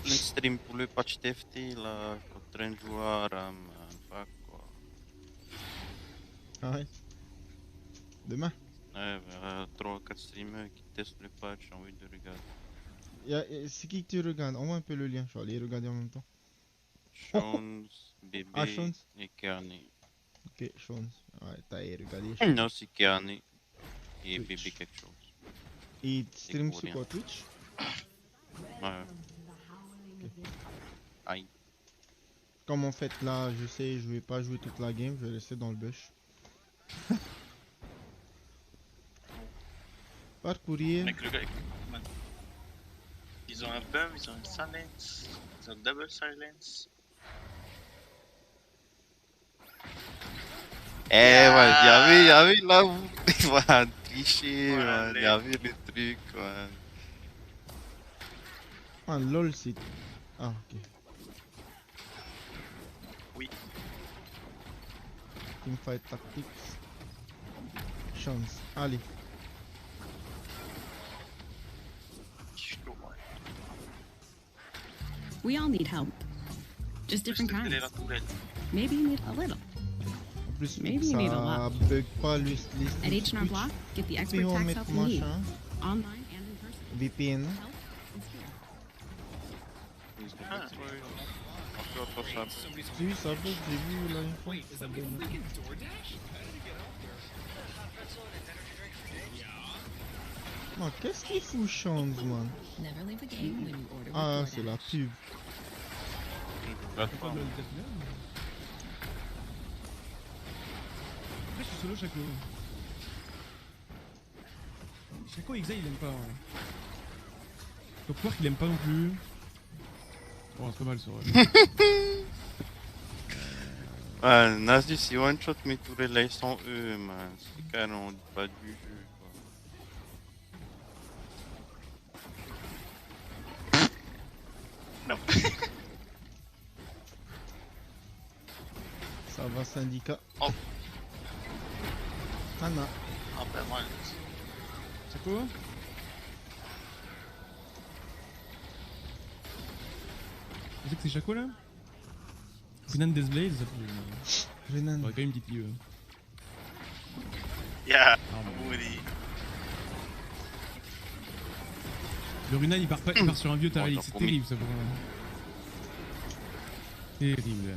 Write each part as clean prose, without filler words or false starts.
plein de stream pour le patch TFT là, quand en train de jouer à aram, fuck quoi. Ah ouais. Demain. Ouais, 3-4 streamers qui testent le patch, j'ai envie de regarder. C'est qui que tu regardes? Envoie un peu le lien, je vais aller regarder en même temps. Jones, Ah, Bébé Shons. et Carney. Ok, Shons. Ouais, t'as regardé Shons. Non, c'est Carney et Bébé Twitch. quelque chose. Et C'est stream sur coréen. quoi, Twitch? Ouais. Ok. Aïe. Comme en fait là, je sais, je vais pas jouer toute la game, je vais rester dans le bush. Parcourir. Mec, le gars, man, ils ont un bum, ils ont une silence, ils ont double silence. Eh ouais, y'a vu là où il va tricher, Voilà, man. Y'a vu le truc, man. Ah, lol, c'est. Ah, ok. Oui. Teamfight Tactics. Chance. Allez. We all need help. Just different kinds. Maybe you need a little. En plus, Maybe you need a ça lot. bug pas le At H&R Block, get the expert on tax met help you need. machin. Online and in person. VPN. Help and skill. Encore pas ça. Oui, ça bug, j'ai vu la info. Ça bug. Non, qu'est-ce qu'il fout, Chance, man? Never leave a game when you order with Ah, DoorDash. c'est la pub. Après, je suis solo Chaco. Chaco Exa il aime pas. Hein. Top Quark il aime pas non plus. Bon, c'est pas mal ça. Ouais, Nazi, si one shot mes tourelles là, ils sont eux, man. C'est canon, pas du jeu, quoi. Non. Ça va, syndicat. Oh. Anna. Ah ben moi, Chaco. Tu sais que c'est Chaco là? Renan Desblade, ça peut. Renan. Faudrait quand même une petite lieu. yeah, Ah, bon. Woody. Le Runan il part sur un vieux Taraïk, Bon, c'est t'as terrible ça pour moi. Terrible.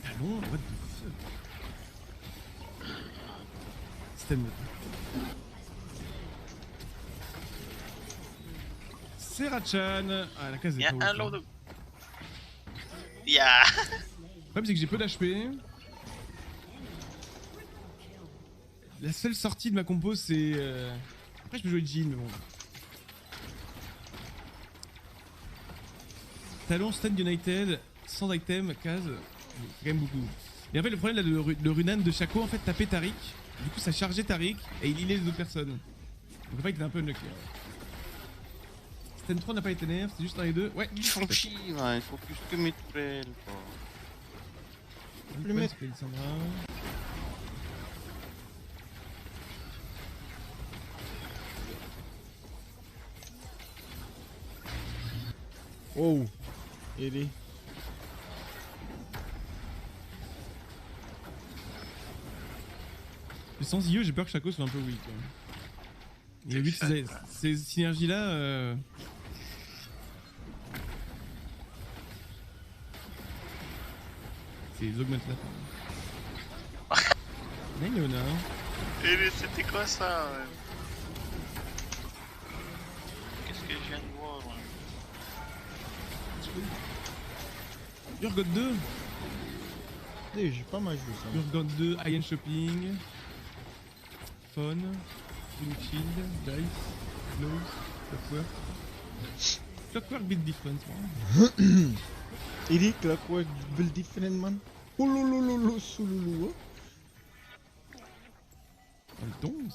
Talon, what the fuck? Système. Serachan. Ah la case est Y'a pas un ouf. lot Hein. de... Yeah. Le problème c'est que j'ai peu d'HP. La seule sortie de ma compo c'est... Après je peux jouer Jean mais bon. Talon, Stand United, sans item, case, c'est quand même beaucoup. Et en fait le problème là de Runan de Chaco en fait tapait Tariq. Du coup ça chargeait Tariq et il healait les autres personnes. Donc en fait il était un peu unlucky. Stand 3 n'a pas été nerf, c'est juste un et deux. Ouais, Ils font chier, man. Il faut plus que mes tourelles, quoi. le mettre. Sandra. Oh. Aidé. Mais sans IE, j'ai peur que Chaco soit un peu weak. Hein. Et vu que ces synergies là. C'est les augmente là. Léona. Et c'était quoi ça? Qu'est-ce que je viens de voir? Urgot 2. Eh, j'ai pas mal joué ça. Urgot 2, Iron Shopping. Fun. Phoenix Shield. Dice. Close. Clockwork. Clockwork Bit Difference. Aidé, Clockwork Build Different, man. Oh lolololo, souloulou. Elle tombe.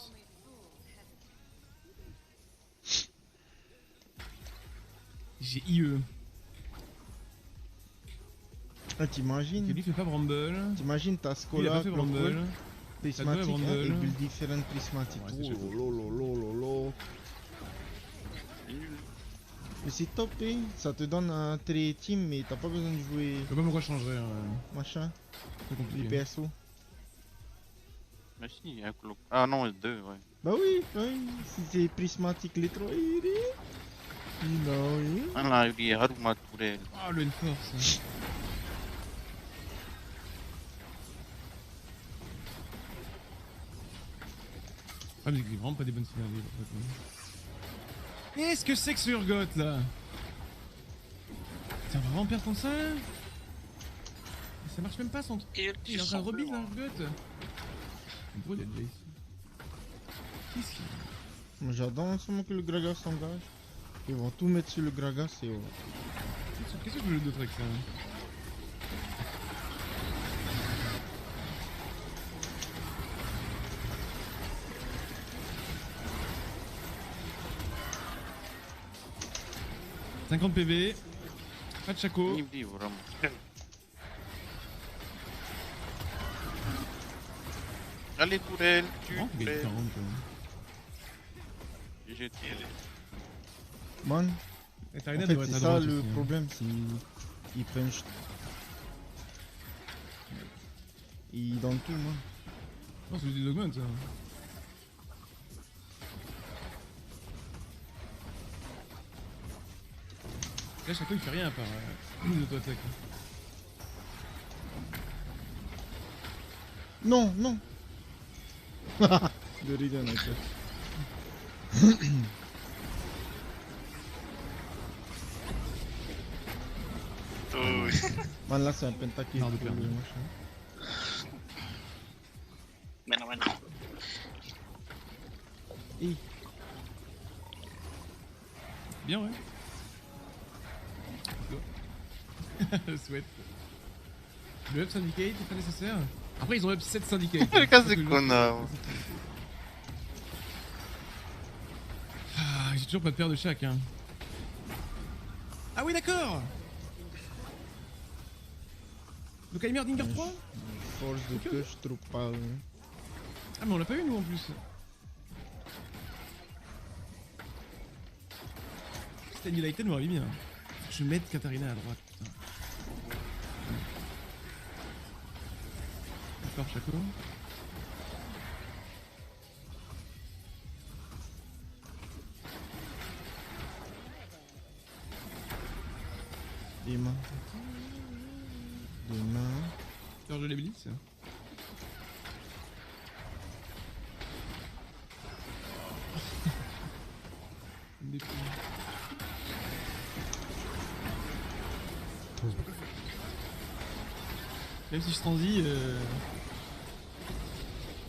J'ai IE. Ah, t'imagines? Lui fait pas Bramble. T'imagines ta Il a Scola, pas fait Clockwork, Bramble. Prismatic, Bramble. hein, et Build Different Prismatic. Ouais, c'est Oh lolololo. Mais c'est top, hein. Ça te donne un télé-team, mais t'as pas besoin de jouer Je sais pas pourquoi je changerais. machin, C'est les compliqué. persos. Mais si, il y a un clock. Ah non, deux, ouais. Bah oui, oui. Si c'est prismatique les trois, non, oui. Ah là, il y a Haruma Tourelle. Ah, le N-Force. Ah, mais c'est vraiment pas des bonnes synergies. En fait. Qu'est-ce que c'est que ce Urgot là? Ça va vraiment perdre ton ça? Ça marche même pas son truc. Et Il est en train de rebise un Urgot. Pourquoi il est déjà ici? Qu'est-ce qu'il y a? Moi j'adore en ce moment que le Gragas s'engage. Ils vont tout mettre sur le Gragas et Qu'est-ce que je veux d'autre avec ça? « 50 PV, pas de Chaco. Il dit vraiment. Allez, Tourelle, tu Oh, il gagne fais. 40 quand même. J'ai tiré. man, Et en Tarina fait devrait être c'est à ça droite le aussi, hein. problème, c'est ils punch. Ils donnent tout, man. Non, c'est des augments ça. Là, Chaco il fait rien à part l'auto-attaque. Non, non. De rire avec ça. Oh, oui. Man là c'est un pentakill Marre de pour perdre. le machin. Mais non, mais non. Hi. Bien, ouais. Le sweat. Le up syndicate est pas nécessaire. Après, ils ont up 7 syndicate. Le cas, c'est qu'on a. Ah, j'ai toujours pas de paire de chaque, hein. Ah oui, d'accord. Donc, Heimer Dinger 3. Force de Ok, touch trop pas. Ah, mais on l'a pas eu, nous, en plus. C'était une Lighten m'aurait mis bien. Faut que je mette Katarina à droite, putain. D'accord, Chaco. Des mains. Des mains. Faire jouer les blitz. Des petits. Même si je transis.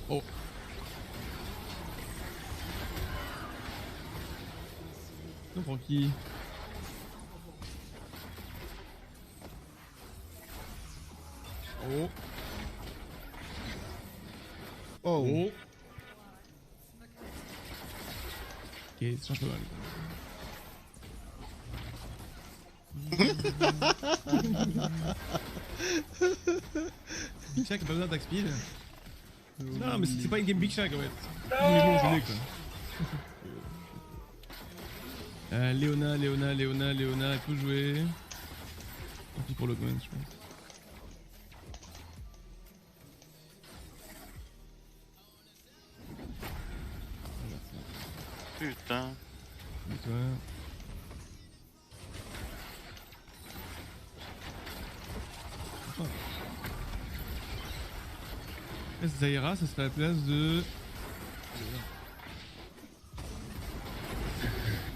Oh. Non, Francky. Oh. Oh. Oh. Ok, c'est un peu mal. Big Shack a pas besoin d'attaque speed. Non, mais c'est pas une game Big Shack en fait. Mais bon, je l'ai quoi. Léona, elle peut jouer. Tant pis pour l'augment, je pense. Putain. Et toi. Enfin. Là, Zaira, ça serait à la place de.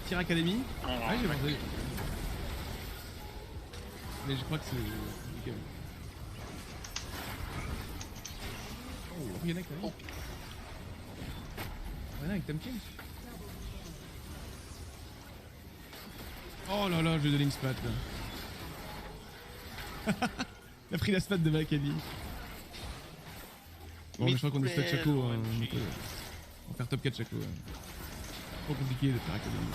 Tire Academy. Ouais, j'ai pensé. Mais je crois que c'est. Nickel. Oh, il y en a qui arrivent. Il y en a avec Tamkin. Oh là là, le jeu de Linkspat là. Il a pris la stat de Macali. Bon, mais je crois qu'on est stat Chaco. Hein, on va faire top 4 Chaco. Hein. Trop compliqué de faire Academy.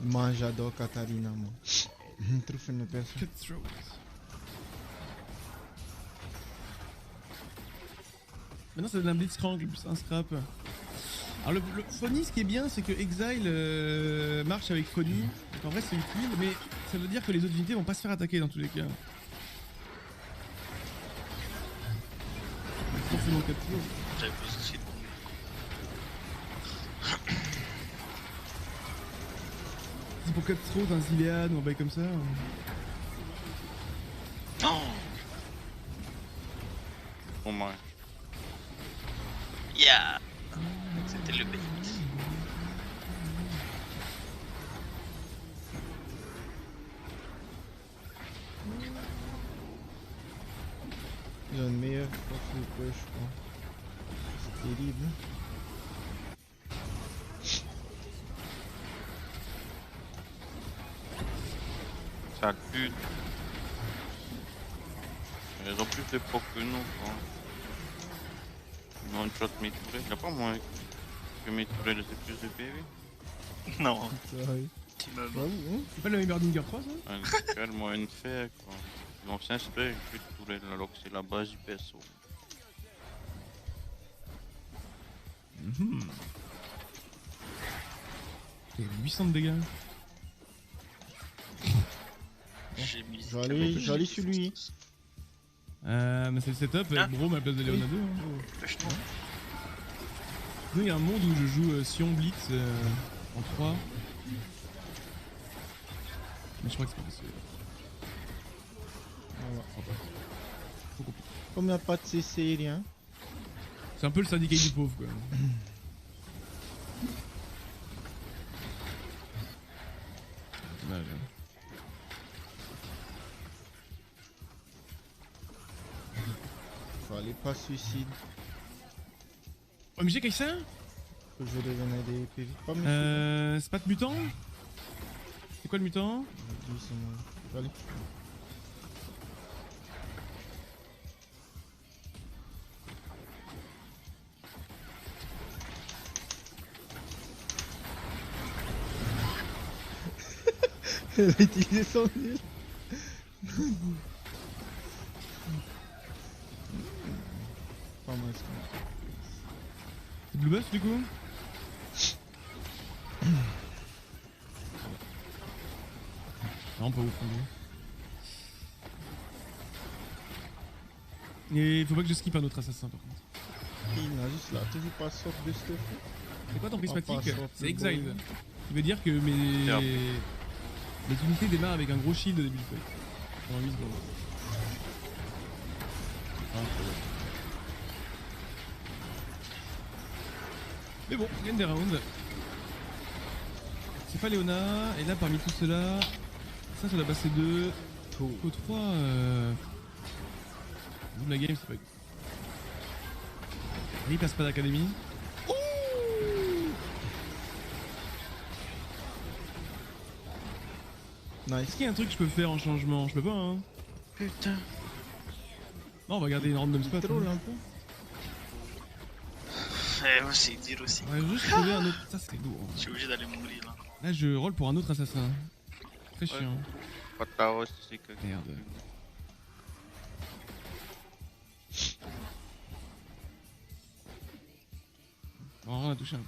Moi j'adore Katarina moi. Trop fun de perso. Cutthroat. Maintenant ça donne un blitzcrank plus un scrap. Alors le Phony, ce qui est bien, c'est que Exile marche avec Phony. Donc en vrai c'est utile, mais ça veut dire que les autres unités vont pas se faire attaquer dans tous les cas. Forcément Cutthroat. J'avais pas de soucis. C'est pour Cutthroat, un Zilean ou un bail comme ça. Non. Dommage. Yeah. C'était le bait. Ils ont une meilleure force de push, je crois. C'est terrible. Sale pute. Ils ont plus de proc que nous, quoi. Ils ont une shot mes tourelles. Il a pas moins que mes tourelles, c'est plus de PV. Non. Sérieux. Tu me J'avoue, hein. C'est pas le Heimerdinger 3 ça? Un moi une fait, quoi. Ils vont s'inspirer avec plus de tourelles alors que c'est la base du perso. C'est 800 de dégâts. J'ai mis. J'allais sur lui. Mais c'est le setup avec Brom à la place de Léona 2. Hein. Push non. Nous, il y a un monde où je joue Sion Blitz en 3. Mais je crois que c'est pas possible. Voilà. Trop compliqué. Comme il n'y a pas de CC, rien. C'est un peu le syndicat du pauvre quoi. Dommage. Hein. Fallait pas suicide. Oh mais j'ai qu'à ça? Que je devenais des PV. Pas mes C'est pas de mutant? C'est quoi le mutant? Oui, c'est moi. Allez. Elle a utilisé son nul. Pas mal ça. C'est Blue Buff du coup? Non, pas ouf. Et faut pas que je skip un autre assassin par contre. Il a juste là, toujours pas sorte de stuff. C'est quoi ton prismatique? pas sorte C'est le Exile. ball. Qui veut dire que mes Merde. unités démarrent avec un gros shield au début du fight. Pendant 8 secondes. Mais bon, gagne des rounds. C'est pas Léona, et là parmi tout cela, ça doit passer 2. Au 3, la game c'est pas. Et il passe pas d'académie. Nice. Est-ce qu'il y a un truc que je peux faire en changement? Je peux pas hein. Putain. Non, on va garder une random spot. Troll Hein. un peu. Eh, moi, c'est dire aussi. On va juste trouver un autre. Ça c'est lourd. Je suis obligé d'aller mourir là. Là je roll pour un autre assassin. Très Ouais. chiant. Pas de Taros, c'est que. Merde. Bon, on a touché un peu.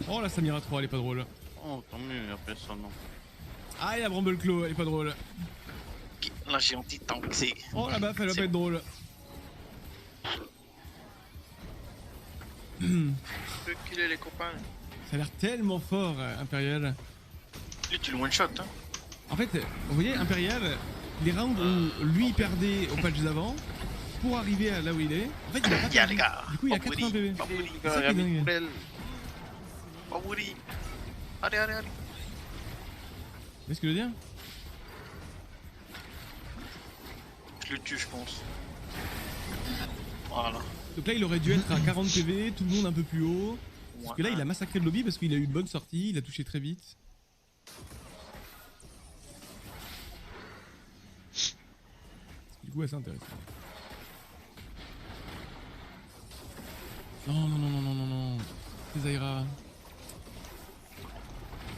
Oh la Samira 3, elle est pas drôle. Oh, tant mieux, il y a personne non. Ah, et la Brambleclaw, elle est pas drôle. Ok, là j'ai anti-tank, c'est. Oh la baffe, elle va pas être drôle. Reculer les copains. Ça a l'air tellement fort, Impérial. Lui, tu le one-shot, hein. En fait, vous voyez, Impérial, les rounds où lui il perdait au patch d'avant, pour arriver à là où il est, en fait il a pas Yeah, perdu. les gars. Du coup il a Pas 80 PV. Pas mourir, C'est ça qui est dingue. pas mourir. Allez, allez, allez. Vous voyez ce que je veux dire? Je le tue, je pense. Voilà. Donc là il aurait dû être à 40 PV, tout le monde un peu plus haut. Parce que là il a massacré le lobby parce qu'il a eu une bonne sortie, il a touché très vite. Du coup, ouais, c'est intéressant. Non, non, non, non, non, non, non. Les Aira.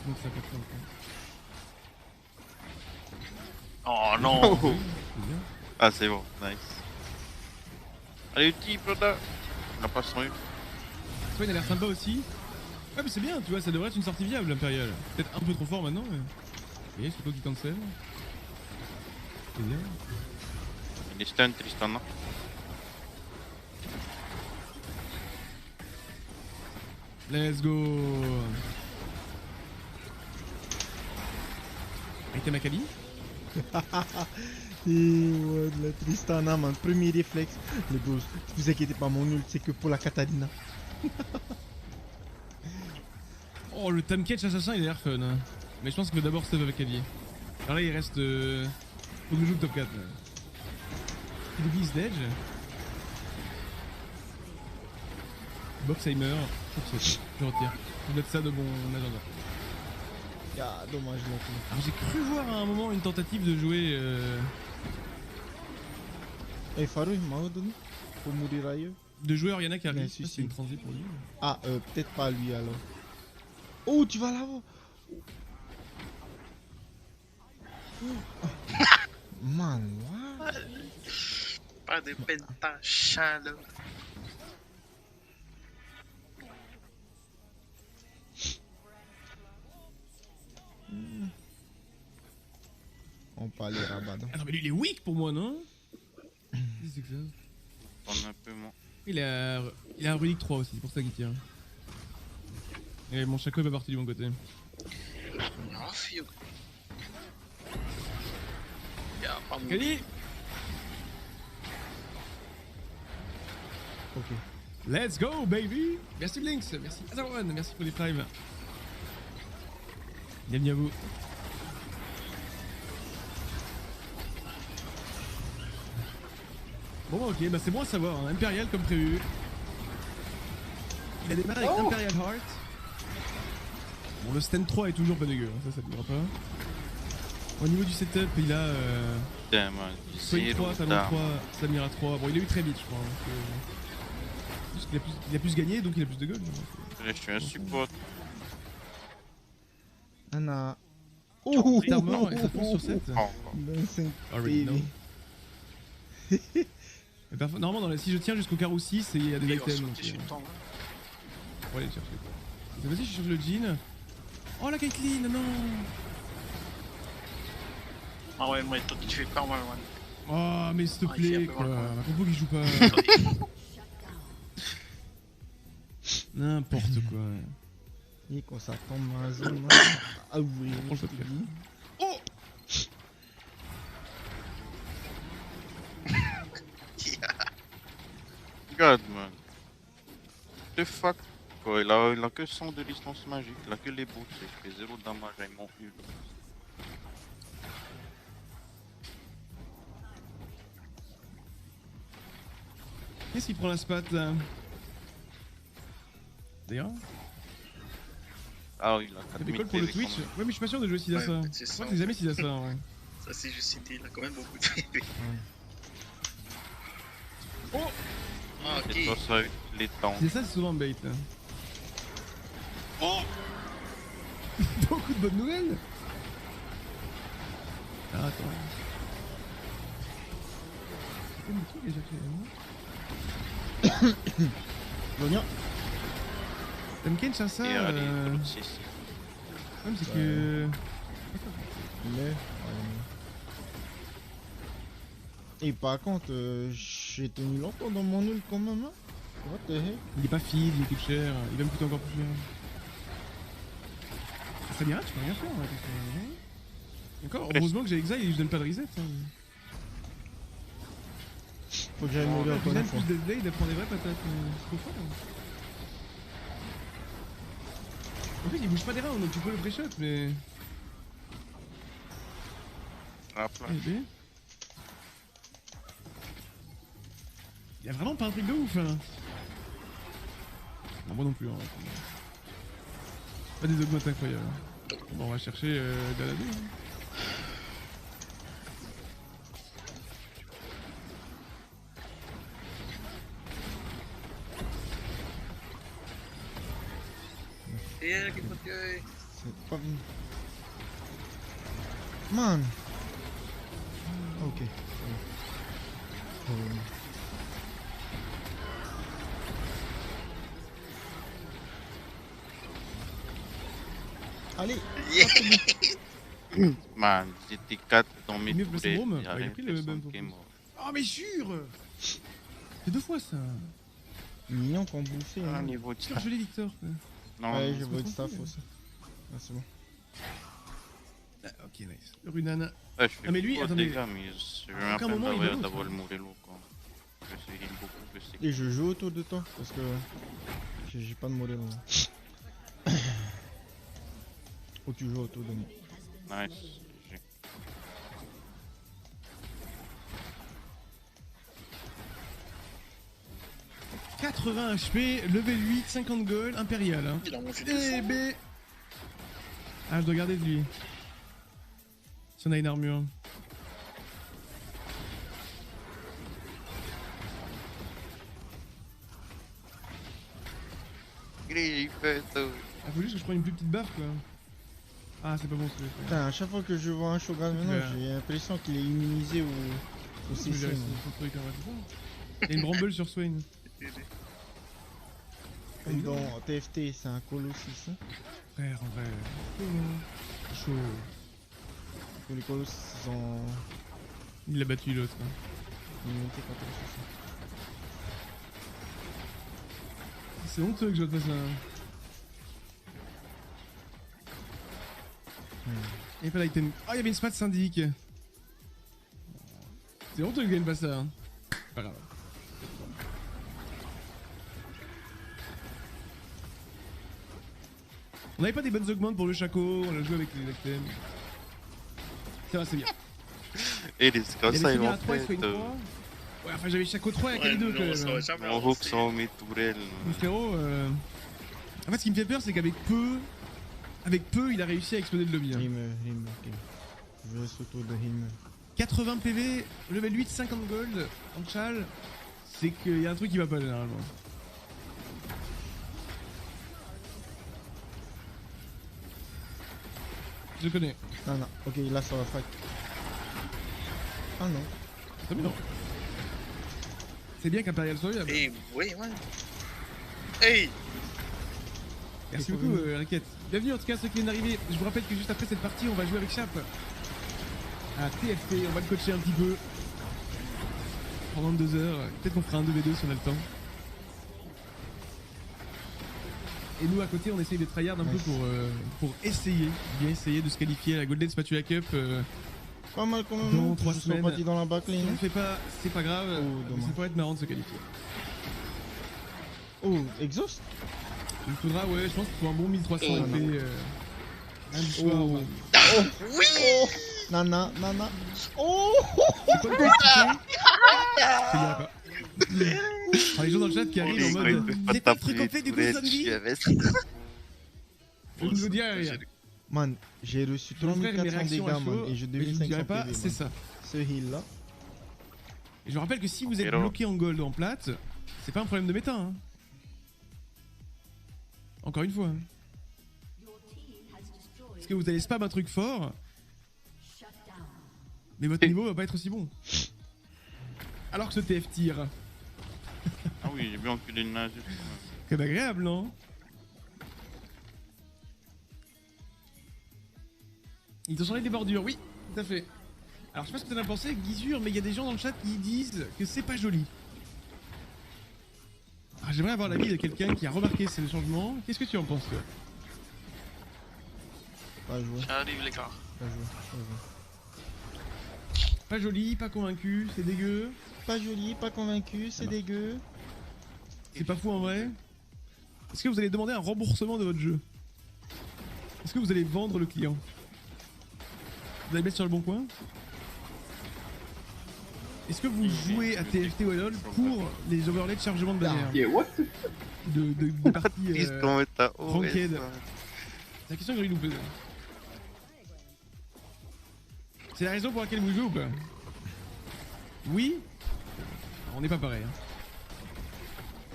Donc ça peut être Oh non. C'est bien. Ah, c'est bon, nice. Allez, petit brother. On a pas son eu. Toi, il a l'air sympa aussi. Ouais, mais c'est bien, tu vois, ça devrait être une sortie viable, l'Impérial. Peut-être un peu trop fort maintenant, mais. Et c'est toi qui cancel. C'est bien. Il est stun, Tristan, non? Let's go. Arrêtez Macali. Et ouais, de la Tristana, man. Premier réflexe. Les boss, vous inquiétez pas, mon nul, c'est que pour la Catalina. Oh, le time catch assassin, il a l'air fun. Hein. Mais je pense qu'il faut d'abord stuff avec Allier. Alors là, il reste. Faut que je joue le top 4. Là. Il oublie Sledge. Boxheimer. Je retire. Je note ça de mon agenda. Ah, dommage, là. Alors j'ai cru voir à un moment une tentative de jouer. Eh, Farouk, il m'a donné. Pour mourir ailleurs. De jouer Oriana Kari. Mais Je sais pas si c'est une transi pour lui. Ah, peut-être pas lui alors. Oh, tu vas là-bas. Man, what? Pas de pentachat là. On peut aller rabattre. Ah non, mais lui il est weak pour moi, non? Qu'est-ce que c'est que ça? Prendre un peu moins. Il a un Runic 3 aussi, c'est pour ça qu'il tire. Et mon chaco est pas parti du bon côté. Oh, fio. Y'a pas de Kali! Ok. Let's go, baby! Merci Blinks, merci Azawan, merci pour les primes. Bienvenue à vous. Bon, ok, bah c'est bon à savoir, hein. Imperial comme prévu. Il a démarré avec Imperial Heart. Bon, le stand 3 est toujours pas dégueu, hein. Ça ne durera pas. Au niveau du setup, il a Putain, man. Soigne 3, Talon d'armes. 3, Samira 3. Bon, il a eu très vite, je crois. Parce qu'il a plus gagné, donc il a plus de gold. Je suis un support. Anna. Oh, T'es mort et ça fonce sur 7. Oh, 25 Already know. PV. Normalement, si je tiens jusqu'au carreau 6, il y a des items. Donc, sur le temps. on va aller le chercher. Cette fois-ci, je cherche le jean. Oh la Caitlyn, non! Ah ouais, moi, toi, tu fais pas mal, ouais. Oh, mais s'il te Ah, il fait un plaît, peu quoi. mal, quand même. Ma compo qui joue pas. N'importe quoi. Et quand ça tombe dans la zone, à ouvrir. Prends le je te podcast. dis. Oh! God, man. The fuck? Quoi, il a que 100 de distance magique, il a que les boots, et je fais 0 damage avec mon hul. Qu'est-ce qu'il prend la spat là? D'ailleurs? Ah oui, il a Ça 4000 décolle pour le PV Twitch? quand même. Ouais, mais je suis pas sûr de jouer Sidasa. Ouais, Ouais, c'est ça. c'est jamais Sidasa, ouais. Ça, c'est juste cité, il a quand même beaucoup de PV. Oh! Ah, Et toi, ok. ça, les temps. Sidasa, c'est souvent un bait. Là. Oh! Beaucoup de bonnes nouvelles! Ah, attends. C'est quoi le truc déjà que Reviens. T'aimes ça ça? Et allez, l'autre 6. Ouais, mais c'est que. Mais. Et par contre, j'ai tenu longtemps dans mon nul quand même. Hein. What the heck? Il est pas feed, il coûte cher, il va me coûter encore plus cher. Samira, tu peux rien faire, hein, encore, heureusement que j'ai exile et je donne pas de reset. Hein. Faut que j'aille mourir Tu encore donnes une fois. plus de blade, prend des vraies patates. C'est trop fort. Hein. En fait, il bouge pas des rounds, donc tu peux le pré-shot, mais. Hop là. Eh ben. Y'a vraiment pas un truc de ouf, hein. Non, moi non plus, hein. Pas des augmentes incroyables. Bon, on va chercher de la vie. Hein. C'est pas venu. Man. Ok. Allez. Man, j'étais 4 dans mes Mieux placer tourelles. Rome. Il y a Bah, il a rien, pris le personne bump, qui est en plus. mort. Oh mais jure. C'est 2 fois ça. Mignon qu'on bouffait. Ah, Hein. niveau de Putain, staff. je l'ai Victor quoi. Non, Ouais, non, je c'est vois pas de staff tranquille. aussi. Ah, c'est bon. Ah, ok nice. Runana. ouais, je fais Ah, mais lui, beaucoup de attendez. dégâts, mais je À aucun me moment, il rappelle balance, d'avoir hein. le Morello quoi. Je sais, il aime beaucoup, je sais. Et je joue autour de toi parce que j'ai pas de modèle là. Ou tu joues autour de moi. Nice. GG. « 80 HP, level 8, 50 gold, impérial. Hein. Il a mangé du Eh sang. ben. Ah, je dois garder de lui. Si on a une armure. Il fait tout. Ah, faut juste que je prenne une plus petite baffe quoi. Ah, c'est pas bon ce que je fais. Putain, à chaque fois que je vois un Shogun maintenant, Ouais. j'ai l'impression qu'il est immunisé au Je vais CC. gérer moi. son truc, hein, c'est ça. Il y a une bramble sur Swain. Comme dans TFT, c'est un Colossus. Hein. Frère, en vrai. Chaud. Que les Colossus ils ont Il a battu l'autre. Hein. immunité contre le CC. C'est honteux que je vote pas ça. Hein. Il y a pas d'item. Oh, il y avait une spot syndic. C'est honteux que je gagne pas ça. Hein. Pas grave. On avait pas des bonnes augmentes pour le Chaco, on a joué avec les items. Ça va, c'est bien. Et les Il y scans, avait ça, ils Seigneur vont à 3 et faire. Swing 3. Ouais, enfin j'avais Chaco 3 et Ouais, Kali 2 non, quand ça même. va Hein. jamais Mon hook avancer. sans mes tourelles. Mon frérot, en fait ce qui me fait peur c'est qu'avec peu, il a réussi à exploser le lobby. Hein. Him, ok. Je reste autour de him. 80 PV, level 8, 50 gold en chal, c'est qu'il y a un truc qui va pas généralement. Je le connais. Non, non, ok, là ça va fight. Ah non. C'est bien. C'est bien qu'Imperial soit viable. Eh, oui, ouais. Hey! Merci beaucoup, Raquette. Bienvenue en tout cas à ceux qui viennent d'arriver. Je vous rappelle que juste après cette partie, on va jouer avec Chap. À TFT, on va le coacher un petit peu. Pendant 2 heures. Peut-être qu'on fera un 2v2 si on a le temps. Et nous à côté, on essaye de tryhard un peu pour essayer, bien essayer de se qualifier à la Golden Spatula Cup. Pas mal quand même. Dans hein. 3 Je suis semaines. parti dans la Si backlane. on le Hein. fait pas, c'est pas grave. Oh, mais dommage. ça pourrait être marrant de se qualifier. Oh, exhaust. Il faudra, ouais, je pense qu'il faut un bon 1300 Oh, AP. Un du soir. Oh. bah. Oui! Oh, nana, nana. Oh. C'est quoi le truc que tu fais Je te dirai pas. Alors, les gens dans le chat qui arrivent en mode. C'est pas le truc qu'on fait du coup, Sandy Je ne vous dirai rien. Man, j'ai reçu Je vous ferai mes 3400 réactions à dégâts, chaud, man, et je mais devais je ne 500 dirai pas, PV, c'est man. ça. Ce heal là. Et je vous rappelle que si vous êtes Hello. bloqué en gold ou en plate, c'est pas un problème de méta. Hein. Encore une fois. Hein. Parce que vous allez spam un truc fort, mais votre niveau va pas être aussi bon. Alors que ce TF tire. Ah oui, j'ai bien enculé une nage. C'est agréable, non? Ils ont changé des bordures, oui, tout à fait. Alors je sais pas ce que t'en as pensé, Guizure, mais il y a des gens dans le chat qui disent que c'est pas joli. Alors j'aimerais avoir l'avis de quelqu'un qui a remarqué ces changements. Qu'est-ce que tu en penses, toi? Pas joué, J'arrive, les gars. pas joué, pas joué. Pas joli, pas convaincu, c'est dégueu. Pas joli, pas convaincu, c'est va. dégueu. C'est pas fou en vrai. Est-ce que vous allez demander un remboursement de votre jeu? Est-ce que vous allez vendre le client? Vous allez mettre sur le bon coin? Est-ce que vous jouez à TFT ou à LoL pour les overlays de chargement de bannière? Yeah, what the de parties ranked. ranked. C'est la question que j'ai envie de vous poser. C'est la raison pour laquelle vous jouez ou pas? Oui? On n'est pas pareil. Hein.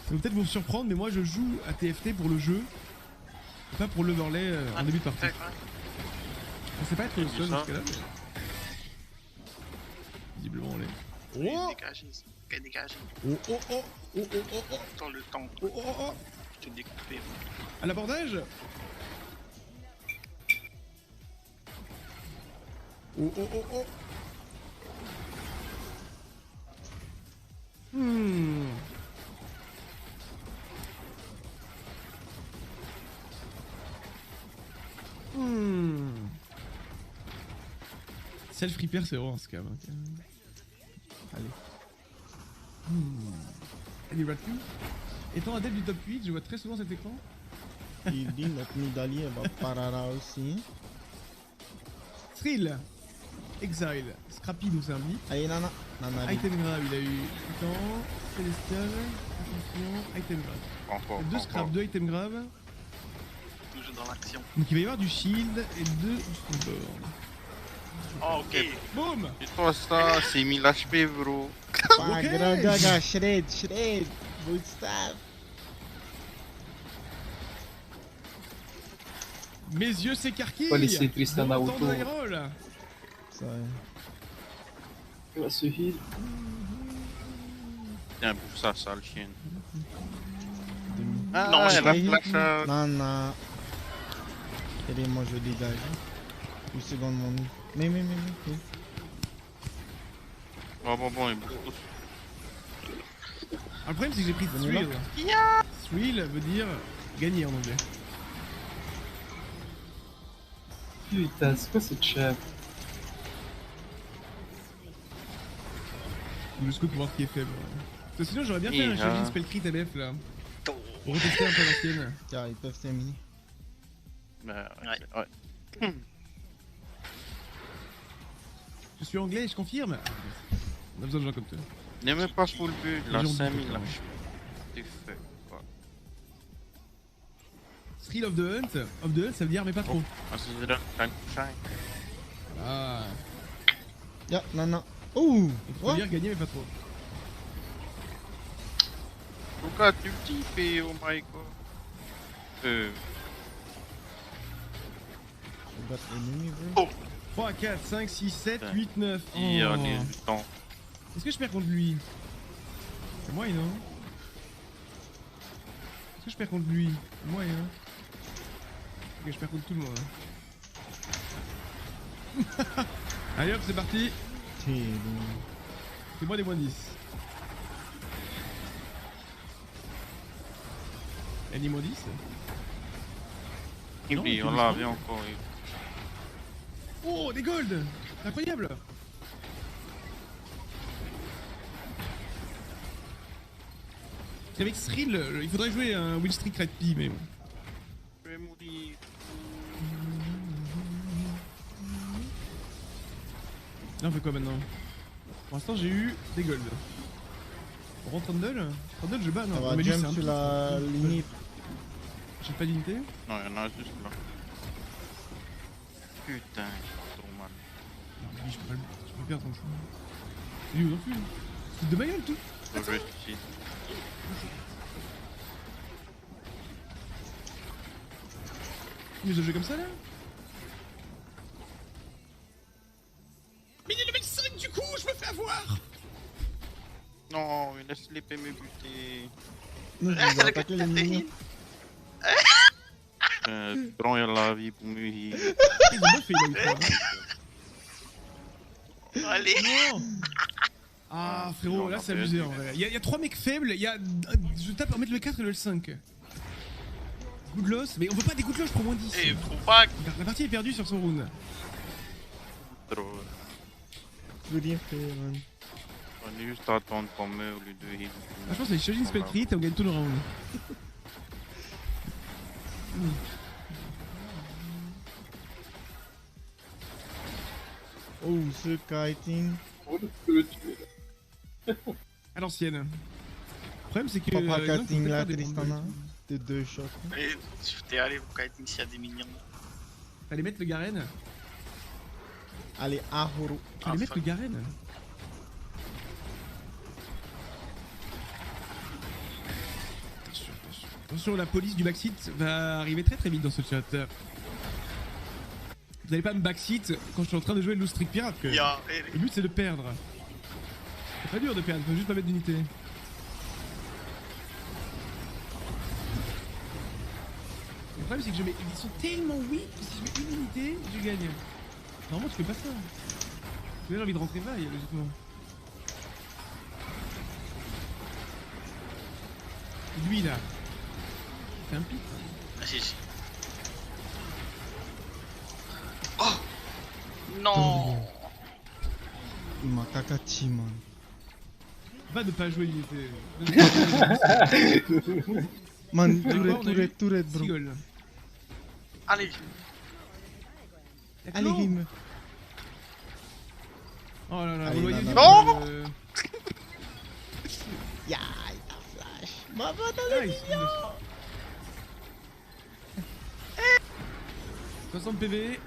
Ça va peut-être vous surprendre, mais moi je joue à TFT pour le jeu. Pas pour l'overlay en début de partie. Fait, quoi. On sait pas être le seul dans ce cas-là. Mais... Visiblement on l'est. Oh Dégagé, c'est dégagé. oh oh oh oh oh oh oh Dans le temps, oh oh oh. je te découpé. À l'abordage. Oh oh oh oh. Hmm. Hmm. Self repair c'est vraiment un scam. Hein. Allez. Allez, Ratku. Étant adepte du top 8, je vois très souvent cet écran. Il dit notre Nidali va parara aussi. Thrill. Exile. Scrappy nous c'est un blip. Allez, Nana. Nana. Item grave, il a eu Titan, Célestial, Attention, item grave. Encore. 2 scrap, 2 items graves. Toujours dans l'action. Donc il va y avoir du shield et 2 snowboard. Oh, ok. Boum. Et toi, ça, c'est 1000 HP, bro. Pas Ok. grand gaga, shred. Bootstrap. Mes yeux s'écarquillent. Faut laisser Tristana Bon temps auto. de high roll. Ça. Il va se heal. Tiens, bouffe ça, sale chienne. Demi. Ah, Non, elle je a l'ai. flash out. Nana. Allez, moi je dégage. Une seconde, mon nid. Mais. Bon, il bouffe tous. Alors, le problème c'est que j'ai pris Venez thrill. Yeah. Thrill veut dire gagner en anglais. Putain, c'est quoi cette chef? Jusqu'au pouvoir qui est faible. Parce que sinon j'aurais bien fait un challenge spell crit MF là. Pour retester un peu l'ancienne. Car ils peuvent terminer. Bah, Ouais. ouais. Je suis anglais, je confirme. On a besoin de gens comme toi. N'est même pas full build, là, Les gens 5000 beaucoup, là. ouais. T'es fait. Quoi. Thrill of the Hunt. Of the Hunt ça veut dire mais pas trop. Ah, c'est là, shine. Ah. Ya, Nana. Ouh. Il faut dire gagner mais pas trop. Pourquoi tu le types, oh my god. Je vais battre l'ennemi, bro. 3, 4, 5, 6, 7, Putain. 8, 9. Il y a du temps. Est-ce que je perds contre lui? C'est moyen, non? Est-ce que je perds contre lui? C'est moyen. Ok, je perds contre tout le monde. Hein. Allez hop, c'est parti. C'est moi des moins 10. Elle dit moins 10? Et Non, puis, tu on dis l'a ça. vu encore. Oh, des golds! Incroyable! Parce qu'avec Thrill, il faudrait jouer un Will Streak Red Pea, mais bon. Je vais mourir. Là, on fait quoi maintenant? Pour l'instant, j'ai eu des golds. On rentre Trundle? Trundle, je bats, non? Ça va mais lui, c'est jump un sur peu- la ligne. J'ai pas d'unité? Non, il y en a juste là. Putain, c'est trop mal. Non, lui, je peux pas perdre comme ça. Il est où non plus? C'est de ma gueule, tout! Je vais juste ici. Mais je joue comme ça, là? Mais il est level 5, du coup, je me fais avoir! Non, il laisse l'épée me buter. Nous, je vais attaquer l'ennemi. Prends la vie pour me heal. Ils ont bien fait, il a eu 3. Allez. Non! Ah, frérot, Non, là non, c'est abusé en vrai. Il y a 3 mecs faibles, il y a. Je tape en mettre le 4 et le 5. Good loss, mais on veut pas des good loss pour moins 10. Et faut pas. Regarde, la partie est perdue sur son round. Trop. Je veux rien faire, man. On est juste à attendre qu'on meure au lieu de heal. Franchement, c'est Shojin Spell Crit et on gagne tout le round. Oh, ce kiting. On peut le tuer là. À l'ancienne. Le problème, c'est que. Papa les gens kiting font là, peut-être faire des Tristana. combos. De 2 shots. Et je t'ai allé au kiting s'il y a des minions. Fallait mettre le Garen. Allez, Ahoro. Fallait mettre le Garen. Attention, attention. Attention, la police du backseat va arriver très très vite dans ce chat. Vous allez pas me backseat quand je suis en train de jouer le Loose Trick Pirate que. Le but c'est de perdre. C'est pas dur de perdre, faut juste pas mettre d'unité. Le problème c'est que ils sont tellement weak que si je mets une unité, je gagne. Normalement tu fais pas ça. J'ai envie de rentrer vaille, logiquement. Lui là. C'est un pic. Ah si si. Oh non. Il m'a cacati, man. Va de pas jouer l'unité. Man, tourette, bro. Sigol. Allez. Allez, game. Oh là là, Allez, vous voyez non. Ya, il t'a flash. Maman, t'as le Nice. 60 PV.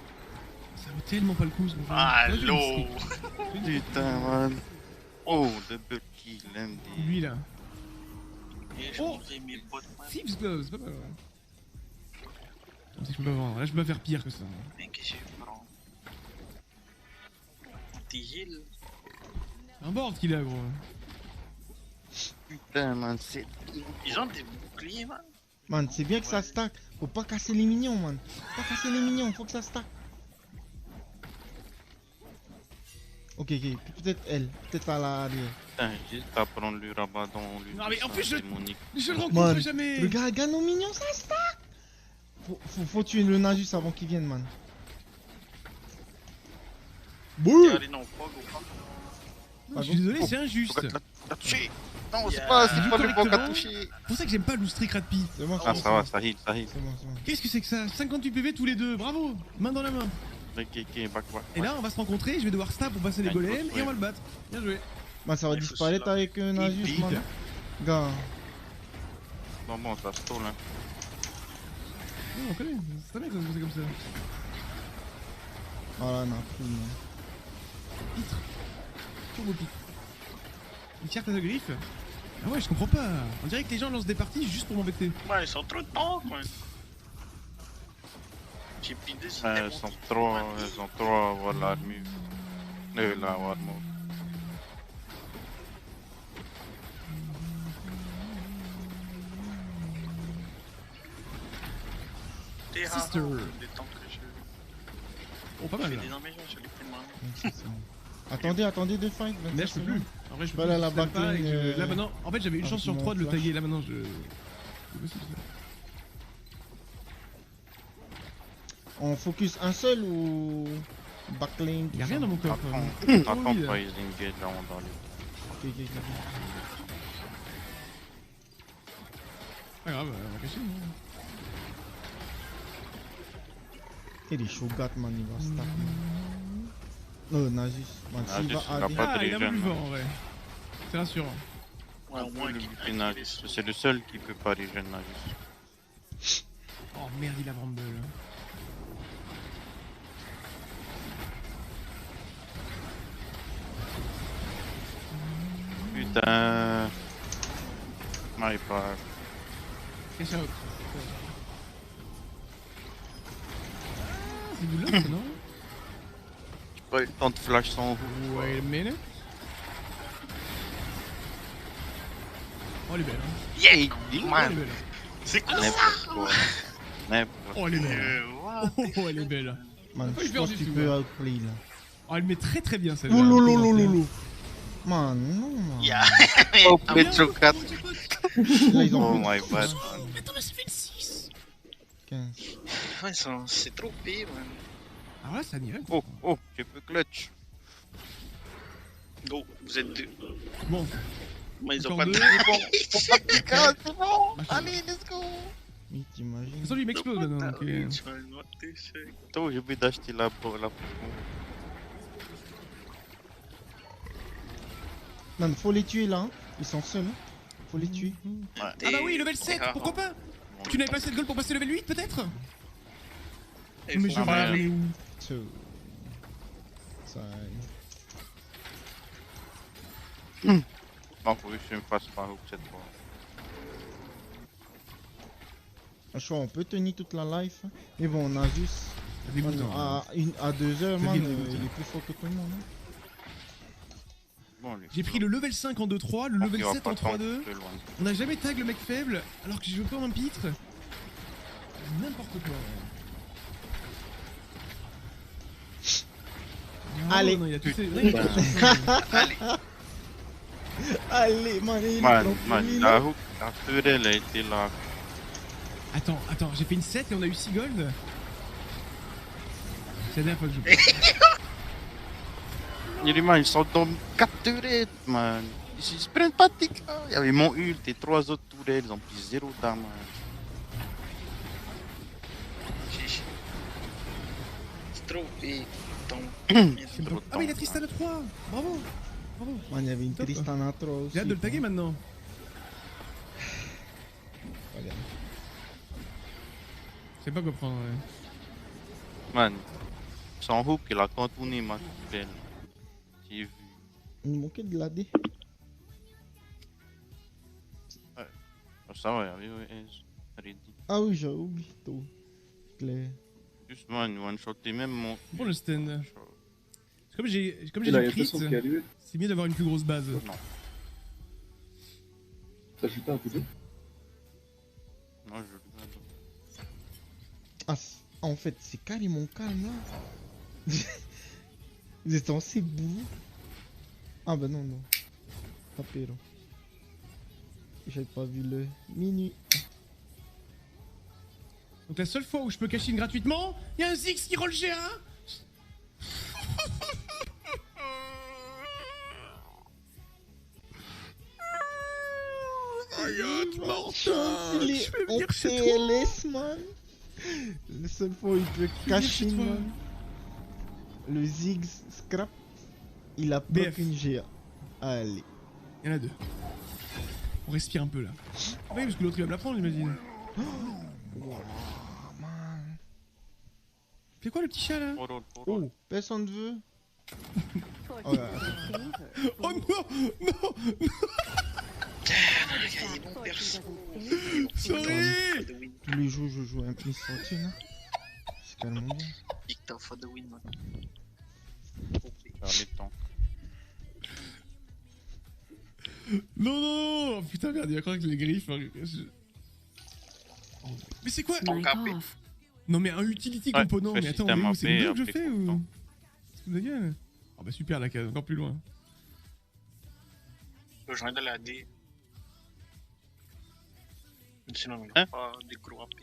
Ça vaut tellement pas le coup ce moment. Allô. Putain, man. Oh, double kill, MD. Lui là. Et je mangeais mes potes. Thieves Gloves, c'est pas mal. Si je peux pas vendre, là je peux pas faire pire que ça. Mais qu'est-ce que je prends? Anti-heal. Un board qu'il a gros. Putain, man, c'est. Ils ont des boucliers, man. Man, c'est bien que ça stack. Faut pas casser les minions, man. Faut pas casser les minions, faut que ça stack. Ok, peut-être elle, peut-être à l'arrière. Putain, juste à prendre le rabadon, lui. Non, mais en plus, démonique. Je le rencontre Man, jamais. regarde nos mignons, ça stack. Faut tuer le Nasus avant qu'il vienne, man. Bouh. Allez, non, pas go. Non, je suis désolé, c'est injuste. T'as touché. Non, Yeah. c'est pas le bon qu'à toucher. C'est pour ça que j'aime pas le Strict Ratpi. C'est bon, Ah, ça va, ça heal. C'est bon. Qu'est-ce que c'est que ça? 58 PV tous les deux, bravo. Main dans la main. Ok, back. Et là on va se rencontrer, je vais devoir stab pour passer les Ouais, golems ouais. et on va le battre. Bien joué. Man, ça va Il faut disparaître se avec Nasus, Vite. man. Gars. Bon, ça se tourne, hein. Non, on connaît, c'est bien que ça se passe comme ça. Ah là, on a pris, man. Pitre. Turbo pitre. Une carte de griffe. Ah ouais, je comprends pas. On dirait que les gens lancent des parties juste pour m'embêter. Ouais, ils sont trop de temps, quoi. J'ai pidé, Ils c'était sont trop à avoir l'armure. La armure. Sister. Des temps que je Oh, pas fais mal là. des emménagements sur les témoins. C'est bon. Attendez deux fights. Mais là, je peux plus. En vrai, je peux Voilà, plus. la Je stab pas backline, et que- Là maintenant, en fait, j'avais une avec chance sur mon 3 de le flash. taguer. Là maintenant, je. C'est possible ça. On focus un seul ou backlane? Y'a rien dans mon coffre. Attends, oui, là. pas, ils engagent là dans les. Ok. Pas grave, on va cacher. hein. Et les Shogat, man, il va stack, man. Nasus. Man, s'il Nasus, va il a AD. pas Ah, de il a régène, plus hein. fort en vrai. C'est rassurant. Ouais, au moins Le qu'il Lupinage, c'est le seul qui peut pas régénérer Nasus. Oh merde, il a Bramble. Putain. My bad. Cash out. C'est du lock, non? J'ai pas eu le temps de flash son hook. Wait a minute. Oh, elle est belle. Hein. Yeah, Oh, elle est man. belle. C'est quoi ça? N'importe quoi. N'importe Oh, elle est belle. What? Oh, elle est belle. Man, Faut lui je faire pense du que tu sous, peux hein. outplay là. Oh, elle met très très bien celle-là. Oh lolo. Man, non, man. Yeah. Oh, Ah, les merde. Chocat. Là, ils ont Oh plus my de bad. Attends, mais ça fait le 6. 15. Ouais, c'est trop pire, man. Alors là, ça n'irait. Oh, j'ai peu clutch. Go, vous êtes deux. Bon, Moi, ils ont encore pas de. deux. C'est bon. Machin. Allez, let's go. Oui, t'imagines. Ça lui m'explose maintenant. Donc, Attends, j'ai oublié d'acheter la potion. Man, faut les tuer là. Hein. Ils sont seuls. Hein. Faut les tuer. Ah bah oui, level 7, pourquoi pas? Tu n'avais pas assez de gold pour passer level 8 peut-être? Mais je Ah, vais mais- aller où? So. Ça. Non, faut juste que je me fasse pas hook cette fois. Franchement, on peut tenir toute la life. Mais bon, on a juste. C'est dégoûtant, hein. À 2 heures, Ça man, devient dégoûtant. il est plus fort que tout le monde. Hein. Bon, allez. J'ai pris le level 5 en 2-3, le Ok, level on va 7 pas en attendre 3-2. plus loin. On a jamais tag le mec faible alors que j'ai joué comme un pitre. N'importe quoi. Non, Allez. non, il a tous ses... non, il a tous ses- Allez, Allez, man, il est Man, tranquille, la là. hook, la turelle a été là. Attends, j'ai fait une 7 et on a eu 6 gold. C'est la dernière fois que je joue. Il est man, ils sont dans 4 turrets, man. Ils se prennent pas de dégâts. Il y avait mon ult et 3 autres turrets, ils ont pris 0 damage. chichi. C'est trop vite. C'est pas- Ah mais il a Tristan à 3. Bravo. Bravo. Man, il y avait une Top. Tristan à 3 aussi. J'ai hâte de le taguer maintenant. Regarde. Je sais pas quoi prendre. Ouais. Man, son hook, il a contourné ma turelle. J'ai vu. Il me manquait de l'AD. Ça va, il y avait ES. Ready. Ah oui, j'ai oublié tout. Clair. Juste man, one-shoté même mon. Bon le stand. Comme j'ai Il a du rien crit, fait qui est arrivé. c'est mieux d'avoir une plus grosse base. Non, T'as jeté un coup de. non, je le regarde. Ah, en fait, c'est carrément calme là. Vous êtes en bout. Ah bah non, non. Tapé là. J'avais pas vu le minuit. Donc la seule fois où je peux cacher gratuitement, il y a un Ziggs qui roll GA. Il est en PLS, man. La seule fois où il peut cacher, man. Le Ziggs scrap. Il a pas BF. qu'une GA. Allez. Il y en a deux. On respire un peu là. Oui, parce que l'autre il va me la prendre, j'imagine. Man. Fais quoi le petit chat là? Oh, personne ne veut. Oh, là. Oh non! Non! Gagné mon perso. Sorry! Tous les jours, je joue un petit fortune. Hein. C'est carrément bien. Victor for the win, man. Faire les temps. Non, non, non! Putain, merde, il va croire que les griffes. Hein. Mais c'est quoi? Bon, Mic capé. off. Non, mais un utility Ouais, component, fais mais attends, système mais où, c'est le AP, deux que je après fais ou. content. C'est de gueule. Oh bah super, la case, encore plus loin. Je viens de la D. Sinon, il Hein? a pas des gros AP.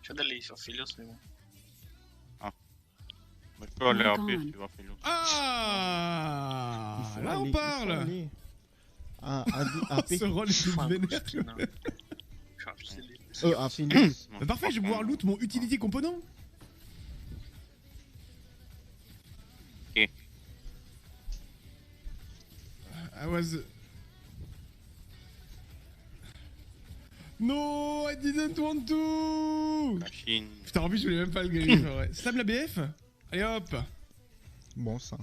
Je vais aller sur Philios, mais bon. Mais je peux aller Oh AP my si God. tu vas faire l'autre. Ah! Il faut Là, aller, on il faut parle! aller. Ah, AP. Ce rôle est vénère, tu vois. Je suis obsédé. À Phoenix. Bah parfait, je vais pouvoir loot mon utility component. Ok. I was. No, I didn't want to! Machine. Putain, en plus, je voulais même pas le griffe, ouais. Slam la BF? Allez hop! Bon, ça.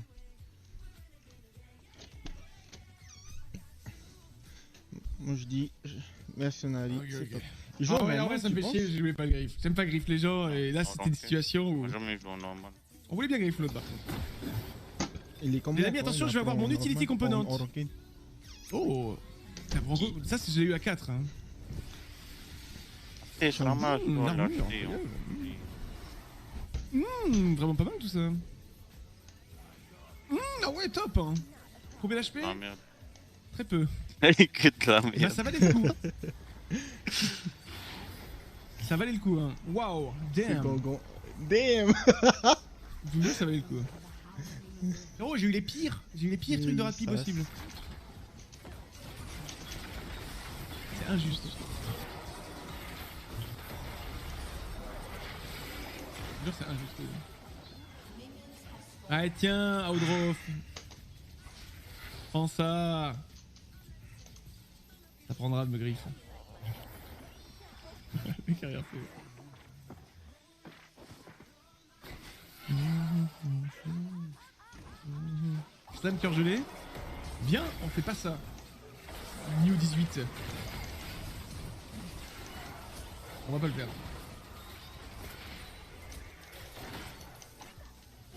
Moi, je dis mercenary. Ok, c'est ok. top. Il joue Ah ouais, en normal, vrai, ça me tu fait penses chier, je voulais pas le griffe. J'aime pas griffe les gens, et là, c'était des situations On où. va jamais jouer en normal. On voulait bien griffe l'autre, par contre. Il est combien, Les amis, toi, attention, il a je vais avoir pris mon en utility normal, component. en rocket. Oh! Ça, c'est j'ai eu à 4. Hein. Et je ramasse, je dois armure, l'acheter. Vraiment pas mal tout ça. Ah ouais, top! Hein. Combien d'HP? Ah merde. Très peu. Que de la Bah, merde. ça valait le coup. Ça valait le coup, hein. Waouh! C'est Damn! gongon. Damn! Je vous jure, ça valait le coup. Oh, j'ai eu les pires! J'ai eu les pires Oui, trucs de rapide ça, possible. C'est injuste. Je jure, c'est injuste. Allez, tiens, Outdrof. Prends ça. Ça prendra de me griffe. Le mec a rien fait. Slam cœur gelé. Viens, on fait pas ça. New 18. On va pas le perdre.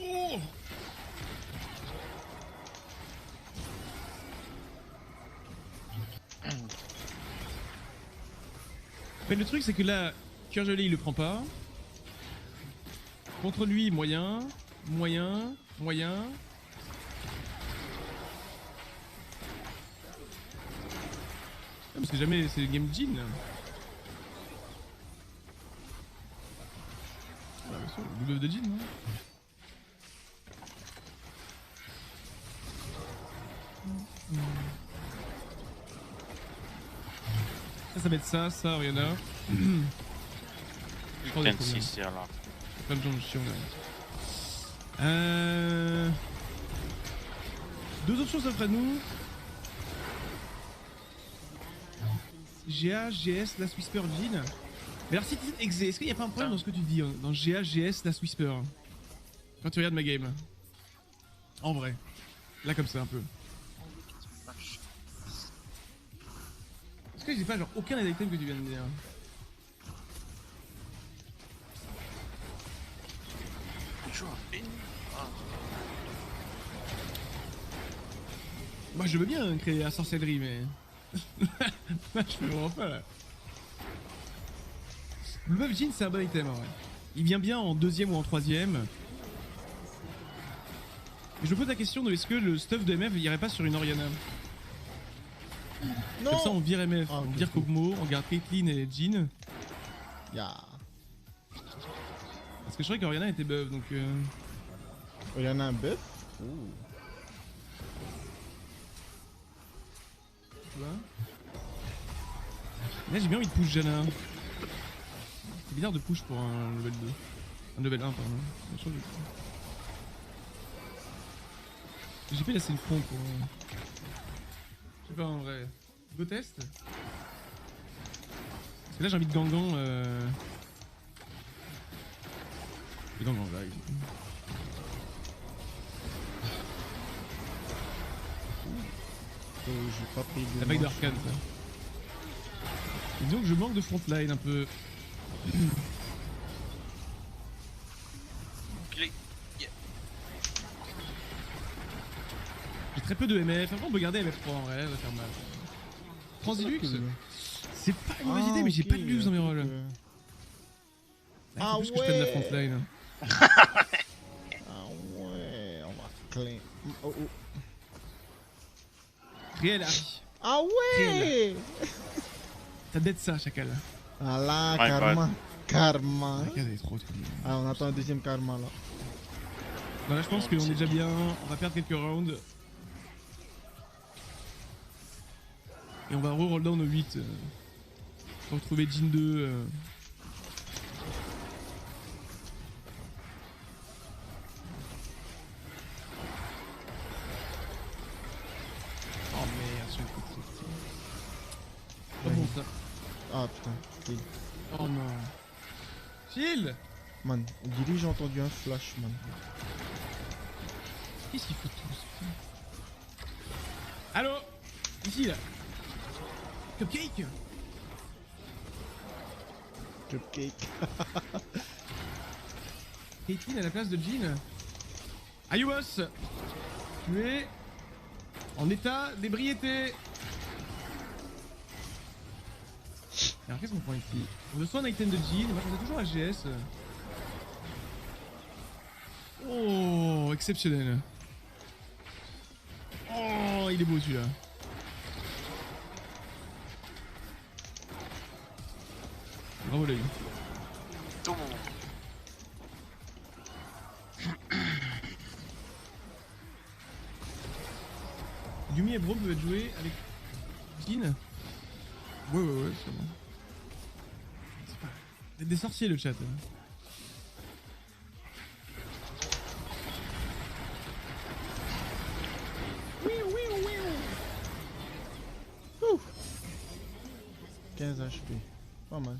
Oh! Mais le truc c'est que là, cœur gelé il le prend pas. Contre lui, moyen, moyen, moyen. Ah, parce que jamais c'est le game Jin. Ah, bien sûr, le buff de Jin, non? Ça va être ça, Oriana. Putain de 6 là. Plein de gens de chiant là. Deux options s'offrent à nous. GA, GS, Last Whisper, Jin. Mais alors si tu dis Exe, est-ce qu'il n'y a pas un problème dans ce que tu dis hein, dans GA, GS, Last Whisper? Quand tu regardes ma game. En vrai. Là comme ça un peu. Est-ce que j'ai pas genre aucun des items que tu viens de dire? Toujours un pin. Ah. Moi je veux bien créer la sorcellerie mais... je fais vraiment pas là. Le buff Jin c'est un bon item en vrai. Il vient bien en deuxième ou en troisième. Mais je me pose la question de est-ce que le stuff de MF irait pas sur une Oriana? Non. Comme ça on vire MF, Ah, on ok, vire cool. Kog'Maw, on garde Caitlyn et Jin. Ya. Parce que je croyais qu'Oriana était buff donc... Il y en a un buff. Tu vois. Là j'ai bien envie de push Janna. C'est bizarre de push pour un level 2. Un level 1 pardon. Je crois que j'ai pas laissé le front pour... Je sais pas en vrai. Go test. Parce que là j'ai envie de Gangan Le Gangan là. J'ai pas pris de La vague manche. d'arcane ça. Et disons que je manque de frontline un peu. Clé. Yeah. J'ai très peu de MF. Après on peut garder MF3 en vrai, ça va faire mal. Transilux, c'est pas une mauvaise idée mais j'ai pas de luxe dans mes rôles. Ah Faut plus que je prenne la ouais. frontline. Ah ouais, on va clean. Oh, oh. Réel Harry. Ah ouais. T'as dead ça chacal. Ah là, My karma. Karma. La case elle est trop trop bien. Ah, on attend un deuxième karma là. Non, là je pense qu'on est déjà bien, on va perdre quelques rounds. Et on va re-roll down au 8. Pour retrouver Jin 2. Oh merde, je suis pas bon ça. Ah putain. Ok. Oh non. Chill. Man, on dirait que j'ai entendu un flash, man. Qu'est-ce qu'il faut tous? Allô? Ici là. Cupcake? Cupcake. Caitlyn à la place de Jin. Ayubos, tu es en état d'ébriété. Alors qu'est-ce qu'on prend ici? On veut soit un item de Jin, moi on a toujours AGS. Oh, exceptionnel. Oh, il est beau celui-là. Bravo l'œil. Tout. Yumi et Bro peuvent être joués avec Jin. Ouais, c'est bon. C'est pas... Des sorciers le chat. Ouh. 15 HP. Pas mal.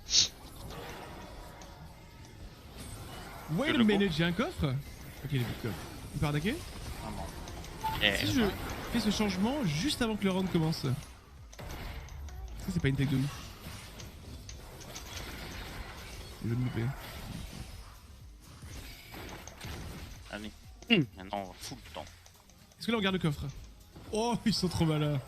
Wait a minute, j'ai un coffre? Ok, les petits coffres. On peut attaquer? Ah non. Eh, Si je fais ce changement juste avant que le round commence. Ça c'est pas une tech de ouf. Je vais me louper. Allez. Maintenant, on va full temps. Est-ce que là on regarde le coffre? Oh, ils sont trop malins.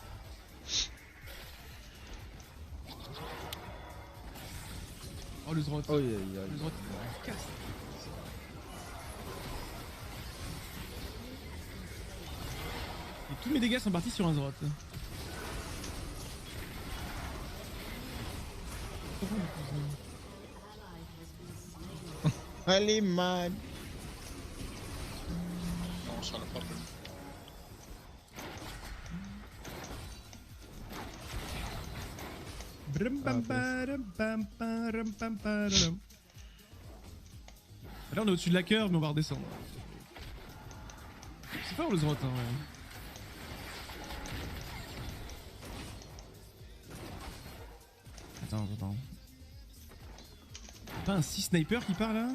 Oh, le Zrot. Oh, yeah, Le Zrot, il casse. Et tous mes dégâts sont partis sur un Zrot. Allez, man. Non, ça l'a pas pris. Là on est au-dessus de la curve mais on va redescendre. C'est fort le Zrot hein, ouais. Attends. Y'a pas un 6 sniper qui part là?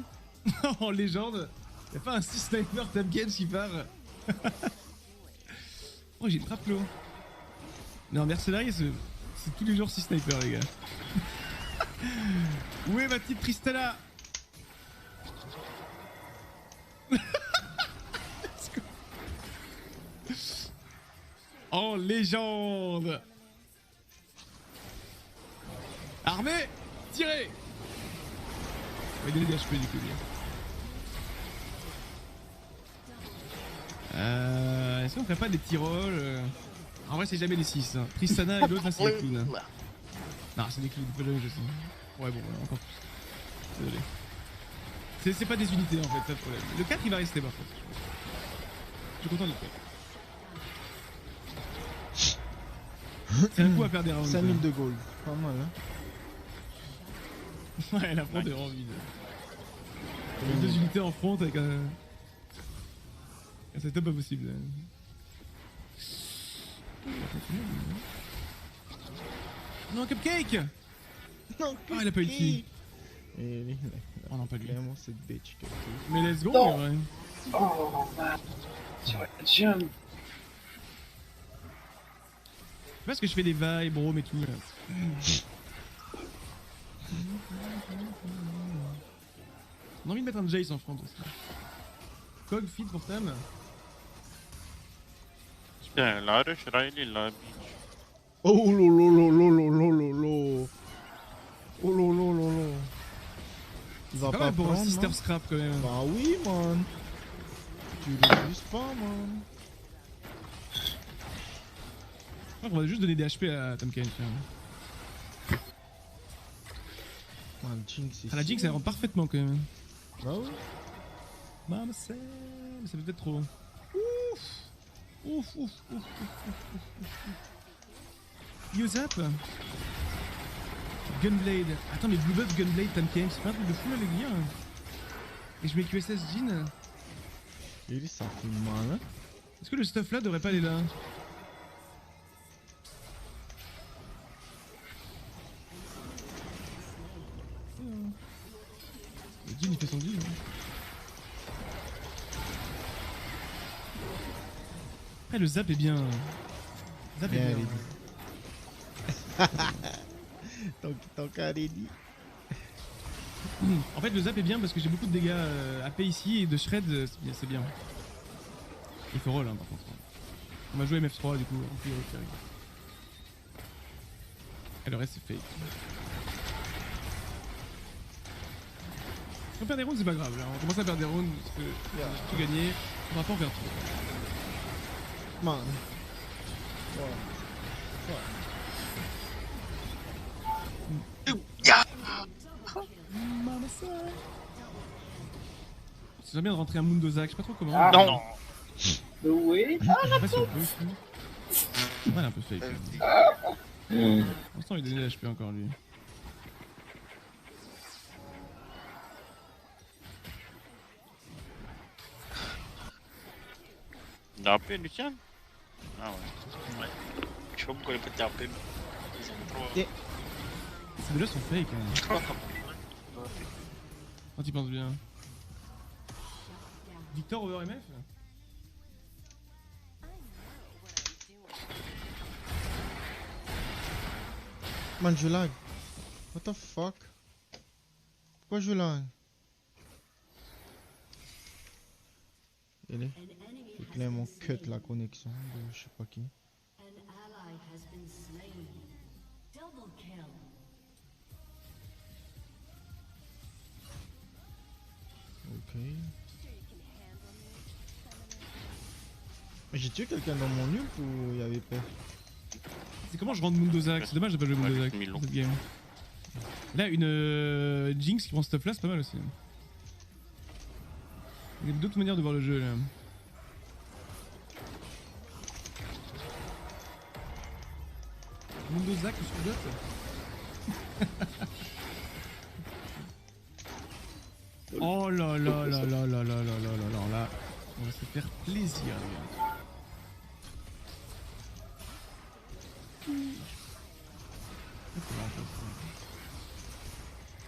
En légende? Y'a pas un 6 sniper Tap Games qui part? Oh j'ai une trappe l'eau. Non mercenaire c'est tous les jours 6 snipers les gars. Où est ma petite Tristella? En légende. Armée, tirez. On va donner des HP du coup bien. Est-ce qu'on ferait pas des petits rôles En vrai c'est jamais les 6 hein. Tristana et l'autre là c'est des clowns. Non c'est des clowns, pas jamais je sais. Ouais bon encore plus. Désolé. C'est pas des unités en fait, pas de problème. Le 4 il va rester par contre. Je suis content du 4. C'est un coup à faire des rounds. 5000 de gold. Pas mal, hein. Ouais, la front est vraiment vide. Il y a 2 unités en front avec un setup pas possible. Non, Cupcake! Non, Ah, il a pas eu de kill. Oh non, pas lui. Vraiment, cette bitch. Mais let's go, Non. mais ouais. Oh man. Sur la jump. Parce que je fais des vibes, bro, et tout. Là. On a envie de mettre un Jace en front aussi. Cog, feed pour Tam. Putain, la rush Riley, la bitch. Oh lolo. Oh lolo. Il va C'est pas pas mal pour un prendre, sister non? scrap quand même. Bah oui, man. Tu refuses pas, man. Je crois qu'on va juste donner des HP à Tam Kane. Man, Jinx, c'est Ah, la Jinx elle rentre parfaitement quand même. Bah oui. Maman c'est... Mais ça peut être trop. Ouf. Use up. Gunblade. Attends mais Blue Buff Gunblade Tam Kane, c'est pas un truc de fou là les gars. Et je mets QSS Jean. Et lui, ça fait mal, hein. Est-ce que le stuff là devrait pas aller là? Le Jean il fait son Jean. Après le zap est bien. Zap est bien. Ton cas ready. En fait le zap est bien parce que j'ai beaucoup de dégâts AP ici et de shred c'est bien. Il faut roll hein, par contre. On va jouer MF3 du coup. Et le reste c'est fake. Si on perd des rounds c'est pas grave là. On commence à perdre des rounds parce que on a tout gagné. On va pas en faire trop. Man. C'est bien de rentrer un Mundozak, je sais pas trop comment. Ah, Non. Oui. Je sais pas si on peut. Ouais, il est un peu fake. Pour l'instant, il donne des HP encore lui. Il a appelé Lucien? Ah ouais. Je sais pas pourquoi il a pas de TRP. Ils ont pas. Ces deux-là sont fake. Hein. Quand tu penses bien. Victor over MF? Man, je lag. What the fuck? Pourquoi je là? Elle est. C'est clairement cut la connexion de je sais pas qui. Ok. J'ai tué quelqu'un dans mon ult ou il y avait peur? C'est comment je rentre Mundozak? C'est dommage de pas jouer Ouais, Mundozak Milon. dans cette game. Là, une Jinx qui prend ce stuff là, c'est pas mal aussi. Il y a d'autres manières de voir le jeu là. Mundozak ou Sudot? Oh là là là là là là là là là là. On va se faire plaisir les gars.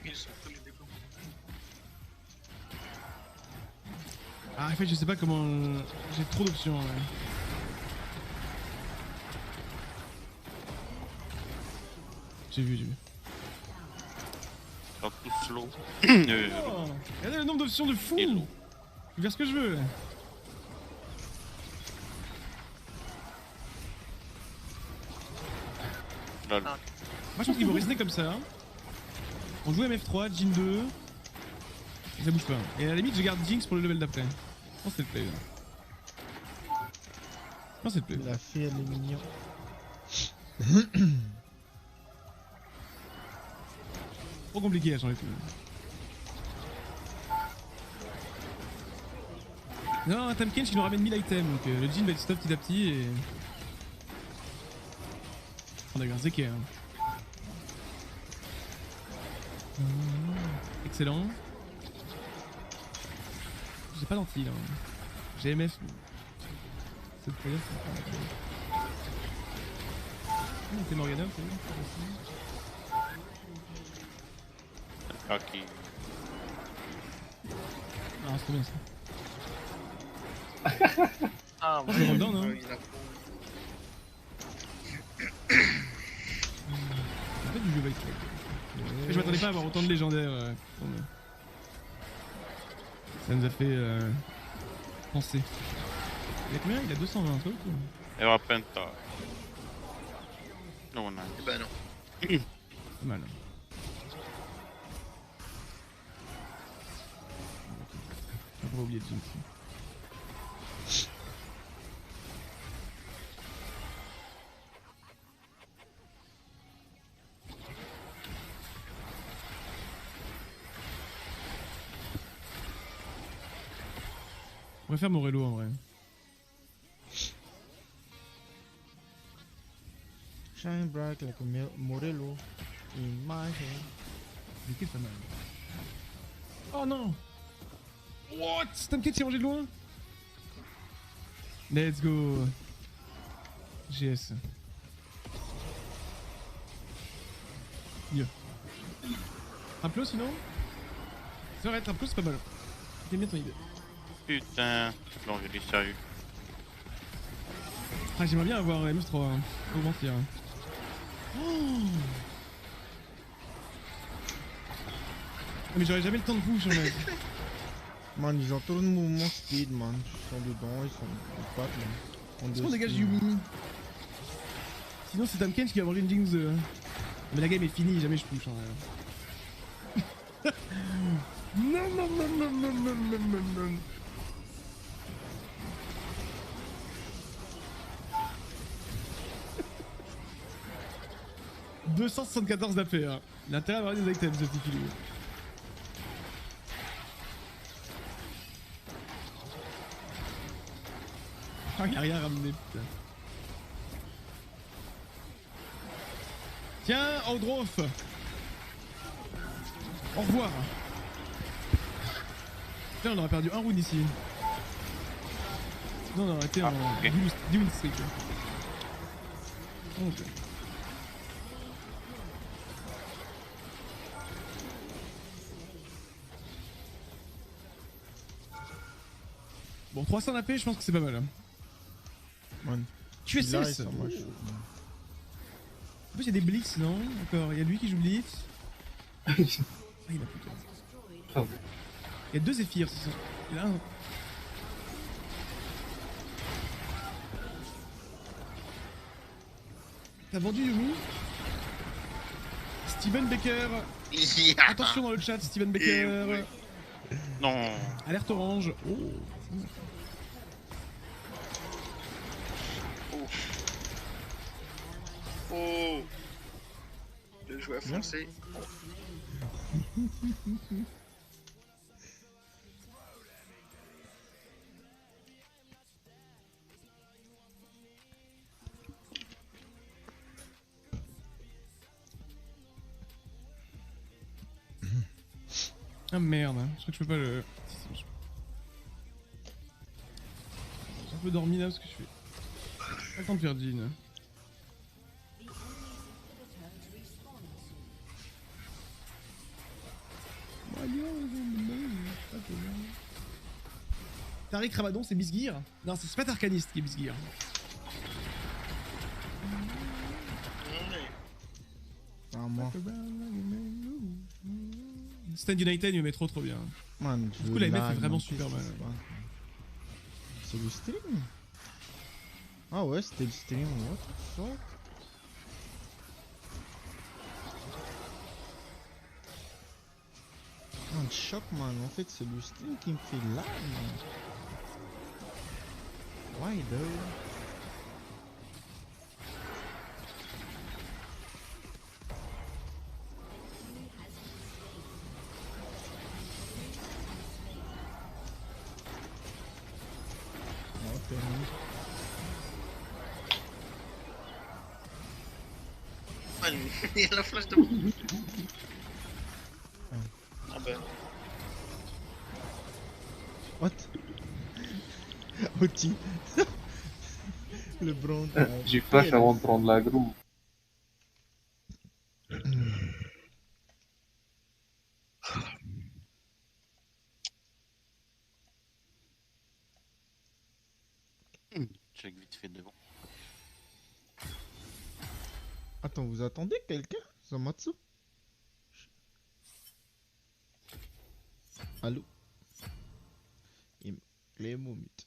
Ils sont tous les dégâts. Ah en fait je sais pas comment... J'ai trop d'options ouais. J'ai vu. Pas tout slow. Oh, regardez le nombre d'options de fou. Je vais faire ce que je veux. Lol. Moi je pense qu'ils vont rester comme ça. On joue MF3, Jin 2. Et ça bouge pas. Et à la limite je garde Jinx pour le level d'après. Je pense que c'est le play là. Je pense que c'est le play. La fée elle est mignonne. Trop compliqué à changer tout. Non, Tamken qui nous ramène 1000 items, donc le Jin va être stop petit à petit et... On a eu un Zeke hein. Excellent. J'ai pas d'anti là. J'ai MF. C'est le player, c'est Morgana, c'est bon. Kaki. Ah, c'est trop bien ça. Ah, Je le rends dedans, non? il a C'est pas du jeu bike. Je m'attendais pas à avoir autant de légendaires. Ça nous a fait penser. Il a combien? Il a 220 un truc ou... Et on va penta. Non, on a. Eh ben non. Pas mal. On va oublier de Jinx. On va faire Morello en vrai. Shine bright like a Morello in my head. Mais qu'est-ce que ça mal. Oh non! What? Stamkett s'est rangé de loin? Let's go! GS. Mieux. Traplo sinon? C'est vrai, Traplo c'est pas mal. J'aime bien ton idée. Putain. Non, j'ai dit sérieux. Ah, j'aimerais bien avoir MS3, hein. Faut mentir. Oh, mais j'aurais jamais le temps de push en fait. Man, ils ont trop de mouvements speed, man. Ils sont dedans, ils battent là. Est-ce qu'on dégage Yumi? Sinon c'est Tamken qui va manger une Jinx. Mais la game est finie, jamais je push en vrai. Non, non, non, non, non, non, non, non, non. « 274 d'AP, hein. L'intérêt d'avoir des items, ce petit filou. Ah, il a rien ramené, putain. Tiens, Androf. Au revoir. Putain, on aurait perdu un round ici. Non, on aurait été en ok. 10 win streak. Ok. Bon, 300 d'AP, je pense que c'est pas mal. Hein. Man. QSS. Là, ils sont moches. En plus, il y a des blitz, non? Encore, il y a lui qui joue blitz. Ah, il a plus de... Très bien. Il y a 2 zéphyrs, c'est ça. Il y en a un. T'as vendu Yumi? Steven Baker. Attention dans le chat, Steven Baker. Non. Alerte orange. Oh. Oh. Le jouet foncé. Ah merde, je crois que je peux pas le... J'ai un peu dormi là parce que je fais... Pas le temps de faire Jean. Tariq Ramadan, c'est Bisgear? Non, c'est pas Tarkanist qui est Bisgear. Ah, moi. Stand United, il me met trop bien. Man, Du coup, la MF est vraiment super mal. C'est le stream? Ah ouais, c'était le stream, what the fuck? Man, choc, man. En fait, c'est le stream qui me fait lag, man. Why though? Ok, man. Il y a la flash de... Ah ben... What? Oti. Le bronze. J'ai flash avant de prendre l'aggro. Check vite fait devant. Attends, vous attendez quelqu'un? Zamatsu? Allô? Les momutes.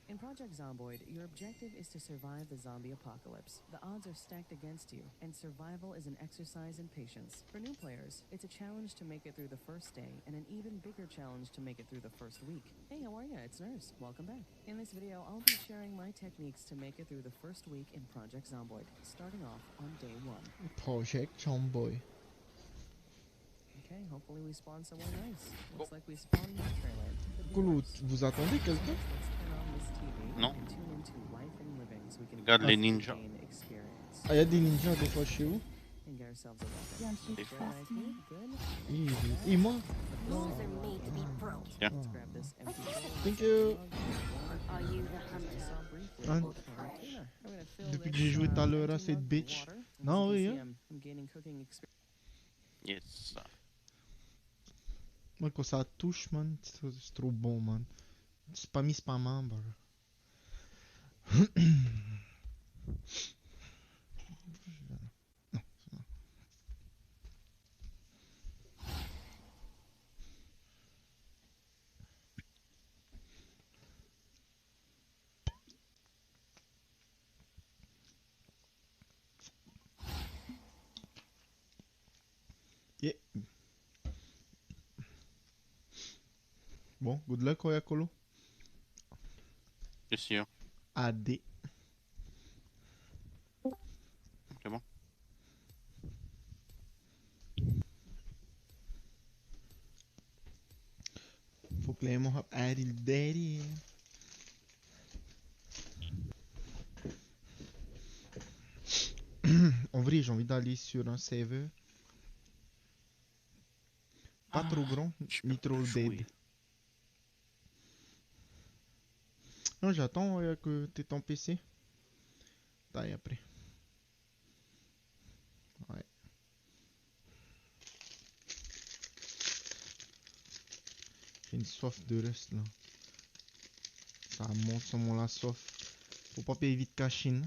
In Project Zomboid, your objective is to survive the zombie apocalypse. The odds are stacked against you, and survival is an exercise in patience. For new players, it's a challenge to make it through the first day, and an even bigger challenge to make it through the first week. Hey, how are ya? It's Nurse. Welcome back. In this video, I'll be sharing my techniques to make it through the first week in Project Zomboid, starting off on day 1. Project Zomboid. Okay, hopefully we spawn somewhere nice. Looks like we spawned in Trailer. Cool, vous attendez quelqu'un? Non. Regarde les ninjas. Ah, y'a des ninjas des fois chez vous? Des fois. Et moi? Tiens. Thank you. Hein? Depuis que j'ai joué tout à l'heure à cette bitch. Non, oui, hein? Yes. Moi, quand ça touche, man, c'est trop bon, man. C'est pas mis spammant, bro. Yeah. Bon, good luck, Oyakolo. C'est sûr. AD. C'est bon. Faut que les mots aient le daddy. En vrai, j'ai envie d'aller sur un serveur. Pas trop grand, ni trop dead. Non, j'attends que t'aies ton PC. Taille après. Ouais. J'ai une soif de reste là. Ça monte sur mon la soif. Faut pas payer vite cash in.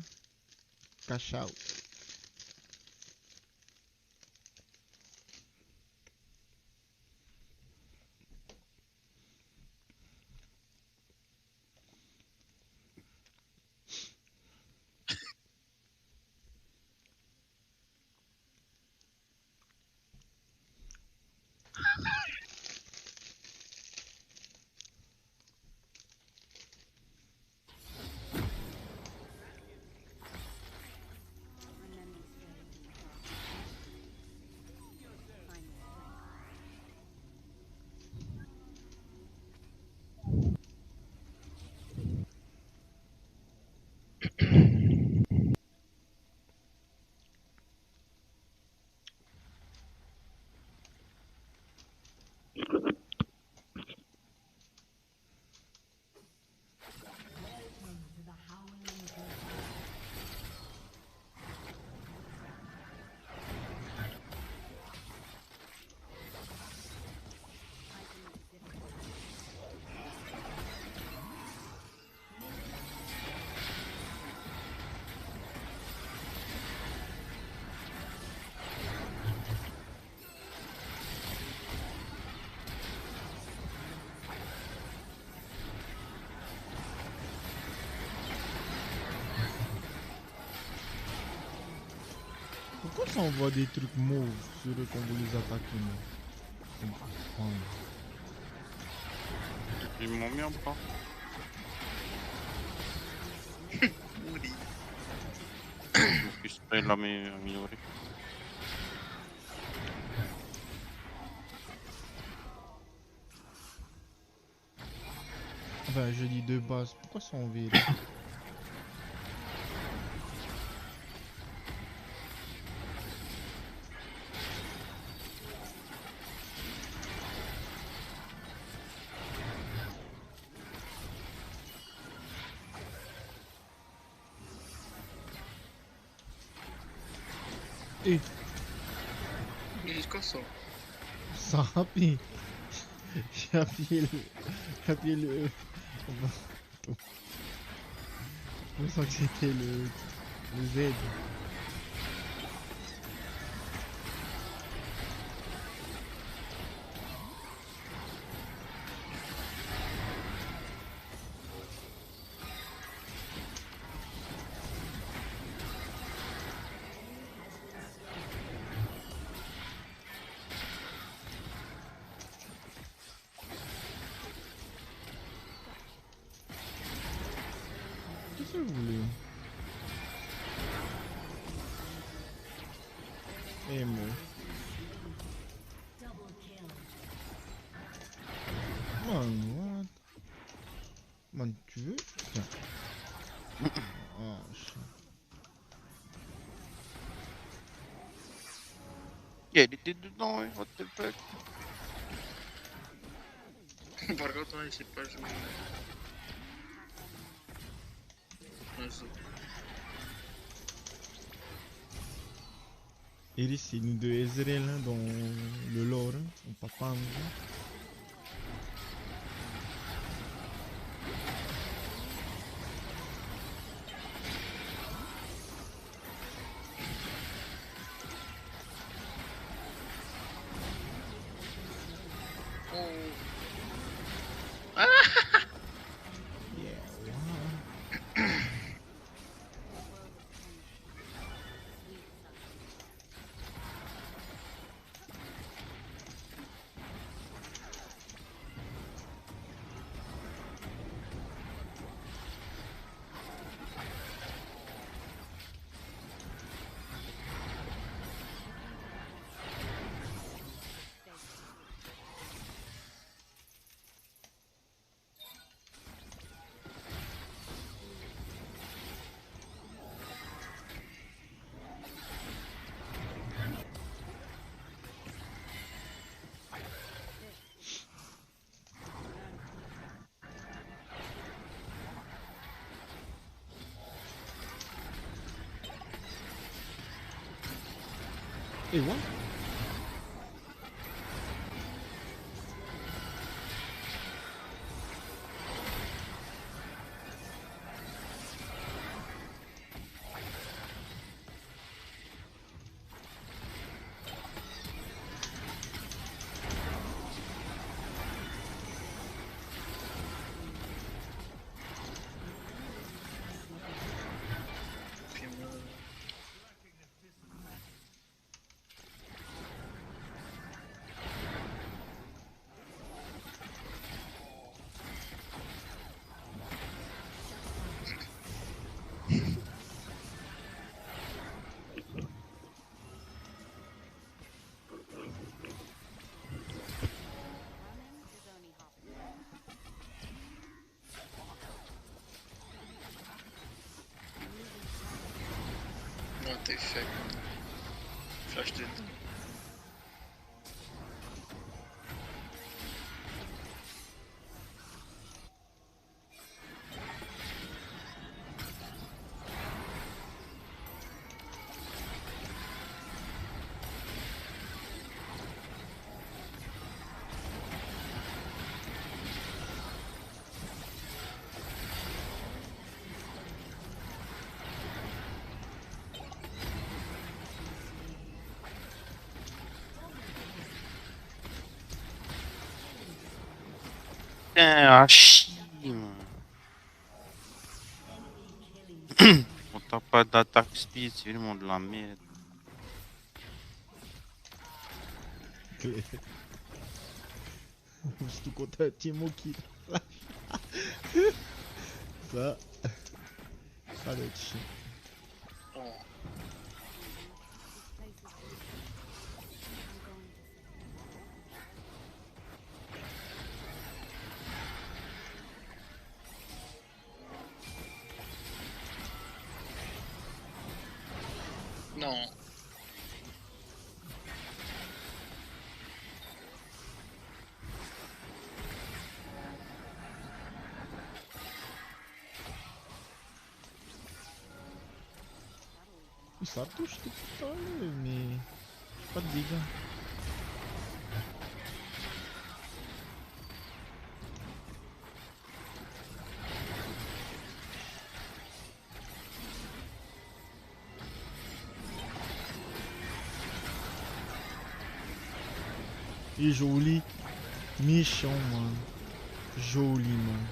Cash out. Pourquoi ça envoie des trucs mauves sur eux quand vous les attaquez, moi? Je comprends pas. Ils m'ont mis en pas. Je suis spray là mais amélioré. Enfin, je dis de base, pourquoi ça envoie? Eh, Jusqu'à ça. ça a rappelé. J'ai appuyé le... J'ai appuyé le... Je pensais que c'était le Z. Qu'est-ce que vous voulez? Eh moi. Man, what? Man, tu veux? Tiens. Oh, shit. Yeah, il était dedans, ouais, what the fuck. Par contre, ouais, il sait pas jouer. Ouais, ça. Iris, c'est nous deux Ezreal hein, dans le lore, hein, son papa. Hein. Yeah, wow. Et what? Puis moi, non, t'es fait. Flash de dedans. Putain, ah chier, man. On t'a pas d'attaque speed, c'est vraiment de la merde. Surtout quand t'as un Timo qui ça va être chiant. Oh. Non. Ça touche tout le temps là, mais pas de dégâts. Il est joli, méchant man, joli man.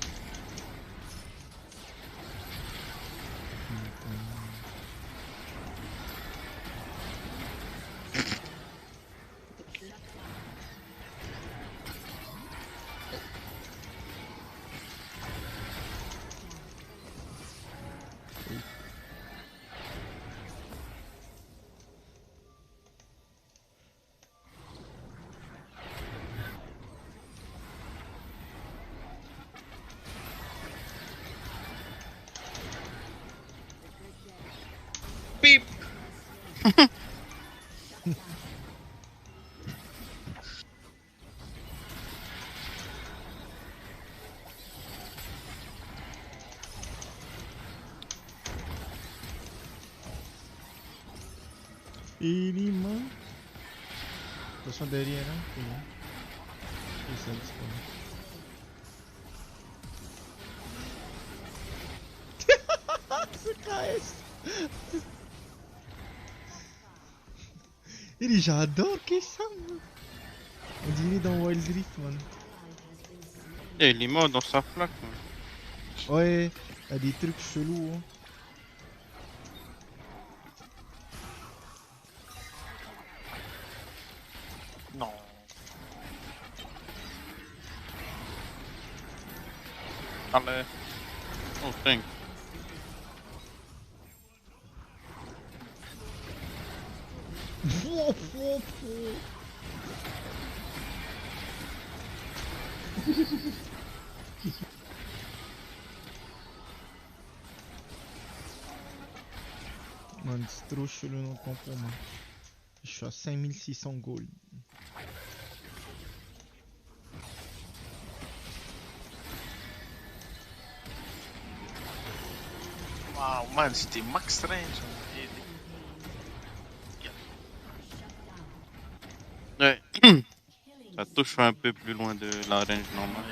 Beep! Ele man. Attention derrière hein, c'est bon. Et ça c'est pas mal. Ce KS. Et j'adore que ça man. On dirait dans Wild Rift man. Et il est mort dans sa flaque, man. Ouais, il y a des trucs chelous hein. Non. Allez. Oh, thank. Man, c'est trop chelou notre tampon man. Je suis à 5600 gold. Wow, man, c'était max range. Ça touche un peu plus loin de la range normale.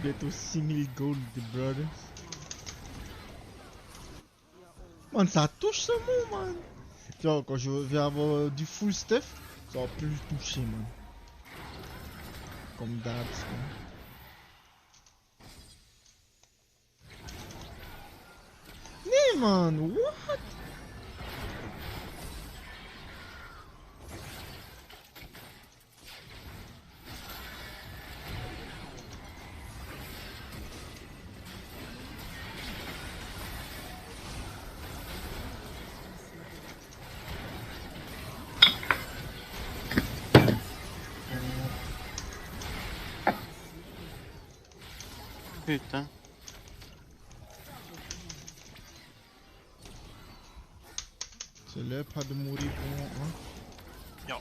Bientôt 6000 gold, brother. Man, ça touche ce mot, man. Tu vois, quand je vais avoir du full stuff, ça va plus toucher, man. Comme d'hab, quoi. Nee, man, what? Putain. C'est l'heure pas de mourir pour moi, hein. Yo.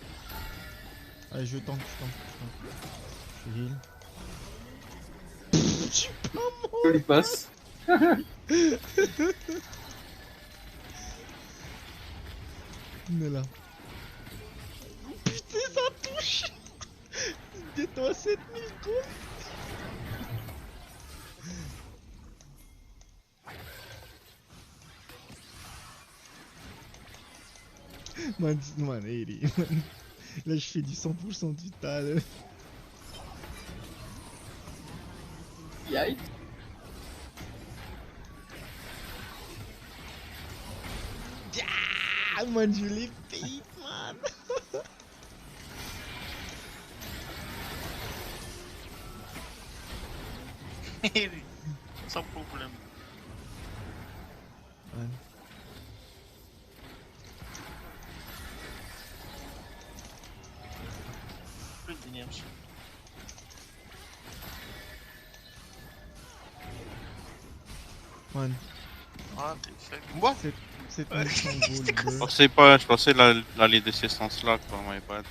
Allez, je tente. Je heal. Je suis pas mort. Joli passe. On est là. Putain, ça touche. Dis-toi 7000 gold. Man, 80, man. Là, je fais du 100% du tas, là. Yikes. Ah, man, je l'ai fait, man. Sans problème. Man. Plus d'énergie. Man, Ah, t'es fait. What? 7100 gold, bro. Je pensais l'aller de ce sens-là, quoi, my bad.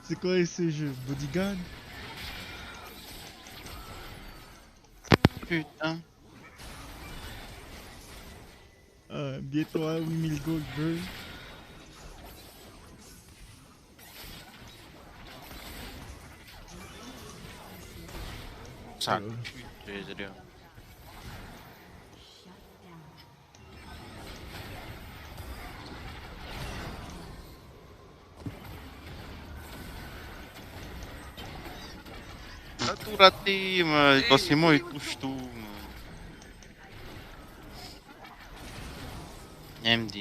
C'est quoi ce jeu? Bodyguard? Putain. Bientôt à 8000 gold, bro. Ça Alors. tue, je veux dire. T'as tout raté, man. Quand c'est moi, il touche tout, man. MD.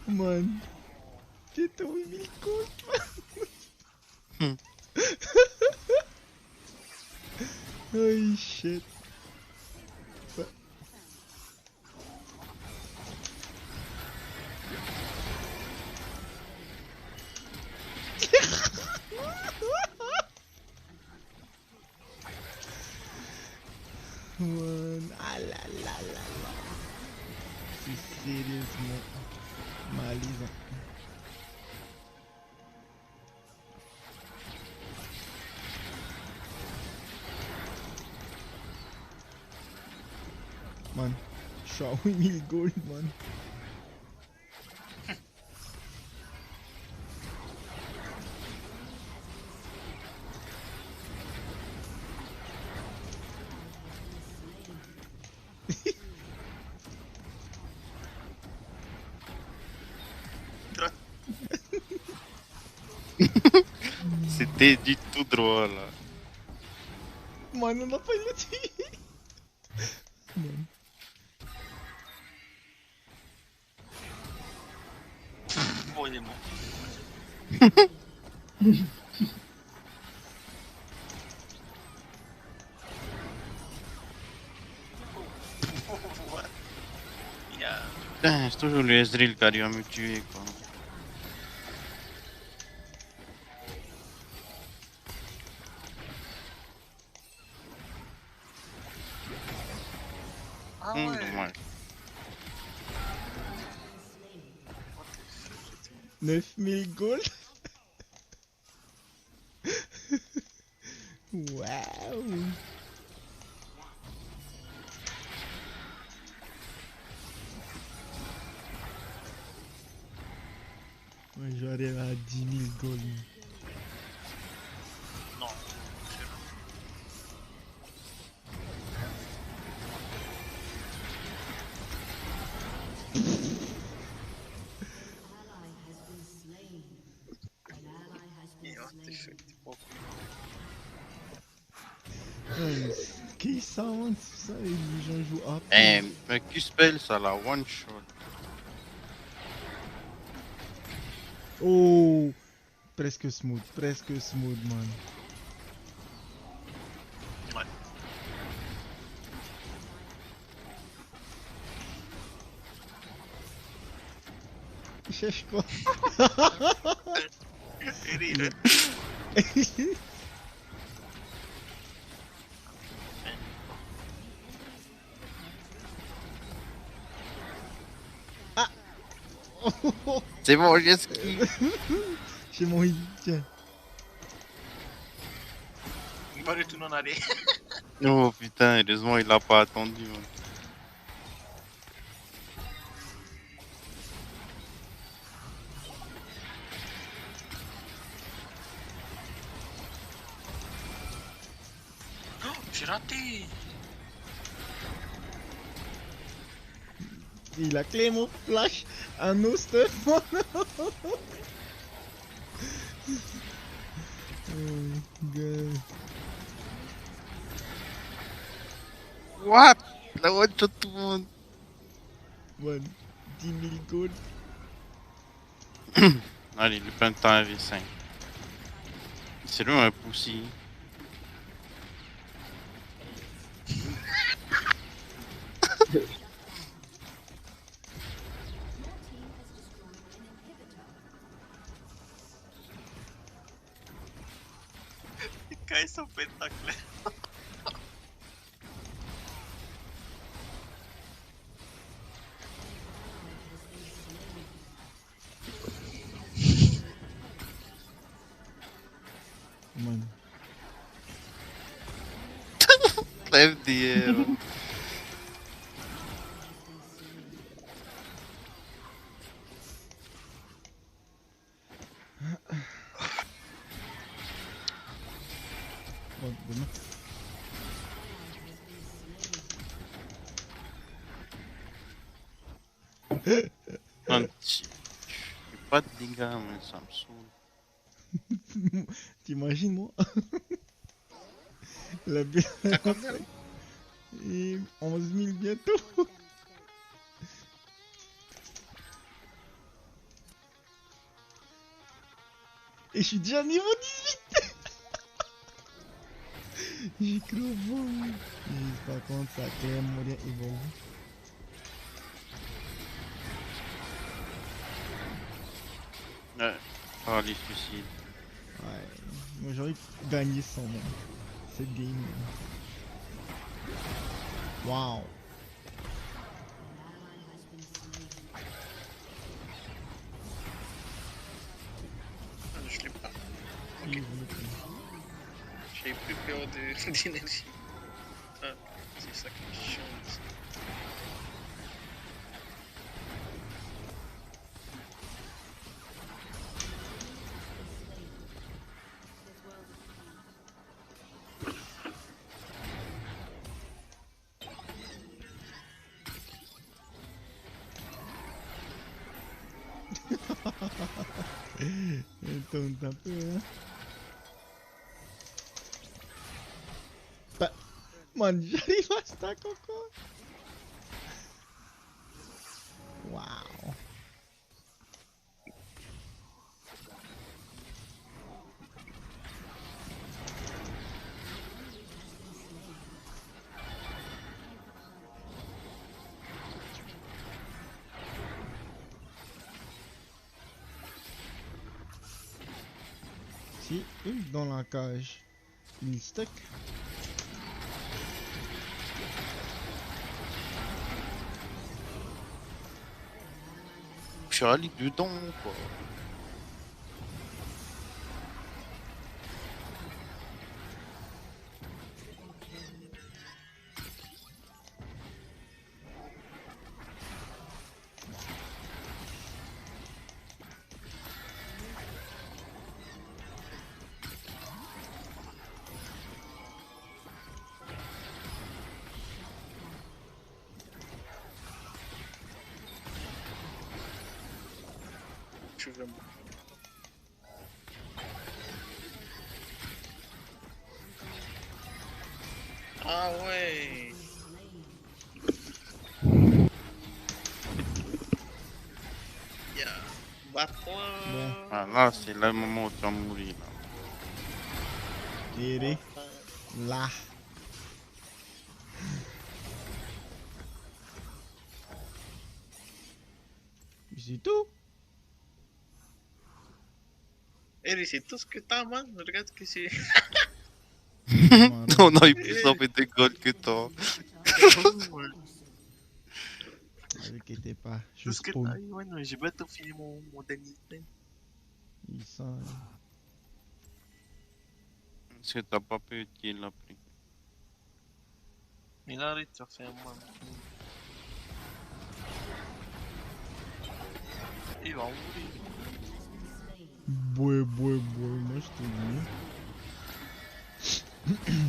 Man. Bientôt 8000 gold, man. Holy shit. Man, ah là là là là. C'est sérieusement malaisant. Man, je suis à 8000 gold, man. C'était du tout drôle. Man, on a failli le tuer. Man. Bon, il est mort. What? Yeah. Putain, c'est toujours le Ezreal qui arrive à me tuer, quoi. Ah ouais. Dommage. 9000 gold. Waouh. Ouais, je vais aller à 10 000 gold. Non. Et what the fuck, t'es pas Qui sound, ça, et les gens jouent up. Mais Q-Spell, ça la one-shot. Oh, presque smooth, man. Ouais. Il cherche quoi? Rire. C'est bon, j'ai ski. J'ai mon hit, tiens. Il va retourner en arrière. Oh putain, heureusement il l'a pas attendu. Ouais. Oh, j'ai raté. Il a clé mon flash. Un oster. Oh god. What? La one-shot tout le monde. One. 10 000 gold. Allez, le plein de temps à V5. C'est lui un poussi. Quand ils sont pétacles. Man. Lève des Bon, demain. Un petit. J'ai pas de dégâts, mais ça me saoule. T'imagines moi? La belle. T'as combien? Et 11 000 bientôt. Et je suis déjà niveau 18. J'ai cru au bon. Et par contre, ça claire mourir et bon. Ouais. Oh, les suicides. Ouais. Moi j'aurais gagné sans moi. Cette game. Waouh. Je l'ai pas. Oui, je l'ai pris. J'ai plus peur d'énergie. Ah, c'est ça qui est chiant. Tonte un peu, hein. Bah, man, j'arrive à stack encore. Waouh. une dans la cage. Il stuck. Je suis allé dedans, quoi. Je veux moi. Ah ouais. Yeah. Bats-toi. Bon. Ah, là, c'est le moment où tu vas mourir. Là. Tiré. Là. C'est tout. Et c'est tout ce que t'as, man. Regarde ce que c'est. On a eu plus en fait de gold que toi. Ne inquiétez pas. Je Tout ce que spawn. t'as eu, ouais, non, j'ai bientôt fini mon dernier play. Il sent. Parce que t'as pas pu utiliser après. Mais là, arrête, tu vas faire mal. Il va mourir. Moi je te dis.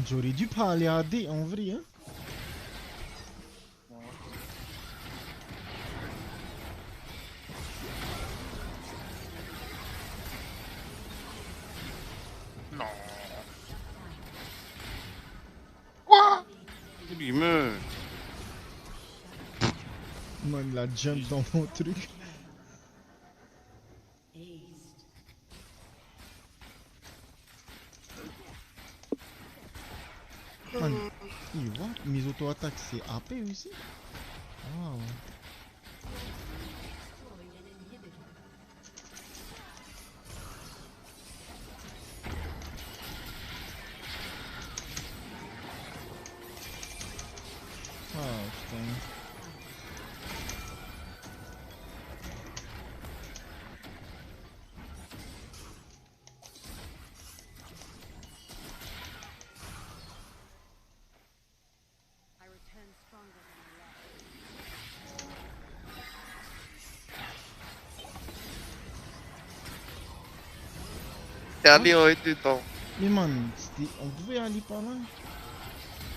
J'aurais dû parler à D en vrai, hein. Non. Quoi? Il meurt. Man, la jump dans mon truc. Man, il voit, mes auto-attaques c'est AP aussi. Ah ouais. Ah putain. T'es allé en dedans. Mais man, on pouvait aller par là.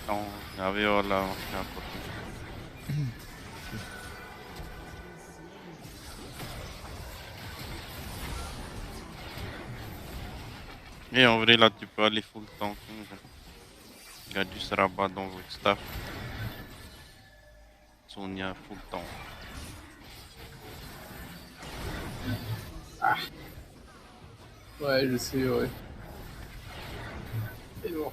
Non, il y avait là, on est à côté. Et en vrai, là, tu peux aller full tank. Il y a du rabat dans votre staff. Sonia full tank. Ouais, je sais, ouais. Et bon.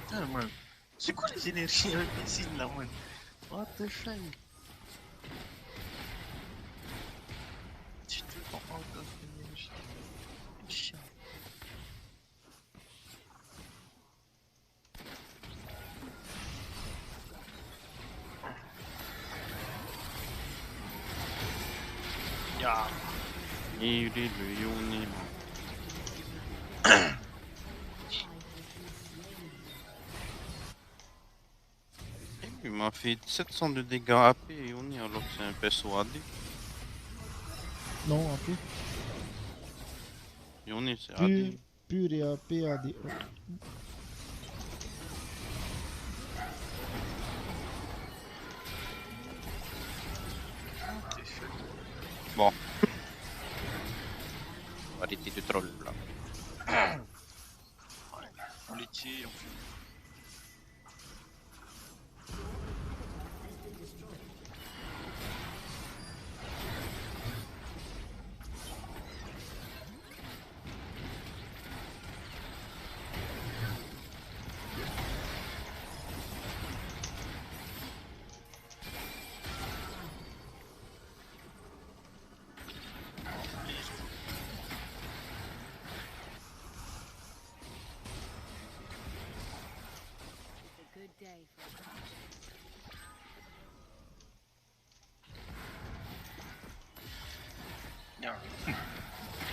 Putain, man. C'est quoi les énergies imbéciles là, man? What the fuck? Tu te prends encore d'énergie. Chiant. Ya. Il est le Yoni. Il m'a fait 700 de dégâts AP et Yoni alors que c'est un perso AD. Non, AP. Yoni c'est Pur, AD. pur et AP AD. Bon. Arrêtez de troll là. On les tire, on fait.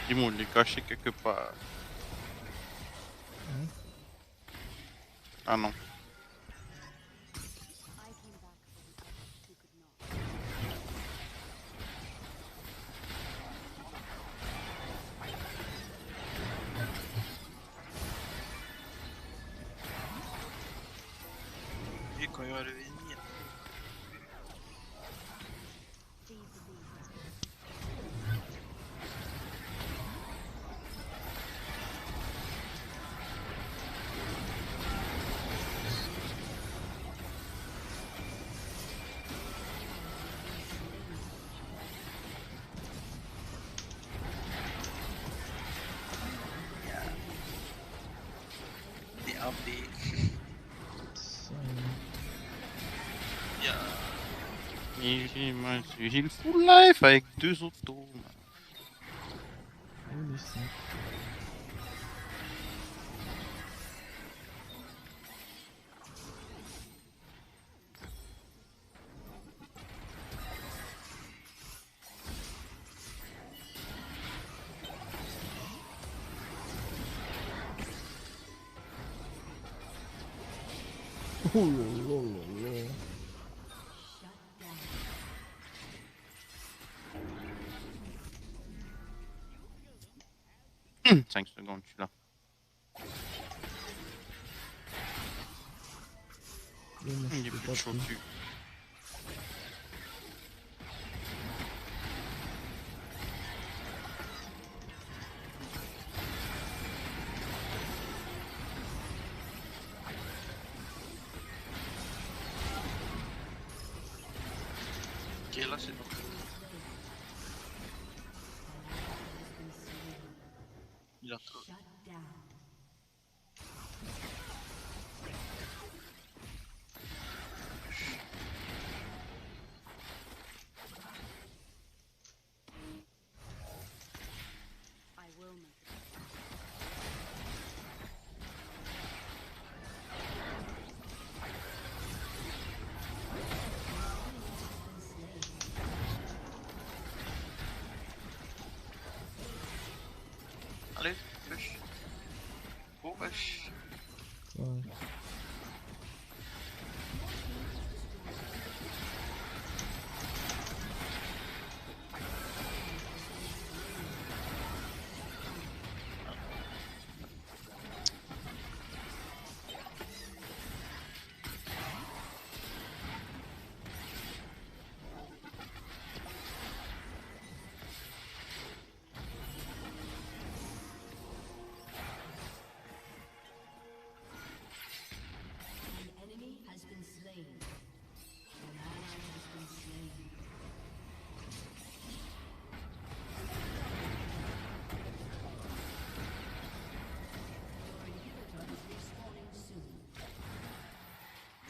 Dis-moi, il est caché quelque part. Hein? Ah non. Et quand il va revenir. Des updates. Ça, J'ai le full life avec 2 autos. holy snap. Oh là là là là. 5 secondes, je suis là. Ouais, moi, je Il est peux plus pas chaud plus. dessus. Ok, là c'est bon. Il a trop. Allez, push. Oh, push. Ouais.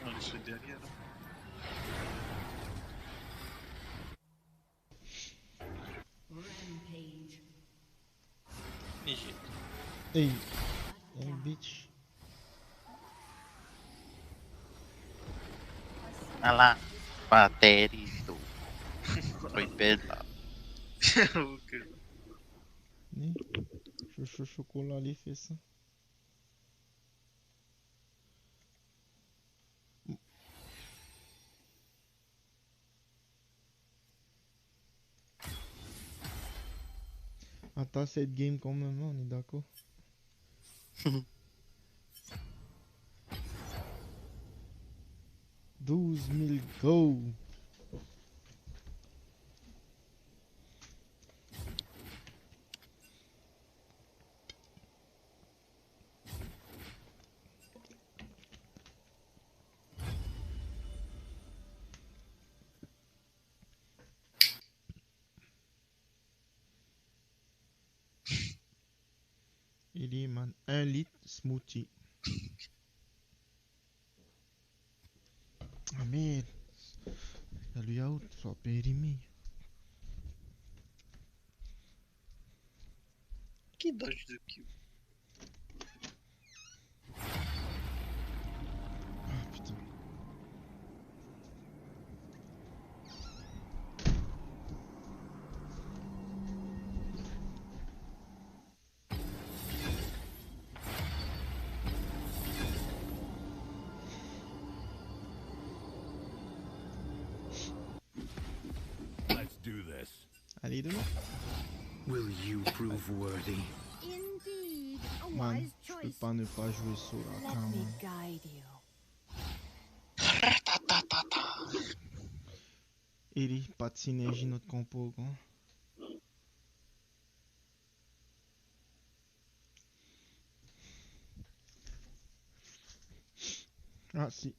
On les fait derrière. GG. Hey, hey, bitch. Voilà. Baterista. Foi bella. Ok. Né? Chocolat, les fait ça. Attends cette game quand même, hein, on est d'accord. 12 000 go. Il est man, 1 litre smoothie. Ah merde, il y a le yaourt, soit périmé. Qui dodge de Q? Ah putain. Allez, demain. Will you prove worthy? Indeed, a Man, wise je peux choice. pas ne pas jouer Solar Let quand me même. guide you. Eri, pas de synergie notre compo, quoi. Ah, si.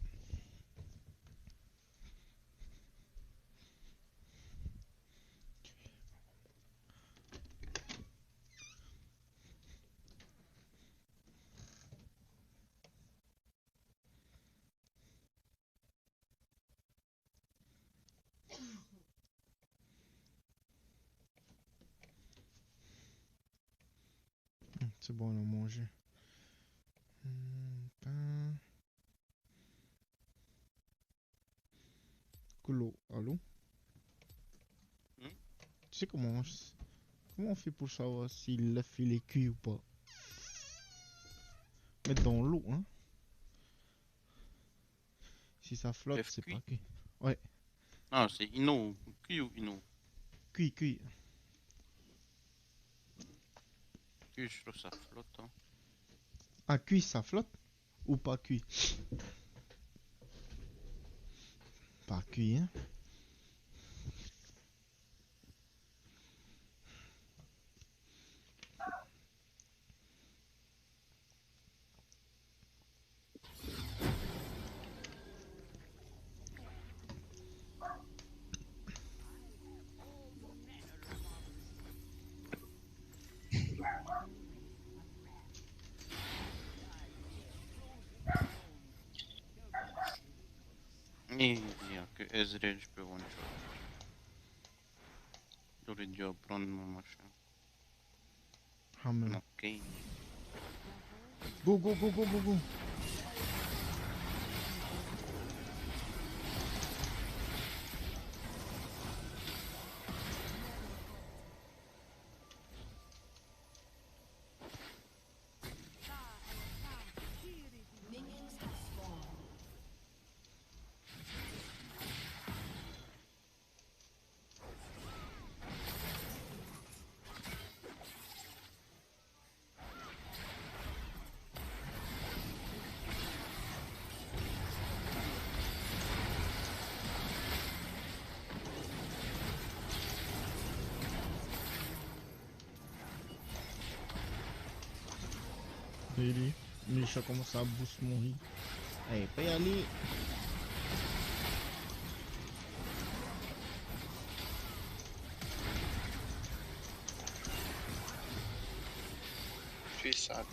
C'est bon, on a mangé. Pain. Coolo, allô? Hmm? Tu sais comment on fait pour savoir si l'œuf il est cuit ou pas? Mettre dans l'eau, hein? Si ça flotte, L'œuf c'est cuit? pas cuit. Ouais, Ah, c'est Ino. Cuit ou Ino? cuit, cuit. Cuit, je trouve ça flotte. Hein. Ah, cuit, ça flotte? Ou pas cuit? Pas cuit, hein? Et il n'y a que Ezreal, je peux one shot. J'aurais dû apprendre mon machin. Ah, même. Ok. Go, go, go, go, go, go. Ele, Misha commence à boost mon hit. Allez, pas y aller. Je suis sad.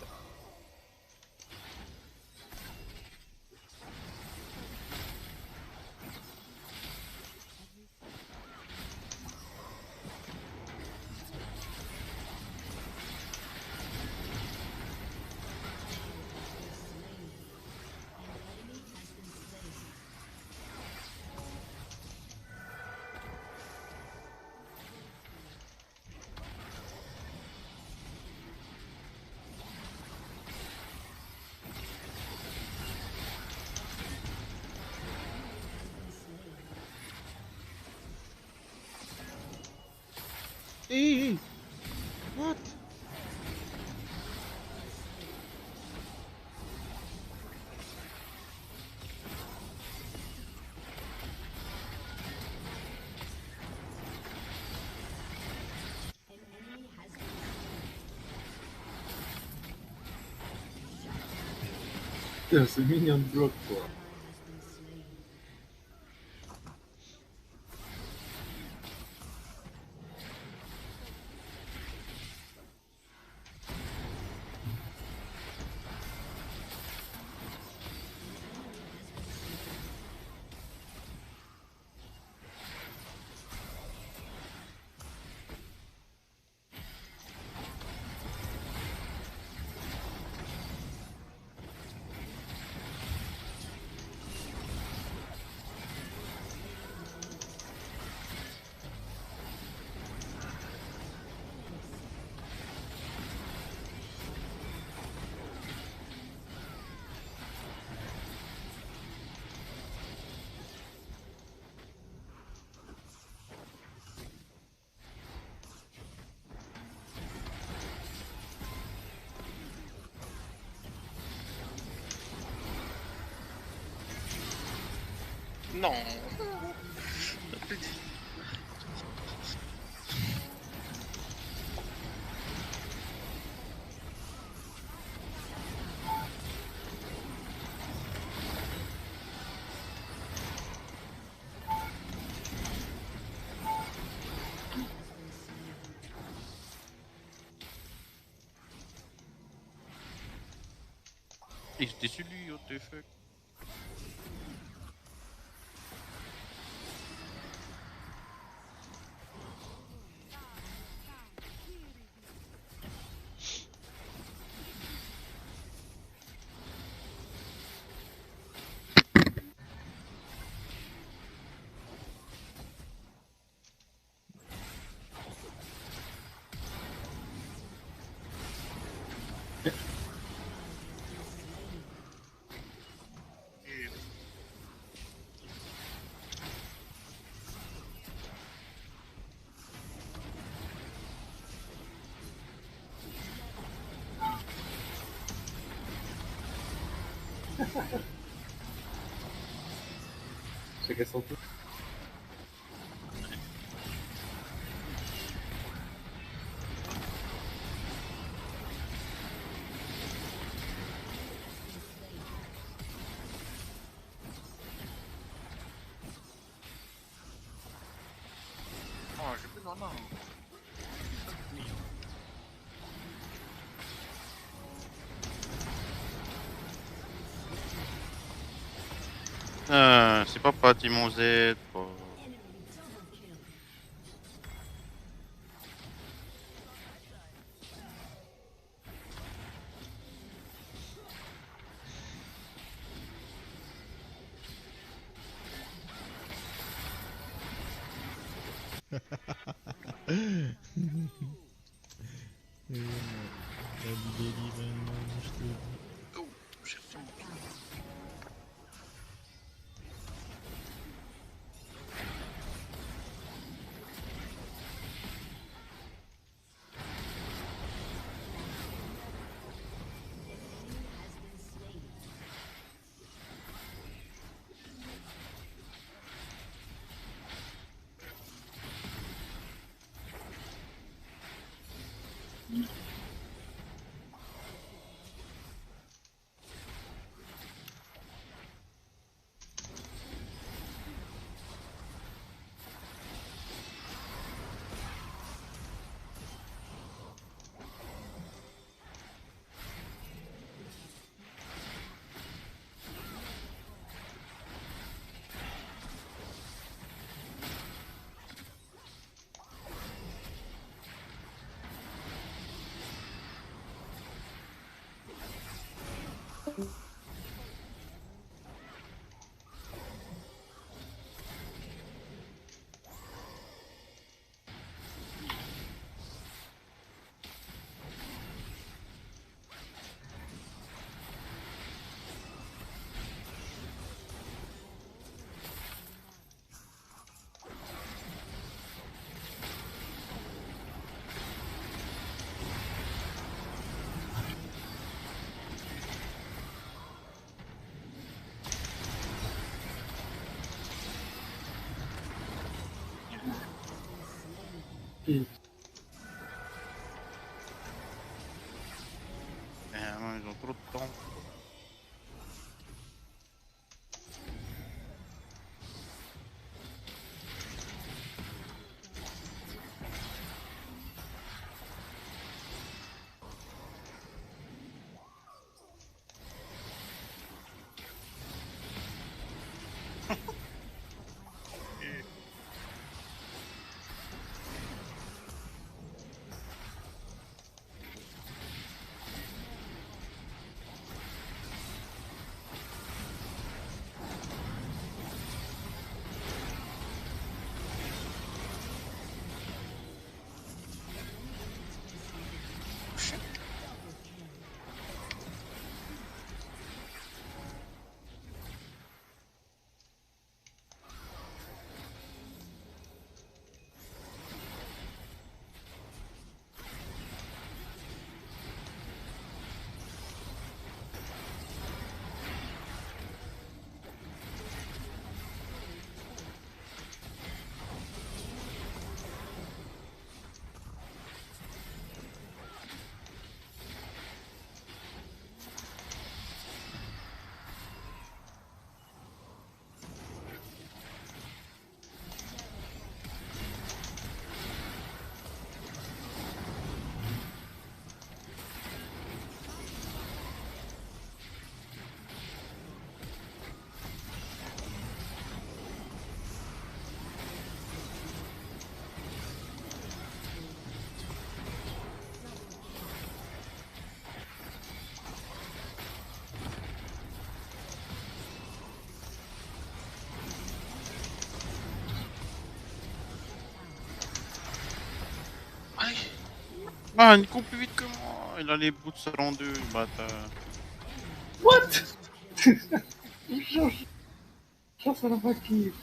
Hey, what? Putain, c'est mignon de bloc, quoi. Non. T'as plus dit. Et j'étais sur lui, what the fuck. Chacun son tour. Oh, j'ai plus de mana. C'est pas parti mon Z. Oh. Oh, j'ai fait mon tour. Ils ont trop de temps. Ah, Nico plus vite que moi. Il a les boots en deux, le bâtard. What? Chance à la vaquille.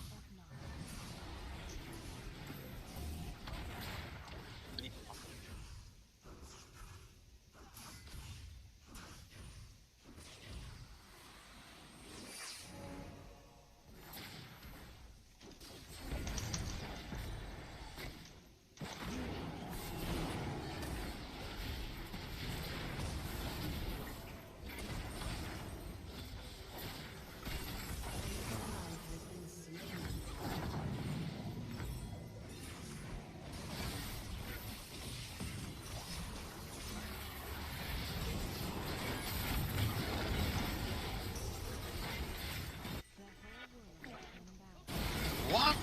What?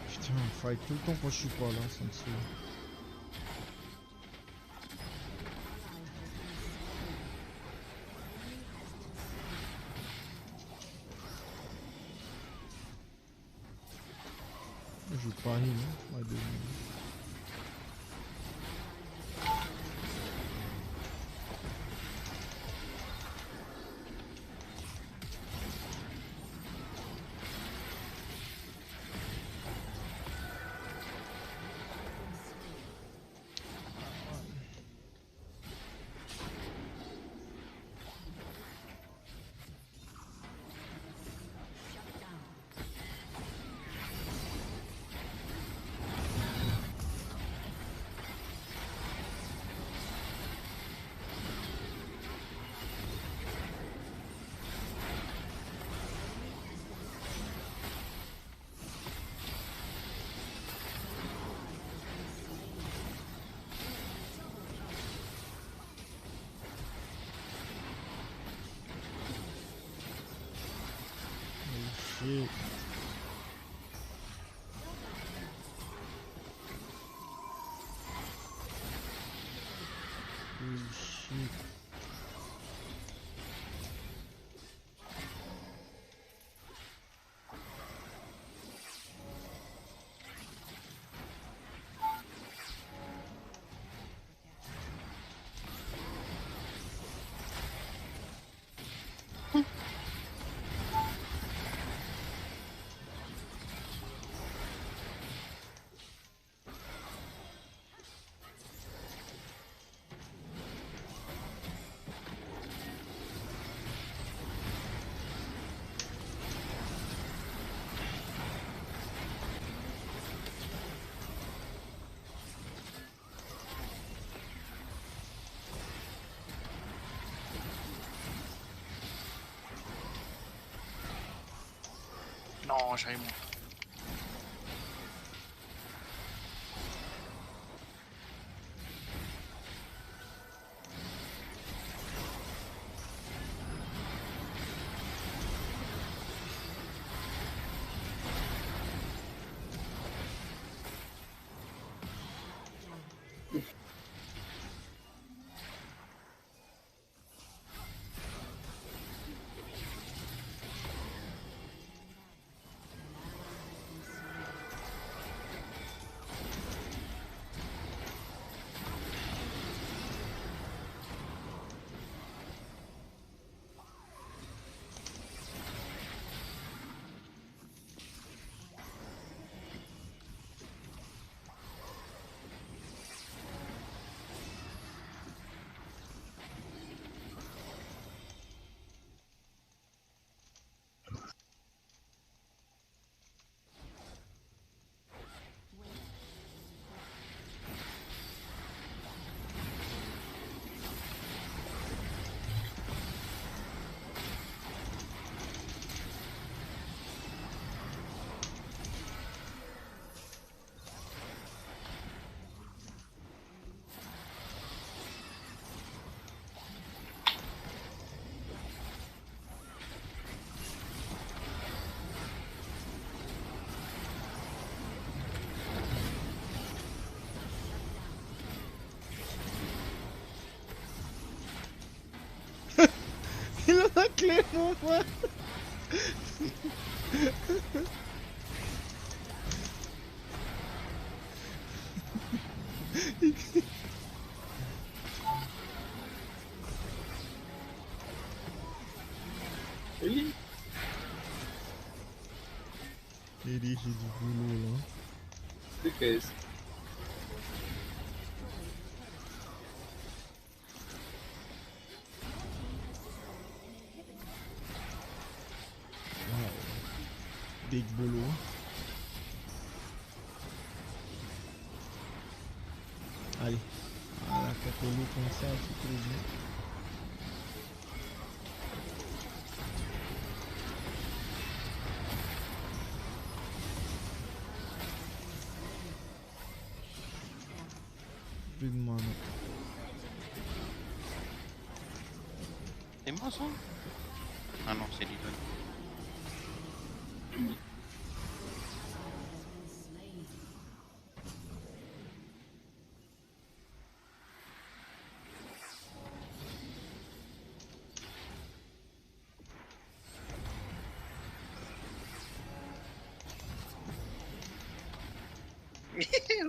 Putain, on fight tout le temps quand je suis pas là, ça me saoule. Je joue pas heal, hein. Ouais, shit. Holy shit. Non, j'avais mon. clairement moi. Eli, Eli, j'ai du boulot là. c'est qu'est-ce? Wow. Big boulot. Allez. Voilà, quand on loue comme ça, c'est trop bien. Plus de mana. C'est moi ça? Ah non, c'est Lidon.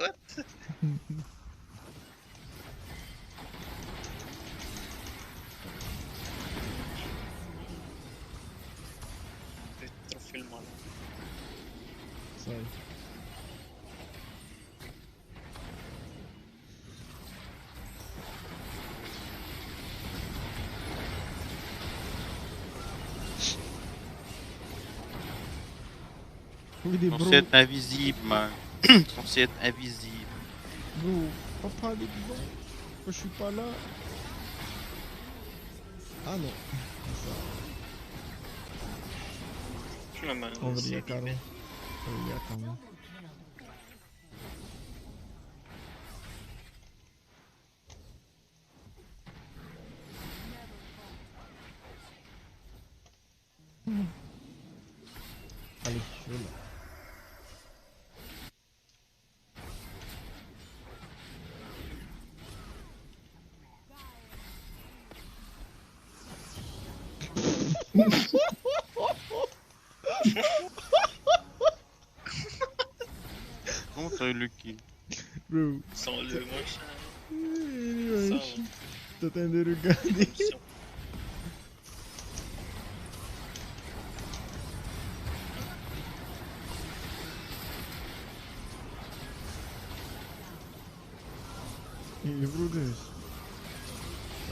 What? J'ai trop fait le mal. Ça y est. Oui, des bros. Censé être invisible, man. Censé être invisible. Bro, papa, les bidons. Moi, je suis pas là. Ah non. C'est ça. Je la main. On va dire carrément. On va dire carrément. Allez, je vais là. Comment t'as eu le kill? Bro. Sans le machin. Ouais, Ça, je suis en train de regarder. Il est brodeuse.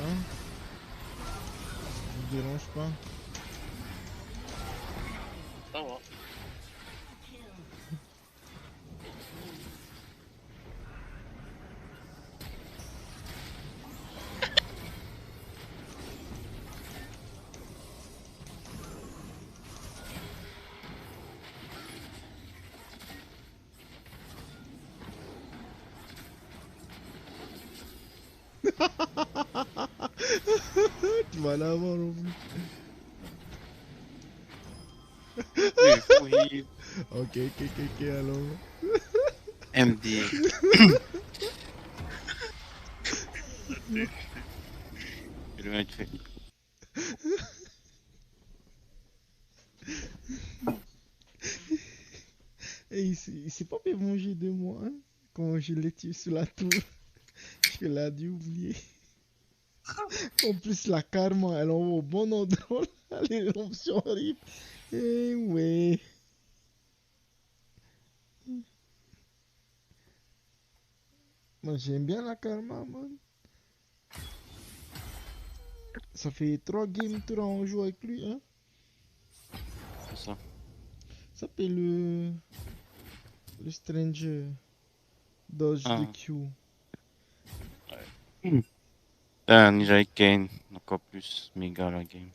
Hein? Ne dérange pas. Ça va. Tu vas l'avoir en plus. Oui, Ok, alors. MD. Je vais être fait. Et il s'est pas fait manger de moi, hein, quand je l'ai tué sur la tour. Je l'ai dû oublier. En plus, la karma, elle envoie au bon endroit. L'éruption arrive. Eh ouais. Moi, j'aime bien la karma, man. Ça fait 3 games tour on joue avec lui, hein. C'est ça. Ça s'appelle le Stranger. Dodge the Q. Ninja Kane, encore plus méga la game.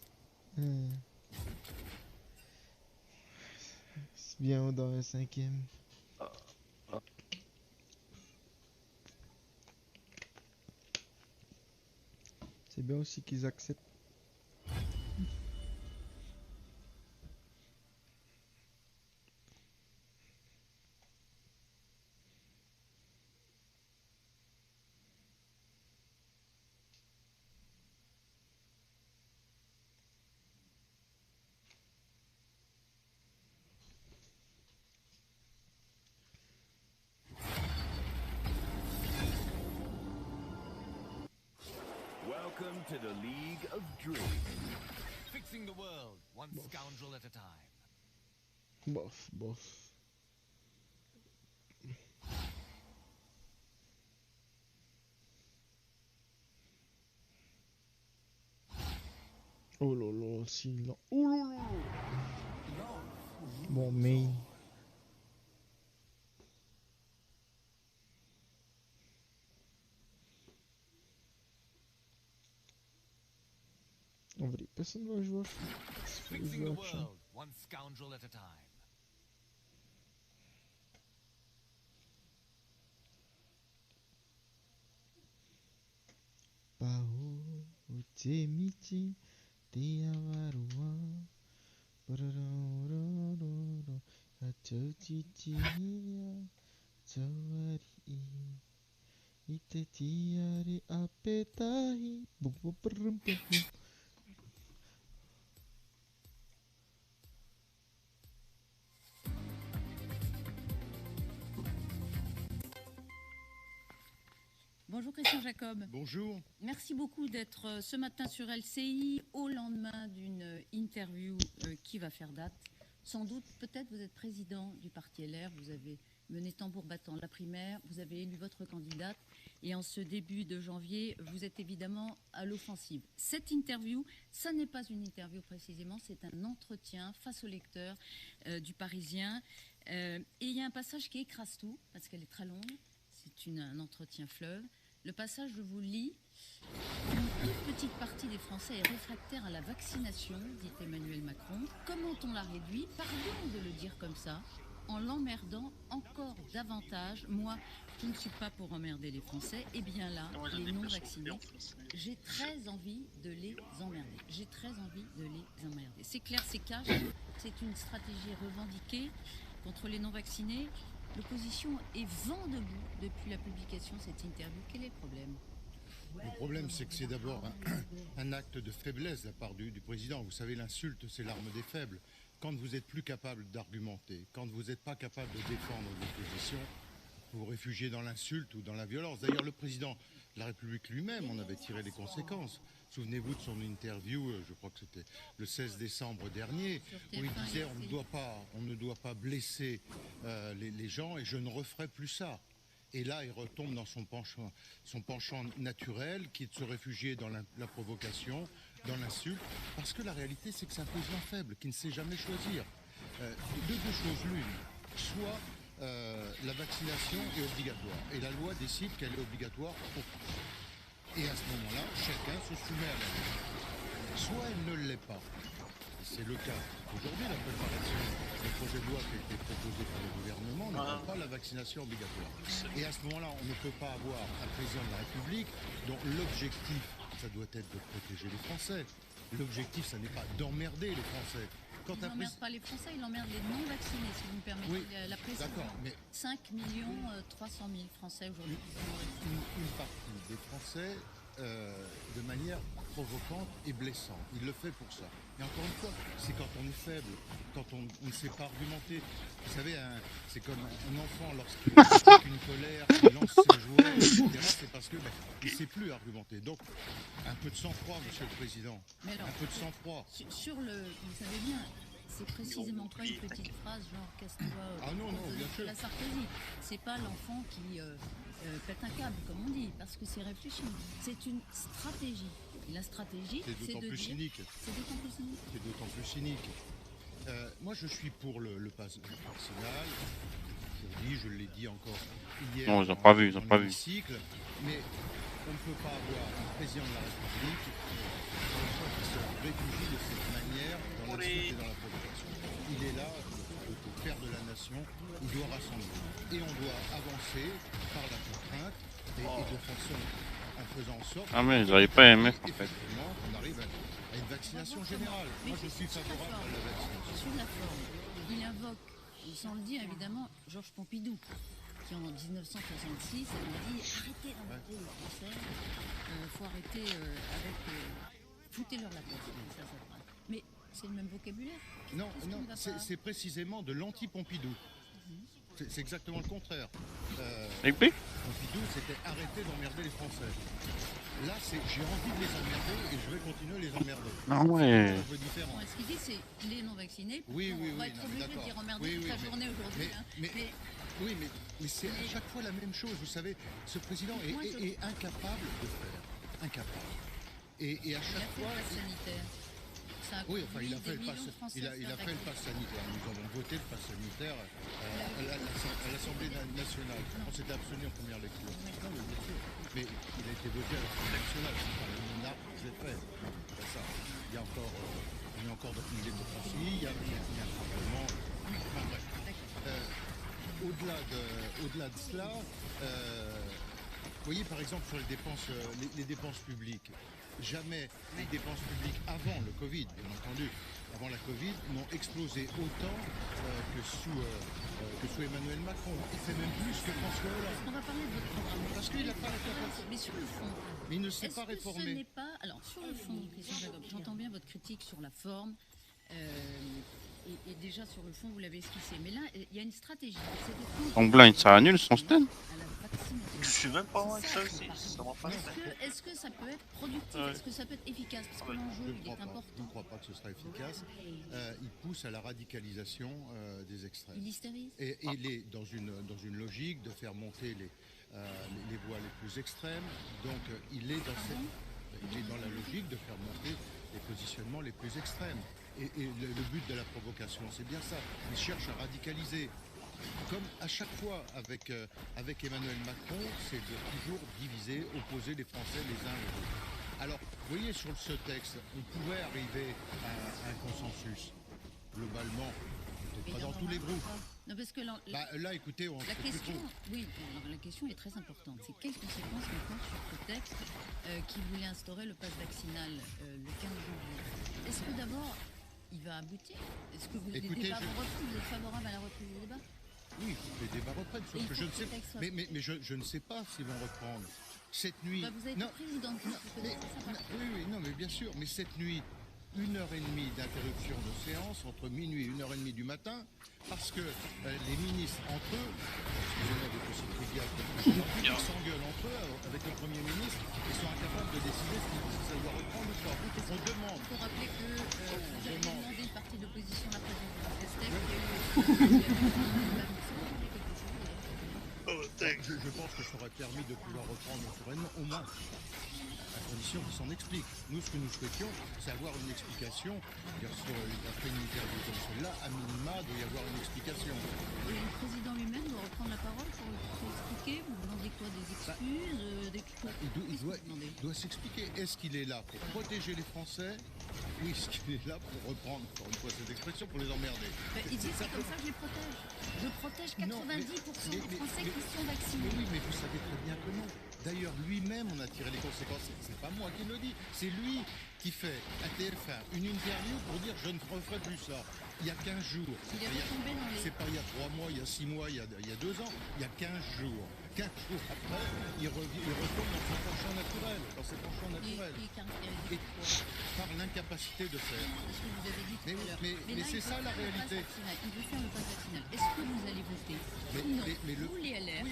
C'est bien dans le 5ème. C'est bien aussi qu'ils acceptent. to the League of Dreams. Fixing the world, one scoundrel at a time. Bof, bof. Oh là là, silence. Oh là là. Bon, main. En vrai, personne va jouer à fond. Fixing the world, one scoundrel at a time. Pao, te miti, te avarua. Bararararara, atotitiya, tawari. Ite tiare apetahi. Bum, bum, brum, bum, bum. Bonjour Christian Jacob. Bonjour. Merci beaucoup d'être ce matin sur LCI au lendemain d'une interview qui va faire date. Sans doute, peut-être vous êtes président du parti LR, vous avez mené tambour battant la primaire, vous avez élu votre candidate et en ce début de janvier, vous êtes évidemment à l'offensive. Cette interview, ça n'est pas une interview précisément, c'est un entretien face au lecteur du Parisien. Et il y a un passage qui écrase tout, parce qu'elle est très longue, c'est un entretien fleuve. Le passage, je vous le lis. Une toute petite partie des Français est réfractaire à la vaccination, dit Emmanuel Macron. Comment on l'a réduit? Pardon de le dire comme ça, en l'emmerdant encore davantage. Moi, je ne suis pas pour emmerder les Français. Et bien là, les non-vaccinés, j'ai très envie de les emmerder. J'ai très envie de les emmerder. C'est clair, c'est cash. C'est une stratégie revendiquée contre les non-vaccinés. L'opposition est vent debout depuis la publication de cette interview. Quel est le problème? Le problème, c'est que c'est d'abord un acte de faiblesse de la part du président. Vous savez, l'insulte, c'est l'arme des faibles. Quand vous n'êtes plus capable d'argumenter, quand vous n'êtes pas capable de défendre vos positions, vous vous réfugiez dans l'insulte ou dans la violence. D'ailleurs, le président de la République lui-même en avait tiré les conséquences. Souvenez-vous de son interview, je crois que c'était le 16 décembre dernier, où il disait on ne doit pas blesser les gens et je ne referai plus ça. Et là, il retombe dans son penchant naturel, qui est de se réfugier dans la provocation, dans l'insulte, parce que la réalité, c'est que c'est un président faible, qui ne sait jamais choisir. Deux choses l'une, soit la vaccination est obligatoire, et la loi décide qu'elle est obligatoire pour tous. Et à ce moment-là, chacun se soumet à la loi. Soit elle ne l'est pas. C'est le cas aujourd'hui, la préparation du projet de loi qui a été proposé par le gouvernement ne rend pas la vaccination obligatoire. Et à ce moment-là, on ne peut pas avoir un président de la République dont l'objectif, ça doit être de protéger les Français. L'objectif, ça n'est pas d'emmerder les Français. Il n'emmerde pas les Français, il emmerde les non-vaccinés, si vous me permettez la précision. D'accord, mais 5 300 000 Français aujourd'hui. Une partie des Français, de manière provocante et blessante. Il le fait pour ça. Et encore une fois, c'est quand on est faible, quand on ne sait pas argumenter. Vous savez, c'est comme un enfant lorsqu'il a une colère, il lance ses jouets, etc. C'est parce qu'il ne sait plus argumenter. Donc, un peu de sang-froid, Monsieur le Président. Mais alors, un peu de sang-froid. Sur le, vous savez bien, c'est précisément pas une petite phrase genre casse-toi bien sûr. la Sarkozy. C'est pas l'enfant qui pète un câble, comme on dit, parce que c'est réfléchi. C'est une stratégie. Et la stratégie, c'est d'autant plus cynique. C'est d'autant plus cynique. C'est d'autant plus cynique. Moi, je suis pour le pass vaccinal. Je l'ai dit encore hier. Non, ils n'ont pas vu, ils n'ont pas vu. Mais on ne peut pas avoir un président de la République qui se réfugie de cette manière dans l'insulte et dans la provocation. Il est là, le père de la nation, il doit rassembler. Et on doit avancer par la contrainte et de façon en faisant en sorte mais ils n'avaient pas aimé en fait. Effectivement, on arrive à une vaccination générale. Moi, je suis favorable à la vaccination. Sur la forme, il invoque, sans le dire évidemment, Georges Pompidou, qui en 1966 avait dit arrêtez d'emmerder les Français, faut arrêter avec. Foutez-leur la paix. Mais c'est le même vocabulaire. Non, c'est précisément de l'anti-Pompidou. C'est exactement le contraire. Et puis Pompidou, c'était arrêter d'emmerder les Français. Là, c'est j'ai envie de les emmerder et je vais continuer à les emmerder. Ah ouais. C'est un peu différent. Ce qu'il dit, c'est les non-vaccinés. Oui, on va être obligé de dire emmerder toute la journée aujourd'hui. Oui, mais c'est à chaque fois la même chose. Vous savez, ce président est incapable de faire. Incapable. Et à chaque fois. Sanitaire. Oui, enfin, il a fait le pass sanitaire. Nous avons voté le pass sanitaire à l'Assemblée nationale. On s'était abstenu en première lecture. Mais il a été voté à l'Assemblée nationale. C'est pas le monarque qui s'est fait. Non, c'est pas ça. Il y a encore une démocratie, il y a un parlement. Enfin bref. Au-delà de cela, vous voyez par exemple sur les dépenses publiques. Jamais les dépenses publiques avant le Covid, bien entendu, avant la Covid, n'ont explosé autant que sous Emmanuel Macron. Il fait même plus que François Hollande. On va parler de votre programme. Parce qu'il n'a pas la capacité. Mais sur le fond, mais il ne s'est pas réformé. Ce n'est pas... Alors, sur le fond, Christian Jacob, j'entends bien votre critique sur la forme. Et déjà, sur le fond, vous l'avez esquissé. Mais là, il y a une stratégie. Donc blind, ça annule son stun. Je suis même pas loin que ça aussi. Est-ce que ça peut être productif? Est-ce que ça peut être efficace? Parce que l'enjeu est important. Je ne crois pas que ce sera efficace. Il pousse à la radicalisation des extrêmes. Il hystérise. Et il est dans une logique de faire monter les voix les plus extrêmes. Donc il est dans la logique de faire monter les positionnements les plus extrêmes. Et le but de la provocation, c'est bien ça. Il cherche à radicaliser. Comme à chaque fois avec Emmanuel Macron, c'est de toujours diviser, opposer les Français les uns aux autres. Alors, vous voyez, sur ce texte, on pouvait arriver à un consensus, globalement, peut-être pas dans tous les groupes. Non, parce que là, écoutez, on la question, oui, la question est très importante. C'est quelles conséquences maintenant sur ce texte qui voulait instaurer le pass vaccinal le 15 janvier? Est-ce que d'abord, il va aboutir? Est-ce que vous êtes favorable à la reprise du débat? Oui, les débats reprennent, sauf que je ne sais pas. Mais je ne sais pas s'ils vont reprendre. Cette nuit. Vous avez été président. Oui, non, mais bien sûr. Mais cette nuit, 1h30 d'interruption de séance entre minuit et 1h30 du matin, parce que les ministres entre eux, excusez-moi d'être aussi trivial, ils s'engueulent entre eux avec le Premier ministre et sont incapables de décider si ça doit reprendre ou pas. On demande. Il faut rappeler que vous avez demandé une partie d'opposition à la présidence Estec. Je pense que ça aurait permis de pouvoir reprendre sereinement, au moins, à condition qu'ils s'en expliquent. Nous, ce que nous souhaitions, c'est avoir une explication. Après une interview comme celle-là, à minima, il doit y avoir une explication. Et le président lui-même doit reprendre la parole pour expliquer. Vous demandiez quoi? Des excuses? Il doit s'expliquer. Est-ce qu'il est là pour protéger les Français? Oui, est-ce qu'il est là pour reprendre, encore une fois, cette expression, pour les emmerder? Il dit c'est comme ça que je les protège. Je protège 90% des Français qui sont vaccinés. Oui, mais vous savez très bien que non. D'ailleurs, lui-même en a tiré les conséquences. C'est pas moi qui le dis. C'est lui qui fait à TF1 une interview pour dire je ne referai plus ça. Il y a 15 jours. C'est pas il y a 3 mois, il y a 6 mois, il y a 2 ans. Il y a 15 jours. 15 jours après, il retourne dans son penchant naturel. Et par l'incapacité de faire. Mais c'est ça la réalité. Il veut faire le pass vaccinal. Est-ce que vous allez voter? Vous les LR.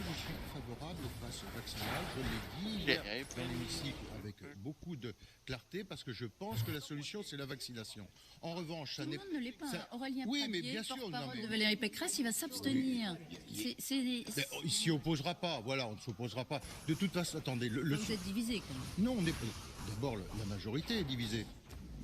Je suis favorable au pass vaccinal, je l'ai dit hier dans l'hémicycle avec beaucoup de clarté, parce que je pense que la solution c'est la vaccination. En revanche, ça n'est pas... Tout le monde ne l'est pas. Aurélien Pradier, porte-parole de Valérie Pécresse, il va s'abstenir. Il s'y opposera pas, voilà, on ne s'opposera pas. De toute façon, attendez... Vous êtes divisé quand même. Non, on est... D'abord, la majorité est divisée.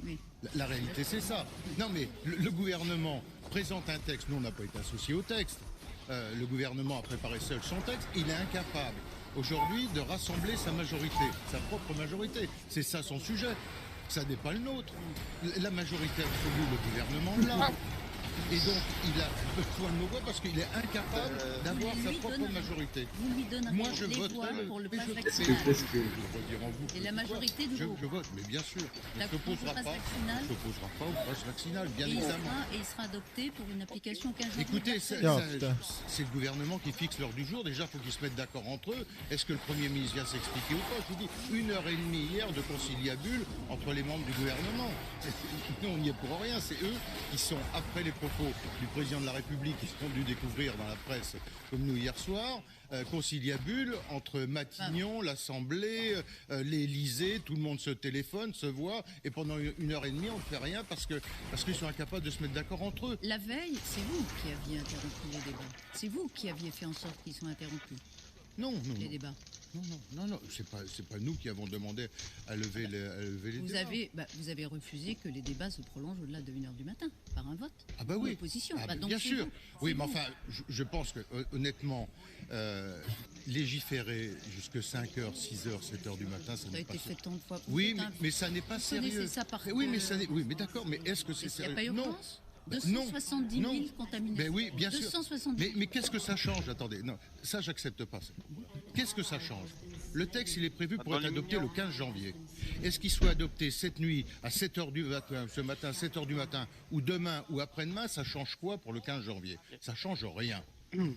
Oui. La réalité c'est ça. Non mais le gouvernement présente un texte, nous on n'a pas été associés au texte. Le gouvernement a préparé seul son texte, il est incapable aujourd'hui de rassembler sa majorité, sa propre majorité. C'est ça son sujet, ça n'est pas le nôtre. La majorité absolue, le gouvernement l'a. Et donc il a besoin de nos voix parce qu'il est incapable d'avoir sa propre majorité. Vous lui donnerez les voix pour le pass vaccinal. Et la majorité de vous. Je vote, mais bien sûr. On ne s'opposera pas au pass vaccinal, bien évidemment. Et il sera adopté pour une application 15 jours. Écoutez, c'est le gouvernement qui fixe l'heure du jour. Déjà, il faut qu'ils se mettent d'accord entre eux. Est-ce que le Premier ministre vient s'expliquer ou pas? Je vous dis, 1h30 hier de conciliabule entre les membres du gouvernement. Nous, on n'y est pour rien. C'est eux qui sont, après les propos du président de la République, qui sont dû découvrir dans la presse, comme nous hier soir, conciliabule entre Matignon, l'Assemblée, l'Élysée, tout le monde se téléphone, se voit, et pendant 1h30, on ne fait rien parce qu'ils sont incapables de se mettre d'accord entre eux. La veille, c'est vous qui aviez interrompu les débats. C'est vous qui aviez fait en sorte qu'ils soient interrompus. Non, les débats. Non, c'est pas nous qui avons demandé à lever les débats. Vous avez refusé que les débats se prolongent au-delà de 1h du matin, par un vote. Ah bah oui. L'opposition. Donc bien sûr. Oui, mais enfin, je pense que, honnêtement, légiférer jusque 5h, 6h, 7h du matin, ça n'est pas... Ça a été fait tant de fois. Oui, mais ça n'est pas sérieux. Ça par oui, mais d'accord, mais est-ce que c'est sérieux? Il n'y a pas urgence? 270 000 contaminés. Ben oui, bien sûr. 270 mais qu'est-ce que ça change? Attendez, non, ça j'accepte pas. Qu'est-ce que ça change? Le texte, il est prévu pour être adopté le 15 janvier. Est-ce qu'il soit adopté cette nuit à 7h du matin, ce matin, 7h du matin, ou demain ou après-demain, ça change quoi pour le 15 janvier? Ça change rien.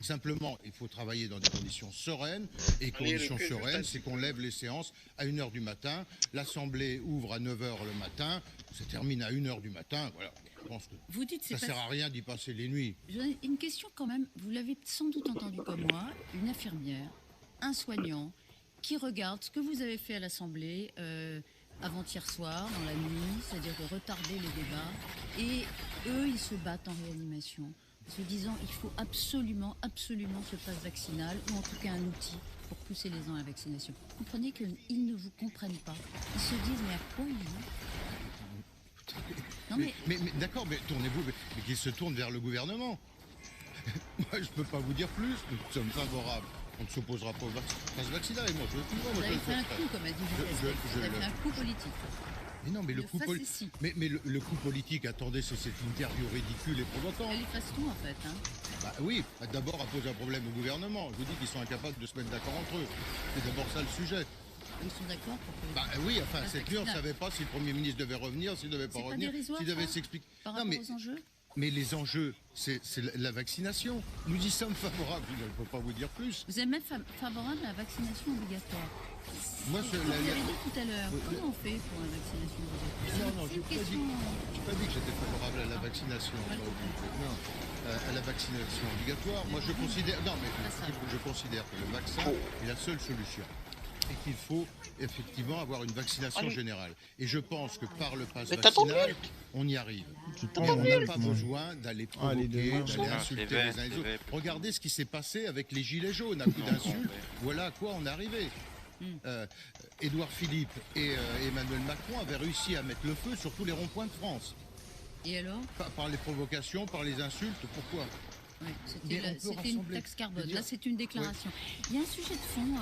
Simplement, il faut travailler dans des conditions sereines. Et conditions sereines, c'est qu'on lève les séances à 1h du matin. L'Assemblée ouvre à 9h le matin. Ça termine à 1h du matin. Voilà. Je pense que vous dites, ça sert à rien d'y passer les nuits. J'ai une question quand même. Vous l'avez sans doute entendu comme moi. Une infirmière, un soignant, qui regarde ce que vous avez fait à l'Assemblée avant-hier soir, dans la nuit, c'est-à-dire de retarder les débats. Et eux, ils se battent en réanimation, se disant il faut absolument ce passe vaccinal, ou en tout cas un outil pour pousser les gens à la vaccination. Vous comprenez qu'ils ne vous comprennent pas. Ils se disent mais à quoi ils vont? Non, mais d'accord, mais tournez-vous, mais qu'ils se tournent vers le gouvernement. Moi, je ne peux pas vous dire plus. Nous sommes favorables. On ne s'opposera pas au passe vaccinal. Et moi, vous avez fait un coup, comme a dit vous avez fait un coup politique. Mais non, mais le coup politique. Mais le coup politique, attendez, c'est cette interview ridicule et provocante. Elle efface tout, en fait. Hein. Bah oui, d'abord, elle pose un problème au gouvernement. Je vous dis qu'ils sont incapables de se mettre d'accord entre eux. C'est d'abord ça le sujet. Ils sont d'accord pour que... Bah oui, enfin, cette nuit, on ne savait pas si le Premier ministre devait revenir, s'il ne devait pas revenir, s'il devait s'expliquer. Par rapport aux enjeux? Mais les enjeux, c'est la vaccination. Nous y sommes favorables, je ne peux pas vous dire plus. Vous êtes même favorable à la vaccination obligatoire. Moi, vous avez dit tout à l'heure, comment on fait pour la vaccination obligatoire? Non, je n'ai pas dit que j'étais favorable à la vaccination. Non, à la vaccination obligatoire. Moi, je considère que le vaccin est la seule solution. Et qu'il faut effectivement avoir une vaccination générale. Et je pense que par le pass vaccinal, on y arrive. Mais on n'a pas besoin d'aller provoquer, d'aller insulter les uns les autres. Regardez ce qui s'est passé avec les gilets jaunes. À coup d'insultes, voilà à quoi on est arrivé. Édouard Philippe et Emmanuel Macron avaient réussi à mettre le feu sur tous les ronds-points de France. Et alors? Par les provocations, par les insultes, pourquoi? Oui, c'était une taxe carbone. Là, c'est une déclaration. Il y a un sujet de fond,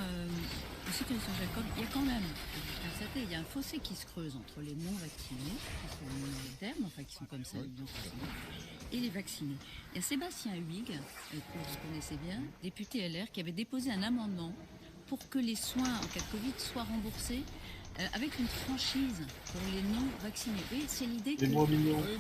aussi que il y a quand même, il y a un fossé qui se creuse entre les non-vaccinés, qui sont les termes, enfin qui sont comme ça, et les vaccinés. Il y a Sébastien Huyghe, que vous connaissez bien, député LR, qui avait déposé un amendement pour que les soins en cas de Covid soient remboursés avec une franchise pour les non-vaccinés. Oui, c'est l'idée que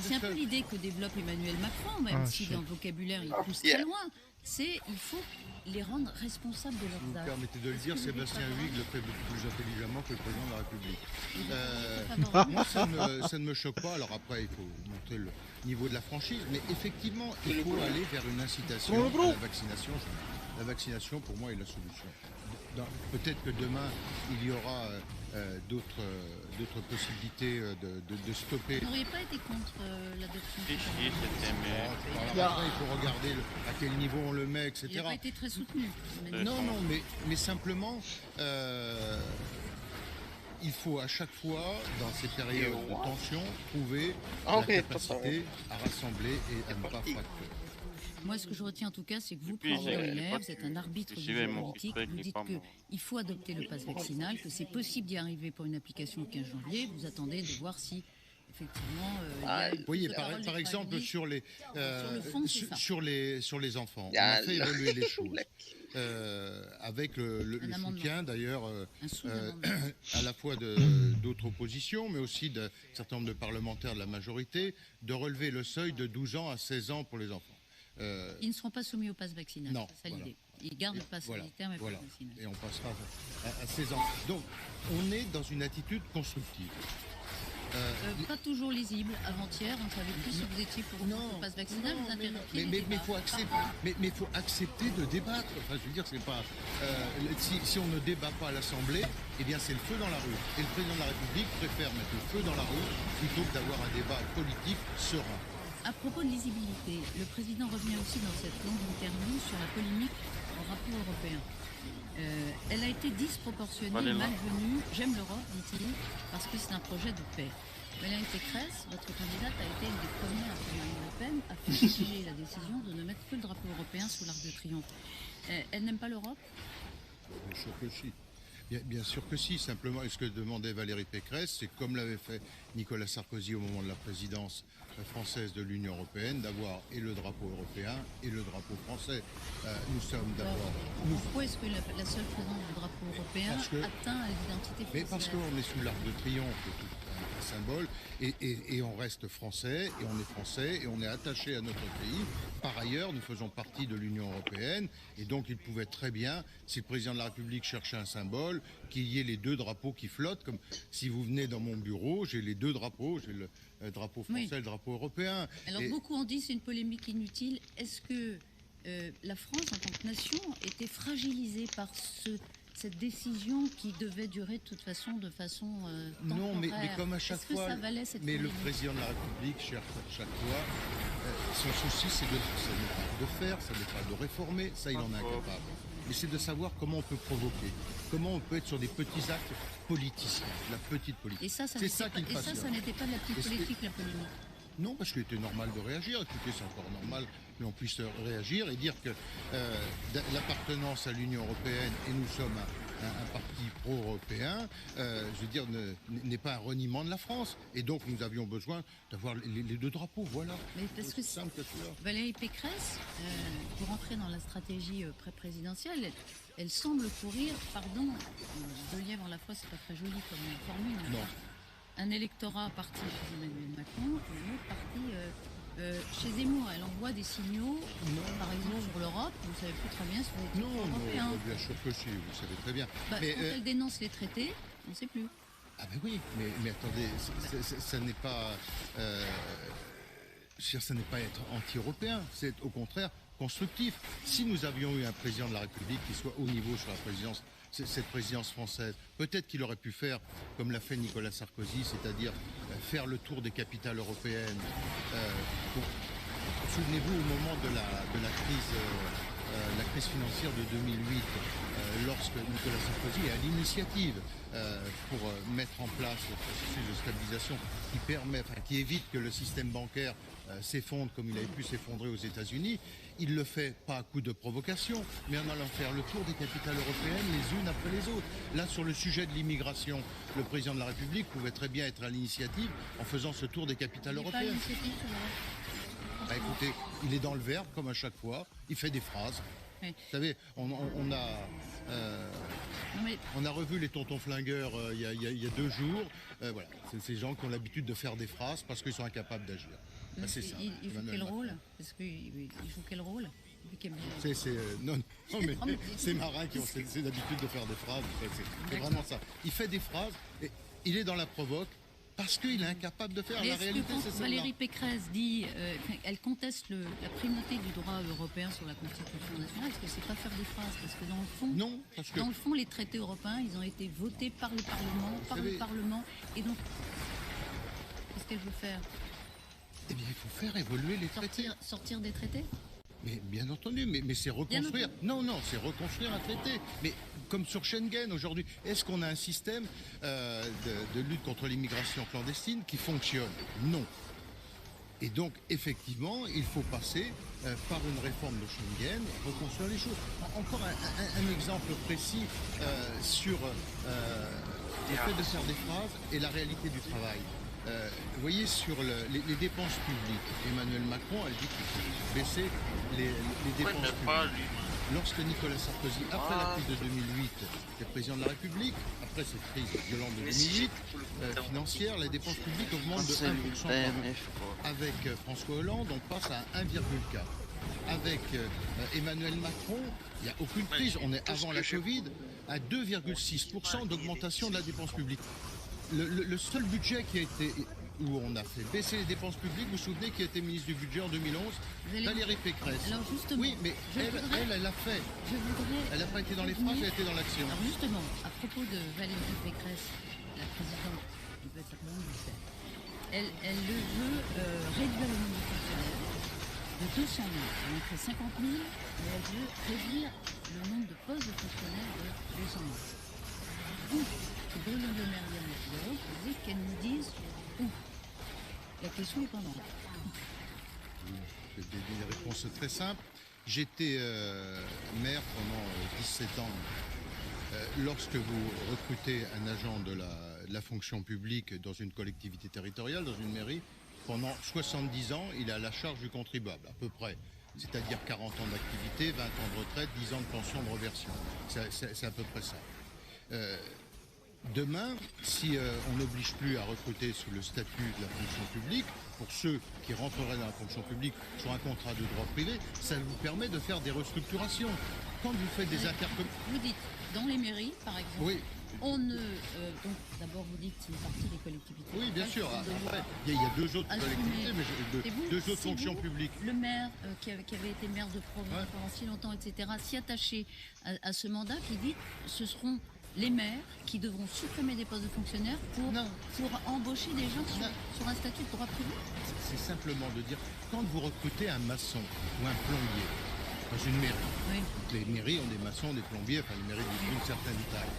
c'est un peu l'idée que développe Emmanuel Macron, même si dans le vocabulaire il pousse très loin. C'est il faut les rendre responsables de leurs actes. Vous permettez de le dire, Sébastien Huyghe le fait beaucoup plus intelligemment que le président de la République. Moi, ça ne me choque pas. Alors après, il faut montrer le niveau de la franchise, mais effectivement, il faut aller vers une incitation à la vaccination. La vaccination, pour moi, est la solution. Peut-être que demain, il y aura d'autres possibilités de stopper. Vous n'auriez pas été contre l'adoption? Après, il faut regarder à quel niveau on le met, etc. Il n'a pas été très soutenu. Non, mais simplement, il faut à chaque fois, dans ces périodes de tension, trouver la capacité à rassembler et à ne pas fracturer. Moi, ce que je retiens en tout cas, c'est que vous, président LR, vous êtes un arbitre du jeu politique. Vous dites qu'il faut adopter le pass vaccinal, que c'est possible d'y arriver pour une application le 15 janvier. Vous attendez de voir si, effectivement... vous voyez, par exemple, sur les enfants, on a fait évoluer les choses. Avec le soutien, d'ailleurs, à la fois d'autres oppositions, mais aussi d'un certain nombre de parlementaires de la majorité, de relever le seuil de 12 ans à 16 ans pour les enfants. Ils ne seront pas soumis au pass vaccinal, c'est ça l'idée. Ils gardent le pass sanitaire, mais pas le vaccinal. Et on passera à 16 ans. Donc, on est dans une attitude constructive. Pas toujours lisible. Avant-hier, on ne savait plus si vous étiez pour le passe vaccinal. Vous interrompiez les mais débats. faut accepter de débattre. Enfin, je veux dire, c'est pas si on ne débat pas à l'Assemblée, eh bien c'est le feu dans la rue. Et le président de la République préfère mettre le feu dans la rue plutôt que d'avoir un débat politique serein. À propos de lisibilité, le président revient aussi dans cette longue interview sur la polémique au rapport européen. Elle a été disproportionnée, malvenue. J'aime l'Europe, dit-il, parce que c'est un projet de paix. Valérie Pécresse, votre candidate, a été une des premières après Marine Le Pen à faire juger la décision de ne mettre que le drapeau européen sous l'Arc de Triomphe. Elle n'aime pas l'Europe? Bien sûr que si. Bien sûr que si. Simplement, ce que demandait Valérie Pécresse, c'est comme l'avait fait Nicolas Sarkozy au moment de la présidence française de l'Union européenne, d'avoir et le drapeau européen et le drapeau français. Nous sommes d'abord... Pourquoi est-ce que la seule présence du drapeau européen atteint l'identité française? Mais parce qu'on est sous l'Arc de Triomphe, un symbole, et on reste français, et on est français, et on est attaché à notre pays. Par ailleurs, nous faisons partie de l'Union européenne, et donc il pouvait très bien, si le président de la République cherchait un symbole, qu'il y ait les deux drapeaux qui flottent, comme si vous venez dans mon bureau, j'ai les deux drapeaux, j'ai le drapeau français et le drapeau européen. Alors beaucoup ont dit c'est une polémique inutile. Est-ce que la France, en tant que nation, était fragilisée par cette décision qui devait durer de toute façon de façon temporaire? Non, mais comme à chaque fois, ça valait cette mais le polémique? président de la République cherche à chaque fois, son souci c'est de, ça n'est pas de faire, ça n'est pas de réformer, ça il en est incapable. Mais c'est de savoir comment on peut provoquer, comment on peut être sur des petits actes politiciens, la petite politique. Et ça c'est ça qui me passionne. Et ça n'était pas de la petite politique, la polémique? Non, parce qu'il était normal de réagir. Écoutez, c'est encore normal que l'on puisse réagir et dire que l'appartenance à l'Union européenne, et nous sommes un parti pro-européen, je veux dire, n'est pas un reniement de la France. Et donc, nous avions besoin d'avoir les deux drapeaux, voilà. Mais parce que Valérie Pécresse, pour entrer dans la stratégie pré-présidentielle, elle semble courir, pardon, deux lièvres à la fois, c'est pas très joli comme formule. Non. Un électorat parti chez Emmanuel Macron et un autre parti chez Zemmour. Elle envoie des signaux, par exemple sur l'Europe, vous ne savez plus très bien si vous êtes européen. Non, bien sûr que si, vous savez très bien. Mais, quand elle dénonce les traités, on ne sait plus. Ah ben oui, mais attendez, ça n'est pas... ça n'est pas être anti-européen, c'est au contraire constructif. Si nous avions eu un président de la République qui soit au niveau sur la présidence, cette présidence française, peut-être qu'il aurait pu faire comme l'a fait Nicolas Sarkozy, c'est-à-dire faire le tour des capitales européennes. Souvenez-vous au moment de la crise financière de 2008, lorsque Nicolas Sarkozy est à l'initiative pour mettre en place le processus de stabilisation qui évite que le système bancaire s'effondre comme il avait pu s'effondrer aux États-Unis. Il le fait pas à coup de provocation, mais en allant faire le tour des capitales européennes les unes après les autres. Là, sur le sujet de l'immigration, le président de la République pouvait très bien être à l'initiative en faisant ce tour des capitales européennes. Bah, écoutez, il est dans le verbe comme à chaque fois, il fait des phrases. Oui. Vous savez, on a revu les tontons flingueurs il y a 2 jours. Voilà, c'est ces gens qui ont l'habitude de faire des phrases parce qu'ils sont incapables d'agir. Bah, c'est ça. Il joue quel rôle? Parce qu'il joue quel rôle? Non, mais c'est marins qui ont cette habitude de faire des phrases. C'est vraiment ça. Il fait des phrases et il est dans la provoque. Parce qu'il est incapable de faire. Mais la réalité, c'est ça. Valérie Pécresse dit, elle conteste la primauté du droit européen sur la Constitution nationale. Est-ce que c'est pas faire des phrases? Parce que dans le fond, dans le fond, les traités européens, ils ont été votés par le Parlement, et donc, qu'est-ce qu'elle veut faire? Eh bien, il faut faire évoluer les traités. Sortir des traités? Mais bien entendu, mais c'est reconstruire. Non, c'est reconstruire un traité. Mais comme sur Schengen aujourd'hui, est-ce qu'on a un système de lutte contre l'immigration clandestine qui fonctionne? Non. Et donc, effectivement, il faut passer par une réforme de Schengen, reconstruire les choses. Encore un exemple précis sur le fait de faire des phrases et la réalité du travail. Vous voyez, sur les dépenses publiques, Emmanuel Macron a dit qu'il faut baisser les dépenses publiques. Lorsque Nicolas Sarkozy, après la crise de 2008, était président de la République, après cette crise violente de 2008, financière, les dépenses publiques augmentent de 1% par an. Avec François Hollande, on passe à 1,4. Avec Emmanuel Macron, il n'y a aucune crise. On est avant la Covid à 2,6% d'augmentation de la dépense publique. Le seul budget qui a été où on a fait baisser les dépenses publiques, vous vous souvenez, qui était ministre du budget en 2011, Valérie Pécresse. Alors justement, oui, mais elle l'a fait. Elle n'a pas été dans les phrases, elle a été dans l'action. Alors justement, à propos de Valérie Pécresse, la présidente du gouvernement du fait, elle veut réduire le nombre de fonctionnaires de 200 000. Elle en fait 50 000, mais elle veut réduire le nombre de postes de fonctionnaires de 200 000. Donc, Bruno Le Maire vient de dire qu'elle nous dise où. La question est pendant. J'ai des réponses très simples. J'étais maire pendant 17 ans. Lorsque vous recrutez un agent de la fonction publique dans une collectivité territoriale, dans une mairie, pendant 70 ans, il est à la charge du contribuable, à peu près. C'est-à-dire 40 ans d'activité, 20 ans de retraite, 10 ans de pension de reversion. C'est à peu près ça. Demain, si on n'oblige plus à recruter sous le statut de la fonction publique, pour ceux qui rentreraient dans la fonction publique sur un contrat de droit privé, ça vous permet de faire des restructurations. Quand vous faites des intercommunalités... Vous dites, dans les mairies, par exemple, oui. On ne... donc, d'abord, vous dites une partie des collectivités. Oui, bien sûr. Après, il y a deux autres collectivités, mais deux autres fonctions publiques. Le maire, qui avait été maire de province pendant si longtemps, etc., s'y attacher à ce mandat qui dit ce seront les maires qui devront supprimer des postes de fonctionnaires pour embaucher des gens sur un statut de droit privé. C'est simplement de dire, quand vous recrutez un maçon ou un plombier dans une mairie, les mairies ont des maçons, des plombiers, enfin les mairies d'une certaine taille,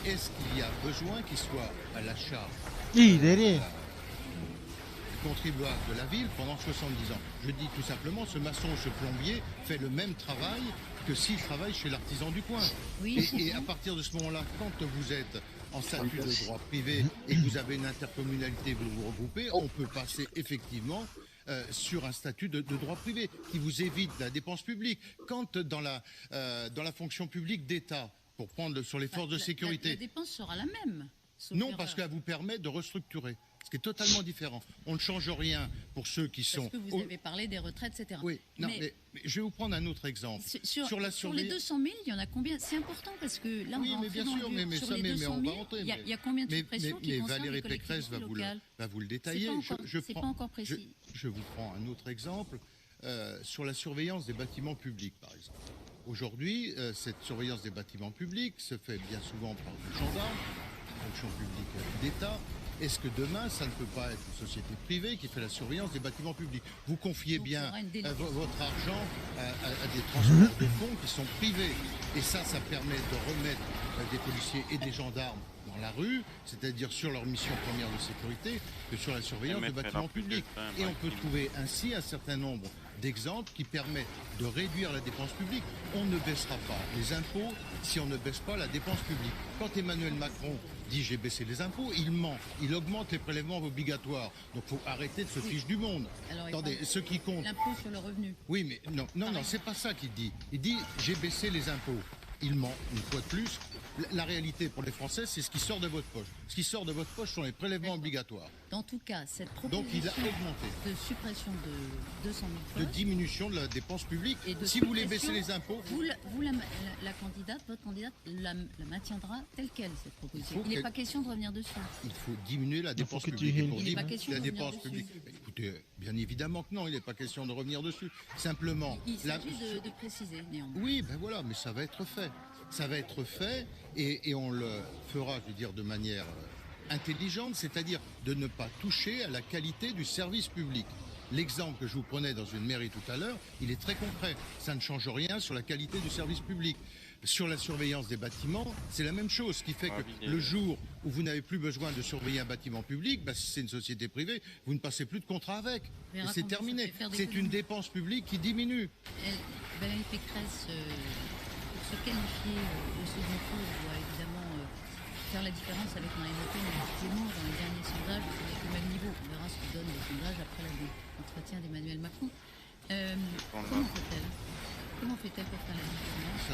est-ce qu'il y a besoin qu'ils soient à la charge du contribuable de la ville pendant 70 ans? Je dis tout simplement, ce maçon ou ce plombier fait le même travail que s'il travaille chez l'artisan du coin. Oui. Et à partir de ce moment-là, quand vous êtes en statut de droit privé et que vous avez une intercommunalité, vous vous regroupez, on peut passer effectivement sur un statut de droit privé qui vous évite la dépense publique. Quand dans la fonction publique d'État, pour prendre sur les forces de sécurité... La dépense sera la même. Non, parce qu'elle vous permet de restructurer. Ce qui est totalement différent. On ne change rien pour ceux qui sont... Parce que vous avez parlé des retraites, etc. Oui, non, mais je vais vous prendre un autre exemple. Sur les 200 000, il y en a combien? C'est important parce que là, on va bien sûr, mais on va rentrer. Il y a combien de suppressions qui concernent Valérie les Pécresse va vous le détailler. C'est pas encore précis. Je vous prends un autre exemple. Sur la surveillance des bâtiments publics, par exemple. Aujourd'hui, cette surveillance des bâtiments publics se fait bien souvent par des gendarmes, fonction publique d'État. Est-ce que demain, ça ne peut pas être une société privée qui fait la surveillance des bâtiments publics? Vous confiez bien votre argent à des transports de fonds qui sont privés. Et ça permet de remettre des policiers et des gendarmes dans la rue, c'est-à-dire sur leur mission première de sécurité, que sur la surveillance des bâtiments publics. Et on peut trouver ainsi un certain nombre d'exemples qui permettent de réduire la dépense publique. On ne baissera pas les impôts si on ne baisse pas la dépense publique. Quand Emmanuel Macron dit j'ai baissé les impôts, il ment. Il augmente les prélèvements obligatoires. Donc il faut arrêter de se fiche du monde. Alors, attendez, ce qui compte... L'impôt sur le revenu. Oui, mais non, c'est pas ça qu'il dit. Il dit j'ai baissé les impôts. Il ment, une fois de plus. La réalité pour les Français, c'est ce qui sort de votre poche. Ce qui sort de votre poche sont les prélèvements obligatoires. Dans tout cas, cette proposition donc, il a augmenté. De suppression de 200 000 postes, de diminution de la dépense publique. Et si vous voulez baisser les impôts... la candidate, votre candidate, la maintiendra telle quelle, cette proposition. Il n'est pas question de revenir dessus. Il faut diminuer la dépense publique. Il n'est pas question de revenir dessus. Écoutez, bien évidemment que non, il n'est pas question de revenir dessus. Simplement... Il s'agit de préciser, néanmoins. Oui, ben voilà, mais ça va être fait. Ça va être fait et on le fera, je veux dire, de manière intelligente, c'est-à-dire de ne pas toucher à la qualité du service public. L'exemple que je vous prenais dans une mairie tout à l'heure, il est très concret. Ça ne change rien sur la qualité du service public. Sur la surveillance des bâtiments, c'est la même chose, ce qui fait que le jour où vous n'avez plus besoin de surveiller un bâtiment public, si c'est une société privée, vous ne passez plus de contrat avec. Et c'est terminé. C'est une dépense publique qui diminue. Valérie Pécresse... se qualifier au second tour doit évidemment faire la différence avec Marine Le Pen et Zemmour dans les derniers sondages. Vous savez, au même niveau, on verra ce que donnent les sondages après l'entretien d'Emmanuel Macron. Comment fait-elle pour faire la différence?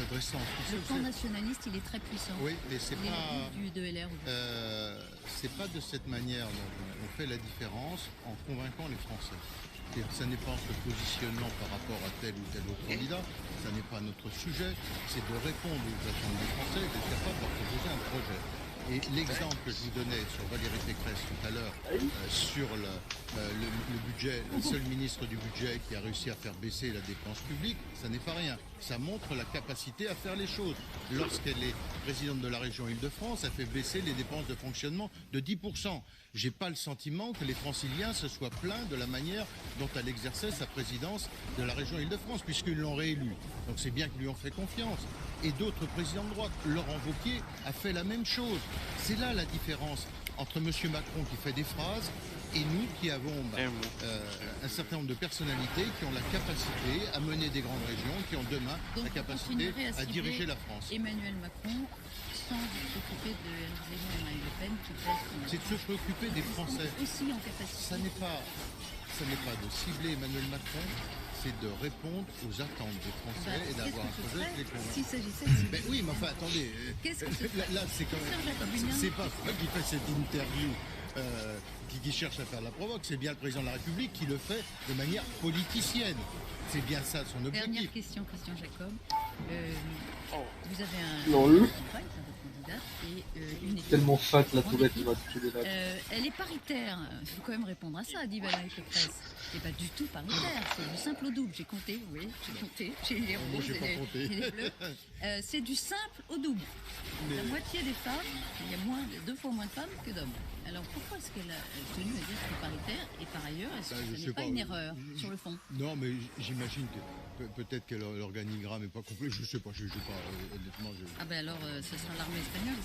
Le camp nationaliste, il est très puissant. Oui, mais c'est pas de LR. C'est pas de cette manière dont on fait la différence en convaincant les Français. Ça n'est pas en se positionnant par rapport à tel ou tel autre candidat, ça n'est pas notre sujet, c'est de répondre aux attentes des Français et d'être capable de leur proposer un projet. Et l'exemple que je vous donnais sur Valérie Pécresse tout à l'heure, sur le budget, le seul ministre du budget qui a réussi à faire baisser la dépense publique, ça n'est pas rien. Ça montre la capacité à faire les choses. Lorsqu'elle est présidente de la région Île-de-France, elle fait baisser les dépenses de fonctionnement de 10%. J'ai pas le sentiment que les franciliens se soient plaints de la manière dont elle exerçait sa présidence de la région Île-de-France, puisqu'ils l'ont réélue. Donc c'est bien qu'ils lui ont fait confiance. Et d'autres présidents de droite, Laurent Wauquiez a fait la même chose. C'est là la différence entre M. Macron qui fait des phrases et nous qui avons un certain nombre de personnalités qui ont la capacité à mener des grandes régions, qui ont demain Donc, la capacité à diriger la France. Emmanuel Macron, sans s'occuper de Zemmour et Marine Le Pen, qui pèsent. C'est de se préoccuper des Français. Aussi en capacité. Ça n'est pas de cibler Emmanuel Macron, c'est de répondre aux attentes des Français et d'avoir un projet qui les convainc. S'il s'agissait de... Ben oui, mais enfin, attendez. Là, c'est quand même... C'est pas moi qui fais cette interview qui cherche à faire de la provoque. C'est bien le président de la République qui le fait de manière politicienne. C'est bien ça son objectif. Dernière question, Christian Jacob. Vous avez un campagne, votre candidate, et une équipe. Tellement fat la tourette, il va toucher les lattes. Elle est paritaire. Il faut quand même répondre à ça, dit Valérie Pécresse. C'est pas du tout paritaire, c'est du simple au double. J'ai compté, oui, j'ai compté. J'ai les Moi, roses j'ai pas et compté. les bleus. C'est du simple au double. La moitié des femmes, il y a 2 fois moins de femmes que d'hommes. Alors pourquoi est-ce qu'elle a tenu à dire que c'est paritaire et par ailleurs, est-ce que ce n'est pas une erreur sur le fond? Non, mais j'imagine que peut-être que l'organigramme n'est pas complet. Je sais pas, je sais pas, honnêtement. Ah ben alors, ce sera l'armée espagnole,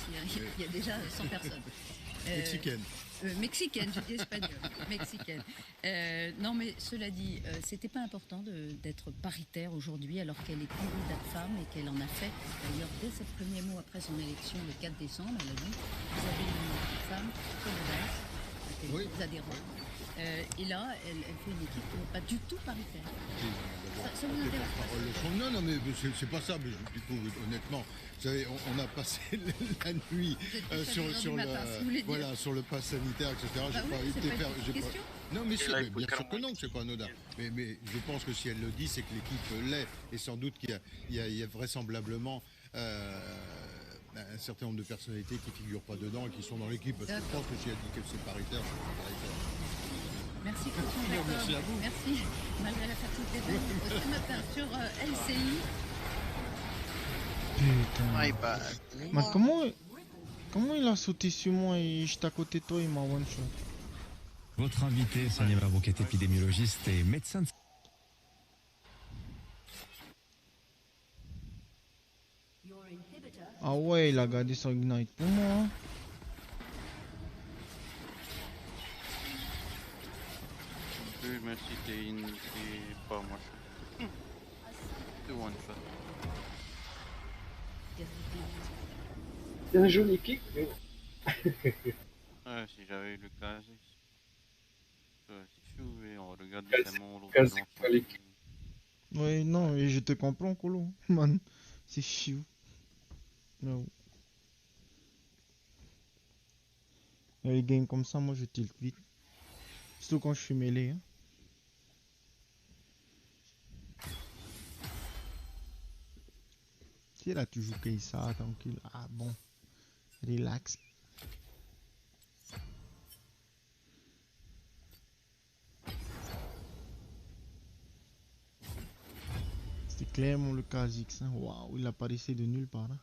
il y a déjà 100 personnes. Mexicaine. Mexicaine, je dis espagnole. Mexicaine. Non, mais cela dit, c'était pas important d'être paritaire aujourd'hui alors qu'elle est candidate femme et qu'elle en a fait. D'ailleurs, dès ses premiers mots après son élection le 4 décembre, elle a dit vous avez une femme solidaire, des adhérents. Et là, elle fait une équipe qui n'est pas du tout paritaire. Ça vous intéresse pas? Non, mais c'est pas ça. Mais du coup, honnêtement, vous savez, on a passé la nuit sur le pass sanitaire, etc. J'ai pas été faire. Non, mais bien sûr que non, que c'est pas anodin. Mais je pense que si elle le dit, c'est que l'équipe l'est. Et sans doute qu'il y a vraisemblablement un certain nombre de personnalités qui figurent pas dedans et qui sont dans l'équipe. Parce que je pense que si elle dit que c'est paritaire, c'est paritaire. Merci Christian Jacob. Merci à vous. Merci, malgré la fatigue des deux. Ce matin sur LCI. Putain. Mais comment il a sauté sur moi et j'étais à côté de toi, il m'a one shot. Votre invité, Sonia Mabrouk, est épidémiologiste et médecin de... Ah ouais, il a gardé son ignite pour moi. Oui, merci, t'es pas moi. C'est one shot. C'est un joli kick, mais... Ouais, si j'avais eu le casier. C'est fou, et on regarde tellement l'autre. Ouais, non, et je te comprends, Colo. Man, c'est chiou. No. Les games comme ça, moi je tilt vite. Surtout quand je suis mêlé. Hein. Si là tu joues comme ça, tranquille. Ah bon. Relax. C'était clairement le cas X. Hein. Waouh, il apparaissait de nulle part. Hein.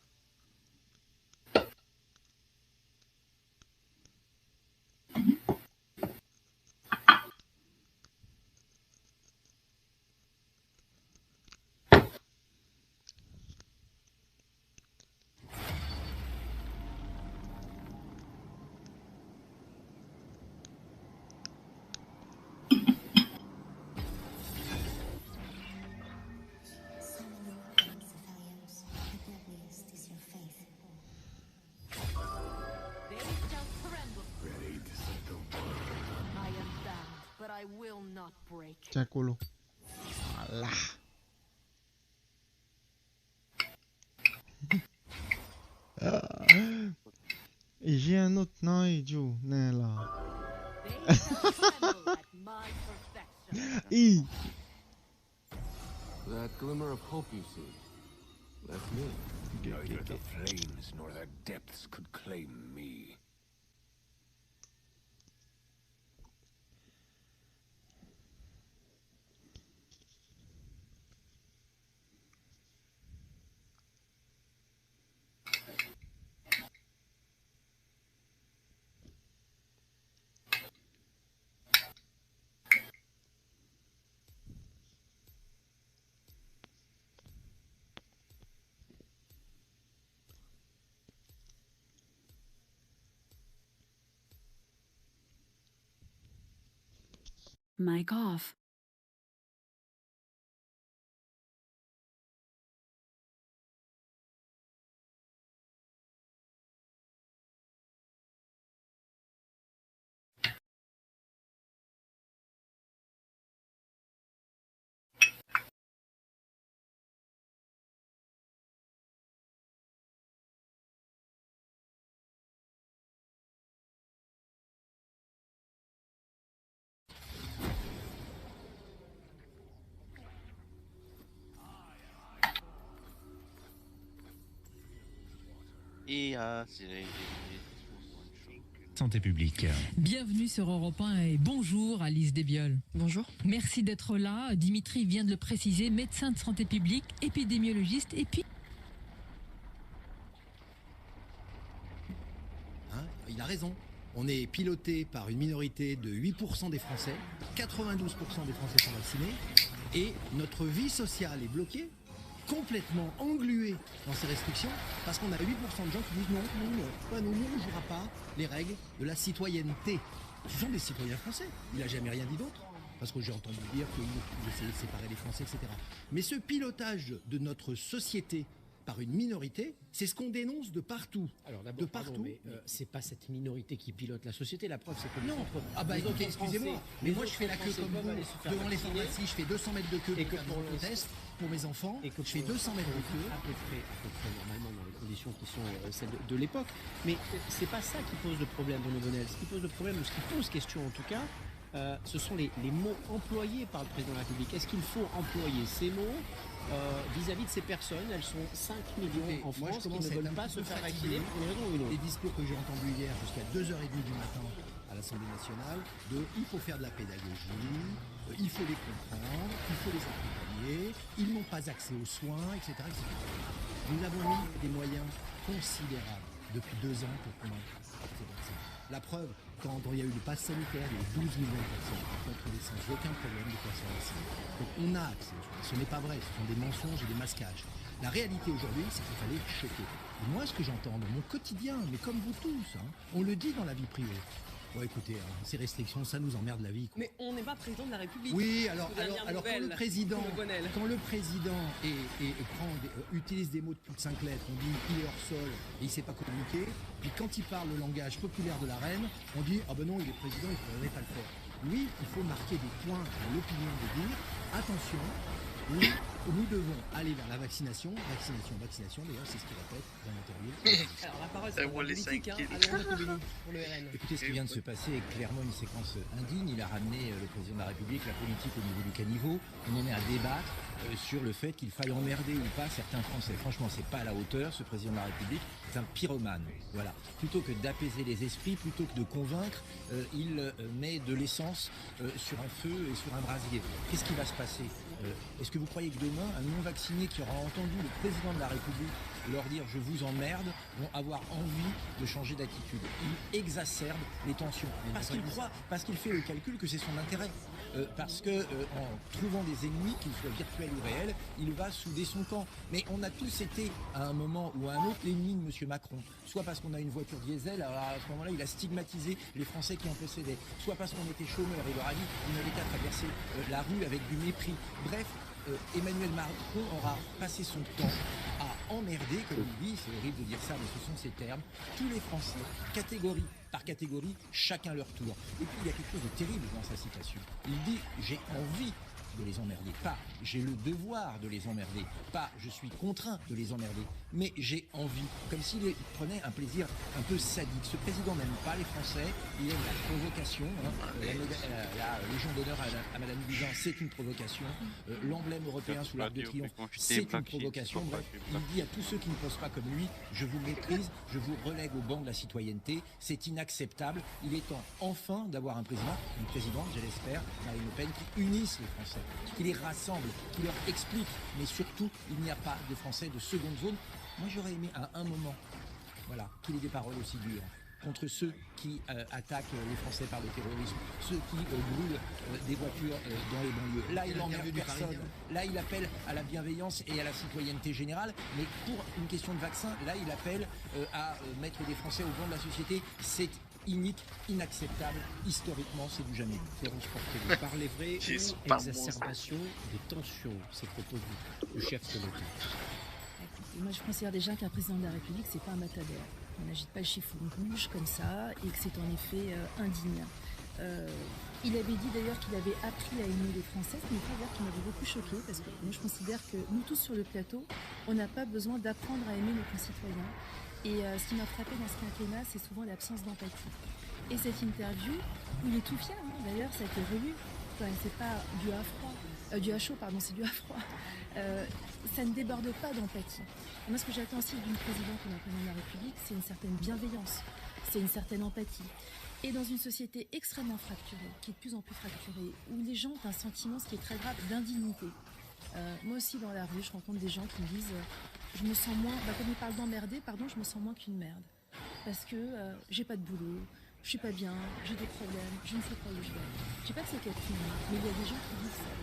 Tiens, Colo. Voilà. Et j'ai un autre nom, idiot. Non, là. That glimmer of hope you see, that's me. Neither the flames nor their depths could claim me. Mic off. Santé publique. Bienvenue sur Europe 1 et bonjour Alice Desbioles. Bonjour. Merci d'être là. Dimitri vient de le préciser, médecin de santé publique, épidémiologiste et puis... Hein, il a raison. On est piloté par une minorité de 8% des Français, 92% des Français sont vaccinés, et notre vie sociale est bloquée, complètement engluée dans ces restrictions, parce qu'on a 8% de gens qui disent non, nous, on ne jouera pas les règles de la citoyenneté. Ce sont des citoyens français, il n'a jamais rien dit d'autre, parce que j'ai entendu dire qu'il essayait de séparer les Français, etc. Mais ce pilotage de notre société par une minorité, c'est ce qu'on dénonce de partout. Alors d'abord, pardon, mais c'est pas cette minorité qui pilote la société. La preuve, c'est que non. Ah bah écoutez, excusez-moi, mais moi je fais la queue comme vous devant les pharmacies. Je fais 200 mètres de queue pour faire des tests pour mes enfants. Et que je fais 200 mètres de queue à peu près normalement dans les conditions qui sont celles de l'époque. Mais c'est pas ça qui pose le problème, Bruno Bonnel. Ce qui pose le problème, ou ce qui pose question en tout cas, ce sont les mots employés par le président de la République. Est-ce qu'il faut employer ces mots vis-à-vis de ces personnes? Elles sont 5 millions en France qui ne veulent pas se faire vacciner pour une raison ou une autre. Les discours que j'ai entendus hier jusqu'à 2h30 du matin à l'Assemblée nationale, il faut faire de la pédagogie, il faut les comprendre, il faut les accompagner, ils n'ont pas accès aux soins, etc., etc. Nous avons mis des moyens considérables depuis 2 ans pour convaincre ces personnes. La preuve, quand il y a eu le pass sanitaire, il y a eu 12 millions de personnes contre les sans aucun problème de personnes vaccinées. Donc on a accès aux soins. Ce n'est pas vrai, ce sont des mensonges et des masquages. La réalité aujourd'hui, c'est qu'il fallait choquer. Et moi, ce que j'entends dans mon quotidien, mais comme vous tous, on le dit dans la vie privée. Bon, écoutez, ces restrictions, ça nous emmerde la vie, quoi. Mais on n'est pas président de la République. Oui, alors quand le président utilise des mots de plus de 5 lettres, on dit il est hors sol et il ne sait pas communiquer. Puis quand il parle le langage populaire de la reine, on dit ah ben non, il est président, il ne faudrait pas le faire. Oui, il faut marquer des points dans l'opinion de dire attention, oui, nous devons aller vers la vaccination. Vaccination, d'ailleurs, c'est ce qu'il répète dans l'interview. Alors la parole, c'est pour politique, pour le RN. Écoutez, ce qui vient de se passer est clairement une séquence indigne. Il a ramené le président de la République, la politique au niveau du caniveau. On en est à débattre sur le fait qu'il faille emmerder ou pas certains Français. Franchement, c'est pas à la hauteur, ce président de la République. C'est un pyromane. Voilà. Plutôt que d'apaiser les esprits, plutôt que de convaincre, il met de l'essence sur un feu et sur un brasier. Qu'est-ce qui va se passer? Est-ce que vous croyez que demain, un non-vacciné qui aura entendu le président de la République leur dire « je vous emmerde » vont avoir envie de changer d'attitude? Il exacerbe les tensions. Parce qu'il fait le calcul que c'est son intérêt. Parce que en trouvant des ennemis, qu'ils soient virtuels ou réels, il va souder son camp. Mais on a tous été, à un moment ou à un autre, l'ennemi de M. Macron. Soit parce qu'on a une voiture diesel, alors à ce moment-là, il a stigmatisé les Français qui en possédaient. Soit parce qu'on était chômeurs, il leur a dit vous n'avez qu'à traverser la rue avec du mépris. Bref, Emmanuel Macron aura passé son temps à emmerder, comme il dit, c'est horrible de dire ça, mais ce sont ses termes, tous les Français, catégorie par catégorie, chacun leur tour. Et puis il y a quelque chose de terrible dans sa citation. Il dit « j'ai envie de les emmerder. Pas j'ai le devoir de les emmerder. Pas je suis contraint de les emmerder. Mais j'ai envie. Comme s'il prenait un plaisir un peu sadique. Ce président n'aime pas les Français. Il aime la provocation. La Légion d'honneur à Madame Buzyn, c'est une provocation. L'emblème européen sous l'Arc de Triomphe, c'est une provocation. Bref, il dit à tous ceux qui ne pensent pas comme lui, je vous méprise, je vous relègue au banc de la citoyenneté. C'est inacceptable. Il est temps enfin d'avoir un président, une présidente, je l'espère, Marine Le Pen, qui unissent les Français, qui les rassemble, qui leur explique. Mais surtout, il n'y a pas de Français de seconde zone. Moi, j'aurais aimé à un moment, voilà, qu'il ait des paroles aussi dures contre ceux qui attaquent les Français par le terrorisme, ceux qui brûlent des voitures dans les banlieues. Là, il n'emmerde personne. Là, il appelle à la bienveillance et à la citoyenneté générale. Mais pour une question de vaccin, là, il appelle à mettre des Français au banc de la société. C'est inique, inacceptable. Historiquement, c'est du jamais vu. Florence Portello, parlez vrai ou exacerbation des tensions, ces propos du chef de l'État. Moi, je considère déjà qu'un président de la République, c'est pas un matador. On n'agite pas le chiffon rouge comme ça et que c'est en effet indigne. Il avait dit d'ailleurs qu'il avait appris à aimer les Français, ce qui n'est pas d'ailleurs qui m'avait beaucoup choqué parce que moi je considère que nous tous sur le plateau, on n'a pas besoin d'apprendre à aimer nos concitoyens. Et ce qui m'a frappé dans ce quinquennat, c'est souvent l'absence d'empathie. Et cette interview, où il est tout fier, hein, d'ailleurs ça a été relu, c'est pas du à froid. Du à chaud, pardon, c'est du à froid. Ça ne déborde pas d'empathie. Moi, ce que j'attends aussi d'une présidente ou d'un président de la République, c'est une certaine bienveillance, c'est une certaine empathie. Et dans une société extrêmement fracturée, qui est de plus en plus fracturée, où les gens ont un sentiment, ce qui est très grave, d'indignité. Moi aussi, dans la rue, je rencontre des gens qui me disent je me sens moins, comme ils parlent d'emmerder, pardon, je me sens moins qu'une merde. Parce que j'ai pas de boulot, je suis pas bien, j'ai des problèmes, je ne sais pas où je vais. Je sais pas que c'est quelqu'un, mais il y a des gens qui disent ça.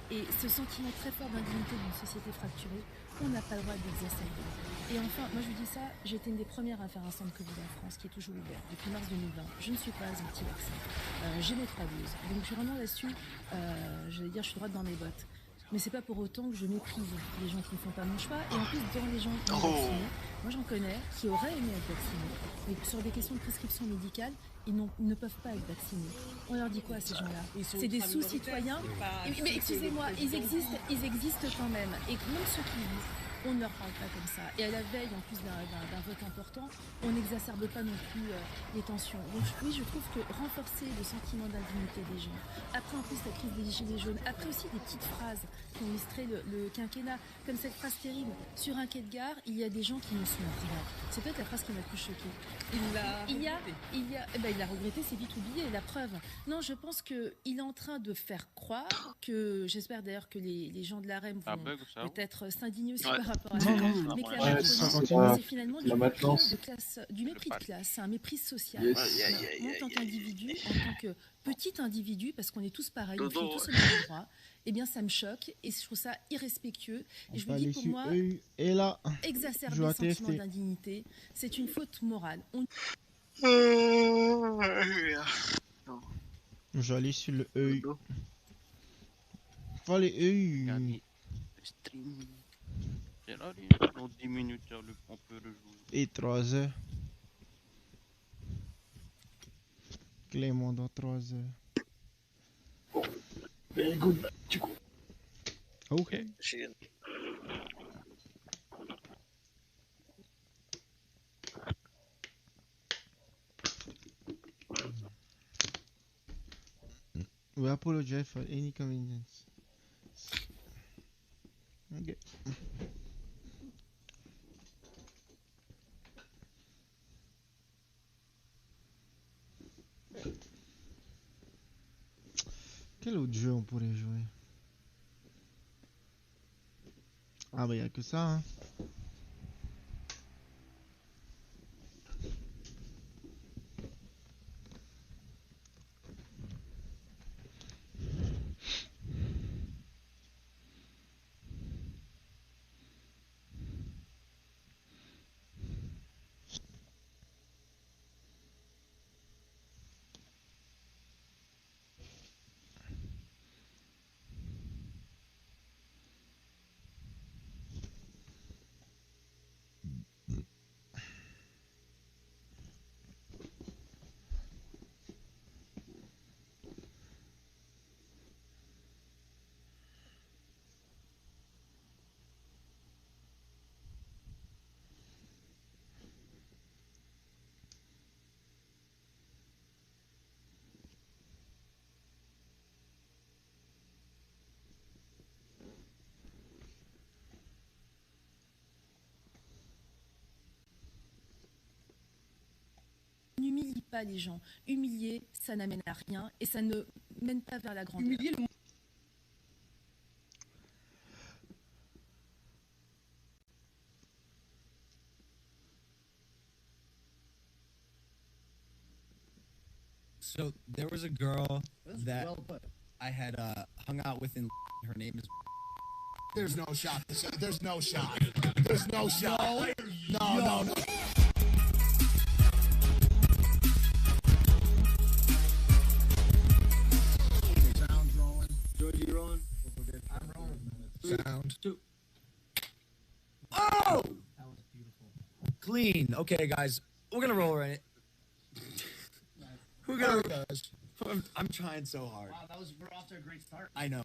Et ce sentiment très fort d'indignité d'une société fracturée, on n'a pas le droit d'exacerber. Et enfin, moi je vous dis ça, j'ai été une des premières à faire un centre Covid en France qui est toujours ouvert depuis mars 2020. Je ne suis pas anti-vaccin. J'ai mes 3 doses. Donc je suis vraiment là-dessus, je suis droite dans mes bottes. Mais c'est pas pour autant que je méprise les gens qui ne font pas mon choix. Et en plus, dans les gens non vaccinés, moi j'en connais qui auraient aimé être vaccinés. Mais sur des questions de prescription médicale, ils ne peuvent pas être vaccinés. On leur dit quoi à ces gens-là? C'est des sous-citoyens. Mais excusez-moi, ils existent quand même. Et même ceux qui disent, on ne leur parle pas comme ça. Et à la veille, en plus d'un vote important, on n'exacerbe pas non plus les tensions. Donc oui, je trouve que renforcer le sentiment d'indignité des gens, après en plus la crise des gilets jaunes, après aussi des petites phrases qui ont illustré le quinquennat, comme cette phrase terrible, sur un quai de gare, il y a des gens qui ne sont rien. C'est peut-être la phrase qui m'a le plus choquée. Il l'a regretté, c'est vite oublié, la preuve. Non, je pense qu'il est en train de faire croire que, j'espère d'ailleurs que les gens de l'AREM vont peut-être s'indigner aussi par rapport à ça, mais que la Macronie, c'est finalement du mépris de classe, c'est un mépris social. Moi, en tant qu'individu, en tant que petit individu, parce qu'on est tous pareils, on fait tous le même droit, eh bien ça me choque et je trouve ça irrespectueux. Et je vous dis, pour moi, exacerber le sentiment d'indignité, c'est une faute morale. Je vais aller sur le œil. Faut aller œil. C'est là, dans 10 minutes, on peut le jouer. Et 3 heures. Clément dans 3 heures. Very good, du coup. Ok. We apologize for any inconvenience. Okay. Quel autre jeu on pourrait jouer? Ah bah y'a que ça hein. pas les gens. Humilier, ça n'amène à rien et ça ne mène pas vers la grandeur. Humilier le So there was a girl that well put. I had hung out with in. Her name is. There's no shot. There's no shot. There's no shot. No. Sound's rolling. George, you rolling? I'm rolling. Sound. 2. Oh! That was beautiful. Clean. Okay, guys, we're gonna roll right. We're gonna. I'm trying so hard. Wow, we're off to a great start. I know.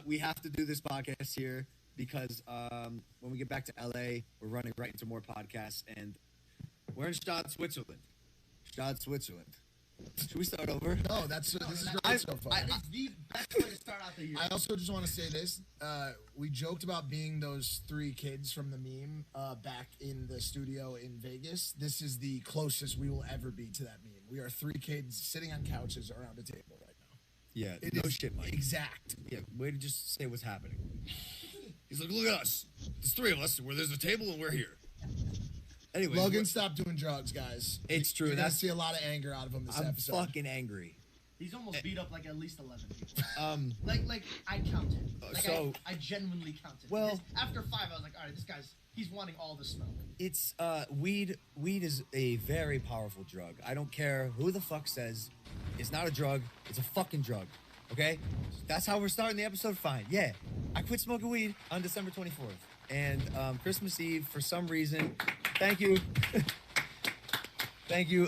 We have to do this podcast here because when we get back to LA, we're running right into more podcasts, and we're in Stade, Switzerland. Stade, Switzerland. Should we start over? No, this is great so far. It's the best way to start out the year. I also just want to say this. We joked about being those 3 kids from the meme back in the studio in Vegas. This is the closest we will ever be to that meme. We are 3 kids sitting on couches around a table right now. Yeah, It no is shit, Mike. exact. Yeah, way to just say what's happening. He's like, look at us. There's 3 of us. Where there's a table and we're here. Anyway, Logan, stop doing drugs, guys. It's true. You're gonna That's see a lot of anger out of him this I'm episode. fucking angry. He's almost beat up like at least 11 people. Like I counted. Like so- I genuinely counted. Well- Because after 5, I was like, all right, he's wanting all the smoke. It's weed. Weed is a very powerful drug. I don't care who the fuck says it's not a drug. It's a fucking drug. Okay, that's how we're starting the episode. Fine. Yeah, I quit smoking weed on December 24th, and Christmas Eve for some reason. Thank you. Thank you.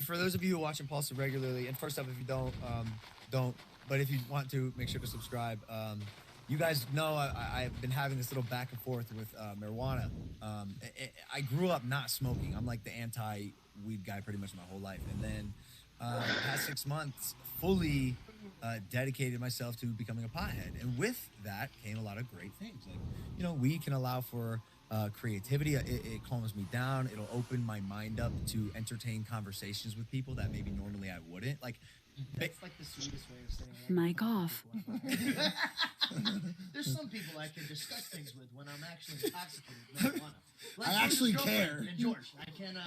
For those of you who watch Impulsive regularly, and first up, if you don't. But if you want to, make sure to subscribe. You guys know I've been having this little back and forth with marijuana. I grew up not smoking. I'm like the anti-weed guy pretty much my whole life. And then past 6 months, fully dedicated myself to becoming a pothead. And with that came a lot of great things. Like, you know, weed can allow for creativity. It calms me down. It'll open my mind up to entertain conversations with people that maybe normally I wouldn't. Like, That's like the sweetest way of saying it. Mic off. There's some people I can discuss things with when I'm actually intoxicated with marijuana. Like I actually George's care. girlfriend And George, I can't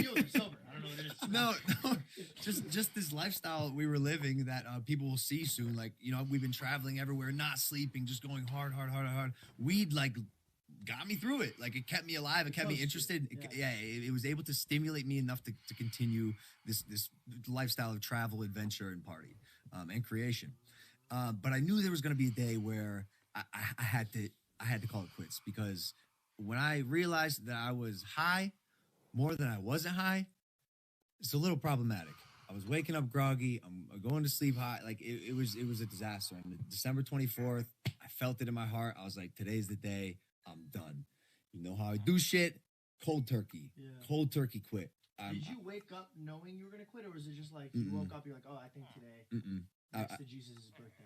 deal with it sober. I don't know what it is. no, just this lifestyle we were living that people will see soon. Like, you know, we've been traveling everywhere, not sleeping, just going hard. Weed, like, got me through it. Like, it kept me alive. It kept me interested. It was able to stimulate me enough to continue this lifestyle of travel, adventure, and party, and creation. But I knew there was going to be a day where I had to call it quits, because when I realized that I was high more than I wasn't high, it's a little problematic. I was waking up groggy. I'm going to sleep high. Like, it was a disaster. On December 24th, I felt it in my heart. I was like, today's the day. I'm done. You know how I do shit? Cold turkey. Yeah. Cold turkey quit. Did you wake up knowing you were gonna quit, or was it just like you woke up, you're like, oh, I think today, next to Jesus' birthday,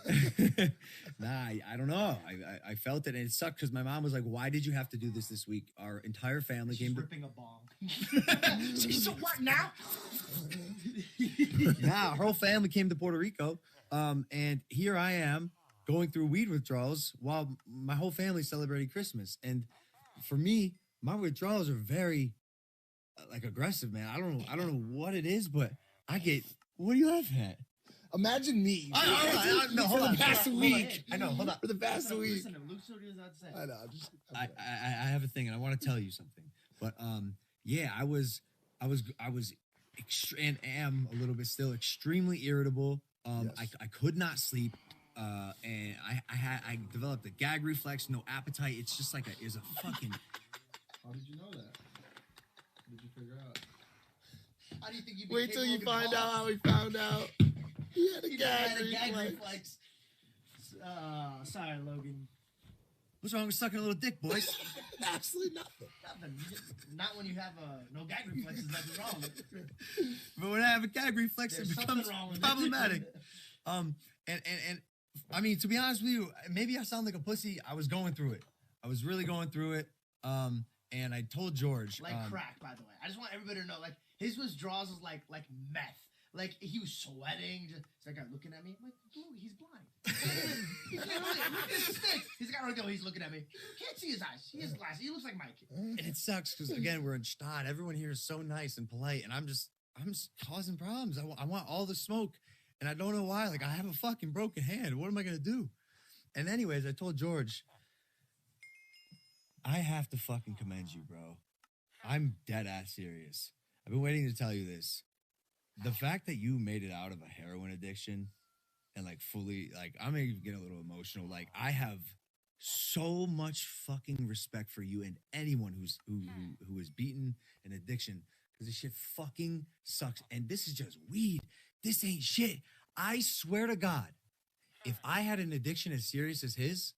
I'm gonna go. Nah, I don't know. I felt it, and it sucked because my mom was like, "Why did you have to do this week?" Our entire family came. Ripping a bong. So what now? Nah, her whole family came to Puerto Rico, and here I am going through weed withdrawals while my whole family's celebrating Christmas. And for me, my withdrawals are very like aggressive, man. I don't know what it is, but I get. What do you laugh at? Imagine me. Hold on. The past week. I know. Hold on. For the past week. Listen, if Luke Soda does not say. I know. I have a thing, and I want to tell you something. But yeah, I was and am a little bit still extremely irritable. I could not sleep. And I developed a gag reflex, no appetite. It's just like is a fucking. How did you know that? What did you figure out? How do you think you Wait till you find out how he found out. He had a gag reflex. Sorry, Logan. What's wrong with sucking a little dick, boys? Absolutely nothing. Nothing. Not when you have no gag reflexes. Nothing wrong. But when I have a gag reflex, There's it becomes something wrong with problematic. it. And I mean, to be honest with you, maybe I sound like a pussy. I was going through it. I was really going through it. And I told George. Like crack, by the way. I just want everybody to know, like, His withdrawals was like meth. Like he was sweating. Just that guy looking at me. I'm like, dude, he's blind. He can't really look at his stick. He's got right there. He's looking at me. Can't see his eyes. He has glasses. He looks like Mike. And it sucks because again we're in Stad. Everyone here is so nice and polite, and I'm just causing problems. I want all the smoke, and I don't know why. Like I have a fucking broken hand. What am I gonna do? And anyways, I told George, I have to fucking commend you, bro. I'm dead ass serious. I've been waiting to tell you this. The fact that you made it out of a heroin addiction and like fully, like I'm even getting a little emotional. Like I have so much fucking respect for you and anyone who is beaten an addiction because this shit fucking sucks. And this is just weed. This ain't shit. I swear to God, if I had an addiction as serious as his,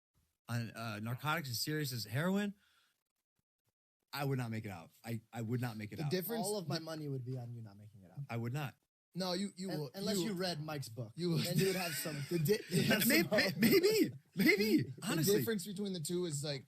narcotics as serious as heroin, I would not make it out. I would not make it out. All of my money would be on you not making it out. I would not. No, you will. Unless you read Mike's book. You will. Then you would have some. Maybe. Honestly. The difference between the two is like,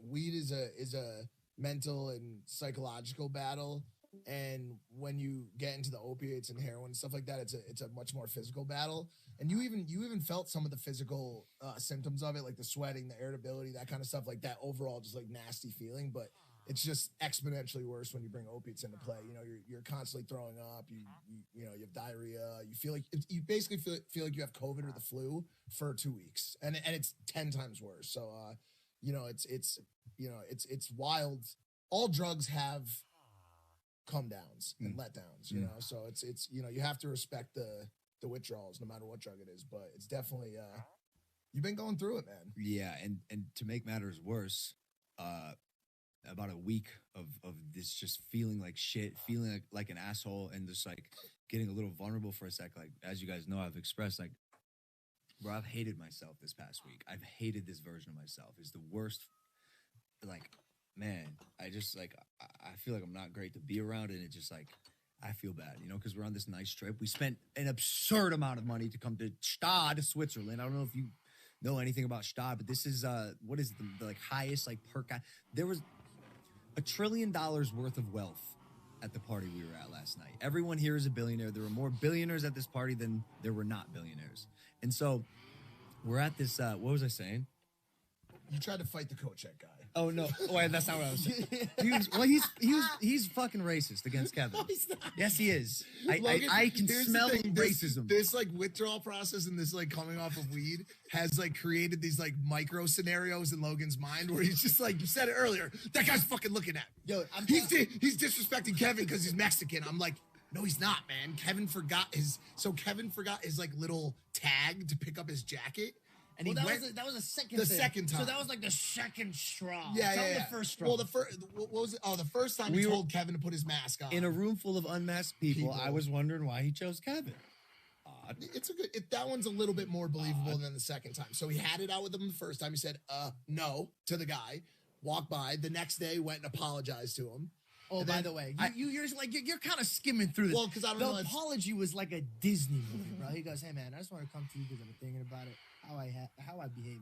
weed is a mental and psychological battle. And when you get into the opiates and heroin and stuff like that, it's a much more physical battle. And you even felt some of the physical symptoms of it, like the sweating, the irritability, that kind of stuff, like that overall just like nasty feeling. But it's just exponentially worse when you bring opiates into play. You know, you're constantly throwing up. You know, you have diarrhea. You feel like you basically feel like you have COVID or the flu for 2 weeks, and it's 10 times worse. So, you know, it's wild. All drugs have come downs and letdowns. You know, so it's you know, you have to respect the withdrawals no matter what drug it is. But it's definitely you've been going through it, man. Yeah, and to make matters worse, about a week of this just feeling like shit, feeling like an asshole, and just like getting a little vulnerable for a sec. Like, as you guys know, I've expressed like, bro, I've hated myself this past week. I've hated this version of myself. It's the worst. Like, man, I just like, I feel like I'm not great to be around, and it just like, I feel bad, you know, because we're on this nice trip. We spent an absurd amount of money to come to Stad, Switzerland. I don't know if you know anything about Stad, but this is what is the like highest like per capita. There was $1 trillion worth of wealth at the party we were at last night. Everyone here is a billionaire. There were more billionaires at this party than there were not billionaires. And so we're at this, what was I saying? You tried to fight the Kochek guy. Oh, no. Wait, that's not what I was saying. He's fucking racist against Kevin. No, he's not. Yes, he is. Logan, I can here's smell the thing. racism. This like withdrawal process and this like coming off of weed has like created these like micro scenarios in Logan's mind where he's just like, you said it earlier, that guy's fucking looking at me. Yo, he's disrespecting Kevin because he's Mexican. I'm like, no, he's not, man. Kevin forgot his like little tag to pick up his jacket. And Well, he that was a second the thing. second time. So that was like the second straw. Yeah, Tell yeah, me yeah. the first straw. Well, what was it? Oh, the first time he told Kevin to put his mask on. In a room full of unmasked people, I was wondering why he chose Kevin. It's a good. That one's a little bit more believable than the second time. So he had it out with him the first time. He said, no to the guy. Walked by. The next day, went and apologized to him. Oh, by the way, you're kind of skimming through this. Well, because I don't the know. The apology was like a Disney movie, bro. He goes, "Hey, man, I just want to come to you because I've been thinking about it. How I behave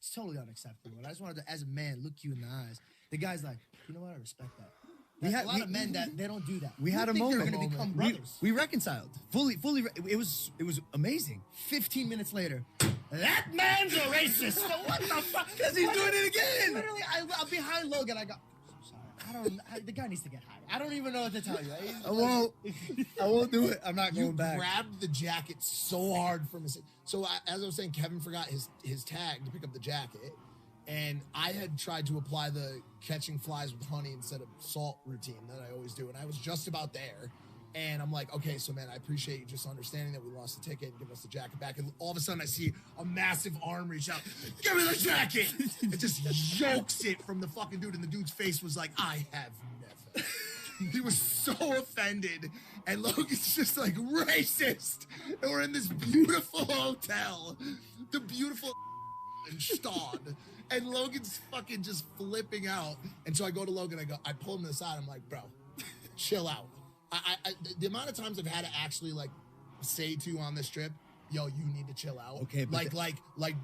is totally unacceptable. And I just wanted to, as a man, look you in the eyes." The guy's like, "You know what? I respect that." A lot of men that they don't do that. We had a think moment. They're going to become brothers. We reconciled fully. It was amazing. 15 minutes later, that man's a racist. What the fuck? Because he's doing it again. Literally, I'm behind Logan. I go, the guy needs to get higher. I don't even know what to tell you. I won't do it. I'm not going back. You grabbed the jacket so hard from his. So as I was saying, Kevin forgot his tag to pick up the jacket, and I had tried to apply the catching flies with honey instead of salt routine that I always do, and I was just about there. And I'm like, okay, so man, I appreciate you just understanding that we lost the ticket and giving us the jacket back. And all of a sudden I see a massive arm reach out, give me the jacket! It just yokes it from the fucking dude. And the dude's face was like, I have never. He was so offended. And Logan's just like, racist! And we're in this beautiful hotel. The beautiful in Stad. And Logan's fucking just flipping out. And so I go to Logan, I pull him to the side, I'm like, bro, chill out. The amount of times I've had to actually like say to you on this trip, yo, you need to chill out. Okay, but like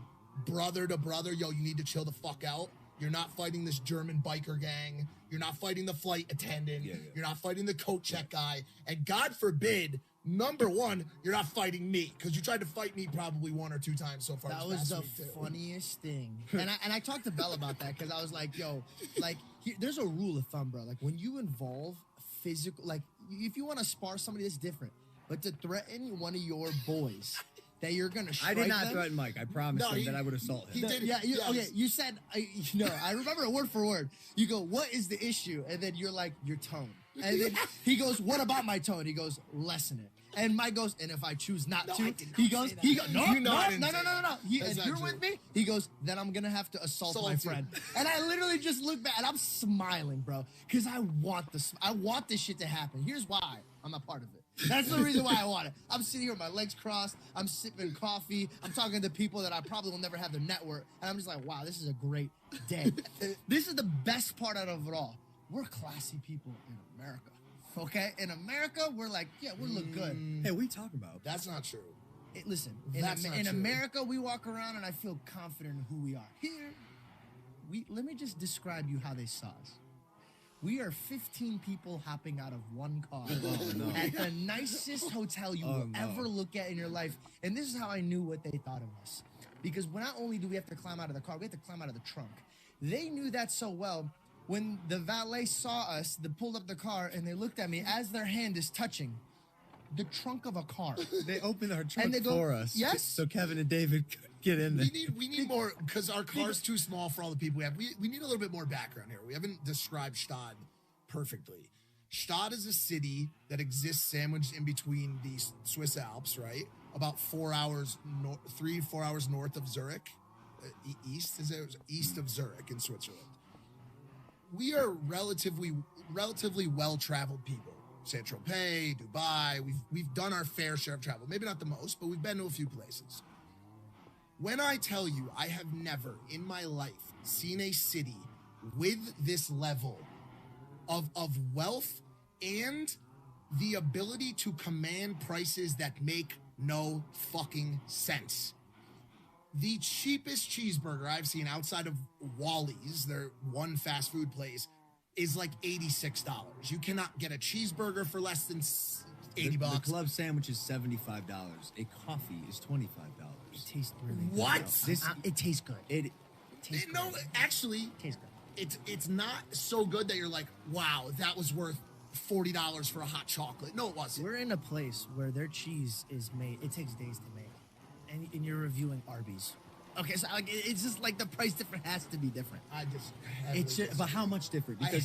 brother to brother, yo, you need to chill the fuck out. You're not fighting this German biker gang. You're not fighting the flight attendant. You're not fighting the coat check guy. And God forbid, number one, you're not fighting me, because you tried to fight me probably 1 or 2 times so far. That was the funniest thing. And I talked to Bell about that, because I was like, yo, like, there's a rule of thumb, bro. Like, when you involve physical, like, if you want to spar somebody, that's different. But to threaten one of your boys that you're gonna strike I did not them, threaten Mike. I promised him that I would assault him. He did. Yeah. Okay. You said, I remember it word for word. You go, what is the issue? And then you're like, your tone. And then he goes, what about my tone? He goes, lessen it. And Mike goes, and if I choose not to, he goes, no. And you're with me? He goes, then I'm gonna have to assault my friend. And I literally just look back, and I'm smiling, bro, because I want this shit to happen. Here's why I'm a part of it. That's the reason why I want it. I'm sitting here with my legs crossed. I'm sipping coffee. I'm talking to people that I probably will never have their network. And I'm just like, wow, this is a great day. This is the best part out of it all. We're classy people in America. Okay? In America, we're like, yeah, we look good. Hey, what are you talking about? That's not true. Listen, That's not in true. America, we walk around and I feel confident in who we are. Here, let me just describe you how they saw us. We are 15 people hopping out of one car at the nicest hotel you will ever look at in your life. And this is how I knew what they thought of us. Because not only do we have to climb out of the car, we have to climb out of the trunk. They knew that so well. When the valet saw us, they pulled up the car and they looked at me as their hand is touching the trunk of a car. They opened our trunk And they go, for us. yes? So Kevin and David could get in there. We need more, because our car's too small for all the people we have. We need a little bit more background here. We haven't described Stad perfectly. Stad is a city that exists sandwiched in between the Swiss Alps, right? About 4 hours, 3-4 hours north of Zurich. East of Zurich in Switzerland. We are relatively well-traveled people. Saint-Tropez, Dubai, we've done our fair share of travel. Maybe not the most, but we've been to a few places. When I tell you I have never in my life seen a city with this level of wealth and the ability to command prices that make no fucking sense. The cheapest cheeseburger I've seen outside of Wally's, their one fast food place, is like $86. You cannot get a cheeseburger for less than 80 bucks. The club sandwich is $75. A coffee is $25. It tastes really good. What? It tastes good. It actually tastes good. It's not so good that you're like, wow, that was worth $40 for a hot chocolate. No, it wasn't. We're in a place where their cheese is made. It takes days to make, and you're reviewing Arby's. Okay, so like, it's just like the price difference has to be different. I just It's just, but how much different? Because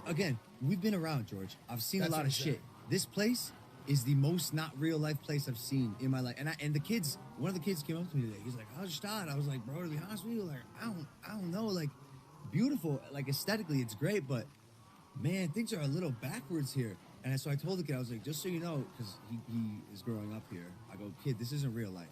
again, we've been around, George. I've seen a lot of shit. This place is the most not real life place I've seen in my life. And the kids, one of the kids came up to me today. He's like, "How's Stad?" I was like, "Bro, to be honest with you, like, I don't know, like, beautiful, like aesthetically, it's great, but man, things are a little backwards here." And so I told the kid, I was like, "Just so you know, because he is growing up here. I go, kid, this isn't real life.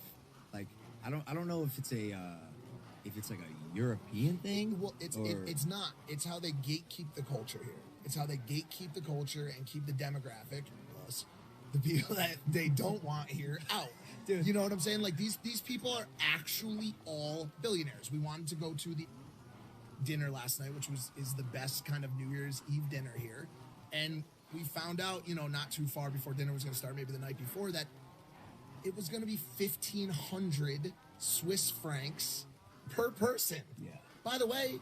Like, I don't know if it's like a European thing. Well, it's not. It's how they gatekeep the culture here. It's how they gatekeep the culture and keep the demographic, plus the people that they don't want here, out. Dude. You know what I'm saying? Like, these people are actually all billionaires. We wanted to go to the dinner last night, which is the best kind of New Year's Eve dinner here, and we found out, not too far before dinner was going to start, maybe the night before, that it was going to be 1,500 Swiss francs per person. Yeah. By the way,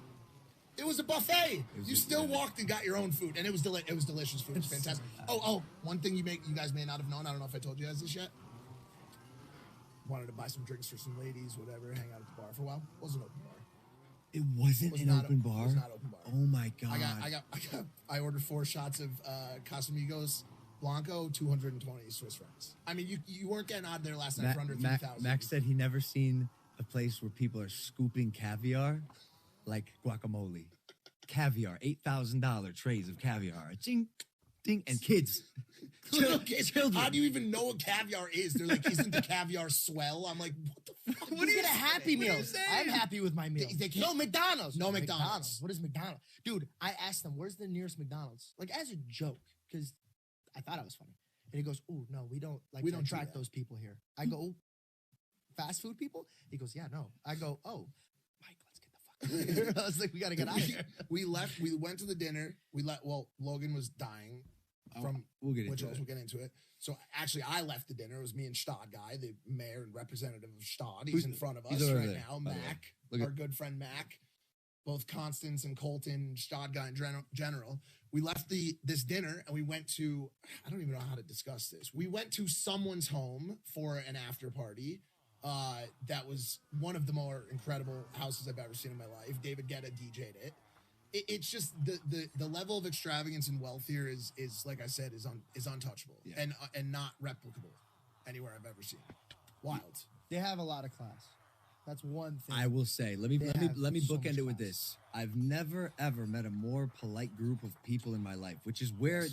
it was a buffet. You still walked and got your own food, and it was delicious food. It was fantastic. Oh, one thing you guys may not have known. I don't know if I told you guys this yet. Wanted to buy some drinks for some ladies, whatever. Hang out at the bar for a while. Wasn't open bar. It wasn't an open bar. It was not open bar. Oh my god! I ordered 4 shots of Casamigos Blanco, 220 Swiss francs. I mean, you weren't getting out of there last night for under 3,000. Max said he never seen a place where people are scooping caviar like guacamole. Caviar, $8,000 trays of caviar. Ding, ding, and kids. Little kids. How do you even know what caviar is? They're like, isn't the caviar swell? I'm like, what the fuck? What do you get Happy Meals? I'm happy with my meals. They can't. No, McDonald's. No, McDonald's. What is McDonald's? Dude, I asked them, where's the nearest McDonald's? Like, as a joke, because I thought it was funny. And he goes, "Oh, no, we don't attract those people here." I go, "Oh, fast food people?" He goes, "Yeah, no." I go, "Oh, Mike, let's get the fuck I was like, we gotta get out of here. We left. We went to the dinner. Logan was dying from we'll get which into we'll get into it. So actually, I left the dinner. It was me and Stad guy, the mayor and representative of Stad. He's in front of us right now. Mac, our good friend Mac, both Constance and Colton, Stad guy in general. We left this dinner and we went to, I don't even know how to discuss this. We went to someone's home for an after party. That was one of the more incredible houses I've ever seen in my life. David Guetta DJ'd it. It's just the level of extravagance and wealth here is like I said is untouchable and not replicable anywhere I've ever seen. Wild. They have a lot of class. That's one thing. I will say, let me so bookend much it with this. I've never ever met a more polite group of people in my life, which is where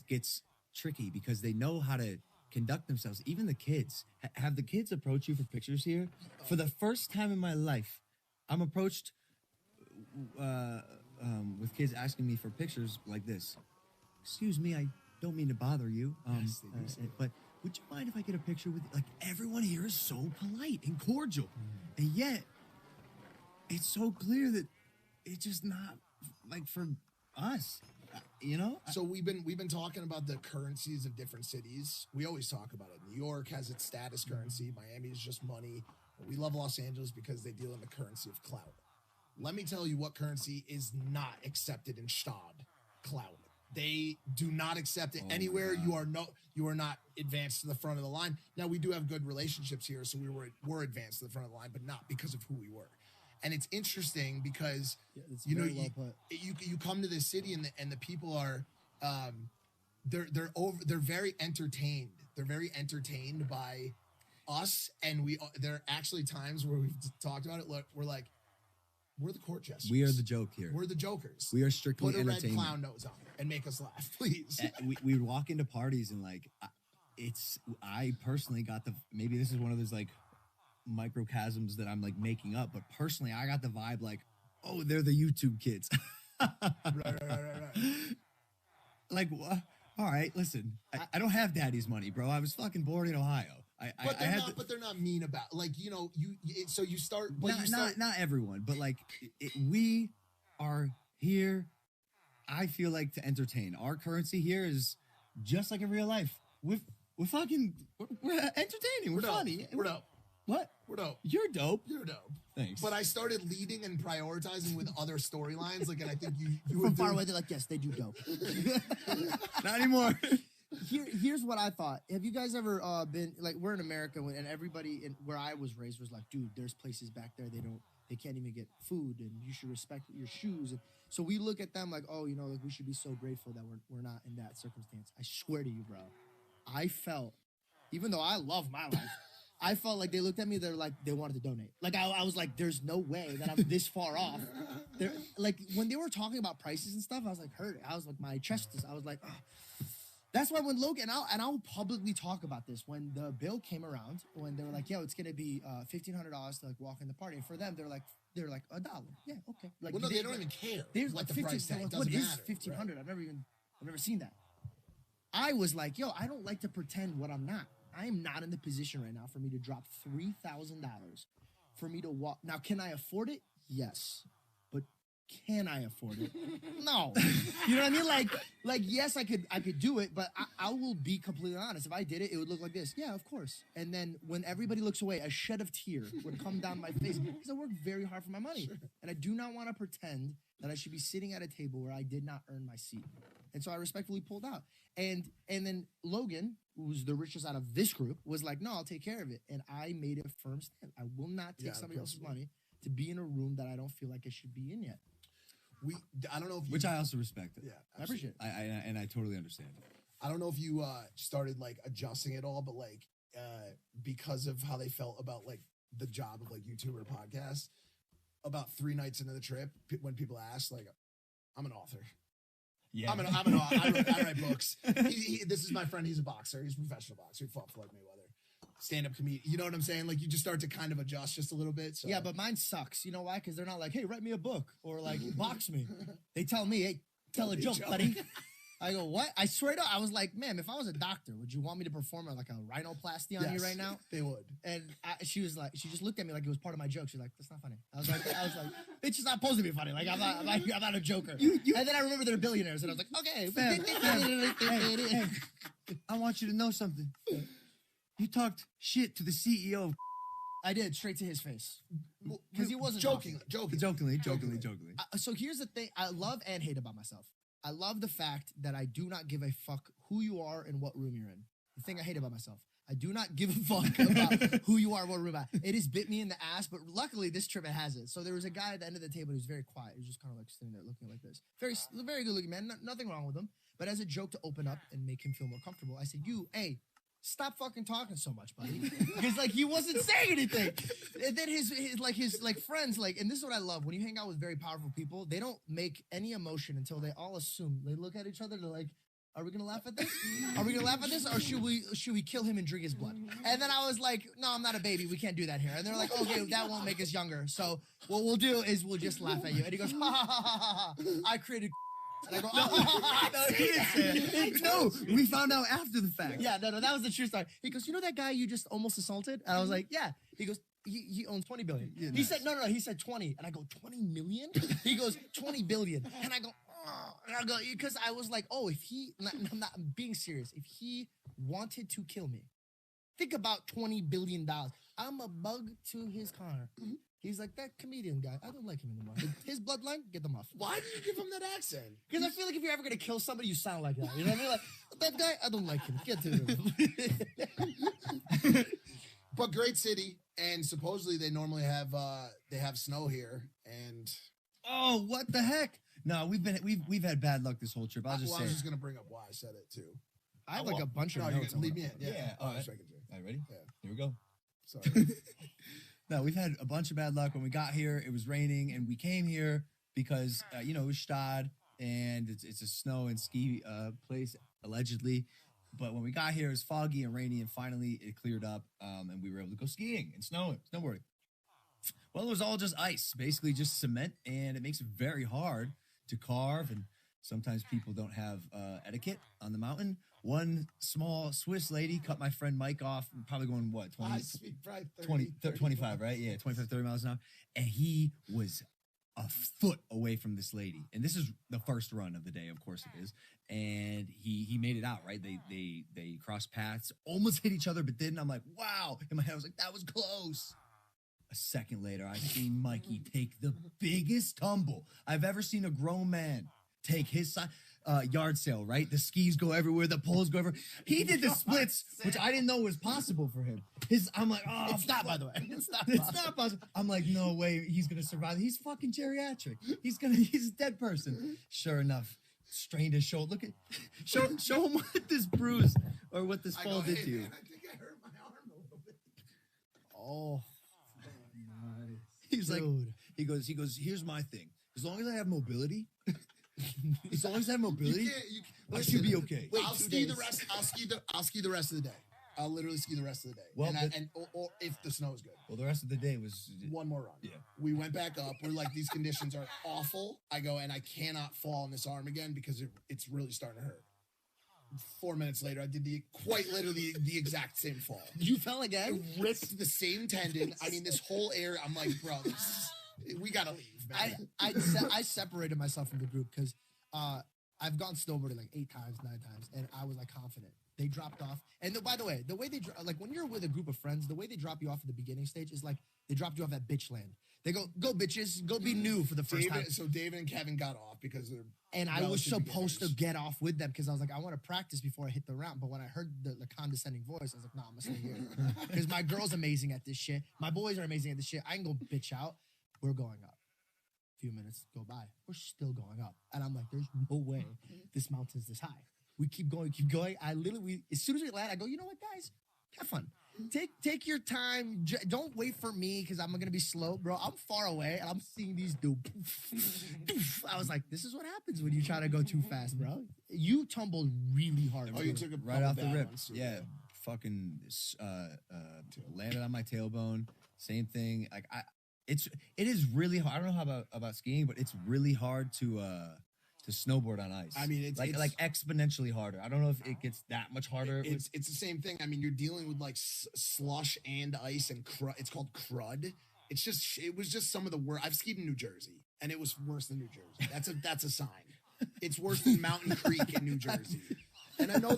gets tricky because they know how to conduct themselves. Even the kids. Have the kids approach you for pictures here? For the first time in my life, I'm approached with kids asking me for pictures like this. Excuse me, I don't mean to bother you, but would you mind if I get a picture with you? Like, everyone here is so polite and cordial. And yet, it's so clear that it's just not, like, for us, you know? So we've been talking about the currencies of different cities. We always talk about it. New York has its status currency. Miami is just money. We love Los Angeles because they deal in the currency of clout. Let me tell you what currency is not accepted in Stad. Clout. They do not accept it anywhere. You are not advanced to the front of the line. Now, we do have good relationships here, so were advanced to the front of the line, but not because of who we were. And it's interesting because you come to this city and the people are they're very entertained. They're very entertained by us, and there are actually times where we've talked about it. Look, we're like, we're the court jesters. We are the joke here. We're the jokers. We are strictly Put a red entertainment. clown nose on and make us laugh, please. We walk into parties and like, I personally got maybe this is one of those like microchasms that I'm like making up, but personally I got the vibe like, oh, they're the YouTube kids. right. Like, all right, listen, I don't have daddy's money, bro. I was fucking born in Ohio. But they're not mean about, like, you know, so you start. Not everyone, but like we are here. I feel like to entertain. Our currency here is just like in real life. We're entertaining. We're funny. We're dope. What? We're dope. You're dope. You're dope. Thanks. But I started leading and prioritizing with other storylines. Like, and I think you from far away, they're like, yes, they do dope. Not anymore. Here's what I thought. Have you guys ever been like, we're in America and everybody where I was raised was like, dude, there's places back there they can't even get food and you should respect your shoes. And so we look at them like, oh, you know, like we should be so grateful that we're not in that circumstance. I swear to you, bro. I felt, even though I love my life, I felt like they looked at me, they're like, they wanted to donate. Like I was like, there's no way that I'm this far off. They're like, when they were talking about prices and stuff, I was like hurt. I was like, my chest I was like, oh. That's why when Logan, and I'll publicly talk about this, when the bill came around, when they were like, yo, it's going to be $1,500 to like walk in the party. And for them, they're like $1. Yeah, okay. Like, well, no, they don't even care. There's what like the price tag. What is matter, $1,500? right? I've never seen that. I was like, yo, I don't like to pretend what I'm not. I am not in the position right now for me to drop $3,000 for me to walk. Now, can I afford it? Yes. But can I afford it? No. You know what I mean? Like yes, I could do it, but I will be completely honest. If I did it, it would look like this. Yeah, of course. And then when everybody looks away, a shed of tear would come down my face because I worked very hard for my money. Sure. And I do not want to pretend that I should be sitting at a table where I did not earn my seat. And so I respectfully pulled out. And then Logan, who's the richest out of this group, was like, no, I'll take care of it. And I made a firm stand. I will not take somebody else's money to be in a room that I don't feel like I should be in yet. I don't know if which I also respect. Yeah, I appreciate it. And I totally understand. I don't know if you started like adjusting it all, but like because of how they felt about like the job of like YouTuber podcast. About 3 nights into the trip, when people ask, like, I'm an author. Yeah, I'm an author. I write books. This is my friend. He's a boxer. He's a professional boxer. He fought Floyd Mayweather. Stand-up comedian. You know what I'm saying? Like, you just start to kind of adjust just a little bit. So. Yeah, but mine sucks. You know why? Because they're not like, hey, write me a book or like box me. They tell me, hey, tell a joke, buddy. I go, what? I swear to, I was like, ma'am, if I was a doctor, would you want me to perform like a rhinoplasty on you right now? They would. And she was like, she just looked at me like it was part of my joke. She's like, that's not funny. I was like, it's just not supposed to be funny. Like I'm not a joker. And then I remember they're billionaires, and I was like, okay. Hey, I want you to know something. You talked shit to the CEO of. I did, straight to his face. Because he wasn't jokingly. So here's the thing I love and hate about myself. I love the fact that I do not give a fuck who you are and what room you're in. The thing I hate about myself. I do not give a fuck about who you are, what room I'm at. It has bit me in the ass, but luckily this trip it hasn't. So there was a guy at the end of the table who was very quiet. He was just kind of like sitting there looking like this. Very good looking man. Nothing wrong with him. But as a joke to open up and make him feel more comfortable, I said, hey, stop fucking talking so much, buddy. Because like he wasn't saying anything. And then his friends, and this is what I love. When you hang out with very powerful people, they don't make any emotion until they all assume. They look at each other, they're like, are we gonna laugh at this? Are we gonna laugh at this? Or should we kill him and drink his blood? And then I was like, no, I'm not a baby. We can't do that here. And they're like, okay, that won't make us younger. So what we'll do is we'll just laugh at you. And he goes, ha ha ha ha ha. I created. And I go, No, he didn't say it. No, we found out after the fact. Yeah, no, that was the true story. He goes, you know that guy you just almost assaulted? And I was like, yeah. He goes, he owns 20 billion. Yeah, he said, no, he said 20. And I go, 20 million? He goes, 20 billion. And I go, oh. And I go, because I was like, oh, if he, I'm being serious. If he wanted to kill me, think about $20 billion. I'm a bug to his car. He's like, that comedian guy, I don't like him anymore. His bloodline, get them off. Why did you give him that accent? Because I feel like if you're ever going to kill somebody, you sound like that. You know what I mean? Like, that guy, I don't like him. Get to him. But great city, and supposedly they normally have snow here, and oh, what the heck? No, we've had bad luck this whole trip. I was just gonna bring up why I said it too. I have like a bunch of notes. Leave me in. Yeah. All right. All right, ready? Yeah. Here we go. Sorry. No, we've had a bunch of bad luck. When we got here, it was raining, and we came here because it was Stad, and it's a snow and ski place allegedly. But when we got here, it was foggy and rainy, and finally it cleared up, and we were able to go skiing and snowboarding. Well, it was all just ice, basically just cement, and it makes it very hard to carve, and sometimes people don't have etiquette on the mountain. One small Swiss lady cut my friend Mike off, probably going, what, 25, right? Yeah, 25, 30 miles an hour. And he was a foot away from this lady. And this is the first run of the day, of course it is. And he made it out, right? They crossed paths, almost hit each other, but didn't. I'm like, wow. In my head, I was like, that was close. A second later, I see Mikey take the biggest tumble I've ever seen a grown man take. His side. Yard sale, right? The skis go everywhere, the poles go everywhere. He did the splits, which I didn't know was possible for him. I'm like, oh, it's not, by the way. It's not possible. I'm like, no way, he's gonna survive. He's fucking geriatric. He's a dead person. Sure enough, strained his shoulder. Look at, show him what this bruise or what this fall did to you. Man, I think I hurt my arm a little bit. Oh, he's like, he goes. Here's my thing. As long as I have mobility. As long as I have mobility, I should be okay. Wait, I'll ski the rest. I'll ski the rest of the day. I'll literally ski the rest of the day. Well, or if the snow is good. Well, the rest of the day was one more run. Yeah, we went back up. We're like, these conditions are awful. I go, and I cannot fall on this arm again because it's really starting to hurt. 4 minutes later, I did quite literally the exact same fall. You fell again? I ripped the same tendon. I mean, this whole area. I'm like, bro, we gotta leave. I separated myself from the group because I've gone snowboarding like 8 times, 9 times, and I was like confident. They dropped off, and by the way, the way they like when you're with a group of friends, the way they drop you off at the beginning stage is like they dropped you off at bitch land. They go bitches, go be new for the first time. So David and Kevin got off because they're I was supposed to get off with them because I was like, I want to practice before I hit the ramp. But when I heard the condescending voice, I was like, nah, I'm gonna stay here because my girl's amazing at this shit. My boys are amazing at this shit. I can go bitch out. We're going up. Few minutes go by, we're still going up, and I'm like, there's no way this mountain's this high. We keep going. I literally, as soon as we land, I go, you know what, guys, have fun. Take your time. Don't wait for me because I'm gonna be slow, bro. I'm far away, and I'm seeing these do. I was like, this is what happens when you try to go too fast, bro. You tumbled really hard. Oh, you took a right off the rip. Yeah, fucking landed on my tailbone. Same thing. Like it is really hard. I don't know how about skiing, but it's really hard to to snowboard on ice. I mean, it's like exponentially harder. I don't know if it gets that much harder. It's the same thing. I mean, you're dealing with like slush and ice and it's called crud. It was just some of the worst. I've skied in New Jersey, and it was worse than New Jersey. That's a sign. It's worse than Mountain Creek in New Jersey. And I know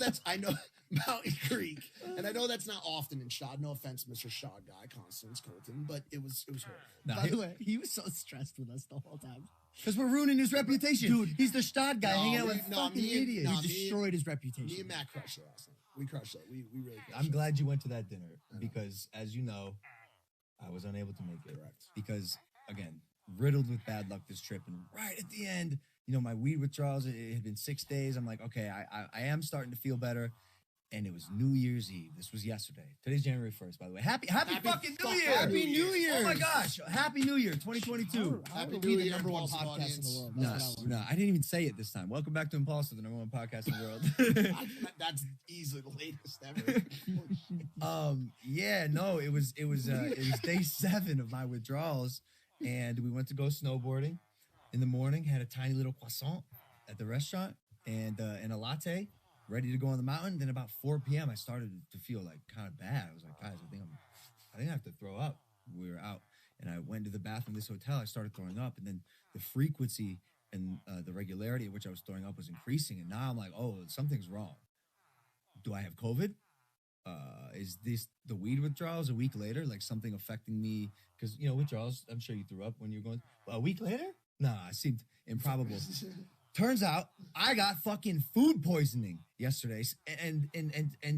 Mountain Creek, and I know that's not often in Shad. No offense, Mr. Shad guy, Constance Colton, but it was horrible. By the way, he was so stressed with us the whole time. Because we're ruining his reputation. Dude, he's the Stad guy hanging out with fucking idiots. We destroyed his reputation. Me and Matt crushed it last night. We crushed it. We really crushed I'm it. glad you went to that dinner because, as you know, I was unable to make it. Correct. Because, again, riddled with bad luck this trip. And right at the end, you know, my weed withdrawals, it had been 6 days. I'm like, okay, I am starting to feel better. And it was New Year's Eve. This was yesterday. Today's January 1st, by the way. Happy fucking New Year! Happy New Year! Oh my gosh! Happy New Year, 2022. Happy We're New the Year, number one Impulsive podcast audience. in the world. No, I didn't even say it this time. Welcome back to Impulsive, the number one podcast in the world. That's easily the latest ever. Yeah, no, it was day 7 of my withdrawals, and we went to go snowboarding in the morning. Had a tiny little croissant at the restaurant and a latte, ready to go on the mountain. Then about 4 p.m. I started to feel like kind of bad. I was like, guys, I think I have to throw up. We were out, and I went to the bathroom of this hotel. I started throwing up, and then the frequency and the regularity at which I was throwing up was increasing. And now I'm like, oh, something's wrong. Do I have COVID? Is this the weed withdrawals a week later? Like something affecting me? Because, you know, withdrawals, I'm sure you threw up when you were going. A week later? Nah, it seemed improbable. Turns out I got fucking food poisoning yesterday. And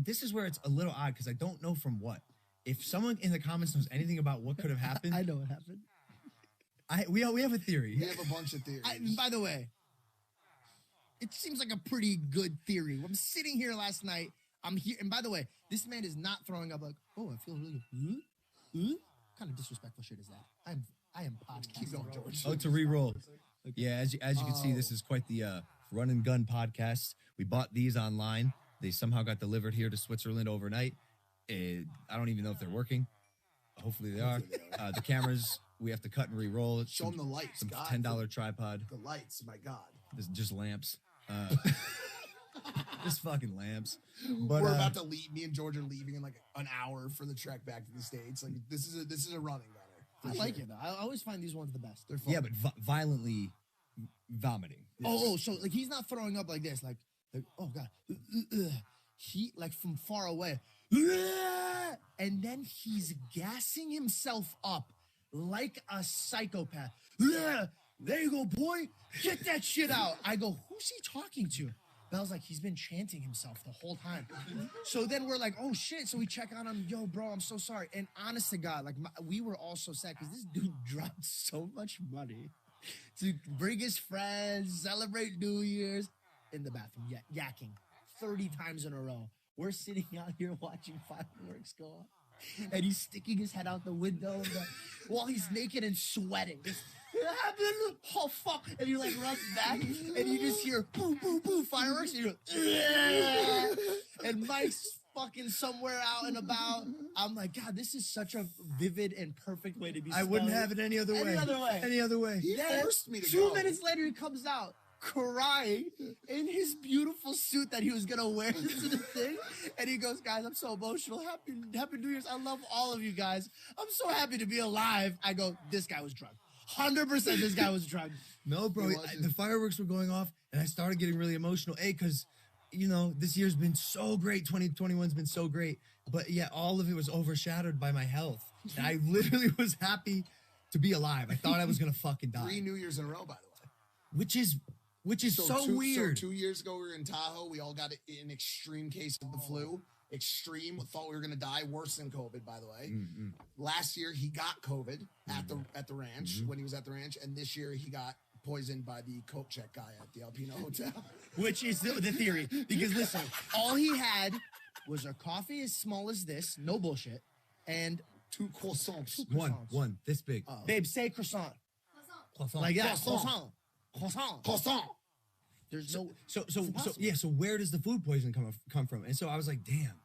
this is where it's a little odd because I don't know from what. If someone in the comments knows anything about what could have happened. I know what happened. We have a theory. We have a bunch of theories. By the way, it seems like a pretty good theory. I'm sitting here last night. I'm here. And by the way, this man is not throwing up like, oh, I feel really good. What kind of disrespectful shit is that? I am podcasting. Keep going, George. Oh, to re-roll. Yeah, as you can see, this is quite the run and gun podcast. We bought these online. They somehow got delivered here to Switzerland overnight. I don't even know if they're working. Hopefully they are. The cameras, we have to cut and re-roll. Show them the lights, Some God. $10 tripod. The lights, my God. This is just lamps. Just fucking lamps. But, we're about to leave. Me and George are leaving in like an hour for the trek back to the States. Like this is a running gunner. I like it though. I always find these ones the best. They're fun. Yeah, but violently vomiting. Oh, so like he's not throwing up like this, like oh god, he like from far away, and then he's gassing himself up like a psychopath. There you go, boy. Get that shit out. I go, who's he talking to? Bell's like, he's been chanting himself the whole time. So then we're like, oh shit. So we check on him. Yo, bro, I'm so sorry. And honest to God, like we were all so sad because this dude dropped so much money to bring his friends, celebrate New Year's in the bathroom, yakking 30 times in a row. We're sitting out here watching fireworks go off. And he's sticking his head out the window while he's naked and sweating. Oh fuck! And he like runs back, and you just hear boo boo boo fireworks. And you go, and Mike's fucking somewhere out and about. I'm like, God, this is such a vivid and perfect way to be. I wouldn't have it any other way. Any other way. Any other way. He forced me to go. 2 minutes later, he comes out crying in his beautiful suit that he was gonna wear to the thing, and he goes, "Guys, I'm so emotional. Happy New Year's. I love all of you guys. I'm so happy to be alive." I go, "This guy was drunk. 100% this guy was drunk." No, bro, the fireworks were going off, and I started getting really emotional. Because, you know, this year's been so great. 2021's been so great. But yeah, all of it was overshadowed by my health. And I literally was happy to be alive. I thought I was going to fucking die. 3 New Years in a row, by the way. Which is so weird. So 2 years ago, we were in Tahoe. We all got an extreme case of the flu. Extreme. Thought we were going to die. Worse than COVID, by the way. Last year, he got COVID at the ranch when he was at the ranch. And this year, he got poisoned by the coat check guy at the Alpino Hotel. Which is the theory. Because listen, all he had was a coffee as small as this, no bullshit, and 2 croissants. One, this big. Babe, say croissant. Croissant. Like that. Croissant. There's no. So where does the food poisoning come from? And so I was like, damn.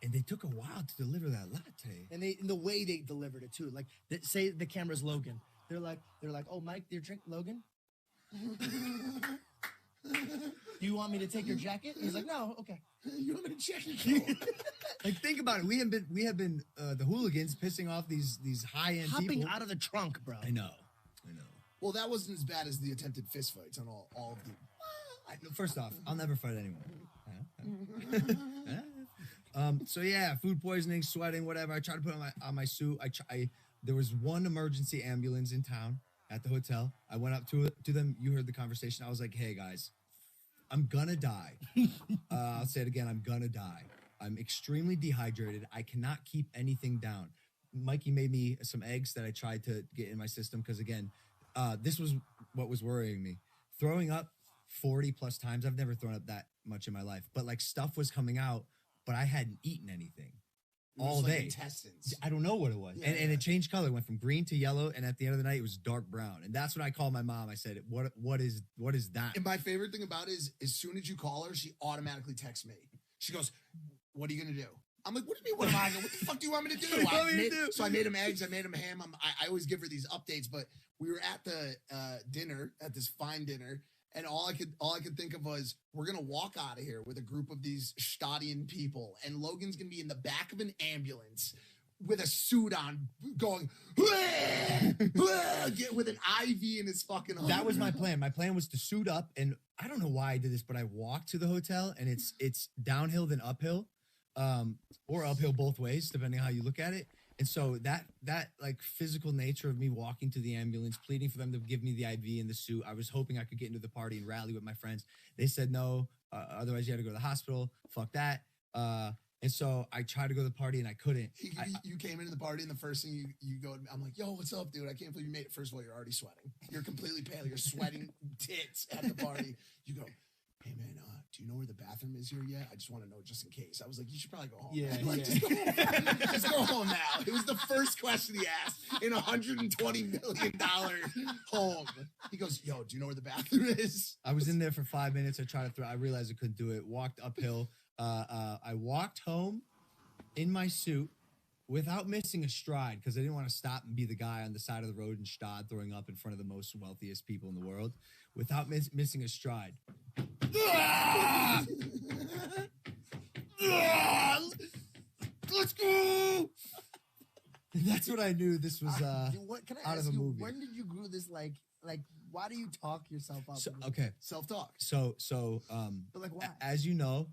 And they took a while to deliver that latte. And the way they delivered it too. Like, say the camera's Logan. They're like, oh, Mike, your drink, Logan. Do you want me to take your jacket? He's like, no, okay. You want me to check your Like, think about it. We have been the hooligans pissing off these high-end people. Hopping out of the trunk, bro. I know. Well, that wasn't as bad as the attempted fistfights on all of the. First off, I'll never fight anyone. So yeah, food poisoning, sweating, whatever. I tried to put on my suit. There was one emergency ambulance in town at the hotel. I went up to them. You heard the conversation. I was like, hey guys, I'm gonna die. I'll say it again. I'm gonna die. I'm extremely dehydrated. I cannot keep anything down. Mikey made me some eggs that I tried to get in my system because again, this was what was worrying me. Throwing up 40 plus times. I've never thrown up that much in my life, but like stuff was coming out, but I hadn't eaten anything all Like day. intestines. I don't know what it was. Yeah, and it changed color. It went from green to yellow. And at the end of the night, it was dark brown. And that's when I called my mom. I said, what is that? And my favorite thing about it is, as soon as you call her, she automatically texts me. She goes, "What are you gonna do?" I'm like, "What do you mean? What am I gonna? What the fuck do you want me to do?" So I made him eggs. I made him ham. I always give her these updates. But we were at the dinner, at this fine dinner, and all I could think of was, we're gonna walk out of here with a group of these Stadion people, and Logan's gonna be in the back of an ambulance with a suit on, going with an IV in his fucking arm. That was my plan. My plan was to suit up, and I don't know why I did this, but I walked to the hotel, and it's downhill then uphill, or uphill both ways, depending on how you look at it. And so that like physical nature of me walking to the ambulance, pleading for them to give me the IV and the suit, I was hoping I could get into the party and rally with my friends. They said no, otherwise you had to go to the hospital. Fuck that. And so I tried to go to the party and I couldn't. You came into the party and the first thing you go, I'm like, "Yo, what's up, dude? I can't believe you made it." First of all, you're already sweating. You're completely pale. You're sweating tits at the party. You go, "Hey man, do you know where the bathroom is here yet? I just want to know just in case." I was like, "You should probably go home." Yeah, man. Like, just go home. Just go home now. It was the first question he asked in a $120 million home. He goes, "Yo, do you know where the bathroom is?" I was in there for 5 minutes. I tried to throw. I realized I couldn't do it. Walked uphill. I walked home in my suit without missing a stride because I didn't want to stop and be the guy on the side of the road in Stad throwing up in front of the most wealthiest people in the world without missing a stride. Let's go! That's what I knew. This was Can I out ask of a you, movie. when did you grow this like why do you talk yourself up? Okay. Self-talk. So But like why? as you know,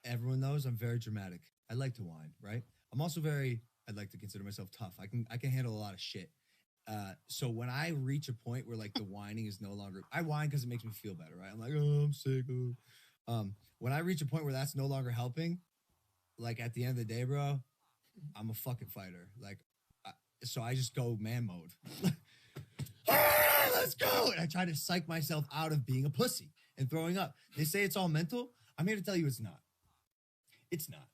everyone knows I'm very dramatic. I like to whine, right? I'm also I'd like to consider myself tough. I can handle a lot of shit. So when I reach a point where like the whining is no longer, I whine because it makes me feel better, right? I'm like, oh, I'm sick. When I reach a point where that's no longer helping, like at the end of the day, bro, I'm a fucking fighter. Like, so I just go man mode. Let's go! And I try to psych myself out of being a pussy and throwing up. They say it's all mental. I'm here to tell you it's not. It's not.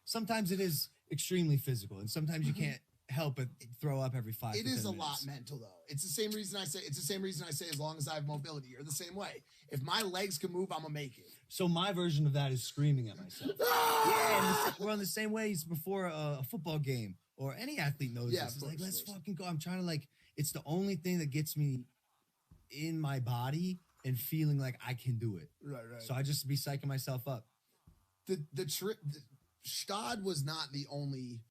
Sometimes it is extremely physical, and sometimes you can't help but throw up every 5 to 10 It is a minutes. lot mental, though. It's the same reason I say. As long as I have mobility, you're the same way. If my legs can move, I'm gonna make it. So my version of that is screaming at myself. Yeah, we're on the same ways before a football game, or any athlete knows Yeah, this. It's of like, course, let's of course. fucking go. I'm trying to like, it's the only thing that gets me in my body and feeling like I can do it. Right. So I just be psyching myself up. The trip, Stad was not the only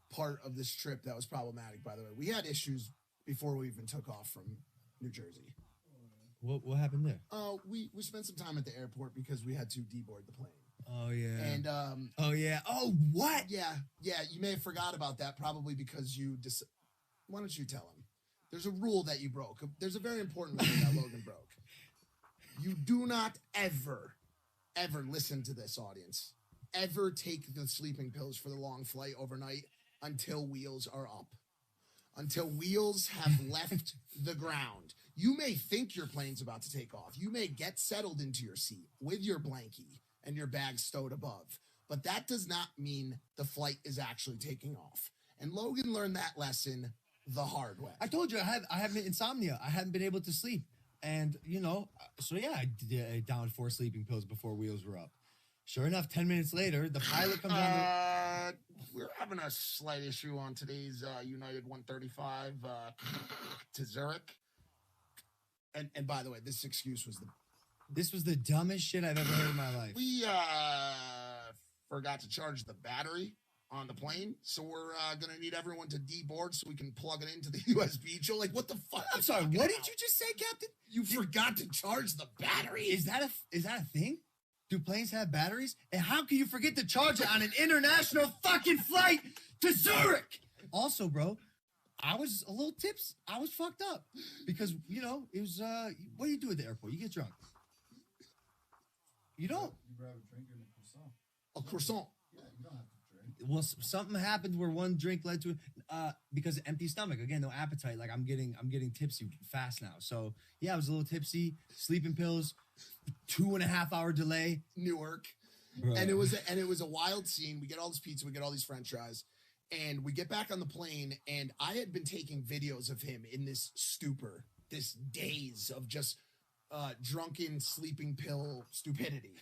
part of this trip that was problematic. By the way, we had issues before we even took off from New Jersey. What happened there? We spent some time at the airport because we had to deboard the plane. Oh yeah. And oh yeah. Oh what? Yeah. You may have forgot about that, probably because you. Why don't you tell him? There's a rule that you broke. There's a very important rule that Logan broke. You do not ever listen to this, audience. Ever take the sleeping pills for the long flight overnight until wheels are up. Until wheels have left the ground. You may think your plane's about to take off. You may get settled into your seat with your blankie and your bag stowed above. But that does not mean the flight is actually taking off. And Logan learned that lesson the hard way. I told you I have insomnia. I hadn't been able to sleep. And, you know, so yeah, I downed 4 sleeping pills before wheels were up. Sure enough, 10 minutes later, the pilot comes on. We're having a slight issue on today's United 135 to Zurich. And by the way, this excuse was This was the dumbest shit I've ever heard in my life. We forgot to charge the battery on the plane, so we're gonna need everyone to deboard so we can plug it into the USB. Joe, like, what the fuck? I'm sorry. What did you just say, Captain? You forgot to charge the battery. Is that a thing? Do planes have batteries? And how can you forget to charge it on an international fucking flight to Zurich? Also, bro, I was a little tipsy. I was fucked up because, you know, it was, what do you do at the airport? You get drunk. You don't. You grab a drink and a croissant. A croissant. Yeah, you don't have to drink. Well, something happened where one drink led to because empty stomach. Again, no appetite. Like I'm getting tipsy fast now. So yeah, I was a little tipsy. Sleeping pills. 2.5 hour delay. Newark. Bro. And it was a wild scene. We get all this pizza, we get all these French fries, and we get back on the plane. And I had been taking videos of him in this stupor, this daze of just drunken sleeping pill stupidity.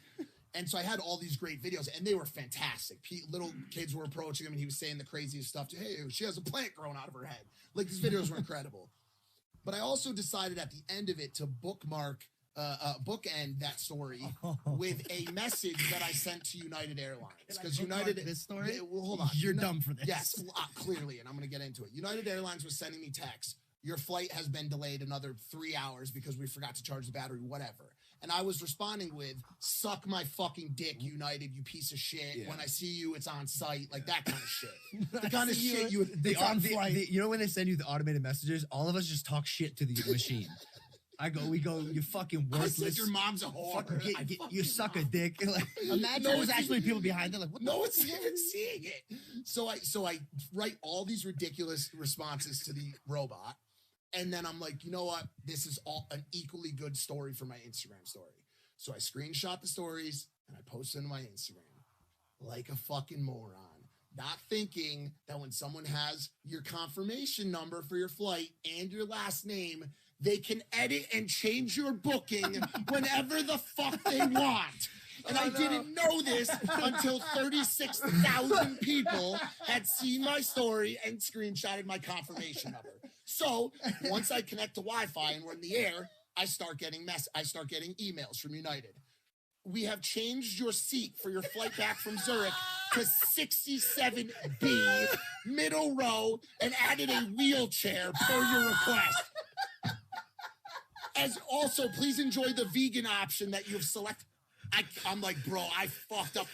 And so I had all these great videos, and they were fantastic. Little kids were approaching him, and he was saying the craziest stuff. Hey, she has a plant growing out of her head. Like, these videos were incredible. But I also decided at the end of it to bookend that story with a message that I sent to United Airlines. Because United, this story. Well, hold on. You're dumb for this. Yes, clearly, and I'm going to get into it. United Airlines was sending me texts. Your flight has been delayed another 3 hours because we forgot to charge the battery, whatever. And I was responding with, suck my fucking dick, United, you piece of shit. Yeah. When I see you, it's on site. Like that kind of shit. The kind of shit you would... You know when they send you the automated messages, all of us just talk shit to the machine. We go, you fucking worthless. I said your mom's a whore. You suck a dick. Like, imagine there's actually people behind it. Like, what no one's even seeing it. So I write all these ridiculous responses to the robot. And then I'm like, you know what? This is all an equally good story for my Instagram story. So I screenshot the stories and I post it on my Instagram like a fucking moron. Not thinking that when someone has your confirmation number for your flight and your last name, they can edit and change your booking whenever the fuck they want. And I didn't know this until 36,000 people had seen my story and screenshotted my confirmation number. So once I connect to Wi-Fi and we're in the air, I start getting emails from United. We have changed your seat for your flight back from Zurich to 67B, middle row, and added a wheelchair per your request. As also, please enjoy the vegan option that you've selected. I'm like, bro, I fucked up.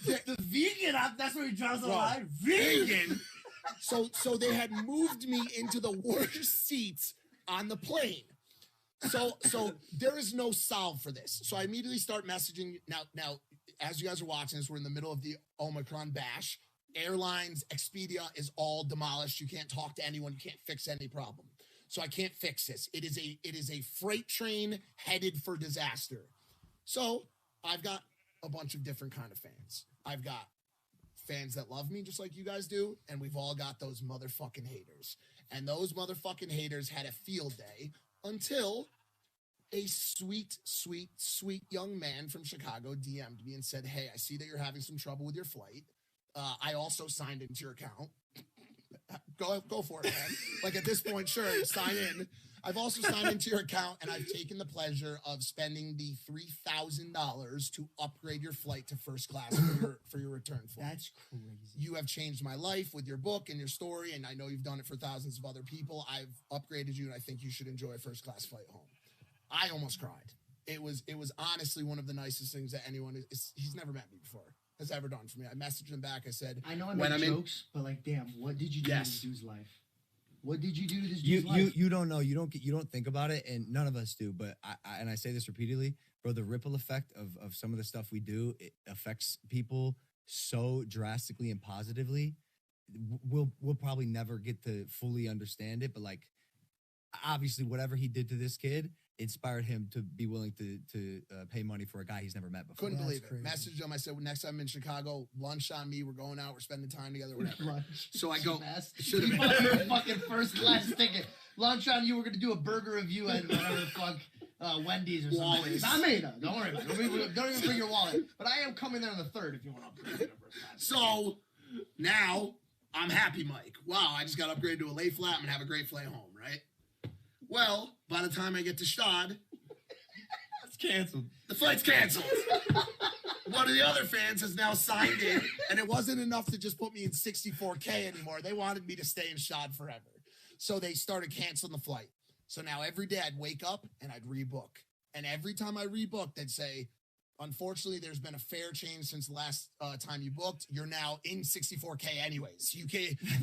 The vegan option, that's where he draws the line? Vegan? So they had moved me into the worst seats on the plane. So there is no solve for this. So I immediately start messaging. Now, as you guys are watching this, we're in the middle of the Omicron bash. Airlines, Expedia is all demolished. You can't talk to anyone. You can't fix any problem. So I can't fix this. It is a freight train headed for disaster. So I've got a bunch of different kind of fans. I've got fans that love me just like you guys do, and we've all got those motherfucking haters. And those motherfucking haters had a field day until a sweet, sweet, sweet young man from Chicago DM'd me and said, hey, I see that you're having some trouble with your flight. I also signed into your account. Go for it, man. Like at this point, sure, sign in. I've also signed into your account, and I've taken the pleasure of spending the $3,000 to upgrade your flight to first class for your return flight. That's crazy. You have changed my life with your book and your story, and I know you've done it for thousands of other people. I've upgraded you, and I think you should enjoy a first class flight home. I almost cried. It was honestly one of the nicest things that anyone he's never met me before has ever done for me. I messaged him back. I said, I know I make jokes, but like, damn, what did you do to this dude's life? What did you do to this dude's life? You don't know. You don't think about it, and none of us do. But I say this repeatedly, bro. The ripple effect of some of the stuff we do, it affects people so drastically and positively. We'll probably never get to fully understand it, but like, obviously, whatever he did to this kid inspired him to be willing to pay money for a guy he's never met before. Couldn't believe it. Messaged him. I said, well, next time I'm in Chicago, lunch on me. We're going out. We're spending time together. Whatever. So I go. Should have been fucking first class ticket. Lunch on you. We're gonna do a burger review at whatever the fuck Wendy's or something. Wally's. Not me though. Don't worry about it. Don't even bring your wallet. But I am coming there on the 3rd if you want to upgrade. So now I'm happy, Mike. Wow, I just got upgraded to a lay flat. I'm gonna have a great flight home, right? Well, by the time I get to Stad, canceled. The flight's canceled. One of the other fans has now signed in, and it wasn't enough to just put me in 64K anymore. They wanted me to stay in shot forever. So they started canceling the flight. So now every day I'd wake up and I'd rebook. And every time I rebooked, they'd say, unfortunately, there's been a fare change since the last time you booked. You're now in 64K anyways.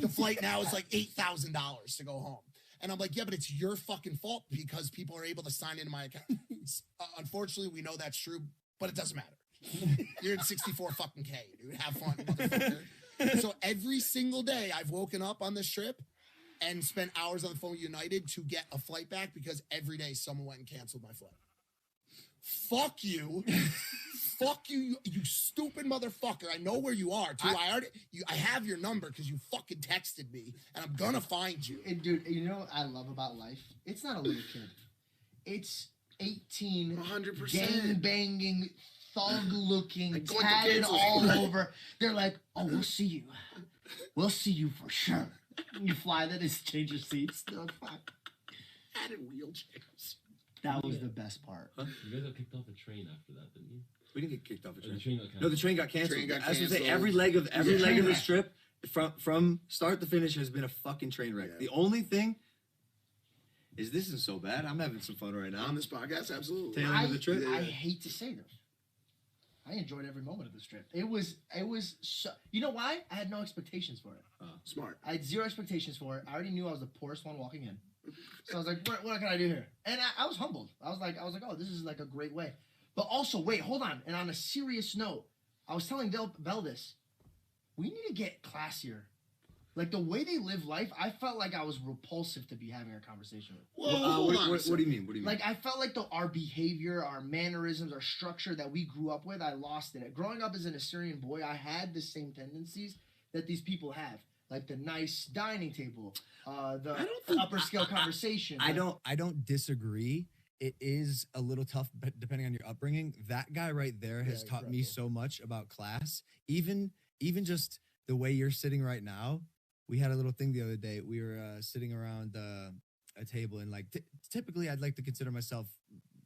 The flight now is like $8,000 to go home. And I'm like, yeah, but it's your fucking fault because people are able to sign into my account. Unfortunately, we know that's true, but it doesn't matter. You're in 64 fucking K, dude. Have fun, motherfucker. So every single day I've woken up on this trip and spent hours on the phone with United to get a flight back because every day someone went and canceled my flight. Fuck you. Fuck you, you stupid motherfucker. I know where you are, too. I have your number because you fucking texted me, and I'm gonna find you. And dude, you know what I love about life? It's not a little kid. It's 18 100%. gang-banging, thug-looking, tatted all over. They're like, oh, we'll see you. We'll see you for sure. You fly that is change your seats. They're like, fuck. Added wheelchairs. That was the best part. Huh? You guys got kicked off the train after that, didn't you? We didn't get kicked off the train. The train got canceled. No, the train got canceled. Train got I was gonna say canceled. every leg of this trip, from start to finish, has been a fucking train wreck. Yeah. The only thing is this isn't so bad. I'm having some fun right now. On this podcast, absolutely. Tail end of the trip. I hate to say this. I enjoyed every moment of this trip. It was so, you know why? I had no expectations for it. Smart. I had zero expectations for it. I already knew I was the poorest one walking in. So I was like, what can I do here? And I was humbled. I was like, oh, this is like a great way. But also, wait, hold on. And on a serious note, I was telling Bell this. We need to get classier. Like, the way they live life, I felt like I was repulsive to be having a conversation with. Whoa, what do you mean? What do you mean? Like, I felt like our behavior, our mannerisms, our structure that we grew up with, I lost it. Growing up as an Assyrian boy, I had the same tendencies that these people have. Like the nice dining table, the upper scale conversation. I don't disagree. It is a little tough, but depending on your upbringing, that guy right there has taught me so much about class. Even just the way you're sitting right now. We had a little thing the other day. We were sitting around a table, and like typically, I'd like to consider myself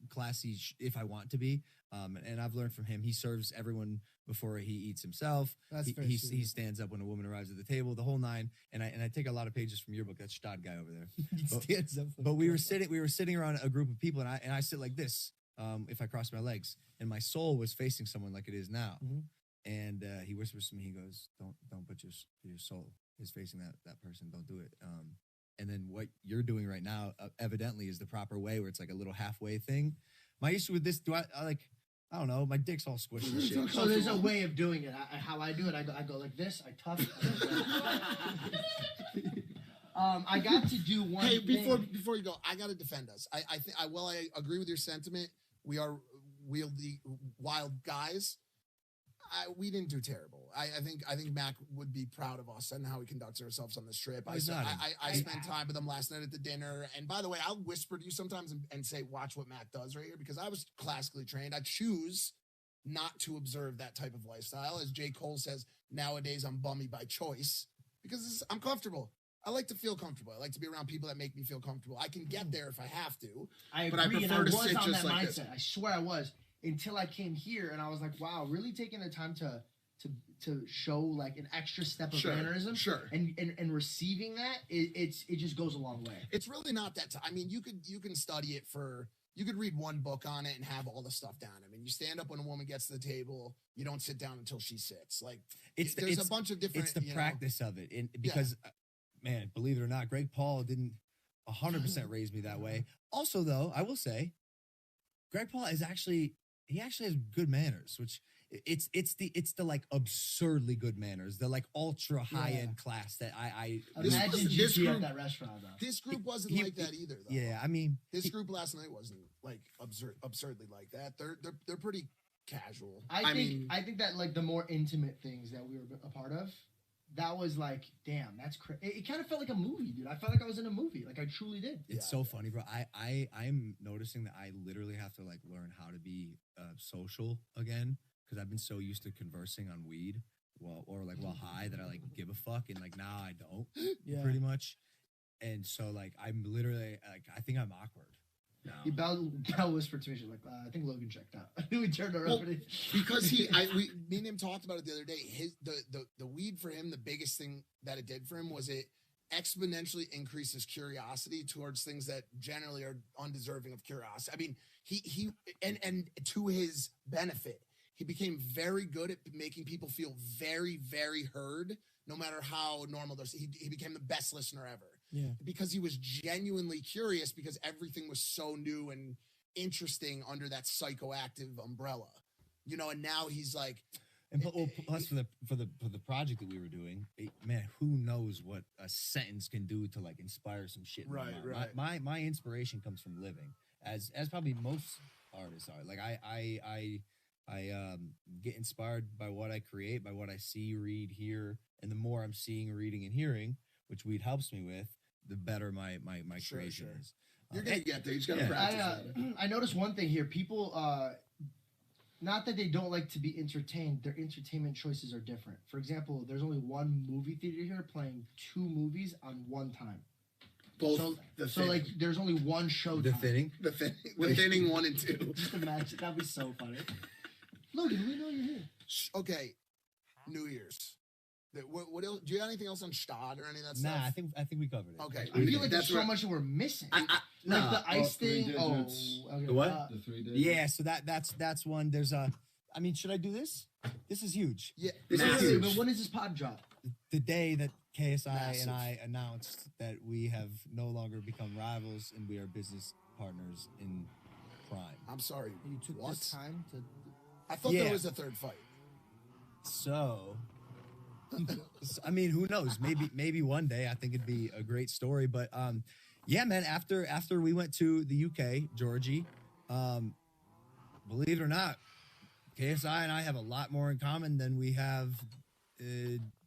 classy if I want to be. And I've learned from him. He serves everyone before he eats himself. He stands up when a woman arrives at the table, the whole nine. And I take a lot of pages from your book. That Stad guy over there. But we were sitting around a group of people, and I sit like this if I cross my legs, and my soul was facing someone like it is now. And he whispers to me. He goes, "Don't put your soul is facing that person. Don't do it." And then what you're doing right now, evidently, is the proper way, where it's like a little halfway thing. My issue with this, I don't know, my dick's all squished and shit. So there's a way of doing it. How I do it, I go like this. I tuck. I got to do one. Hey, before you go, I got to defend us. I think while I agree with your sentiment, we are wild guys. We didn't do terrible. I think Mac would be proud of us and how we conduct ourselves on this trip. I spent time with him last night at the dinner. And by the way, I'll whisper to you sometimes and say, watch what Mac does right here, because I was classically trained. I choose not to observe that type of lifestyle. As J. Cole says, nowadays I'm bummy by choice because I'm comfortable. I like to feel comfortable. I like to be around people that make me feel comfortable. I can get there if I have to. I agree, but I prefer to sit just like this. I swear I was. Until I came here and I was like, wow, really taking the time to show like an extra step of mannerism. And receiving that, it just goes a long way. It's really not that I mean, you can study it you could read one book on it and have all the stuff down. I mean, you stand up when a woman gets to the table, you don't sit down until she sits. Like there's a bunch of different. It's the practice of it, because man, believe it or not, Greg Paul didn't 100% raise me that way. Also, though, I will say, Greg Paul is actually has good manners, which it's the like absurdly good manners, the like ultra high end class that I imagine GG at that restaurant though. This group wasn't like that either though. Yeah, I mean, this group last night wasn't like absurdly like that. They're pretty casual. I think that like the more intimate things that we were a part of, that was like, damn, that's crazy. It kind of felt like a movie, dude. I felt like I was in a movie. Like I truly did. It's so funny, bro. I'm noticing that I literally have to like learn how to be social again, because I've been so used to conversing on weed while high that I like give a fuck, and like now I don't pretty much. And so like I'm literally like I think I'm awkward. Bell whispered to me, she's like, I think Logan checked out. We turned around. Well, because me and him talked about it the other day. The weed for him, the biggest thing that it did for him was it exponentially increased his curiosity towards things that generally are undeserving of curiosity. I mean, he to his benefit, he became very good at making people feel very, very heard, no matter how normal they're. He became the best listener ever. Yeah. Because he was genuinely curious because everything was so new and interesting under that psychoactive umbrella, and now he's like, and plus for the project that we were doing, man, who knows what a sentence can do to like inspire some shit. Right. My inspiration comes from living, as probably most artists are. Like I get inspired by what I create, by what I see, read, hear, and the more I'm seeing, reading, and hearing, which weed helps me with, the better my creation is. You're gonna get there. You just gotta practice. I noticed one thing here. People, not that they don't like to be entertained, their entertainment choices are different. For example, there's only one movie theater here playing 2 movies on one time. Both. Like there's only one show. The Thinning, the Thinning 1 and 2. Just imagine, that'd be so funny. Logan, we know you're here. Okay, New Year's. What else? Do you have anything else on Stad or any of that stuff? Nah, I think we covered it. Okay, I feel like there's so much that we're missing. Like the ice thing. Okay. The what? The 3 digits. Yeah, so that's one. There's a. I mean, should I do this? This is huge. Yeah, this is huge. But when does this pod drop? The day that KSI Massive. and I announced that we have no longer become rivals and we are business partners in crime. I'm sorry. You took this time to. I thought there was a third fight. So, I mean, who knows? Maybe one day. I think it'd be a great story. But yeah, man. After we went to the UK, Georgie, believe it or not, KSI and I have a lot more in common than we have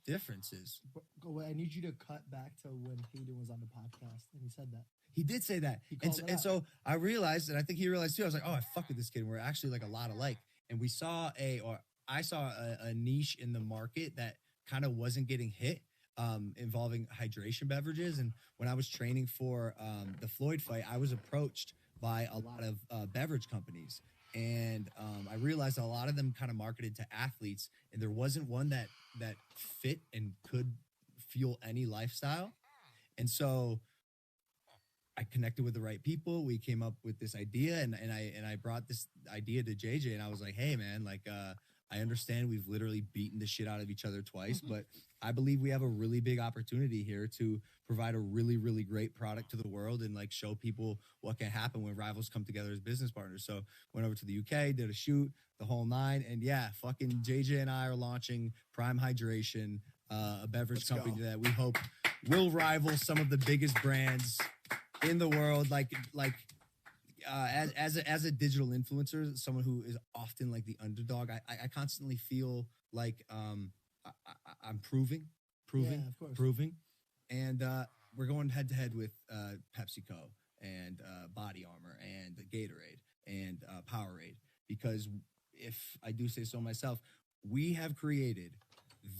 differences. Go away. I need you to cut back to when Hayden was on the podcast and he said that. He did say that. And so I realized, and I think he realized too, I was like, oh, I fuck with this kid. We're actually like a lot alike. And I saw a niche in the market that kind of wasn't getting hit, involving hydration beverages. And when I was training for the Floyd fight, I was approached by a lot of beverage companies. And I realized a lot of them kind of marketed to athletes, and there wasn't one that fit and could fuel any lifestyle. And so I connected with the right people. We came up with this idea, and I brought this idea to JJ, and I was like, hey man, like I understand we've literally beaten the shit out of each other twice, but I believe we have a really big opportunity here to provide a really, really great product to the world and like show people what can happen when rivals come together as business partners. So went over to the UK, did a shoot, the whole 9. And yeah, fucking JJ and I are launching Prime Hydration, a beverage company that we hope will rival some of the biggest brands in the world. As a digital influencer, someone who is often like the underdog, I constantly feel like I'm proving, and we're going head to head with PepsiCo and Body Armor and Gatorade and Powerade, because if I do say so myself, we have created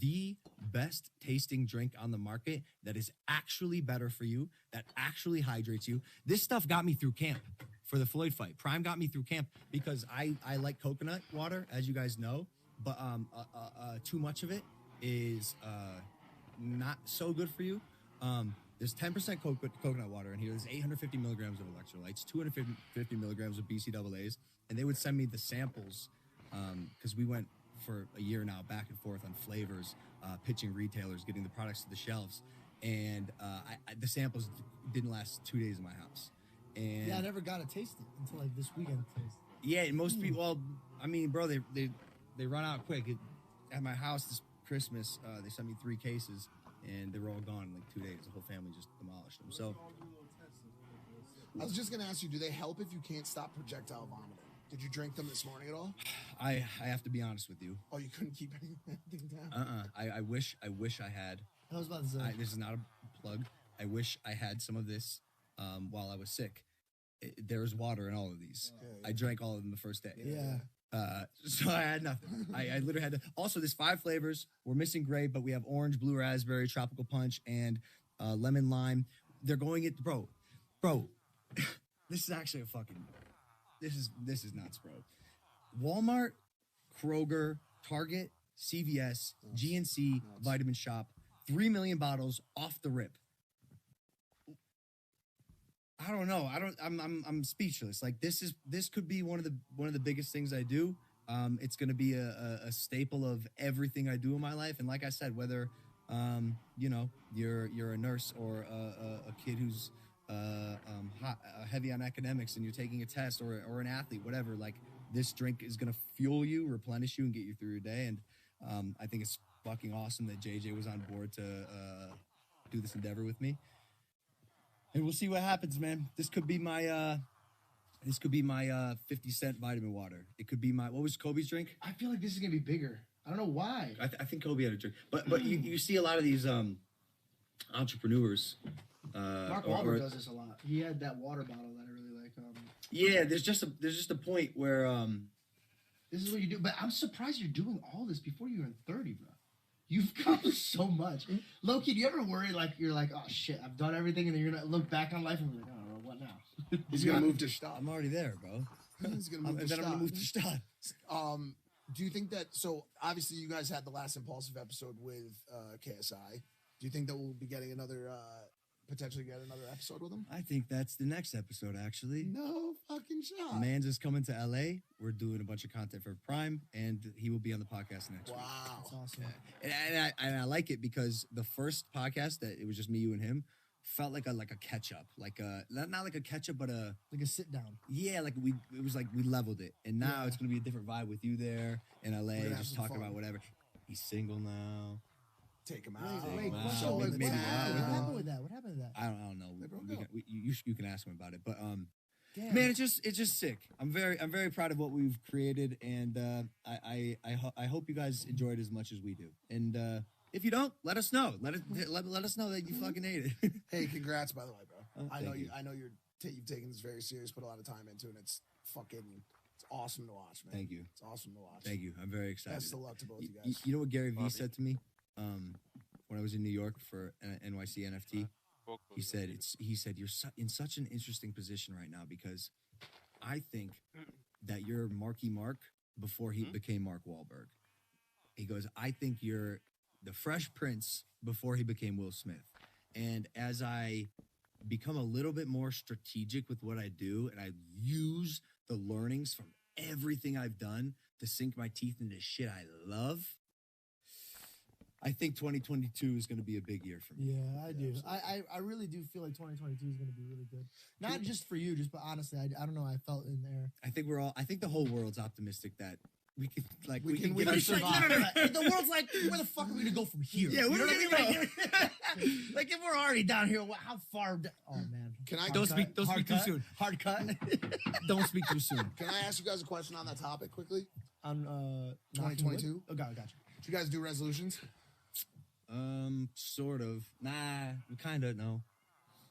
the best tasting drink on the market that is actually better for you, that actually hydrates you. This stuff got me through camp for the Floyd fight. Prime got me through camp because I like coconut water, as you guys know, but too much of it is not so good for you. There's 10% coconut water in here. There's 850 milligrams of electrolytes, 250 milligrams of BCAAs, and they would send me the samples because we went for a year now back and forth on flavors, pitching retailers, getting the products to the shelves, and the samples didn't last 2 days in my house. And yeah, I never got to taste it until like this weekend. Yeah, and most people, well, I mean, bro, they run out quick. At my house this Christmas, they sent me 3 cases, and they were all gone in like 2 days. The whole family just demolished them. So I was just gonna ask you, do they help if you can't stop projectile vomiting? Did you drink them this morning at all? I have to be honest with you. Oh, you couldn't keep anything down? I wish I had. I was about to say. This is not a plug. I wish I had some of this while I was sick. There was water in all of these. Yeah. I drank all of them the first day. Yeah. So I had nothing. I literally had to. Also, there's 5 flavors. We're missing grape, but we have orange, blue raspberry, tropical punch, and lemon lime. They're going it, bro. This is actually a fucking. This is nuts, bro. Walmart, Kroger, Target, CVS, GNC, Vitamin Shop, 3 million bottles off the rip. I don't know. I'm speechless. Like this could be one of the biggest things I do. It's going to be a staple of everything I do in my life. And like I said, whether you're a nurse or a kid who's heavy on academics and you're taking a test, or an athlete, whatever, like this drink is going to fuel you, replenish you, and get you through your day. And I think it's fucking awesome that JJ was on board to do this endeavor with me. And we'll see what happens, man. This could be my 50-cent vitamin water. It could be what was Kobe's drink? I feel like this is gonna be bigger. I don't know why. I think Kobe had a drink, but you see a lot of these entrepreneurs. Mark Wahlberg does this a lot. He had that water bottle that I really like. Yeah, there's just a point where this is what you do. But I'm surprised you're doing all this before you were 30, bro. You've accomplished so much. Low-key, do you ever worry like you're like, oh shit, I've done everything, and then you're gonna look back on life and be like, oh, what now? He's gonna move to Stad. I'm already there, bro. He's gonna move to Stad. I'm gonna move to Stad. Do you think that? So obviously, you guys had the last Impulsive episode with KSI. Do you think that we'll be getting potentially get another episode with him? I think that's the next episode, actually. No fucking shot. Mans is coming to LA. We're doing a bunch of content for Prime, and he will be on the podcast next week. Wow, that's awesome. Yeah. And I like it because the first podcast that it was just me, you, and him felt like a catch up, not like a catch up, but like a sit down. Yeah, it was like we leveled it, and now it's gonna be a different vibe with you there in LA, just talking about whatever. He's single now. Take him out. Wait, What happened with that? What happened to that? I don't know. You can ask him about it, but man, it's just sick. I'm very proud of what we've created, and I hope you guys enjoy it as much as we do. And if you don't, let us know. Let us know that you fucking hate it. Hey, congrats, by the way, bro. I know you. You've taken this very serious, put a lot of time into it, and it's awesome to watch, man. Thank you. It's awesome to watch. Thank you. I'm very excited. Best of luck to both you guys. You know what Gary Vee said to me when I was in New York for NYC NFT? He said you're in such an interesting position right now because I think that you're Marky Mark before he became Mark Wahlberg. He goes, I think you're the Fresh Prince before he became Will Smith. And as I become a little bit more strategic with what I do, and I use the learnings from everything I've done to sink my teeth into shit I love, I think 2022 is going to be a big year for me. Yeah, I do. I really do feel like 2022 is going to be really good. Not just for you, but honestly, I don't know. I felt in there. I think the whole world's optimistic that we can survive. The world's like, where the fuck are we gonna go from here? Yeah, where are we gonna go? Like if we're already down here, how far? Oh man, don't speak too soon. Hard cut. Don't speak too soon. Can I ask you guys a question on that topic quickly? On 2022. Oh, gotcha. Do you guys do resolutions? Sort of. Nah, we kind of no.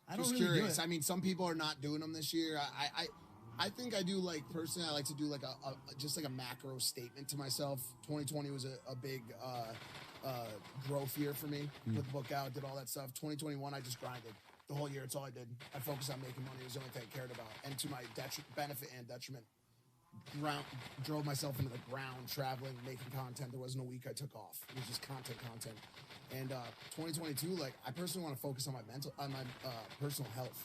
I don't really curious. Do it. I mean, some people are not doing them this year. I think I do, like, personally, I like to do like a macro statement to myself. 2020 was a big growth year for me. Put the book out, did all that stuff. 2021, I just grinded the whole year. It's all I did. I focused on making money. It was the only thing I cared about. And to my benefit and detriment, drove myself into the ground, traveling, making content. There wasn't a week I took off. It was just content. And 2022, like, I personally want to focus on my personal health.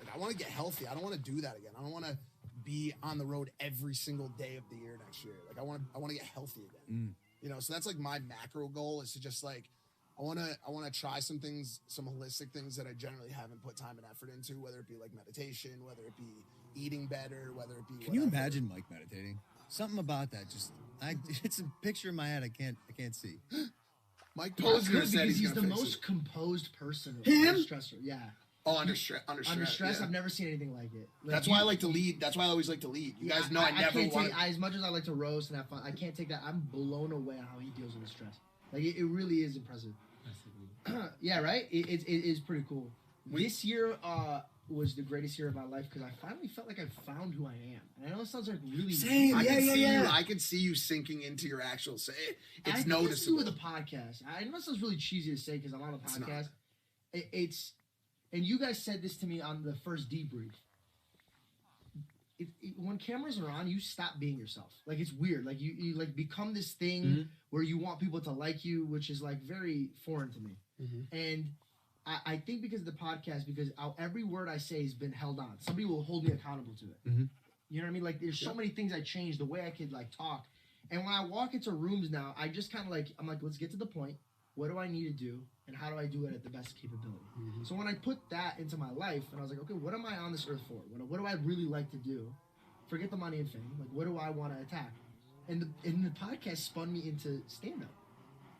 Like, I want to get healthy. I don't want to do that again. I don't want to be on the road every single day of the year next year. Like, I want to get healthy again. You know, so that's like my macro goal is to just like, I want to try some things, some holistic things that I generally haven't put time and effort into, whether it be like meditation, whether it be eating better, whether it be. Can you imagine Mike meditating? Something about that. It's a picture in my head. I can't see. Mike Posner said he's the most composed person. Him? Stressor. Yeah. Oh, under stress. Under stress, yeah. I've never seen anything like it. Like, that's why I like to lead. That's why I always like to lead. You guys know I never want. As much as I like to roast and have fun, I can't take that. I'm blown away on how he deals with his stress. Like it really is impressive. Yeah, right. It is pretty cool. This year was the greatest year of my life because I finally felt like I found who I am. And I know it sounds like really same. I can see you sinking into your actual say. It's noticeable with the podcast. I know it sounds really cheesy to say because I'm on a podcast. It's and you guys said this to me on the first debrief. when cameras are on, you stop being yourself. Like, it's weird. Like, you like become this thing where you want people to like you, which is like very foreign to me. And I think because of the podcast, because every word I say has been held on. Somebody will hold me accountable to it. You know what I mean? Like, there's so many things I changed, the way I could like talk. And when I walk into rooms now, I just kind of like, I'm like, let's get to the point. What do I need to do? And how do I do it at the best capability? So when I put that into my life, and I was like, okay, what am I on this earth for? What do I really like to do? Forget the money and fame. Like, what do I want to attack? And the podcast spun me into stand-up.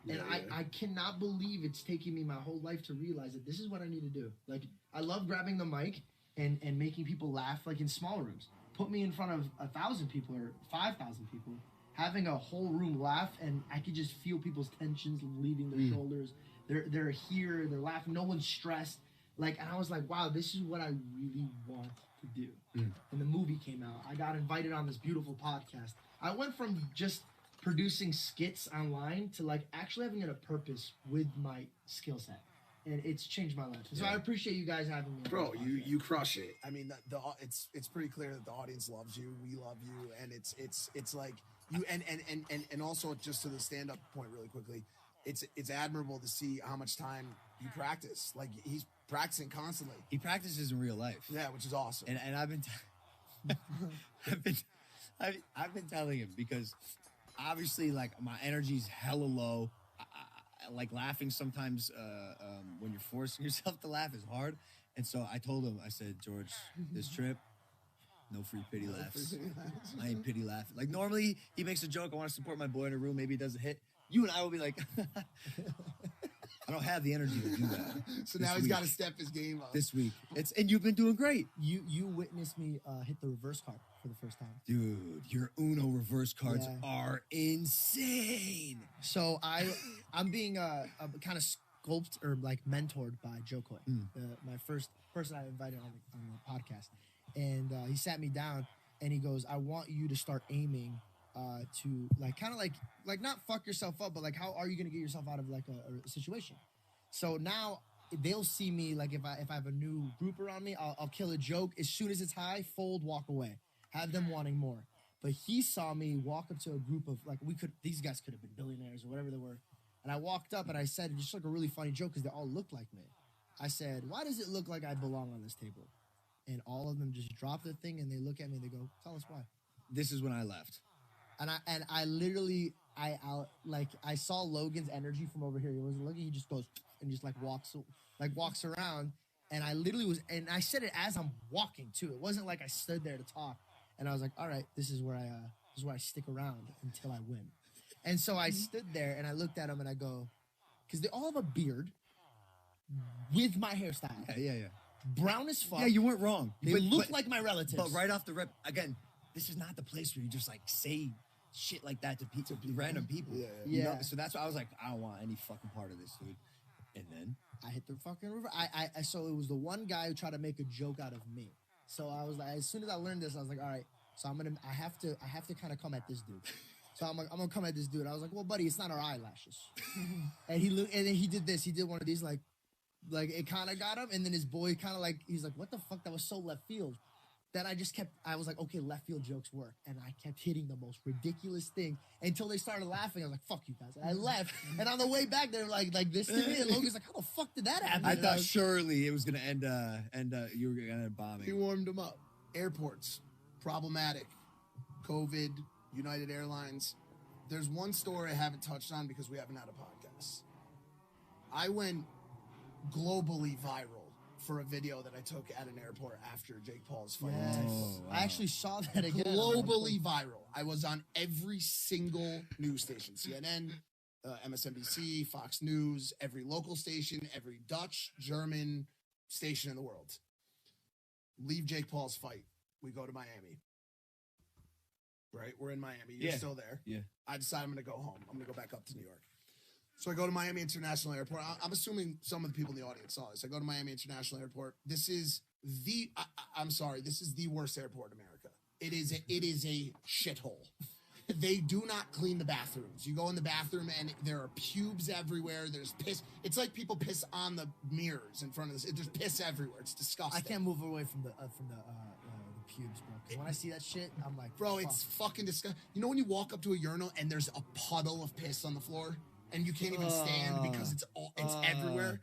And I cannot believe it's taking me my whole life to realize that this is what I need to do. Like, I love grabbing the mic and making people laugh, like in small rooms. Put me in front of 1,000 people or 5,000 people, having a whole room laugh, and I could just feel people's tensions leaving their shoulders. They're here, they're laughing, no one's stressed. Like, and I was like, wow, this is what I really want to do. And the movie came out. I got invited on this beautiful podcast. I went from just producing skits online to like actually having a purpose with my skill set. And it's changed my life. So I appreciate you guys having me. Bro, you crush it. I mean, it's pretty clear that the audience loves you. We love you, and it's like you and also just to the stand up point really quickly, it's admirable to see how much time you practice. Like, he's practicing constantly. He practices in real life. Yeah, which is awesome. And I've been I've been telling him, because obviously, like, my energy's hella low. I like laughing sometimes. When you're forcing yourself to laugh is hard. And so I told him, I said, George, this trip, no free pity laughs. I ain't pity laughing. Like, normally he makes a joke. I want to support my boy in a room. Maybe he doesn't hit. You and I will be like, I don't have the energy to do that. So now he's got to step his game up. This week. And you've been doing great. You witnessed me hit the reverse card for the first time. Dude, your Uno reverse cards are insane. So I'm being kind of sculpted or like mentored by Joe Coy, my first person I invited on the podcast. And he sat me down and he goes, I want you to start aiming to like kind of like not fuck yourself up, but like how are you going to get yourself out of like a situation? So now they'll see me like if I have a new group around me, I'll kill a joke as soon as it's high, fold, walk away, have them wanting more. But he saw me walk up to a group of like these guys could have been billionaires or whatever they were, and I walked up and I said just like a really funny joke because they all looked like me. I said, why does it look like I belong on this table? And all of them just drop the thing and they look at me and they go, tell us why. This is when I left. And I literally I saw Logan's energy from over here. He wasn't looking. He just goes and just like walks around. And I literally was, and I said it as I'm walking too. It wasn't like I stood there to talk. And I was like, all right, this is where I stick around until I win. And so I stood there and I looked at them and I go, because they all have a beard with my hairstyle. Yeah. Brown as fuck. Yeah, you weren't wrong. They look like my relatives. But right off the rip, again, this is not the place where you just like say shit like that to random people. Yeah. You know? So that's why I was like, I don't want any fucking part of this, dude. And then I hit the fucking river. So it was the one guy who tried to make a joke out of me. So I was like, as soon as I learned this, I was like, all right. So I have to kind of come at this dude. So I'm gonna come at this dude. I was like, well, buddy, it's not our eyelashes. And he looked, and then he did this. He did one of these like it kind of got him. And then his boy kind of like he's like, what the fuck? That was so left field. That I was like, okay, left field jokes work. And I kept hitting the most ridiculous thing until they started laughing. I was like, fuck you guys. And I left. And on the way back, they were like this to me. And Logan's like, how the fuck did that happen? I thought surely it was going to end, you were going to end bombing. He warmed him up. Airports, problematic. COVID, United Airlines. There's one story I haven't touched on because we haven't had a podcast. I went globally viral for a video that I took at an airport after Jake Paul's fight. Yes. Oh, wow. I actually saw that again. Globally viral. I was on every single news station. CNN, MSNBC, Fox News, every local station, every Dutch, German station in the world. Leave Jake Paul's fight. We go to Miami. Right? We're in Miami. You're still there. Yeah. I decide I'm going to go home. I'm going to go back up to New York. So I go to Miami International Airport. I'm assuming some of the people in the audience saw this. I go to Miami International Airport. This is this is the worst airport in America. It is a shithole. they do not clean the bathrooms. You go in the bathroom and there are pubes everywhere. There's piss. It's like people piss on the mirrors in front of this. There's piss everywhere. It's disgusting. I can't move away from the pubes, bro. 'Cause when I see that shit, I'm like, bro, fuck. it's fucking disgusting. You know when you walk up to a urinal and there's a puddle of piss on the floor and you can't even stand because it's everywhere.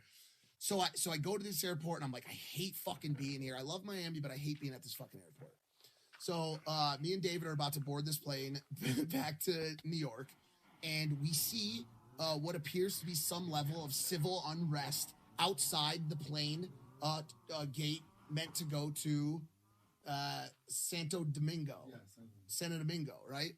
So I go to this airport and I'm like, I hate fucking being here. I love Miami, but I hate being at this fucking airport. So me and David are about to board this plane back to New York, and we see what appears to be some level of civil unrest outside the plane gate meant to go to Santo Domingo, right?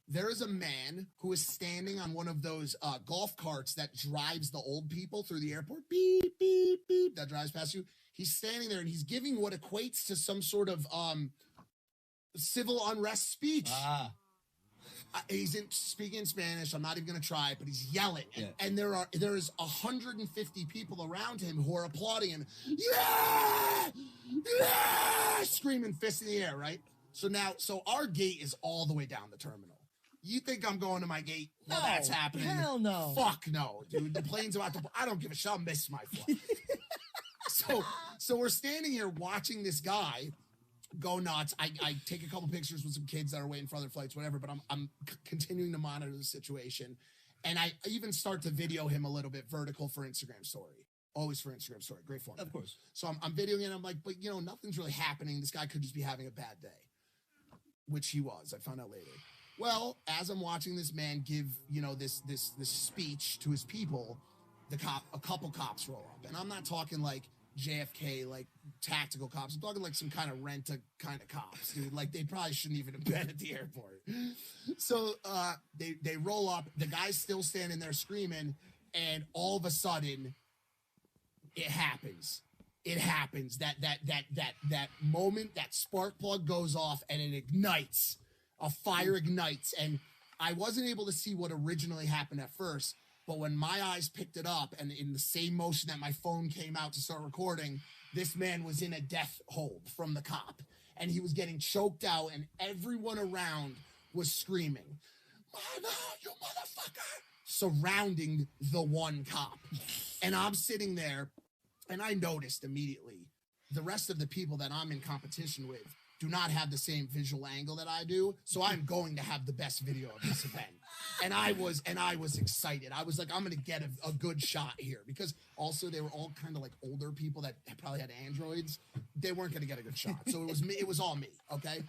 There is a man who is standing on one of those golf carts that drives the old people through the airport. Beep, beep, beep. That drives past you. He's standing there and he's giving what equates to some sort of civil unrest speech. He's speaking in Spanish. I'm not even going to try it, but he's yelling. Yeah. And there is 150 people around him who are applauding him. Yeah! Yeah! Screaming, fist in the air, right? So our gate is all the way down the terminal. You think I'm going to my gate? No, that's happening. Hell no. Fuck no, dude. The plane's about to. I don't give a shit. I'll miss my flight. So we're standing here watching this guy go nuts. I take a couple pictures with some kids that are waiting for other flights, whatever. But I'm continuing to monitor the situation, and I even start to video him a little bit vertical for Instagram story. Always for Instagram story. Great format. Of course. So I'm videoing it. I'm like, but nothing's really happening. This guy could just be having a bad day, which he was. I found out later. Well, as I'm watching this man give, this speech to his people, a couple cops roll up, and I'm not talking like JFK, like tactical cops. I'm talking like some kind of rent-a kind of cops, dude. Like they probably shouldn't even have been at the airport. So they roll up. The guy's still standing there screaming, and all of a sudden, it happens. It happens. That moment, that spark plug goes off, and it ignites. A fire ignites, and I wasn't able to see what originally happened at first, but when my eyes picked it up, and in the same motion that my phone came out to start recording, this man was in a death hold from the cop, and he was getting choked out, and everyone around was screaming, "Mano, you motherfucker!" surrounding the one cop. And I'm sitting there, and I noticed immediately the rest of the people that I'm in competition with do not have the same visual angle that I do, so I'm going to have the best video of this event. And I was excited. I was like, I'm gonna get a good shot here, because also they were all kind of like older people that probably had Androids. They weren't gonna get a good shot, so it was me. It was all me. Okay,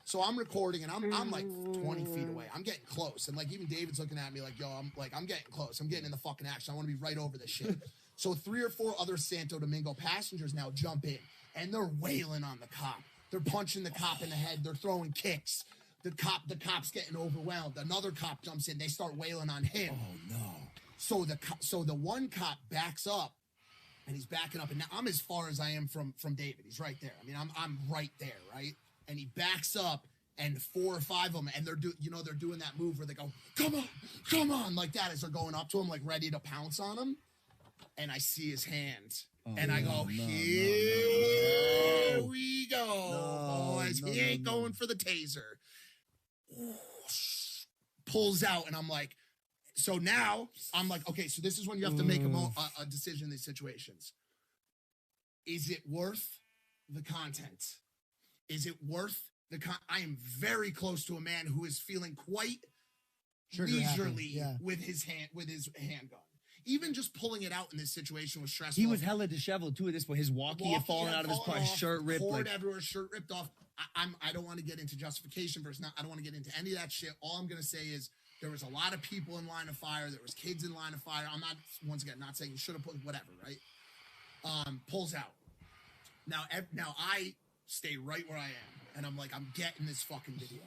so I'm recording, and I'm like 20 feet away. I'm getting close, and like even David's looking at me like, yo, I'm getting close. I'm getting in the fucking action. I want to be right over this shit. So 3 or 4 other Santo Domingo passengers now jump in, and they're wailing on the cop. They're punching the cop in the head. They're throwing kicks. The cop's getting overwhelmed. Another cop jumps in. They start wailing on him. Oh no! So the one cop backs up, and he's backing up. And now I'm as far as I am from David. He's right there. I mean, I'm right there, right? And he backs up, and 4 or 5 of them, and they're doing that move where they go, come on, like that as they're going up to him, like ready to pounce on him. And I see his hand. And I go, here we go, boys. He ain't going for the taser. Pulls out, and I'm like, so now I'm like, okay, so this is when you have to make a decision in these situations. Is it worth the content? Is it worth the I am very close to a man who is feeling quite leisurely with his handgun. Even just pulling it out in this situation was stressful. He was hella disheveled too at this point. His walkie had fallen out of his part, his shirt ripped. Cord everywhere, shirt ripped off. I don't want to get into justification versus not. I don't want to get into any of that shit. All I'm going to say is there was a lot of people in line of fire. There was kids in line of fire. I'm not, once again, not saying you should have put whatever, right? Pulls out. Now I stay right where I am. And I'm like, I'm getting this fucking video.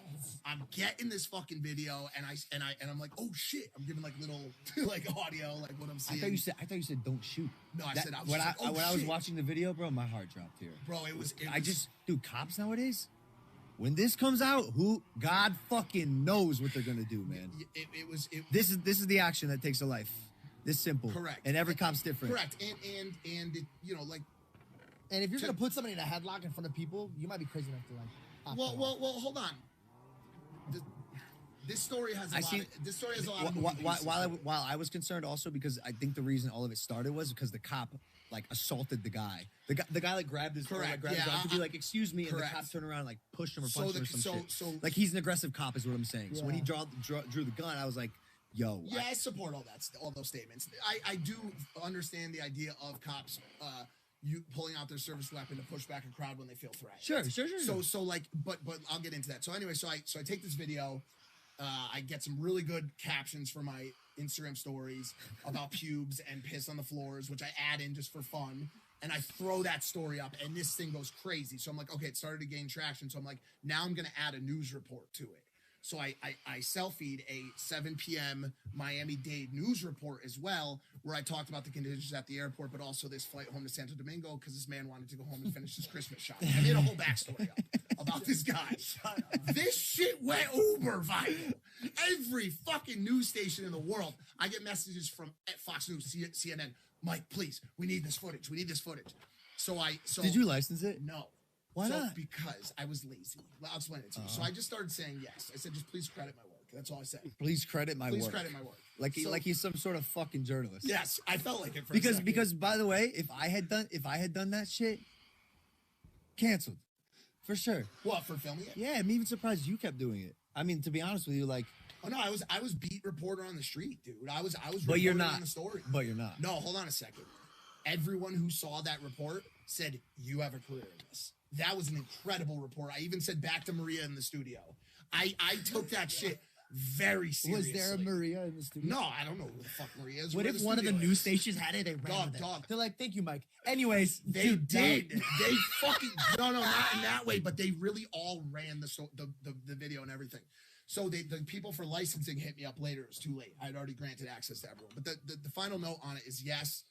I'm getting this fucking video, and I'm like, oh shit! I'm giving like little like audio, like what I'm seeing. I thought you said don't shoot. No, I said I was when just like, oh, when I was watching the video, bro, my heart dropped here. Bro, it was dude, cops nowadays. When this comes out, God fucking knows what they're gonna do, man. This is the action that takes a life. This simple. Correct. And every cop's different. Correct. And it, like. And if you're gonna put somebody in a headlock in front of people, you might be crazy enough to like. Well, hold on. This story has a lot While I was concerned also because I think the reason all of it started was because the cop like assaulted the guy. The guy like grabbed his arm to be like, excuse me, and the cop turned around and like pushed him or punched him or some shit. Like he's an aggressive cop is what I'm saying. So when he drew the gun, I was like, yo. Yeah, I support all those statements. I do understand the idea of cops you pulling out their service weapon to push back a crowd when they feel threatened. Sure. So like, but I'll get into that. So anyway, so I take this video. I get some really good captions for my Instagram stories about pubes and piss on the floors, which I add in just for fun. And I throw that story up, and this thing goes crazy. So I'm like, okay, it started to gain traction. So I'm like, now I'm going to add a news report to it. So I self-feed a 7 p.m. Miami-Dade news report as well, where I talked about the conditions at the airport, but also this flight home to Santo Domingo because this man wanted to go home and finish his Christmas shopping. I made a whole backstory up about this guy. This shit went uber viral. Every fucking news station in the world. I get messages from Fox News, CNN. Mike, please, we need this footage. We need this footage. So did you license it? No. Why not? Because I was lazy. I'll explain it to you. So I just started saying yes. I said, just please credit my work. That's all I said. Please credit my work. Please credit my work. Like he's some sort of fucking journalist. Yes, I felt like it for because by the way, if I had done that shit, canceled. For sure. What, for filming it? Yeah, I'm even surprised you kept doing it. I mean, to be honest with you, like oh no, I was beat reporter on the street, dude. I was but you're reporting not on the story. But you're not. No, hold on a second. Everyone who saw that report said you have a career in this. That was an incredible report. I even said back to Maria in the studio. I took that shit very seriously. Was there a Maria in the studio? No, I don't know who the fuck Maria is. What if one of the news stations had it? They ran with it. They're like, thank you, Mike. Anyways, they did. They fucking no, not in that way, but they really all ran the video and everything. So the people for licensing hit me up later. It was too late. I had already granted access to everyone. But the final note on it is yes.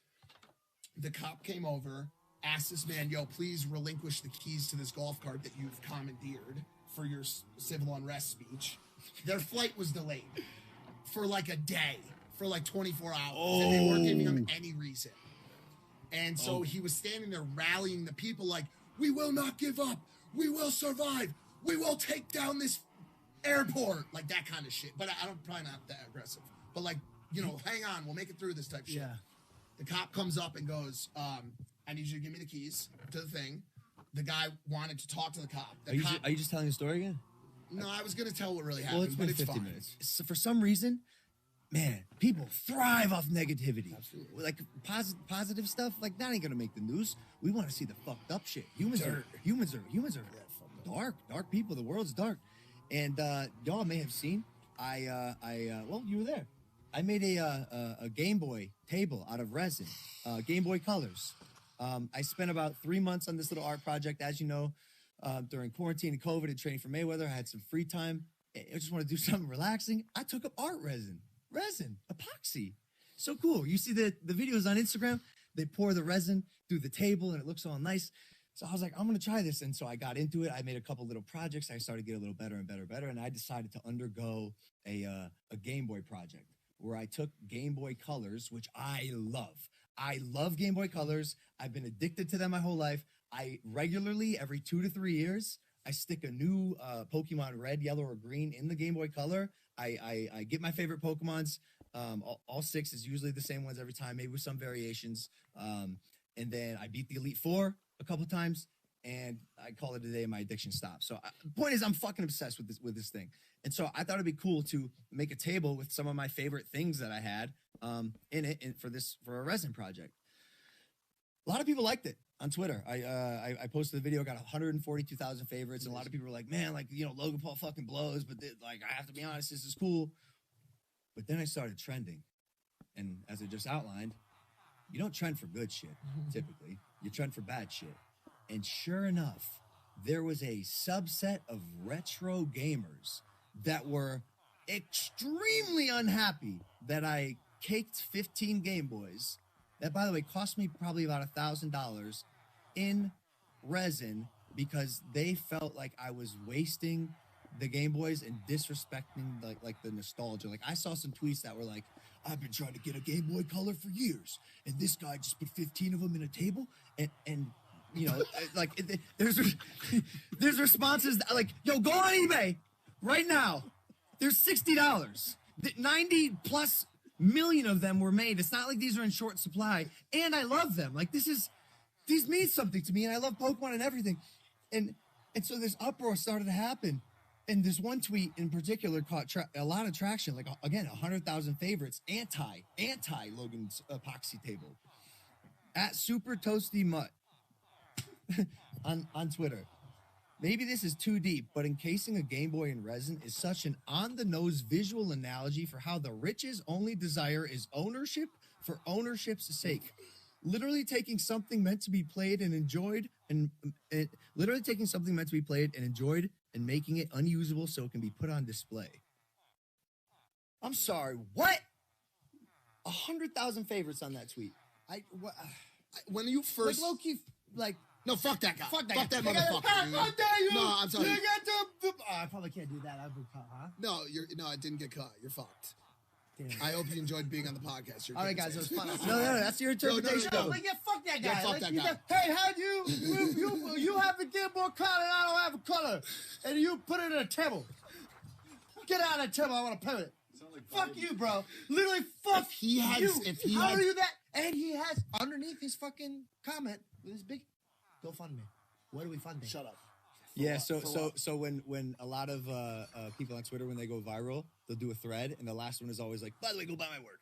The cop came over, asked this man, yo, please relinquish the keys to this golf cart that you've commandeered for your civil unrest speech. Their flight was delayed for like a day, for like 24 hours, and they weren't giving him any reason. And so he was standing there rallying the people like, we will not give up. We will survive. We will take down this airport. Like that kind of shit. But I'm probably not that aggressive. But like, you know, hang on. We'll make it through this type of shit. Yeah. The cop comes up and goes, I need you to give me the keys to the thing. The guy wanted to talk to the cop. Are you just telling the story again? No, I was going to tell what really happened, Well, it's been 50 minutes. So for some reason, man, people thrive off negativity. Absolutely. Like positive stuff, like that ain't going to make the news. We want to see the fucked up shit. Humans are dark people. The world's dark. And y'all may have seen, well, you were there. I made a Game Boy table out of resin, Game Boy Colors. I spent about 3 months on this little art project, as you know, during quarantine and COVID and training for Mayweather. I had some free time. I just want to do something relaxing. I took up art resin, epoxy. So cool. You see the videos on Instagram, they pour the resin through the table and it looks all nice. So I was like, I'm going to try this. And so I got into it. I made a couple little projects. I started to get a little better and better. And I decided to undergo a Game Boy project where I took Game Boy Colors, which I love. I love Game Boy Colors. I've been addicted to them my whole life. I regularly, every 2 to 3 years, I stick a new Pokemon red, yellow, or green in the Game Boy Color. I get my favorite Pokemons. All 6 is usually the same ones every time, maybe with some variations. And then I beat the Elite Four a couple times, and I call it a day and my addiction stops. So the point is, I'm fucking obsessed with this thing. And so I thought it'd be cool to make a table with some of my favorite things that I had in it for a resin project. A lot of people liked it on Twitter. I posted the video, got 142,000 favorites, and a lot of people were like, man, like, you know, Logan Paul fucking blows, but like, I have to be honest, this is cool. But then I started trending. And as I just outlined, you don't trend for good shit, typically. You trend for bad shit. And sure enough, there was a subset of retro gamers that were extremely unhappy that I caked 15 Game Boys. That, by the way, cost me probably about $1,000 in resin because they felt like I was wasting the Game Boys and disrespecting like the nostalgia. Like I saw some tweets that were like, I've been trying to get a Game Boy Color for years, and this guy just put 15 of them in a table, and you know, like there's responses that, like, yo, go on eBay right now They're $60. 90+ million of them were made. It's not like these are in short supply. And I love them. Like these mean something to me, and I love Pokemon and everything. And so this uproar started to happen. And this one tweet in particular caught a lot of traction. Like, again, 100,000 favorites. Anti Logan's epoxy table. At Super Toasty Mutt on Twitter. Maybe this is too deep, but encasing a Game Boy in resin is such an on-the-nose visual analogy for how the rich's only desire is ownership for ownership's sake. Literally taking something meant to be played and enjoyed and making it unusable so it can be put on display. I'm sorry, what? 100,000 favorites on that tweet. When you first... Like, low-key, like... No, fuck that guy. Fuck that motherfucker. How dare you? No, I'm sorry. You get to... I probably can't do that. I've been caught, huh? No, I didn't get caught. You're fucked. Damn. I hope you enjoyed being on the podcast. All right, guys, it was fun. No, that's your interpretation. No. Like, yeah, fuck that guy. Yeah, fuck that guy. Hey, how'd you have a Game Boy color and I don't have a color, and you put it in a table. Get out of that table. I want to play with it. Fuck you, bro. Literally, fuck you. How are you that? And he has underneath his fucking comment with his big GoFundMe. What are we funding? Shut up. Yeah, so when a lot of people on Twitter, when they go viral, they'll do a thread, and the last one is always like, by the way, go buy my work.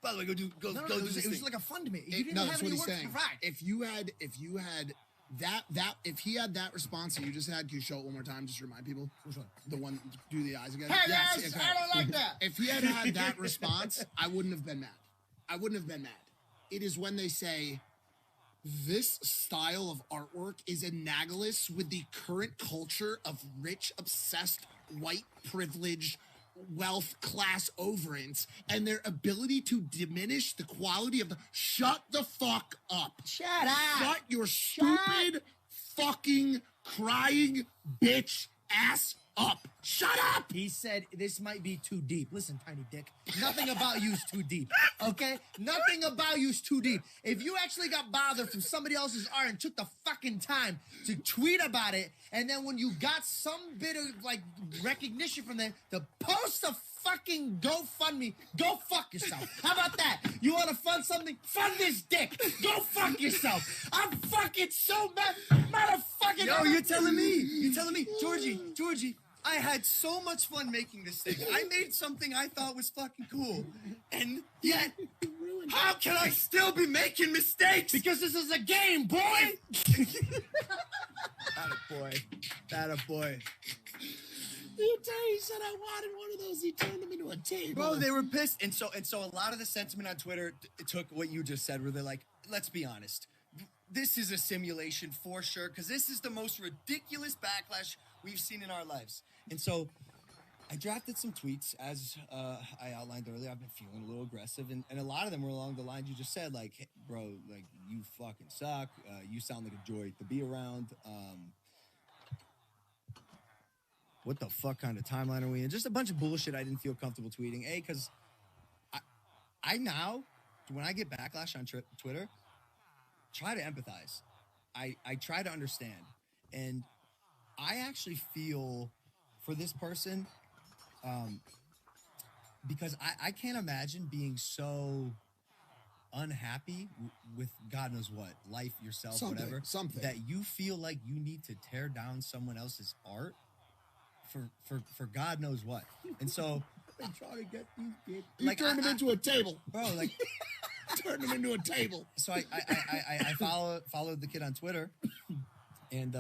By the way, go do this thing. It was like a fund me. You didn't have any work to provide. If he had that response that you just had, can you show it one more time? Just remind people. Which one? The one, do the eyes again. Hey guys, I don't like that. If he had that response, I wouldn't have been mad. It is when they say, this style of artwork is analogous with the current culture of rich, obsessed, white, privileged, wealth class overants and their ability to diminish the quality of the... Shut the fuck up. Shut up. Shut your stupid fucking crying bitch ass up. Shut up. He said this might be too deep. Listen, tiny dick. Nothing about you is too deep. Okay? Nothing about you is too deep. If you actually got bothered from somebody else's art and took the fucking time to tweet about it, and then when you got some bit of like recognition from them to post a fucking GoFundMe, go fuck yourself. How about that? You want to fund something? Fund this dick. Go fuck yourself. I'm fucking so mad. Motherfucking... Yo, you're telling me. Georgie, I had so much fun making this thing. I made something I thought was fucking cool. And yet, how can I still be making mistakes? Because this is a game, boy! That a boy. He said I wanted one of those. He turned them into a table. Bro, they were pissed. And so a lot of the sentiment on Twitter took what you just said, where they're like, let's be honest. This is a simulation for sure, because this is the most ridiculous backlash we've seen in our lives. And so I drafted some tweets, as I outlined earlier. I've been feeling a little aggressive, and a lot of them were along the lines you just said, like, hey, bro, like, you fucking suck. You sound like a joy to be around. What the fuck kind of timeline are we in? Just a bunch of bullshit I didn't feel comfortable tweeting. Because I now, when I get backlash on Twitter, try to empathize. I try to understand. And I actually feel for this person, because I can't imagine being so unhappy with God knows what, life, yourself, whatever, that you feel like you need to tear down someone else's art for God knows what. And so I've been trying to get these kids. You turned them into a table. Bro, like... Turned him into a table. So I followed the kid on Twitter, and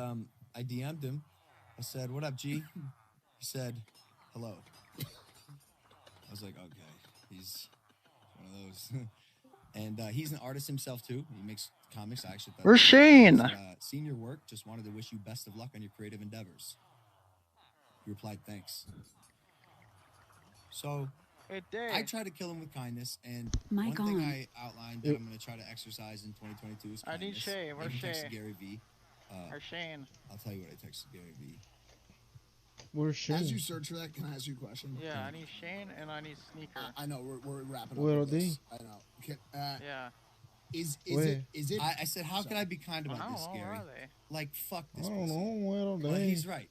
I DM'd him. I said, "What up, G?" He said, "Hello." I was like, "Okay, he's one of those." And he's an artist himself too. He makes comics. I actually thought. Where's Shane? Said, seen your work. Just wanted to wish you best of luck on your creative endeavors. He replied, "Thanks." So. I try to kill him with kindness, and one thing I outlined that I'm going to try to exercise in 2022 is kindness. I need Shane. Where's Shane? Texted Gary V. Where's Shane? I'll tell you what I texted Gary V. Where's Shane? As you search for that, can I ask you a question? Yeah, I need Shane and I need Sneaker. I know we're wrapping up. Where are they? I know. Yeah. Is it? I said, how can I be kind about this, Gary? Where are they? Like, fuck this. I don't know. Where are they? Well, he's right.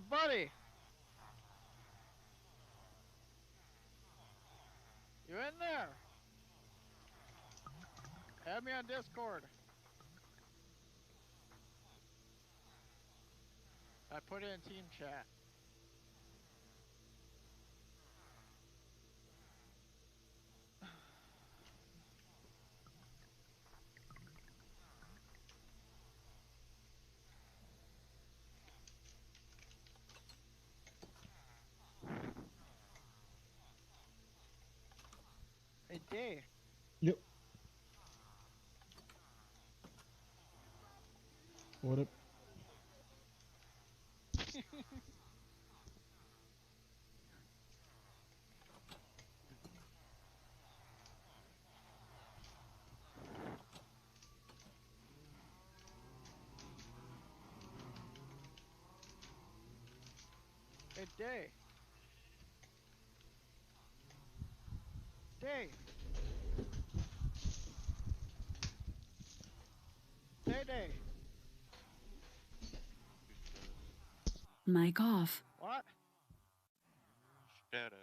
buddy. You in there? Add me on Discord. I put it in team chat. Hey, Day. Yep. What up? Hey, Day. Day. Day. Mic off. What? Shut up.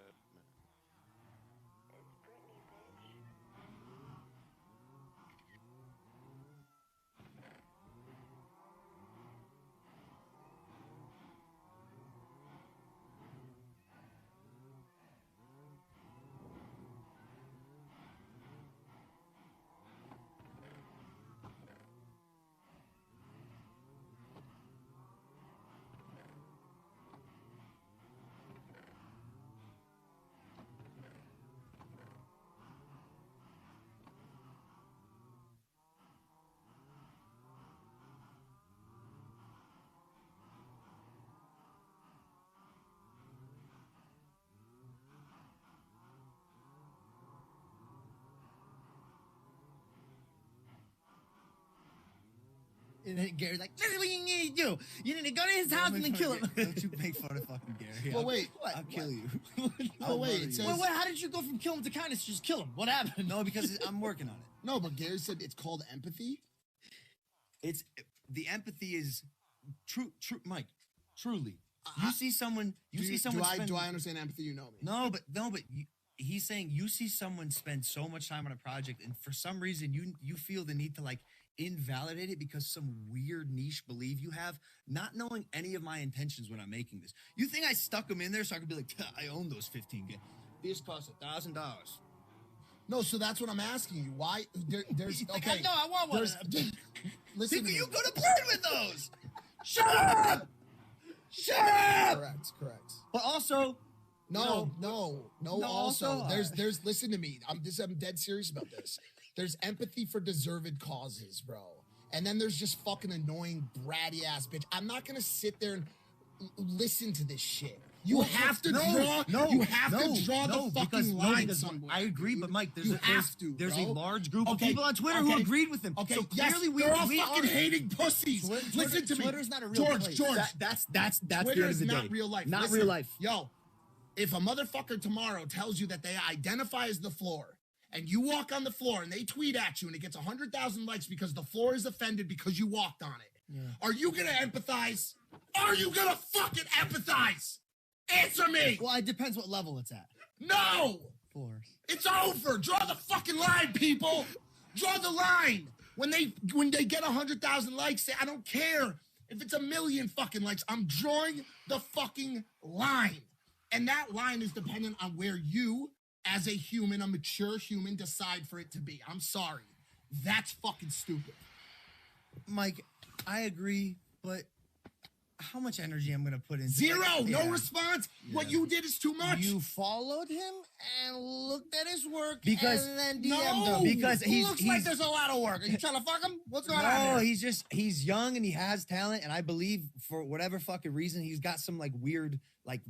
And then Gary's like, this is what you need to do. You need to go to his house and then kill him. Don't you make fun of fucking Gary. Well, wait, I'll kill you. Oh, wait, it says... Wait, how did you go from kill him to kindness to just kill him? What happened? No, because I'm working on it. No, but Gary said it's called empathy. It's the empathy is true, Mike. Truly, you see someone. You see someone. Do I understand empathy? You know me. No, but he's saying you see someone spend so much time on a project, and for some reason you feel the need to like invalidate it because some weird niche belief you have, not knowing any of my intentions when I'm making this. You think I stuck them in there so I could be like, I own those 15 games. These cost $1,000. No, so that's what I'm asking you. Why? There's okay. No, I want one. Listen, to you go to play with those. Shut up! Shut up! Correct. But also, no. Also, there's. Listen to me. I'm dead serious about this. There's empathy for deserved causes, bro. And then there's just fucking annoying, bratty ass bitch. I'm not gonna sit there and listen to this shit. You have to draw. You have to draw the fucking line somewhere. I agree, but Mike, there's a large group of Okay, people on Twitter who agreed with him. Okay, so clearly they're all fucking hating pussies. Listen to me. Twitter's not a real place. George. That's the end Twitter of is the day. not real life. Not Listen, real life. Yo, if a motherfucker tomorrow tells you that they identify as the floor, and you walk on the floor and they tweet at you and it gets 100,000 likes because the floor is offended because you walked on it, are you gonna empathize? Are you gonna fucking empathize? Answer me! Well, it depends what level it's at. No! Floors. It's over! Draw the fucking line, people! Draw the line! When they get 100,000 likes, say, I don't care if it's 1 million fucking likes. I'm drawing the fucking line. And that line is dependent on where you, as a human, a mature human, decide for it to be. I'm sorry. That's fucking stupid. Mike, I agree, but how much energy I'm gonna put into Zero! Like, no response! Yeah. What you did is too much! You followed him and looked at his work because and then DM'd him. Because looks like there's a lot of work. Are you trying to fuck him? What's going on here? He's young and he has talent, and I believe for whatever fucking reason he's got some like weird like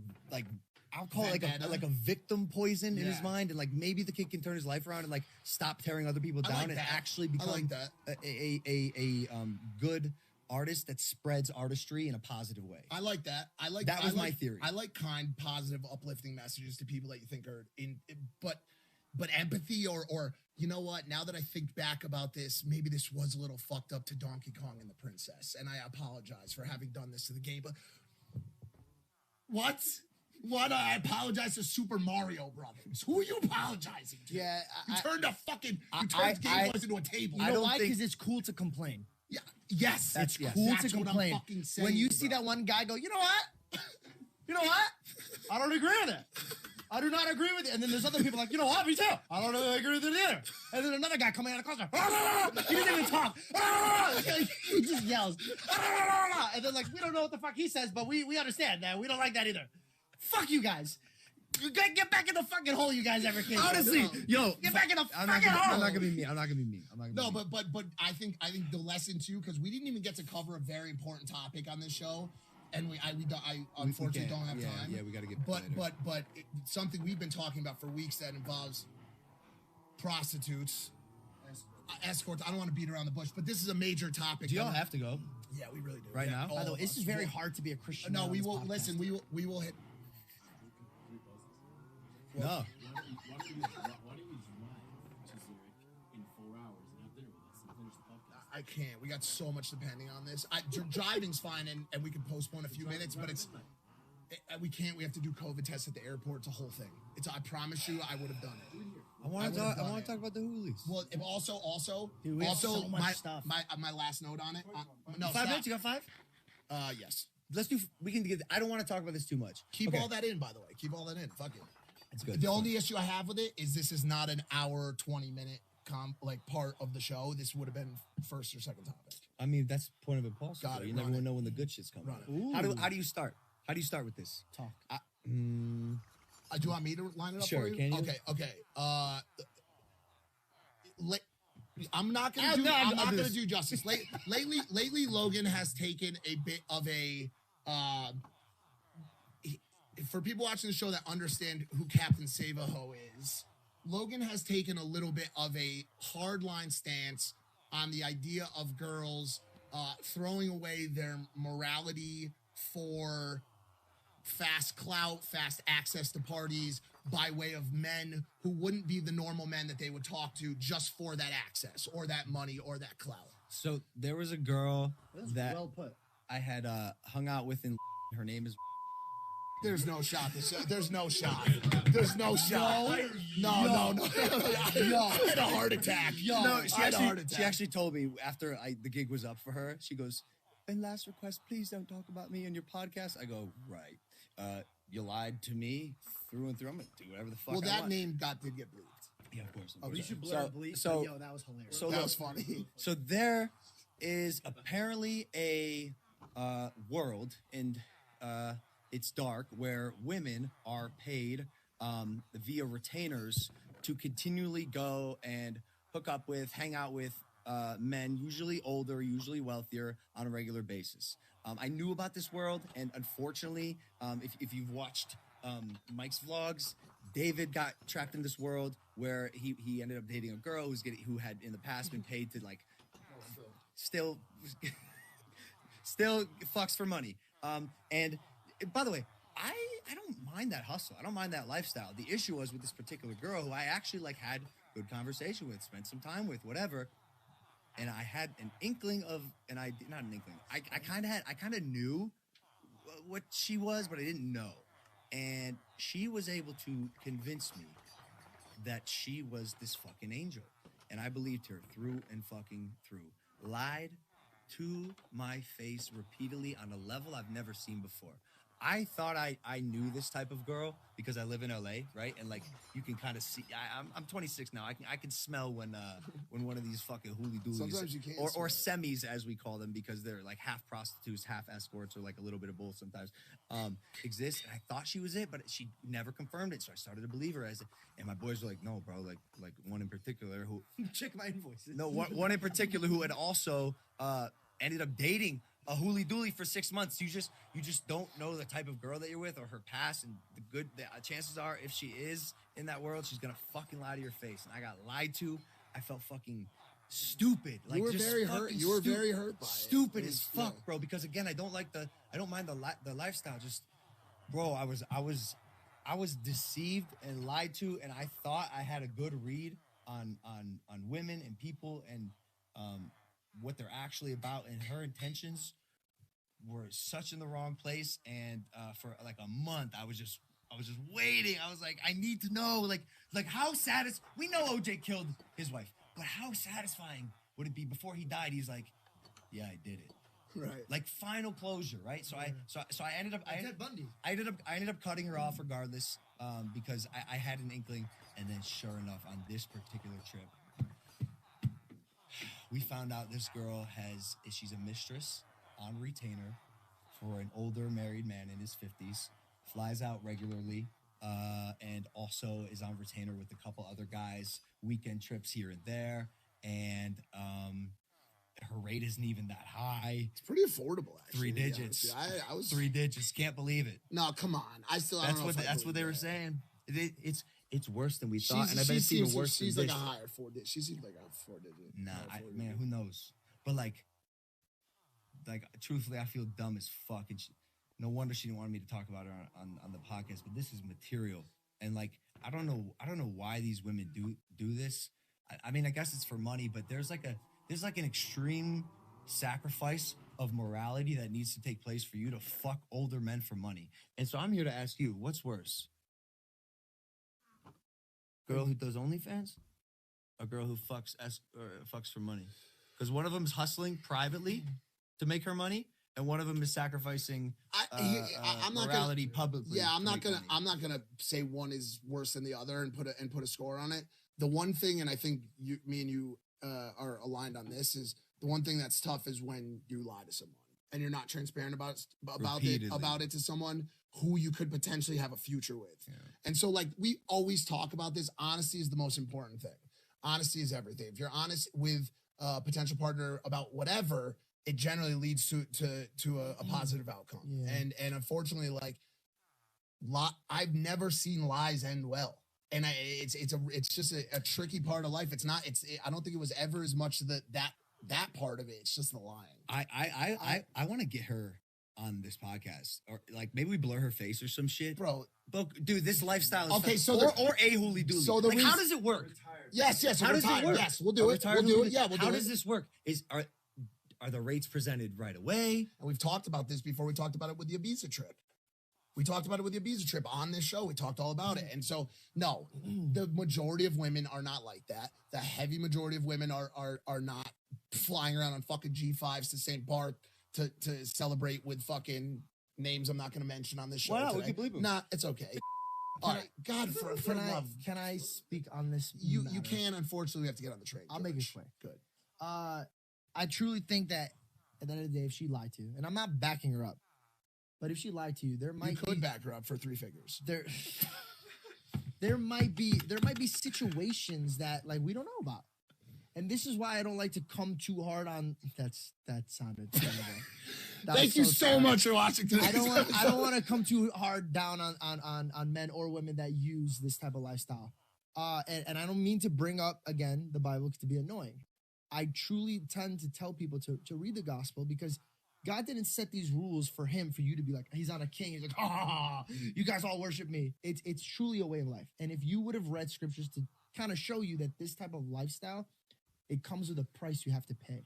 I'll call it like a victim poison in his mind, and like maybe the kid can turn his life around and like stop tearing other people down and actually become a good artist that spreads artistry in a positive way. I like that. That was my theory. I like kind, positive, uplifting messages to people that you think are but empathy or you know what? Now that I think back about this, maybe this was a little fucked up to Donkey Kong and the Princess, and I apologize for having done this to the game. But What? What? I apologize to Super Mario Brothers. Who are you apologizing to? Yeah, you turned Game Boys into a table. You know why? Because it's cool to complain. Yeah. Yes. It's Yes. cool That's to what I'm complain. fucking saying, When you bro. see that one guy go, you know what? You know what? I don't agree with it. I do not agree with it. And then there's other people like, you know what? Me too. I don't agree with it either. And then another guy coming out of the closet. He doesn't even talk. He just yells. And then like, we don't know what the fuck he says, but we understand that. We don't like that either. Fuck you guys. You get back in the fucking hole you guys ever came. Honestly, yo, get back in the I'm fucking hole. I'm not gonna be mean. I'm not gonna be mean. No, but I think the lesson too, because we didn't even get to cover a very important topic on this show, and I unfortunately don't have time. Yeah, we gotta get. But something we've been talking about for weeks that involves prostitutes, escorts. I don't want to beat around the bush, but this is a major topic. Do y'all have to go? Yeah, we really do. Right now? By the way, this is very hard to be a Christian. No, on we this will podcast. listen. We will hit. No. Why don't you drive to Zurich in 4 hours and have dinner with us and finish the podcast? I can't. We got so much depending on this. Driving's fine, and we can postpone a few minutes, but we can't. We have to do COVID tests at the airport. It's a whole thing. I promise you, I would have done it. I want to talk about the Hoolies. Well, if also, Dude, we have so much my, stuff. my last note on it. No, 5 stop. minutes. You got 5? Yes. Let's do. We can get. I don't want to talk about this too much. Keep Okay. all that in, by the way. Keep all that in. Fuck it. It's good. The only issue I have with it is this is not an hour 20-minute part of the show. This would have been first or second topic. I mean, that's the point of it, Paul. Got it, You run never it. will know when the good shit's coming. Run it. How do you start? How do you start with this? Talk. Do you want me to line it up Sure, for you? can you? Okay. I'm not gonna I'm do. not- I'm I'll not do gonna this. do justice. Lately, Logan has taken a bit of a. For people watching the show that understand who Captain Savaho is, Logan has taken a little bit of a hardline stance on the idea of girls throwing away their morality for fast clout, fast access to parties by way of men who wouldn't be the normal men that they would talk to just for that access or that money or that clout. So there was a girl that well put. I had hung out with in. Her name is. There's no shot. There's no shot. There's no shot. No. I had a heart attack. No, I had a heart attack. she actually told me after the gig was up for her. She goes, "And last request, please don't talk about me on your podcast." I go, "Right. You lied to me through and through. I'm gonna do whatever the fuck." Well, I that want." name did get bleeped. Yeah, of course. Oh, We should blur So- bleep. so- Yo, that was hilarious. So That look, was funny. So there is apparently a world, and it's dark, where women are paid via retainers to continually go and hook up with, hang out with men, usually older, usually wealthier, on a regular basis. I knew about this world, and unfortunately, if you've watched Mike's vlogs, David got trapped in this world where he ended up dating a girl who had in the past been paid to still fucks for money. And by the way, I don't mind that hustle. I don't mind that lifestyle. The issue was with this particular girl who I actually had good conversation with, spent some time with, whatever. And I had an inkling of, not an inkling. I kind of knew what she was, but I didn't know. And she was able to convince me that she was this fucking angel. And I believed her through and fucking through. Lied to my face repeatedly on a level I've never seen before. I thought I knew this type of girl because I live in LA, right? And you can kind of see. I'm 26 now. I can smell when one of these fucking hooly doolies, Sometimes you can't or smell semis as we call them, because they're like half prostitutes, half escorts, or like a little bit of both sometimes, exist. And I thought she was it, but she never confirmed it. So I started to believe her and my boys were like, no, bro, like one in particular who Check my invoices. no, one in particular who had also ended up dating a hooly dooly for 6 months. You just don't know the type of girl that you're with or her past, and the chances are, if she is in that world, she's gonna fucking lie to your face. And I got lied to. I felt fucking stupid. You were just very hurt. fucking You were very hurt by it. Stupid It as was- fuck, yeah. bro. Because again, I don't mind the lifestyle. Just, bro, I was deceived and lied to, and I thought I had a good read on women and people and what they're actually about, and her intentions were such in the wrong place, and for like a month, I was just waiting. I was like, I need to know, like how we know OJ killed his wife, but how satisfying would it be before he died? He's like, yeah, I did it. Right. Like final closure, right? So I ended up Ted Bundy. I ended up cutting her off regardless, because I had an inkling, and then sure enough, on this particular trip, we found out this girl she's a mistress on retainer for an older married man in his 50s, flies out regularly, and also is on retainer with a couple other guys, weekend trips here and there, and her rate isn't even that high. It's pretty affordable, actually. 3 digits. I was 3 digits. Can't believe it. No, come on. I don't know. That's what they were saying. It's worse than we thought, and I bet it's even even worse. She's like a higher 4 digit. She seems like a 4 digit. Nah, man, who knows? But like truthfully, I feel dumb as fuck, and no wonder she didn't want me to talk about her on the podcast. But this is material, and like I don't know why these women do this. I mean, I guess it's for money, but there's like an extreme sacrifice of morality that needs to take place for you to fuck older men for money. And so I'm here to ask you, what's worse? Girl who does OnlyFans? A girl who fucks for money? Because one of them is hustling privately to make her money, and one of them is sacrificing I'm not morality publicly. Yeah, I'm not gonna say one is worse than the other and put a score on it. The one thing, and I think me and you are aligned on this, is the one thing that's tough is when you lie to someone and you're not transparent about it to someone who you could potentially have a future with. Yeah. And so, like, we always talk about this. Honesty is the most important thing. Honesty is everything. If you're honest with a potential partner about whatever, it generally leads to a positive outcome. Yeah. And unfortunately, like, I've never seen lies end well. And it's just a tricky part of life. I don't think it was ever as much that part of it. It's just the lying. I want to get her on this podcast, or like maybe we blur her face or some shit, bro. Dude, this lifestyle is okay. So or a holy dooley. So like, how does it work? Yes. How does it work? Yes, we'll do it. We'll do it. Yeah, we'll do it. How does this work? Are the rates presented right away? And we've talked about this before. We talked about it with the Ibiza trip. On this show. We talked all about it. And so, no, the majority of women are not like that. The heavy majority of women are not flying around on fucking G5s to St. Barth to celebrate with fucking names I'm not going to mention on this show. Well, we can believe them. Nah, it's okay. All right, God, for love. Can I speak on this? You can. Unfortunately, we have to get on the train. I'll make it quick. Good. I truly think that at the end of the day, if she lied to you, and I'm not backing her up, but if she lied to you, you could back her up for 3 figures. There might be situations that like we don't know about. And this is why I don't like to come too hard on that sounded terrible. Thank you so much for watching today. I don't want to come too hard down on men or women that use this type of lifestyle. And I don't mean to bring up again the Bible to be annoying. I truly tend to tell people to read the gospel, because God didn't set these rules for you to be like, he's on a king. He's like, you guys all worship me. It's truly a way of life. And if you would have read scriptures to kind of show you that this type of lifestyle, it comes with a price you have to pay.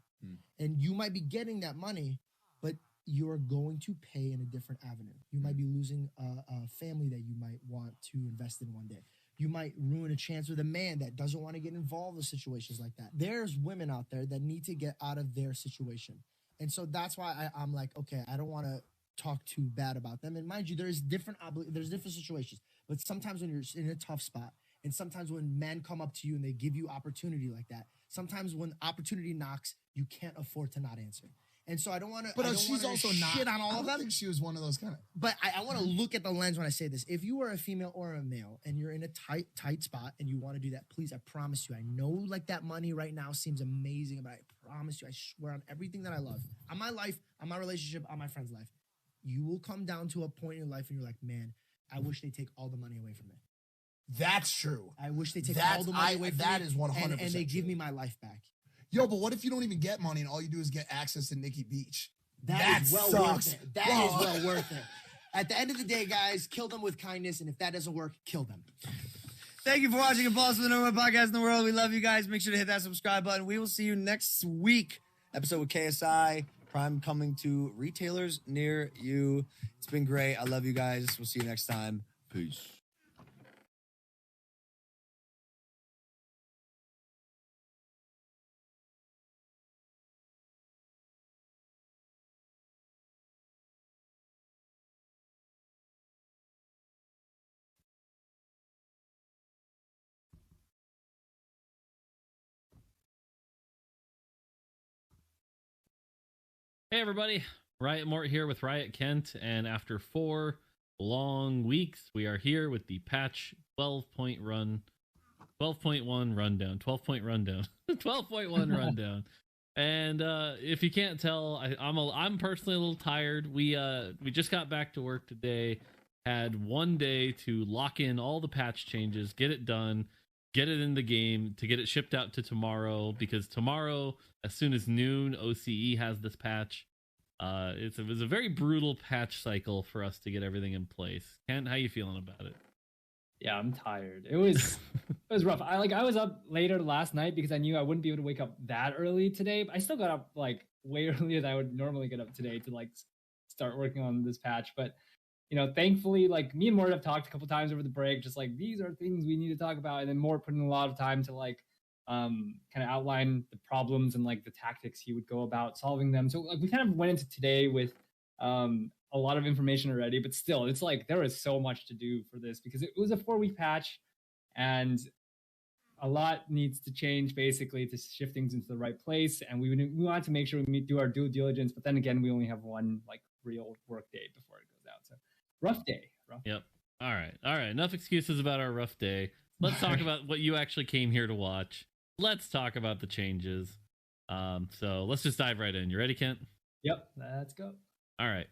And you might be getting that money, but you're going to pay in a different avenue. You might be losing a family that you might want to invest in one day. You might ruin a chance with a man that doesn't want to get involved in situations like that. There's women out there that need to get out of their situation. And so that's why I'm like, okay, I don't want to talk too bad about them. And mind you, there's different situations. But sometimes when you're in a tough spot, and sometimes when men come up to you and they give you opportunity like that, sometimes when opportunity knocks, you can't afford to not answer. And so I don't want to. But she's also not shit on all of them. I think she was one of those kind of. But I want to look at the lens when I say this. If you are a female or a male and you're in a tight spot and you want to do that, please, I promise you. I know like that money right now seems amazing, but I promise you, I swear on everything that I love, on my life, on my relationship, on my friend's life, you will come down to a point in your life and you're like, man, I wish they take all the money away from me. That's true. I wish they take all the money away from me. That is 100%. And they give me my life back. Yo, but what if you don't even get money and all you do is get access to Nikki Beach? That is well worth it. That is well worth it. At the end of the day, guys, kill them with kindness, and if that doesn't work, kill them. Thank you for watching Impulse for the number one podcast in the world. We love you guys. Make sure to hit that subscribe button. We will see you next week. Episode with KSI. Prime coming to retailers near you. It's been great. I love you guys. We'll see you next time. Peace. Hey everybody, Riot Mort here with Riot Kent, and after 4 long weeks, we are here with the patch 12.1 rundown, 12-point rundown, 12.1 rundown. And if you can't tell, I'm personally a little tired. We just got back to work today, had one day to lock in all the patch changes, get it done, get it in the game, to get it shipped out to tomorrow, because tomorrow, as soon as noon, OCE has this patch. It was a very brutal patch cycle for us to get everything in place. Kent, how you feeling about it? Yeah, I'm tired. It was rough. I was up later last night because I knew I wouldn't be able to wake up that early today. But I still got up like way earlier than I would normally get up today to like start working on this patch. But thankfully, like me and Mort have talked a couple times over the break, just like these are things we need to talk about, and then Mort put in a lot of time to like kind of outline the problems and like the tactics he would go about solving them. So like we kind of went into today with a lot of information already, but still it's like there is so much to do for this because it was a 4-week patch and a lot needs to change basically to shift things into the right place. And we wanted to make sure we do our due diligence, but then again, we only have one like real work day before it goes out. So rough day. Yep. All right. Enough excuses about our rough day. Let's talk about what you actually came here to watch. Let's talk about the changes. So let's just dive right in. You ready, Kent? Yep, let's go. All right.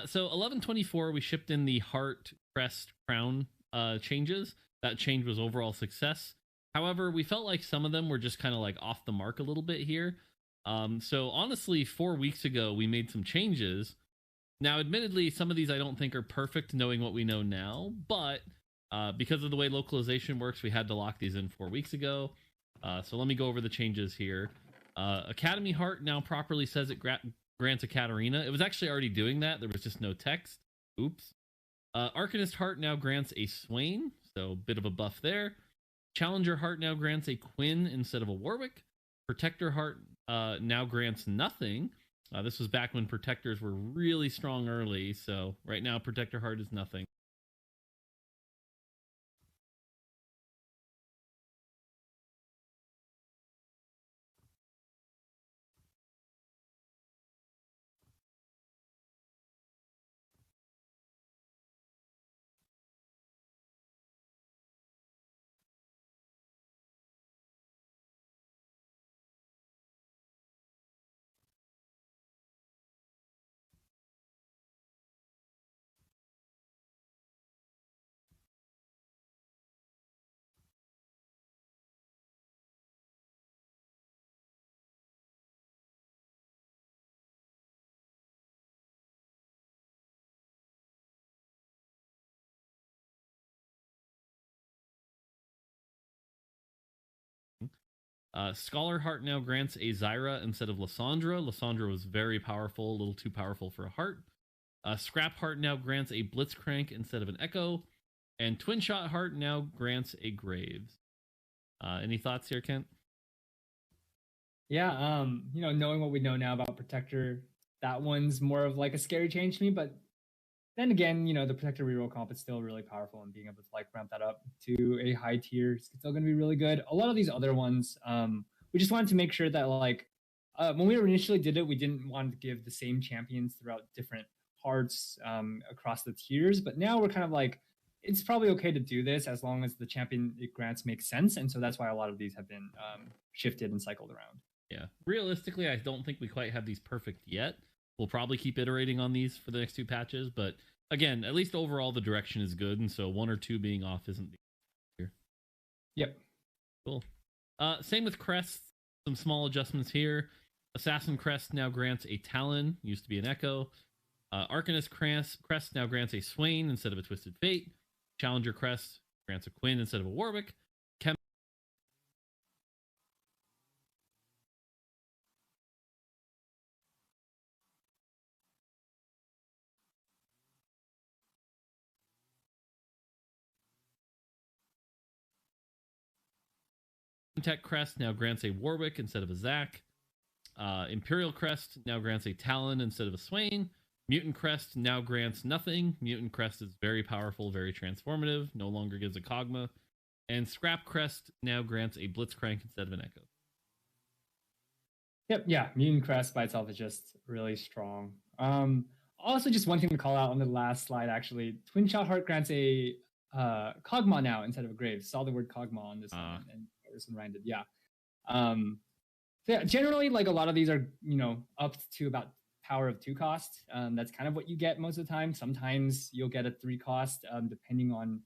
So 11/24, we shipped in the Heart, Crest, Crown changes. That change was overall success. However, we felt like some of them were just kind of like off the mark a little bit here. So honestly, 4 weeks ago, we made some changes. Now, admittedly, some of these I don't think are perfect knowing what we know now, but because of the way localization works, we had to lock these in 4 weeks ago. So let me go over the changes here. Academy Heart now properly says it grants a Katarina. It was actually already doing that. There was just no text. Oops. Arcanist Heart now grants a Swain, so bit of a buff there. Challenger Heart now grants a Quinn instead of a Warwick. Protector Heart now grants nothing. This was back when Protectors were really strong early, so right now Protector Heart is nothing. Scholar Heart now grants a Zyra instead of Lysandra. Lysandra was very powerful, a little too powerful for a Heart. Scrap Heart now grants a Blitzcrank instead of an Echo. And Twin Shot Heart now grants a Graves. Any thoughts here, Kent? Yeah, knowing what we know now about Protector, that one's more of like a scary change to me, but then again, the Protector reroll comp is still really powerful, and being able to like ramp that up to a high tier is still going to be really good. A lot of these other ones, we just wanted to make sure that like when we initially did it, we didn't want to give the same champions throughout different hearts across the tiers, but now we're kind of like, it's probably okay to do this as long as the champion it grants makes sense, and so that's why a lot of these have been shifted and cycled around. Yeah, realistically, I don't think we quite have these perfect yet. We'll probably keep iterating on these for the next 2 patches, but again, at least overall the direction is good, and so 1 or 2 being off isn't here. Yep. Cool. Same with Crest. Some small adjustments here. Assassin Crest now grants a Talon, used to be an Echo. Arcanist Crest now grants a Swain instead of a Twisted Fate. Challenger Crest grants a Quinn instead of a Warwick. Tech Crest now grants a Warwick instead of a Zac. Imperial Crest now grants a Talon instead of a Swain. Mutant Crest now grants nothing. Mutant Crest is very powerful, very transformative, no longer gives a Kog'Maw. And Scrap Crest now grants a Blitzcrank instead of an Echo. Yep, yeah, Mutant Crest by itself is just really strong. Also, just one thing to call out on the last slide, actually, Twin Shot Heart grants a Kog'Maw now instead of a Graves. Saw the word Kog'Maw on this one, and Harrison Ryan did, yeah. So yeah, generally, like a lot of these are, up to about power of 2 cost. That's kind of what you get most of the time. Sometimes you'll get a 3 cost, depending on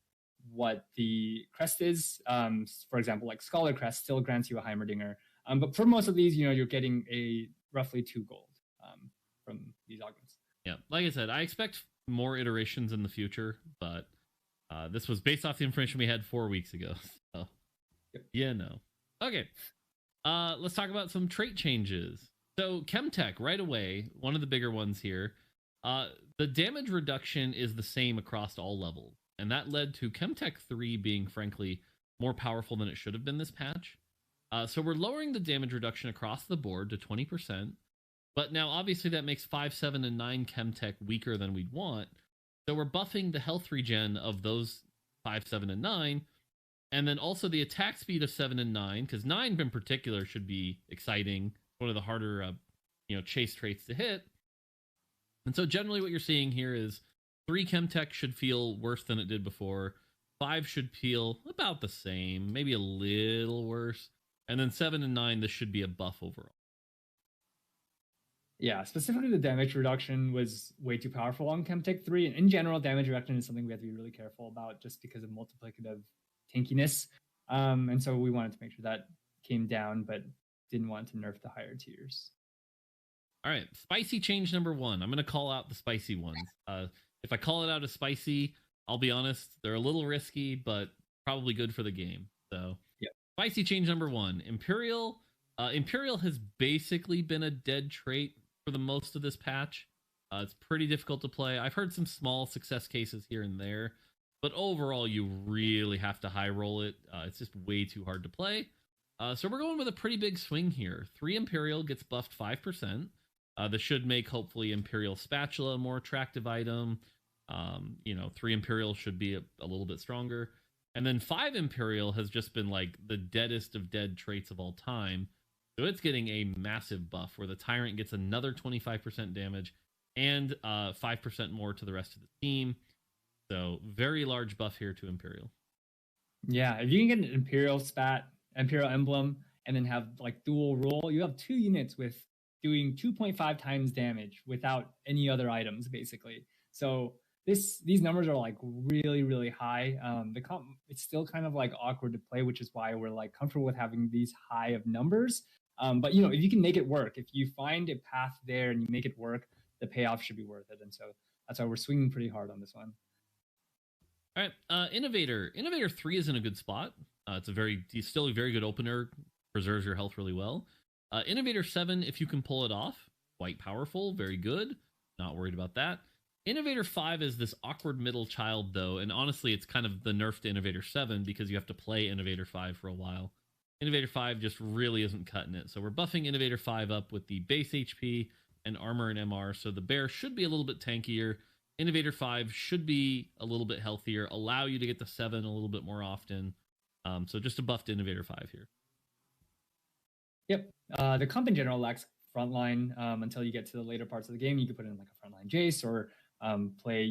what the crest is. For example, like Scholar Crest still grants you a Heimerdinger. But for most of these, you're getting a roughly 2 gold from these augments. Yeah, like I said, I expect more iterations in the future, but this was based off the information we had 4 weeks ago. So, Okay. Let's talk about some trait changes. So Chemtech, right away, one of the bigger ones here. The damage reduction is the same across all levels, and that led to Chemtech 3 being, frankly, more powerful than it should have been this patch. So we're lowering the damage reduction across the board to 20%, but now obviously that makes 5, 7, and 9 Chemtech weaker than we'd want. So we're buffing the health regen of those 5, 7, and 9, and then also the attack speed of 7 and 9, because 9 in particular should be exciting, one of the harder chase traits to hit. And so generally what you're seeing here is 3 Chemtech should feel worse than it did before, 5 should feel about the same, maybe a little worse, and then 7 and 9, this should be a buff overall. Yeah, specifically the damage reduction was way too powerful on Chemtech 3. And in general, damage reduction is something we have to be really careful about just because of multiplicative tankiness. And so we wanted to make sure that came down, but didn't want to nerf the higher tiers. All right, spicy change number 1. I'm going to call out the spicy ones. If I call it out as spicy, I'll be honest, they're a little risky, but probably good for the game. So, yeah. Spicy change number 1. Imperial. Imperial has basically been a dead trait for the most of this patch. It's pretty difficult to play. I've heard some small success cases here and there, but overall you really have to high roll it. It's just way too hard to play. So we're going with a pretty big swing here. 3 Imperial gets buffed 5%. This should make hopefully Imperial Spatula a more attractive item. 3 Imperial should be a little bit stronger. And then 5 Imperial has just been like the deadest of dead traits of all time. So it's getting a massive buff where the Tyrant gets another 25% damage and 5% more to the rest of the team. So very large buff here to Imperial. Yeah, if you can get an Imperial Spat, Imperial Emblem, and then have like dual roll, you have 2 units with doing 2.5 times damage without any other items, basically. So these numbers are like really, really high. It's still kind of like awkward to play, which is why we're like comfortable with having these high of numbers. But if you can make it work, if you find a path there and you make it work, the payoff should be worth it. And so that's why we're swinging pretty hard on this one. All right, Innovator. Innovator 3 is in a good spot. It's still a very good opener, preserves your health really well. Innovator 7, if you can pull it off, quite powerful, very good. Not worried about that. Innovator 5 is this awkward middle child, though, and honestly, it's kind of the nerf to Innovator 7 because you have to play Innovator 5 for a while. Innovator 5 just really isn't cutting it, so we're buffing Innovator 5 up with the base HP and armor and MR, so the bear should be a little bit tankier. Innovator 5 should be a little bit healthier, allow you to get to 7 a little bit more often. So just a buffed Innovator 5 here. Yep. The comp in general lacks frontline until you get to the later parts of the game. You could put in like a frontline Jace or play,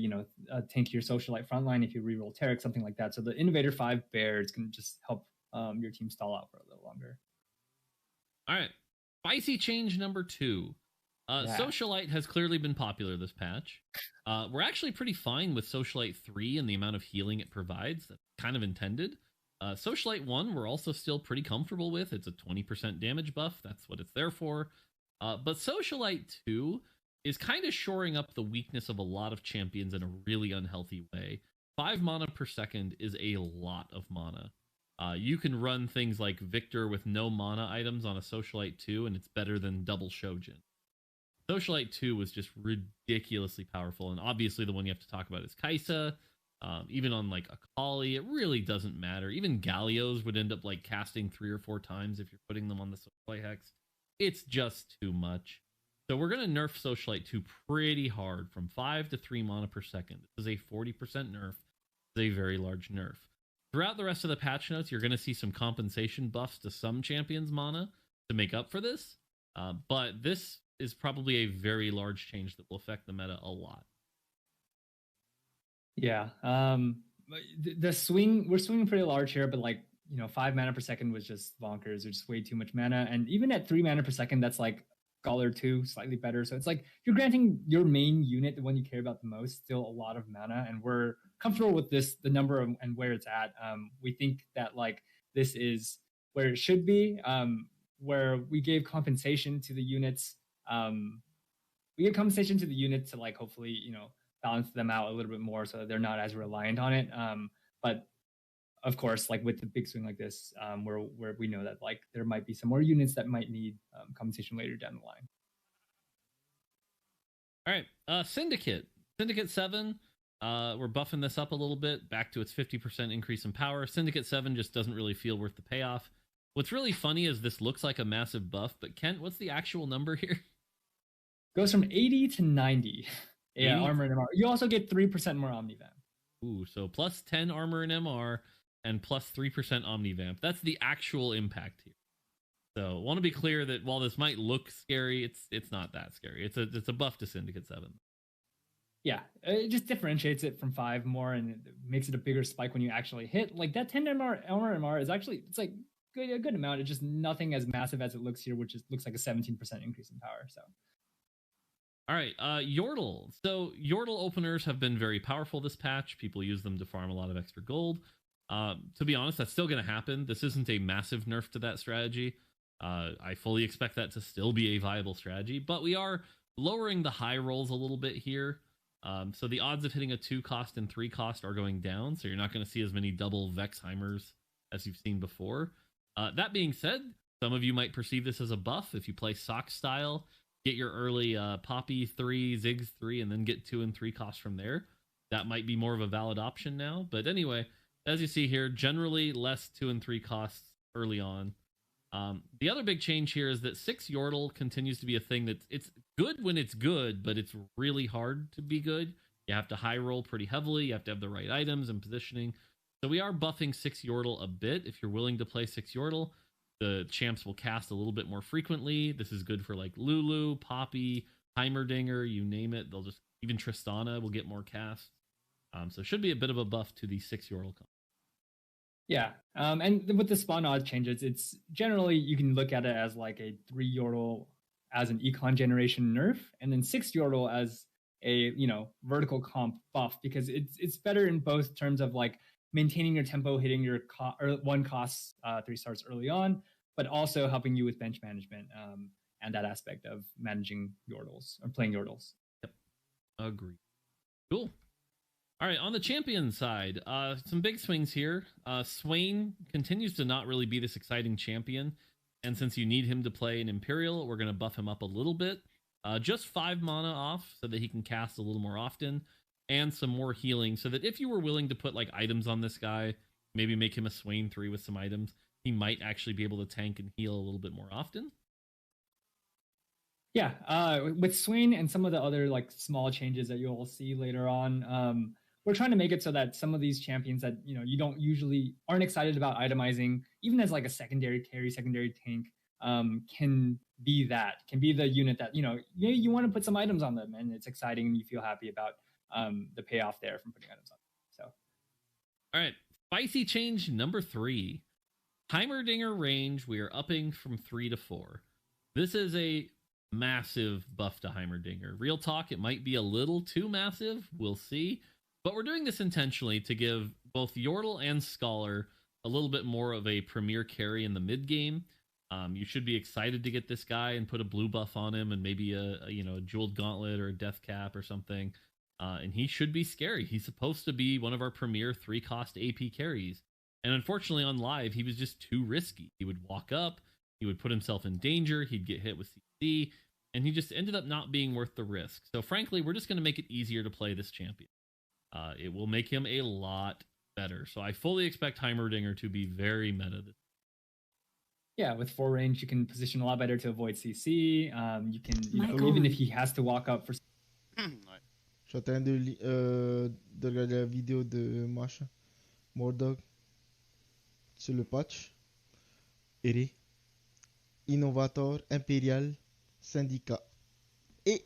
a tankier socialite frontline if you reroll Taric, something like that. So the Innovator 5 bear is going to just help your team stall out for a little longer. All right. Spicy change number 2. Socialite has clearly been popular this patch. We're actually pretty fine with Socialite 3 and the amount of healing it provides. That's kind of intended. Socialite 1, we're also still pretty comfortable with. It's a 20% damage buff. That's what it's there for. But Socialite 2 is kind of shoring up the weakness of a lot of champions in a really unhealthy way. 5 mana per second is a lot of mana. You can run things like Victor with no mana items on a Socialite 2, and it's better than double Shojin. Socialite 2 was just ridiculously powerful, and obviously the one you have to talk about is Kaisa. Even on like a Kali, it really doesn't matter. Even Gallios would end up like casting 3 or 4 times if you're putting them on the Socialite Hex. It's just too much. So we're going to nerf Socialite 2 pretty hard from 5 to 3 mana per second. This is a 40% nerf. It's a very large nerf. Throughout the rest of the patch notes, you're going to see some compensation buffs to some champions' mana to make up for this. But this is probably a very large change that will affect the meta a lot. Yeah. The swing, we're swinging pretty large here, but like, 5 mana per second was just bonkers. There's just way too much mana. And even at 3 mana per second, that's like Scholar 2, slightly better. So it's like you're granting your main unit, the one you care about the most, still a lot of mana. And we're comfortable with this, the number of, and where it's at. We think that like this is where it should be, where we gave compensation to the units. We gave compensation to the unit to like hopefully, balance them out a little bit more so that they're not as reliant on it. But of course, like with the big swing like this, where we know that like there might be some more units that might need compensation later down the line. All right, Syndicate 7. We're buffing this up a little bit back to its 50% increase in power. Syndicate 7 just doesn't really feel worth the payoff. What's really funny is this looks like a massive buff, but Kent, what's the actual number here? Goes from 80 to 90. Yeah, armor and MR. You also get 3% more Omnivamp. Ooh, so plus 10 armor and MR and plus 3% Omnivamp. That's the actual impact here. So want to be clear that while this might look scary, it's not that scary. It's a buff to Syndicate 7. Yeah, it just differentiates it from 5 more and it makes it a bigger spike when you actually hit. Like that 10 MR is actually, it's like a good amount. It's just nothing as massive as it looks here, which looks like a 17% increase in power. So. All right, Yordle. So Yordle openers have been very powerful this patch. People use them to farm a lot of extra gold. To be honest, that's still going to happen. This isn't a massive nerf to that strategy. I fully expect that to still be a viable strategy, but we are lowering the high rolls a little bit here. So the odds of hitting a 2 cost and 3 cost are going down, so you're not going to see as many double Vexheimers as you've seen before. That being said, some of you might perceive this as a buff if you play Sock style. Get your early Poppy 3, Ziggs 3, and then get 2 and 3 costs from there. That might be more of a valid option now. But anyway, as you see here, generally less 2 and 3 costs early on. The other big change here is that 6 Yordle continues to be a thing that it's good when it's good, but it's really hard to be good. You have to high roll pretty heavily. You have to have the right items and positioning. So we are buffing 6 Yordle a bit. If you're willing to play 6 Yordle, the champs will cast a little bit more frequently. This is good for like Lulu, Poppy, Heimerdinger, you name it. They'll just, even Tristana will get more casts. So it should be a bit of a buff to the 6 Yordle. Yeah, and with the spawn odd changes, it's generally, you can look at it as like a 3 Yordle as an econ generation nerf, and then 6 Yordle as a, vertical comp buff, because it's better in both terms of like maintaining your tempo, hitting your 1 cost 3 stars early on, but also helping you with bench management and that aspect of managing Yordles or playing Yordles. Yep, agree. Cool. All right, on the champion side, some big swings here. Swain continues to not really be this exciting champion, and since you need him to play an Imperial, we're going to buff him up a little bit. Just 5 mana off so that he can cast a little more often, and some more healing so that if you were willing to put like items on this guy, maybe make him a Swain 3 with some items, he might actually be able to tank and heal a little bit more often. Yeah, with Swain and some of the other like small changes that you'll see later on, we're trying to make it so that some of these champions that you don't usually aren't excited about itemizing, even as like a secondary carry, secondary tank, can be the unit that you want to put some items on them, and it's exciting and you feel happy about the payoff there from putting items on them. So, all right, spicy change number 3, Heimerdinger range. We are upping from 3 to 4. This is a massive buff to Heimerdinger. Real talk, it might be a little too massive. We'll see. But we're doing this intentionally to give both Yordle and Scholar a little bit more of a premier carry in the mid game. You should be excited to get this guy and put a blue buff on him and maybe a jeweled gauntlet or a death cap or something. And he should be scary. He's supposed to be one of our premier 3 cost AP carries. And unfortunately on live, he was just too risky. He would walk up, he would put himself in danger, he'd get hit with CC, and he just ended up not being worth the risk. So frankly, we're just going to make it easier to play this champion. it will make him a lot better. So I fully expect Heimerdinger to be very meta. Yeah, with 4 range, you can position a lot better to avoid CC. You can, Michael. even if he has to walk up for. Ouais. Je suis en train de regarder la vidéo de machin. Mordog. Sur le patch. Ere. Innovator, Impérial, Syndicat. Et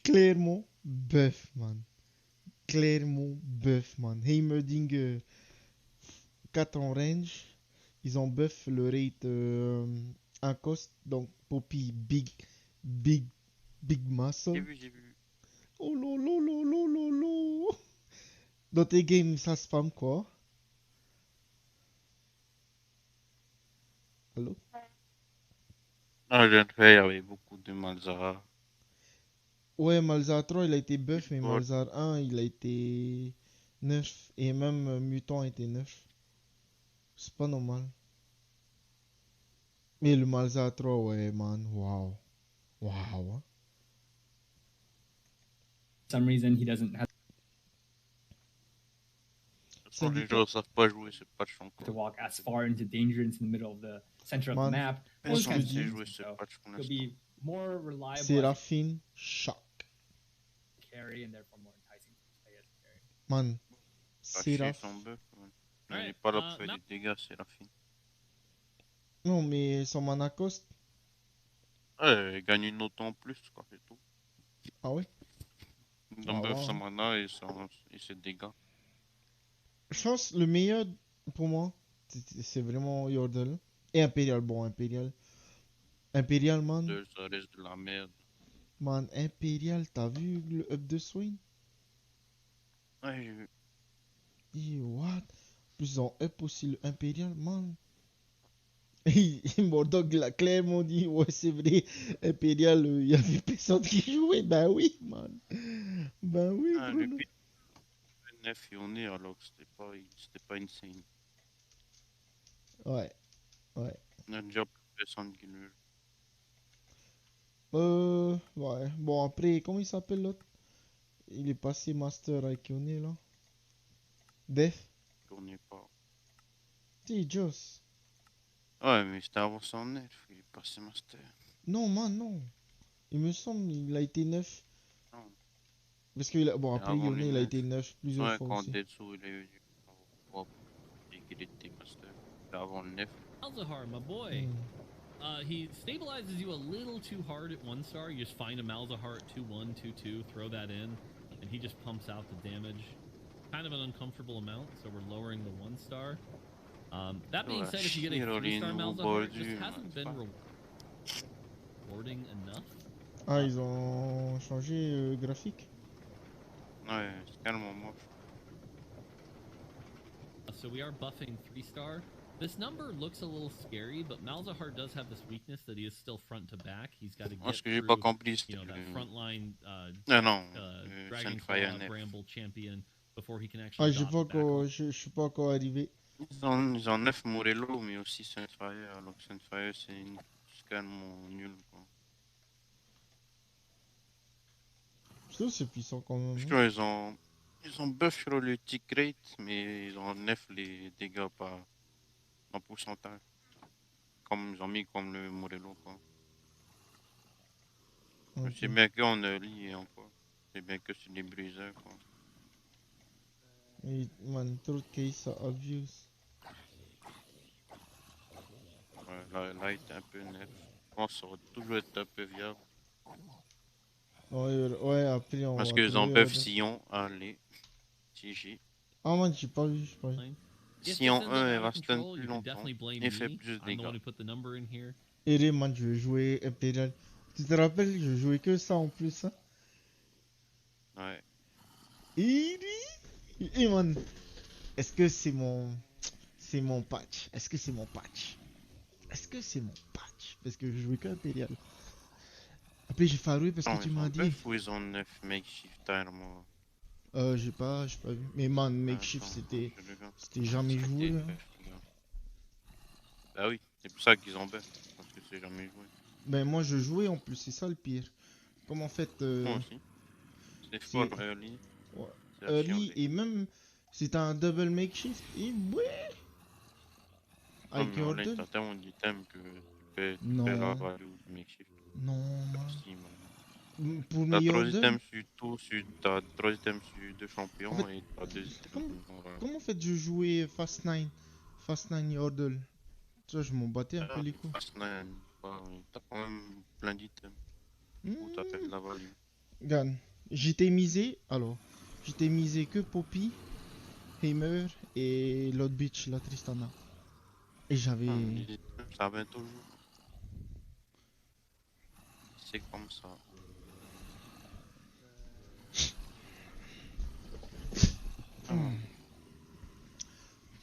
Clermont, Bœuf, man. Clermont, Bœuf, man. Heimerdinger, 4 en range. Ils ont buff le rate en cost. Donc, Poppy, big muscle. J'ai vu. Oh lolo lolo lolo. Dans tes games, ça spam quoi? Allô? Ah, j'ai fait, il y avait beaucoup de Malzahar. Ouais, Malzahar 3, il a été buff, mais Malzahar 1, il a été nerf. Et même Mutant a été nerf. C'est pas normal. Mais le Malzahar 3, ouais, man, waouh. Waouh. Hein. Some reason he doesn't have Les joueurs savent pas jouer ce patch encore. to walk as far into danger into the middle of the center of the map. Personne ne sait jouer ce patch pour He'll be more reliable. Séraphine, choc. Carry and therefore more enticing to play as a carry. Man, Séraphine. Il n'est pas là pour faire des dégâts, Séraphine. Non, mais son mana cost. Ouais, il gagne une autre en plus, quoi, c'est tout. Ah ouais? Dans buff son mana et ses dégâts. Je pense le meilleur pour moi, c'est vraiment Yordle. Et Impérial, bon, Impérial. Impérial, man. Ça reste de la merde. Man, Impérial, t'as vu le up de swing? Ouais, j'ai vu. Et what? Plus ils ont up aussi le Impérial, man. Et Mordog l'a clairement dit, ouais, c'est vrai, Impérial, il y avait personne qui jouait. Ben oui, man. Ben oui, Bruno. Depuis 9 et on est alors que c'était pas insane. Ouais, ouais. On a déjà plus personne qui le ouais. Bon, après, comment il s'appelle l'autre? Il est passé Master avec Yone, là. Def? Je connais pas. Si, Joss. Ouais, mais c'était avant son nerf, il est passé Master. Non, man, non. Il me semble il a été neuf. Non. Parce que, bon, après Yone, il a été neuf plusieurs ouais, fois quand aussi. Detsu, il a eu et qu'il était Master. C'était avant le nerf. Malzahar, my boy. He stabilizes you a little too hard at 1 star. You just find a Malzahar at 2-1, 2-2, throw that in, and he just pumps out the damage. Kind of an uncomfortable amount, so we're lowering the 1 star. That being said, if you get a 3-star Malzahar, it just hasn't been rewarding enough. Ah, ils ont changé graphique? Ouais, c'est tellement moche. So we are buffing 3-star. This number looks a little scary, but Malzahar does have this weakness that he is still front to back. He's got to get Ce que j'ai through, pas compris, you know, that frontline Dragonfire Dragonclaw, Bramble champion before he can actually. Ah, je suis pas encore arrivé. Ils ont 9 Morello, mais aussi Sunfire, alors que Sunfire c'est carrément nul, quoi. Je trouve que c'est puissant quand même. Je trouve ils ont buff sur le tick rate, mais ils ont 9 les dégâts par en pourcentage. Comme ils ont mis comme le Morello, quoi. Okay. C'est bien qu'on early et encore. C'est bien que c'est des briseurs, quoi. Et man, trop de case à obvious. Ouais, là, il est un peu neuf. Je pense que ça va toujours être un peu viable. Ouais, après on parce va qu'ils ont buff Sion, allez, TG. Ah man, j'ai pas vu. Sion 1, il va stun plus longtemps et fait plus de dégâts. Et man, je vais jouer Imperial. Tu te rappelles, je jouais que ça en plus, hein? Ouais. Et man, est-ce que c'est mon patch? Est-ce que c'est mon patch? Parce que je jouais que Imperial. Après j'ai faroué parce que tu m'as dit. Ou ils ont 9 makeshift armor. J'ai pas vu. Mais man, makeshift c'était jamais joué. Hein. Bah oui, c'est pour ça qu'ils ont buff. Parce que c'est jamais joué. Ben moi je jouais en plus, c'est ça le pire. Comme en fait. Moi aussi. C'est fort early. Ouais. C'est Early archi et même si t'as un double makeshift, et ouais! non, Avec mais en lane, Yordle? t'as tellement d'items que tu fais la Non. value du makeshift. Non, man. Si, man. Pour mes T'as 3 Yordle? items sur tout, t'as 3 items sur 2 En champions fait, et t'as 2 items dans la... comment en fait je jouais Fast 9? Fast 9 Yordle. Tu vois, je m'en battais un peu Ah, les couilles. Fast 9, t'as quand même plein d'items. Du coup, t'as fait de la value. Regarde, j'étais misé, alors, j'étais misé que Poppy, Heimer et l'autre bitch, la Tristana. Et j'avais... Ah, les items, ça vient toujours. C'est comme ça.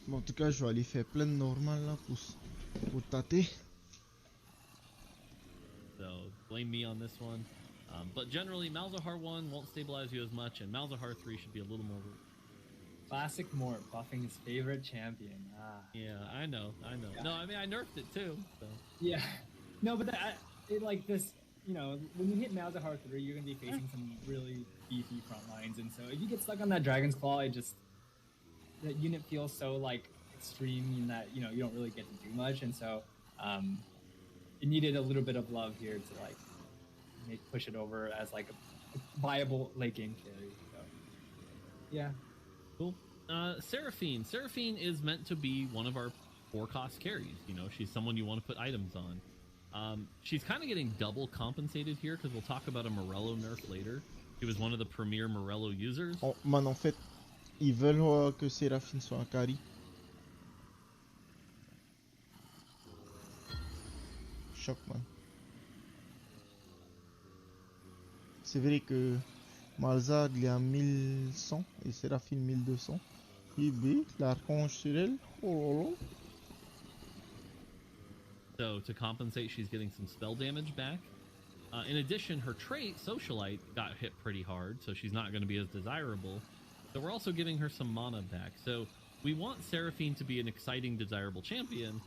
Bon, en tout cas, je vais aller faire plein de normal là pour tâter. So blame me on this one. But generally, Malzahar 1 won't stabilize you as much, and Malzahar 3 should be a little more... Classic Mort buffing his favorite champion. Ah. Yeah, I know. Yeah. No, I mean, I nerfed it too, so... Yeah. No, but like this, you know, when you hit Malzahar 3, you're going to be facing some really beefy front lines, and so if you get stuck on that Dragon's Claw, that unit feels so, like, extreme in that, you know, you don't really get to do much, and so, it needed a little bit of love here to, like, push it over as, like, a viable late game carry, so... Yeah. Cool. Seraphine. Seraphine is meant to be one of our 4-cost carries. You know, she's someone you want to put items on. She's kind of getting double compensated here because we'll talk about a Morello nerf later. She was one of the premier Morello users. Oh, man, en fait, ils veulent que Seraphine soit un carry. Choc, man. C'est vrai que Malzard il est à 1100 et Séraphine 1200. Et B, l'archange sur elle. Oh So to compensate, she's getting some spell damage back. In addition, her trait, Socialite, got hit pretty hard, so she's not going to be as desirable. So we're also giving her some mana back. So we want Seraphine to be an exciting, desirable champion.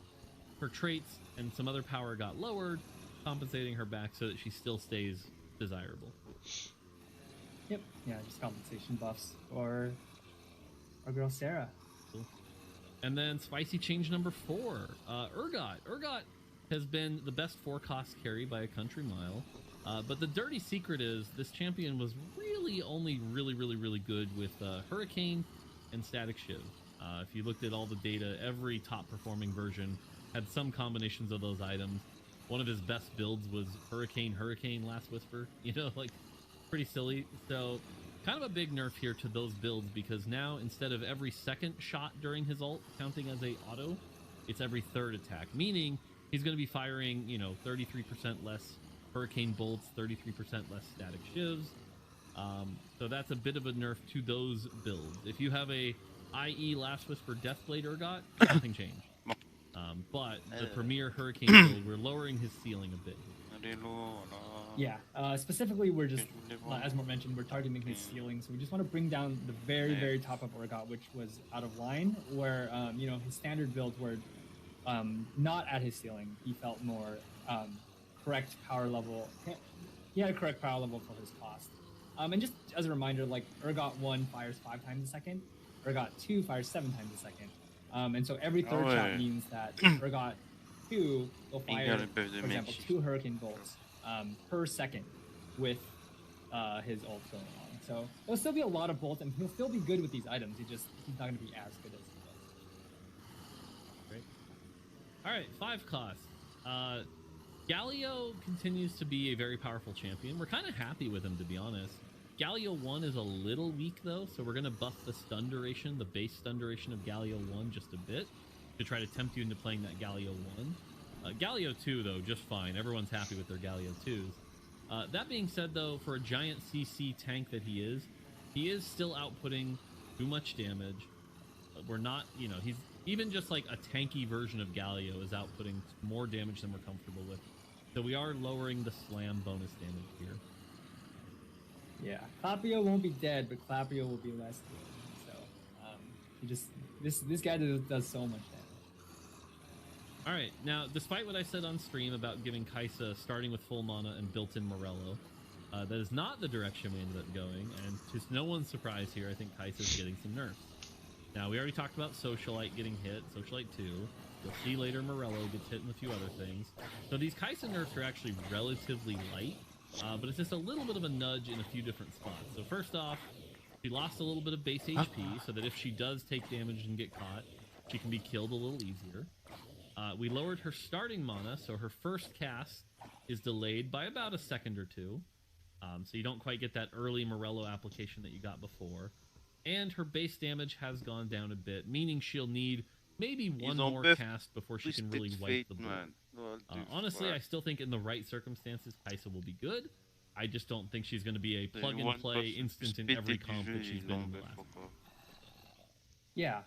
Her traits and some other power got lowered, compensating her back so that she still stays desirable. Yep. Yeah, just compensation buffs for our girl Sarah. Cool. And then spicy change number 4, Urgot. Urgot has been the best 4-cost carry by a country mile. But the dirty secret is this champion was really only really good with Hurricane and Static Shiv. If you looked at all the data, every top performing version had some combinations of those items. One of his best builds was Hurricane, Last Whisper. You know, like, pretty silly. So kind of a big nerf here to those builds because now instead of every second shot during his ult counting as a auto, it's every third attack, meaning he's going to be firing, you know, 33% less Hurricane bolts, 33% less static shivs. So that's a bit of a nerf to those builds. If you have a IE Last Whisper Deathblade Urgot, nothing changed. But the premier Hurricane build, we're lowering his ceiling a bit. Yeah, specifically we're just, as Mort mentioned, we're targeting his ceiling, so we just want to bring down the very top of Urgot, which was out of line, where, you know, his standard builds were not at his ceiling. He felt more correct power level. He had a correct power level for his cost. And just as a reminder, like, Urgot 1 fires 5 times a second, Urgot 2 fires 7 times a second. And so every third shot means that Urgot 2 will fire, for example, 2 Hurricane bolts per second with his ult going on. So there'll still be a lot of bolts, and he'll still be good with these items. He's not going to be as good as he was. Great. All right, 5 costs. Galio continues to be a very powerful champion. We're kind of happy with him, to be honest. Galio 1 is a little weak, though, so we're going to buff the stun duration, the base stun duration of Galio 1 just a bit to try to tempt you into playing that Galio 1. Galio 2, though, just fine. Everyone's happy with their Galio 2s. That being said, though, for a giant CC tank that he is still outputting too much damage. We're not, you know, he's even just like a tanky version of Galio is outputting more damage than we're comfortable with. So we are lowering the slam bonus damage here. Yeah, Clapio won't be dead, but Clapio will be less good. So, he just this guy does so much damage. All right, now despite what I said on stream about giving Kaisa starting with full mana and built-in Morello, That is not the direction we ended up going, and to no one's surprise here, I think Kai'Sa's getting some nerfs. Now, we already talked about Socialite getting hit, Socialite 2. You'll see later Morello gets hit in a few other things. So these Kai'Sa nerfs are actually relatively light, but it's just a little bit of a nudge in a few different spots. So first off, she lost a little bit of base HP, so that if she does take damage and get caught, she can be killed a little easier. We lowered her starting mana, so her first cast is delayed by about a second or two. So you don't quite get that early Morello application that you got before. And her base damage has gone down a bit, meaning she'll need maybe one more cast before she can really wipe the board. Honestly, I still think in the right circumstances, Kai'Sa will be good. I just don't think she's going to be a plug-and-play instant in every comp that she's been in the last. Yeah.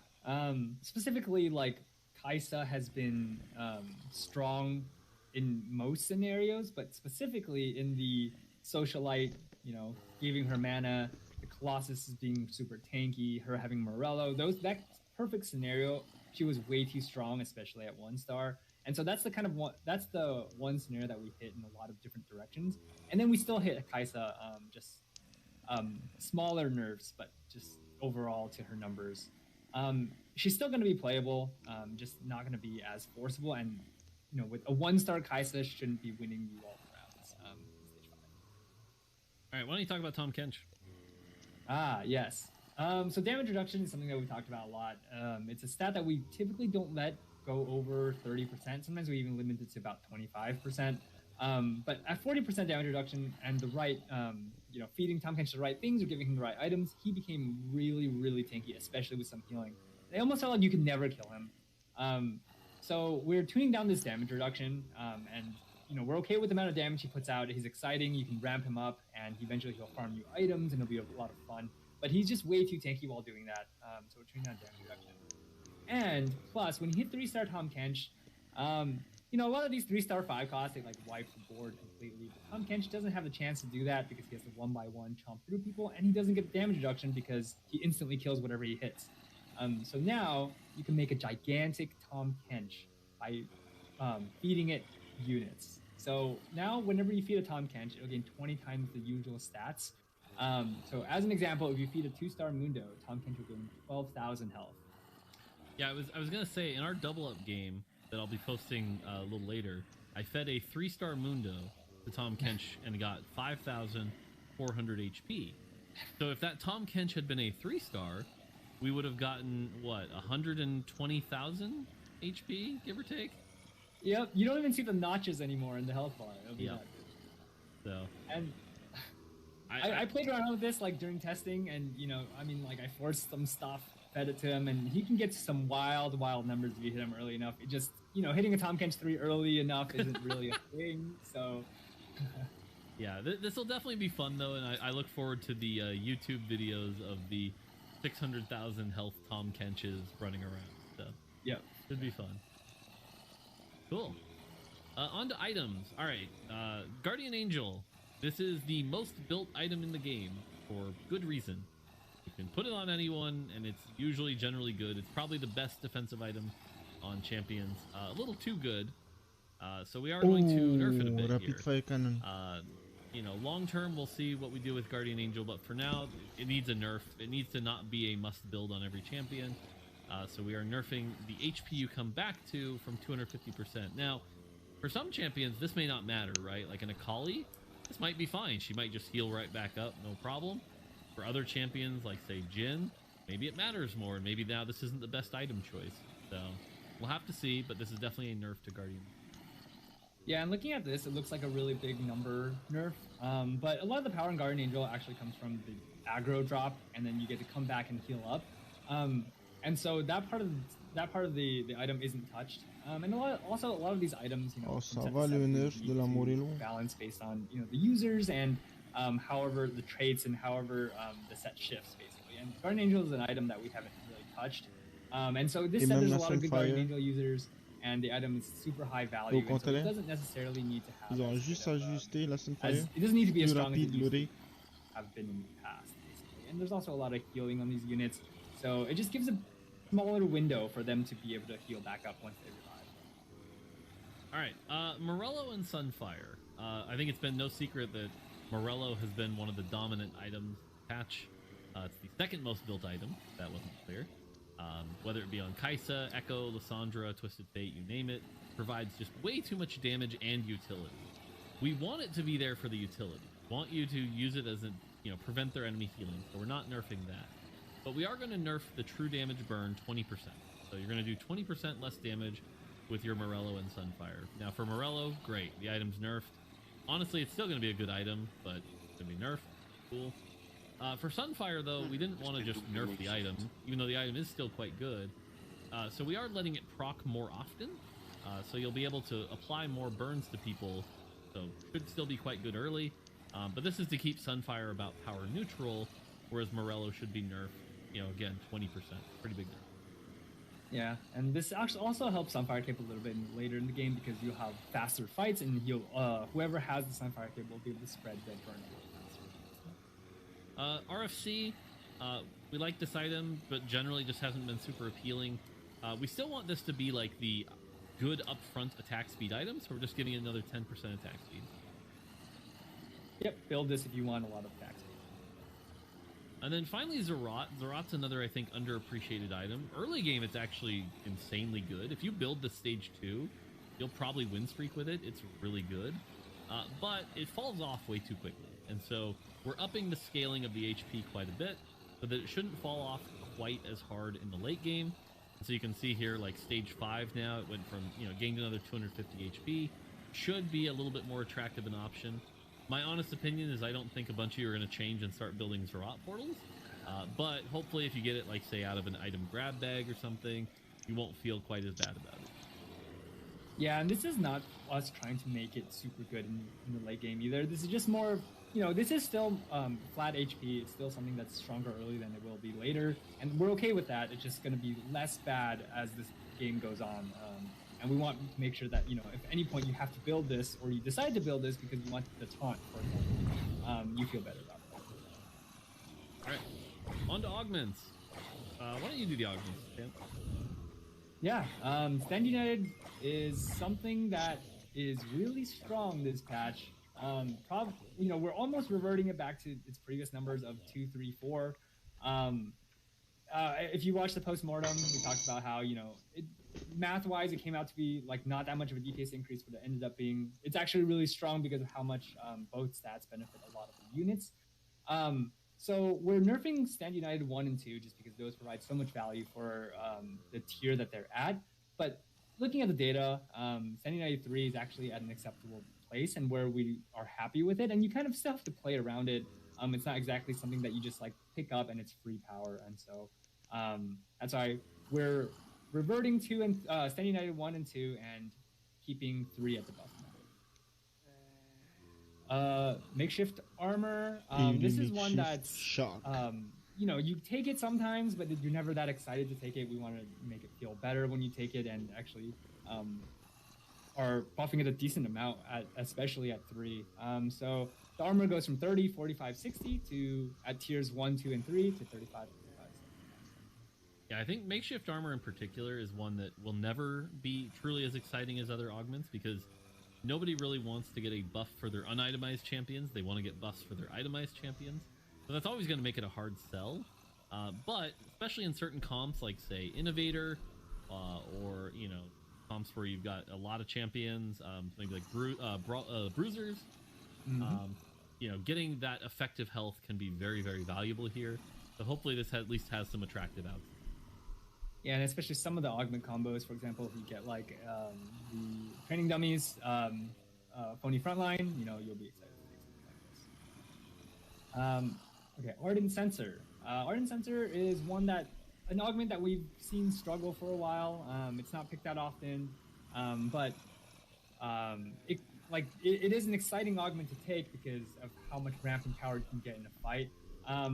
Specifically, like, Kai'Sa has been strong in most scenarios, but specifically in the Socialite, you know, giving her mana, the Colossus is being super tanky, her having Morello, that perfect scenario, she was way too strong, especially at 1-star. And so that's the one scenario that we hit in a lot of different directions. And then we still hit Kai'Sa, smaller nerfs, but just overall to her numbers. She's still going to be playable, just not going to be as forcible. And, you know, with a 1-star Kai'Sa shouldn't be winning you all the rounds in stage 5. All right, why don't you talk about Tahm Kench? Yes. So damage reduction is something that we talked about a lot. It's a stat that we typically don't let go over 30%. Sometimes we even limit it to about 25%. But at 40% damage reduction and the right, you know, feeding Tahm Kench the right things or giving him the right items, he became really, really tanky, especially with some healing. It almost felt like you could never kill him. So we're tuning down this damage reduction, and you know, we're okay with the amount of damage he puts out. He's exciting. You can ramp him up, and eventually he'll farm new items, and it'll be a lot of fun. But he's just way too tanky while doing that. So we're tuning down damage reduction. And plus, when you hit 3-star Tahm Kench, you know, a lot of these 3-star 5 costs, they like wipe the board completely. But Tahm Kench doesn't have the chance to do that because he has to 1-by-1 chomp through people, and he doesn't get damage reduction because he instantly kills whatever he hits. So now you can make a gigantic Tahm Kench by feeding it units. So now whenever you feed a Tahm Kench, it'll gain 20 times the usual stats. So as an example, if you feed a 2-star Mundo, Tahm Kench will gain 12,000 health. Yeah, I was gonna say in our double up game that I'll be posting a little later, I fed a 3-star Mundo to Tahm Kench and got 5,400 HP. So if that Tahm Kench had been a 3-star, we would have gotten what, 120,000 HP, give or take. Yep, you don't even see the notches anymore in the health bar. It'll be that good. So and I played around with this like during testing, and you know, I mean, like I forced some stuff, fed it to him, and he can get some wild numbers if you hit him early enough. It just, you know, hitting a Tahm Kench 3 early enough isn't really a thing. So yeah, this will definitely be fun though, and I look forward to the YouTube videos of the 600,000 health Tahm Kenches running around. So yeah, should be fun. Cool. On to items. All right, Guardian Angel. This is the most built item in the game for good reason. You can put it on anyone, and it's usually generally good. It's probably the best defensive item on champions. A little too good. So we are going to nerf it a bit rapid fire cannon. You know, long term, we'll see what we do with Guardian Angel, but for now, it needs a nerf. It needs to not be a must build on every champion. So we are nerfing the HP you come back to from 250%. Now, for some champions, this may not matter, right? Like in Akali, this might be fine. She might just heal right back up, no problem. For other champions, like say Jhin, maybe it matters more, and maybe now this isn't the best item choice. So we'll have to see, but this is definitely a nerf to Guardian. Yeah, and looking at this, it looks like a really big number nerf. But a lot of the power in Guardian Angel actually comes from the aggro drop, and then you get to come back and heal up. And so that part of the item isn't touched. And a lot of these items, you know, balance based on, you know, the users and however the traits and however the set shifts basically. And Guardian Angel is an item that we haven't really touched. And so this set there's a lot of good Guardian Angel users, and the item is super high value. And so it doesn't necessarily need to have. It doesn't need to be as strong as it used to have been in the past, basically. And there's also a lot of healing on these units, so it just gives a smaller window for them to be able to heal back up once they revive. All right, Morello and Sunfire. I think it's been no secret that Morello has been one of the dominant items patch. It's the second most built item. That wasn't clear. Whether it be on Kaisa, Echo, Lissandra, Twisted Fate, you name it, provides just way too much damage and utility. We want it to be there for the utility. We want you to use it as a, prevent their enemy healing, so we're not nerfing that. But we are going to nerf the true damage burn 20%. So you're going to do 20% less damage with your Morello and Sunfire. Now for Morello, great. The item's nerfed. Honestly, it's still going to be a good item, but it's going to be nerfed. Cool. For Sunfire, though, we didn't want to just nerf the item, even though the item is still quite good. So we are letting it proc more often. So you'll be able to apply more burns to people. So should still be quite good early. But this is to keep Sunfire about power neutral, whereas Morello should be nerfed, again, 20%. Pretty big nerf. Yeah, and this actually also helps Sunfire Cape a little bit later in the game because you'll have faster fights, and whoever has the Sunfire Cape will be able to spread the burn a lot faster. RFC, we like this item, but generally just hasn't been super appealing. We still want this to be like the good upfront attack speed item, so we're just giving it another 10% attack speed. Yep, build this if you want a lot of attack speed. And then finally, Zerat. Zerat's another, I think, underappreciated item. Early game, it's actually insanely good. If you build the stage 2, you'll probably win streak with it. It's really good. But it falls off way too quickly. And so we're upping the scaling of the HP quite a bit so that it shouldn't fall off quite as hard in the late game. So you can see here, like stage 5 now, it went from, gained another 250 HP. Should be a little bit more attractive an option. My honest opinion is I don't think a bunch of you are going to change and start building Zerat portals. But hopefully if you get it, like, say, out of an item grab bag or something, you won't feel quite as bad about it. Yeah, and this is not us trying to make it super good in the late game either. This is just more, this is still flat HP. It's still something that's stronger early than it will be later. And we're okay with that. It's just going to be less bad as this game goes on. And we want to make sure that, if at any point you have to build this or you decide to build this because you want the taunt, for example, you feel better about it. All right, on to augments. Why don't you do the augments, Dan? Yeah, Stand United is something that is really strong this patch. We're almost reverting it back to its previous numbers of 2, 3, 4. If you watch the post-mortem, we talked about how, math-wise, it came out to be like not that much of a DPS increase, but it ended up being, it's actually really strong because of how much both stats benefit a lot of the units. So we're nerfing Stand United 1 and 2 just because those provide so much value for the tier that they're at. But looking at the data, Stand United 3 is actually at an acceptable place and where we are happy with it. And you kind of still have to play around it. It's not exactly something that you just like pick up and it's free power. And so that's why we're reverting to Stand United 1 and 2 and keeping 3 at the bottom. Makeshift armor. This is one that's shock. You take it sometimes, but you're never that excited to take it. We want to make it feel better when you take it, and actually are buffing it a decent amount, especially at 3. So the armor goes from 30, 45, 60 to at tiers 1, 2, and 3 to 35, 45. Yeah, I think makeshift armor in particular is one that will never be truly as exciting as other augments because nobody really wants to get a buff for their unitemized champions. They want to get buffs for their itemized champions. So that's always going to make it a hard sell. But especially in certain comps like, say, Innovator or, comps where you've got a lot of champions, maybe like Bruisers, getting that effective health can be very, very valuable here. So hopefully this at least has some attractive outcomes. Yeah, and especially some of the augment combos, for example, if you get like the training dummies, phony frontline, you'll be excited to take something like this. Okay, Ardent Sensor. Ardent Sensor is an augment that we've seen struggle for a while. It's not picked that often, but it is an exciting augment to take because of how much ramp and power you can get in a fight.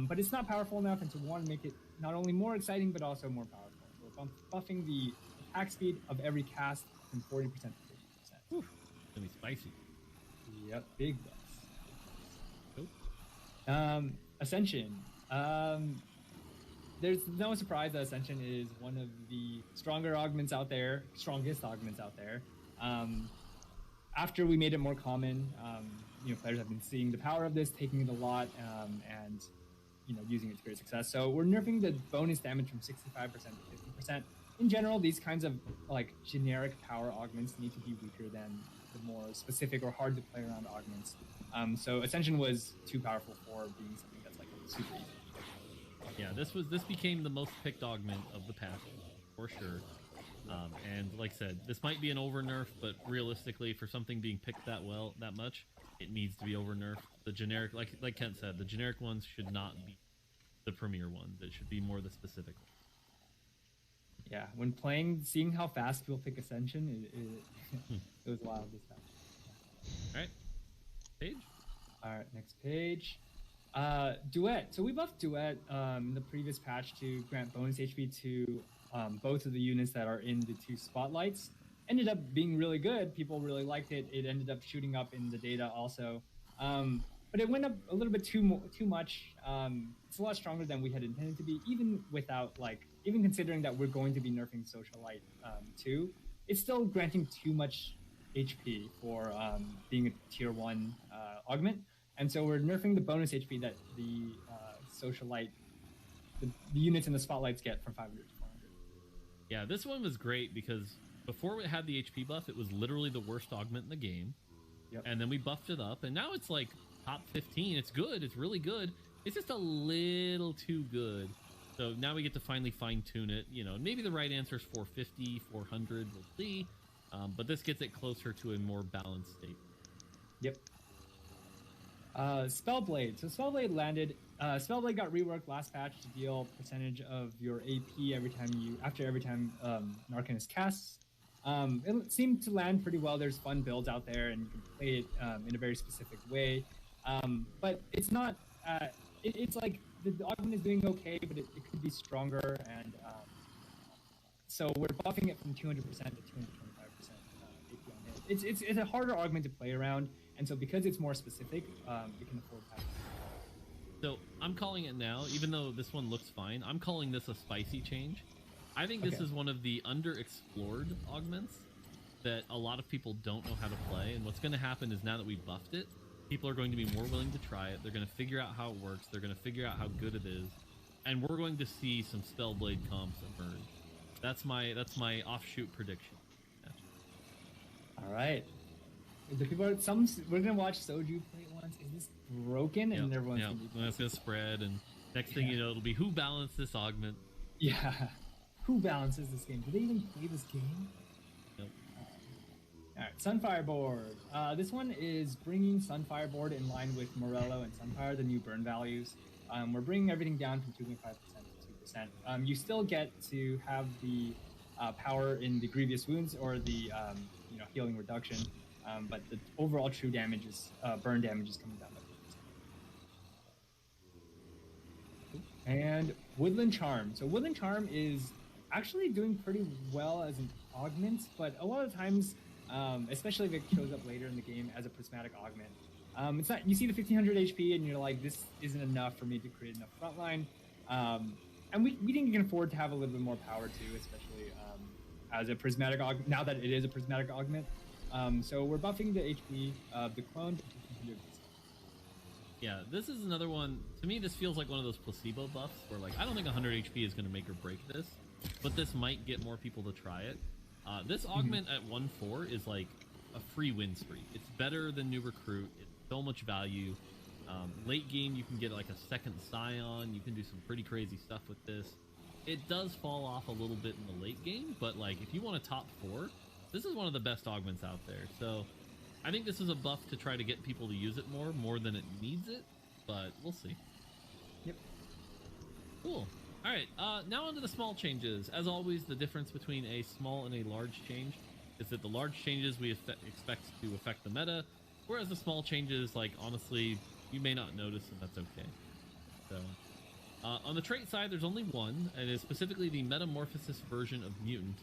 But it's not powerful enough, and to want to make it not only more exciting but also more powerful. We're buffing the attack speed of every cast from 40% to 50%. Whew, it's gonna be spicy. Yep, big buffs. Cool. Ascension. There's no surprise that Ascension is one of the strongest augments out there. After we made it more common, players have been seeing the power of this, taking it a lot, and using it to great success. So we're nerfing the bonus damage from 65% to 50%. In general, these kinds of like generic power augments need to be weaker than the more specific or hard to play around augments. So Ascension was too powerful for being something that's like super easy. Yeah, this became the most picked augment of the patch for sure. And like I said, this might be an over nerf, but realistically, for something being picked that much, it needs to be over nerfed. The generic, like Kent said, the generic ones should not be the premier ones. It should be more the specific ones. Yeah, when playing, seeing how fast people pick Ascension, it was wild this time. Yeah. All right, page. All right, next page. Duet. So we buffed Duet in the previous patch to grant bonus HP to both of the units that are in the 2 spotlights. Ended up being really good. People really liked it. It ended up shooting up in the data also. But it went up a little bit too much. It's a lot stronger than we had intended to be, even considering that we're going to be nerfing Socialite too. It's still granting too much HP for being a tier 1 augment. And so we're nerfing the bonus HP that the Socialite, the units in the spotlights get from 500 to 400. Yeah, this one was great because before it had the HP buff, it was literally the worst augment in the game. Yep. And then we buffed it up, and now it's like top 15. It's good. It's really good. It's just a little too good. So now we get to finally fine-tune it. Maybe the right answer is 450, 400. We'll see. But this gets it closer to a more balanced state. Yep. Spellblade. So Spellblade landed. Spellblade got reworked last patch to deal percentage of your AP after every time Narcanus casts. It seemed to land pretty well. There's fun builds out there, and you can play it in a very specific way. But it's not. It's like the augment is doing okay, but it could be stronger, and so we're buffing it from 200% to 225% AP on hit. It's a harder augment to play around, and so because it's more specific, we can afford that. So I'm calling it now, even though this one looks fine. I'm calling this a spicy change. I think this is one of the underexplored augments that a lot of people don't know how to play. And what's going to happen is now that we buffed it, people are going to be more willing to try it. They're going to figure out how it works. They're going to figure out how good it is. And we're going to see some Spellblade comps emerge. That's my offshoot prediction. Yeah. All right. We're gonna watch Soju play it once. Is this broken? And everyone's gonna be it's gonna spread, and next thing you know, it'll be who balanced this augment. Yeah. Who balances this game? Do they even play this game? Nope. All right, Sunfire board. This one is bringing Sunfire board in line with Morello and Sunfire, the new burn values. We're bringing everything down from 2.5% to 2%. You still get to have the power in the grievous wounds or the healing reduction. But the overall true damage is burn damage is coming down by 2%. And Woodland Charm. So Woodland Charm is actually doing pretty well as an augment, but a lot of times, especially if it shows up later in the game as a prismatic augment, it's not. You see the 1500 HP and you're like, this isn't enough for me to create enough frontline. And we think you can afford to have a little bit more power too, especially as a prismatic augment. Now that it is a prismatic augment. So we're buffing the HP of the clone to 200%. Yeah, this is another one. To me, this feels like one of those placebo buffs where, like, I don't think 100 HP is going to make or break this, but this might get more people to try it. This augment at 1.4 is like a free win streak. It's better than new recruit. It's so much value. Late game, you can get like a second scion. You can do some pretty crazy stuff with this. It does fall off a little bit in the late game, but like if you want a top 4, this is one of the best augments out there. So I think this is a buff to try to get people to use it more than it needs it, but we'll see. Yep. Cool. All right, now onto the small changes. As always, the difference between a small and a large change is that the large changes we expect to affect the meta, whereas the small changes, like, honestly, you may not notice, and that's okay. So, on the trait side, there's only one, and it is specifically the Metamorphosis version of Mutant.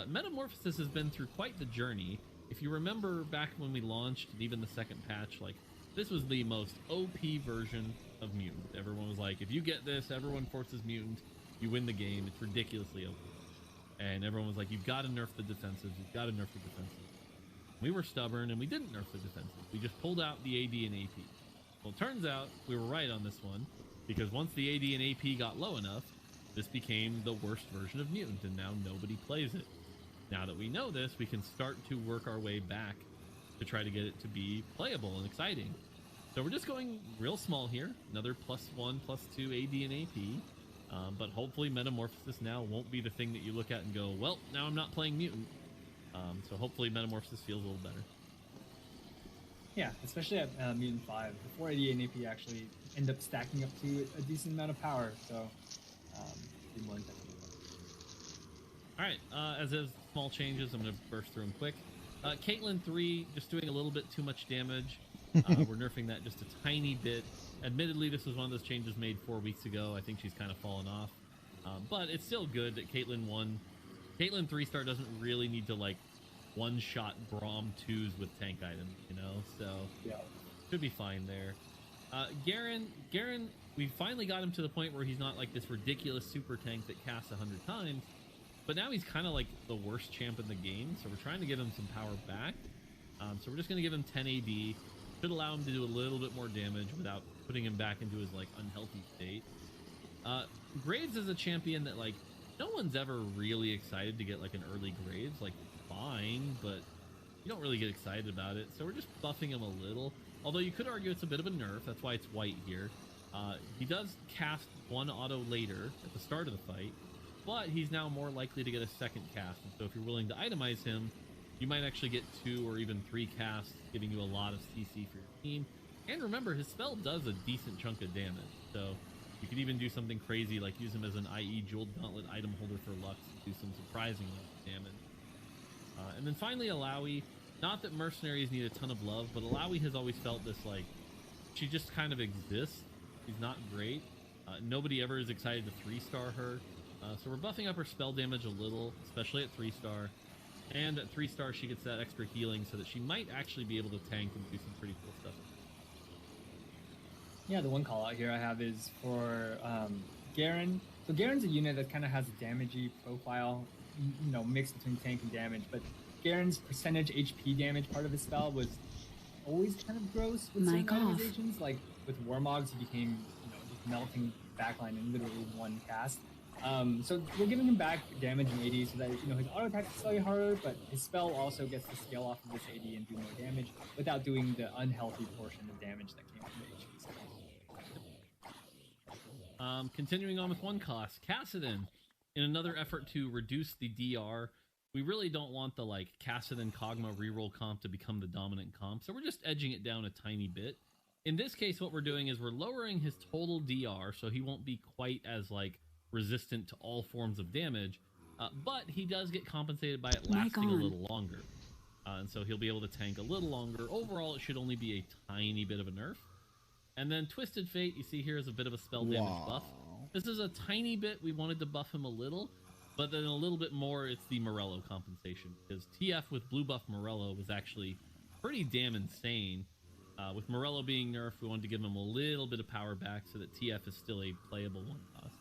Metamorphosis has been through quite the journey. If you remember back when we launched, and even the second patch, like, this was the most OP version of Mutant. Everyone was like, if you get this, everyone forces Mutant, you win the game. It's ridiculously OP. And everyone was like, you've got to nerf the defensives. You've got to nerf the defensives. We were stubborn and we didn't nerf the defensive. We just pulled out the AD and AP. Well, it turns out we were right on this one, because once the AD and AP got low enough, this became the worst version of Mutant, and now nobody plays it. Now that we know this, we can start to work our way back to try to get it to be playable and exciting. So we're just going real small here. Another +1, +2 AD and AP. But hopefully Metamorphosis now won't be the thing that you look at and go, well, now I'm not playing Mutant. So hopefully Metamorphosis feels a little better. Yeah, especially at Mutant 5. Before AD and AP actually end up stacking up to a decent amount of power. So, be more intense. Alright, as is small changes, I'm going to burst through them quick. Caitlyn 3, just doing a little bit too much damage. We're nerfing that just a tiny bit. Admittedly, this was one of those changes made 4 weeks ago. I think she's kind of fallen off. But it's still good that Caitlyn 1... Caitlyn 3-star doesn't really need to, like, one-shot Braum 2s with tank items, you know? So, yeah, should be fine there. Garen, we finally got him to the point where he's not, like, this ridiculous super tank that casts 100 times. But now he's kind of like the worst champ in the game, so we're trying to give him some power back. So we're just going to give him 10 AD. Should allow him to do a little bit more damage without putting him back into his, like, unhealthy state. Graves is a champion that, like, no one's ever really excited to get, like, an early Graves. Like, fine, but you don't really get excited about it. So we're just buffing him a little. Although you could argue it's a bit of a nerf. That's why it's white here. He does cast one auto later at the start of the fight, but he's now more likely to get a second cast. And so if you're willing to itemize him, you might actually get 2 or even 3 casts, giving you a lot of CC for your team. And remember, his spell does a decent chunk of damage. So you could even do something crazy like use him as an IE Jeweled Gauntlet item holder for Lux and do some surprising damage. And then finally, Alawi. Not that mercenaries need a ton of love, but Alawi has always felt this, like, she just kind of exists. She's not great. Nobody ever is excited to 3-star her. So we're buffing up her spell damage a little, especially at 3-star. And at 3-star, she gets that extra healing so that she might actually be able to tank and do some pretty cool stuff. Yeah, the one call out here I have is for Garen. So Garen's a unit that kind of has a damagey profile, you know, mixed between tank and damage. But Garen's percentage HP damage part of his spell was always kind of gross with certain organizations. Like with Warmogs, he became, you know, just melting backline in literally one cast. So we're giving him back damage and AD so that, you know, his auto attack is slightly harder, but his spell also gets to scale off of this AD and do more damage without doing the unhealthy portion of damage that came from the HP spell. Continuing on with one cost, Kassadin. In another effort to reduce the DR, we really don't want the, like, Kassadin Kog'Maw reroll comp to become the dominant comp, so we're just edging it down a tiny bit. In this case, what we're doing is we're lowering his total DR, so he won't be quite as, like, resistant to all forms of damage, but he does get compensated by it lasting a little longer. And so he'll be able to tank a little longer. Overall, it should only be a tiny bit of a nerf. And then Twisted Fate, you see here, is a bit of a spell damage buff. This is a tiny bit. We wanted to buff him a little, but then a little bit more, it's the Morello compensation. Because TF with blue buff Morello was actually pretty damn insane. With Morello being nerfed, we wanted to give him a little bit of power back so that TF is still a playable one cost.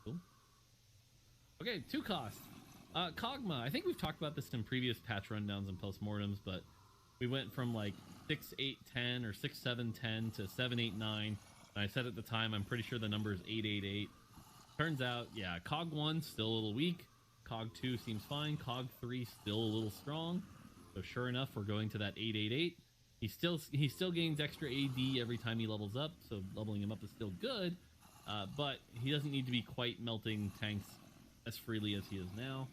Cool. Okay, 2 costs. Kog'Maw. I think we've talked about this in previous patch rundowns and postmortems, but we went from like 6, 8, 10 or 6, 7, 10 to 7, 8, 9. And I said at the time, I'm pretty sure the number is 8, 8, 8. Turns out, yeah, Cog 1 still a little weak. Cog 2 seems fine. Cog 3 still a little strong. So sure enough, we're going to that 8, 8, 8. He still gains extra AD every time he levels up, so leveling him up is still good. But he doesn't need to be quite melting tanks as freely as he is now.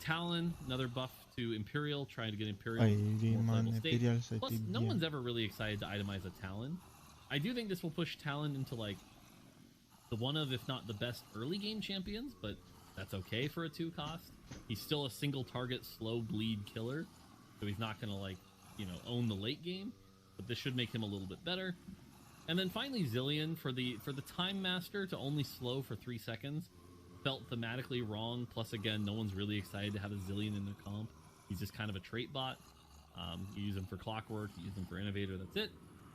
Talon, another buff to Imperial, trying to get Imperial more playable state. Plus, no one's ever really excited to itemize a Talon. I do think this will push Talon into, like, the one of, if not the best early game champions, but that's okay for a 2 cost. He's still a single target slow bleed killer, so he's not gonna, like, you know, own the late game, but this should make him a little bit better. And then finally Zillion for the Time Master to only slow for 3 seconds felt thematically wrong. Plus, again, no one's really excited to have a Zillion in the comp. He's just kind of a trait bot. You use him for Clockwork, you use him for Innovator, that's it.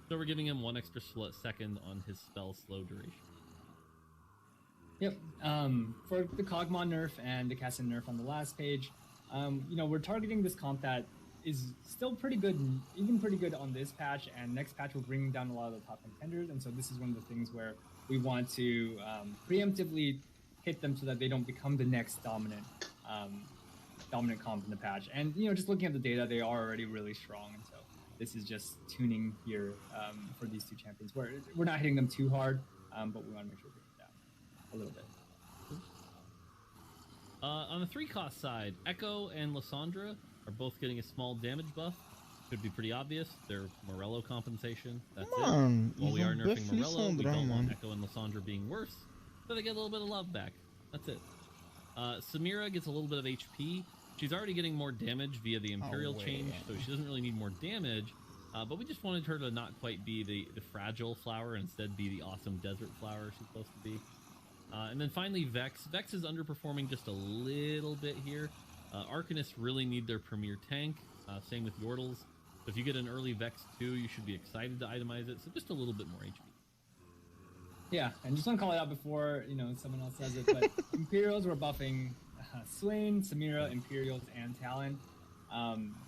So we're giving him 1 extra second on his spell slow duration. Yep. For the Kog'Maw nerf and the Kassadin nerf on the last page, We're targeting this comp that is still pretty good, even pretty good on this patch, and next patch we're bringing down a lot of the top contenders, and so this is one of the things where we want to preemptively hit them so that they don't become the next dominant comp in the patch. And just looking at the data, they are already really strong, and so this is just tuning here for these two champions. We're not hitting them too hard, but we want to make sure we bring it down a little bit. On the 3-cost side, Echo and Lysandra are both getting a small damage buff. Should be pretty obvious. They're Morello compensation. That's Man, it. While we ils are ont nerfing buff Morello, we Lysandra, don't want man. Echo and Lysandra being worse, so they get a little bit of love back. That's it. Samira gets a little bit of HP. She's already getting more damage via the Imperial change, so she doesn't really need more damage. But we just wanted her to not quite be the fragile flower, and instead be the awesome desert flower she's supposed to be. And then finally, Vex. Vex is underperforming just a little bit here. Arcanists really need their premier tank. Same with Yordles. So if you get an early Vex 2, you should be excited to itemize it. So just a little bit more HP. Yeah, and just want to call it out before someone else says it, but Imperials were buffing Swain, Samira, Imperials, and Talon.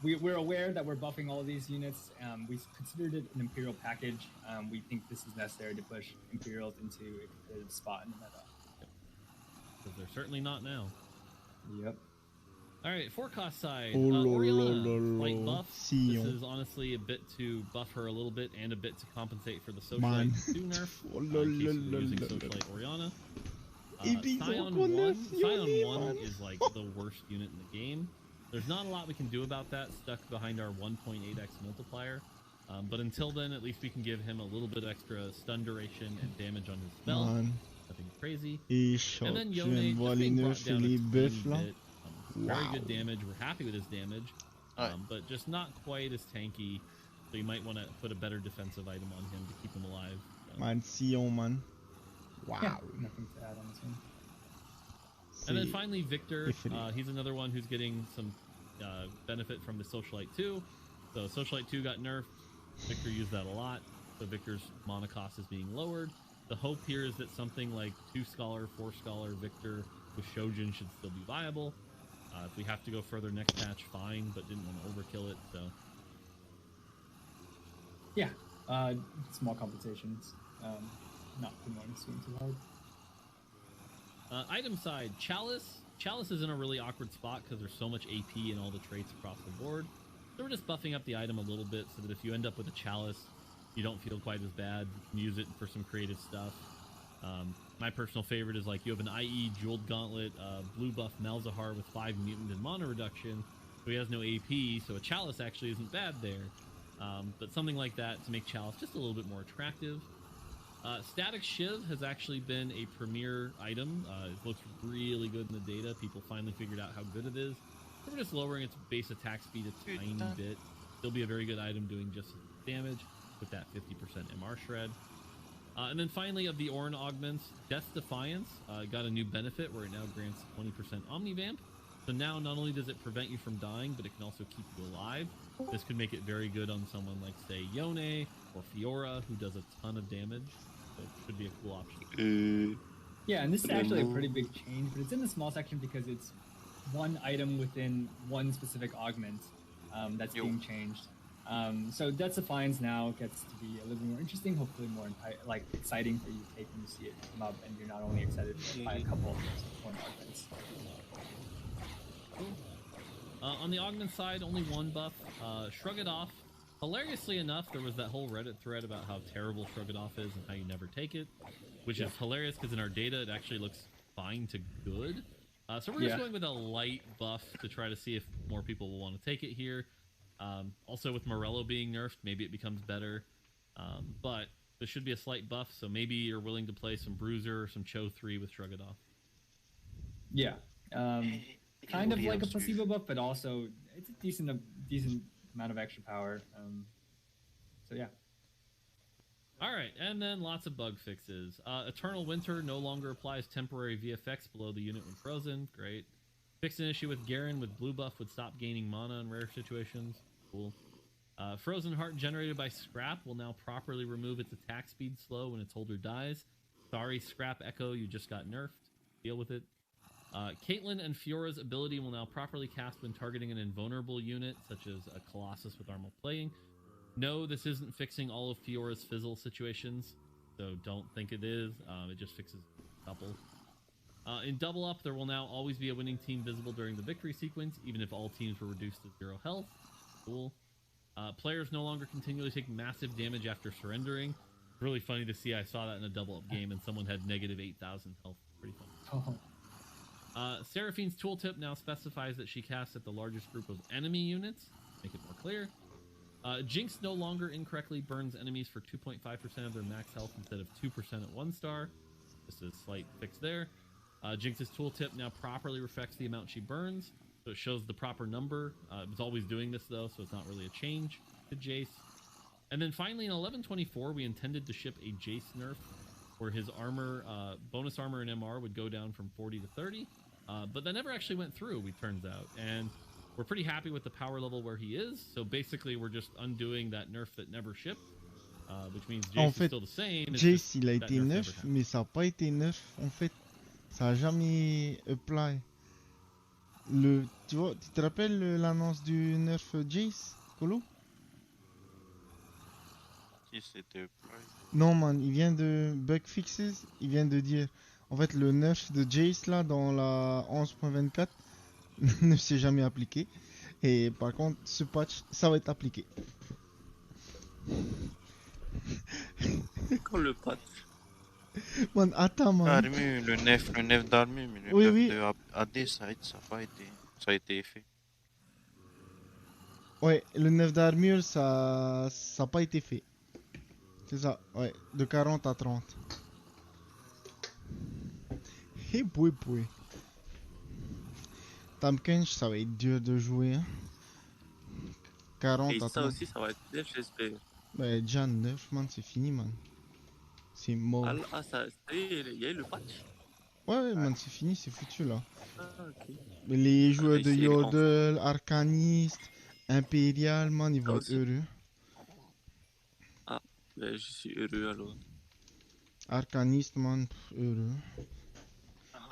We're aware that we're buffing all of these units. We considered it an Imperial package. We think this is necessary to push Imperials into a competitive spot in the meta. Because they're certainly not now. Yep. All right, 4-cost side. Oh, lo, Orianna, lo, lo, slight lo. buff. Sion. This is honestly a bit to buff her a little bit and a bit to compensate for the Man. Socialite 2 nerf. Oh, In lo, case lo, you're lo, using lo, lo. Socialite Orianna. If ils Scion ont 1, connaissé, Scion 1 man. is like the worst unit in the game. There's not a lot we can do about that, stuck behind our 1.8x multiplier. But until then, at least we can give him a little bit extra stun duration and damage on his spell. Man. Nothing crazy. Et And then je viens Yone de voir just les being nœuds brought chez down a les tiny bœufs là. bit. Very Wow. good damage. We're happy with his damage, but just not quite as tanky. So you might want to put a better defensive item on him to keep him alive. So. Man, Sion, man. Wow. Yeah, nothing to add on this one. And then finally, Victor. Ifrit. He's another one who's getting some benefit from the Socialite 2. So Socialite 2 got nerfed. Victor used that a lot. So Victor's mana cost is being lowered. The hope here is that something like 2-Scholar, 4-Scholar Victor with Shojin should still be viable. If we have to go further next patch, fine, but didn't want to overkill it, so... Yeah, small compensations. Not going to swing too hard. Item side, Chalice. Chalice is in a really awkward spot because there's so much AP in all the traits across the board. So we're just buffing up the item a little bit so that if you end up with a Chalice, you don't feel quite as bad. You can use it for some creative stuff. My personal favorite is like you have an IE Jeweled Gauntlet, blue buff Malzahar with 5 mutant and mana reduction, so he has no AP, so a Chalice actually isn't bad there. But something like that to make Chalice just a little bit more attractive. Static Shiv has actually been a premier item. It looks really good in the data. People finally figured out how good it is. So we're just lowering its base attack speed a tiny bit. Still be a very good item doing just damage with that 50% MR shred. And then finally, of the Orin augments, Death's Defiance got a new benefit where it now grants 20% Omnivamp. So now not only does it prevent you from dying, but it can also keep you alive. This could make it very good on someone like, say, Yone or Fiora, who does a ton of damage. So it should be a cool option. Yeah, and this is actually a pretty big change, but it's in the small section because it's one item within one specific augment that's being changed. So Death's Defiance now gets to be a little bit more interesting, hopefully more exciting for you to take when you see it come up, and you're not only excited by a couple of one augments. On the augment side, only one buff. Shrug It Off. Hilariously enough, there was that whole Reddit thread about how terrible Shrug It Off is and how you never take it, which is hilarious because in our data it actually looks fine to good. So we're just going with a light buff to try to see if more people will want to take it here. Also with Morello being nerfed, maybe it becomes better. But there should be a slight buff, so maybe you're willing to play some Bruiser or some Cho 3 with Shrug It Off. Yeah. Kind of like a placebo buff, but also it's a decent amount of extra power. So yeah. All right, and then lots of bug fixes. Eternal Winter no longer applies temporary VFX below the unit when frozen. Great. Fixed an issue with Garen with blue buff would stop gaining mana in rare situations. Cool. Frozen Heart generated by Scrap will now properly remove its attack speed slow when its holder dies. Sorry, Scrap Echo, you just got nerfed. Deal with it. Caitlyn and Fiora's ability will now properly cast when targeting an invulnerable unit, such as a Colossus with Armor Plating. No, this isn't fixing all of Fiora's fizzle situations, so don't think it is. It just fixes double. In double up, there will now always be a winning team visible during the victory sequence, even if all teams were reduced to 0 health. Cool. Players no longer continually take massive damage after surrendering. Really funny to see. I saw that in a double up game, and someone had negative 8,000 health. Pretty funny. Seraphine's tooltip now specifies that she casts at the largest group of enemy units. Make it more clear. Jinx no longer incorrectly burns enemies for 2.5% of their max health instead of 2% at 1 star. Just a slight fix there. Jinx's tooltip now properly reflects the amount she burns, so it shows the proper number. It was always doing this though, so it's not really a change to Jace. And then finally in 1124, we intended to ship a Jace nerf where his armor, bonus armor and MR would go down from 40 to 30, but that never actually went through, it turns out. And we're pretty happy with the power level where he is, so basically we're just undoing that nerf that never shipped, which means Jace En is fait, still the same. Jace il a été nerf, mais ça n'a pas été nerf en fait. Ça a jamais apply. Tu vois, tu te rappelles l'annonce du nerf Jace, Colo? Si c'était apply. Non man, il vient de bug fixes, il vient de dire en fait le nerf de Jace là dans la 11.24 ne s'est jamais appliqué. Et par contre, ce patch, ça va être appliqué. Quand le patch? Man, attends, man. Armure, le nef d'armure, mais le oui, nef oui. de AD, ça a été fait. Ouais, le nef d'armure, ça n'a pas été fait. C'est ça, ouais, de 40 à 30. Hey, boy. Tamkench, ça va être dur de jouer. Hein. 40 Et à 30. ça aussi, ça va être neuf, j'espère. Ouais, déjà 9, man, c'est fini, man. C'est mort. Ah, ça il y a eu le patch? Ouais, man, c'est fini, c'est foutu là. Ah, ok. Mais les joueurs de ici, Yodel, Arcaniste, Impérial, man, ils vont être heureux. Ah, ben, je suis heureux alors. Arcaniste, man, heureux.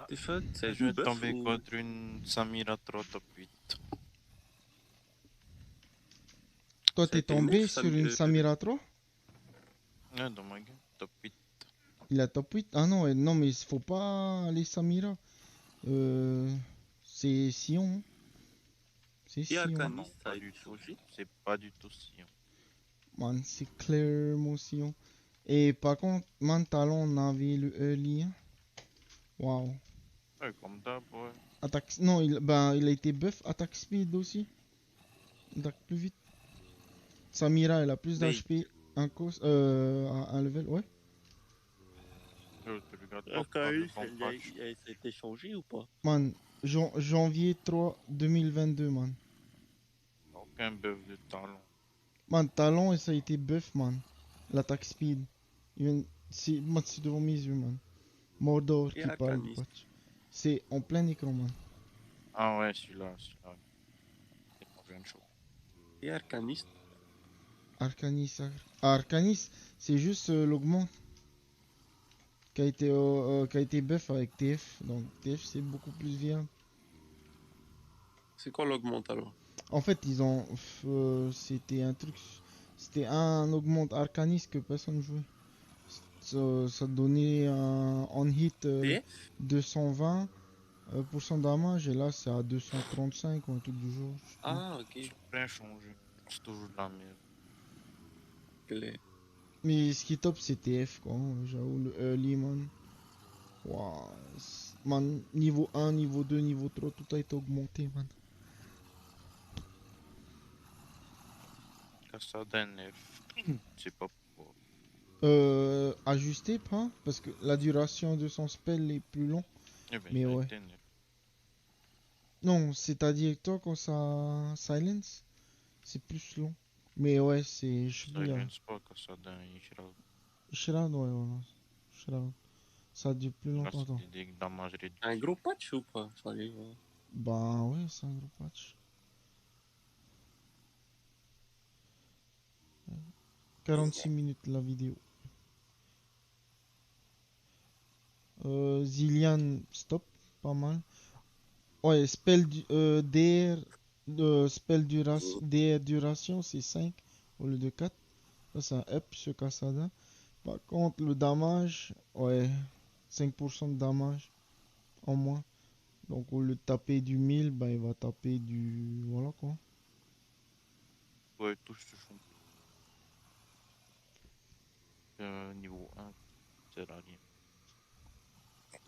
Stéphane, c'est Je vais tomber contre une Samira 3 top 8. Toi, t'es tombé sur une Samira 3? Ouais, dans ma game, top 8. Il a top 8? Ah non, non mais il faut pas aller Samira. C'est Sion. C'est Sion. Non, pas du tout. C'est pas du tout Sion. Man, c'est clairement Sion. Et par contre, man, Talon, on avait le early. Hein. Waouh. Ouais, comme d'hab, ouais. Attaque... Non, il a été buff. Attaque speed aussi. Attaque plus vite. Samira, elle a plus d'HP. Un level, ouais. Ça a été changé ou pas? Man, janvier 3 2022, man. Aucun buff de talon. Man, talon, et ça a été buff, man. L'attaque speed. C'est devant mes yeux, man. Mordor qui parle. C'est en plein écran, man. Ah ouais, celui-là. C'est pas bien chaud. Et Arcaniste? Arcaniste, c'est juste l'augmente. Qui a été buff avec TF. Donc TF c'est beaucoup plus viable. C'est quoi l'augmente alors? En fait ils ont c'était un truc. C'était un augmente arcaniste que personne jouait. Ça donnait en hit 220% damage et là c'est à 235 ou un truc du genre. Ah ok. C'est rien changé. C'est toujours de la merde. Mais ce qui est top c'est TF quoi, j'avoue le early man. Wow. Man, niveau 1, niveau 2, niveau 3, tout a été augmenté man. Cassada nerf. C'est pas pourquoi. Ajusté pas, parce que la duration de son spell est plus long. Eh ben, mais ouais. Non, c'est-à-dire toi quand ça silence, c'est plus long. Mais ouais, c'est... Silence pas Cassada et Shroud. Shroud, ouais, voilà. Shroud. Ça dure plus longtemps. Un gros patch ou pas? Bah ouais, c'est un gros patch. 46 minutes la vidéo. Zillian, stop, pas mal. Ouais, DR duration, c'est 5 au lieu de 4. Ça, c'est un up sur Kasada. Par contre, le damage, ouais, 5% de damage en moins. Donc, au lieu de taper du 1000, bah, il va taper du. Voilà quoi. Ouais, touche de fond. Niveau 1, c'est la ligne.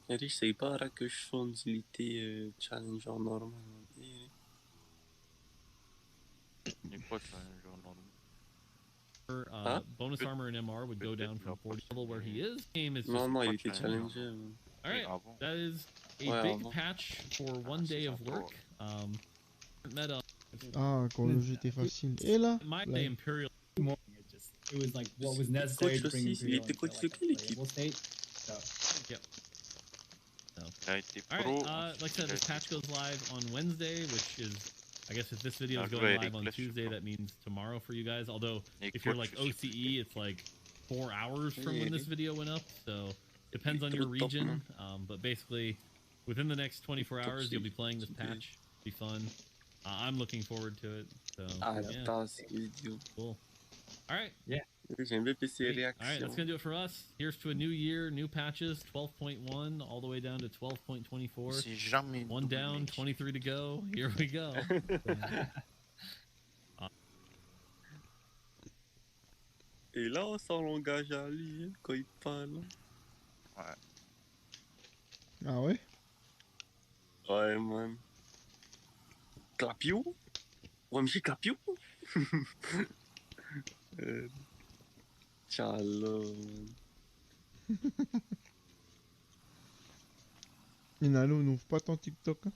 Eric, sei bara que je change l'été challenger normal. C'est quoi challenger normal? Bonus armor and MR would go down from 40 level where he is. Game is Non, just. non, il était challenger. All right, that is a Ouais, big avant. patch for one day of work. Meta. Ah, quand le jeu était facile. Et là, My là. Imperial more, it was like what was necessary to bring Imperial into like a playable state. So Yep. So. Il a été All pro. right, like I said, this patch goes live on Wednesday, which is, I guess if this video is Ah, going ouais, live on Reckless, Tuesday, that means tomorrow for you guys. Although, Et if you're coach, like je sais OCE, it's like 4 hours from when this video went up. So, depends on your region. But basically, within the next 24 hours, you'll be playing this patch. Be fun. I'm looking forward to it. So, yeah. Cool. All right. Yeah. J'aime bien PC All right, réaction. that's gonna do it for us. Here's to a new year, new patches, 12.1 all the way down to 12.24. C'est jamais One down, 23 to go. Here we go. Et là, on sent langage à lui hein, quand il parle. Ouais. Ah ouais? Ouais, man. Clapio? OMG, Clapio? Ciao. Inalo, n'ouvre pas ton TikTok. Hein?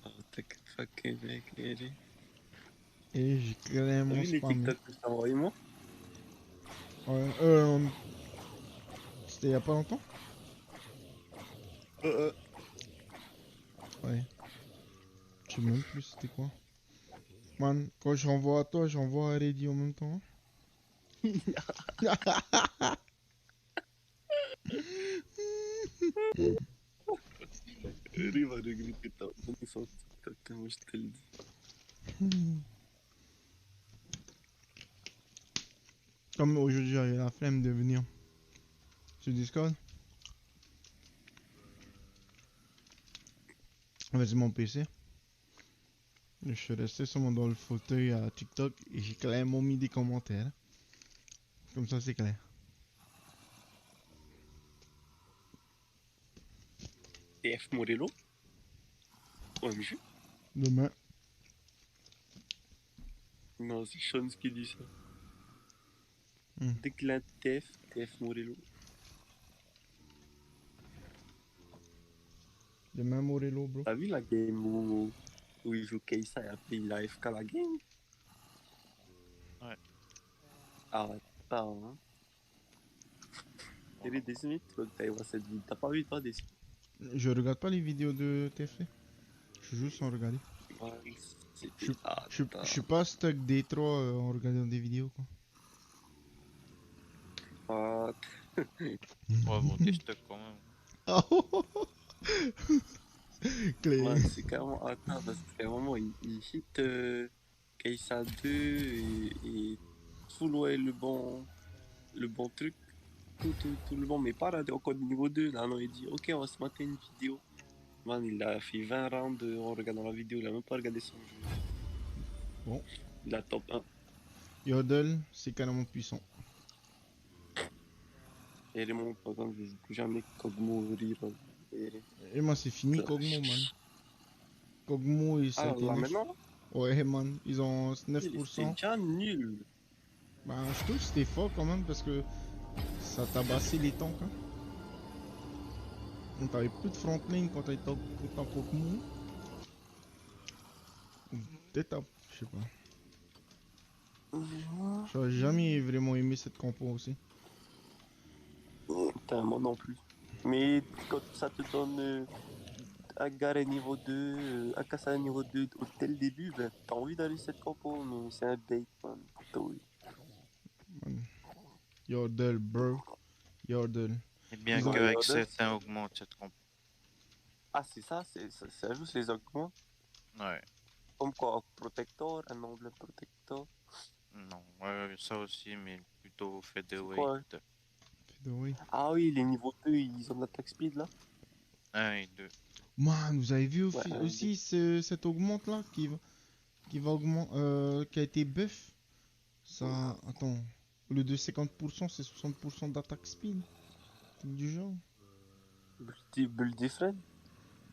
Oh, t'inquiète pas, Québec, Eric. Et j'ai clairement T'as vu les spammé. TikTok que je t'ai envoyé, moi? Ouais, c'était il y a pas longtemps? Ouais. Je sais même plus c'était quoi. Man, quand j'envoie à toi, j'envoie à Reddy en même temps. Eric va regretter ta bonne son TikTok, moi je te le dis. Comme aujourd'hui j'ai la flemme de venir sur Discord. Vas-y mon PC. Je suis resté seulement dans le fauteuil à TikTok et j'ai clairement mis des commentaires. Comme ça c'est clair. TF Morello? OMG? Demain. Non, c'est Sean qui dit ça. Dès que la TF Morello. Demain Morello, bro. T'as vu la game où il joue Keisa et après il a AFK la game? Ouais. Arrête pas, hein. Il est décimé, tu vois que t'as voir cette vidéo. T'as pas vu, toi, décimé? Je regarde pas les vidéos de TFC. Je joue sans regarder. Ouais, je suis pas stuck D3 en regardant des vidéos quoi. Ouais, bon, t'es stuck quand même. Clé. Ouais, c'est carrément. Attends, parce qu'à un moment, il hit Keisa 2 et full ouais, le bon truc. Tout le bon, mais pas là, encore niveau 2. Là, non, il dit ok, on va se mater une vidéo. Man, il a fait 20 rounds en regardant la vidéo, il a même pas regardé son jeu. Bon. Il a top 1. Yodel, c'est carrément puissant. Et les mon par exemple, je joue plus jamais Kogmo rire. Et moi, c'est fini Kogmo, man. Kogmo, et ça a été là, nerf. maintenant? Ouais, man, ils ont 9%. C'est déjà nul. Bah, je trouve que c'était fort quand même parce que ça tabassait les tanks. Hein. On t'avait plus de frontline quand t'avais tant Kogmo. Peut-être, je sais pas. J'aurais jamais vraiment aimé cette compo aussi. Putain, moi non plus. Mais quand ça te donne Agare niveau 2, Akasa niveau 2 dès le début, ben, t'as envie d'aller cette compo, mais c'est un bait, man. Yordle, bro. Yordle. Et bien que avec 7, ça augmente cette compo. Ah, c'est ça, ça juste les augmente. Ouais. Comme quoi, protector, un angle protector. Non, ouais, ça aussi, mais plutôt C'est quoi? featherweight. Oui. Ah oui, les niveaux 2, ils ont de l'attaque speed là. 1 et 2. Man, vous avez vu Ouais, aussi cette augmente là qui va augmenter, qui a été buff. Ça, attends, au lieu de 50%, c'est 60% d'attaque speed. Truc du genre. Bull different.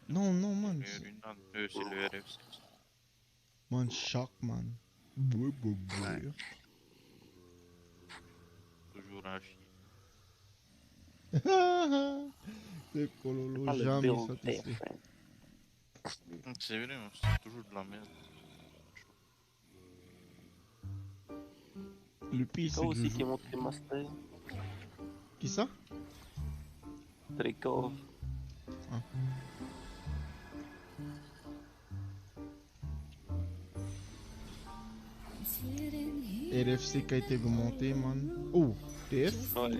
Non, non, man. C'est le RF6. Man, shock, man. Ouais. Toujours un chien. C'est cololo, Ah, le jamais build satisfait. different. C'est vrai, hein, c'est toujours de la merde. Le pire, Toi c'est que je aussi qui est joue. monté master. Qui ça? Trekov. Ah. RFC qui a été augmenté, man. Oh, TF? Ouais.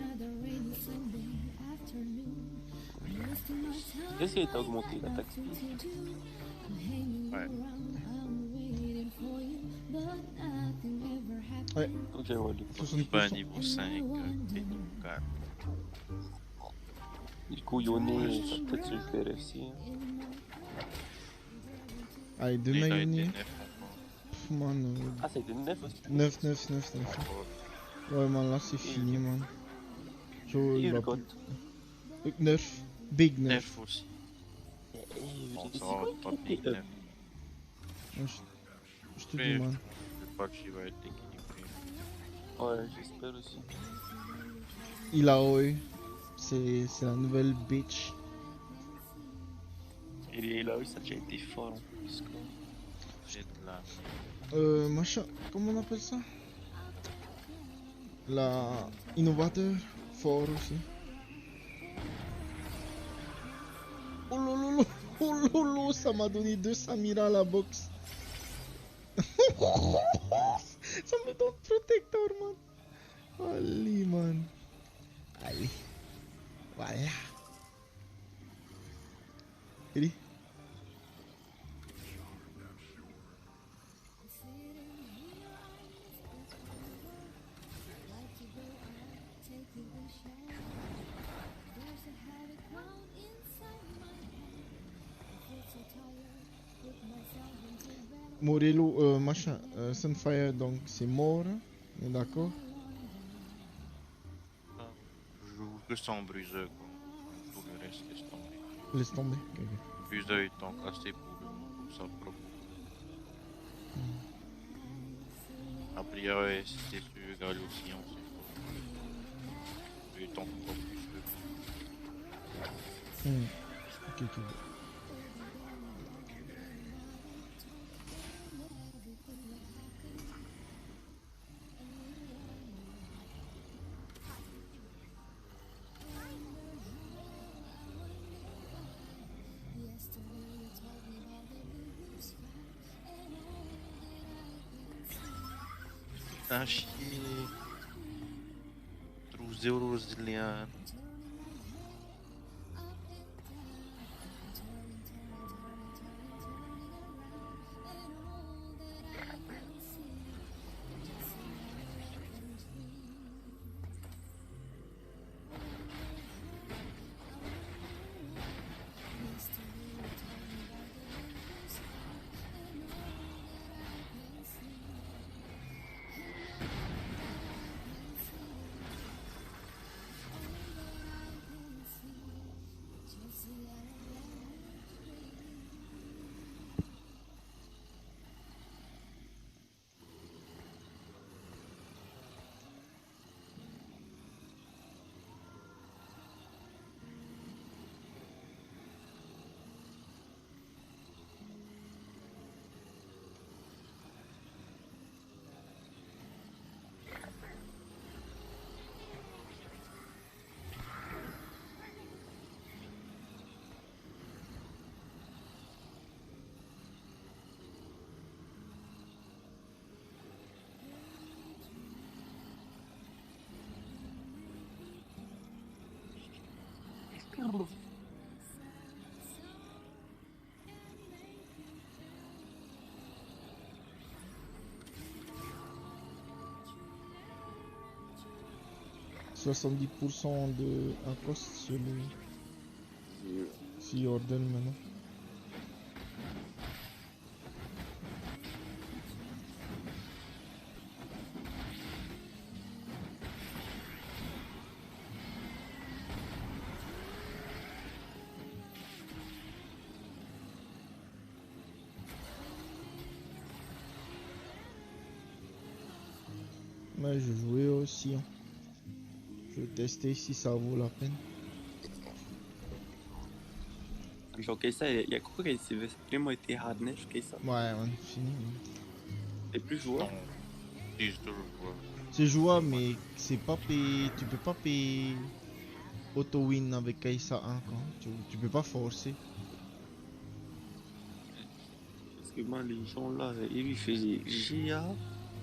Qu'est-ce qui a été augmenté l'attaque speed? Ouais. Ouais. Ok, ouais, le 60%. Niveau 5 et niveau 4. Il couillonnait, ça peut-être sur le RFC. Allez, deux Il a été maillonnés. 9 encore. Pff, man. Ah, ça a été 9 aussi? 9, 9, 9, 9. Ouais, man, là, c'est fini, man. Joe, il va plus. 9. Big 9. 9 aussi. Bon, ça va pas big 9. Je te dis, man. Le patch, il va être équilibré. Ouais, j'espère aussi. Il a OE. C'est la nouvelle bitch. Et là, ça a déjà été fort en plus. Quoi. J'ai de la... Machin, comment on appelle ça? La innovateur, fort aussi. Oh lolo, oh lolo, ça m'a donné 2 Samira à la boxe. Ça me donne protecteur, man. Allez, man. Allez. Voilà. Allez. Morello, machin, Sunfire, donc c'est mort, on est d'accord? Je joue que sans bruiseur, quoi. Tout le reste, laisse tomber. Laisse tomber. Okay. Bruiseur étant cassé pour le moment, ça propre. Après, ouais, c'était sur Galocian, c'est fort. Le temps propre plus le Ok, ok. un chier. Trouve 0 zillion. 70% de un cost sur le. Si Jordan maintenant. Mais je jouais aussi. Hein. Je vais tester si ça vaut la peine. Genre, ça, il y a quoi qui s'est vraiment été harness, ça? Ouais, fini. C'est plus jouable? Si, c'est toujours jouable. C'est jouable, mais c'est pas payé. Tu peux pas payer auto-win avec Kaisa 1 quoi. Tu peux pas forcer. Parce que moi, les gens là, ils faisaient GA,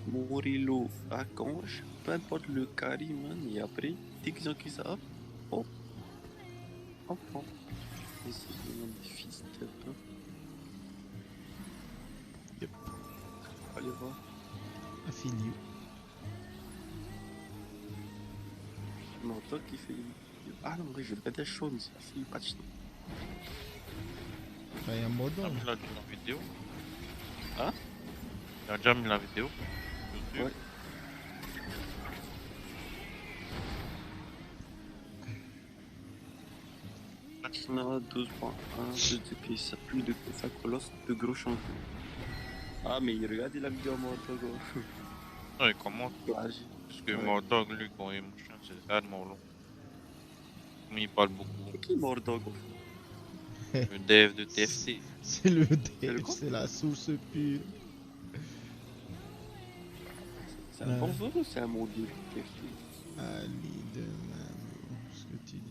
Morello, Archange, peu importe le carry, man, et après, dès qu'ils ont qui ça, hop, hop, hop. Et c'est vraiment des fils de peu. Yep. Allez voir. Affilié. Non, toi qui fait. Ah non, je vais des choses, c'est pas de Bah, il y a un mode. Il a mis la vidéo. Hein? Il a déjà mis la vidéo. Ouais. Maintenant, 12.1, je dis que ça plus de ça colosse de gros changements. Ah, mais regarde, il a mis en mode gros. Non, il commente. Parce que Mordog, lui, quand il est machin, c'est tellement long. Mais il parle beaucoup. C'est qui Mordog? Le dev de TFC. C'est le dev, c'est la source pure. C'est un bon jeu ou c'est un module TFC? Ali de Mano, ce que tu dis.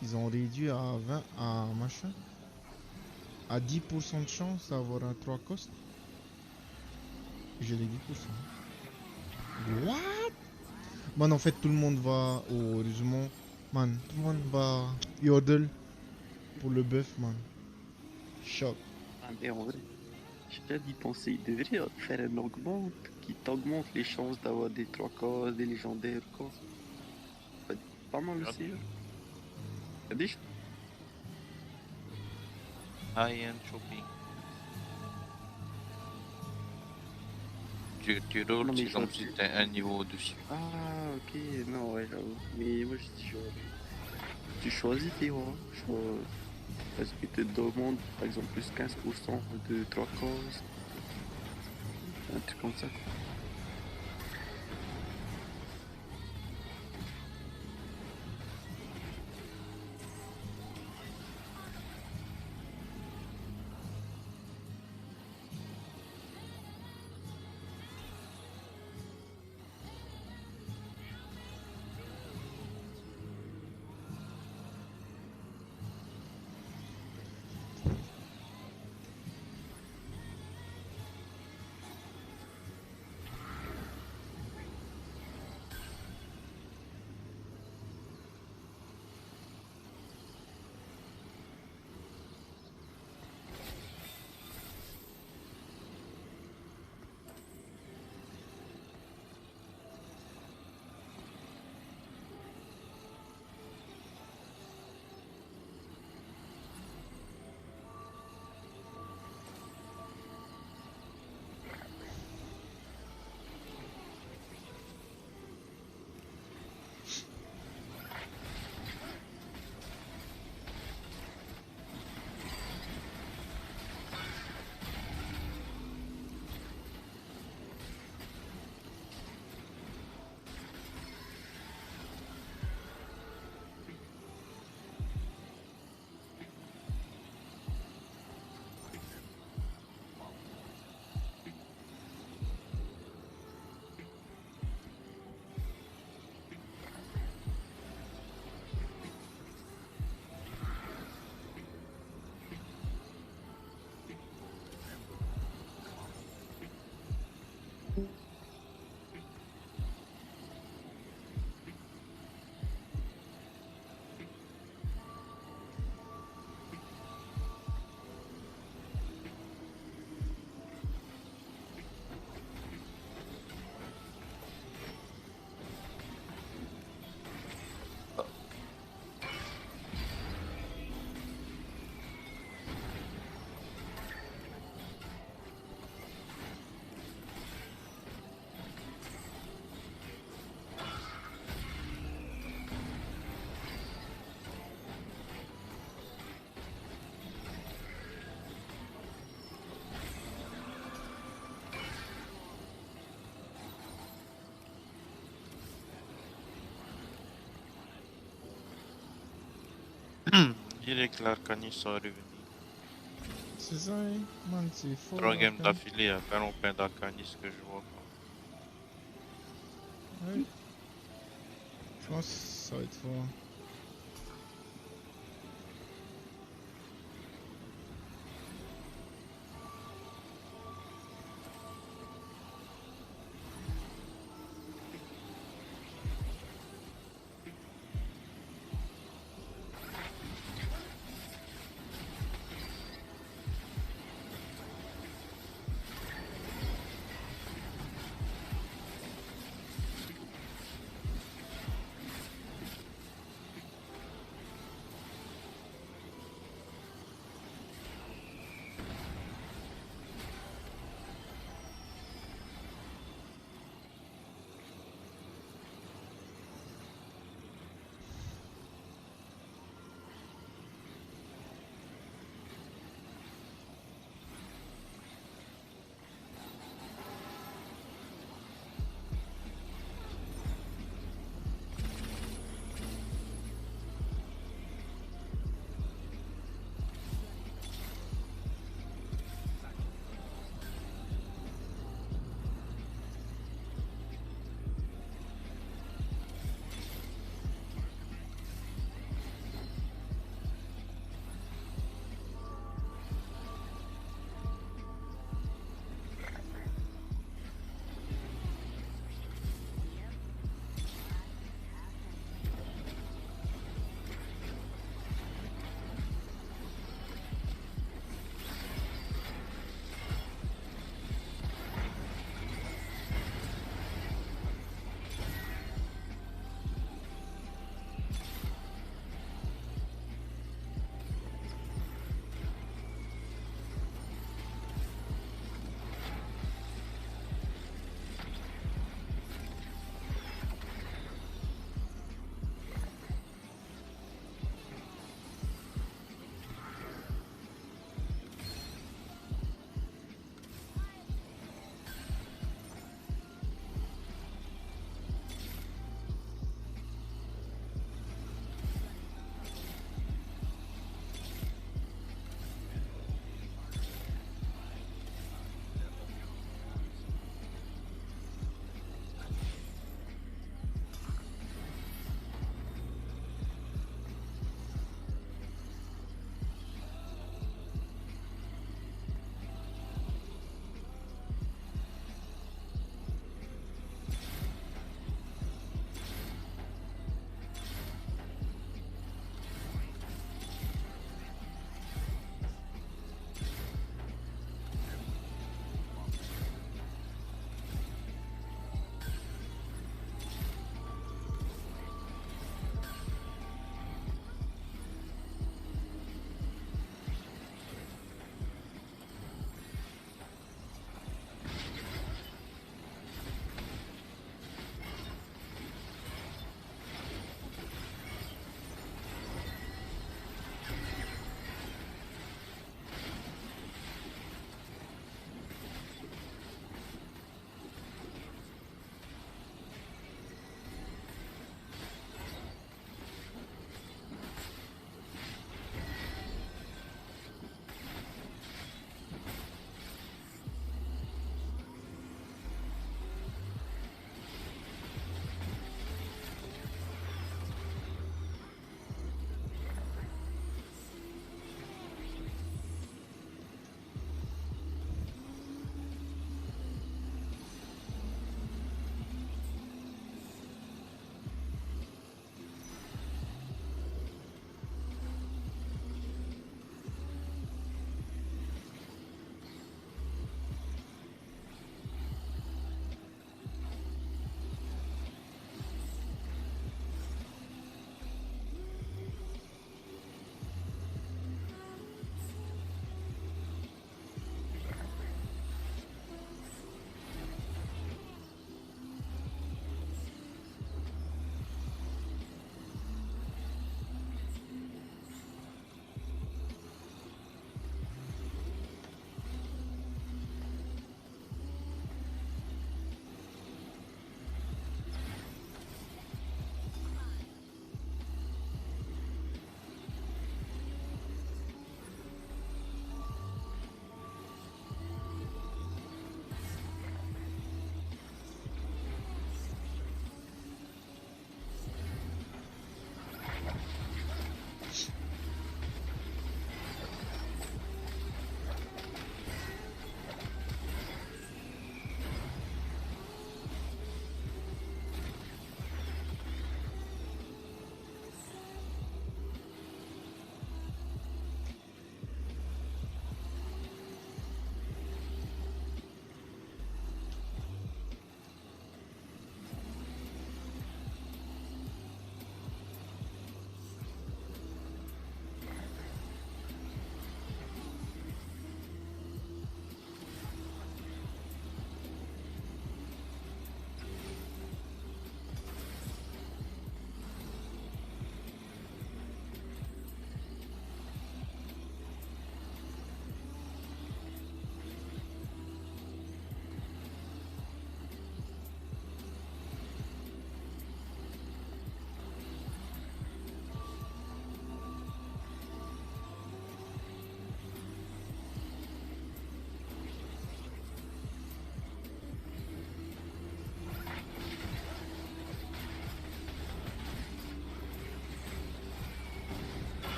Ils ont réduit à 20, à machin, à 10% de chance d'avoir un 3 cost. J'ai les 10%. What? Man, en fait, tout le monde va, heureusement, man, tout le monde va yodel pour le buff, man. Choc. Ah, mais en vrai, j'ai déjà d'y penser. Il devrait faire un augmente qui t'augmente les chances d'avoir des 3 cases, des légendaires, quoi. Pas mal aussi, hein. T'as dit? High-end shopping. Tu roules, c'est comme si t'es un niveau au-dessus. Ah, ok, non, ouais, j'avoue. Mais moi, je dis, tu choisis tes rois. Parce que te demande, par exemple, plus 15% de 3 cases. Un truc comme ça, quoi. dirait que l'Arcanis sont revenus. C'est ça, hein. Man, c'est fort. 3 games Arcane. d'affilée, il y a pas longtemps d'Arcanis que je vois. Quoi. Ouais. Je pense que ça va être fort.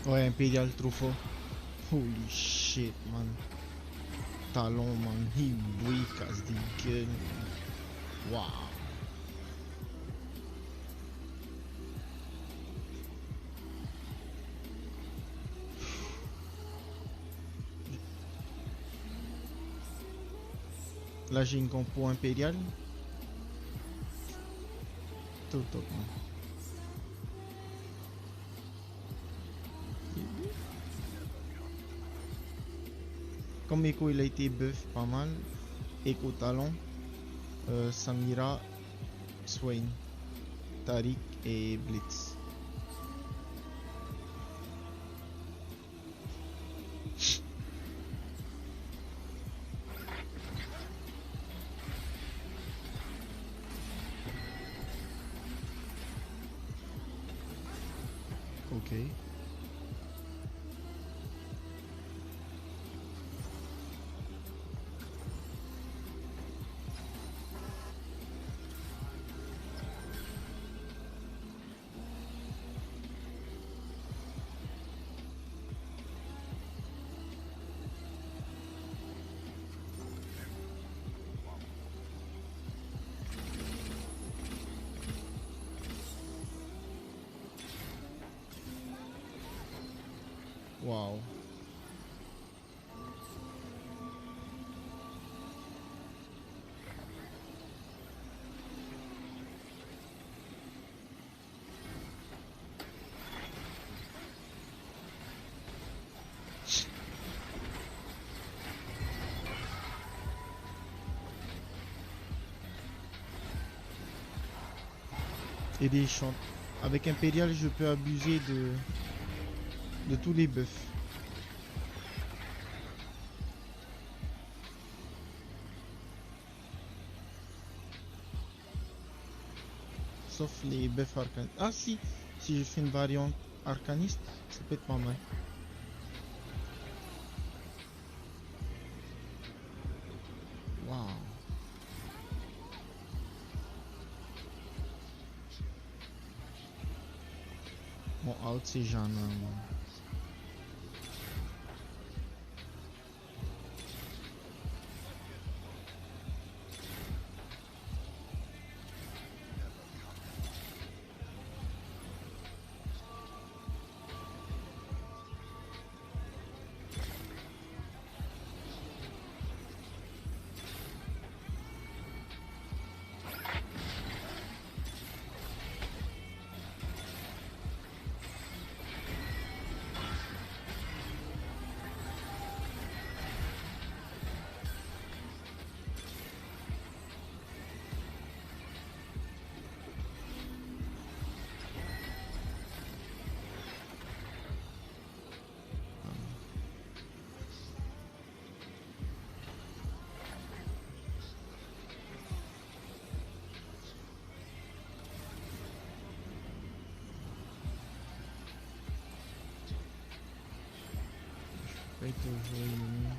Ouais, Impérial trop fort. Holy shit, man. Talon, man. Il brille, casse des gueules. Waouh. Là, j'ai une compo impériale. Tout top, man. Comme Echo il a été buff pas mal, Echo Talon, Samira, Swain, Tariq et Blitz. Ok. Wow. Et des champs. Avec Impérial, je peux abuser de tous les buffs. Sauf les buffs arcanistes. Ah si je fais une variante arcaniste, ça peut être pas mal. Waouh. Mon out c'est Jeanne. Vai ter o joelho, né?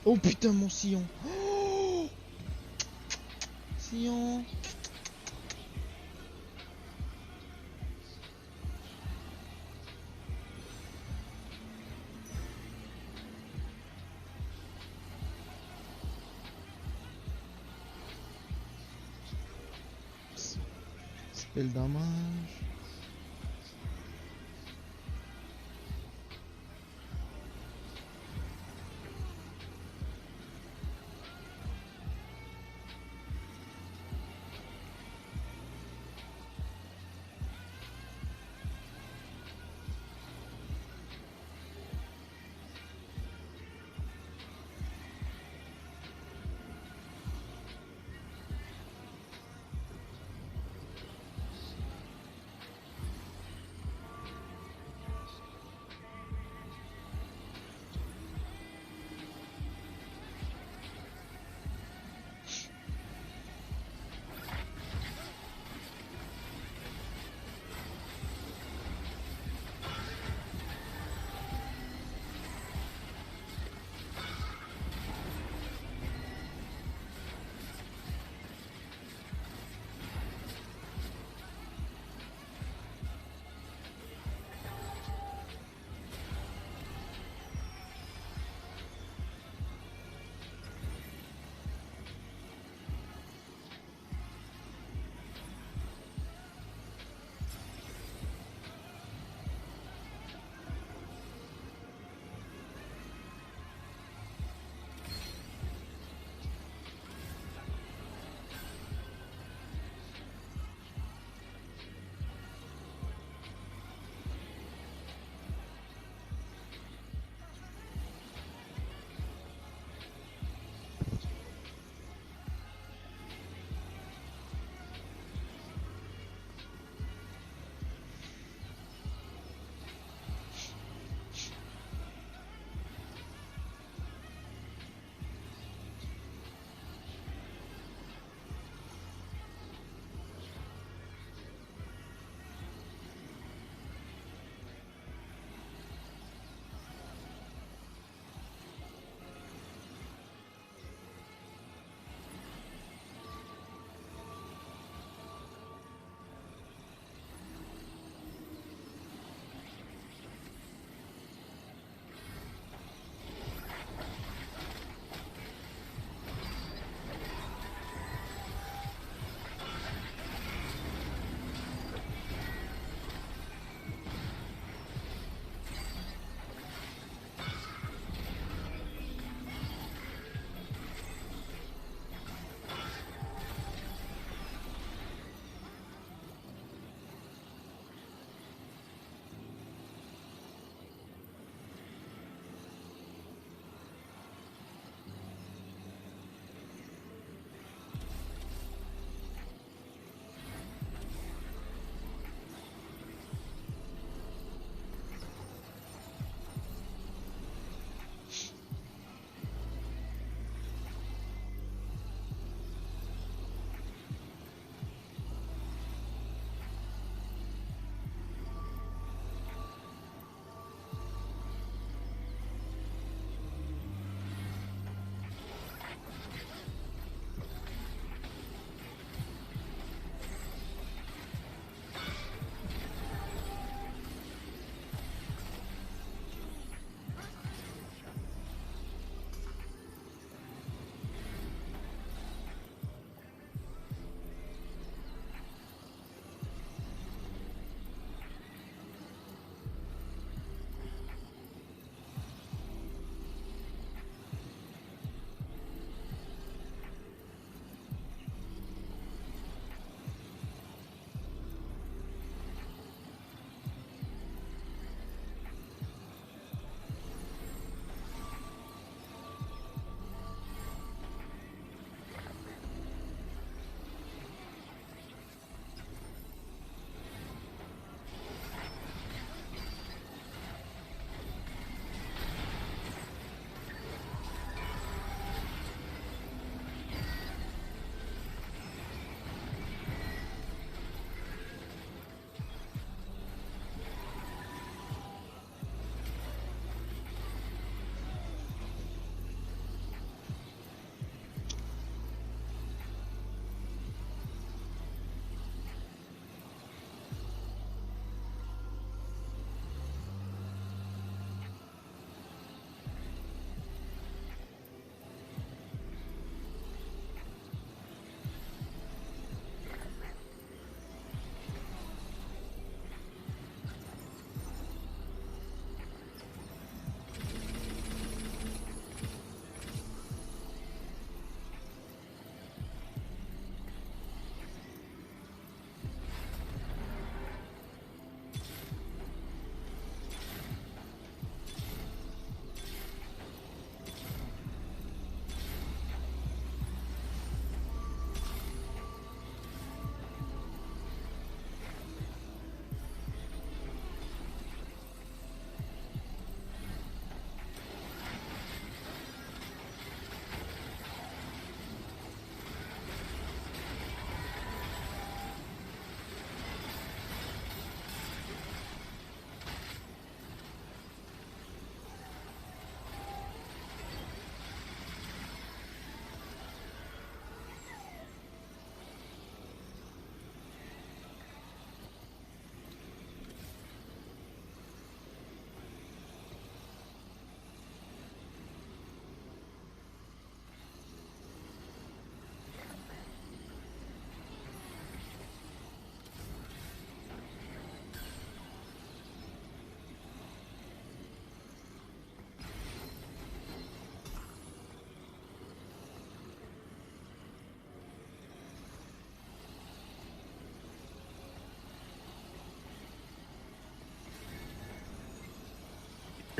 Oh putain mon sillon. Oh sillon. fais le damage.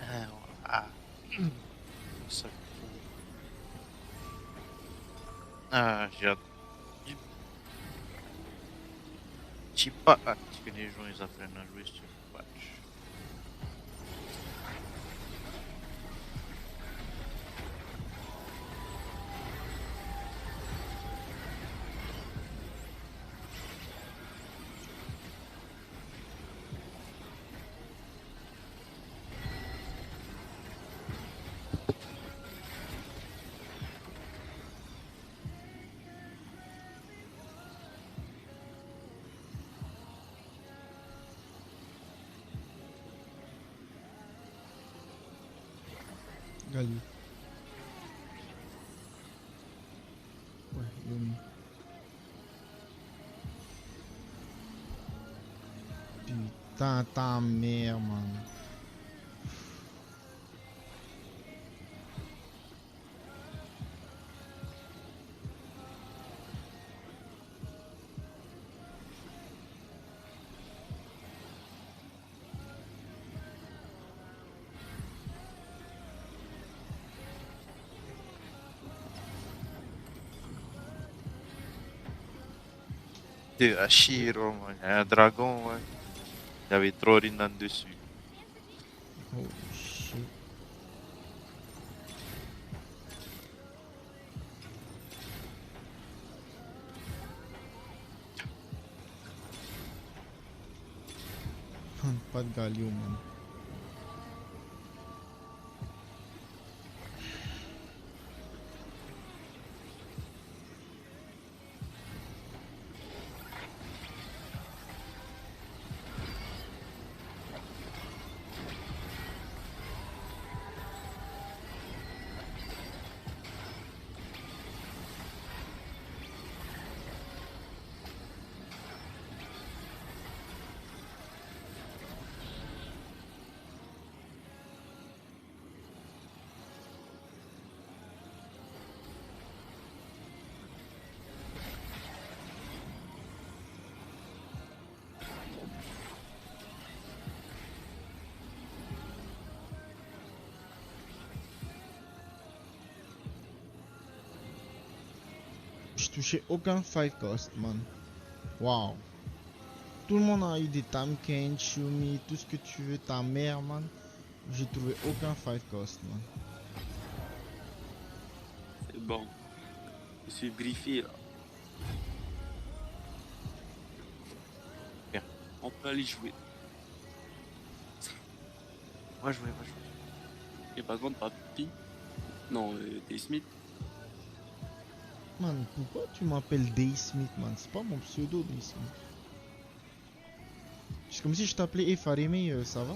Ah. Ça cool. Ah, j'ai hâte. J'ai pas hâte que les gens ils apprennent à jouer sur le patch. Gali. Ouais, Yomi. Putain, ta mère, man. De Hashiro, man. Il y a un dragon, ouais. Il y avait trop Rinan dessus. Oh shit. Pas de Galio, man. Je touchais aucun 5 cost, man. Wow. Tout le monde a eu des Tamken, Shumi, tout ce que tu veux, ta mère, man. J'ai trouvé aucun 5 cost, man. C'est bon. Je suis briefé là. Bien. On peut aller jouer. Va jouer, va jouer. Et par contre, papy. Non, t'es Smith. Man, pourquoi tu m'appelles Day Smith, man? C'est pas mon pseudo, Day Smith. C'est comme si je t'appelais Efareme, ça va?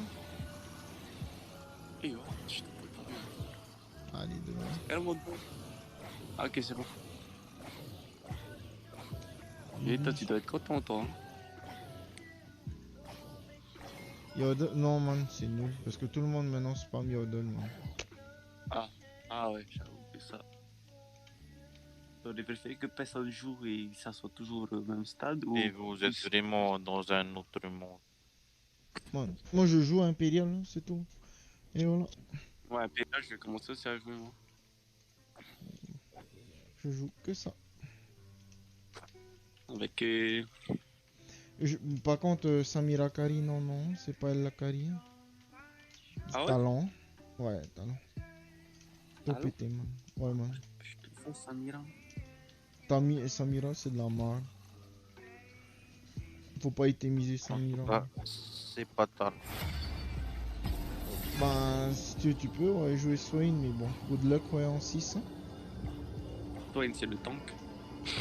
Et ouais, je t'appelle pas bien. Allez, demain. Quel mode bon? Ah, ok, c'est bon. Et toi, tu dois être content, toi. Hein? Yodel, non, man, c'est nul. Parce que tout le monde maintenant spam Yodel, man. Ah ouais, j'avoue que ça. J'aurais préféré que personne joue et ça soit toujours au même stade. Et vous êtes vraiment dans un autre monde. Man, moi je joue à Imperial, hein, c'est tout. Et voilà. Ouais, puis là, je vais commencer aussi à jouer, moi. Je joue que ça. Avec. Par contre, Samira Kari, non, non, c'est pas elle la Kari. Hein. Ah ouais? Talent. Ouais, talent. Trop Talent? pété, man. Ouais, man. Putain, Samira. Tami et Samira, c'est de la merde. Faut pas itemiser Samira. Ah, c'est pas tard. Bah, si tu peux, ouais, jouer Swain, mais bon, good luck, ouais, en 6. Hein. Toi, c'est le tank.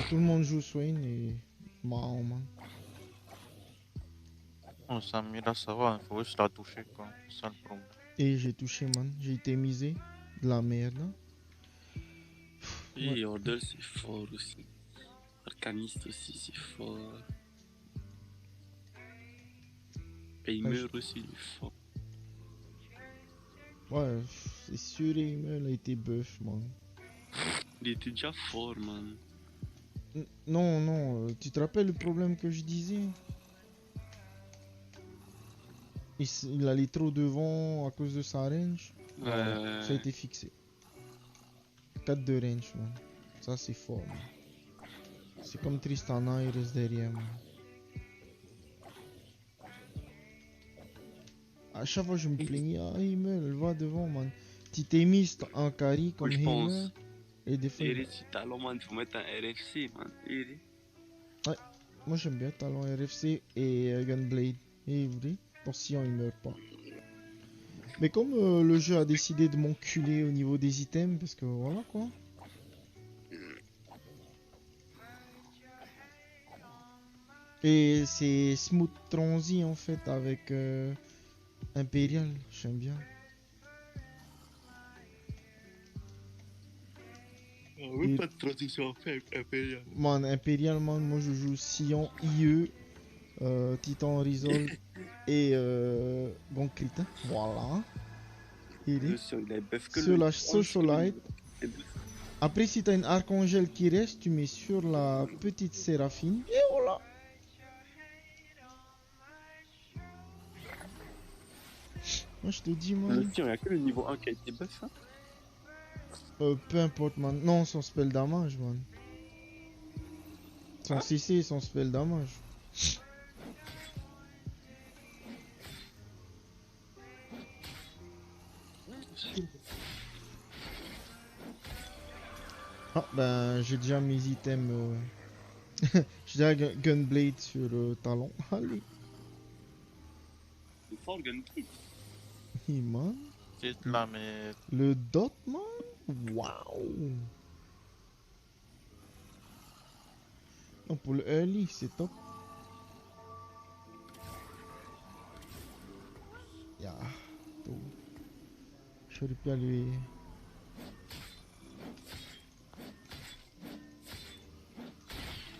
Tout le monde joue Swain et. Marrant, man. Oh, Samira, ça va, il faut juste la toucher, quoi. C'est ça le problème. Et j'ai touché, man. J'ai itemisé. De la merde. Hein. Et Yordle, c'est fort aussi. Arcaniste aussi, c'est fort. Heimer aussi, il est fort. Ouais, c'est sûr, il a été buff, man. Il était déjà fort, man. Non, non, tu te rappelles le problème que je disais? Il allait trop devant à cause de sa range. Voilà, ça a Ouais. été fixé. 4 de range, man. Ça, c'est fort, man. C'est comme Tristana, il reste derrière, man. À chaque fois, je me plaignais. Ah, Himmel, va devant, man. Titémiste en carry Oui, comme je Himmel. pense. Et des fois, Iri, si talent, man, faut mettre un RFC, man. Iri. ouais, moi j'aime bien Talon RFC et Gunblade. Et vrai, pour si on il meurt pas. Mais comme le jeu a décidé de m'enculer au niveau des items, parce que voilà quoi. Et c'est smooth transi en fait avec Imperial, j'aime bien. Ah oui, Et pas de transition à faire avec Imperial. man, Imperial, man, moi je joue Sion, IE, Titan Resolve et Gonkrit. Hein. Voilà. Le Sion, il a buff que Sur le la 11 que le Socialite. niveau. Et buff. Après, si t'as une archangel qui reste, tu mets sur la petite séraphine. Et voilà. Moi, je te dis, Le man. Sion, il y a que le niveau 1 qui a été buff, hein. Peu importe, man. Non, son spell damage, man. Son CC et son spell damage. Ah, ben, j'ai déjà mes items. J'ai déjà Gunblade sur talon. Allez. C'est fort, Gunblade. Hey, man. C'est de la merde. Le dot, man. Waouh. Non, pour le early, c'est top. Ya. Tuh. J'aurais pu aller.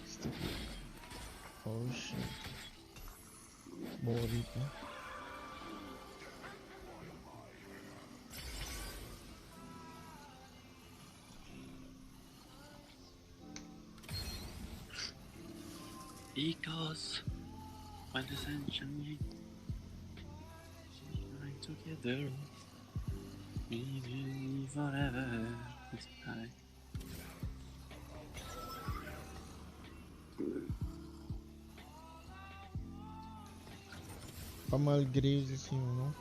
S'il te plaît. Oh shit. Bon, rip, hein. Because when the sun shines, shine together, we live forever. It's high. Pas mal Graves ici, non?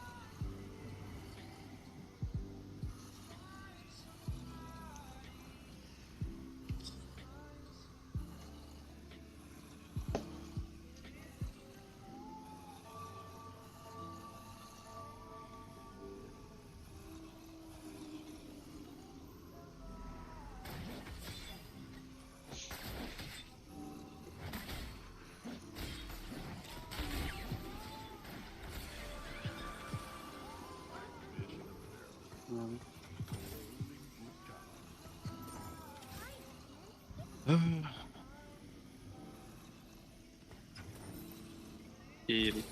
Iri.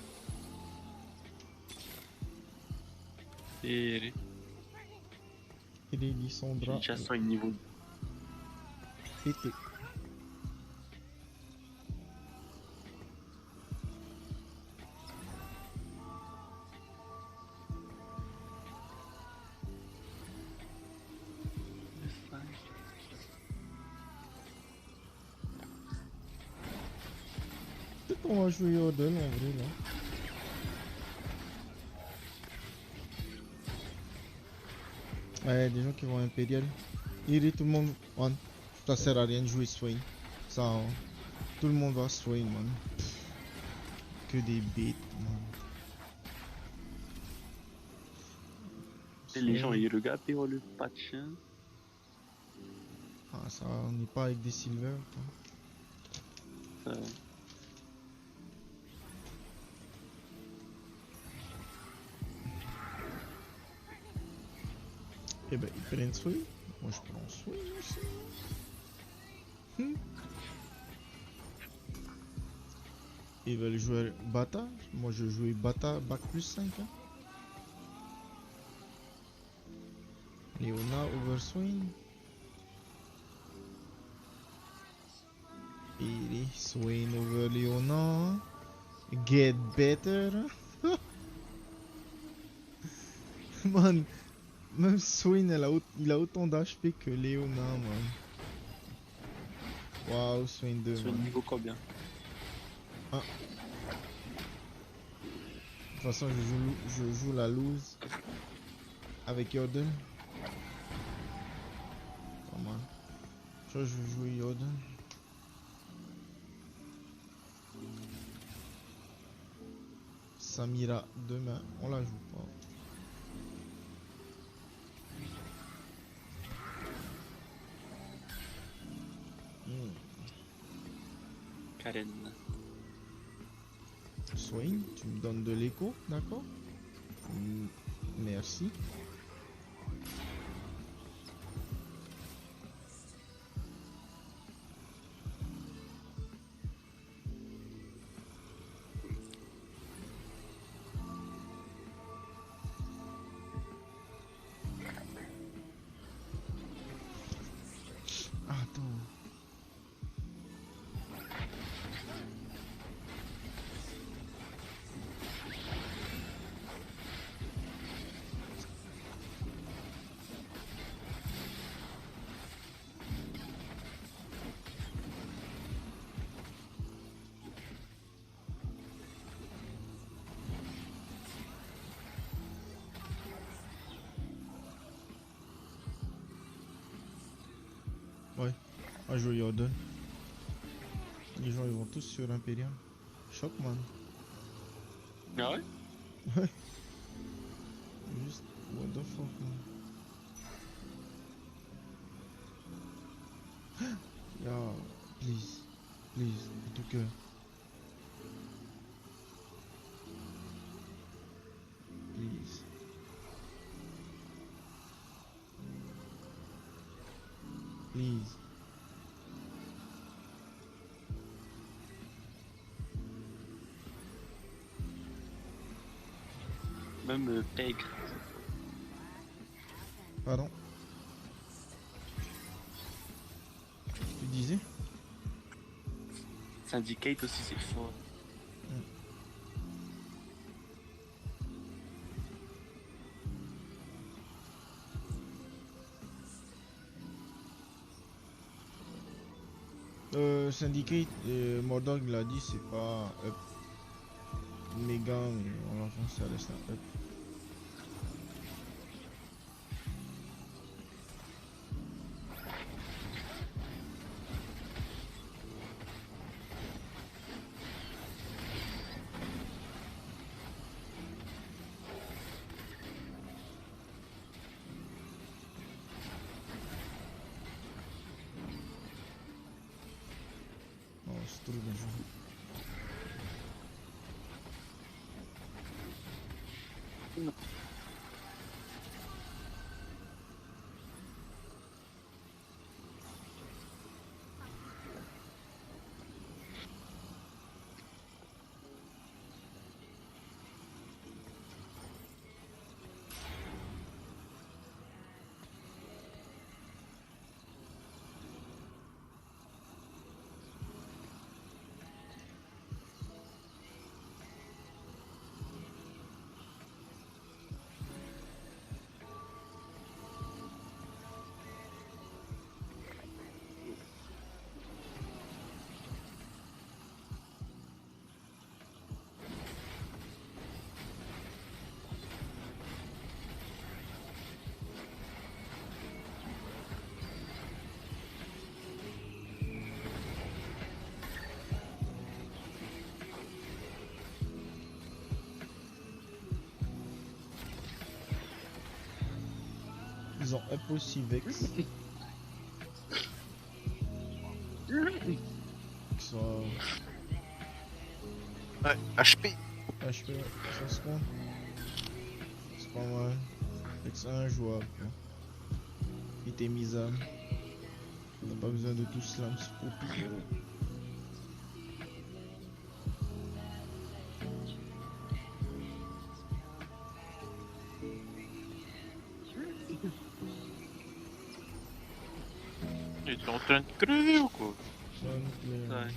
Iri. Il est Lissandra. Déjà 5 niveaux. Pété. Peut-être qu'on va jouer Odin en vrai là. Ouais, des gens qui vont Impérial. Il tout le monde. Man, ça sert à rien de jouer Swain. Ça, hein. Tout le monde va Swain, man. Pff, que des bêtes, man. Et les gens ils regardent et on le patch. Hein. Ah, ça, on n'est pas avec des silver, quoi. Eh ben, ils prennent Swain. Moi, je prends Swain aussi. Ils veulent jouer Bata. Moi, je jouais Bata, bac plus 5. Hein. Léona, Overswing. Et Swain over Léona. Get better. Man, même Swain, il a autant d'HP que Léona, man. Waouh, Swain 2, Sur le man. niveau combien? Ah. De toute façon, je joue la lose avec Yodel. Pas mal. Je crois que je vais jouer Yodel. Samira demain, on la joue pas. Karen. Swain, tu me donnes de l'écho, d'accord? Merci. Attends. Ouais, on joue Yodel. Les gens ils vont tous sur Imperial. Choc, man. Ah ouais? Ouais. Juste, what the fuck, man. Yeah, please. Please, en tout cas. Please. Please. Même Pegre. Pardon. Tu disais? Syndicate aussi, c'est fort. Syndicate, Mordog l'a dit, c'est pas up. Méga, mais on l'enfonce, ça reste un up. Oh, c'est trop bien joué. Ils ont up aussi Vex. Ça... Ouais, HP. HP, ouais, ça se compte. C'est pas mal. Vex 1 jouable. Il était misable. On n'a pas besoin de tout slam pour piquer. Ils sont en train de crever ou quoi? Ouais.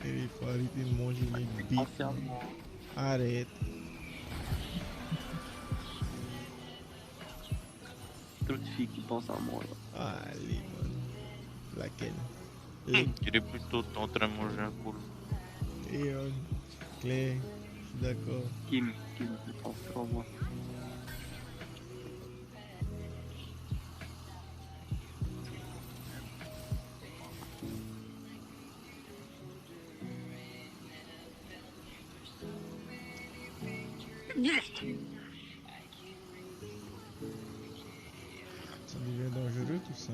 Il faut arrêter de manger les bites. Arrête. Trop de filles qui pensent à moi. Là. Allez, man. Laquelle? Il est plutôt en train de manger un poule. Et Claire, je suis d'accord. Kim, je pense trop moi. Ça devient dangereux tout ça.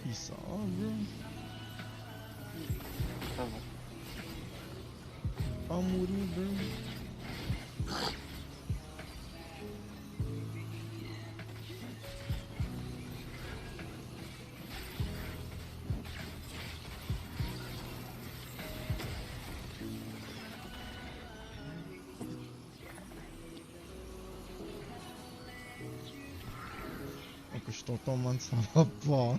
Il sort, bro. Ça va. Pas mourir, bro. Que je t'entends, man, ça va pas.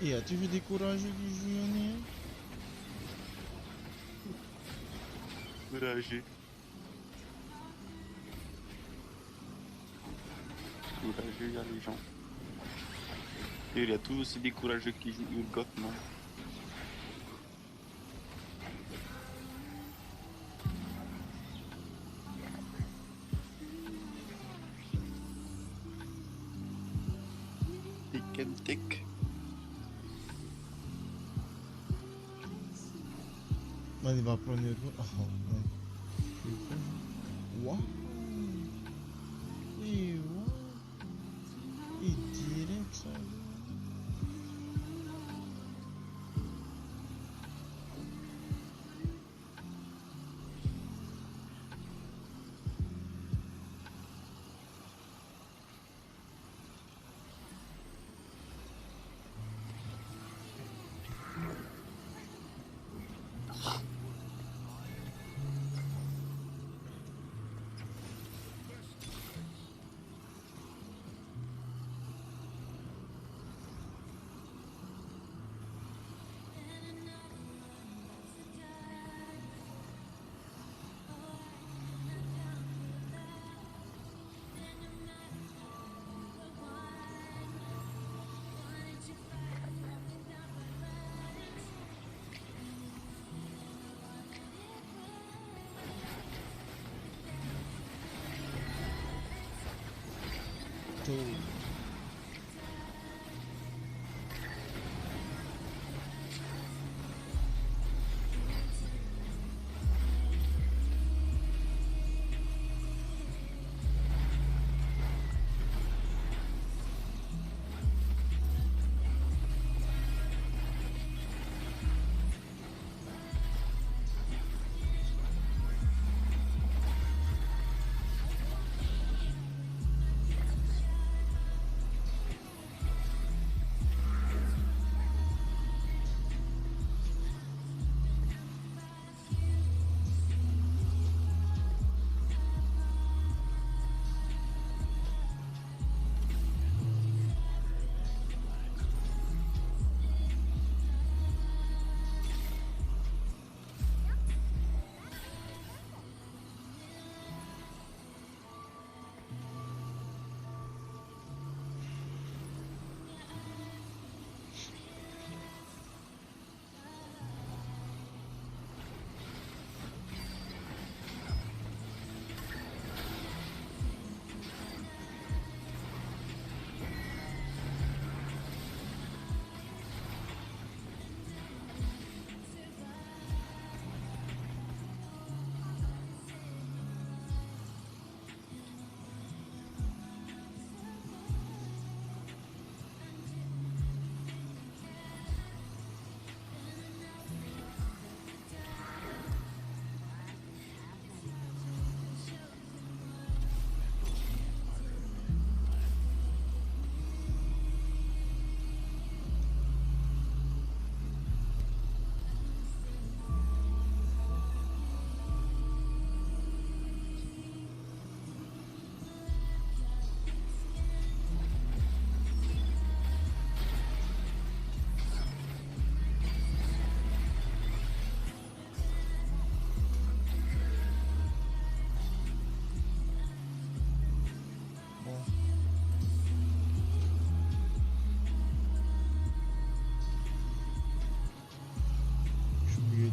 Et as-tu vu des courageux qui jouent en hier? Courageux. Courageux, il y a les gens. Et il y a tous aussi des courageux qui jouent Urgot, non? Tic. Man, il va prendre le tour. Oh, man. What? Et what? Et direct ça. Tito.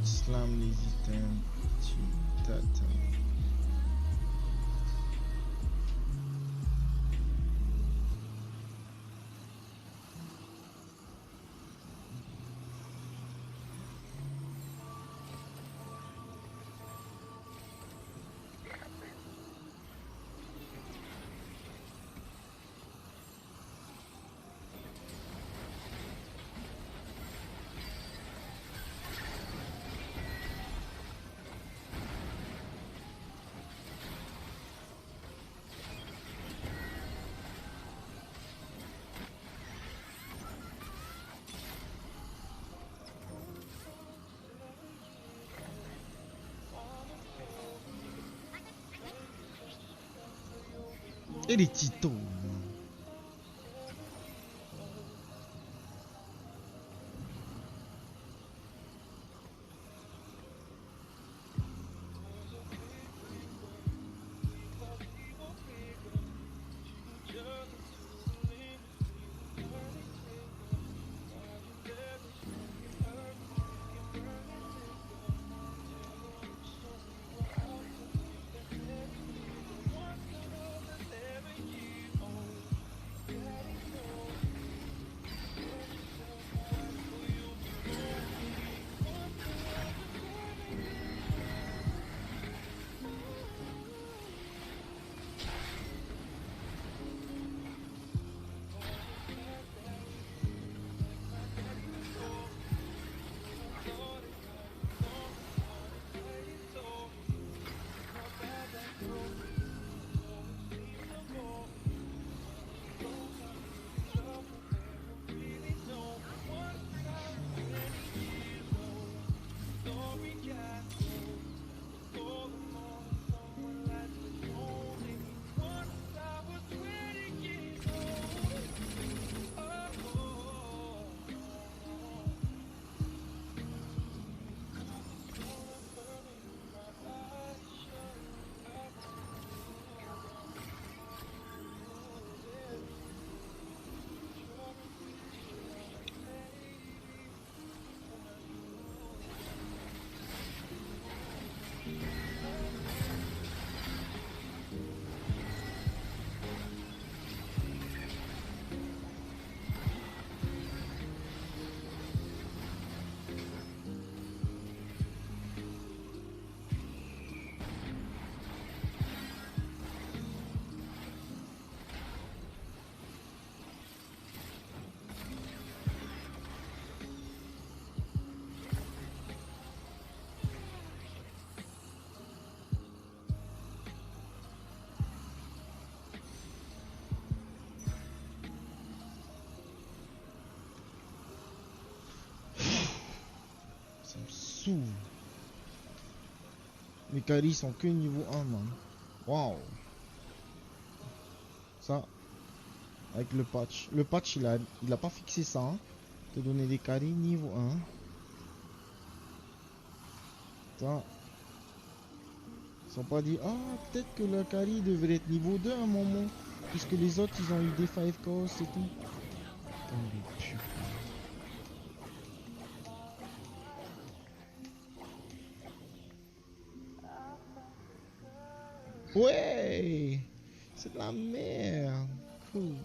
Slam les items, tu t'attends. Et les titos. Ça me saoule. Mes carries sont que niveau 1, man. Waouh. Ça, avec le patch. Le patch, il a pas fixé ça. Hein. Te donner des carries niveau 1. Ça. Ils sont pas dit, ah, peut-être que le carry devrait être niveau 2 à un moment. Puisque les autres, ils ont eu des 5 costs et tout. Ouais, c'est de la merde. Cool.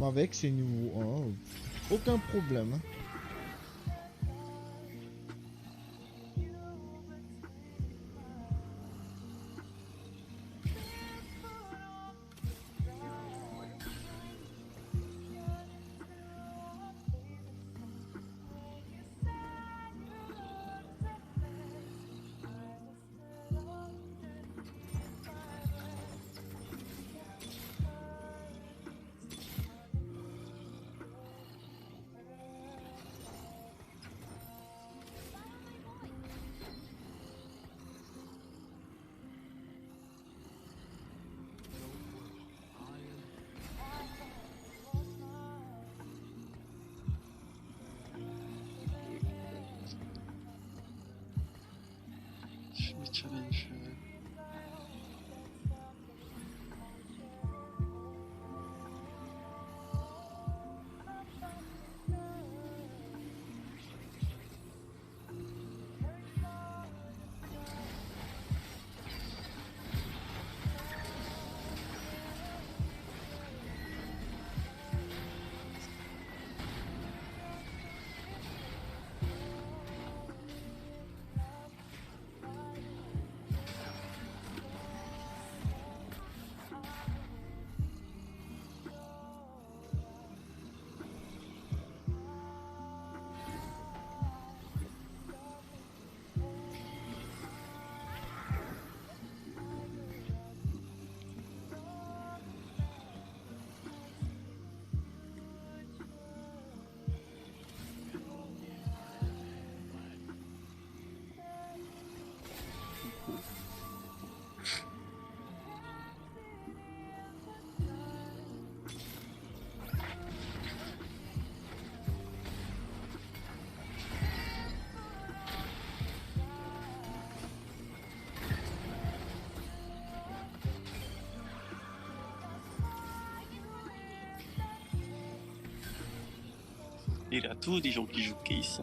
Avec ces niveau 1, aucun problème. Challenge. Il y a tous des gens qui jouent Case.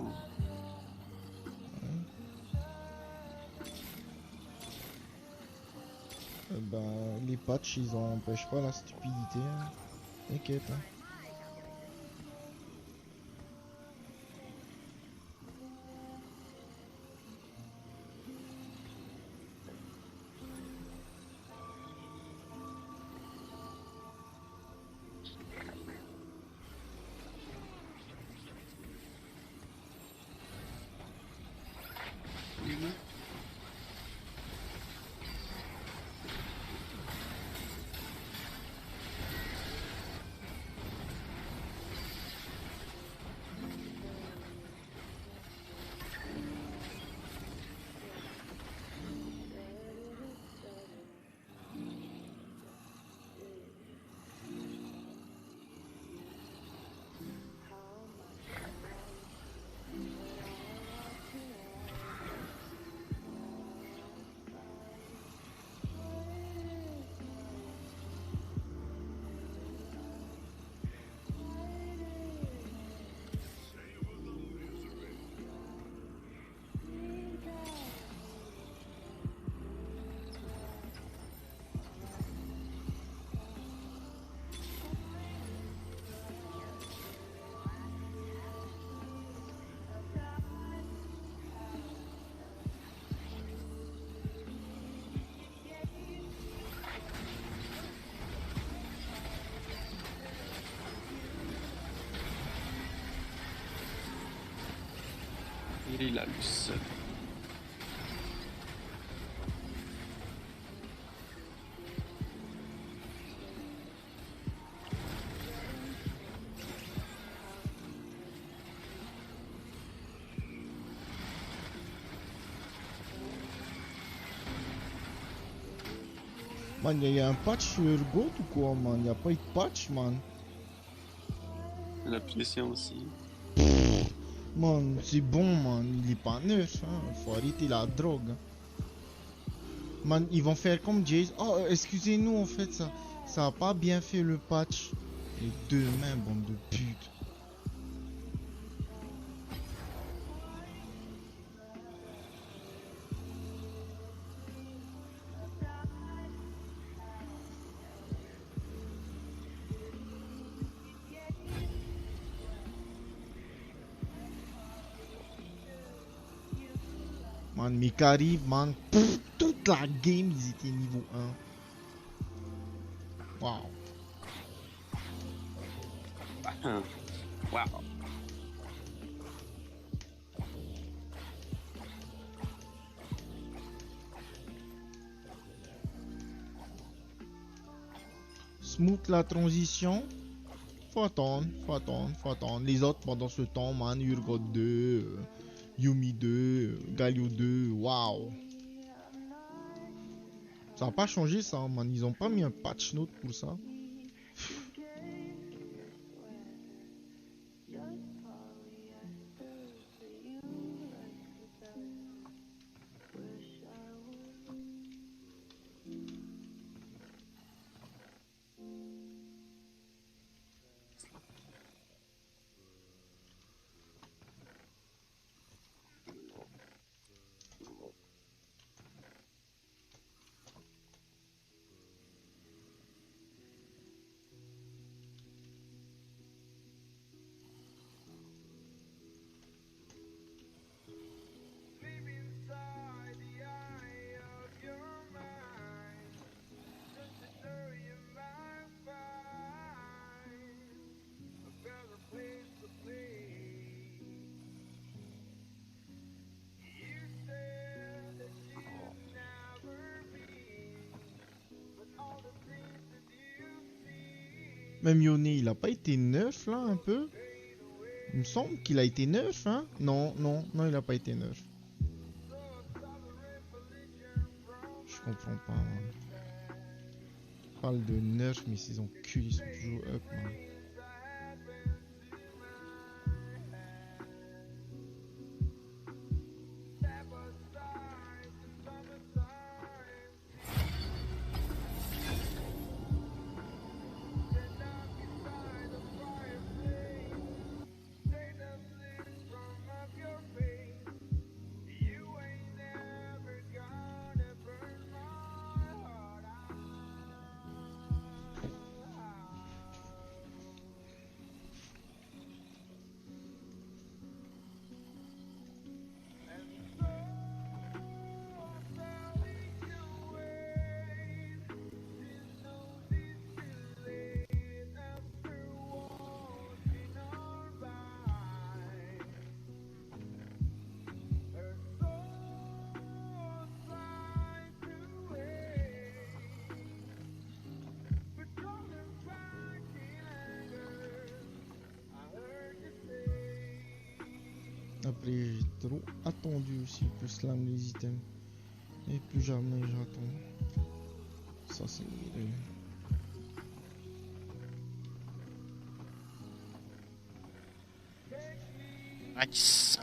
Ben, les patchs, ils empêchent pas la stupidité. Hein. T'inquiète. Hein. Il a le seul. Man, y a un patch sur Urgot ou quoi, man? Y a pas eu de patch, man. La pression aussi. Man, c'est bon, man. Il est pas neuf, hein. Faut arrêter la drogue. Man, ils vont faire comme Jace. Oh, excusez-nous, en fait, ça a pas bien fait le patch. Les deux mains, bande de putes. Man, mes caribes, man, toute la game, ils étaient niveau 1. Waouh. Wow. Smooth la transition. Faut attendre. Les autres pendant ce temps, man, Urgot 2, Yumi 2, Galio 2, waouh. Ça n'a pas changé ça, man. Ils ont pas mis un patch note pour ça. Même Yone, il a pas été neuf là un peu? Il me semble qu'il a été neuf, hein? Non, il a pas été neuf. Je comprends pas, man. On parle de neuf, mais ces enculés ils sont toujours up, man. Après, j'ai trop attendu aussi pour slam les items. Et plus jamais j'attends. Ça, c'est mieux. Nice.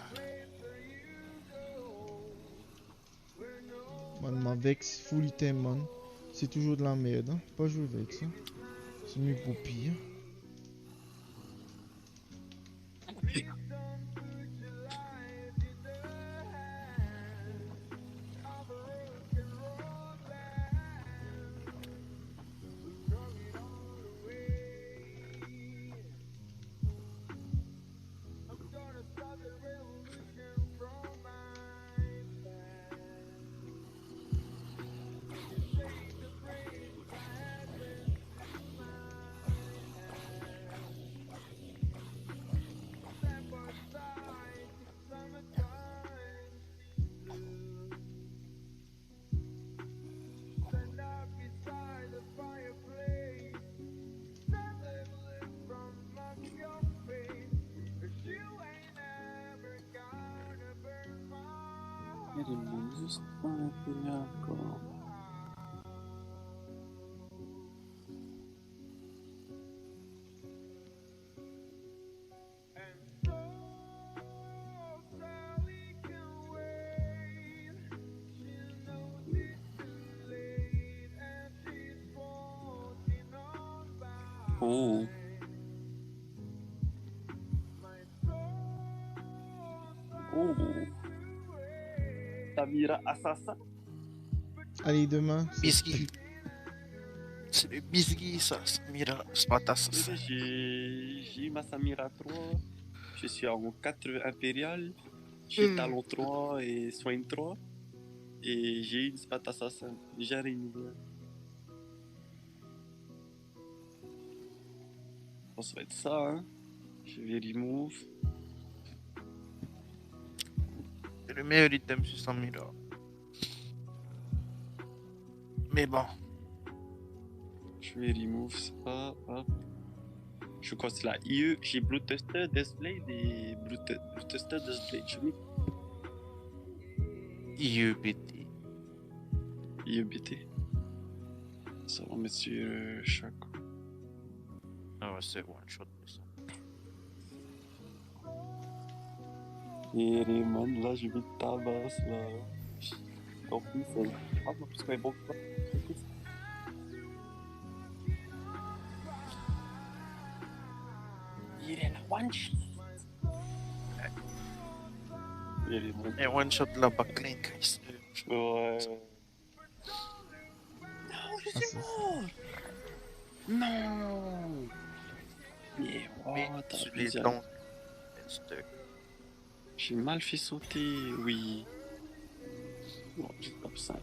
Man, ma Vex full item, man. C'est toujours de la merde, hein. Pas jouer Vex, hein. C'est mieux pour pire. Il est bon, juste un peu là encore. Oh. Oh. Samira Assassin. Allez, demain. Biscuit. C'est le biscuit, ça, Samira. C'est pas ta sauce. J'ai eu ma Samira 3. Je suis en 4 impérial. J'ai talon 3 et soin 3. Et j'ai une spat assassin. J'arrive. Bon, ça va être ça, hein. Je vais remove. C'est le meilleur item sur Samira. Mais bon. Je vais remove ça. Hop. Je crois que c'est la IE. J'ai Bluetester, Deathblade et Bluetester, Deathblade. Je mets IEBT. IEBT. Ça va mettre sur chaque. Ah ouais, c'est one shot ça. Et Rayman, là, je vais tabasse, là. En plus, ah, non, parce qu'on est bon. Il est la one shot. Il est bon. Et one shot la backline quand il se... Ouais. Non, je suis mort. Non. Mais sur les dents. J'ai mal fait sauter, oui. Bon, j'ai top 5.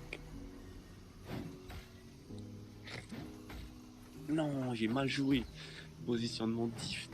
Non, j'ai mal joué. Positionnement diff.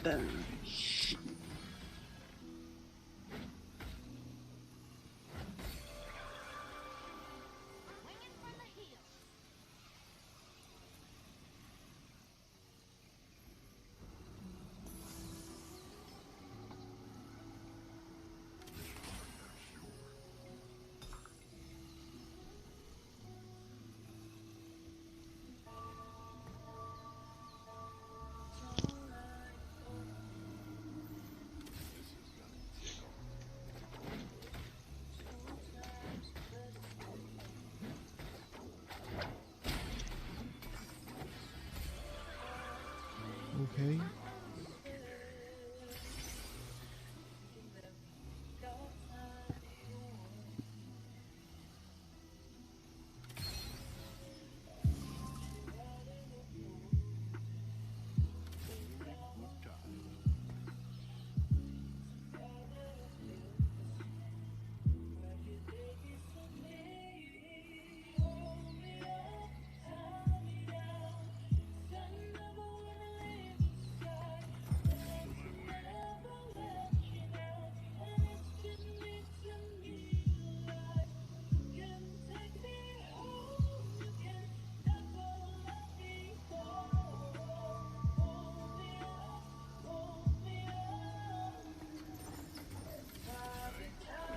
Okay.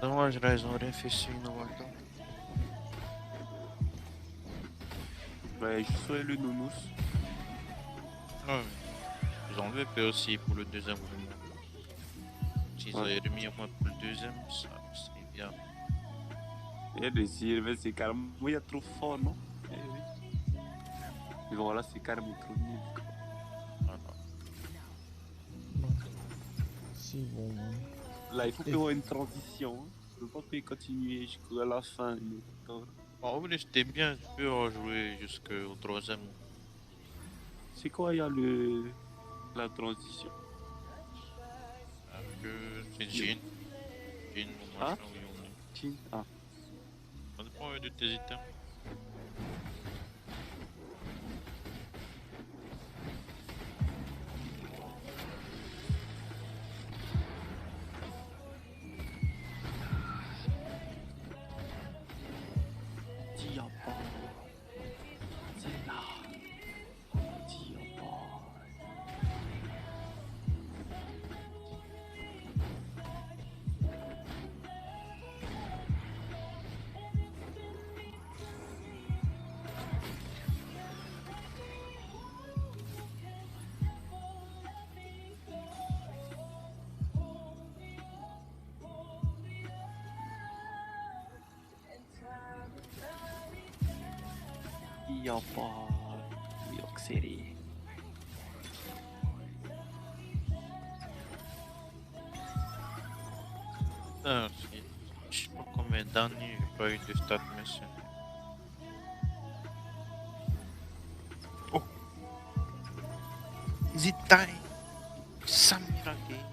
Dommage, là, ils ont rien fait sur une Waldo. Ouais, je souhaite le nounous. Ouais, ils ont VP aussi pour le deuxième mouvement. S'ils avaient remis au moins pour le deuxième, ça serait bien. Et les Sylvain, c'est carrément. Il y a trop fort, non? Eh oui. Et voilà, c'est carrément trop nul. C'est bon, hein. Là, il faut qu'il y ait une transition. Hein. Je ne peux pas continuer jusqu'à la fin. En vrai, c'était bien, je peux rejouer jusqu'au troisième. C'est quoi, il y a la transition? C'est Jean. Jean, ou machin, oui, on est. Jean, ah. Ça dépend de tes items. New York City. Ah, je sais pas combien d'années j'ai pas eu de stats mission. Oh! Is it time? Samira game.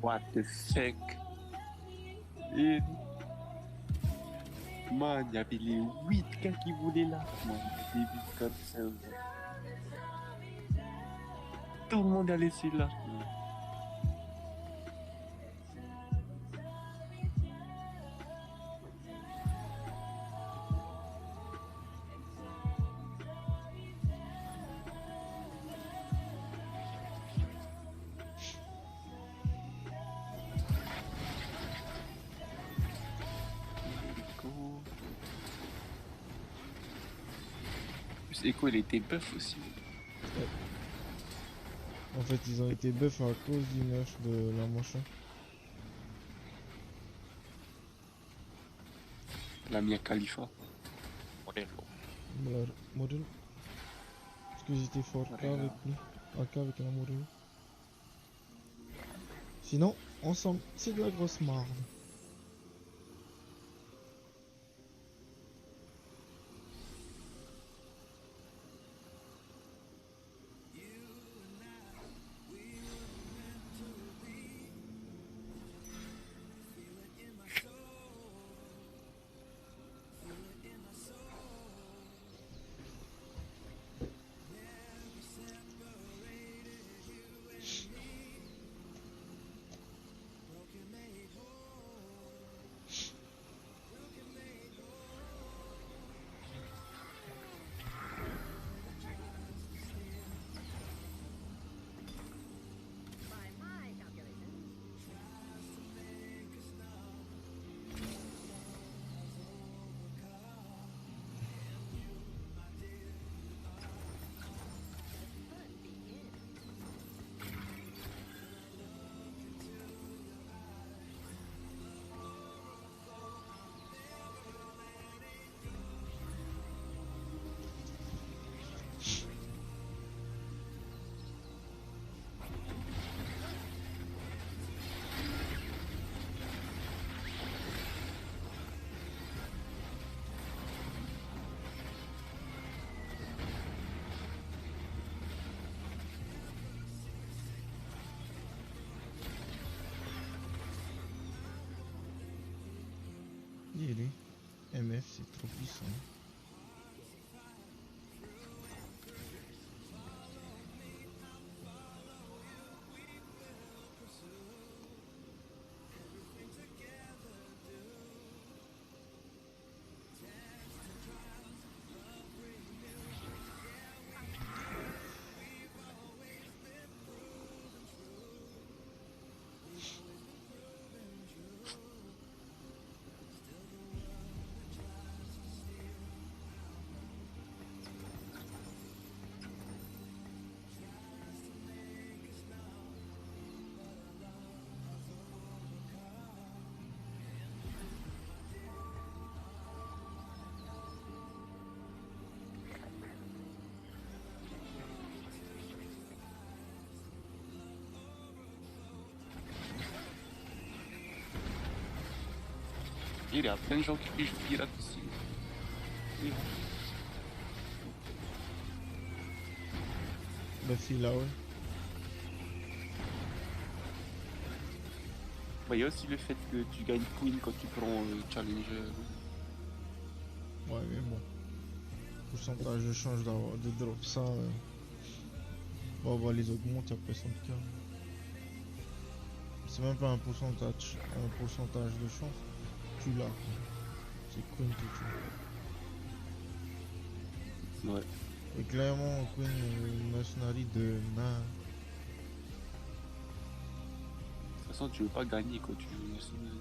What the fuck? Et... Man, il y avait les 8 gars qui voulaient là. Man, au début comme ça. Tout le monde allait sur là. Echo, il était buff aussi. Ouais. En fait, ils ont été buff à cause du nerf de la machin. La Mia Khalifa. Modelo. Parce que j'étais fort AK avec lui. AK avec la Modelo. Sinon, ensemble, c'est de la grosse marde. Et lui, MF c'est trop puissant. Il y a plein de gens qui jouent pirate aussi. Bah si là ouais. Bah, il y a aussi le fait que tu gagnes Queen quand tu prends Challenger. Ouais mais bon. Pourcentage de change d'avoir de drop ça. On va les augmenter après 100 cas. C'est même pas un pourcentage de chance. Tu l'as. C'est Queen tout ça. Ouais. Et clairement, Queen mercenary de na. De toute façon, tu veux pas gagner quand tu joues mercenaire.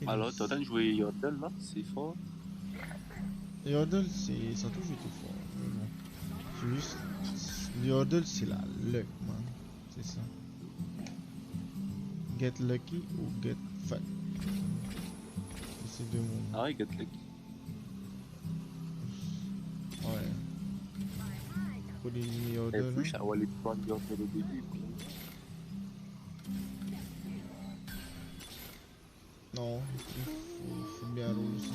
Alors, t'es en train de jouer Yordle là, c'est fort. Yordle, ça a toujours été fort. Mais bon. C'est juste. Yordle, c'est la luck, man. C'est ça. Get lucky ou get fat. C'est deux mots. Ah ouais, get lucky. Ouais. Pour les Yordle. Et puis, ça va les prendre Yordle au début. Non, faut bien rouler ça.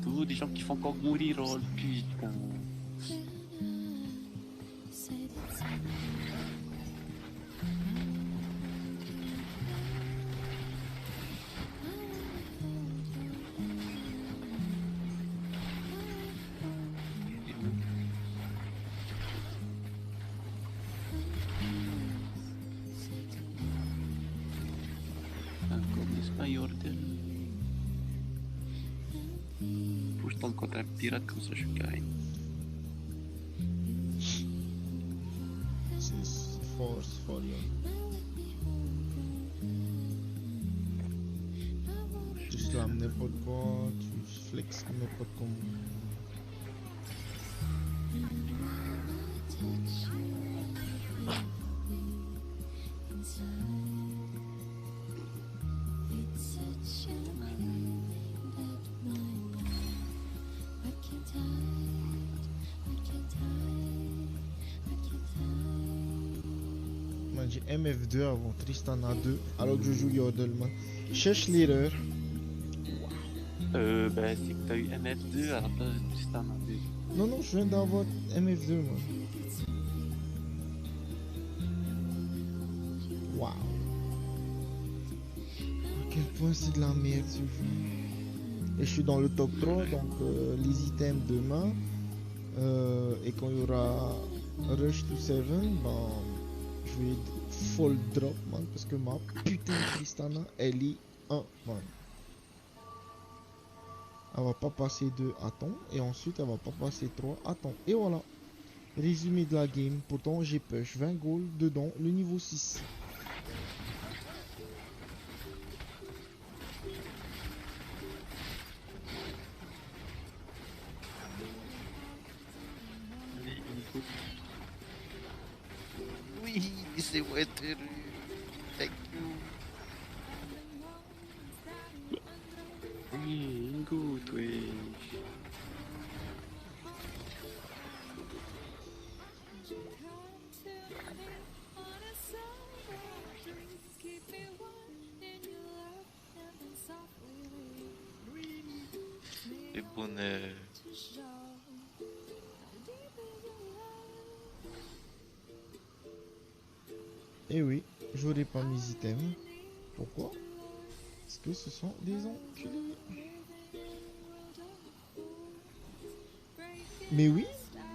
Toujours des gens qui font encore mourir, oh putain. Contre un pirate comme ça, je gagne. C'est fort, là. Tu slams n'importe quoi, tu flexes n'importe comment. J'ai MF2 avant Tristana 2 alors que je joue Yordle, man. Cherche l'erreur. Ben c'est que t'as eu MF2 à la place de Tristana 2. Non, je viens d'avoir MF2, man. Waouh. À quel point c'est de la merde ce jeu. Et je suis dans le top 3, donc les items demain. Et quand il y aura Rush to 7, ben. Je vais full drop, man, parce que ma putain de Tristana, elle est 1, man. Elle va pas passer 2 à temps, et ensuite elle va pas passer 3 à temps. Et voilà. Résumé de la game. Pourtant, j'ai push 20 goals dedans, le niveau 6. Oui, c'est moi, Thank you. Une goutte, wesh. Les bonnets. Eh oui, j'aurais pas mes items. Pourquoi? Parce que ce sont des enculés. Mais oui,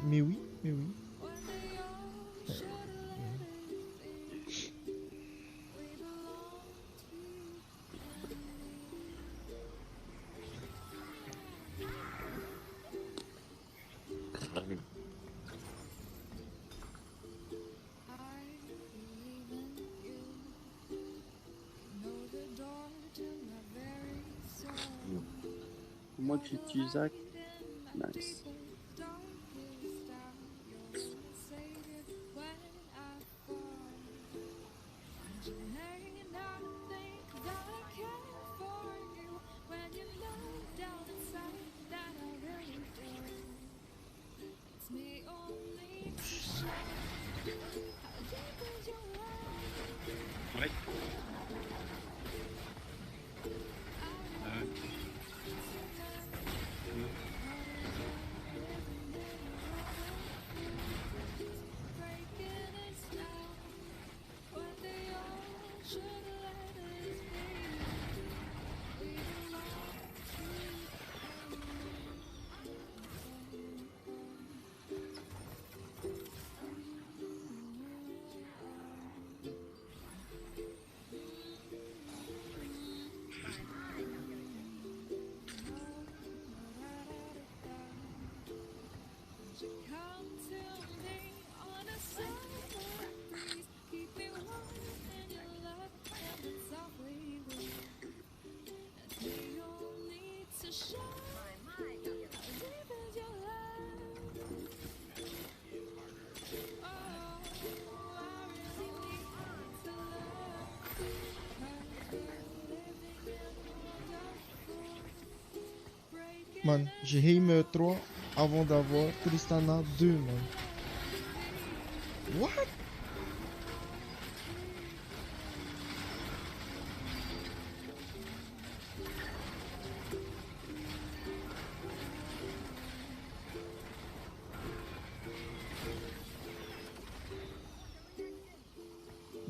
mais oui, mais oui. Moi que j'utilise Zach. Nice. Ouais. Man, j'ai Heimer 3 avant d'avoir Tristana 2, man. What?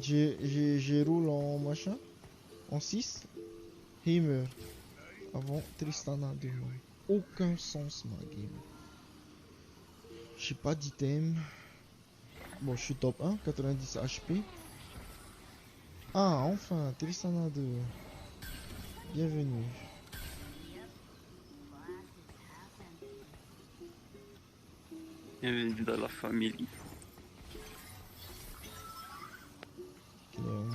J'ai roule en machin, en 6, Heimer avant Tristana 2, man. Aucun sens, ma game. J'ai pas d'item. Bon, je suis top 1, 90 HP. Ah, enfin, Tristana 2. Bienvenue. Bienvenue dans la famille. Clairement.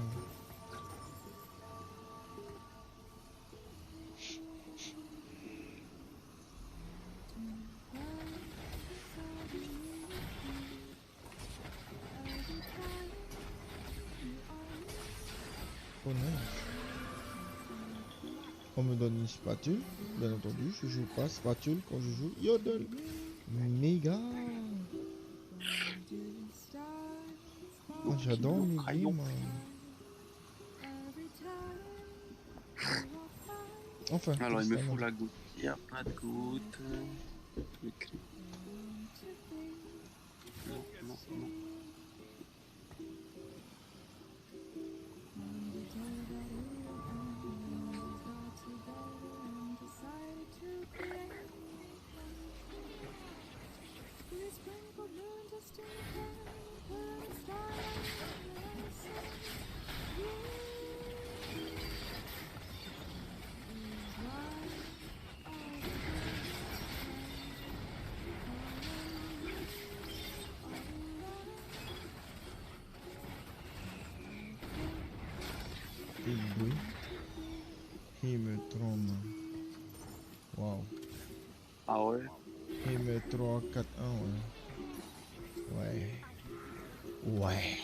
Oh nice. On me donne une spatule, bien entendu, je joue pas spatule quand je joue Yodel. Méga. Oh, j'adore mes games, man. Enfin, alors il me Tristana. faut la goutte. Il n'y a pas de goutte. Écrit. Non, non, non. Et oui. Il me trompe. Wow. Ah ouais? Il me 3, 4, 1, ouais. Ouais. Ouais.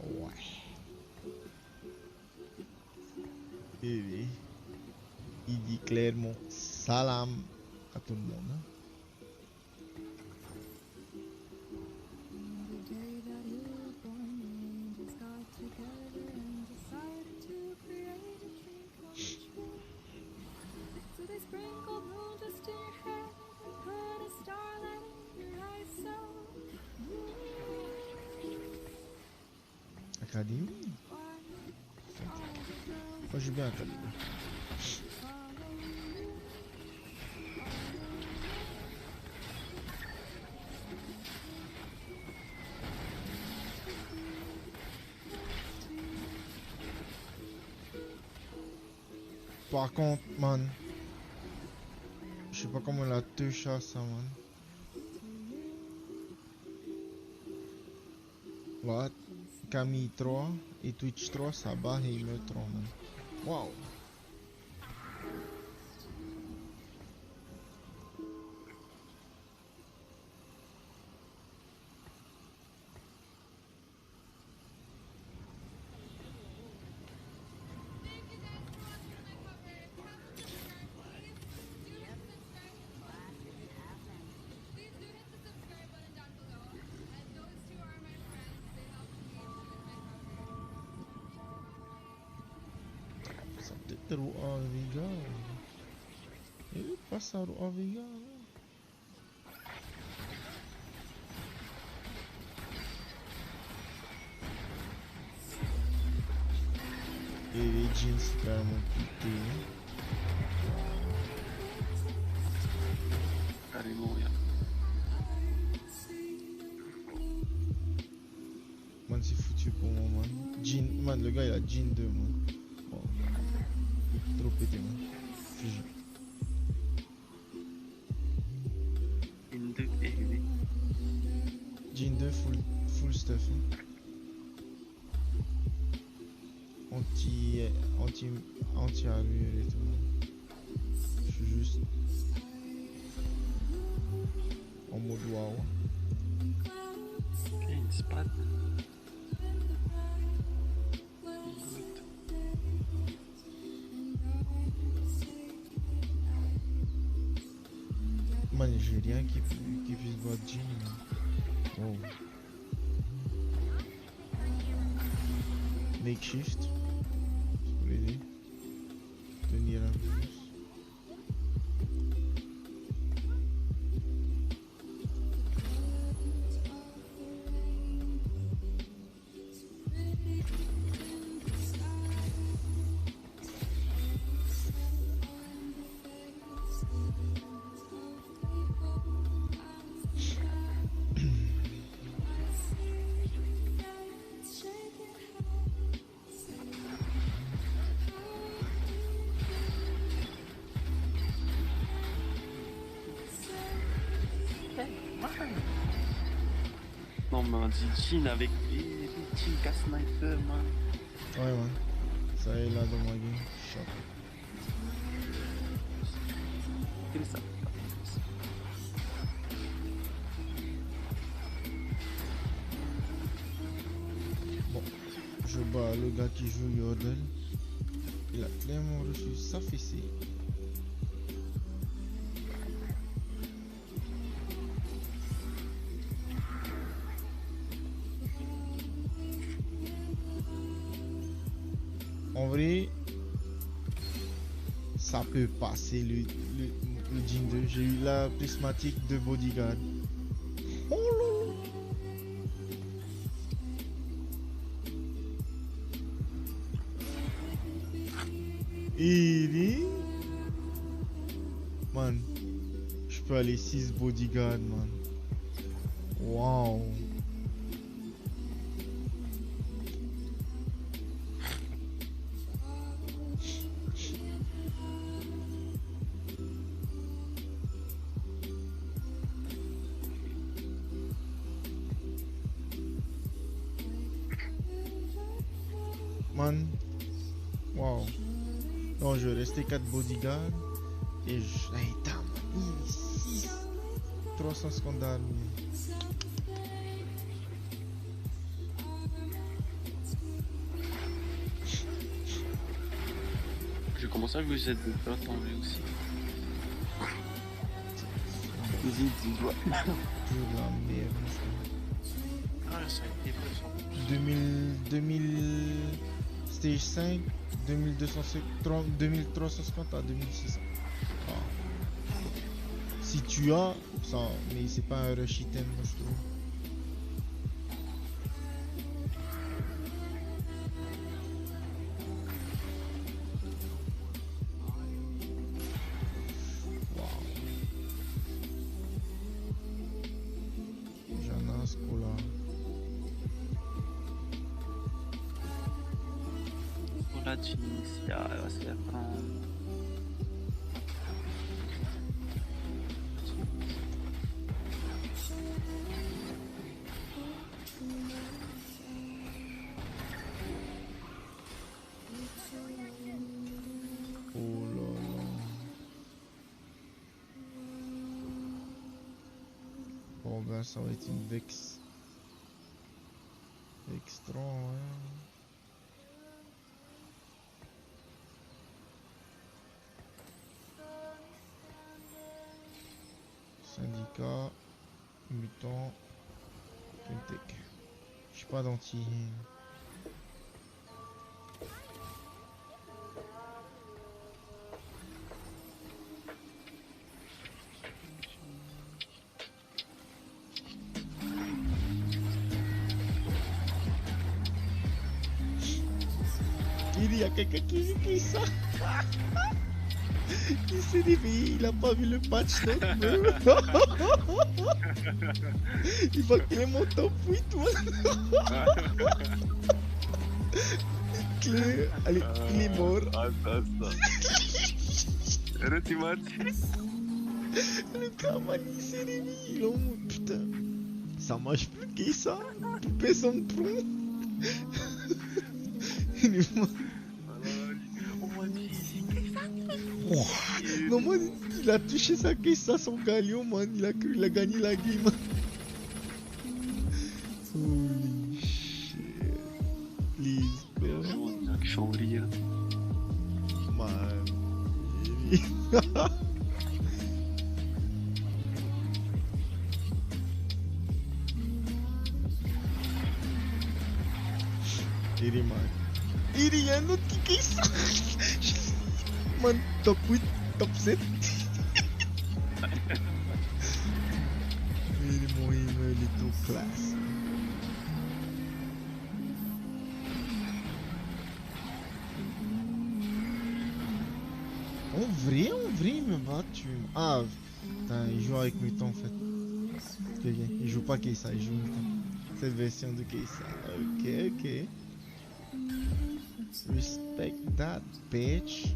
Ouais. Et oui. Il dit clairement salam à tout le monde. Hein. Académie. Moi j'ai bien Académie. Par contre, man, je sais pas comment la touche à ça, man. Là, Camille 3 et Twitch 3, ça bat et il me trompe, man. Wow. Ça peut-être Ru'a Vega. Il passe à Ru'a Vega. Et les jeans, c'est carrément pété. Allez, mourir. Man, c'est foutu pour moi, man. Jean, man, le gars il a Jean 2, man. Oh. Trop pété, man. Fiji. Une 2 et 8. Jean 2, full stuff. Hein. Anti-allure et tout. Je suis juste en mode wow. Ok, une spade. Man, j'ai rien qui puisse voir Jean, man. Wow. Makeshift. Ça peut l'aider. Tenir un peu plus. Non, mais on dit Jean avec les Jean casse sniper, man. Ouais, man. Ça est là dans ma game. Shot. C'est ça. Bon, je bats le gars qui joue Yordle. Il a clairement reçu sa fessée. En vrai, ça peut passer le Jean 2. J'ai eu la prismatique de bodyguard. Oh lolo. Et man, je peux aller 6 bodyguard, man. Wow. Man, wow. Non, je vais rester 4 bodyguards et je. Hey, damn, man, 6. 300 secondes d'armes. Je Comment ça vous êtes pas tombé aussi? Vas-y, dis-moi. Pure la merde. Ah, ça a été fait sans plus. 2000 stage 5, 2350 à 2600. Ah. Si tu as ça, mais c'est pas un rush item, moi je trouve. Janas, Cola. Hola, Tunisia, va se faire prendre. Oh là là. Bon ben ça va être une vex. Extra, hein. Syndicat, mutant, Pentec. Je suis pas d'anti. Il y a quelqu'un qui ça. Il s'est réveillé, il a pas vu le patch non plus. Il voit qu'il est monté au puits tout. Clé, allez, il est mort. Le Kamal il s'est réveillé, il est en mode putain. Ça marche plus que ça. Personne prend. Il est mort. Oh. Non, man, il a touché sa caisse à son galion, man. Il a cru, il a gagné la game. Holy shit. Please, bro. Man. Il est man. Il y a un autre qui ça. Man, top 8, top 7. Il est mon email est tout classe. En vrai, il me bat, tu... Ah, putain, il joue avec Mutant en fait. Ok, il joue pas Keisa, il joue Mutant. Cette version de Keisa. Ok, ok. Respect that, bitch.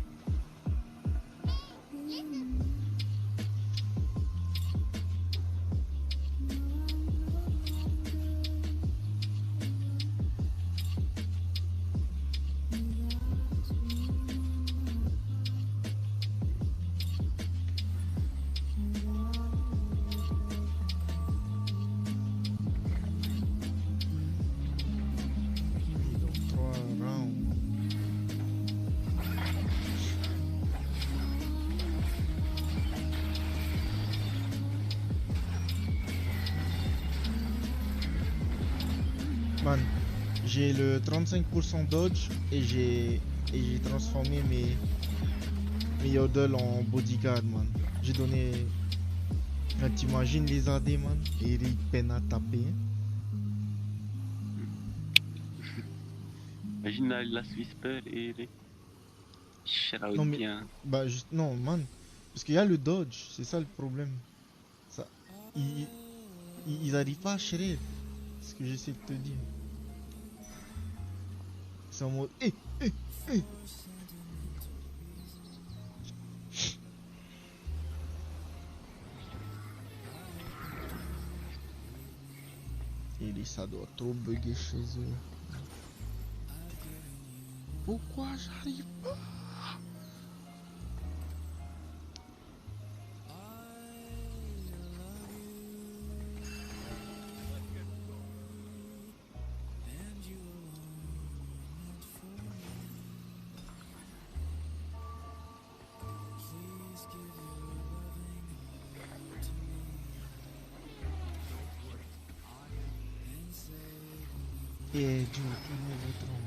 Man, j'ai le 35% dodge et j'ai transformé mes yodels en bodyguard, man. J'ai donné... Quand t'imagines les AD, man, et ils peinent à taper. Imagine la Whisper et les... Shout Non mais, bien. bah juste, non, man, parce qu'il y a le dodge, c'est ça le problème. Ça, ils arrivent pas à shred, c'est ce que j'essaie de te dire. C'est en mode, Et ça doit trop bugger chez eux. Pourquoi j'arrive pas? Et du nouveau tronc.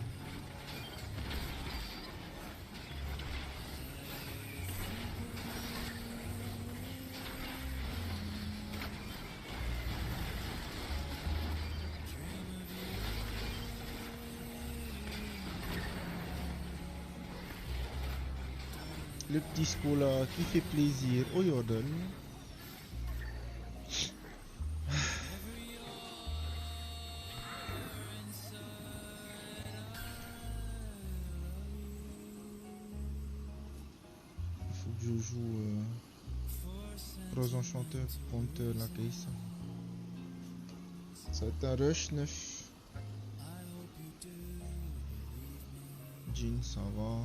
Le petit scola qui fait plaisir au yodel. Il faut que je joue Rose Enchanteur contre la Kaisa. Ça va être un rush 9. Jean, ça va.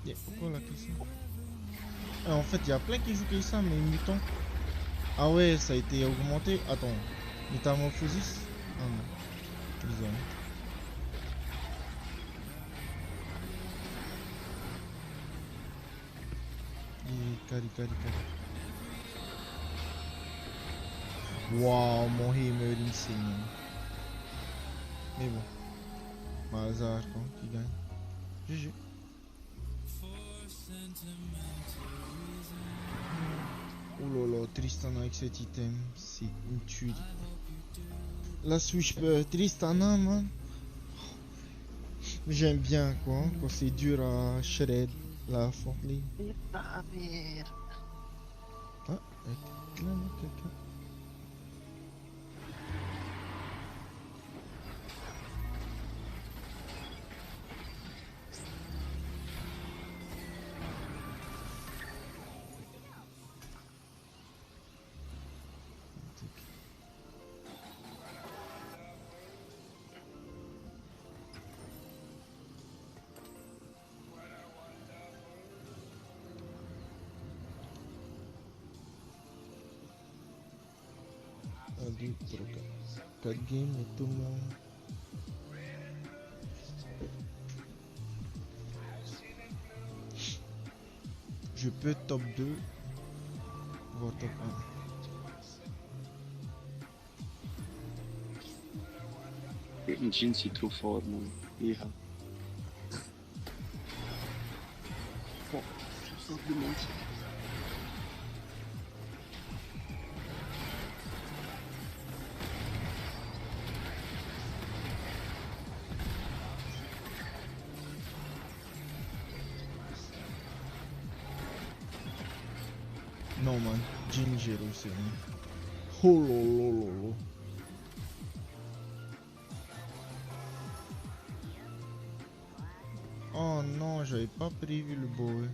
Yeah, pourquoi la Kaisa? En fait, il y a plein qui jouent Kaisa, mais mutant. Ah ouais, ça a été augmenté. Attends, Métamorphosis? Ah non, bizarre. Et Kari. Waouh, mon Hammer insane. Mais bon, Malzar quoi, qui gagne. GG. Oh là là, Tristana avec cet item, c'est une tuerie. La Switch Tristana, man. J'aime bien quoi, quand c'est dur à shred la Fortnite. Ah, il y a clairement quelqu'un. Allez, 4 games et tout le monde. Je peux top 2 voire top 1. Jin, c'est trop fort, man. Yeah. Oh, je sors de mentir. Non man, Jin Gero c'est rien. Oh lolo. Oh non, j'avais pas prévu le boy.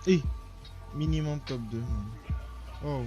Et minimum top 2. Oh.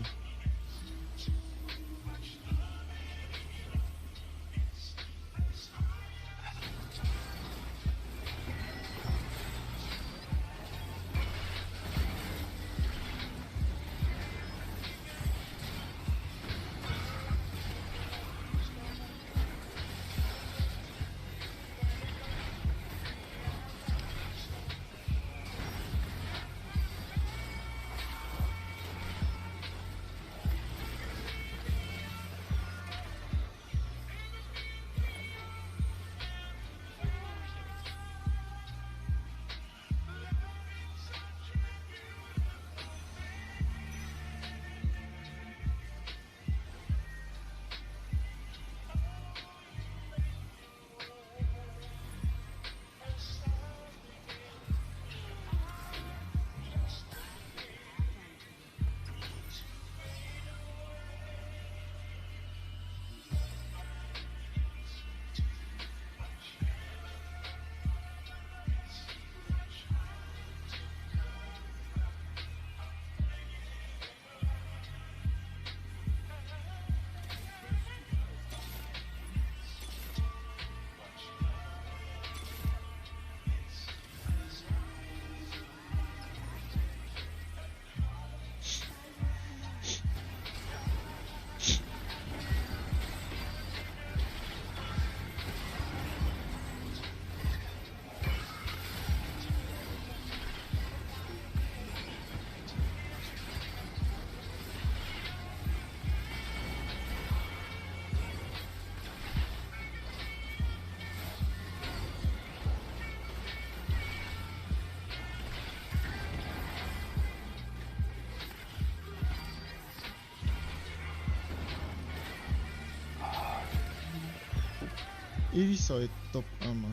Ellie, ça va être top 1, man.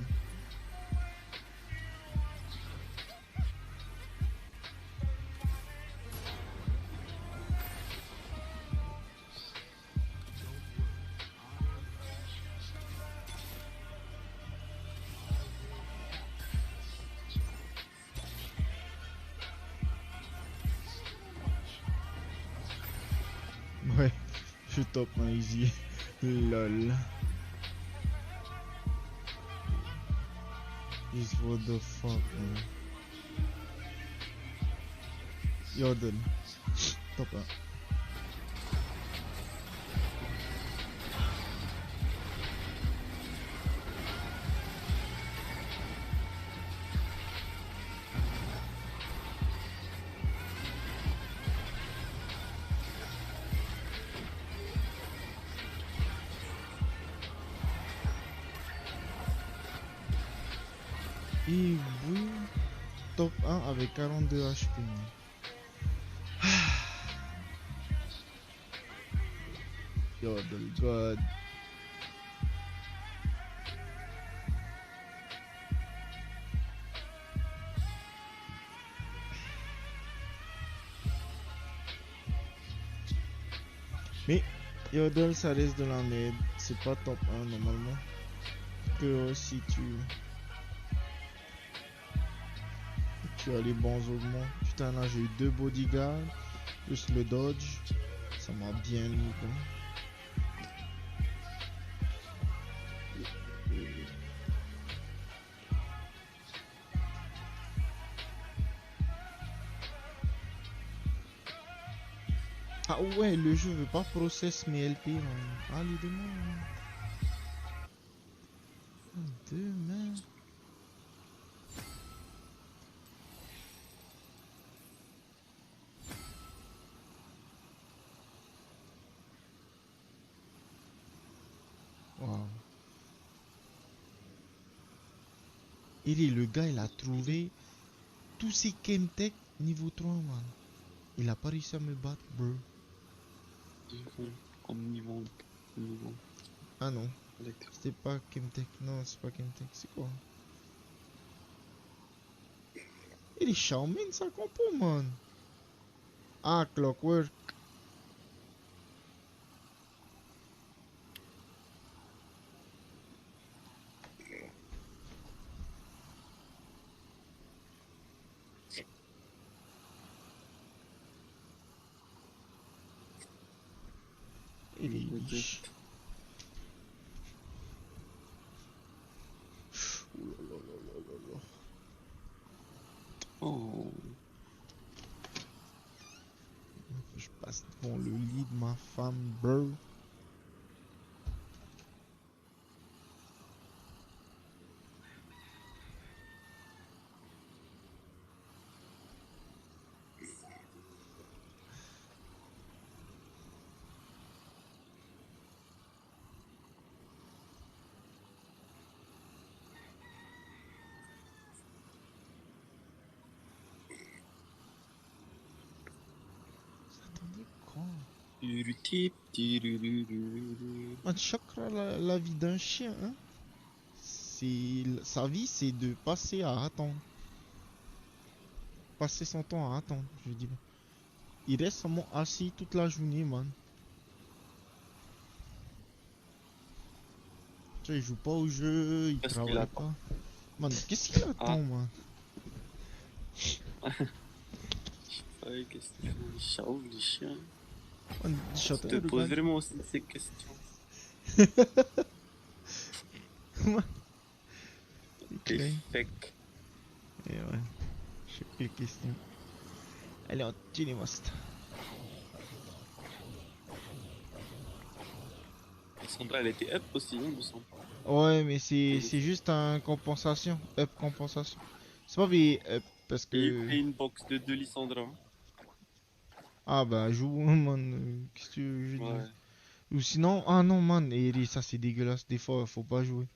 Ouais, je suis top 1 easy. Lol. Just what the fuck, man. Yodel. Top 1. Et oui, top 1 avec 42 HP. Yodel God. Mais Yodel, ça reste de la merde. C'est pas top 1 normalement. Que si tu as les bons augments. Putain, là j'ai eu 2 bodyguards. Plus le dodge. Ça m'a bien mis quoi. Ah ouais, le jeu veut pas process mes LP. Man. Allez, demain. Demain. Wow. Et le gars, il a trouvé tous ses Chemtech niveau 3, man. Il a pas réussi à me battre, bro. Comme niveau. Ah non. C'était pas Chemtech. Non, c'est pas Chemtech. C'est quoi? Il est Xiaomin, ça compo, man. Ah, Clockwork. Il est riche. Oh. Je passe devant le lit de ma femme, bro. Man, chakra la vie d'un chien, hein. Sa vie, c'est de passer à attendre. Passer son temps à attendre, je dis. Il reste seulement assis toute la journée, man. Tu sais, il joue pas au jeu, il travaille pas. Man, qu'est-ce qu'il attend, man? Ouais, qu'est-ce qu'ils font les chats ou les chiens? Man, Je te pose vraiment aussi ces questions. T'es fake. Et ouais, je sais quelle question. Allez, on tue les monstres. Sandra, elle était up aussi, il me semble. Ouais, mais c'est juste un compensation. Up compensation. C'est pas V up parce que. Il y a une box de 2 Lissandra. Ah bah, joue, man. Qu'est-ce que tu veux que je Ouais. dise? Ou sinon, ah non, man. Et ça, c'est dégueulasse. Des fois, faut pas jouer.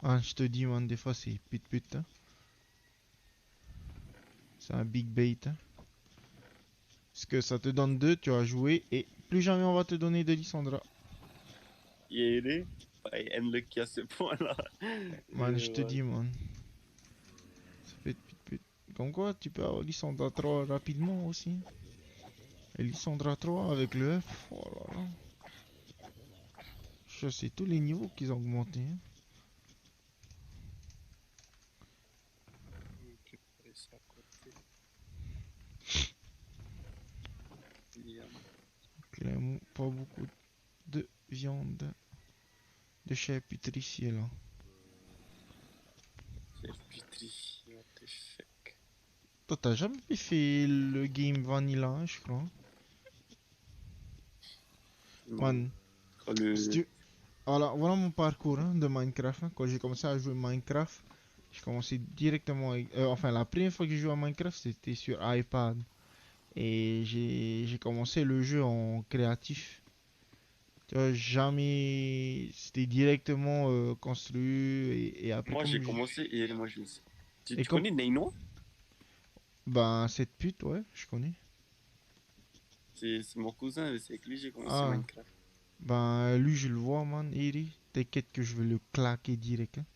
Ah, je te dis, man, des fois, c'est pute. Hein. C'est un big bait. Hein. Parce que ça te donne 2, tu vas jouer. Et plus jamais on va te donner de Lissandra. Il est. pas unlucky à ce point-là. Man, je te Ouais. dis, man. Ça fait pute. Comme quoi, tu peux avoir Lissandra 3 rapidement aussi. Et Lissandra 3 avec le F. Oh là là. Je sais tous les niveaux qu'ils ont augmenté. Hein. Récupérer ça à côté. Bien. Clairement, pas beaucoup de viande de charcuterie là. Charcuterie, what the fuck. Toi, t'as jamais fait le game vanilla, hein, je crois. Non. Man, Le... si tu... voilà mon parcours hein, de Minecraft. Hein. Quand j'ai commencé à jouer Minecraft, j'ai commencé directement avec... enfin, la première fois que j'ai joué à Minecraft, c'était sur iPad. Et j'ai commencé le jeu en créatif. Tu vois, jamais... C'était directement construit. Et après, Moi, comme... j'ai commencé et moi, je me suis... Tu, Et tu comme... connais Neino? Ben, cette pute, ouais, je connais. C'est mon cousin, c'est avec lui que j'ai commencé Ah, Minecraft. ben, lui, je le vois, man, Eri. T'inquiète que je vais le claquer direct, hein.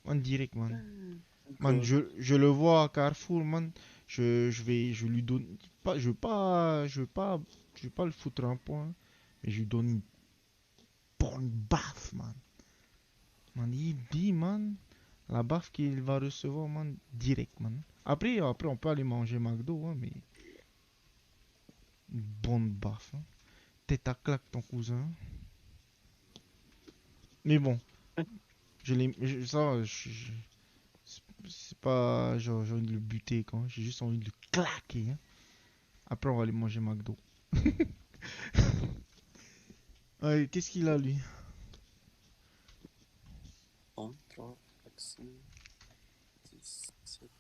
Man, direct, man. Man, je le vois à Carrefour, man. Je lui donne... Pas, je vais pas le foutre un point. Mais je lui donne une bonne baffe, man. Man, il dit, man, la baffe qu'il va recevoir, man, direct, man. Après, on peut aller manger McDo, hein, mais... Une bonne baffe, hein. Tête à claque ton cousin. Mais bon, c'est pas genre j'ai envie de le buter quand j'ai juste envie de le claquer. Hein. Après on va aller manger McDo. Ouais, qu'est-ce qu'il a lui? 3, 4, 5, 6, 7,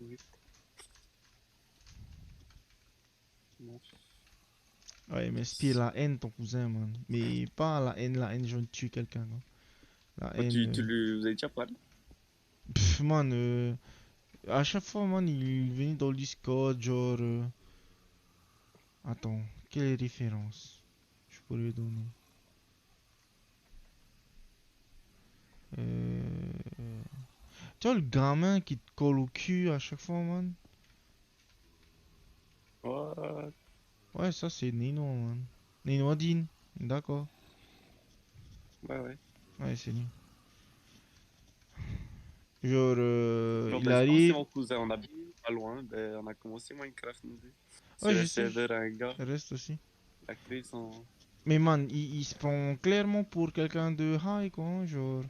8, 9. Ouais, mais inspire la haine ton cousin, man. Mais pas la haine, je tue quelqu'un. Hein. La Bah, haine. vous avez déjà parlé? Pff, man, à chaque fois, man, il venait dans le Discord, genre. Attends, quelle référence je pourrais donner? Tu vois le gamin qui te colle au cul à chaque fois, man? What? Ouais, ça c'est Nino, man. Nino Adine, d'accord. Ouais. Ouais, c'est lui. Genre, Non, il ben, je pense que c'est arrive. mon cousin, on habite pas loin, ben, on a commencé Minecraft nous deux. Ouais, Sur je le sais, serveur, un gars, je reste aussi. il a créé son... Mais man, il se prend clairement pour quelqu'un de high, quoi. Hein, genre,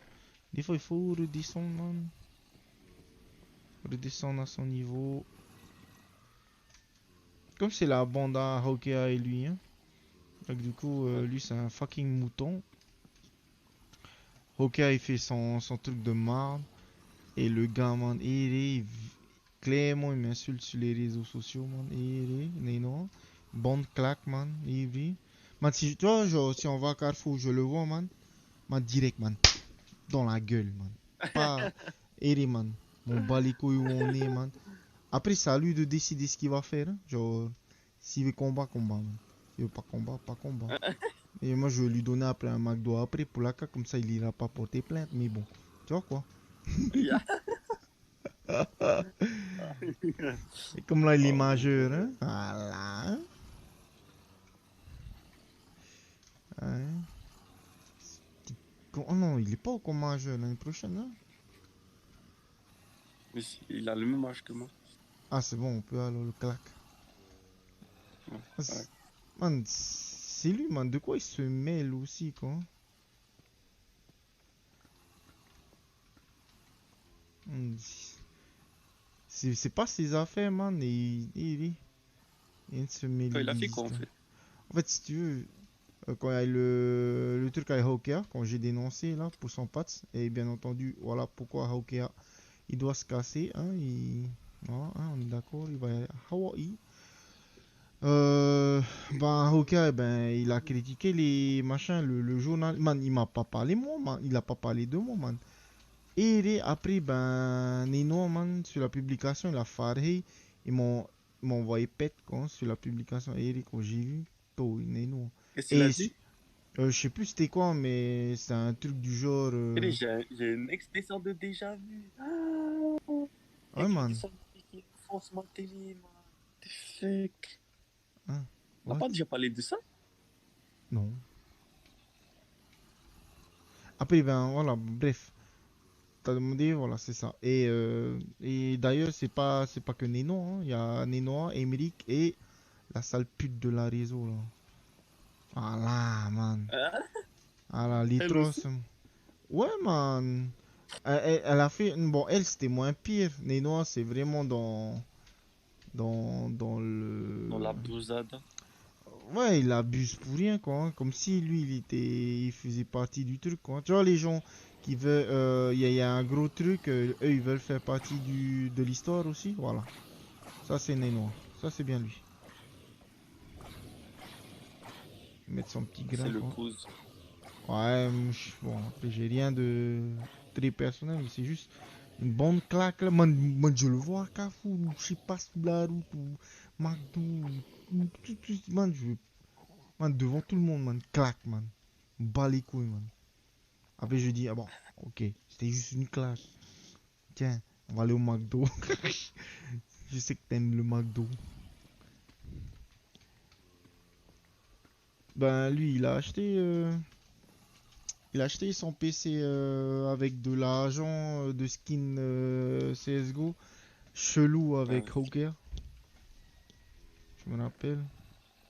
des fois il faut redescendre, man. Redescendre à son niveau. Comme c'est la bande à Hokea et lui, hein. Donc, du coup, lui c'est un fucking mouton. Hokea il fait son truc de marde. Et le gars, man, clairement, il m'insulte sur les réseaux sociaux, man. Non. Bonne claque, man. Man, si, tu vois, genre, si on va à Carrefour, je le vois, man. Man, direct, man. Dans la gueule, man. Pas. Man. Mon bat les couilles où on est, man. Après, c'est à lui de décider ce qu'il va faire. Hein. Genre, s'il veut combat, man. S'il veut pas combat. Et moi, je vais lui donner après un McDo après pour la caca, comme ça, il ira pas porter plainte. Mais bon, tu vois quoi? Et comme là il est majeur, hein? Voilà. Ouais. Oh non, il est pas encore majeur l'année prochaine, hein? Mais il a le même âge que moi. Ah, c'est bon, on peut alors le claque. Ouais. Man, c'est lui, man. De quoi il se mêle aussi, quoi? C'est pas ses affaires, man. Il se mêle. Il a fait quoi en fait? En fait, si tu veux, quand il y a le truc avec Hokea, quand j'ai dénoncé là pour son patch, et bien entendu, voilà pourquoi Hokea il doit se casser, hein, voilà, hein, on est d'accord, il va y aller à Hawaii. Ben Hokea, ben il a critiqué les machins, le journal, man, il m'a pas parlé moi, man, il a pas parlé de moi, man. Et après, ben Nino, man, sur la publication, il a faré, ils m'ont envoyé pète quoi, sur la publication, et quand j'ai vu, tout, Nino. Qu'est-ce qu'il a dit? Je sais plus c'était quoi, mais c'est un truc du genre. J'ai une expression de déjà vu. Ouais, man. Expression qui fonce ma télé, man. The fuck. Hein, On n'a what? pas déjà parlé de ça? Non. Après, ben voilà, bref. T'as demandé, voilà, c'est ça. Et d'ailleurs, c'est pas que Neno, hein. Il y a Neno, Emeric et la sale pute de la réseau, là. Voilà, man. Hein? Voilà, les Elle trois, aussi? ouais, man. Elle a fait. Bon, elle, c'était moins pire. Neno, c'est vraiment dans Dans le. la bousade. Ouais, il abuse pour rien, quoi, hein. Comme si lui, il faisait partie du truc, quoi. Tu vois, les gens qui veulent. Il y a un gros truc, eux, ils veulent faire partie de l'histoire aussi. Voilà. Ça, c'est Neno. Ça, c'est bien lui. Mettre son petit C'est grain, le quoi. cause. Ouais, bon, après, j'ai rien de très personnel, mais c'est juste une bonne claque, là. Man, je le vois à Carrefour, ou je sais pas, sous la route, ou McDo, man, man, devant tout le monde, man, claque, man. Bas les couilles, man. Après, je dis, ah bon, ok, c'était juste une claque. Tiens, on va aller au McDo. Je sais que t'aimes le McDo. Ben, lui, il a acheté son PC avec de l'argent de skin CSGO chelou Ouais. avec Hawker. Je me rappelle.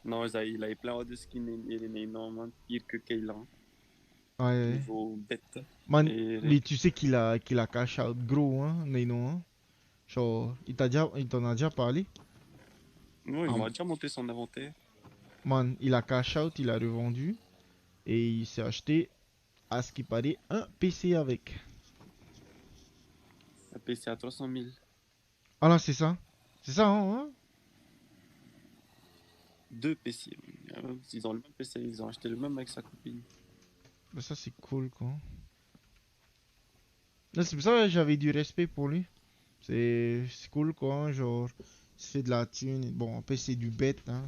Non, il avait plein de skins et il est énormément pire que Kaylan. Ouais, ouais. Niveau bête. Man, Et mais tu sais qu'il a cash out gros, hein, Nino, hein. Genre, il t'en a déjà parlé. ouais, il Ah, m'a déjà monté son inventaire. man, il a cash out, il a revendu. Et il s'est acheté, à ce qui paraît, un PC avec. Un PC à 300 000. Ah là, c'est ça. C'est ça, hein. Deux PC. Ils ont le même PC, ils ont acheté le même avec sa copine. Mais ça, c'est cool, quoi. Là, c'est pour ça que j'avais du respect pour lui. C'est cool, quoi. Genre, il se fait de la thune. Bon, après, c'est du bête, hein.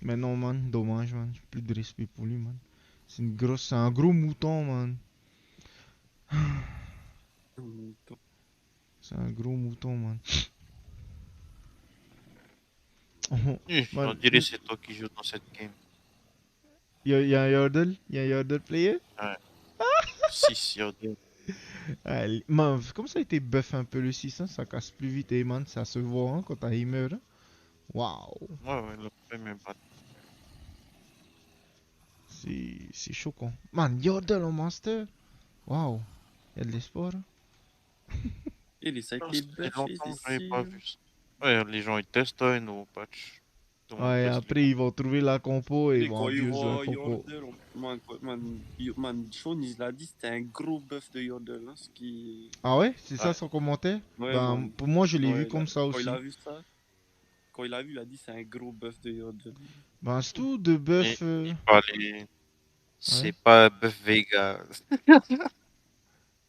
Mais non, man, dommage, man. J'ai plus de respect pour lui, man. C'est un gros mouton, man. C'est un gros mouton, man. On Man, dirait c'est toi qui joues dans cette game. y a un Yordle? Y a un Yordle player? Ouais. 6 Yordle. Allez, man, comme ça a été buff un peu le 6, hein, ça casse plus vite, et man, ça se voit hein, quand t'as meurt. Hein. Waouh, Ouais, le premier bat. c'est choquant. Man, Yordle en master? Waouh, y'a de l'espoir. Hein. Et les ça a Ça été fait buffé, longtemps c'est que j'avais pas sûr. vu ça. Ouais, les gens ils testent un nouveau patch. Tout le monde Ouais, teste les après ils vont trouver la compo et ils Et vont quand ils abuse la voient compo. Yordle, man, Sean, il l'a dit, c'était un gros buff de Yordle. Hein, ce qui... Ah ouais, c'est ça Ouais, son commentaire? ouais, Ben, man. pour moi, je l'ai vu Ouais, comme ça quand il aussi. a vu ça, quand il a vu, il a dit c'est un gros buff de Yordle. Ben, c'est tout de buff. il parlait. Ouais. C'est pas Buff Vega.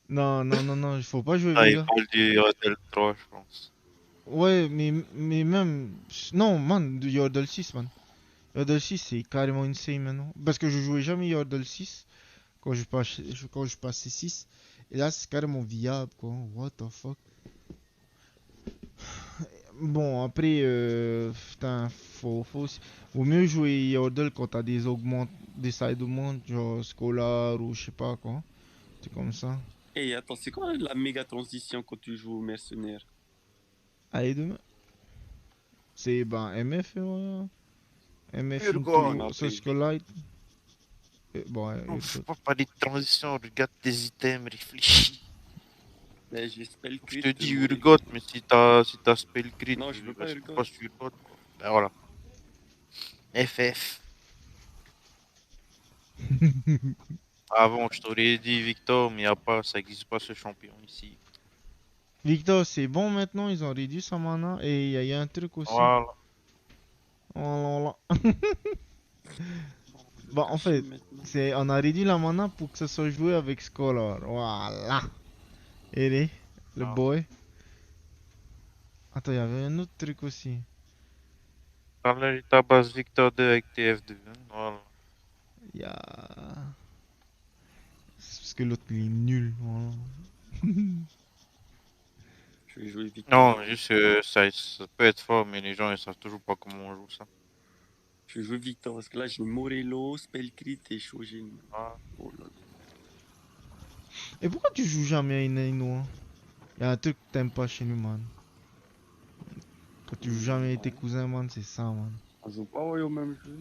Non, non, non, non, il faut pas jouer Ah, il Vega. parle du Yordle 3, je pense. Ouais, mais même. Non, man, de Yordle 6, man. Yordle 6, c'est carrément insane maintenant. Parce que je jouais jamais Yordle 6 quand je passais 6. Et là, c'est carrément viable, quoi. What the fuck. Bon, après, putain, vaut mieux jouer Yordle quand t'as des side augmentes, genre Scholar ou je sais pas quoi. C'est comme ça. Et attends, c'est quoi la méga transition quand tu joues au mercenaire? Allez, demain. C'est, ben, MF, ouais. MF Urgot. into Socialite. Bon, ouais, Non, faut Urgot. pas parler de transition, regarde tes items, réfléchis. Ben, j'ai spell Je crit. te dis Moi, Urgot, mais si t'as spell crit, non, je veux pas reste Urgot. pas sur Urgot, quoi. Ben voilà. FF. Avant, je t'aurais dit Victor, mais y a pas, ça existe pas ce champion ici. Victor, c'est bon maintenant, ils ont réduit sa mana. Et il y a un truc aussi. Voilà. Oh là là. Bon, en fait, on a réduit la mana pour que ça soit joué avec Scholar. Voilà. Et le boy. Attends, il y avait un autre truc aussi. Parle ta base Victor 2 avec TF2. Hein. Voilà. Il y a. C'est parce que l'autre il est nul. Voilà. Je vais jouer Victor. Non, juste ça peut être fort, mais les gens ils savent toujours pas comment on joue ça. Je vais jouer Victor parce que là j'ai Morello, Spellcrit et Shojin. Ah. Oh là là. Et pourquoi tu joues jamais à Inaino hein? Il y a un truc que t'aimes pas chez nous, man. Quand tu joues jamais avec tes cousins, man, c'est ça, man. On joue pas au même jeu.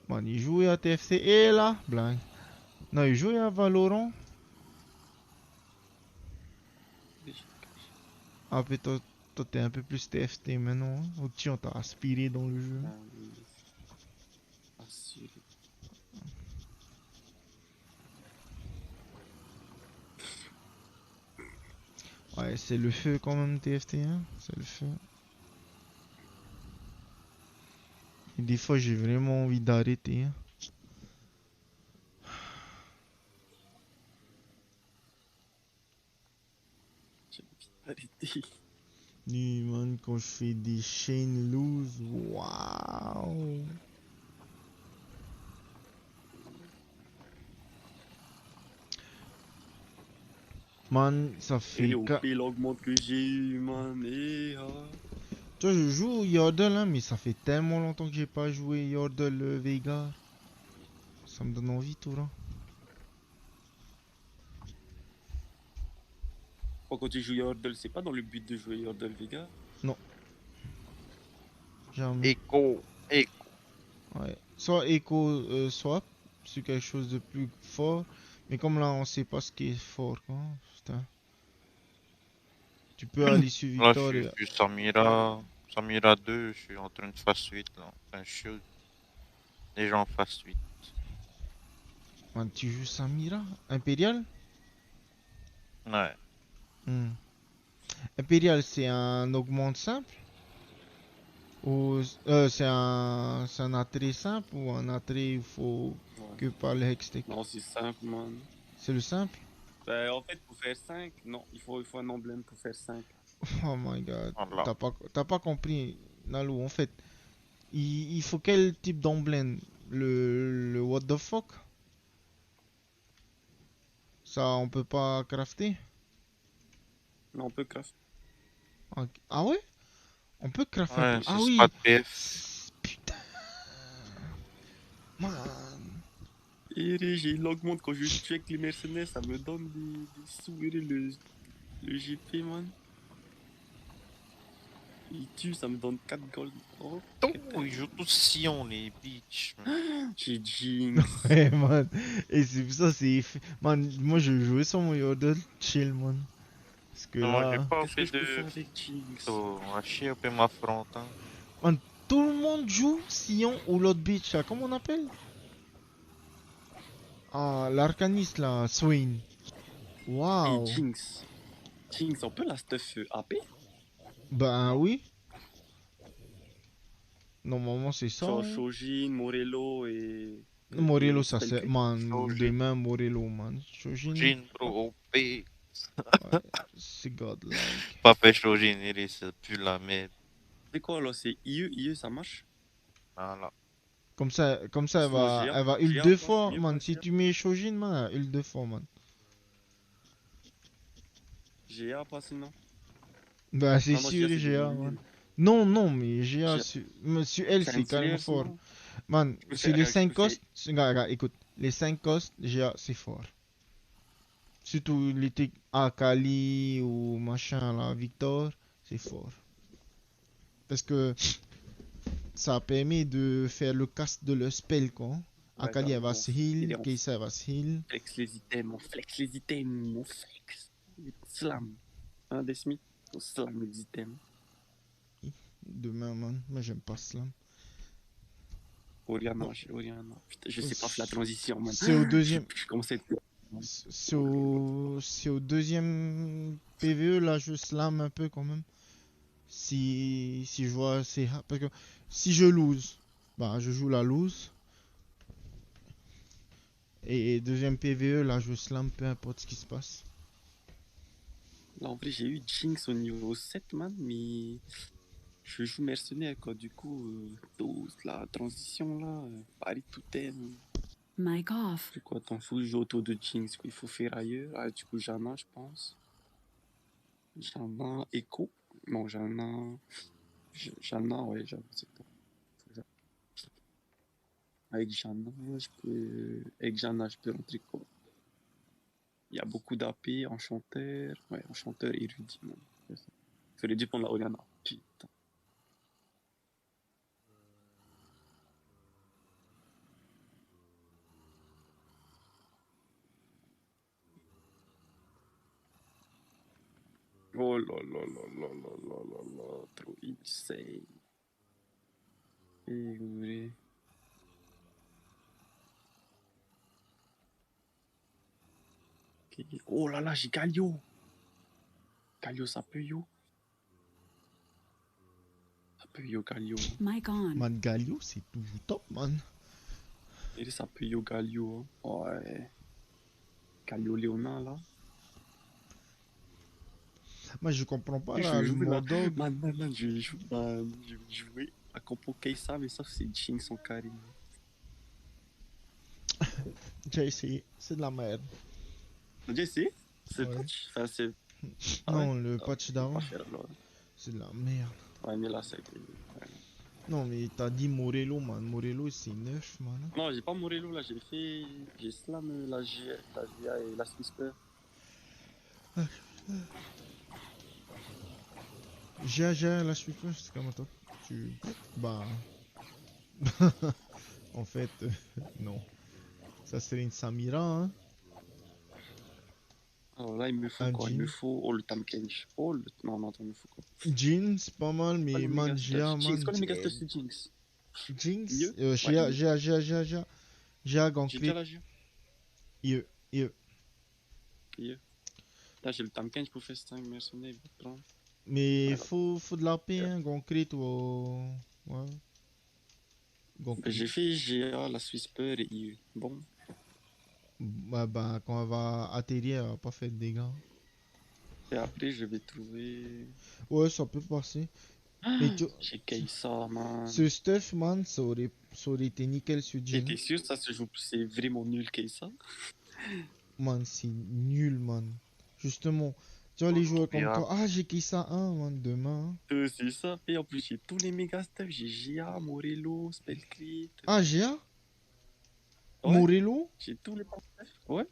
Man, il jouait à TFC et là, blague. Non, il jouait à Valorant. Ah, puis toi t'es un peu plus TFT maintenant. Hein? Au-dessus, on t'a aspiré dans le jeu. Ah oui. Assuré. Ouais, c'est le feu quand même, TFT, hein. C'est le feu. Et des fois, j'ai vraiment envie d'arrêter. Hein. J'ai envie d'arrêter. Oui, man, quand je fais des chains loose, waouh! Man, ça fait. Et au pire, l'augmente que j'ai eu, man. Et Tu vois, je joue Yordle, hein, mais ça fait tellement longtemps que j'ai pas joué Yordle Vega. Ça me donne envie, tout là. Quand tu joues Yordle, c'est pas dans le but de jouer Yordle Vega? Non. Jamais. Echo. Ouais. Soit Echo Swap, c'est quelque chose de plus fort. Mais comme là, on sait pas ce qui est fort, quoi. Putain. Tu peux aller sur Là, Victor je suis Samira 2, je suis en train de phase 8 là. Enfin, je suis déjà en phase 8. Man, tu joues Samira Impérial? Ouais. Impérial, c'est un augmente simple? Ou c'est un attrait simple ou un attrait il faut que par le hextech? Non, c'est simple, man. C'est le simple? Bah, en fait, pour faire 5, non, il faut un emblème pour faire 5. Oh my god. Voilà. T'as pas compris, Nalou. En fait, il faut quel type d'emblème? Le what the fuck? Ça, on peut pas crafter? Non, on peut crafter. Ok. Ah ouais? On peut crafter Ouais, un peu. Ah c'est oui! pas de PF. Putain! Man! Et j'ai l'augmente quand je tue avec les mercenaires, ça me donne des sous. Et le GP, man. Il tue, ça me donne 4 gold. Oh, ils jouent tous Sion, les bitches. J'ai Jinx. Ouais, man. Et c'est pour ça, c'est. Man, moi je jouais sur mon Yordle, chill, man. Parce que Non, j'ai là. pas Qu'est-ce que envie je peux de. faire avec Jinx? On va chier un peu ma fronte. Hein. Man, tout le monde joue Sion ou l'autre bitch là, comment on appelle? Ah, l'arcaniste là, Swain. Waouh. Et Jinx. Jinx, on peut la stuff AP? Ben oui. Normalement c'est ça. Genre Hein. Shojin, Morello et. Morello, ça c'est. Spellcrit. Man, demain Morello, man. Shojin, bro, OP. Ouais, c'est godlike. Pas fait Shojin, c'est plus la merde. C'est quoi là? C'est IE, ça marche? Voilà. Comme ça Sinon, elle va ult GA, deux pas, fois, mieux man. pas Si GA. tu mets Shojin, man, elle ult deux fois, man. GA pas sinon. Bah c'est Ah non, sûr, c'est GA, devenu man. nul. Non, mais GA, GA. sur elle, C'est c'est un carrément slayer, fort. sinon. Man, Je peux sur faire les je 5 peux faire- costs, regarde, écoute, les 5 costs, GA, c'est fort. Surtout les trucs Akali ou machin, là, Victor, c'est fort. Parce que ça permet de faire le cast de le spell, quoi. Ouais, Akali, elle va on se heal, on Keisa, elle va se heal. flex les items, on flex les items, on flex. Slam. Hein, Desmi? On slam les items. Demain, man, moi j'aime pas slam. Oriana, Oriana. Putain, je sais pas faire la transition, man. C'est au deuxième. Je commence à être. C'est au deuxième PVE, là, je slam un peu quand même. Si je vois c'est parce que si je lose, bah je joue la lose. Et deuxième PVE, là, je slam peu importe ce qui se passe. Là, en vrai, j'ai eu Jinx au niveau 7, man, mais je joue mercenaire, quoi. Du coup, la transition, là, Paris tout aime. Mic off. C'est quoi, t'en fous, je joue autour de Jinx, quoi. Il faut faire ailleurs. Ah, du coup, Jana, je pense. Jana, Echo. Non, Jana. Jana, ouais, Jana, c'est toi. Avec Jana, je peux rentrer quoi. Il y a beaucoup d'AP, enchanteur. Ouais, enchanteur érudit, man. C'est érudit pour la Oriana. Putain. Oh là là là là là là là là, trop insane. Et vous voulez. Oh là là, j'ai Galio. Galio, ça peut yo. Ça peut yo Galio. Mic on. Man, Galio, c'est toujours top, man. Et ça peut yo Galio. Hein. Ouais. Galio Léonin, là. Moi, je comprends pas, Et là, je le joue là. Mordog. Man, je jouais à compo Keisa, mais ça, c'est Jinx en carré. J'ai essayé, c'est de la merde. T'as déjà essayé? C'est le Ouais. patch? Enfin, c'est. Ah Non, ouais? le patch d'avant, Pas cher, alors. c'est de la merde. Ouais, mais là, ça a été. Ouais. Non, mais t'as dit Morello, man. Morello, c'est neuf, man. Non, j'ai pas Morello, là, j'ai fait. J'ai slam la GA et la Whisper. J'ai la suite, c'est comment toi? Bah. En fait, non. Ça serait une Samira, hein. Alors là, il me faut Un quoi? Il me jean. faut. Oh, le Tamkench. Oh, le. Non, attends, il me faut quoi? Jean, c'est pas mal, Pas mais le man, méga Gia, stuff. Jinx, man. quoi le méga stuff sur Jinx? Jinx? Mieux? Gia, mieux. Gia, Gia, Gia, Gia. Gia, J'ai déjà Gankrit. la GA. Ie. Là, j'ai le Tamkench pour faire 5 mercenaires. Prendre. Mais Voilà. faut de la paix, hein, Gankrit ou. Ouais. Ben, j'ai fait GA, la Whisper et IE. Bon. Bah, quand elle va atterrir, elle va pas faire de dégâts. Et après, je vais trouver. Ouais, ça peut passer. Mais tu... J'ai Keisa, man. Ce stuff, man, ça aurait été nickel sur Et Jin. t'es sûr, ça se joue. C'est vraiment nul Keisa? Man, c'est nul, man. Justement, tu vois les joueurs comme toi. Ah, j'ai qui ça, un, man, demain. C'est ça. Et en plus, j'ai tous les méga stuff. J'ai Gia, Morello, Spellcrit. Ah, Gia? Ouais. Morello? J'ai tous les stuff. Ouais.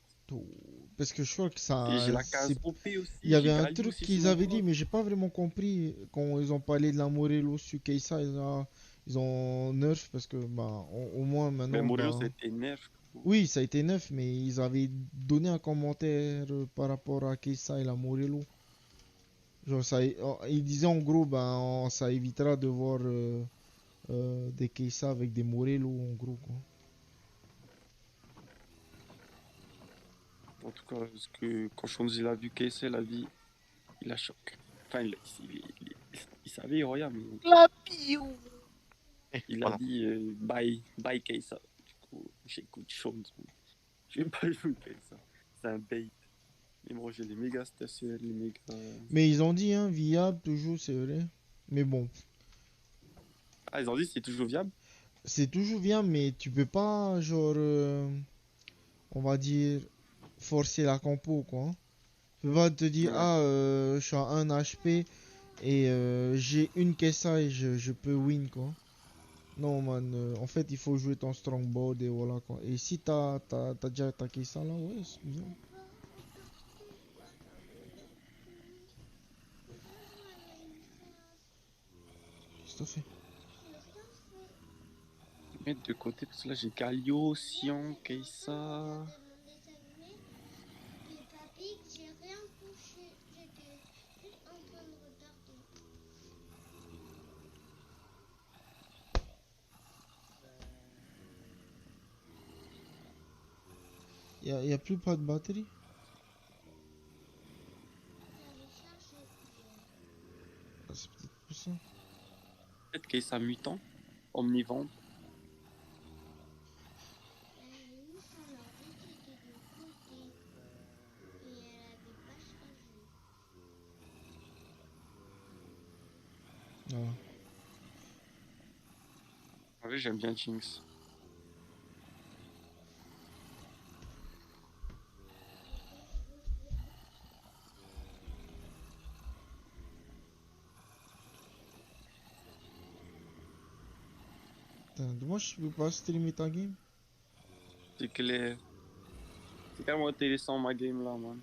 Parce que je crois que ça. Et j'ai la case OP aussi. Il y avait j'ai un Galio truc aussi qu'ils sur mon avaient dit, compte. mais j'ai pas vraiment compris quand ils ont parlé de la Morello sur Keisa. Ils ont nerf parce que, bah, au moins maintenant. Mais Morello, bah... ça a été nerf. Oui, ça a été neuf, mais ils avaient donné un commentaire par rapport à Keisa et la Morello. Genre, ils disaient en gros, ben, ça évitera de voir des Keisa avec des Morello, en gros, quoi. En tout cas, parce que quand Chonzi l'a vu Keisa, il a choqué. Enfin, il savait, regarde, mais. La bio! Il a dit bye Keisa. Du coup, j'écoute Chonzi. Je vais pas jouer Keisa. C'est un bait. Mais moi, j'ai les méga stations, les méga. Mais ils ont dit, hein, viable, toujours, c'est vrai. Mais bon. Ah, ils ont dit c'est toujours viable? C'est toujours viable, mais tu peux pas, genre, on va dire, forcer la compo, quoi. Tu peux pas te dire, Ouais. ah, je suis à 1 HP et j'ai une Kessa et je peux win, quoi. Non, man, en fait, il faut jouer ton strongboard et voilà, quoi. Et si t'as déjà ta Kessa là, ouais, c'est bien. Qu'est-ce que t'as fait? Mettre de côté parce que là j'ai Galio, Sion, Keisa. Y a plus pas de batterie? Ah, c'est peut-être pour ça. Peut-être Keisa mutant, omnivore. Voilà. En vrai, j'aime bien Jinx. Putain, dommage je peux pas streamer ta game. C'est clair. C'est carrément intéressant ma game là, man.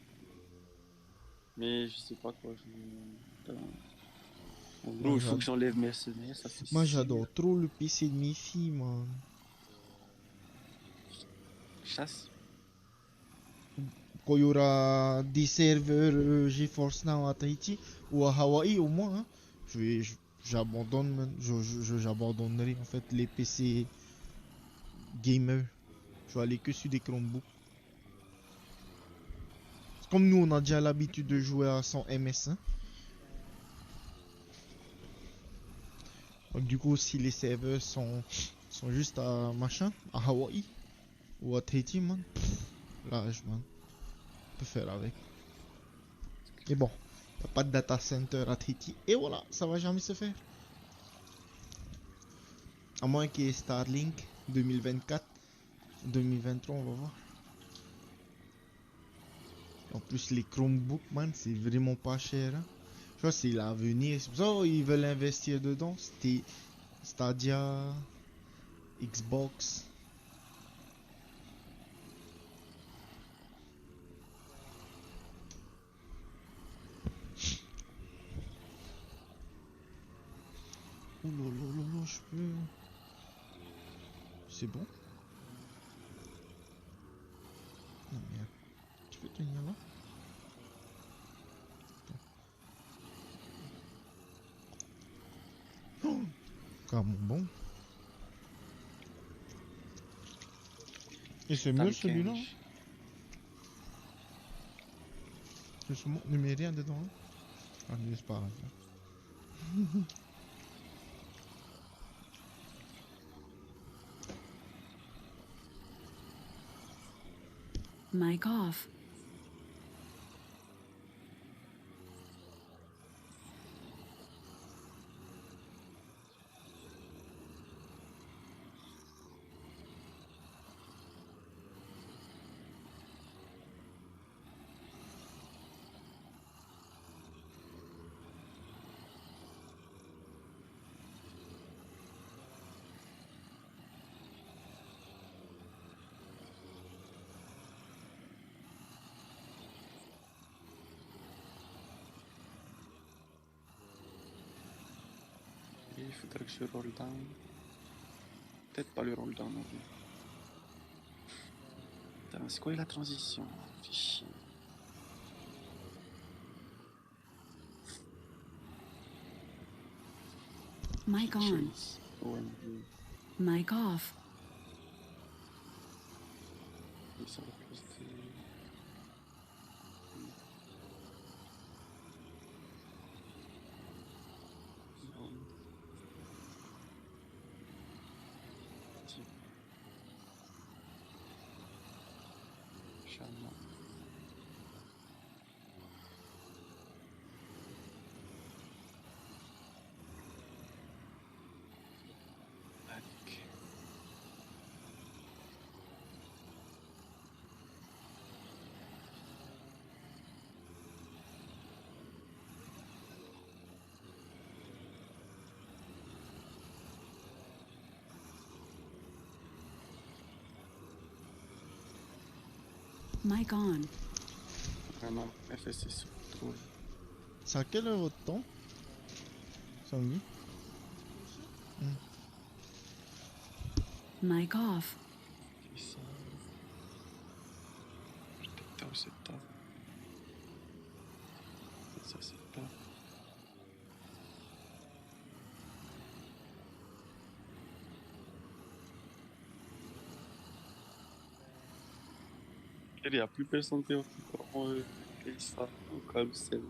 Mais je sais pas quoi. En gros, il faut que j'enlève mercenaires, ça c'est Moi sûr. j'adore trop le PC de mes filles, man. Chasse. Quand il y aura des serveurs GeForce Now à Tahiti ou à Hawaï au moins, hein, j'abandonne, man. J'abandonnerai en fait les PC gamers. Je vais aller que sur des Chromebooks. Comme nous on a déjà l'habitude de jouer à 100 ms. Hein. Donc du coup si les serveurs sont juste à machin, à Hawaï ou à Tahiti, man, là je peux faire avec. Et bon, y a pas de data center à Tahiti. Et voilà, ça va jamais se faire. À moins qu'il y ait Starlink 2024, 2023, on va voir. En plus les Chromebooks, man, c'est vraiment pas cher. Hein. Je crois que c'est l'avenir. C'est pour ça qu'ils veulent investir dedans. C'était Stadia, Xbox. Oh là là là là, je peux... C'est bon? Non merde. Tu peux tenir là? Oh, carrément bon. Et c'est mieux celui-là. Hein. Justement, ne mets rien dedans. Hein. Ah, mais c'est pas grave. Mic off. Il faudrait que je roll down. Peut-être pas le roll down non plus. Putain, c'est quoi la transition? Fais chier. Mic on. Mic off. Et ça va plus de... Charmant. Mic on. Vraiment, FSC sur trop. C'est à quelle heure votre temps? Samedi. Mic off. Et ça... Peut-être c'est tard. Et ça c'est tard. Il n'y a plus personne qui fait ça au carrousel.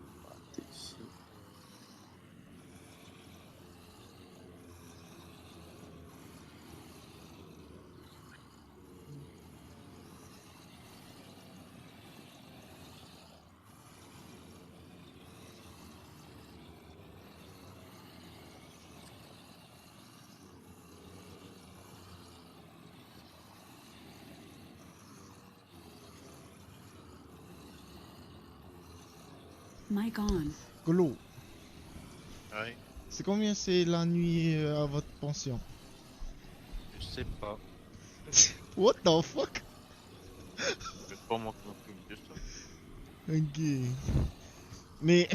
Mic on. Golo. Ouais. C'est combien c'est la nuit à votre pension? sais pas. What the fuck? Je vais pas m'occuper de ça. Ok. Mais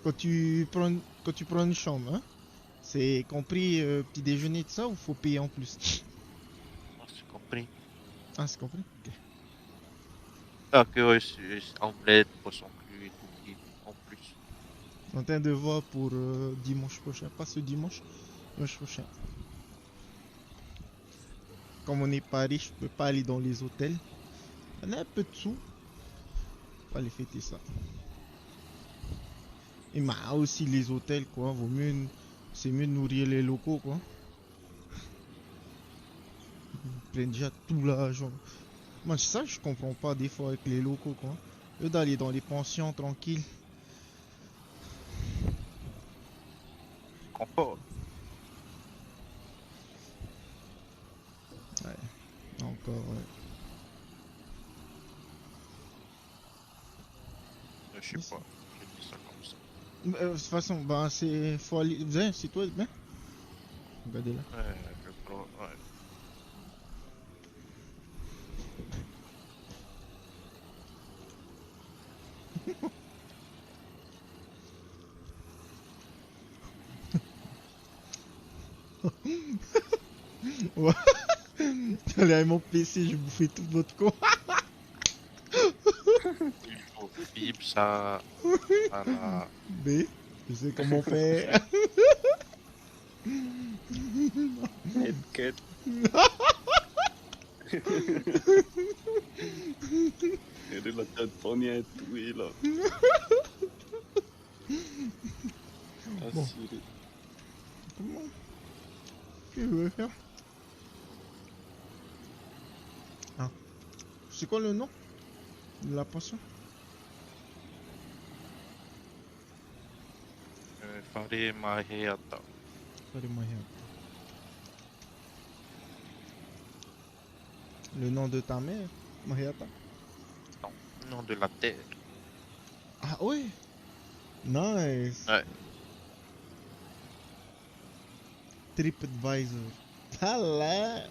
quand tu prends une chambre, hein, c'est compris petit déjeuner de ça ou faut payer en plus? Ah, c'est compris. Ah, c'est compris. Ok. Ah, que ouais, c'est omelette, poisson cru et tout qui est en plus. En train de voir pour dimanche prochain, pas ce dimanche, dimanche prochain. Comme on n'est pas riche, je peux pas aller dans les hôtels. On a un peu de sous. On va aller fêter ça. Et bah aussi les hôtels quoi, c'est mieux de nourrir les locaux quoi. Ils prennent déjà tout l'argent. Moi c'est ça que je comprends pas des fois avec les locaux quoi. Eux d'aller dans les pensions tranquilles. Confort. Ouais. Encore ouais. Je sais pas, je dis ça comme ça. De toute façon, bah c'est. Faut aller. Viens, c'est toi, bien. Regardez là. Ouais, je crois, ouais. Ouais. Allez, avec mon PC, je bouffais tout votre con. Il faut bip ça. Voilà. B, je sais comment faire. Headcat. Eres la Antonia de tu hilo. Bon. Así. Comment? Qu'est-ce que je vais faire? Ah. C'est quoi le nom de la potion? Fare Maheata. Fare Maheata. Le nom de ta mère, Maheata? Non, nom de la terre. Ah ouais. Nice. Ouais. TripAdvisor. Ah là.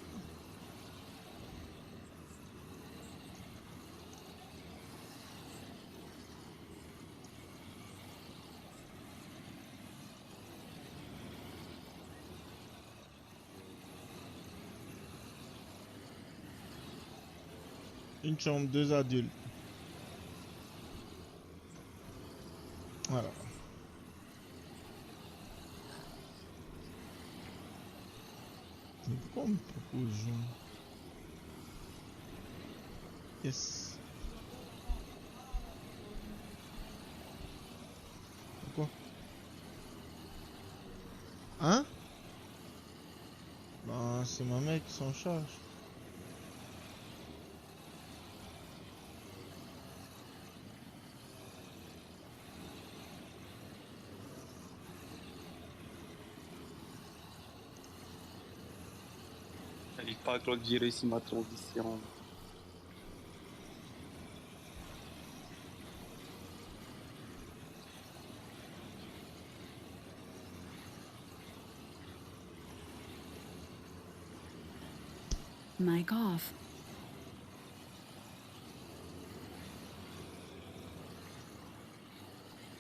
Une chambre, 2 adultes. Voilà. Mais pourquoi on me propose jaune? Yes. Pourquoi? Hein? Bah c'est ma mère qui s'en charge. J'arrive pas à croire que j'ai réussi ma transition. Mic off.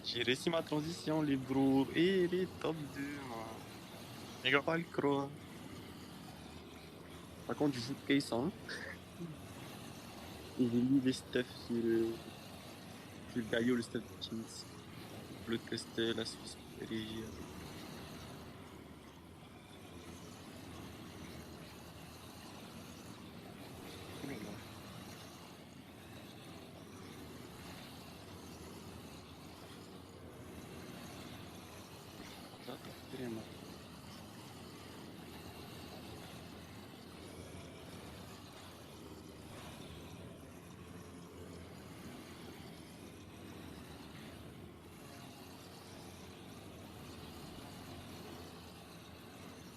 J'ai réussi ma transition, les bros. Et les top 2, moi. Les gars, pas le croire. Par contre, je joue de case 1. Et j'ai mis les stuff sur le gaillot, le stuff de Jeans. Le tester, la Suisse, régie. Vraiment.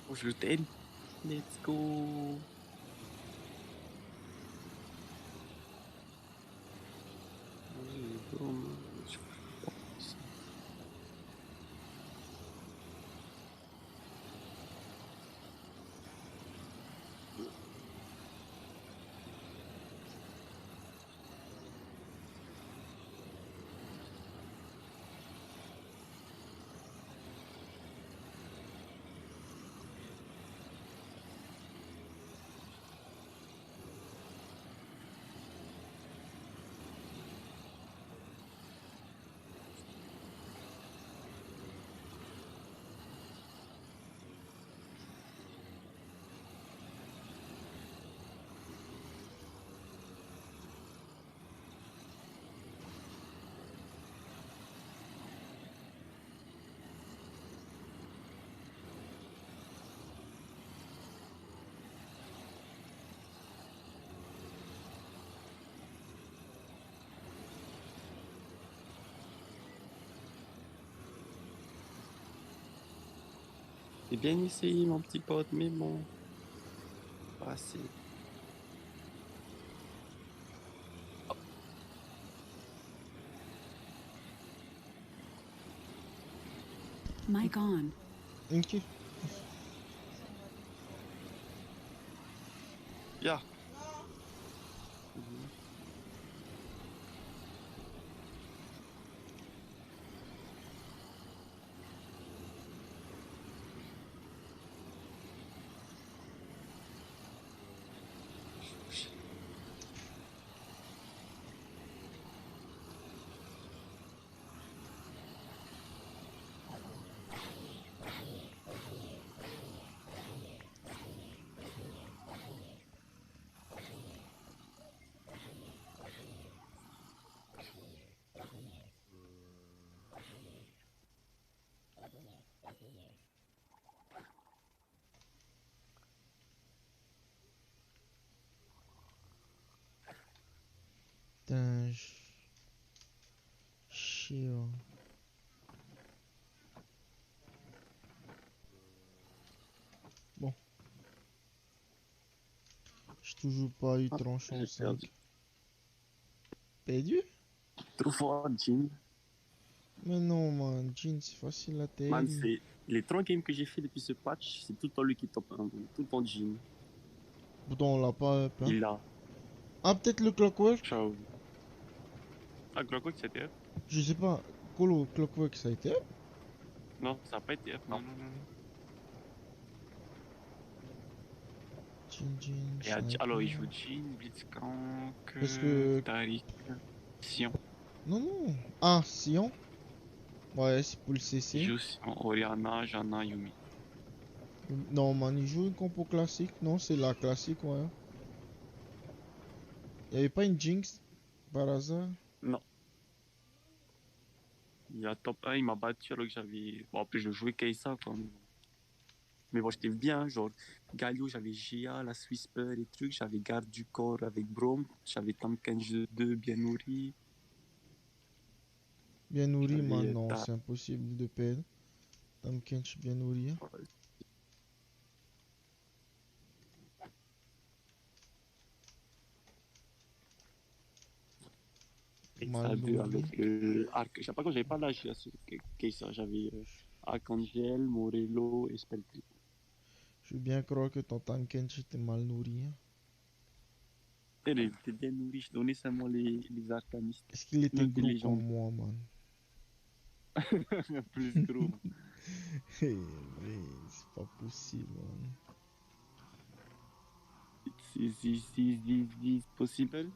Oh, je le t'aime. Let's go. Oui, boum. J'ai bien essayé, mon petit pote, mais bon. Pas assez. Mic on. Ok. Yeah. Putain, chiant. Bon. J'ai toujours pas eu tranchant J'ai 5. perdu. Perdu? Trop fort, Jin. Mais non, man. Jin, c'est facile à Man, terre. c'est les 3 games que j'ai fait depuis ce patch, c'est tout le temps lui qui top 1. Tout le temps Jin. Pourtant, on l'a pas up, hein. Il l'a. Ah, peut-être le Clockwork? Ciao. Ah, Clockwork, c'était up? Je sais pas. Colo, Clockwork, ça a été up? Non, ça n'a pas été up. Non, non, non. Jin, Alors, il joue sniper. Jin, Blitzcrank, Parce que... Tariq, Sion. Non, non. Ah, Sion? Ouais, c'est pour le Il CC. joue Sion, Oriana, Jana, Yumi. Non, man, il joue une compo classique. Non, c'est la classique, ouais. Y'avait pas une Jinx par hasard? Non. Il y a top 1, il m'a battu alors que j'avais... Bon, en plus, je jouais Kai'Sa, quoi. Mais bon, j'étais bien, genre, Galio, j'avais Gia, la Swisper et trucs, j'avais Garde du Corps avec Braum, j'avais Tamkench 2 bien nourri. Bien nourri, J'avais, man, non, c'est impossible de perdre. Tam Kench bien nourri. Hein. Kai'Sa 2 avec Arc. Je sais pas quand j'avais pas l'âge à ce Kai'Sa, j'avais Archangel, Morello et Spellcreep. Je veux bien croire que ton Tam Kench était mal nourri. Hein. Il était bien nourri, je donnais seulement les arcanistes. Est-ce qu'il était gros comme moi, man? Plus gros. Hey, c'est pas possible, man. It's possible.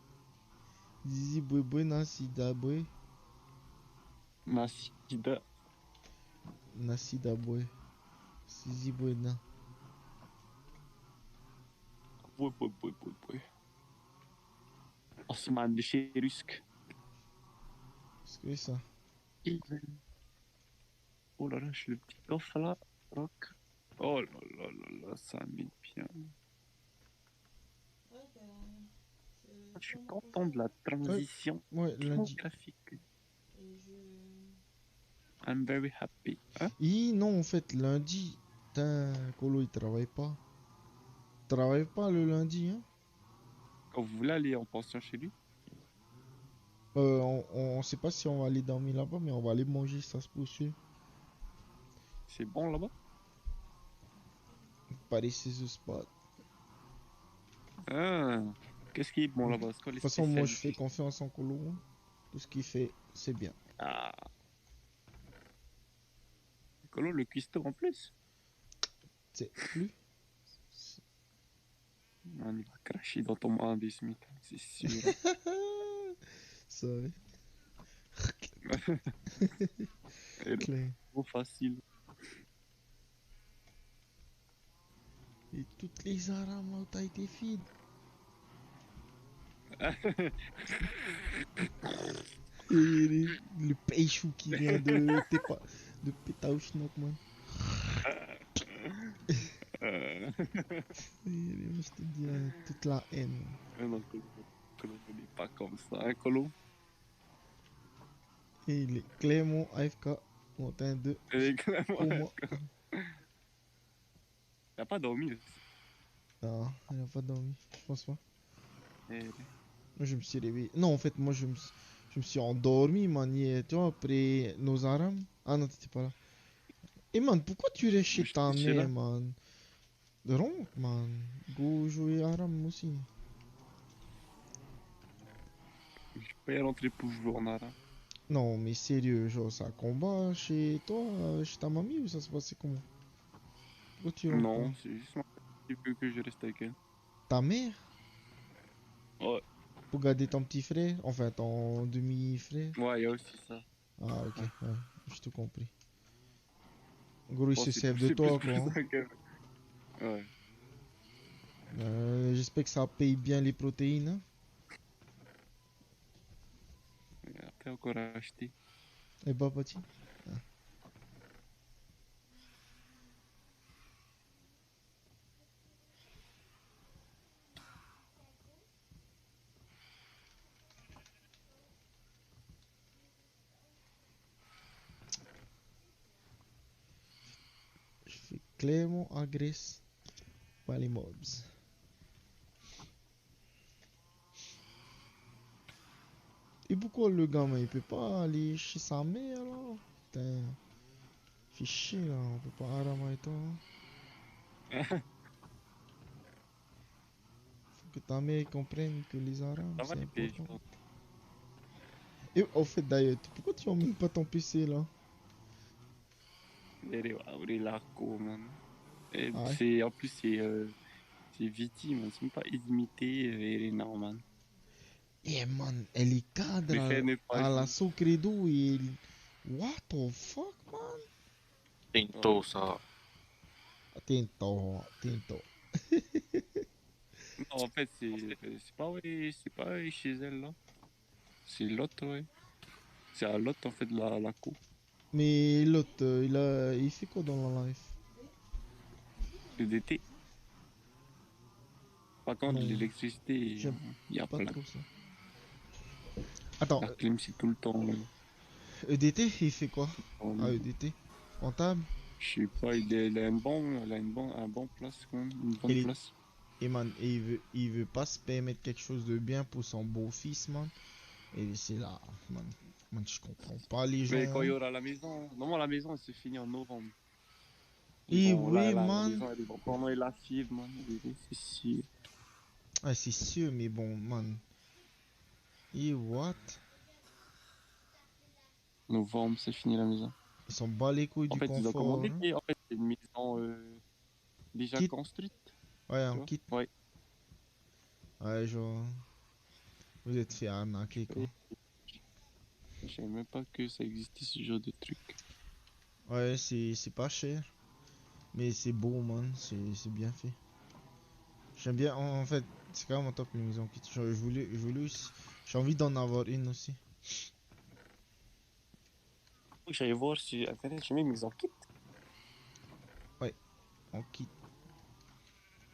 Zizi bwe nasida bwe. Nasida. Nasida bwe. Zizi bwe na. Bwe. Osman de chez Rusk. Qu'est-ce que c'est ça? Oh là là, je suis le petit coffre là. Rock. Oh là là, ça met bien. Je suis content de la transition graphique. I'm very happy. Hein? Non, en fait, lundi, putain, Colo, il travaille pas. Il travaille pas le lundi, hein? Quand vous voulez aller en pension chez lui? On sait pas si on va aller dormir là-bas, mais on va aller manger, ça se poursuit. C'est bon là-bas? Paris, c'est ce spot. Ah, qu'est-ce qui est bon là-bas? De toute façon, moi, je fais confiance en Colo. Hein. Tout ce qu'il fait, c'est bien. Ah. Colo, le cuistot en plus? C'est plus. Man, il va cracher dans ton main des Smith, c'est sûr. Sorry. Clair. Trop facile. Et toutes les aram ont été feed. Et le pêchou qui vient de Pétaouchnok, man. Je te dis toute la haine. Non, Colo n'est pas comme ça, hein, Colo? Et il est Clément AFK, montagne 2. Et Clément pour moi. T'as pas dormi aussi. Non, elle a pas dormi. Je pense pas. Eh, Moi, je me suis réveillé. Non, en fait, moi, je me suis endormi, man. Tu vois, après nos aram. Ah non, t'étais pas là. Et man, pourquoi tu restes chez ta j'étais là. mère, man? Rentre, man. Go jouer aram aussi. Je peux pas y rentrer pour jouer en aram. Non, mais sérieux, genre, ça combat chez toi, chez ta mamie, ou ça se passait comment? Pourquoi tu rentres pas? Non, c'est juste ma qui veut que je reste avec elle. Ta mère? Ouais. Pour garder ton petit frère? Enfin, ton demi-frère? Ouais, il y a aussi ça. Ah, ok, Ouais. ouais, j'ai tout compris. Gros, il Bon, se servent de c'est plus toi, pour quoi. Hein. ça que... Ouais. J'espère que ça paye bien les protéines. Hein. Et après, encore acheter. Et bah, petit. Ah. Je fais clairement agresse par les mobs. Et pourquoi le gamin il peut pas aller chez sa mère là? Putain, fait chier là, on peut pas arramer et toi. Hein. Faut que ta mère comprenne que les arabes Ça va c'est les important. pages. Et au fait d'ailleurs, pourquoi tu emmènes pas ton PC là? Ouvrir l'arco, man. Et Ah ouais. c'est, en plus, c'est Viti, man. C'est même pas illimité et non, man. Eh man, elle est cadre Préfère ne pas à la jouer. Socredo et... What the fuck, man? Tinto, ça. Tinto, tinto. Non, en fait, c'est pas chez elle, là. C'est l'autre, ouais. C'est à l'autre, en fait, la co. Mais l'autre, il fait quoi dans la life? Le DT. Par contre, Non, l'électricité, j'aime il y a pas plein. trop ça. Attends, La clim, c'est tout le temps. EDT, il fait quoi? Ah, EDT. Comptable? Je sais pas, il a un bon place, quand même. Une bonne Et, place. et man, il veut pas se permettre quelque chose de bien pour son beau-fils, man. Et c'est là, man. Man, je comprends pas les gens. Mais quand il y Hein. aura la maison, normalement, la maison, elle se finit en novembre. Et Bon, oui, la man. maison, elle est vraiment la fibre, man. C'est sûr. Ah, c'est sûr, mais bon, man. Et what? Novembre, c'est fini la maison. Ils sont bas les couilles En du fait, ils ont confort. commandé, Hein. et en fait, c'est une maison déjà Kit? construite. Ouais, Tu en vois? kit. Ouais. Ouais, genre. Vous êtes fait arnaquer, quoi. Je savais même pas que ça existait ce genre de truc. Ouais, c'est pas cher. Mais c'est beau, man. C'est bien fait. J'aime bien. En fait, c'est quand même top les maisons kit. Je voulais aussi. J'ai envie d'en avoir une aussi. J'allais voir sur internet, j'ai mis maison kit. Ouais, en kit.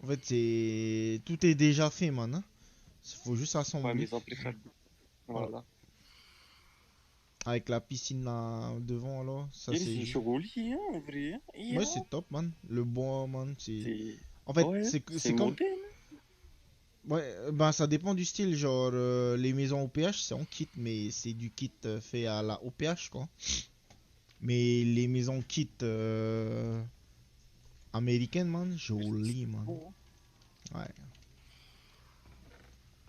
En fait, c'est. Tout est déjà fait, man. Hein. Faut juste Ouais, assembler. maison préfabriquée. Voilà. Avec la piscine là devant, alors. Ça, Et c'est c'est juste. joli, hein, en vrai. Hein. Ouais, c'est top, man. Le bois, man. C'est. C'est. En fait, Ouais, c'est c'est comme. moderne. Ouais, ben ça dépend du style. Genre, les maisons OPH, c'est en kit, mais c'est du kit fait à la OPH, quoi. Mais les maisons kit américaines, man, joli, man. Ouais.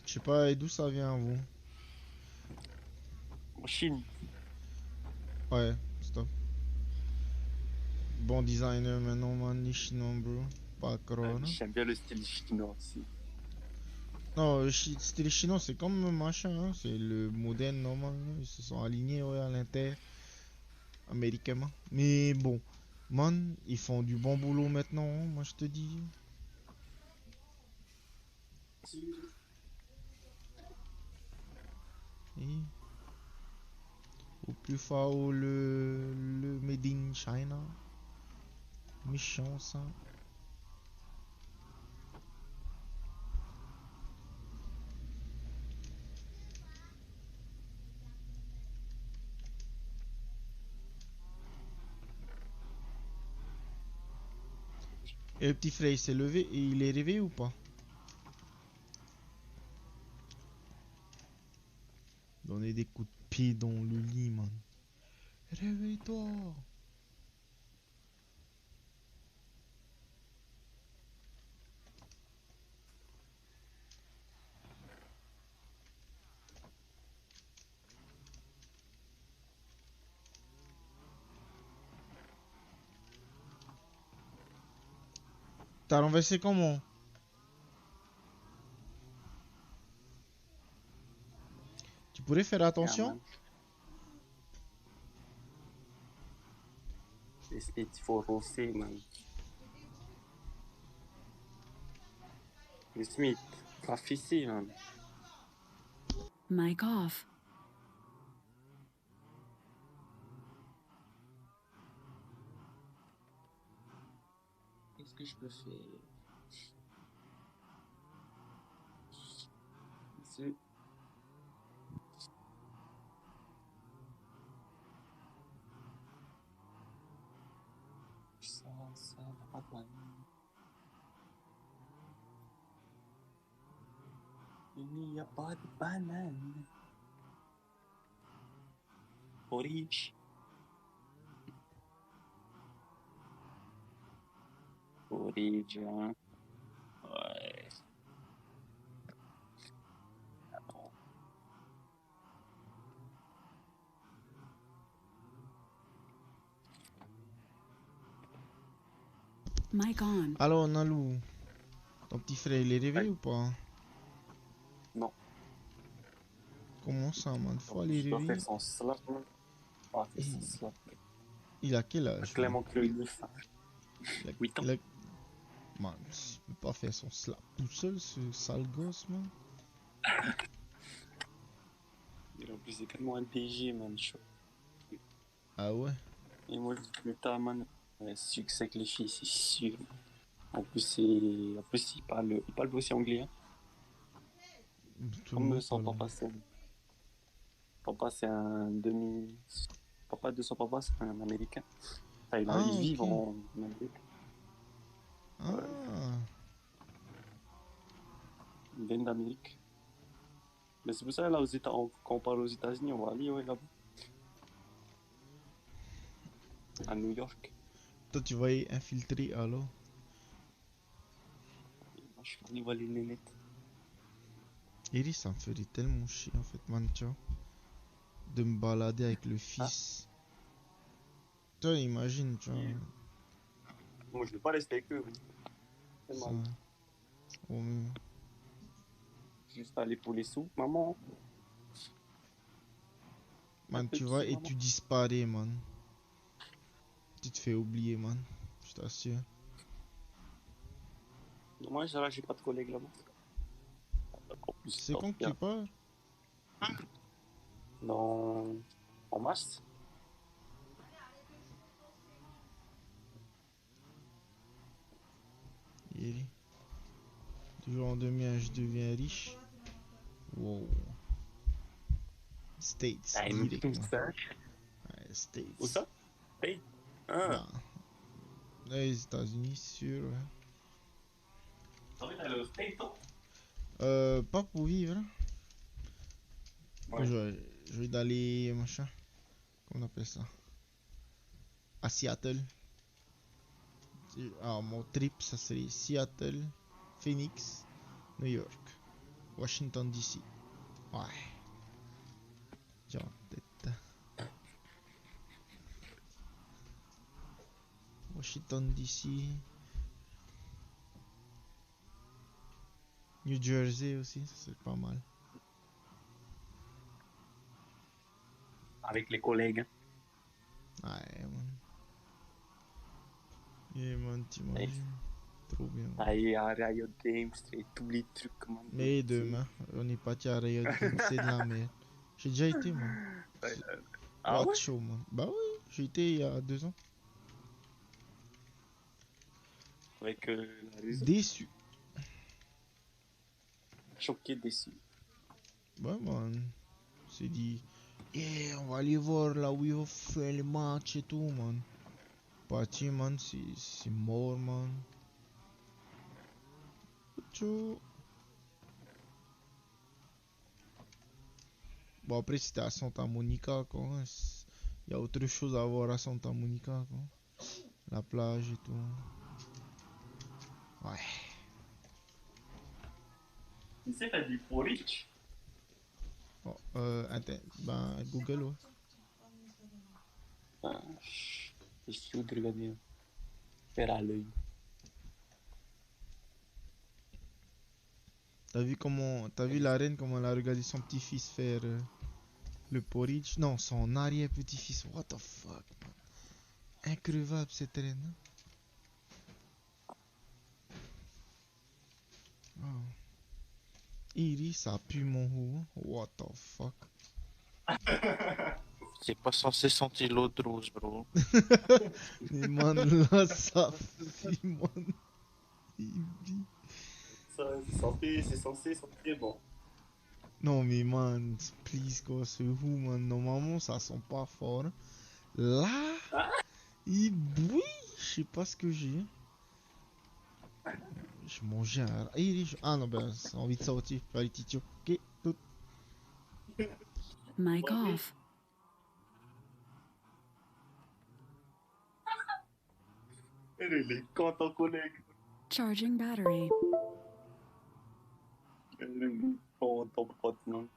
Je sais pas d'où ça vient, vous. Chine. Ouais, stop. Bon designer maintenant, man, les chinois, bro. Pas corona. J'aime bien le style chinois aussi. Non, le style chinois, c'est comme machin, hein. C'est le moderne normal. Hein. Ils se sont alignés, ouais, à l'inter. Américain. Mais bon, man, ils font du bon boulot maintenant, hein, moi je te dis. Et au plus fort le Made in China. Méchant ça. Et le petit frère, il s'est levé et il est réveillé ou pas? Donner des coups de pied dans le lit, man. Réveille-toi. T'as renversé comment? Tu pourrais faire attention? Il faut rosser, man. Le Smith, rafraîchis, man. Mic off. Qu'est-ce que je peux faire? C'est... Ça va pas mal. Il n'y a pas de banane. Porridge. Porridge, hein. Ouais. Attends. Mic on. Alors, Nalou, ton petit frère, il est réveillé ou pas? Non. Comment ça, man? Faut aller Je dois réveiller. faire son slap, man. Ah, faire son slap. Il a quel âge? Clément Creuse. 8 ans. Man, il peut pas faire son slap tout seul, ce sale gosse, man. En plus, c'est tellement un DG, man. Chaud. Ah ouais? Et moi, je dis plus tard, man. Succès avec les filles, c'est sûr. En plus, il parle aussi anglais. Hein. Comme son papa, c'est un demi. Papa de son papa, c'est un américain. Enfin, ils vivent en Amérique. Ah. Ouais. Ils viennent d'Amérique. Mais c'est pour ça, là, quand on parle aux États-Unis, on va aller, ouais, là-bas. À New York. Toi, tu vas y infiltrer alors? Moi, je suis allé voir les nénettes. Iris, ça me ferait tellement chier en fait, man, tu vois. De me balader avec le fils. Toi, imagine, tu vois. Moi, je vais pas rester avec eux. C'est Ça. mal. Ouais. Juste aller pour les sous, maman. Man, tu vas et tu disparais, man. Tu te fais oublier, man. Je t'assure. Dommage, là, j'ai pas de collègues là-bas. C'est quand que tu pars? En mars. Yeri. Du jour en demi, je deviens riche. Wow. States, direct, man. Ouais, States. Où ça? States? Ah. Bah. Les États-Unis, sûr, ouais. T'as envie d'aller aux States, toi? Pas pour vivre. Hein. Ouais. Je vais d'aller, machin. Comment on appelle ça? À Seattle. Alors, mon trip, ça serait Seattle, Phoenix, New York, Washington DC. Ouais. J'ai en tête. Washington DC. New Jersey aussi, ça serait pas mal. Avec les collègues. Ouais, man. Yeah, man, t'imagines. Trop bien. Aller à Riot Games et tous les trucs, man. Mais demain, on est parti à Riot Games, c'est de la merde. J'ai déjà été, man. Ah ouais? Show, man. Bah oui, j'ai été il y a 2 ans. Avec la raison. Déçu. Choqué, déçu. Ouais, man. C'est dit, yeah, on va aller voir là où ils vont faire les matchs et tout, man. Parti, man, c'est mort, man. Ciao. Bon, après, c'était à Santa Monica, quoi. Il y a autre chose à voir à Santa Monica, quoi. La plage et tout. Ouais. Tu sais faire du porridge? Oh, ben, Google, ouais. Ah, je suis de regarder. Faire à l'œil. T'as vu la reine, comment elle a regardé son petit-fils faire le porridge? Non, son arrière-petit-fils. What the fuck, man. Increvable cette reine. Hein? Oh. Iris, ça pue mon haut. What the fuck. C'est pas censé sentir l'eau de rose, bro. Mais man, là, ça fuit, man. C'est censé sentir bon. Non, mais man, please, quoi, ce who, man. Normalement, ça sent pas fort. Là, il bouille. Je sais pas ce que j'ai. Je mangeais un. Ah non, ben, j'ai envie de sortir. Je vais aller titio. Ok, tout. Mic off. Elle est quand ton collègue. Charging battery. Elle est quand ton pote, non?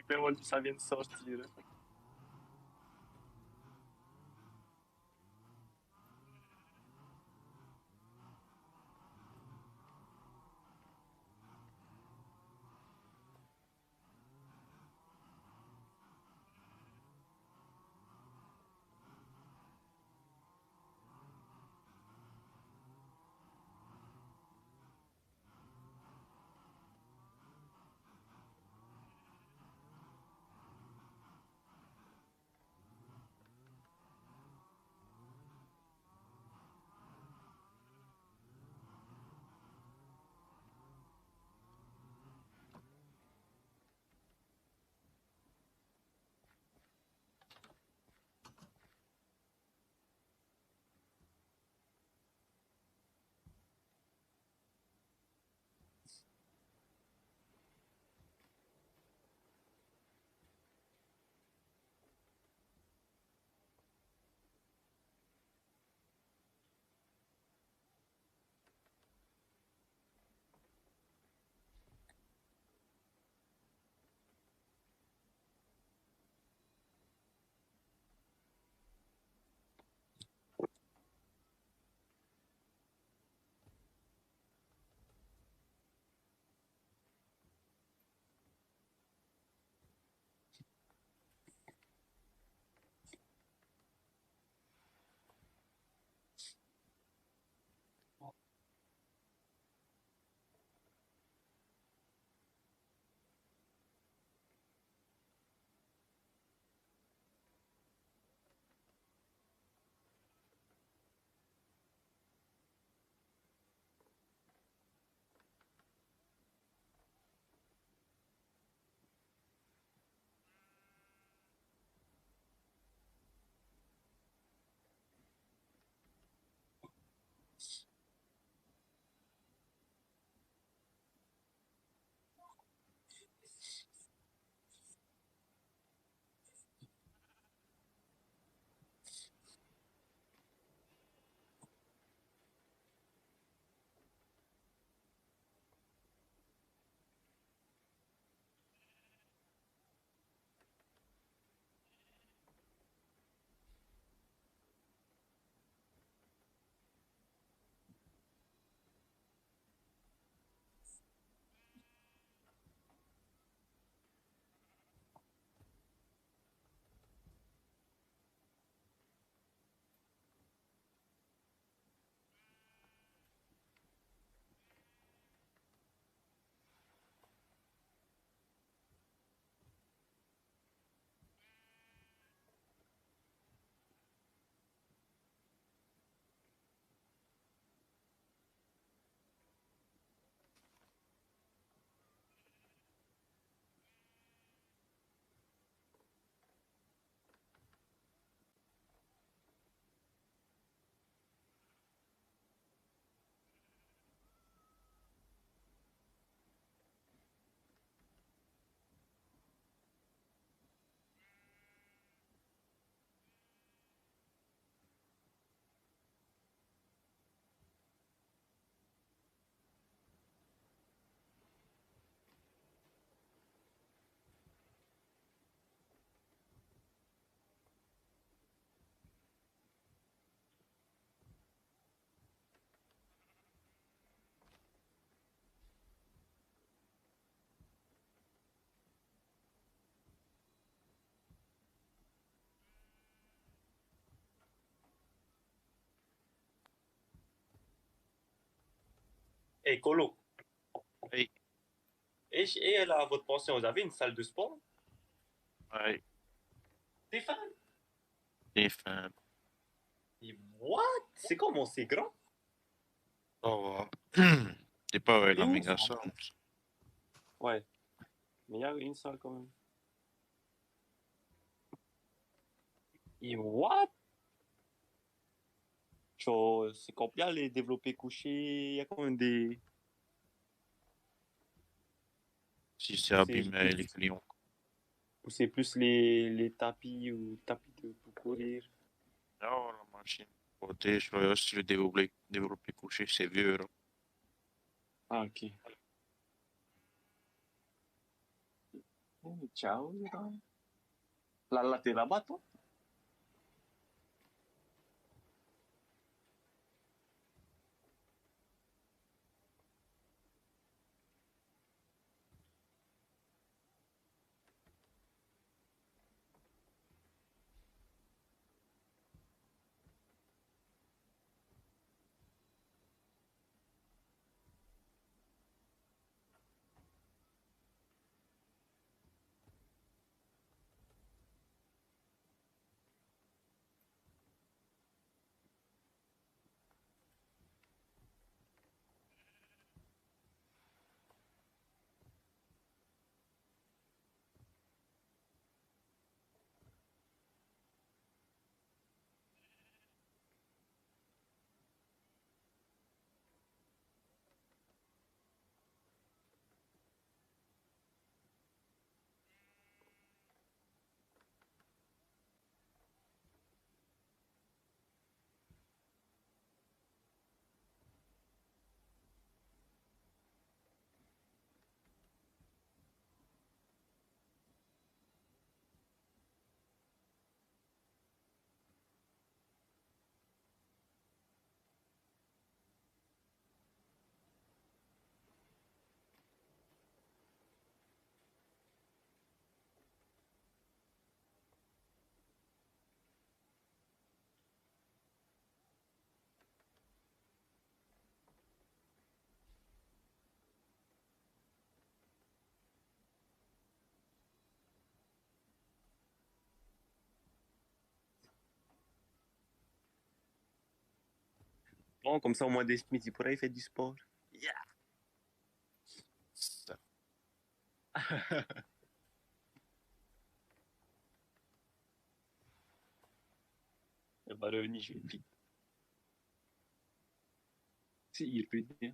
Comment ça vient de sortir? Hey, Colo. Hey. Et là, à votre pension, vous avez une salle de sport? Ouais. T'es fan? T'es fan. Et what? C'est comment? C'est grand? Oh, t'es pas Et la où? méga sound. Ouais. Mais il y a une salle quand même. Et what? Genre, c'est combien les développés couchés? Il y a quand même des. Si c'est abîmé, les clients. Ou c'est plus les tapis ou tapis pour courir? Non, la machine. Côté, je vois aussi le développé couché, c'est vieux, là. Ah, ok. Ciao, là, t'es là-bas, toi? Bon, comme ça, au moins des Smith, il pourrait faire du sport. Yeah! Ça. Elle va revenir, je vais vite. Si, il peut dire.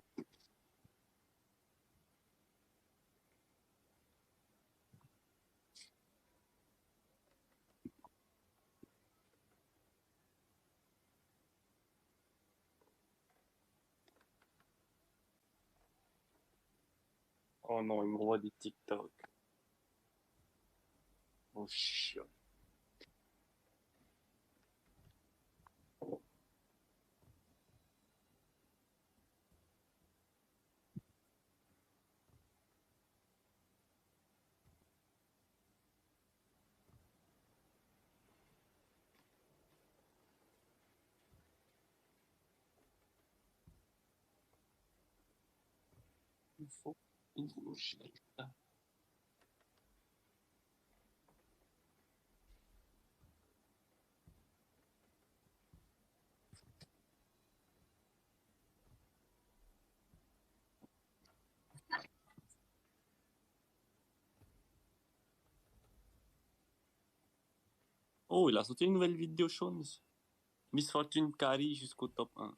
Oh non, il m'envoie des TikTok. Oh, chiant. Il faut une fourchette. Oh, il a sorti une nouvelle vidéo, Sean. Miss Fortune Carrie jusqu'au top 1.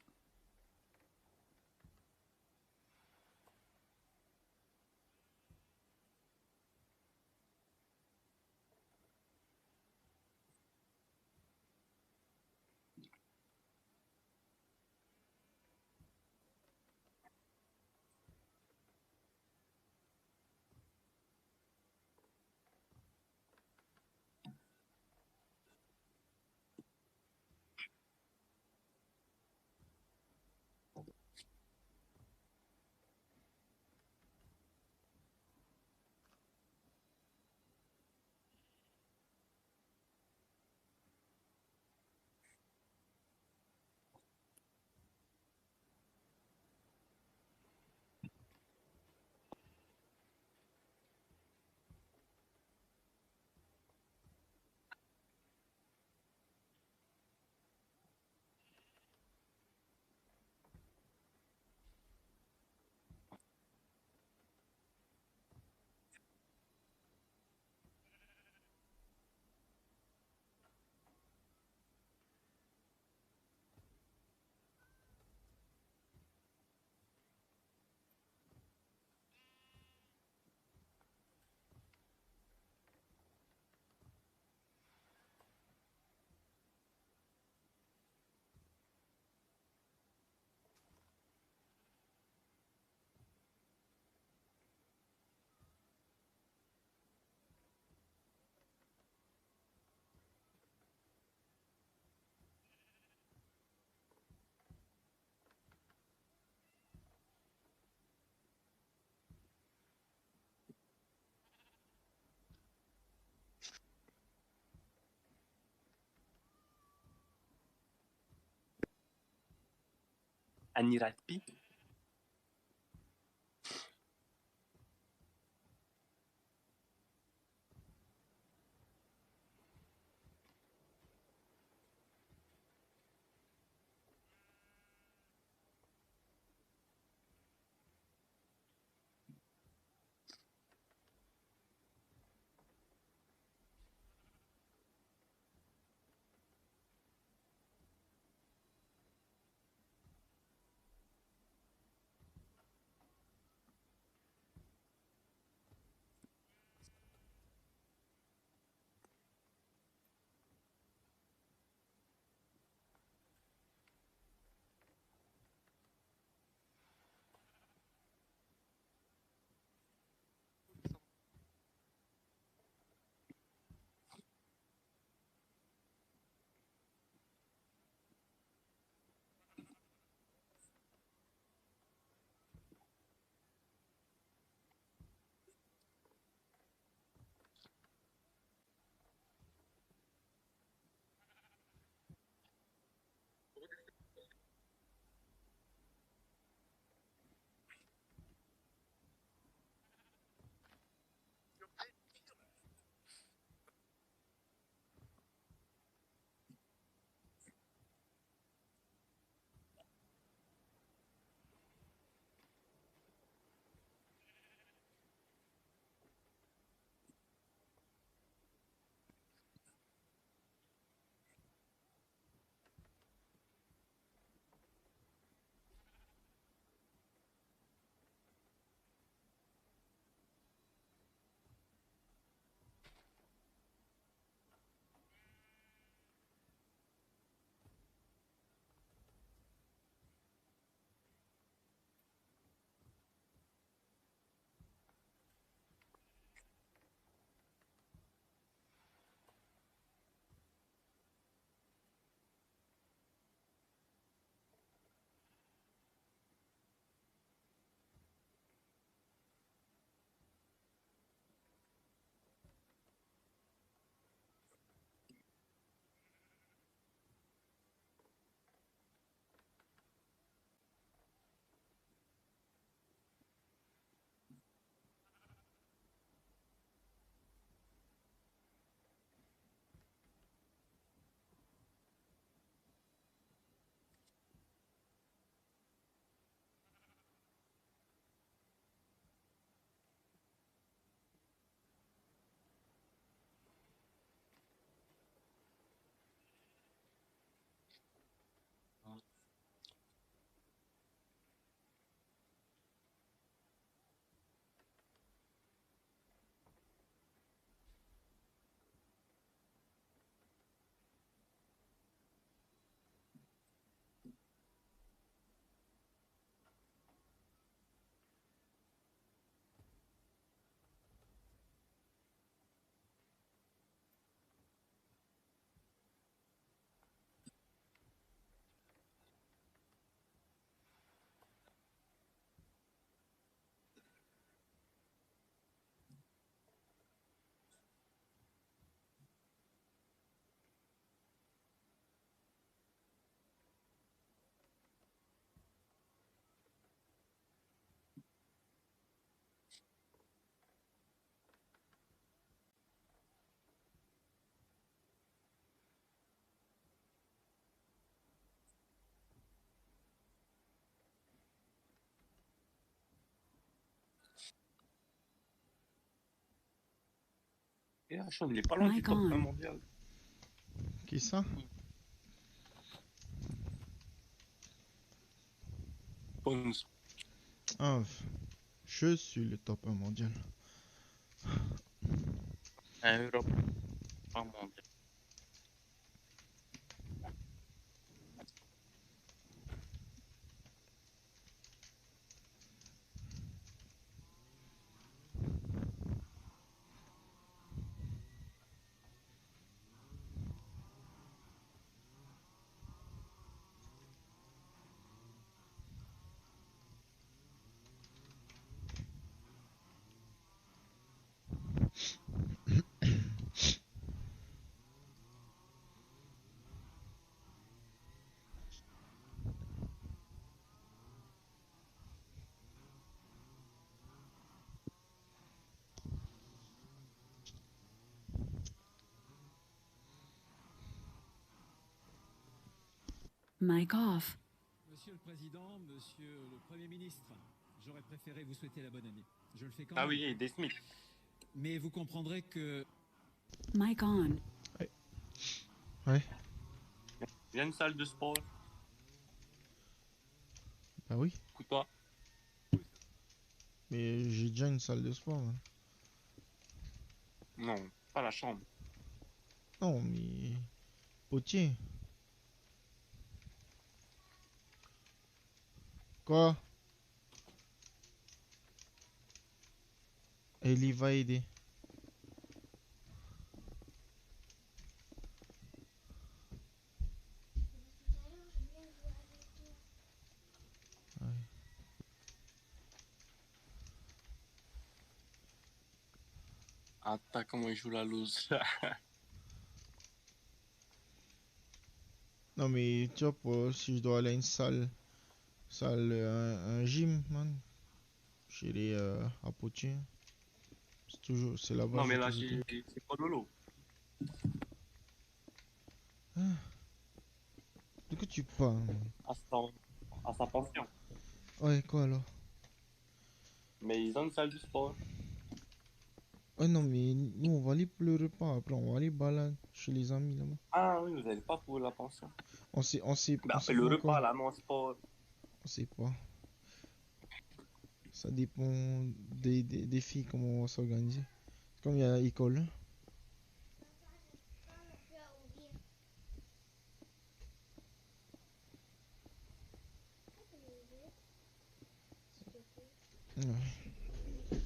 Aniratpi. Et Hacham, il est pas loin du Mic top 1 on. mondial. Qui ça? Pons. Ah, je suis le top 1 mondial. En Europe, pas mondial. Mic off. Monsieur le Président, Monsieur le Premier ministre, j'aurais préféré vous souhaiter la bonne année. Je le fais quand Ah même. oui, et des Smiths. Mais vous comprendrez que... Mic on. Ouais. Il y a une salle de sport. Bah oui. Écoute-toi. Mais j'ai déjà une salle de sport, man. Non, pas la chambre. Non, mais... Potier. Quoi? Ellie va aider. Ouais. Attends, comment il joue la loose. Non, mais tu vois, si je dois aller à une salle, un gym, man, j'irai à Potier. C'est là-bas, Non, je mais vais là, toujours tout. c'est pas de l'eau. Ah. De quoi tu parles, man? À sa pension. Ouais, quoi alors? Mais ils ont une salle de sport. Ouais, non, mais nous, on va aller pleurer pas. Après, on va aller balader chez les amis là-bas. Ah oui, vous n'allez pas pour la pension. On sait Bah, fait le encore. repas, là, non, sport. On sait pas. Ça dépend des filles, comment on va s'organiser. Comme il y a l'école. Hein. Ouais.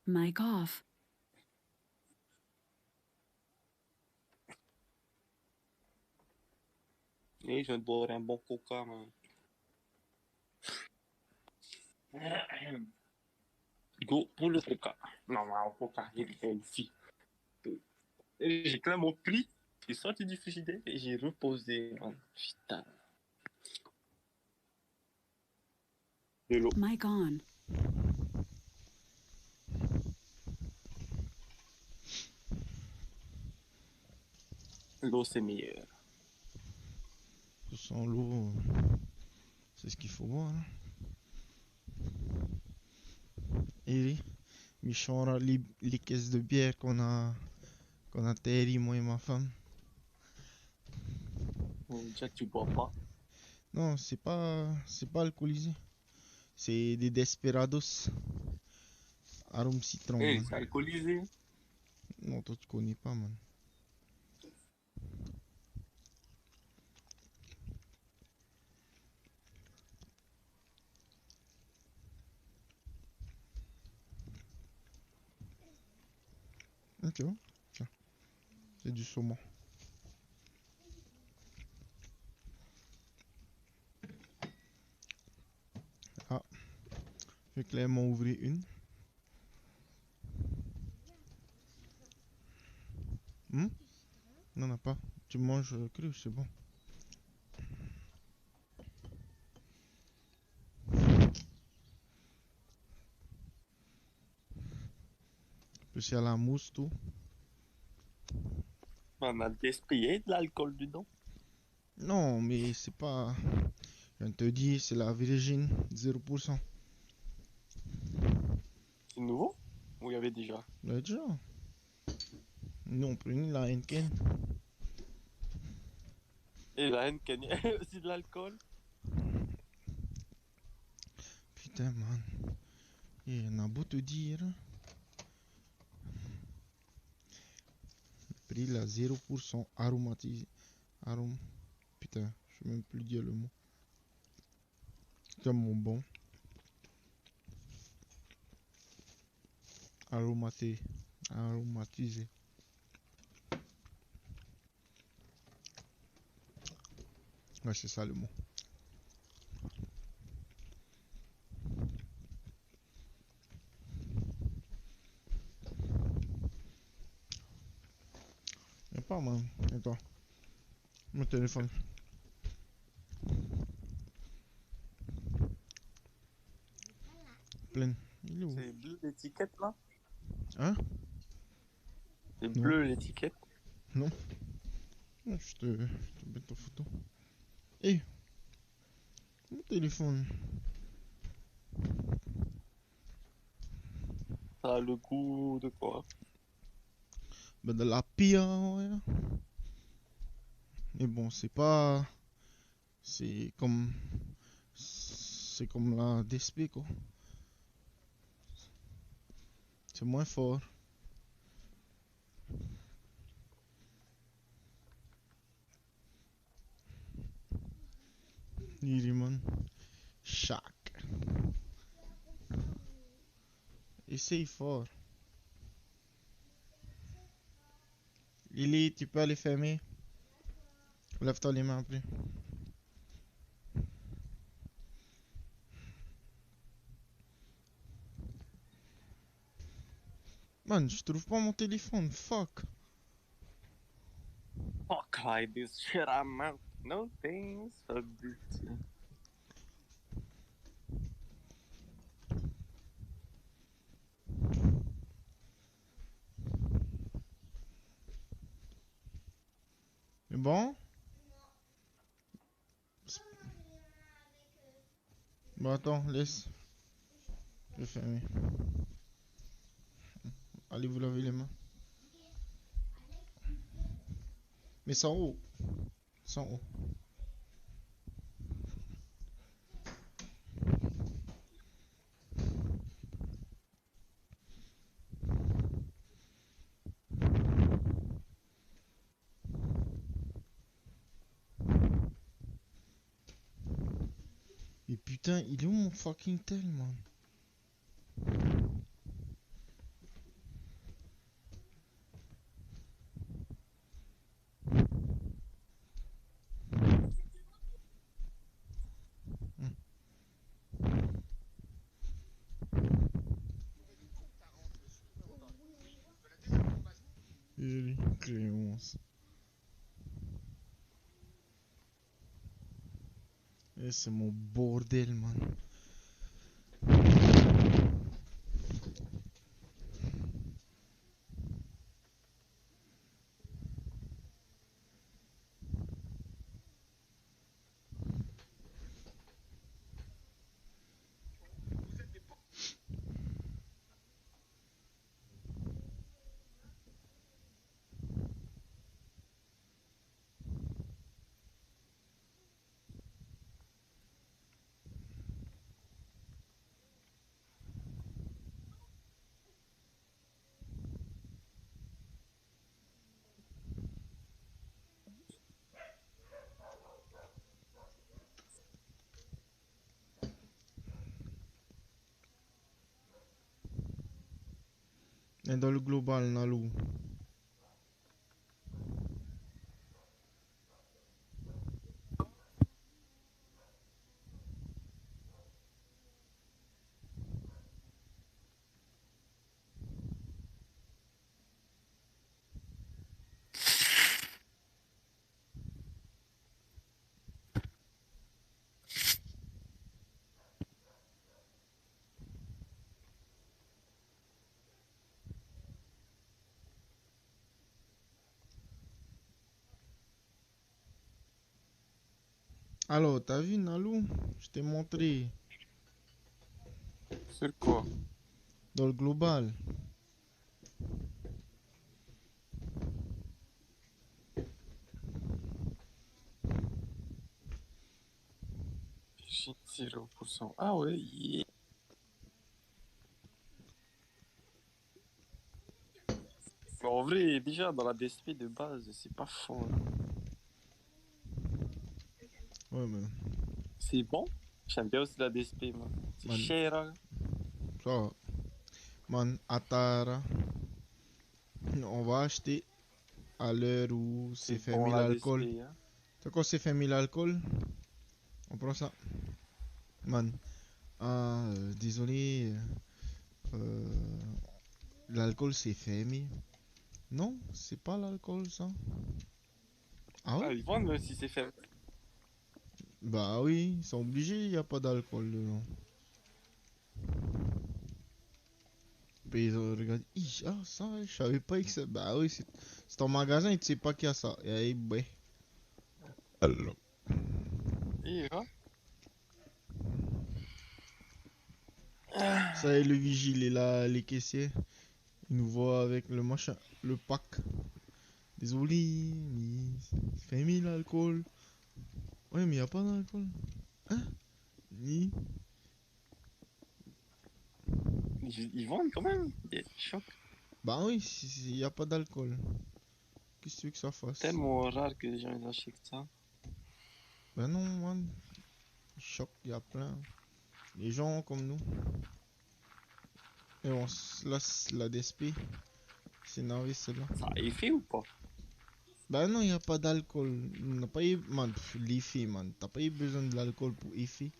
Mic off. Et je viens de boire un bon coca, man. Go pour le coca. Non, mais au coca, il y a une fille. Et j'ai clairement pris, j'ai sorti du frigidaire et j'ai reposé, man. Putain. De l'eau. Mic on. L'eau, c'est meilleur. Sans l'eau, c'est ce qu'il faut boire. Hein. Et Michon, les caisses de bière qu'on a terri, moi et ma femme. Déjà, tu bois pas. Non, c'est pas alcoolisé. C'est des Desperados. Arôme citron, Hey, man. c'est alcoolisé. Non, toi tu connais pas, man. Ok, tiens. C'est du saumon. Ah. Je vais clairement ouvrir une. Non, pas. Tu manges cru, c'est bon. Plus il y a la mousse, tout. On a gaspillé de l'alcool dedans. Non, mais c'est pas... Je te dis, c'est la Virgin, 0%. C'est nouveau? Ou il y avait déjà? Il y a déjà. Nous, on prenait la Henken. Et la haine qu'il y a aussi de l'alcool? Putain, man. Il y en a beau te dire. Le prix, la 0% aromatisé. Putain, je sais même plus dire le mot. Comme mon bon. Aromatisé. Ouais, c'est ça le mot. Y'a pas, man. Attends. Mon téléphone. Pleine. Il est où? C'est bleu l'étiquette là? Hein? C'est bleu l'étiquette? Non. Non, je te mets ta photo. Eh, mon téléphone. Ça a le goût de quoi? Ben, de la pire, ouais. Mais bon, c'est pas. C'est comme. C'est comme la DSP, quoi. C'est moins fort. Niriman. Chac. Essaye fort. Lily, tu peux aller fermer. Lève-toi les mains après. Man, je trouve pas mon téléphone. Fuck. Fuck like this shit, I'm out. No things. Fuck this. Mais bon. Bon, attends, laisse. Je vais fermer. Allez vous laver les mains. Mais c'est en haut. C'est en haut. Mais putain, il est où mon fucking tel, man? Désolé, créance. Et c'est mon bordel, man. Et dans le global, Nalou. Alors, t'as vu, Nalou? Je t'ai montré. Sur quoi? Dans le global. J'ai 0%. Ah ouais, yeah. Mais en vrai, déjà dans la DSP de base, c'est pas fort. Ouais, mais. C'est bon. J'aime bien aussi la DSP, moi. C'est Man. cher, hein. Ça va. Man, Atara. On va acheter à l'heure où c'est C'est bon fermé la l'alcool. DSP, hein. C'est quand c'est fermé l'alcool? On prend ça. Man. Ah, désolé. L'alcool c'est fermé. Non, c'est pas l'alcool ça. Ah Ah, ouais? ils vendent même si c'est fait. Bah oui, ils sont obligés, il n'y a pas d'alcool dedans. Puis ils ont regardé, ah ça, je savais pas que ça. Bah oui, c'est ton magasin et tu sais pas qu'il y a ça. Et ben. Alors. Et va. Ça y est, le vigile est là, les caissiers. Il nous voit avec le machin, le pack. Désolé, mais c'est 20 000 l'alcool. Ouais, mais y a pas d'alcool. Hein? Ni. Ils vendent quand même des chocs. Bah oui, y a pas d'alcool. Qu'est-ce que tu veux que ça fasse? Tellement rare que les gens ils achètent ça. Bah non, man. Choc, y a plein. Les gens comme nous. Et on là, la DSP. C'est navé celle-là. Ça a effet ou pas? Bah non, y a pas d'alcool. On n'a pas eu. Man, l'effet, man. T'as pas eu besoin de l'alcool pour effet.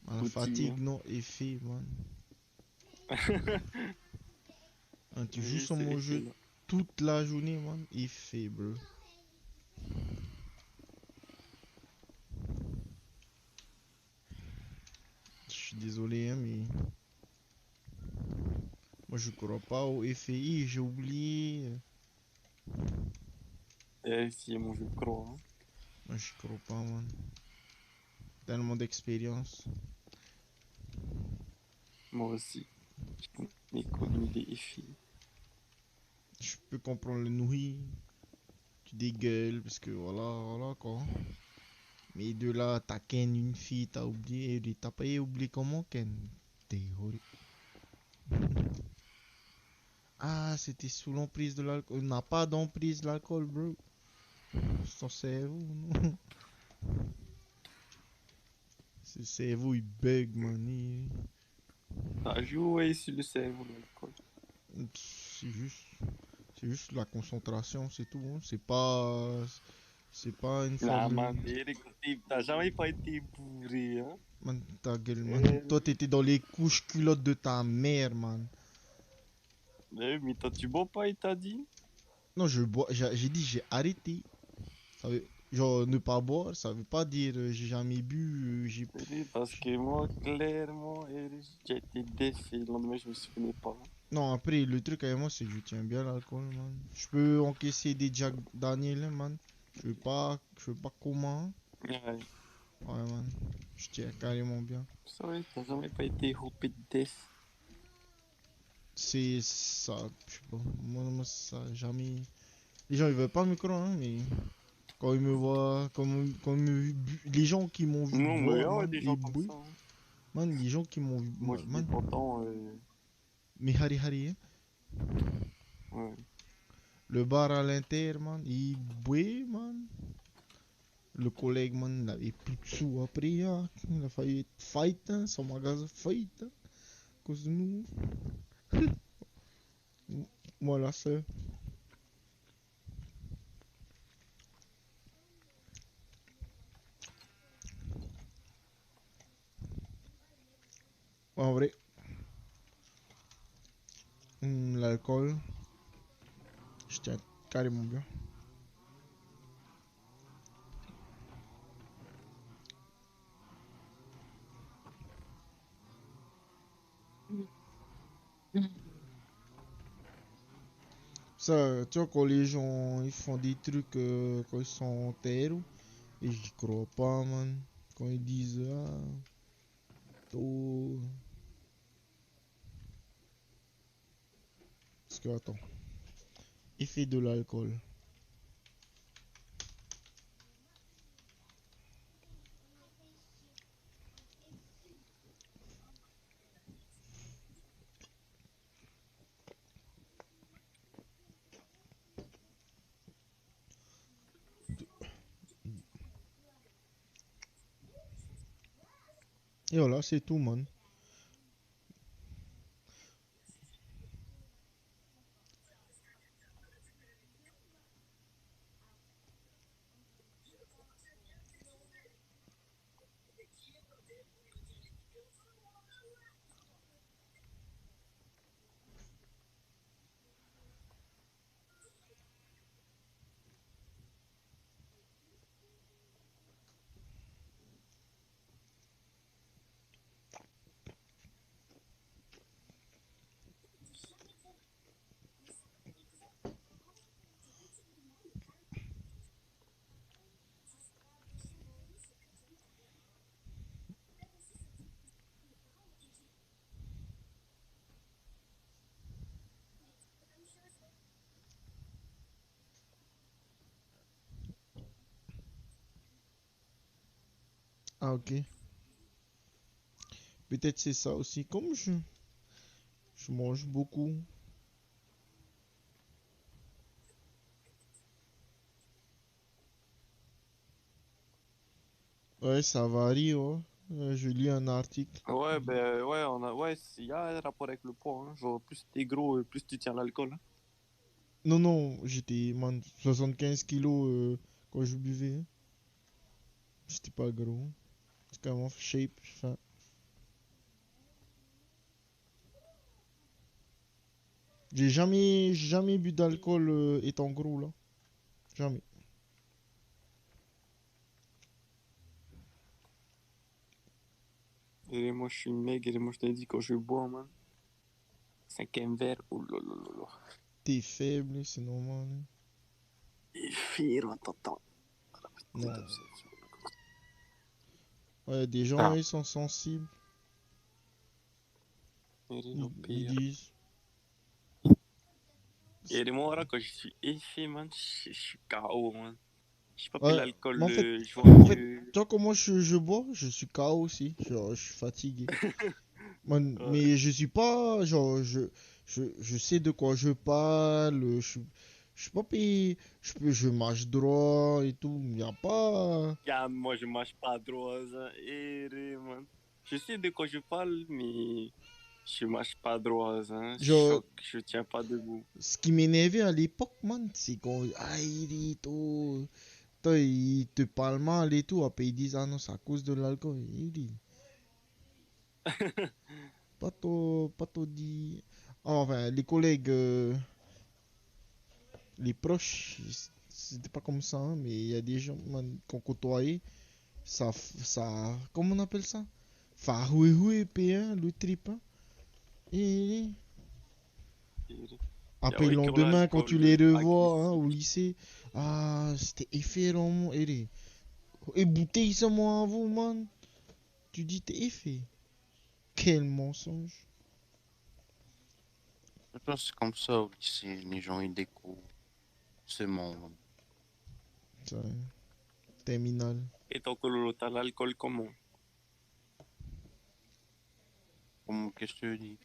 La fatigue, non, effet, man. Hein, tu joues sur mon jeu toute la journée, man. Effet, bro. Je suis désolé, hein, mais. Moi, je crois pas au effet. J'ai oublié. Si, moi je crois. Hein. Moi, je crois pas, man. Tellement d'expérience. Moi aussi. J'ai connu des effets. Je peux comprendre le nourri. Tu dégueules parce que voilà quoi. Mais de là, t'as ken une fille, t'as oublié. T'as pas oublié comment ken. T'es horrible. Ah, c'était sous l'emprise de l'alcool. On n'a pas d'emprise de l'alcool, bro. C'est ton cerveau, non? C'est le cerveau, il bug, man. Ça joue sur le cerveau, l'alcool. C'est juste la concentration, c'est tout. Hein. C'est pas une La formule. manière, écoutez, t'as jamais pas été bourré, hein? Man, ta gueule, man. Toi, t'étais dans les couches culottes de ta mère, man. Mais toi, tu bois pas, il t'a dit? Non, je bois. J'ai dit j'ai arrêté. Genre, ne pas boire, ça veut pas dire j'ai jamais bu. Parce que moi, clairement, j'ai été défait. Le lendemain, je me souvenais pas. Non, après, le truc avec moi, c'est que je tiens bien l'alcool, man. Je peux encaisser des Jack Daniel, man. Je veux pas comment. Ouais. Ouais, man. Je tiens carrément bien. Ça, ouais, t'as jamais pas été hopé de death. C'est ça, je sais pas. Moi, ça, jamais. Les gens, ils veulent pas me croire, hein, mais. Quand ils me voient, les gens qui m'ont vu Non, mais boire, ouais, man, des et gens comme boire, ça. Hein. man, les gens qui m'ont vu, Moi, je man. dis pourtant. Mais Harry Harry, hein. Ouais. Le bar à l'inter, man, il boit, man. Le collègue, man, il avait plus de sous après, hein. Il a failli être fight, hein, son magasin fight, hein, à cause de nous. Voilà, ça. En vrai, l'alcool, je tiens carrément bien. Ça, tu vois, quand les gens ils font des trucs quand ils sont en terre, et j'y crois pas, man. Quand ils disent oh. Parce que, attends, effet de l'alcool. Et voilà, c'est tout, man. Ah, ok. Peut-être c'est ça aussi. Comme je mange beaucoup. Ouais, ça varie, ouais. Je lis un article. Ouais, ben ouais, il y a un rapport avec le poids. Hein. Genre, plus t'es gros, plus tu tiens l'alcool. Hein. Non, non, j'étais, man, 75 kilos quand je buvais. Hein. J'étais pas gros. C'est quand même shape, fin. J'ai jamais bu d'alcool étant gros, là. Jamais. Et moi, je suis maigre et moi, je te dis, quand je bois, man, cinquième verre, oh là là là là. T'es faible, c'est normal. Hein. Et firme, t'entends. Non. Ouais, des gens, ils sont sensibles. Ils disent. Et moi, là, quand je suis effet, man, je suis KO, man. J'ai pas pris Ouais, l'alcool, mais en fait, je vois tu que... vois comment je bois? Je suis KO aussi. Genre, je suis fatigué. Man, mais je suis pas. Genre, je sais de quoi je parle. Je suis pas payé. Je marche droit et tout. Y a pas. Moi, je mange pas droit, ça. Man. Je sais de quoi je parle, mais je mange pas droit, hein. Genre, Je tiens pas debout. ce qui m'énervait à l'époque, man, c'est quand. Ah, il dit tout. Toi, il te parle mal et tout. Après, ils disent, ah non, c'est à cause de l'alcool. Il dit. Pas tout dit. Enfin, les collègues, les proches, c'était pas comme ça, hein, mais il y a des gens man, qu'on côtoyait. Ça, comment on appelle ça? Fahoué P1, le trip. Hein. Et après, le Ouais, qui ont lendemain, quand tu les l'alcool revois hein, au lycée, ah, c'était effrayant. Et bouteille, c'est moi à vous, man. Tu dis, t'es effet. Quel mensonge. Je pense que c'est comme ça au lycée, les gens ils découvrent ce monde. Ça, terminal. Et ton cololo, t'as l'alcool comment? Comme qu'est-ce que tu dis?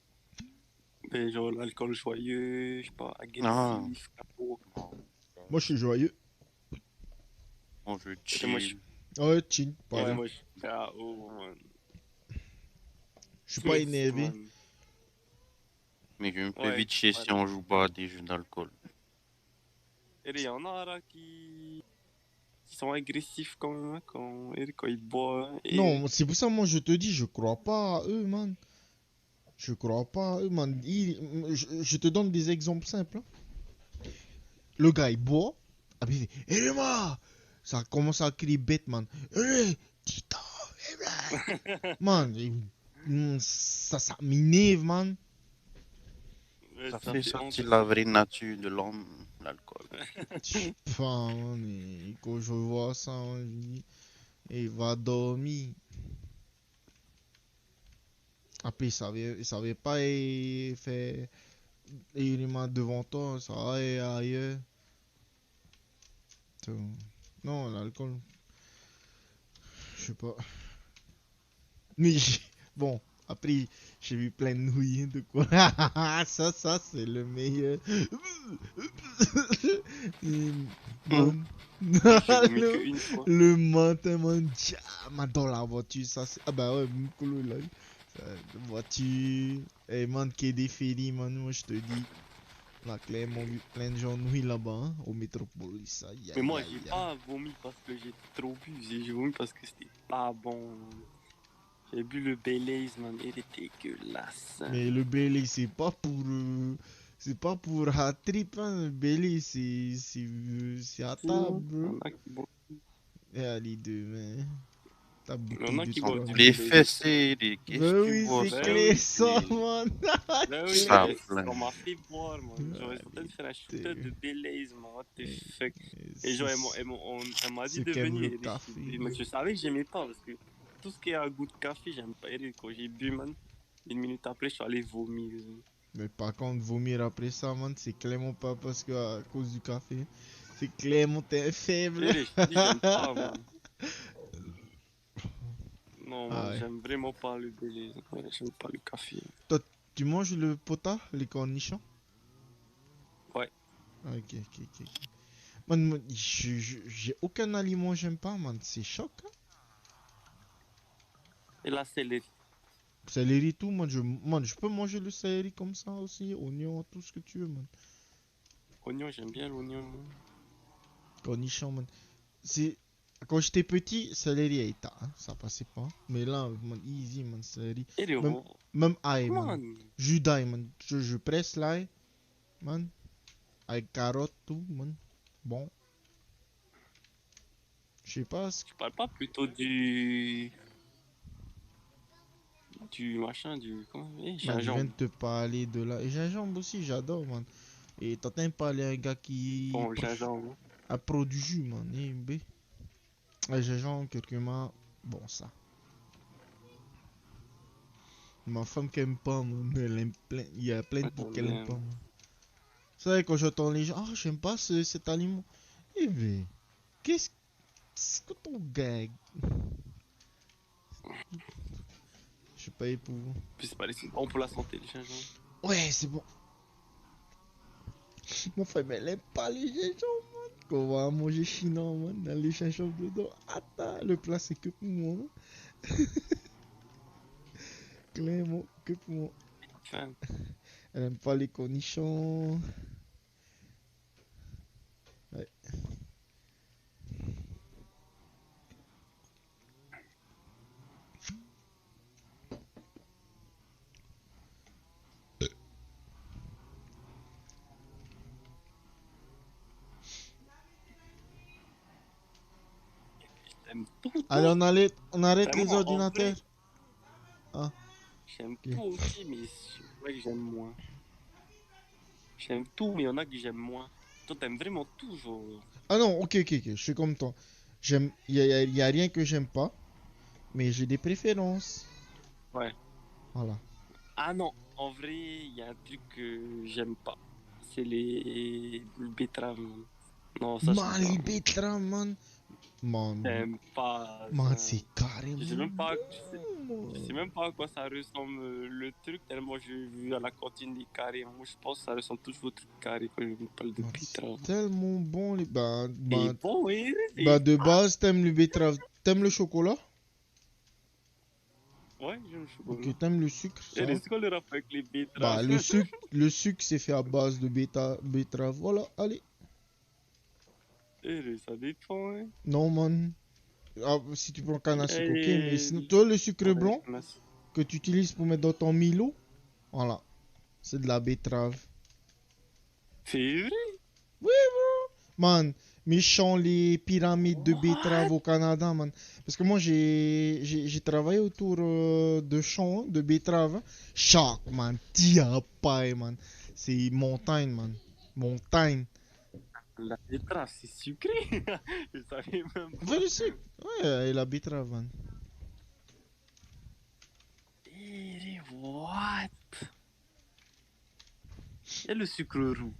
Ben, genre l'alcool joyeux, je sais pas, Ah, agressif, capot. Moi, je suis joyeux. moi je Et moi, je... chill. Ouais, chill, Ouais, pareil. moi, je suis KO, man. Je suis pas énervé. Man. Mais je me fais Ouais, vite chier ouais. si on joue pas à des jeux d'alcool. Et il y en a là qui sont agressifs quand même, hein, quand ils boivent. Non, c'est pour ça, moi, je te dis, je crois pas à eux, man. Je crois pas à eux, man. Je te donne des exemples simples. Hein. Le gars, il boit. Après, il fait, hé, moi ça commence à crier bête, man. Hé, Tito, man, ça m'énerve, man. Ça fait sortir la vraie nature de l'homme, l'alcool. Enfin, man, et quand je vois ça, man, je dis, il va dormir. Après, ça avait pas fait élément devant toi, ça va ailleurs. Non, l'alcool, je sais pas. Mais bon, après, j'ai vu plein de nouilles de quoi. ça, c'est le meilleur. Man. Le matin, man, dans la voiture, ça c'est. Ah bah ouais, mon colo là. La voiture. Et man, qui est des ferries, man, moi je te dis. On a clairement vu plein de gens nouilles là-bas, hein, au Métropolis. Mais moi, j'ai pas vomi parce que j'ai trop bu, j'ai vomi parce que c'était pas bon. J'ai bu le Baileys, man, il était dégueulasse. Mais le Baileys, c'est pas pour. C'est pas pour un trip, hein. Le Baileys, c'est à table. Et allez, demain. Ta bouteille de Sont 3 les fessées, les qu'est-ce que tu oui, vois? c'est clair ça, man. Ben oui, Ça on m'a fait boire, man. Genre, ils sont en train de faire un shooter de Baileys, man. What the fuck. Et genre, elle m'a dit de venir. Mais je savais que j'aimais pas parce que tout ce qui a un goût de café, j'aime pas. Et quand j'ai bu, man, une minute après, je suis allé vomir. Mais par contre, vomir après ça, man, c'est clairement pas parce que à cause du café. C'est clairement t'es faible. Je te dis, j'aime pas, man. Non, Ah man, ouais. j'aime vraiment pas j'aime pas le café. Toi, tu manges le potas, les cornichons? Ouais. Ah, ok, ok, ok. Man, j'ai aucun aliment j'aime pas, man. C'est choc, hein. Et la céleri. Céleri, tout, man. Je peux manger le céleri comme ça aussi, oignon, tout ce que tu veux, man. Oignon, j'aime bien l'oignon. Cornichon, man. C'est... Quand j'étais petit, céleri aïta, hein. Ça passait pas. Mais là, man, easy, man, céleri. Et les Même, ronds. même ail, Come man. on. Jus d'ail, man. Je presse l'ail, man. Avec carotte, tout, man. Bon. Je sais pas. Tu parles pas plutôt du machin, comment Man, je viens de gingembre. te parler de là. Et gingembre aussi, j'adore, man. Et t'entends parler à un gars qui... Bon, gingembre. A pro du jus, man. Eh, bé. Le gingembre, quelque part, bon, ça. Ma femme qui aime pas, man. Elle aime plein... Il y a plein de Ouais, trucs j'aime qu'elle aime bien. pas, man. C'est vrai, quand j'entends les gens, ah, j'aime pas cet aliment. Eh bé. Qu'est-ce que ton gag? Je suis pas pour vous. Puis c'est pas c'est bon pour la santé, le gingembre. Ouais, c'est bon. Mon frère, mais elle aime pas les gingembre, man. Quand on va manger chinois, man, dans les gingembre dedans. Attends, le plat, c'est que pour moi, man. Clairement, que pour moi. Fan. Elle aime pas les cornichons. Ouais. J'aime tout. Allez, on arrête les Vraiment, en ordinateurs. vrai, Ah. j'aime Ok. tout aussi, mais il y en a que j'aime moins. J'aime tout, mais il y en a que j'aime moins. Toi, t'aimes vraiment tout, genre. Ah non, ok, ok, ok. Je suis comme toi. Y a rien que j'aime pas. Mais j'ai des préférences. Ouais. Voilà. Ah non, en vrai, il y a un truc que j'aime pas. C'est les betteraves, man. Non, ça, j'aime Man, pas. les betteraves, man. Man, J'aime pas man, ça. c'est carrément. Je sais même pas à quoi ça ressemble le truc, tellement j'ai vu à la cantine des carrés. Moi, je pense que ça ressemble toujours au truc carré quand je me parle de betterave. Tellement bon, les. Et bon, oui, De base, t'aimes le betterave. T'aimes le chocolat? Ouais, j'aime le chocolat. Ok, t'aimes le sucre, ça? Et c'est quoi le rapport avec les Bah, betteraves? le sucre c'est fait à base de betterave. Voilà, allez. Ça dépend, hein. Non, man. Ah, si tu prends canne à sucre, ok, mais sinon, Et... toi, le sucre Ouais, blanc que tu utilises pour mettre dans ton Milo, voilà, c'est de la betterave. c'est vrai? Oui, bro. Man, méchant les pyramides de betterave au Canada, man. Parce que moi, j'ai travaillé autour de champs de betterave. Hein. Choc, man. Tiapaille, man. C'est montagne, man. Montagne. La betterave, c'est sucré. Je savais même On pas. fait le sucre. Ouais, et la betterave, man. What? Il y a le sucre roux.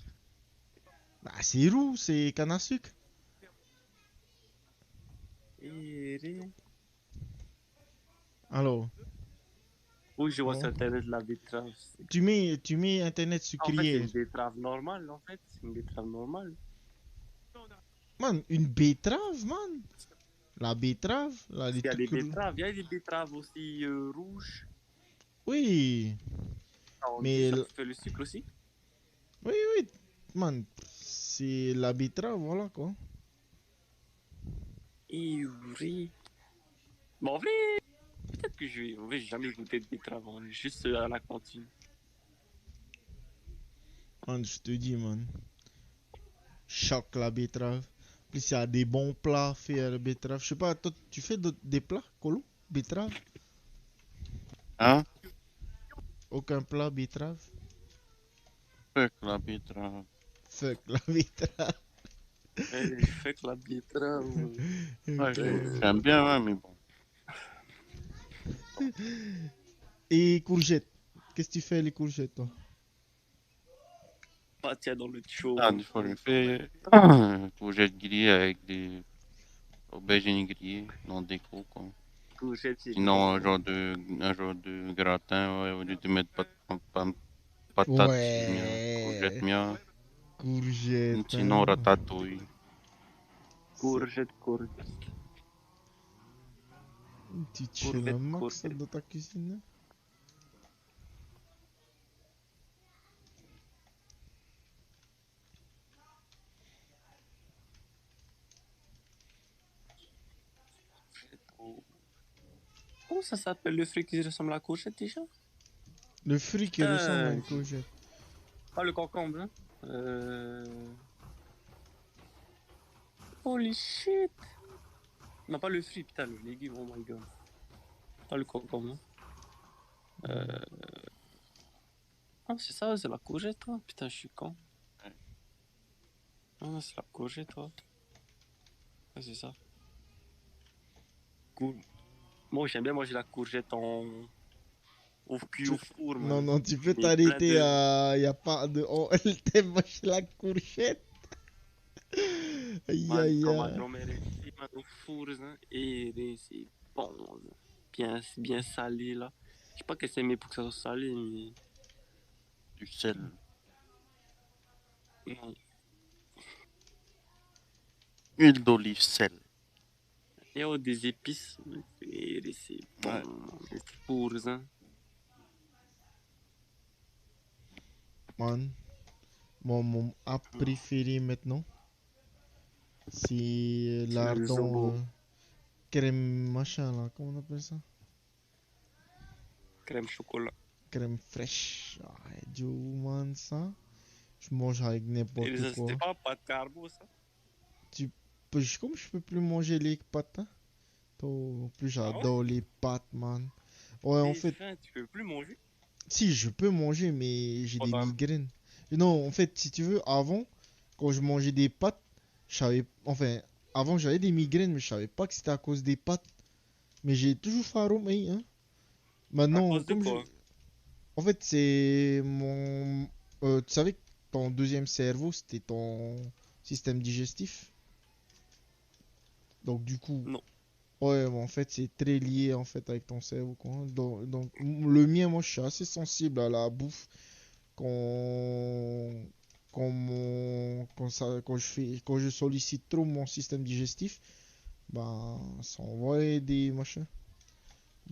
Bah, c'est roux, c'est canne à sucre. Alors. Oui, je vois Bon. sur Internet la betterave. Tu mets internet En fait, c'est sucrière. une betterave normale, en fait. C'est une betterave normale. Man, une betterave, man. La betterave, là, Il les y a des trucs. betteraves. Il y a des betteraves aussi rouges. Oui. On Mais dit ça fait le sucre aussi. oui, oui, man, c'est la betterave, voilà quoi. Et oui. Bon, en vrai, peut-être que je vais. En vrai, j'ai jamais goûté de betterave. Hein, juste à la cantine. Man, je te dis, man. Choc la betterave. En plus, il y a des bons plats faits à la betterave. Je sais pas, toi, tu fais des plats, Colo? Betterave? Hein? Aucun plat betterave? Fuck la betterave. Fuck la betterave. Fuck la betterave. Ouais, j'aime bien, hein, mais bon. Et courgettes. Qu'est-ce que tu fais les courgettes, toi? Pas tiens dans le chaud. Ah, des fois, je fais courgettes grillées avec des aubergines grillées dans des crocs, quoi. courgette, c'est Sinon, bien. un genre de gratin, ouais, au lieu de mettre patate, c'est bien. Courgette, Ouais. bien. Courgette, Sinon, hein. ratatouille. Courgette. Tu chill un max dans ta cuisine. Comment ça s'appelle le fruit qui ressemble à la courgette déjà? Le fruit qui ressemble à une courgette. Pas le concombre, hein? Holy shit! Non, pas le fruit, putain, le légume, oh my god. Pas le concombre. Ah, c'est ça, c'est la courgette, toi? Putain, je suis con. Ah, c'est la courgette, toi. Ouais, c'est ça. Cool. Moi, j'aime bien manger la courgette au cul au four, man. Non, tu peux Et plein t'arrêter de... à. Y a pas de. Oh, elle t'aime manger la courgette. Aïe, Man, aïe, quand ma aïe. grand-mère est fait, man, au four, hein, et c'est bon, hein. Bien salé, là. Je sais pas qu'elle s'est mis pour que ça soit salé, mais... Du sel. Non. Huile d'olive, sel. Et oh, des épices, et c'est bon, Ouais. les fours, hein. Man, mon app préféré maintenant, c'est C'est le lardon zobo. crème machin là, comment on appelle ça? Crème chocolat. Crème fraîche. Ah, Dieu, man, ça. Je mange avec n'importe C'était quoi. pas pâte carbo, ça? Comme je peux plus manger les pâtes, hein. En plus, Ah ouais? j'adore les pâtes, man. Ouais, en T'es fait, faim, tu peux plus manger? si je peux manger, mais j'ai des Pendant... migraines. Non, en fait, si tu veux, avant, quand je mangeais des pâtes, je savais. Enfin, avant, j'avais des migraines, mais je savais pas que c'était à cause des pâtes. Mais j'ai toujours fait aromé, hein. À Maintenant, cause de comme je. quoi? En fait, c'est mon. Tu savais que ton deuxième cerveau, c'était ton système digestif. Donc, du coup. Non. Ouais, mais en fait, c'est très lié en fait avec ton cerveau, quoi. Donc, le mien, moi, je suis assez sensible à la bouffe quand, quand je sollicite trop mon système digestif, ben, ça envoie des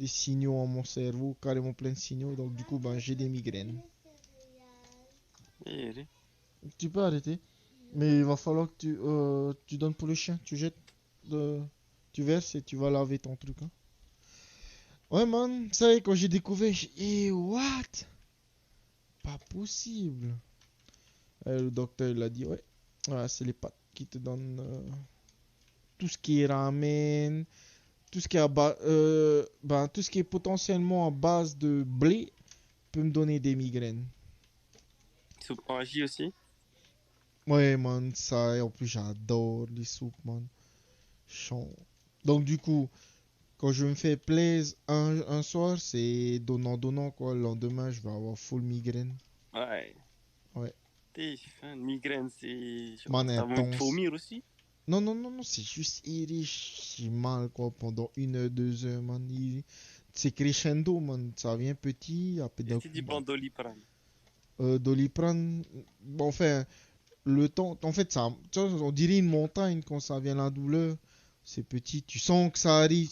signaux à mon cerveau, carrément plein de signaux. Donc, du coup, ben, j'ai des migraines. Eh, Tu peux arrêter, mais il va falloir que tu donnes pour le chien. Tu jettes, tu verses et tu vas laver ton truc, hein. Ouais, man, ça y est, quand j'ai découvert, j'ai dit, eh, what? Pas possible. Le docteur, il a dit, ouais, voilà, c'est les pâtes qui te donnent tout ce qui est ramen, tout ce qui est tout ce qui est potentiellement à base de blé peut me donner des migraines. Soupe magie aussi? Ouais, man, ça, et en plus, j'adore les soupes, man. Chant. Donc, du coup, quand je me fais plaisir un soir, c'est donnant, quoi. Le lendemain, je vais avoir full migraine. Ouais. Ouais. T'es faim, migraine, c'est... genre, Man t'as envie de intense. vomir aussi? Non, c'est juste j'ai mal, quoi, pendant 1 heure, 2 heures, man. C'est crescendo, man. Ça vient petit, après Et d'un tu coup, dis bah. bon Doliprane. Doliprane, bon, enfin, le temps, en fait, ça, tu vois, on dirait une montagne quand ça vient la douleur. C'est petit, tu sens que ça arrive.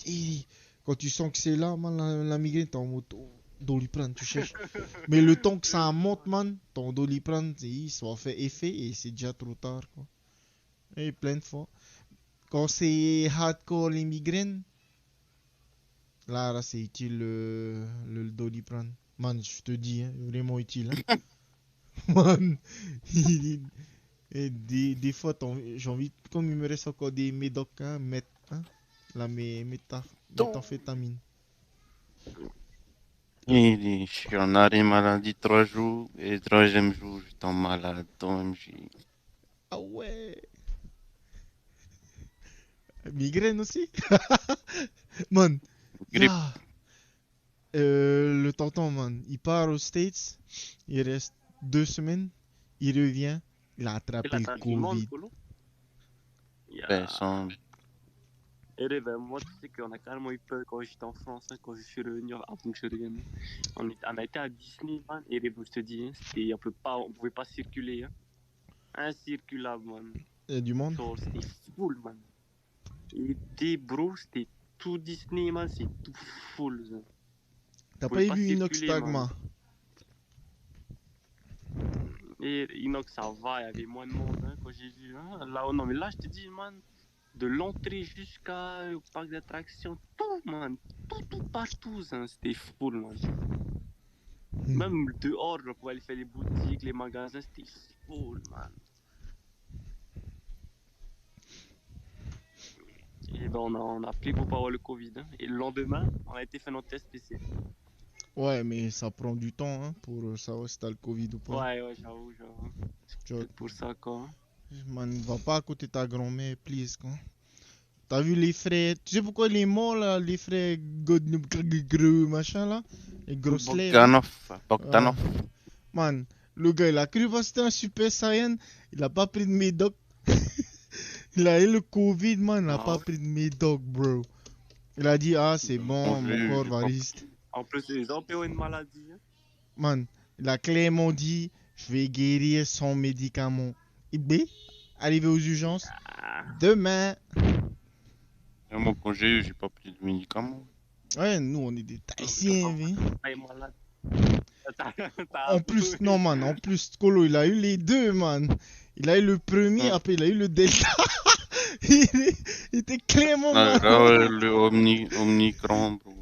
Quand tu sens que c'est là, man, la migraine, t'es en mode oh, Doliprane, tu cherches. Mais le temps que ça monte, man, ton Doliprane, ça va faire effet et c'est déjà trop tard, quoi. Et plein de fois. Quand c'est hardcore les migraines, là c'est utile le Doliprane. Man, je te dis, hein, vraiment utile. Hein. Man, et des fois, j'ai envie, comme il me reste encore des médocs, hein, hein, la méthamphétamine. Et je suis en arrêt maladie 3 jours, et le troisième jour, je tombe malade, OMG. Ah ouais. Migraine aussi. Man, Grippe. ya. Le tonton, man, il part aux States, il reste 2 semaines, il revient, il a Et attrapé là, le t'as du monde, Covid. Polo? Ben, sans... Et là, ben, moi, tu sais qu'on a carrément eu peur quand j'étais en France, hein, quand je suis revenu, avant que je revienne. On a été à Disney, man, et là, je te dis, hein, on pouvait pas circuler, hein. Incirculable, man. Il y a du monde. Genre, c'était full, man. Et bro, c'était tout Disney, man, c'est tout full, ça. T'as On pas pouvait pas vu Inox circuler, man. Tagma? Et Inox, ça va, il y avait moins de monde, hein, quand j'ai vu, hein. Là, oh, non, mais là, je te dis, man, de l'entrée jusqu'au parc d'attractions, tout, man, tout partout, hein, c'était full, man. Même dehors, on pouvait aller faire les boutiques, les magasins, c'était full, man. Et ben, on a appelé pour pas avoir le Covid, hein. Et le lendemain, on a été faire notre test PCR. Ouais, mais ça prend du temps hein, pour savoir si t'as le Covid ou pas. Ouais, j'avoue. C'est peut-être pour ça, quoi. Man, va pas à côté de ta grand-mère, please, quoi. T'as vu les frères, tu sais pourquoi il est mort là, les frères machin là, les grosses lèvres. Bogdanov. Man, le gars il a cru que c'était un super saiyan, il a pas pris de médoc. Il a eu le Covid, man, il a pas pris de médoc, bro. Il a dit, ah c'est bon, mon corps va résister. En plus, les gens ont une maladie. Hein. Man, il a clairement dit, je vais guérir sans médicaments. Et B, arrivé aux urgences, demain. Et moi, quand j'ai pas pris de médicaments. Ouais, nous, on est des Tahitiens, oui. Malade. En plus, non, man, en plus, Colo, il a eu les deux, man. Il a eu le premier, après, il a eu le Delta. il était clairement malade. Là, le Omnicron, bro.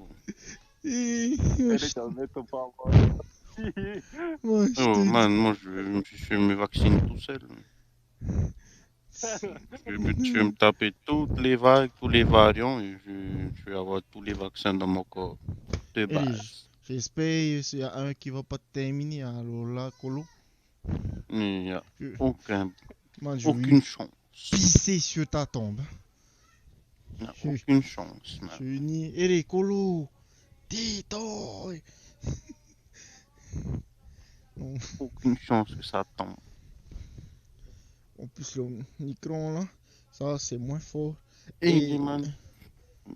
Oh, man, moi, je me suis fait mes vaccins tout seul. Je vais me taper toutes les vagues, tous les variants et je vais avoir tous les vaccins dans mon corps. De base. J'espère qu'il y a un qui va pas terminer, alors là, Colo. Il n'y a aucune chance. Pisser sur ta tombe. Il n'y a aucune chance, man. Je ni Ere Colo. Tito. Aucune chance que ça tombe. En plus, le micron là, ça c'est moins fort. Et man,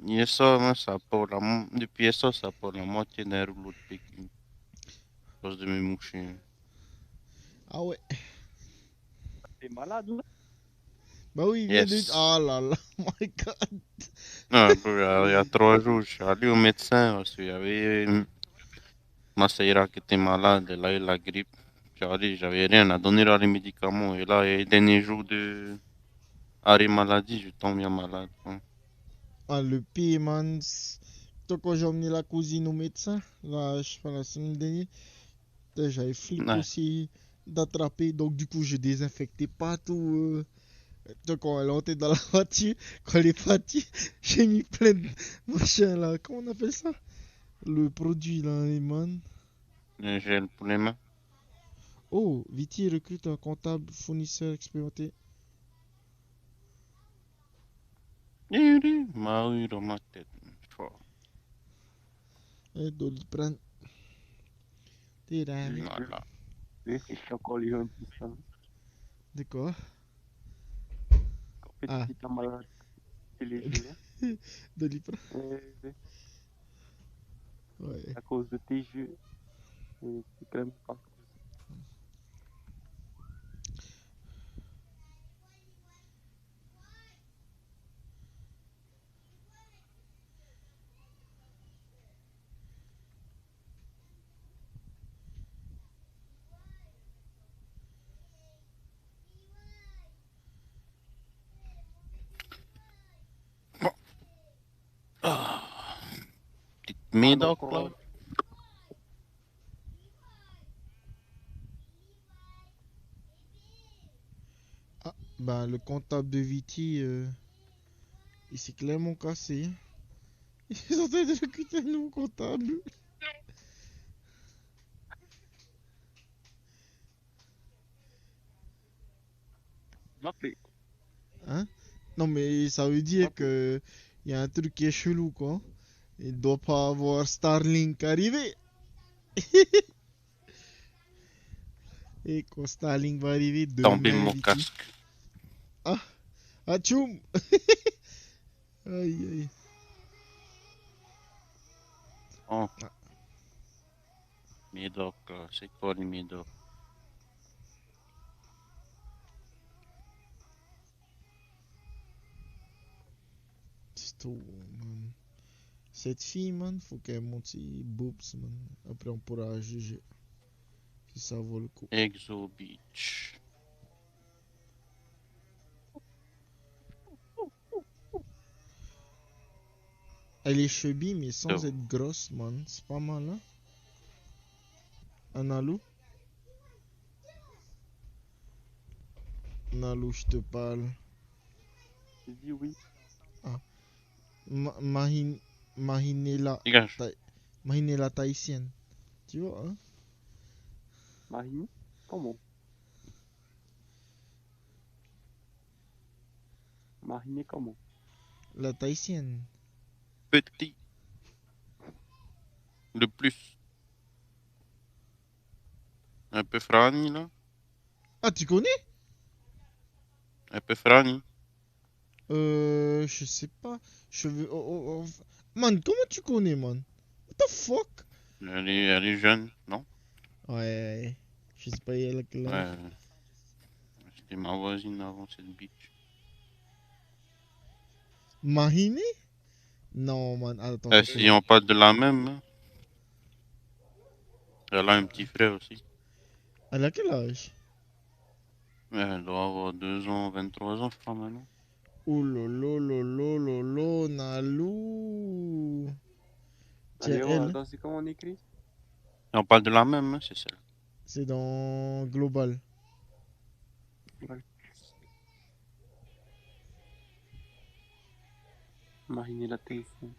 il y a ça, man, depuis ça porte la moitié d'un rouleau de Pékin. À cause de mes mouchés. Ah ouais. T'es malade là? Bah oui, il vient de... Ah là là, my god. Non, il y a 3 jours, je suis allé au médecin parce qu'il y avait ma sœur qui était malade, elle a eu la grippe. J'avais rien à donner à les médicaments. Et là, les derniers jours de arrêt maladie, je tombe bien malade. Hein. Ah, le pire, man. Toi, quand j'ai emmené la cousine au médecin, là, je sais pas, la semaine dernière, j'avais flippé aussi d'attraper. Donc, du coup, j'ai désinfecté partout. Quand elle est entrée dans la voiture, quand elle est partie, j'ai mis plein de machin là. Comment on appelle ça? Le produit là, les man. Le gel pour les mains. Oh, Viti recrute un comptable fournisseur expérimenté. Maui dans ma tête. Et Doliprane. T'es là. Voilà. C'est encore les gens qui sont. De quoi? En fait, si t'as malade, c'est léger. Doliprane. Ouais. À cause de tes jeux. C'est quand même pas. Petite médoc là. Ah, bah le comptable de Viti, il s'est clairement cassé. Ils sont en train de recruter un nouveau comptable. Hein? Non mais ça veut dire que il y a un truc qui est chelou quoi. Il doit pas avoir Starlink arrivé. Et quand Starlink va arriver demain. Tomber mon casque. Ah, tchoum. Aïe, aïe. Oh. Médoc, c'est quoi les médocs? C'est tout, man. Cette fille, man, faut qu'elle monte ses boobs, man. Après, on pourra juger si ça vaut le coup. Exo Beach. Elle est chubby, mais sans être grosse, man. C'est pas mal, hein? Analou? Analou, je te parle. J'ai dit oui. Ah. Mahinela. Dégage. Mahinela tahitienne. Tu vois, hein? Marine? Comment? Mariner comment? La tahitienne. Petit. Le plus. Un peu Franny, là. Ah, tu connais? Un peu Franny. Je sais pas. Cheveux. Man, comment tu connais, man? What the fuck? Elle est jeune, non? Ouais. Je sais pas, elle a quel âge. Ouais. C'était ma voisine avant cette bitch. Mahine? Non, man. Attends, Si on parle de la même, hein. Elle a un petit frère aussi. Elle a quel âge? Elle doit avoir 2 ans, 23 ans, je crois, maintenant. Oh lolo, lolo, lolo, Nalou. Tiens, Allez, oh, elle, attends, c'est comment on écrit? Et on parle de la même, hein, c'est celle. c'est dans Global. Ouais. Mariner la téléphone.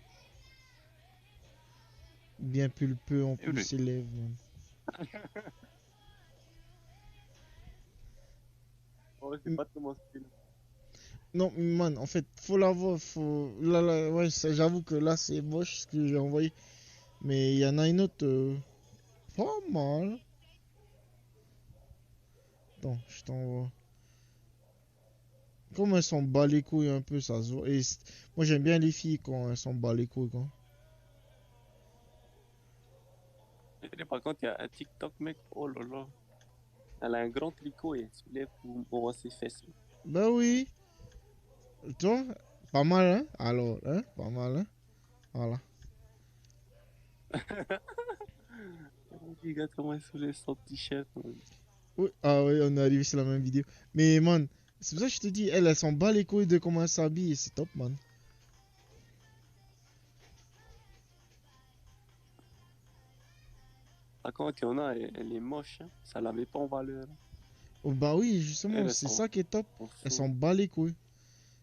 Bien pulpeux, en Eh plus, oui. ses lèvres, man. Oh, c'est pas trop mon style. Non, man, en fait, faut l'avoir, faut... Là, ouais, j'avoue que là, c'est moche ce que j'ai envoyé. Mais il y en a une autre, pas mal. Attends, je t'envoie. Comme elles s'en bat les couilles un peu, ça se voit. Et moi, j'aime bien les filles quand elles s'en bat les couilles, quoi. Et par contre, il y a un TikTok, mec. Oh là là. Elle a un grand tricot et elle soulève pour voir ses fesses. Bah oui. Tu vois, pas mal, hein? Alors, hein? Pas mal, hein? Voilà. Regarde comment elle soulève son t-shirt. Oui, ah oui, on est arrivé sur la même vidéo. Mais, man, c'est pour ça que je te dis, elle s'en bat les couilles de comment elle s'habille. C'est top, man. Par contre, il y en a, elle est moche. Hein. Ça la met pas en valeur. Oh, bah oui, justement, Elle c'est s'en ça qui est top. fout. Elle s'en bat les couilles.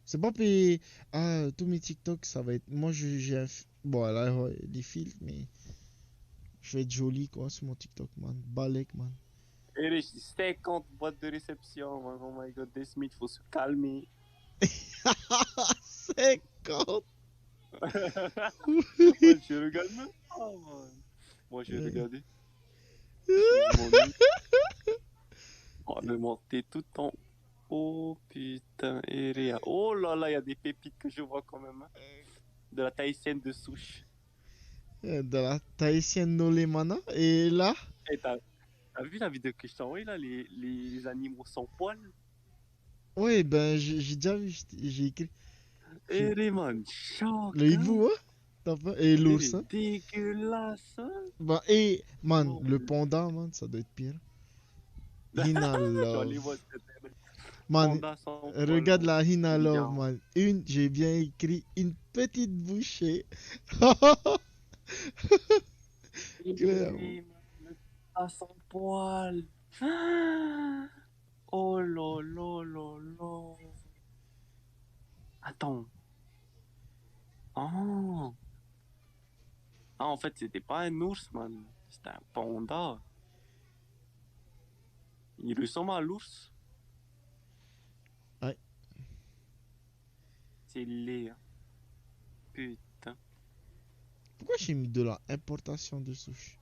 C'est pas payé. Ah, tous mes TikTok, ça va être. Moi, j'ai un. Bon, là, ouais, des filtres, mais. Je vais être joli, quoi, sur mon TikTok, man. Balek, man. Et les 50 boîtes de réception. Man. Oh my god, des Smith, faut se calmer. 50. Moi, je regarde même pas, man. Moi, je vais regarder. Je m'ennuie. On va monter tout en haut. Putain, Erea. Oh là là, il y a des pépites que je vois quand même. Hein. De la tahitienne de souche. De la tahitienne Nolemana. Et là. Hey, t'as vu la vidéo que je t'ai envoyée là, les animaux sans poils? Ouais, ben, j'ai déjà vu, j'ai écrit. Eh les man, choc, Le hibou, hein? T'as pas. Et l'ours, hein? dégueulasse, hein? Bah, et, man, Oh, le panda, man, ça doit être pire. Hina je vais aller Love. voir cette Man, panda sans poils. regarde la Hina Love, Bien. man. J'ai bien écrit une petite bouchée. Claire. Le panda sans poils. Oh là là là là. Attends. Ah. Ah, en fait, c'était pas un ours, man. C'était un panda. Il ressemble à l'ours. Ouais. C'est laid. Hein. Putain. Pourquoi j'ai mis de la importation de souche?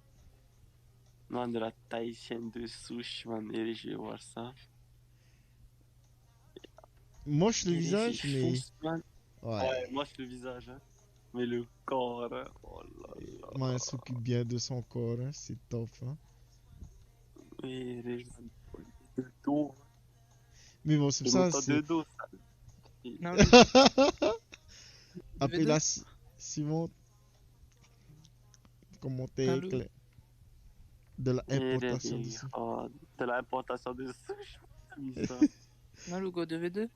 Man, de la tahitienne de souche, man. Et je vais voir ça. Moche le Et visage, c'est mais. fou, man. Ouais, moi c'est le visage, hein. Mais le corps, hein, oh là là. Man, elle s'occupe bien de son corps, hein, c'est top. Hein. Et les gens de dos. Hein. Mais bon, c'est pour Et ça, montant de c'est. dos, ça. Non, Appelle la Simon, commentaire Allô. clair. De la Et importation de sous. oh, de l'importation de souches, t'as mis ça. Non, le go 2v2.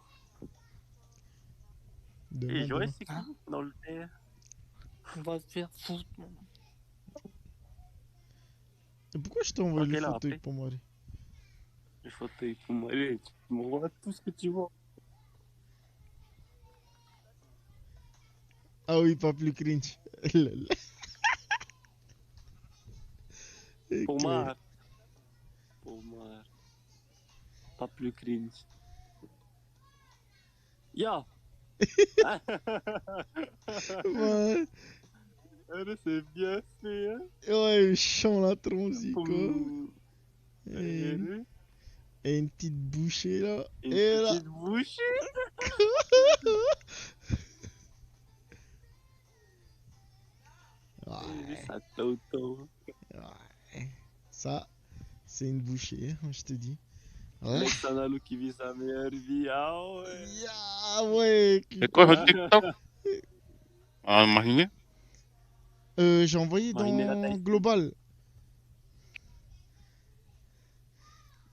Demain, Et jouer, demain. c'est qui dans le terre? On va se faire foutre, mon. Et pourquoi je t'ai envoyé le Ok, là, fauteuil après. pour moi? Le fauteuil pour moi. Allez, tu m'envoies tout ce que tu vois. Ah oui, pas plus cringe. Pour Clair. moi. Pour moi. Pas plus cringe. Ya! Ouais. Allez, c'est bien fait, hein? Ouais, chant la tronzi, quoi. Poum. Et une petite bouchée là. Une Et là. petite bouchée. Ouais. Ça toto. Ouais. Ça, c'est une bouchée, hein, je te dis. Ouais. Alexandre qui vit sa meilleure vie. Ah ouais. Ah ouais. C'est quoi le TikTok? Ah, mariné? J'ai envoyé Mariner la dans taille. Global.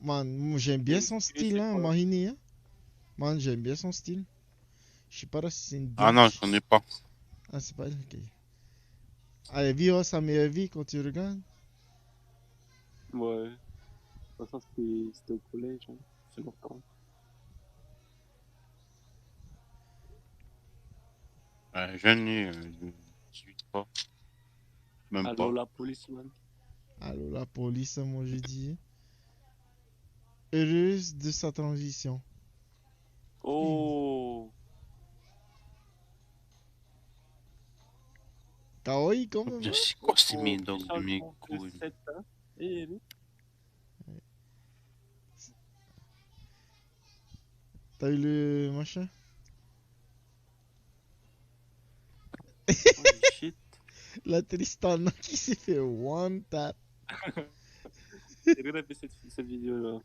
Man, moi, j'aime bien son style, hein, Mariné. Hein. Man, j'aime bien son style. Je sais pas là si c'est une Ah bitch. non, je connais pas. Ah, c'est pas elle, ok. Allez, vivre sa meilleure vie quand tu regardes. Ouais. De toute façon, c'était au collège, hein. C'est longtemps. Jeune, 18 pas. Même Allô, pas. la police, man. Allô, la police, moi je dis. Heureuse de sa transition. Oh! Kawaii quand même, hein? C'est quoi ces Oh, médocs de mes changement de couilles? 7, hein. Et T'as eu le machin? Holy shit. La Tristana qui s'est fait one tap. J'ai regardé cette vidéo-là.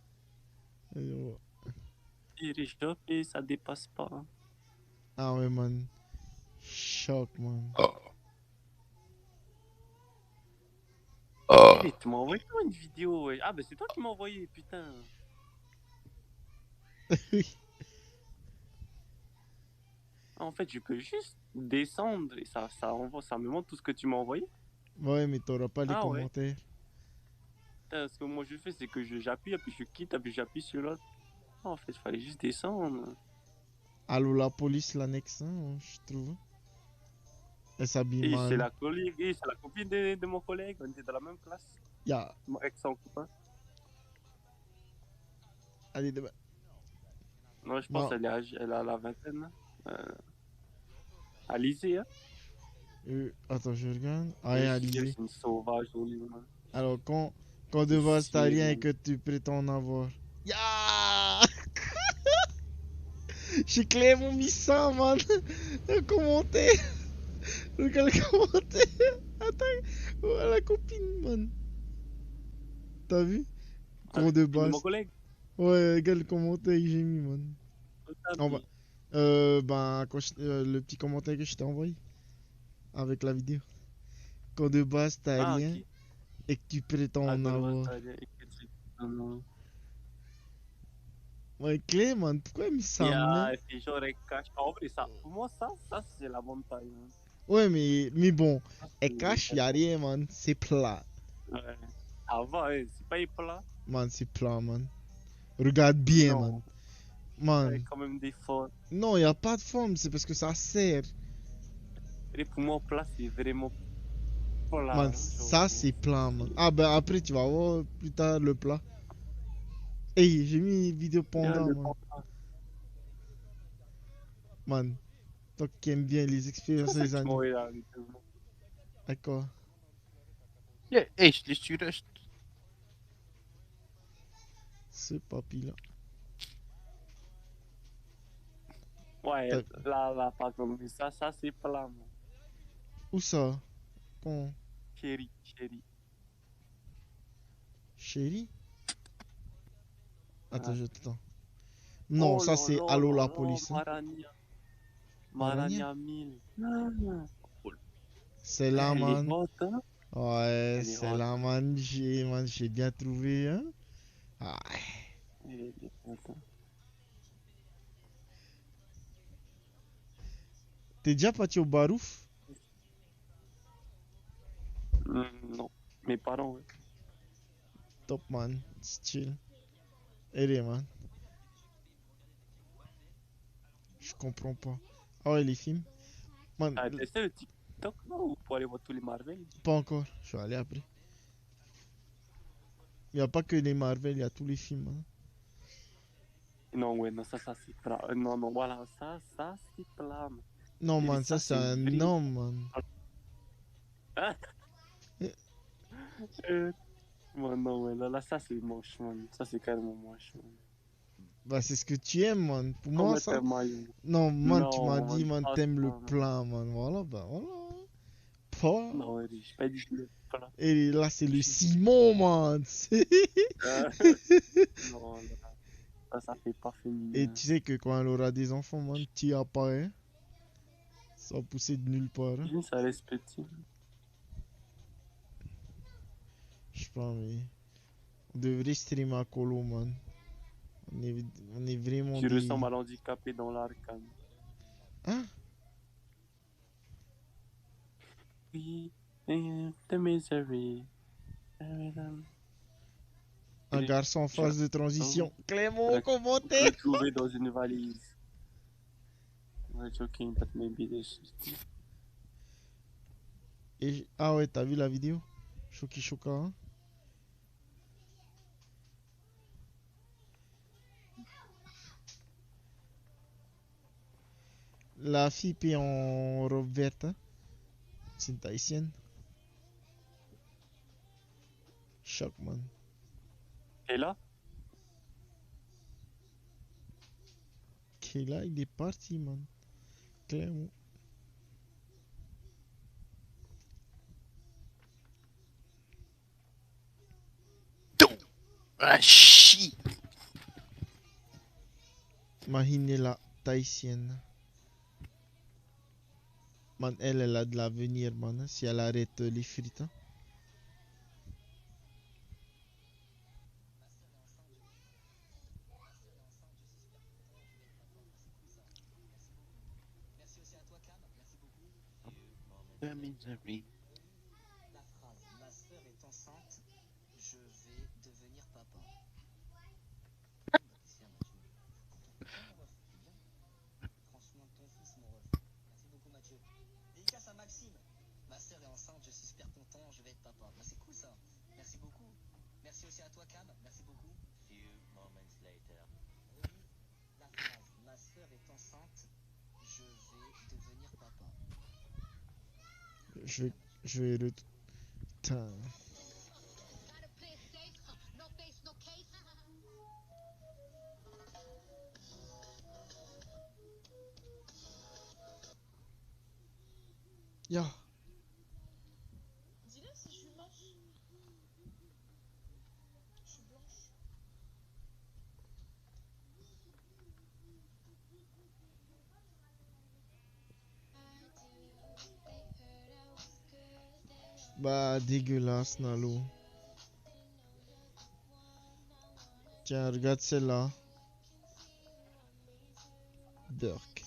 Et les shops, et ça dépasse pas. Hein. Ah ouais, man. Choc, man. Et tu m'as envoyé toi une vidéo, ouais. Ah, bah c'est toi qui m'as envoyé, putain. Oui. Ah, en fait, je peux juste descendre et ça me montre tout ce que tu m'as envoyé. Ouais, mais t'auras pas les Ah ouais. commentaires. Putain, ce que moi je fais, c'est que j'appuie, puis je quitte, puis j'appuie sur l'autre. Ah, en fait, il fallait juste descendre. Allô, la police, l'annexe, hein, je trouve. Elle s'habille Et c'est mal. la collègue, et c'est la copine de mon collègue, on était dans la même classe. Ya. Mon ex en copain. Allez, demain. Non, je pense qu'elle elle a la vingtaine. Alizée, hein. Attends, je regarde. Ah, ouais, Alizé. C'est une sauvage, oui, man. Alors, quand de base t'as rien et que tu prétends en avoir. Ya. J'ai clairement mis ça, man. Un commentaire. Regarde le commentaire. Attends. Oh, la copine, man. T'as vu? Quand de base. Mon collègue. Ouais, regarde le commentaire que j'ai mis, man. On va. Ben, le petit commentaire que je t'ai envoyé. Avec la vidéo. Quand de base t'as rien Okay. et que tu prétends en avoir. Ouais, Clé, man, pourquoi il me Yeah, ça c'est genre elle cache. En vrai, ça, pour moi, ça c'est la montagne. Hein. Ouais, mais bon, elle cache, y'a rien, man. C'est plat. Ouais. Ça va, hein, c'est pas plat. Man, c'est plat, man. Regarde bien, Non. man. Il y a Man. quand même des formes. Non, y'a pas de forme, c'est parce que ça sert. Et pour moi, plat, c'est vraiment plat. Man, Hein, ça c'est plat, man. Ah, ben après, tu vas voir plus tard le plat. Hey, j'ai mis une vidéo panda, man. Panda. Man, toi qui aimes bien les expériences des animaux. D'accord. Yeah, echt, laisse tu reste. Ce papy là. Ouais, là, par contre, mais ça, c'est plat, moi. Où ça? Bon. Chéri. Chérie? Attends, Ouais. je t'attends. Non, Oh ça là c'est là Allô là la là, police. Hein. Marania. Marania? Marania 1000. Ah. C'est là, Elle est man. hot, hein? Ouais, Elle est c'est hot. là, man. J'ai bien trouvé, hein. Ah. Elle est hot, hein. T'es déjà parti au Barouf? Non. Mes parents, ouais. Top, man. C'est chill. Allez, man. Je comprends pas. Ah ouais, les films? Man, T'as testé le TikTok, non? Ou pour aller voir tous les Marvel? pas encore. Je vais aller après. Il n'y a pas que les Marvel, il y a tous les films. Hein. Non, ouais, non, ça c'est plat. Non, voilà, ça, c'est plat, man. Non, Et man, ça ça, c'est c'est un vrai. homme, man. Hein? Non, ouais, là, ça, c'est moche, man. Ça, c'est carrément moche, man. Bah, c'est ce que tu aimes, man. Pour Faut moi, mettre ça. un maillot. Non, man, tu m'as Non, dit, man, man, pas t'aimes le ça, man. plat, man. Voilà, bah, voilà. Pas. Non, ouais, j'ai pas dit le plat. Et là, c'est le Simon, man. Non, là, ça fait pas Et féminin. tu sais que quand elle aura des enfants, man, tu apparaît. Ça va pousser de nulle part. Hein. Ça reste petit. Je sais pas, mais. On devrait streamer à Colo, man. On est vraiment Tu des. ressembles à l'handicapé dans l'arcane. Hein? Oui, the misery. Un garçon en phase de transition. Clément, comment t'es? Retrouvé dans une valise. We're joking, but maybe this is... Et... Ah ouais, t'as vu la vidéo? Choki Choka. Hein? La fille est en robe verte. Hein? C'est une tahitienne. Choc, man. Et là? Là, il est parti, man. Clément. Ah, shit. Imaginez la tahitienne. Man, elle a de l'avenir, man. Si elle arrête les frites. Hein. The misery. La phrase "ma sœur est enceinte, je vais devenir papa". Franchement, ton fils, mon ref. Merci beaucoup, Mathieu. Dédicace à Maxime. Ma sœur est enceinte, je suis super content, je vais être papa. Bah, c'est cool ça. Merci beaucoup. Merci aussi à toi, Cam. Merci beaucoup. Few moments later. Oui, la phrase "ma sœur est enceinte, je vais devenir papa". Je vais le. Putain. Ya. Dis-le si je suis moche. Je suis blanche. Bah, dégueulasse, Nalo. Tiens, regarde celle-là. Dirk.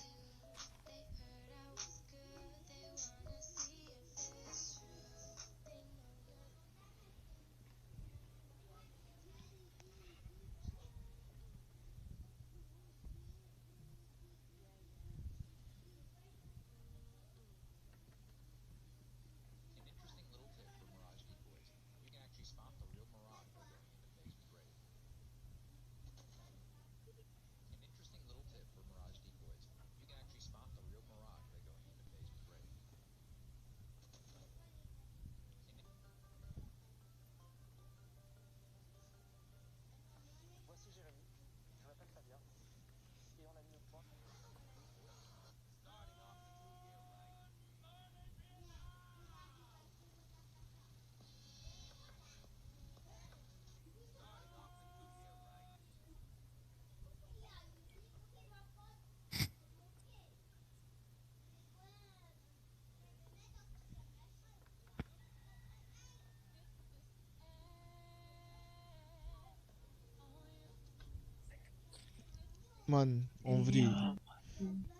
Man, en vrai.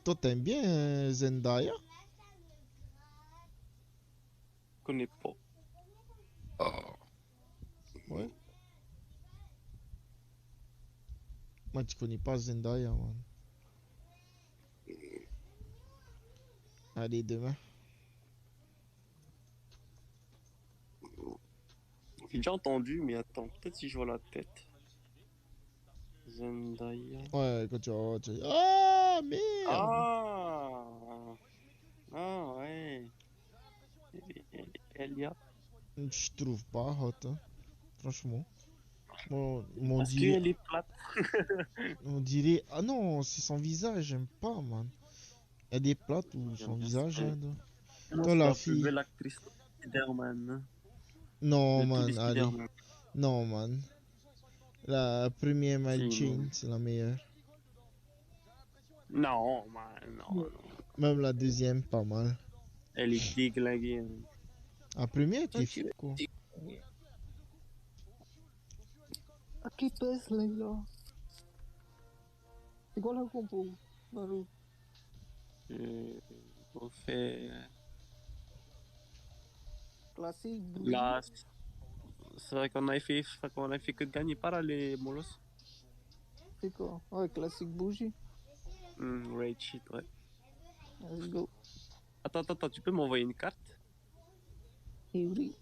Toi, t'aimes bien Zendaya? Je connais pas. Ouais. Moi, tu connais pas Zendaya, man. Allez, demain. J'ai déjà entendu, mais attends, peut-être si je vois la tête. Zendaya. Ouais, quand tu vas voir, tu vas dire, ah, merde! Ah! Ah ouais. Elia. Je trouve pas hot, hein, franchement. On Parce dirait. qu'elle est plate. On dirait. Ah non, c'est son visage, j'aime pas, man. Elle est plate ou son visage, hein, Moi, toi, c'est la la plus fille. belle actrice de Spider-Man. Non, De tous les man, allez. Spider-Man. Non, man. La première Mary Si, Jane, man. c'est la meilleure. Non, man, non. Même la deuxième, pas mal. Elle est déglinguée. Hein. La première, t'es fou, quoi. À qui pèse, les gars? C'est quoi la compo, Malou? On fait. Classique, bougie. Là, c'est vrai qu'on a fait que de gagner par là, les molosses. C'est quoi? Ouais, classique bougie. Raid shit, ouais. Let's go. Attends, tu peux m'envoyer une carte? Oui.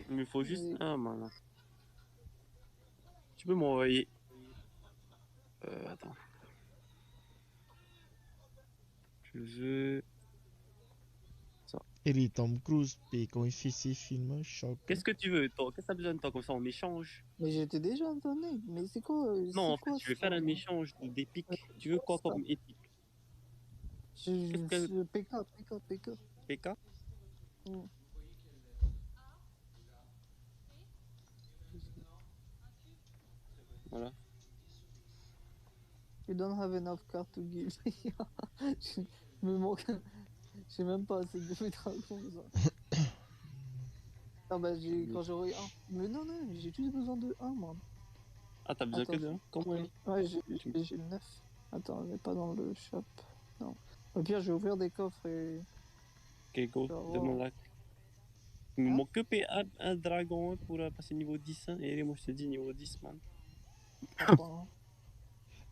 Il me faut juste un, man. Tu peux m'envoyer. Attends. Je veux. Ça. Et les Tom Cruise, puis quand il fait ses films, choc. Qu'est-ce que tu veux, toi? Qu'est-ce que t'as besoin de toi? Comme ça, on échange. Mais j'étais déjà donné. Mais c'est quoi? Non, en C'est fait, quoi je vais ça? faire un échange d'épique. Tu veux quoi ça comme épique? Je. PK. PK? Voilà. You don't have enough cards to give. Je me manque. J'ai même pas assez de dragons. Ah bah quand j'aurai un. Mais non, j'ai juste besoin de un, man. Ah, t'as besoin que de un? Comment il Ouais, j'ai le 9. Attends, elle est pas dans le shop. Non. Au pire, je vais ouvrir des coffres et. Ok, go, demande-la. Il me manque que un dragon pour passer niveau 10. Hein. Et moi, je te dis niveau 10, man.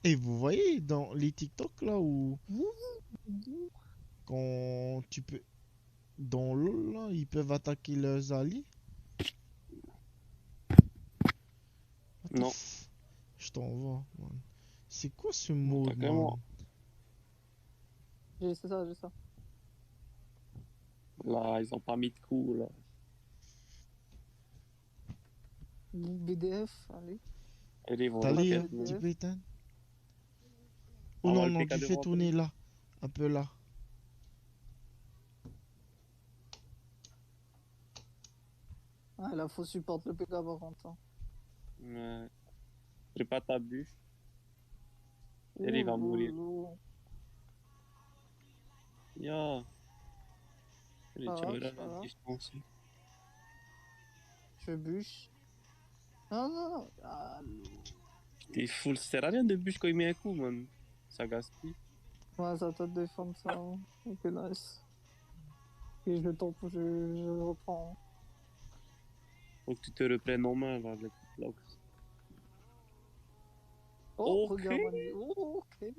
Et vous voyez dans les TikTok là où quand tu peux dans l'eau là, ils peuvent attaquer leurs alliés. Non. Je t'envoie, man. C'est quoi ce mode, man? Comment? J'ai ça. Là, ils ont pas mis de coup, là. BDF, allez. Et ils vont T'as les requête, tu mais- peux éteindre? Ah, Oh non, ouais, le non, PK tu de fais rentrer. tourner là. Un peu là. Ah, là, faut supporter le PK par contre. Hein. Ouais. Prépare ta bûche. Et il va mourir. Ya. J'ai Ça tiré va, la ça va. distance. Je bûche. Non. Ah, T'es full, ça sert à rien de bûche quand il met un coup, man. Ça gaspille. ouais, ça t'a de défendre ça. Hein. Ok, nice. Et je reprends. Hein. Faut que tu te reprennes en main, là, le bloc. Oh, Ok. regarde, Manu. Oh, ok.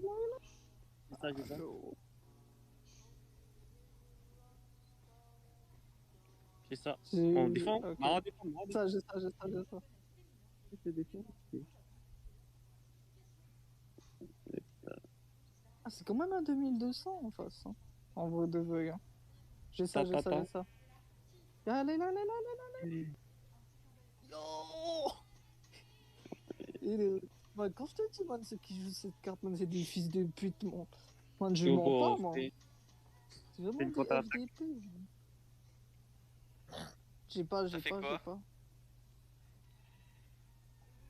C'est ça. C'est ça. On défend. Ok. Non, on défend. Ça, j'ai ça. Je défends. Ah, c'est quand même un 2200 en face. Hein. En vrai de vrai. Hein. J'ai ça. Allez. Yo! Man, quand je te dis, man, ceux qui jouent cette carte, man, c'est des fils de pute, man. Man, je mens pas, man. C'est vraiment des FDP. J'ai pas.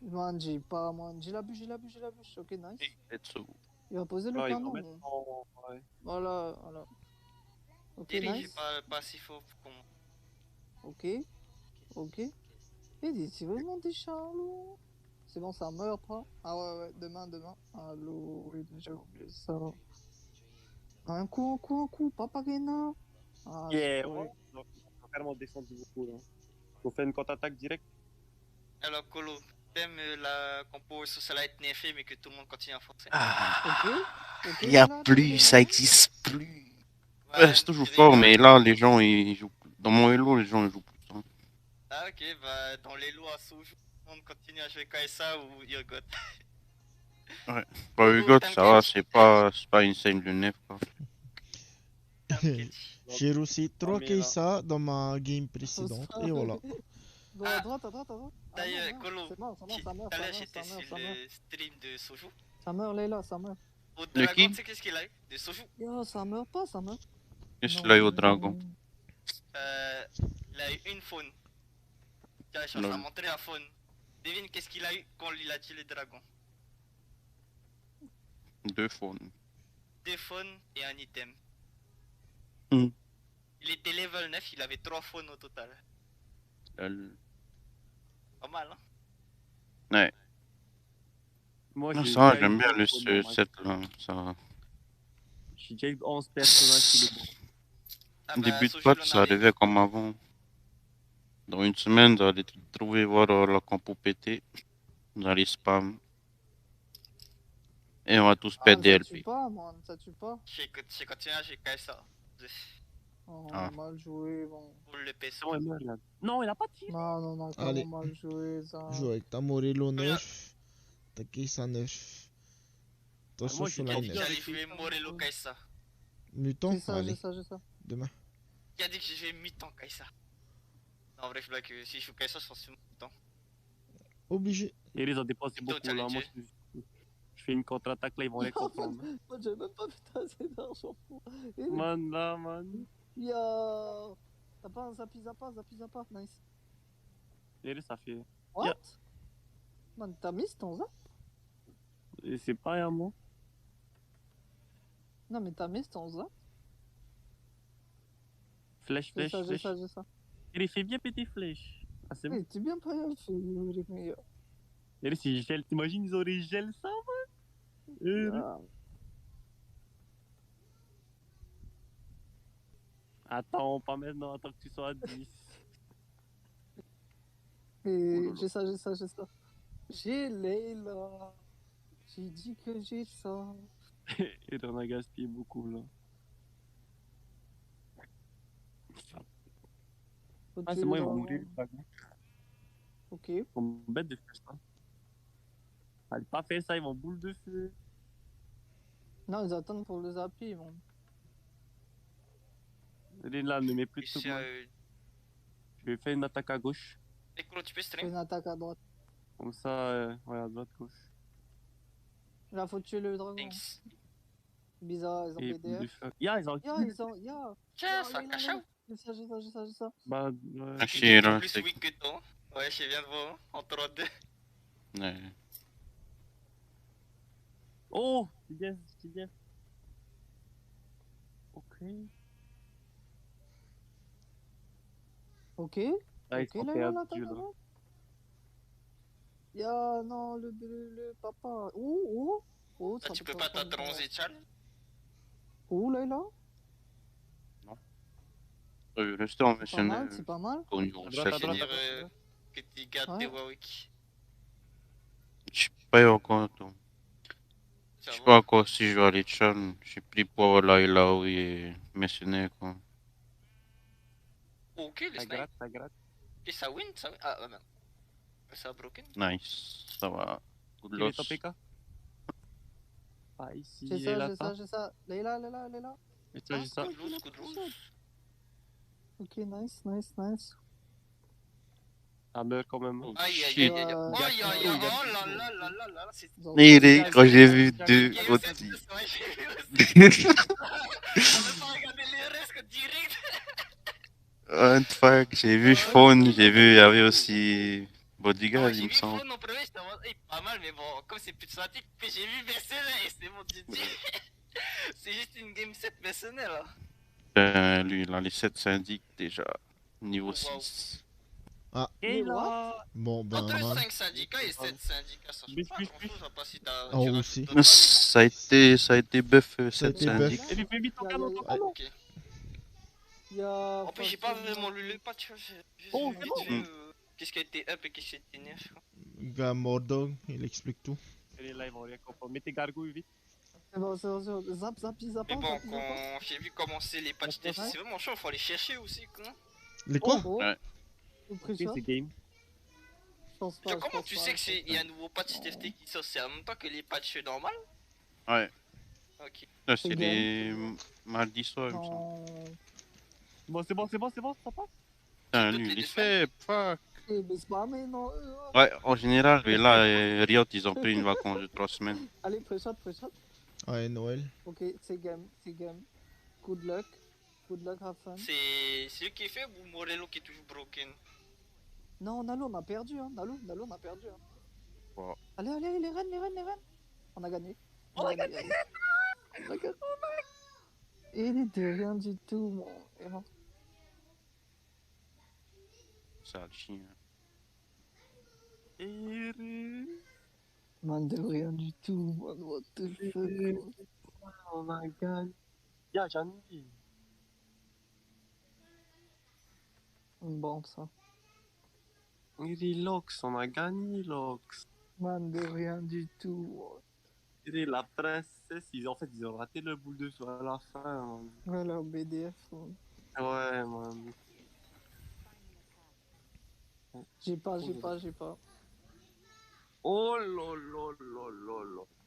Man, j'ai pas, man. J'ai la bûche. Ok, nice. Il va poser le canon. Ouais. Voilà. Ok, Dirigez nice. pas si faux pour qu'on. Ok. Et c'est vraiment des charlots. C'est bon, ça meurt pas? Ah ouais, demain. Allô, oui, j'ai oublié ça. Un coup, Paparena. Ah, Yeah, spoil. ouais. Donc, ils ont carrément descendu beaucoup là. On fait une contre-attaque directe. Alors, Colo, t'aimes la compo Socialite nerfée mais que tout le monde continue à forcer. Il y a plus, ça existe plus. Ouais, C'est toujours fort, mais là, les gens, ils jouent. Dans mon Hello, les gens, ils jouent plus. Hein. Ah ok, bah dans les lois à Soujou, tout le monde continue à jouer KSA ou Urgot. Ouais. Bah, Hugo, ça va, c'est pas insane le nef, quoi. J'ai réussi 3 Keisa dans ma game précédente, et voilà. À droite. D'ailleurs, Colo, ça meurt. t'allais j'étais sur le stream de Soujou. Ça meurt, Leila, ça meurt. Au De dragon, qui? tu sais qu'est-ce qu'il a eu? De Soujou. Yo, ça meurt pas, ça meurt. Qu'est-ce qu'il a eu au dragon? Il a eu une faune. Tiens, je Lol. à montrer la faune. Devine qu'est-ce qu'il a eu quand il a tué le dragon. 2 faunes. 2 faunes et un item. Hmm. Il était level 9, il avait 3 faunes au total. Pas mal, hein? Ouais. Moi, Non, j'ai ça va, déjà eu j'aime bien le beaucoup de set là, ça va. J'ai déjà eu 11 personnages sur le banc. Ah Début de Soju, patch, il en ça avait. arrivait comme avant. Dans une semaine, vous allez trouver voir la compo péter. Vous allez spam. Et on va tous perdre Ça DLP. tue pas, man, ça tue pas. J'ai continué à jouer KSA. Oh, Ah. mal joué, bon. Pour le PC. Non, il a pas tiré. Non, Allez. comment mal joué, ça. Joue avec ta Morello 9, ta Keisa 9. Ta Moi, j'ai Soshula dit que 9. j'allais jouer Morello KSA. Mutant, J'ai allez. ça. Demain. Qui a dit que j'ai joué mutant KSA? Non, en vrai, je blague, si je joue KSA, je pense que c'est mutant. Obligé. Et ils ont dépensé beaucoup là. Moi, je fais une contre-attaque là, ils vont les comprendre. Moi, j'ai même pas putain assez d'argent pour. Man, là, man. Yo. T'as pas un zapisa pas, nice. Et ça fait. What? Man, t'as mis ton zap? Et c'est pas à moi. Non, mais t'as mis ton zap? Flèche. J'ai ça. Il fait bien péter flèche. Ah, c'est bon. T'es bien pas fait, les meilleurs. Et si gel, t'imagines, ils auraient gel ça, man? Attends, pas maintenant, attends que tu sois à 10. Et j'ai ça. J'ai Leila. J'ai dit que j'ai ça. Et on a gaspillé beaucoup là. Ah, c'est moi, ils vont mourir, le dragon. Ok. Ils vont bête de faire ça. Allez, pas faire ça, ils vont boule de feu. Non, ils attendent pour le zapper, mon. Allez, là, ne mets plus de tout. Je vais faire une attaque à gauche. Et Colo, tu peux stream? Une attaque à droite. Comme ça, ouais, à droite, gauche. Là, faut tuer le dragon. Thanks. Bizarre, ils ont Et BDF. ils ont. Tiens, ça cache. J'ai ça. Bah, Ah, chier, là, Plus c'est. weak que toi. Ouais, je viens de voir, en 3-2. Ouais. Oh, c'est bien. Ok. Ah, ils Ok, sont là, perdus, là. Ya, non, le papa. Oh, ça Tu peux pas t'attronzer, Charles? Oh, là. Restez en missionnaire. C'est pas mal. Pour une grosse chasse. Que tu gardes tes Warwick. Je sais pas encore, toi. Je sais pas encore si je vais aller Charles. J'ai pris pour là où il est missionnaire, quoi. Ok, le snipe. Ça gratte. Et ça win. Ah, merde. Ça a broken. Nice, ça va. Good Il est loss. top PK. Ah, ici, J'ai il est là, ça. Leila. Et ça, j'ai ça. Good rules. Ok, nice. Ça meurt quand même. Aïe, oh là là, c'est... Quand j'ai vu deux aussi. On a pas regardé les restes direct. What the fuck, j'ai vu Fawn, j'ai vu, il y avait aussi Bodyguard, il me semble. J'ai vu Fawn en premier, j'étais en mode, pas mal, mais bon, comme c'est plus de statique, puis j'ai vu Mercenaire et c'est bon, j'ai dit, c'est juste une game set Mercenaire là. Lui, il a les 7 syndics déjà, niveau 6. Ah. Mais what? Bon, ben, Entre mal. 5 syndicats et 7 syndicats, ça change pas grand chose, à part si Ah, tu aussi. rajoutes d'autres familles. Ça a été buff Ça a 7 été syndic. buff. Ok. Y'a. En plus, j'ai pas vraiment lu le patch, j'ai juste Oh, vu c'est vite bon. fait qu'est-ce qui a été up et qu'est-ce qui a été nerf. Gars, Mordog, il explique tout. Les lives, on rien comprendre. Mets tes gargouilles vite. C'est bon, c'est bon, c'est bon. Zap, zap, zap, Mais bon, zap, zap. quand j'ai vu commencer les patchs TFC, c'est vraiment chaud, faut aller chercher aussi, quoi. Les quoi? Ouais. C'est game. Comment tu sais qu'il y a un nouveau patch TFT qui sort? C'est en même temps que les patchs normaux? Ouais. Ok. Ça, c'est les mardis soirs, il me semble. Bon, ça passe. Putain, lui, il est fait, fuck. Mais c'est pas, mais non. Ouais, en général, mais là, Riot, ils ont pris une vacance de 3 semaines. Allez, pré-shot, pré-shot. Ouais, Noël. Ok, c'est game, c'est game. Good luck. Good luck, have fun. C'est lui qui est fait ou Morello qui est toujours broken? Non, Nalo, on a perdu, hein. Nalo, on a perdu. Hein. Wow. Allez, allez, les reines. On a gagné. On a gagné. On a gagné. Il est de rien du tout, mon héros. Ça, le chien. Man, de rien du tout, man. What the fuck? On a gagné. Y'a Jandy. Bon, ça. Il est Lox, on a gagné Lox. Man, de rien du tout. Et la princesse, ils ont raté le boule de feu à la fin. Man. Ouais, leur BDF. Man. Ouais, man. J'ai pas. Oh lolo.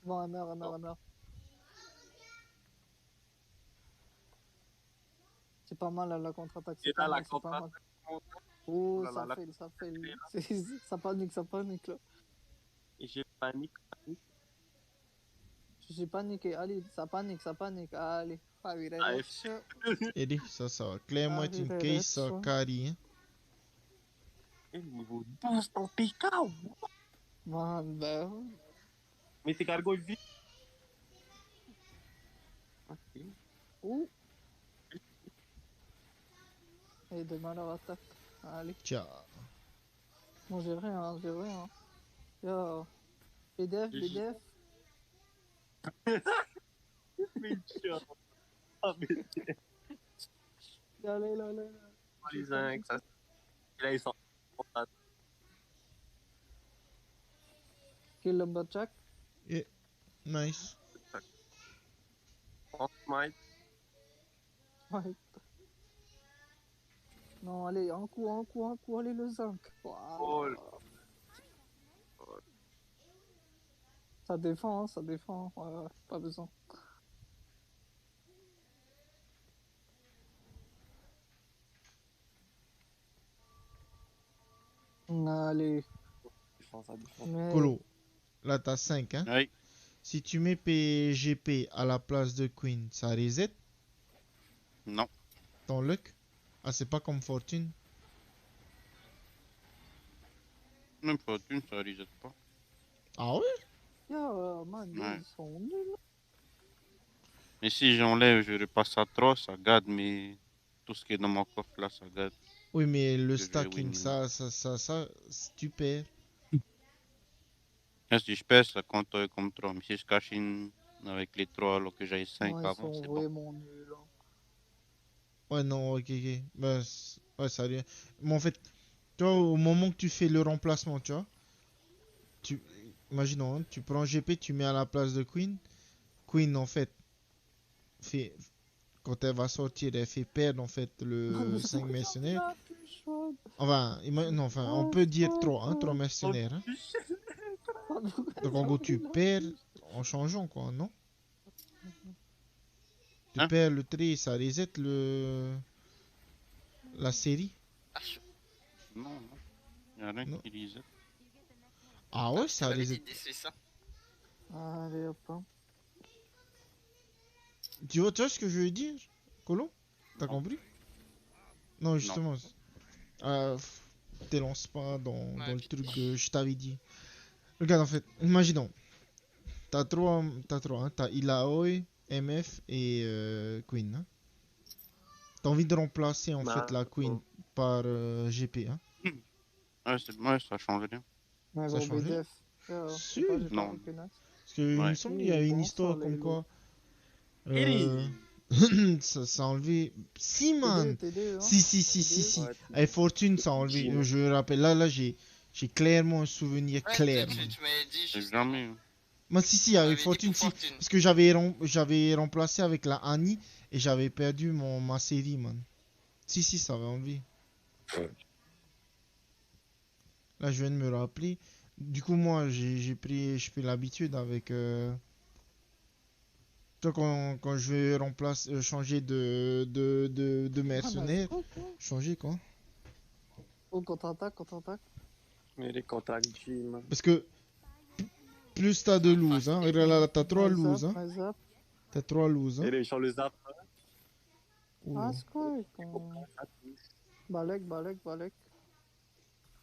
Bon, elle meurt. C'est pas mal la contre-attaque. Et là, la contre-attaque. Oh, ça fait. Ça panique là. Et j'ai panique. J'ai paniqué, allez, ça panique. Allez, Eddie, ça va. Clairement, une case, ça carry, hein. Et le niveau 12 en PK. Man, ben. Mais tes gargoyles vite. Ok. Ouh. Et demain leur attaque. Allez. Ciao. Bon, j'ai rien. Yo. BDF. Mais ciao. Ah, mais. Allez. Les zincs, ça. Et là, ils sont. Kill number check. Yeah. Nice. On smite. Ouais. Non, allez, un coup, allez, le zinc. Voilà. Oh. Ça défend. Ouais, pas besoin. Allez. Mais... Colo, là t'as 5, hein? Oui. Si tu mets PGP à la place de Queen, ça reset? Non. Ton luck? Ah, c'est pas comme Fortune? Même Fortune, ça reset pas. Ah ouais? Yo, man, Ouais. ils sont nuls. Mais si j'enlève, je repasse à 3, ça garde, mais tout ce qui est dans mon coffre là, ça garde. Oui, mais le Je vais stacking, win. ça, tu perds. Si je perds, ça compte comme 3. Mais si je cache une avec les 3 alors que j'ai 5 Ouais, ils avant, sont c'est bon. vraiment nuls. Hein. Ouais, non, ok. Bah, ouais, ça vient. Mais en fait, tu vois, au moment que tu fais le remplacement, tu vois, imaginons, hein, tu prends GP, tu mets à la place de Queen. Queen, en fait, quand elle va sortir, elle fait perdre, en fait, le 5 mercenaires. Enfin, on peut dire 3, hein, 3 mercenaires. Hein. Donc, en gros, tu perds en changeant, quoi, non? Tu perds le tri, ça reset la série. Non, il n'y a rien qui reset. Ah ouais, ça reset. Allez, hop. Hein. Tu vois ce que je veux dire, Colo? T'as compris? Non, justement. T'élances pas dans le truc que je t'avais dit. Regarde, en fait, imaginons. T'as 3, hein. T'as Ilaoi, MF et Queen. Hein. T'as envie de remplacer en fait la Queen par GP. Hein. Ouais, ça change rien. Mais Ça a bon, changé? BDF. Je sais pas, j'ai pas Non. reconnu. Parce qu'il me Ouais. semble qu'il y avait une Bon, histoire ça, comme les lots. quoi. Iri. Ça a enlevé. Si, man! TD, hein? Si. Ouais, Avec Fortune, ça a enlevé. Jim. Je me rappelle. Là, j'ai clairement un souvenir Ouais, clair, man. tu m'avais dit J'ai juste jamais. Moi, si, tu avec m'avais dit Fortune, pour si. Fortune. Parce que j'avais remplacé avec la Annie et j'avais perdu ma série, man. Si, ça avait enlevé. Là, je viens de me rappeler. Du coup, moi, j'ai pris l'habitude avec. Toi, quand je vais changer de Ah, mercenaire, nice. Ok. changer quoi? Oh, contre-attaque. Mais les contacts Jim. Parce que plus t'as de loose, hein. Regarde là, t'as 3 Nice loose, up, hein. nice up. T'as 3 loose, hein. Iri, sur le zap. Oula. Ah, c'est quoi, con. Balek.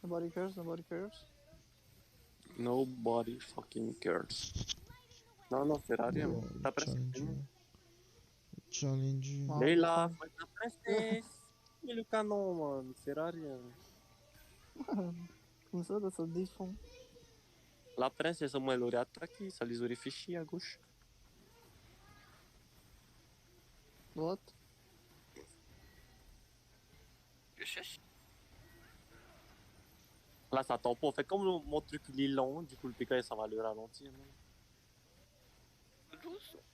Nobody cares. Nobody fucking cares. Non, Ferrari, Bon, t'as presque challenger. fini. Challenger. Ah, Leila, mais faut être la princesse. Mais le canon, man, c'est rien. Comme ça se défend. La princesse, au moins, elle aurait attaqué, ça les aurait fait chier à gauche. Droite. Je cherche. Là, ça tombe pas. En fait, comme mon truc il est long, du coup, le PK, ça va le ralentir. Man.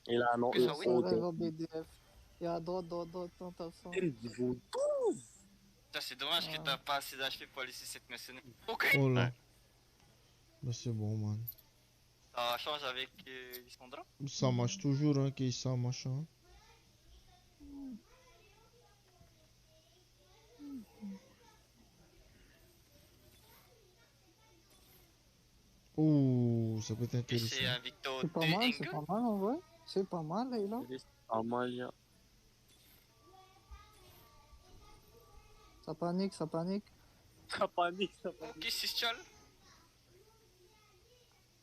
Et là, non, Plus eux, ah oui. oh, Ça va BDF. Et à droite, attention. niveau 12. Putain, c'est dommage que t'as pas assez d'HP pour laisser cette mercenaire. Ok. Oh là. Ouais. Bah, c'est bon, man. Ça change avec Lissandra. Ça marche toujours, hein, qu'il ça, machin. Oh, ça peut être Et intéressant. c'est un Victor C'est pas 2 mal, Engel. en vrai. C'est pas mal, là. Amalia. Ça panique. Ça panique. Ok, c'est Stial.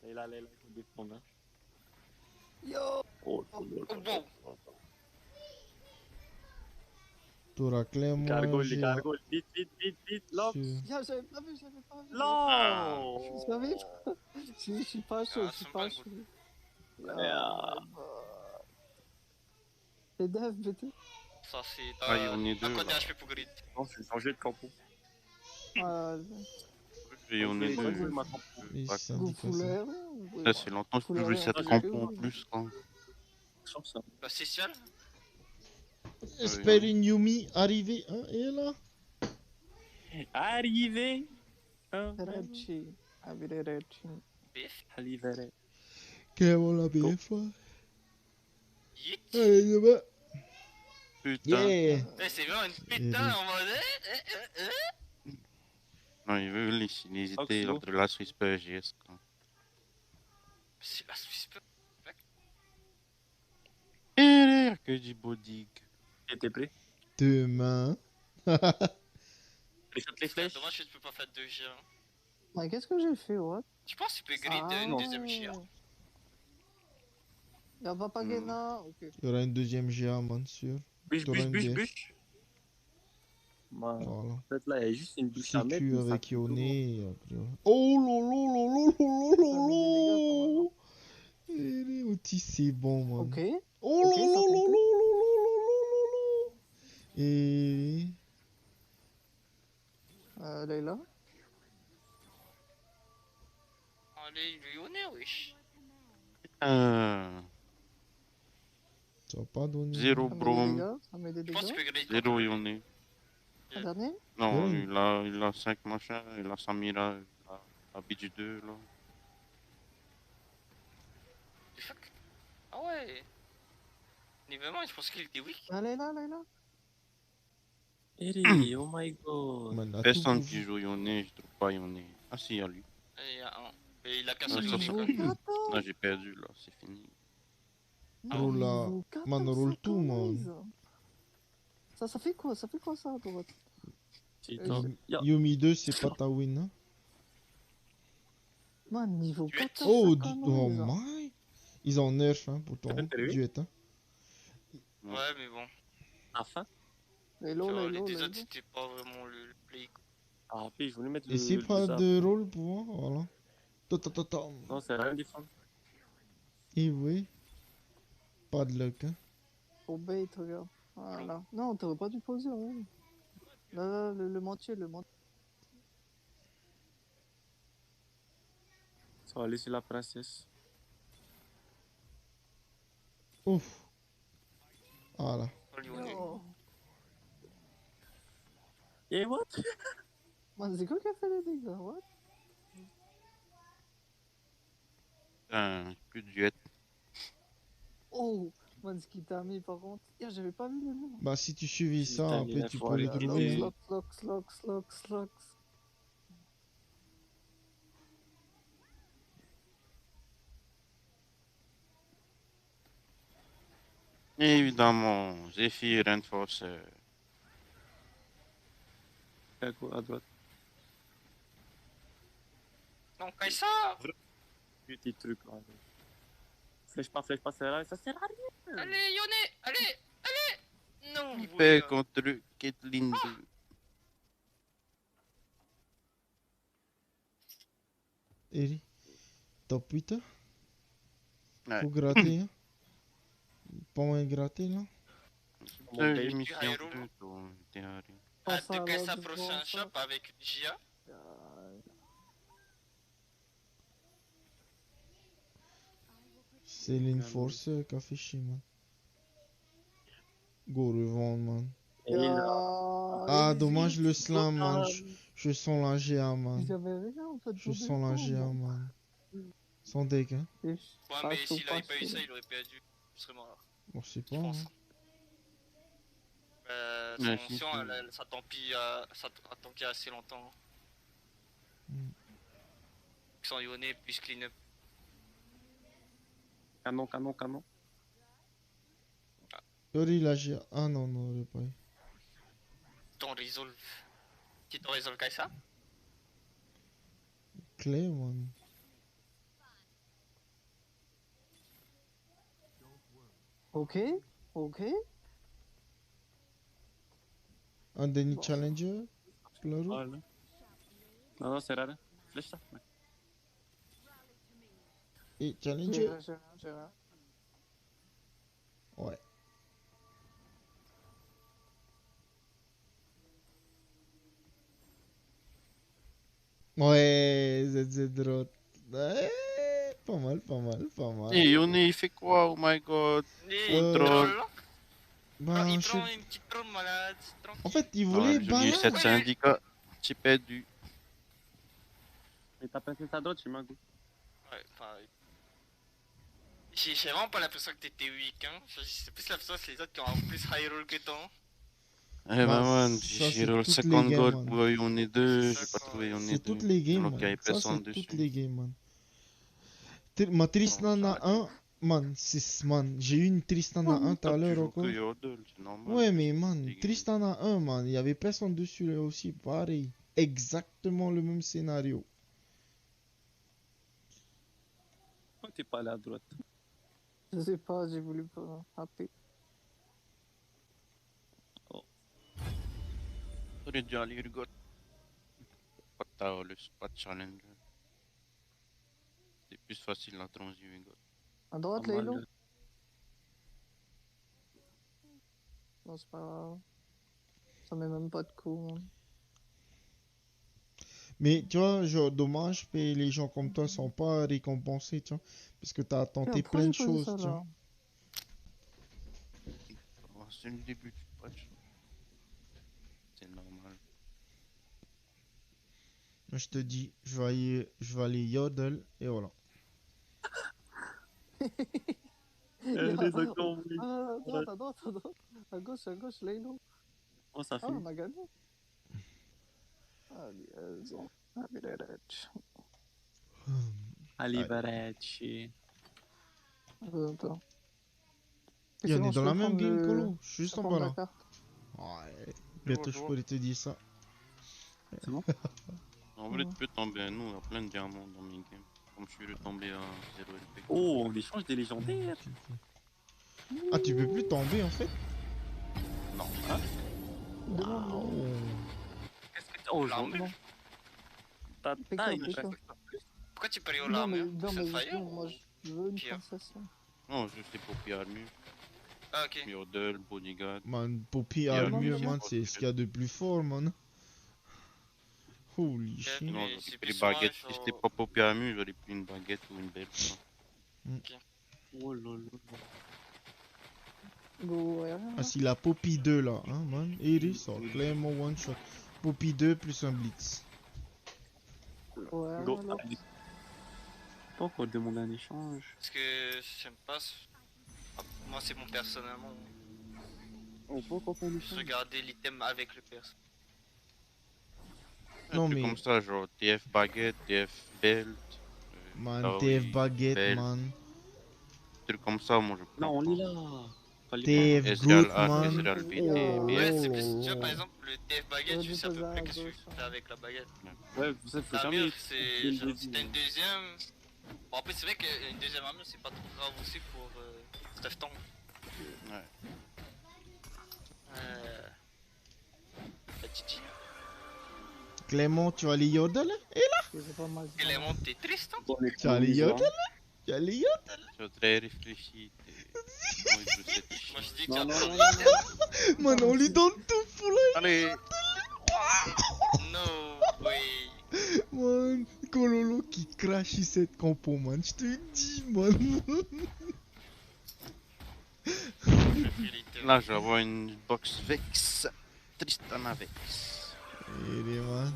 Et là, il faut défendre. Hein. Yo! Oh, bon. T'auras clairement. Gargole, vite, lock. J'avais pas vu. Non! Je suis pas chaud. Les devs, BT. Ça, c'est. Ah, on est deux. Un côté Là. HP pour grid. Non, c'est changé de campo. Et on est deux. Oui, Pas ça que- dit quoi, ça? Ça, c'est longtemps que je peux jouer cette campo en plus. Quoi. Bah, c'est Stial. Espère une Yumi arriver, hein, et là? Arrivé! Recci. Avere Recci. BF. Arrivé. Chiamiamo la BF. Yeet. Allez, demain. Putain. Yeah! C'est vraiment une putain en mode. Non, il veut l'hésiter lors de la Swiss PGS. Quoi. C'est la Swiss. Et que du body. T'es prêt? Demain. Les flèches. Dommage que tu peux pas faire 2 G. Mais qu'est-ce que j'ai fait, what? Tu penses que tu peux grid une deuxième G? Y'a Papagena. Ok. Il y aura une deuxième GA, man, sûr. Bûche. Voilà. En fait, là, il y a juste une bûche à mettre. CQ avec Yone et après. Oh lolo. Les outils, c'est bon, man. Ok. Oh lolo. Et. Leila. Allez, lui on est, wesh. Ça va pas donner. Zéro Brome. Ça met des Je pense que tu peux grid. Zéro Yone. Un dernier? Non, il a 5 machins, il a Samira, il a Beach 2 là. Fuck. Ah ouais. Niveau 1, je pense qu'il était weak. Allez là. Eri, oh my god. Personne qui joue Yone, je trouve pas Yone. Ah si, il y a lui. Il y a un. Et il a qu'un Ah, seul ça, Yone, c'est- quoi. Là, j'ai perdu là, c'est fini. Roule là. Man, roule tout, man. Ça fait quoi ça, à droite? Yumi 2, c'est pas ta win, hein? Man, niveau 14. Oh, my! Ils ont nerf, hein, pour ton duet, hein? Ouais, mais bon. Enfin? Les Genre, low, les deux autres, c'était pas vraiment le play. Ah, puis je voulais mettre Et c'est le pas zap. de rôle pour moi, voilà. Totototom. Non, c'est rien défendre. Et oui. Pas de luck, hein. Pour bait, regarde. Voilà. Non, t'aurais pas dû poser, hein. Là, là, le mentier, le mentier. Ça va laisser la princesse. Ouf. Voilà. Oh. Et what? Man, c'est quoi qui a fait les dégâts? What? Putain, plus de jet. Oh! Man, ce qu'il t'a mis par contre. Hier, j'avais pas vu le nom. Bah si tu suivis ça, Putain, après il tu faut peux aller le trouver. quitter. Hein. Slox. Évidemment, Zephyr Enforcer. À droite. Non, Kaisa! Petit truc là. Flèche pas, c'est là, ça sert à rien. Allez, Yone! Allez! Non, Il vous fait voulez- contre Caitlyn 2. Eri. Top 8 hein. Ouais. Faut gratter, hein. Pas moyen de gratter, là. Putain, j'ai mis si en plus, toi, t'es arrêt. Ah, Pense à de Kaisa l'autre, prochain pense shop avec une Gia. C'est l'enforcer qui a fait chier, man. Go revendre, man. Ah, dommage le slam, man. Je sens la GA, man. J'avais rien en fait. Je sens la GA, man. Sans deck, hein. Ouais, mais s'il avait pas eu ça, il aurait perdu. Je serais mort. Bon, je sais pas, hein. Son Ouais, si, ancien, si. ça a tanké assez longtemps. Sans Yone, plus clean up. Canon. Yori, la GA. Ah non, non, il est pas eu. Ton resolve. Qui t'en resolve Kaisa? Clé, man. Ok. Un Denny Challenger. Claro. Voilà. Non, c'est rare. Flèche ça. Ouais. Et Challenger. J'ai rien. Ouais. Ouais, ZZ Drot. Ouais, pas mal. Et Yone, il fait quoi? Oh my god. Il Troll. Ben, il prend une petite troll malade. En fait, il Ouais, voulait j'ai eu 7 syndicats. J'ai perdu. Et ta princesse à droite, j'ai ma go. Ouais, enfin. J'ai vraiment pas l'impression que t'étais weak, hein. C'est plus l'impression que c'est les autres qui ont un plus high roll que toi. Eh ben man, j'ai roll 50 gold pour Yone 2, j'ai pas trouvé Yone 2. C'est toutes les games, Donc il y avait man. Ça, personne c'est dessus. toutes les games, man. Ma Tristana 1, man, j'ai eu une Tristana 1 tout à l'heure encore. Ouais, mais man, Tristana 1, man, il y avait personne dessus là aussi, pareil. Exactement le même scénario. Pourquoi t'es pas allé à droite? Je sais pas, j'ai voulu pas happer. J'aurais dû aller Urgot. Pas de Taolus, pas de Challenger. C'est plus facile la transi Urgot. À droite, Pas mal Laylo? de- Non, c'est pas grave. Ça met même pas de coup. Hein. Mais tu vois, genre, dommage, mais les gens comme toi sont pas récompensés, tu vois. Parce que t'as tenté Pourquoi plein de j'ai posé choses, ça tu là vois. Oh, c'est le début du patch. C'est normal. Je te dis, je vais aller yodel et voilà. Les accords, oui. À droite. À gauche, Laylo. Oh, ça Ah, finit. on a gagné. Allez, Arrivederci. Arrivederci. Attends. Et on est dans la même game, que Colo. Je suis juste en bas là. carte. Ouais. Bientôt, je pourrais te dire ça. C'est bon? En vrai, tu peux tomber à nous, il y a plein de diamants dans mes games. Comme je suis retombé à 0 LP. Oh, on échange des légendaires. Ah, tu peux plus tomber en fait? Non, hein? Wow. Qu'est-ce que t'as Oh, l'armure. non. Ta Péka, taille, péka. Pourquoi tu pries Non, mais, l'armure? non, mais Fire justement, moi, je veux une Pire. princesse. Là. Non, juste les Poppy Armure. Ah, ok. Yordle, Bodyguard. Man, Poppy Yeah, Armure, yeah. man, c'est ce qu'il y a de plus fort, man. Holy shit. Non, mais j'aurais c'est pris plus les baguettes. soin, Si genre- c'était pas Poppy Armure, j'aurais pris une baguette ou une belle. Ok. Oh là là. Go aérien. Ah, si la Poppy 2 là, hein, man. Et il sort clairement one shot. Poppy 2 plus un blitz. Go aérien, Go. alors. Pas qu'on demande un échange. Parce que j'aime pas. Ah, moi, c'est bon personnellement. On peut encore faire un Juste échange. regarder l'item avec le perso. Non, Un truc mais- comme ça, genre TF baguette, TF belt. Man, Taoui, TF baguette, belt. man. Un truc comme ça, moi je prends. Non, on est là. TF Ezreal Groot, A, man. Ezreal B, Ouais, c'est TF. plus. Tu vois, par exemple, le TF baguette, je sais à peu près qu'est-ce que tu fais avec la baguette. Ouais, vous savez, faut jamais. L'armure, c'est. Genre, si t'as une deuxième. Bon, après, c'est vrai qu'une deuxième armure, c'est pas trop grave aussi pour stuff tank. Ouais. La Gigi. Clément, tu as les Yordle? Et là? Clément, t'es triste, hein? Tu as les Yordle? Tu as les Yordle? Tu es très réfléchi. Moi, je dis que Non, tu non, as non, pas Man, on lui donne tout pour la Allez. No way. Man, Kololo qui crache cette compo, man. Je te dis, man. Là, je vais avoir une box Vex. Tristana Vex. Et les man.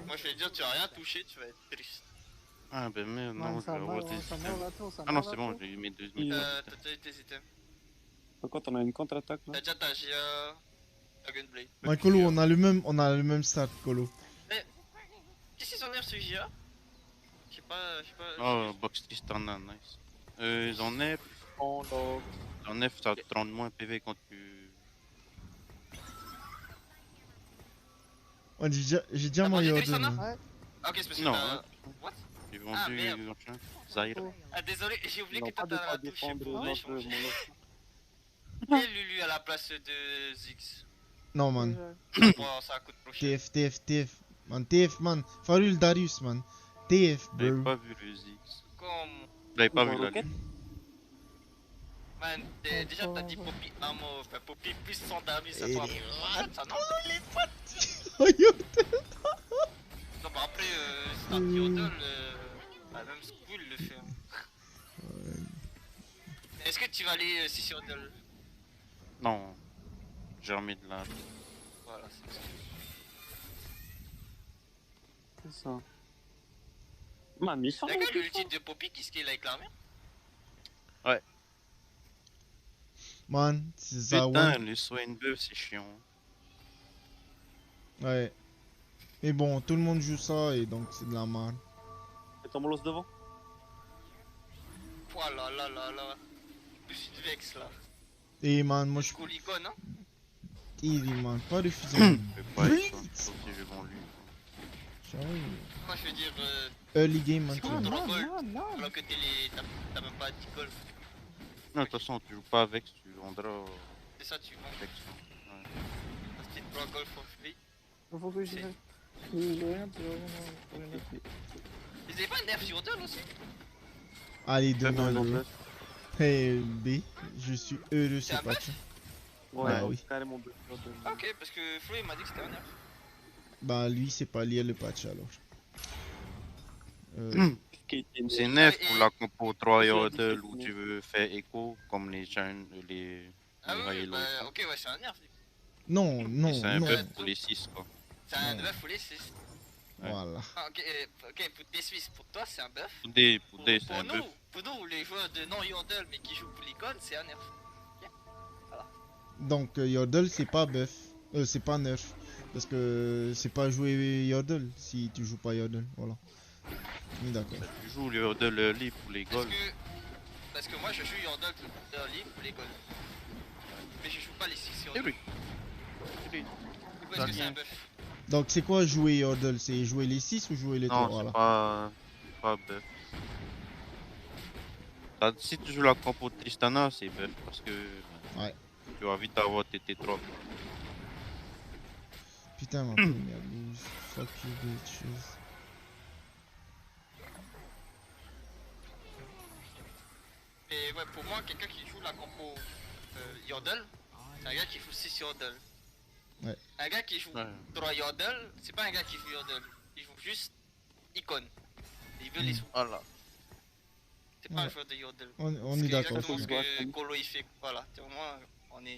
Moi, je vais dire, tu as rien touché, tu vas être triste. Ah ben merde, non, je ça vais avoir meurt, des ça items. meurt la tour, ça Ah non, meurt c'est la bon, tour. j'ai eu mes deux T'as eu tes items. Par contre, on a une contre-attaque là. T'as déjà ta GA. Ta Gunblade. Man, Kolo, on a le même start, Kolo. Mais. Qu'est-ce qu'ils enlèvent ce GA? Je sais pas. Oh, box Tristana, nice. Ils enlèvent. Ils enlèvent, ça te rend moins PV quand tu. Ouais, j'ai déjà mon Yordle, man. Ah, ok, c'est parce que Non, t'as. hein. What? J'ai Ah, vendu merde. Zaire. Ah, désolé, j'ai oublié Non, que toi pas de t'as pas la touche défendre pour notre échanger. mon Et Lulu à la place de Ziggs. Non, man. Bon, ça coûte trop cher. TF. Man, TF, man. Farul Darius, man. TF, J'avais bro. pas vu le Ziggs. Comme. J'avais pas vu la roquette. Man, déjà t'as dit Poppy Ammo, enfin Poppy plus 100 damage, ça Et toi. les Ça non? Oh, Yordle. Non, bah après, c'est un Yordle, la même school le fait. Hein. Est-ce que tu vas aller 6 Yordle? Non. J'ai remis de la. Voilà, c'est ça. C'est ça. Man, méchant. T'as que l'ulti de Poppy qui scale avec l'armure? Ouais. Man, c'est ça, Putain, one. les soins de bœuf, c'est chiant. Ouais. Mais bon, tout le monde joue ça et donc c'est de la merde. Et ton bolos devant. Oh là là là là. Plus une vex là. Et man, moi je. Colicone, hein? Man, pas refuser. Je vais pas être ça, sauf si je vends lui. Moi je veux dire. Early game, man. C'est comme Dragon Ball, alors que t'as même pas 10 golf. Non, de toute façon, tu joues pas avec, tu vendras. C'est ça, tu vends. Avec. Ouais. C'est Dragon Golf for free. Faut que j'y aille. J'ai rien, tu vois, rien. Ils avaient pas un nerf Yordle aussi? Allez, Non, demain. non. Hey, B, je suis heureux ce un patch. Ouais, Bah oui. carrément deux. Ah, ok, parce que Flo il m'a dit que c'était un nerf. Bah lui, c'est pas lié le patch alors. C'est neuf pour la compo 3 Yordle où tu veux faire écho comme les chaînes, les. Ah oui, Halo. bah ok, ouais, c'est un nerf. Non, non, C'est un non. buff pour les 6 quoi. C'est un buff pour les 6. Voilà. Ah, ok, ok, pour des Suisses, pour toi c'est un buff. Pour des, c'est un Pour buff. nous, les joueurs de non-Yordle mais qui jouent Polygon, c'est un nerf. Voilà. Donc Yordle, c'est pas buff. C'est pas nerf. Parce que c'est pas jouer Yordle si tu joues pas Yordle. Voilà. On est d'accord. Tu joues le Yordle early pour les goals. Parce que moi je joue Yordle early pour les goals. Mais je joue pas les 6 Yordle. Oui. Pourquoi est-ce que c'est un buff? Donc c'est quoi jouer Yordle? C'est jouer les 6 ou jouer les 3? Non, Voilà. c'est pas buff. Si tu joues la compo de Tristana, c'est buff parce que ouais. tu vas vite avoir tes T3. Putain, ma première lose. Fuck you, bitches. Et ouais, pour moi, quelqu'un qui joue la compo Yordle, c'est un gars qui joue 6 Yordle. Ouais. Un gars qui joue 3 Yordle, c'est pas un gars qui joue Yordle. Il joue juste Icon. Il veut les sous. Voilà. C'est pas un Ouais. joueur de Yordle. On C'est est d'accord. exactement ce sur que Colo il fait. Voilà, au moins,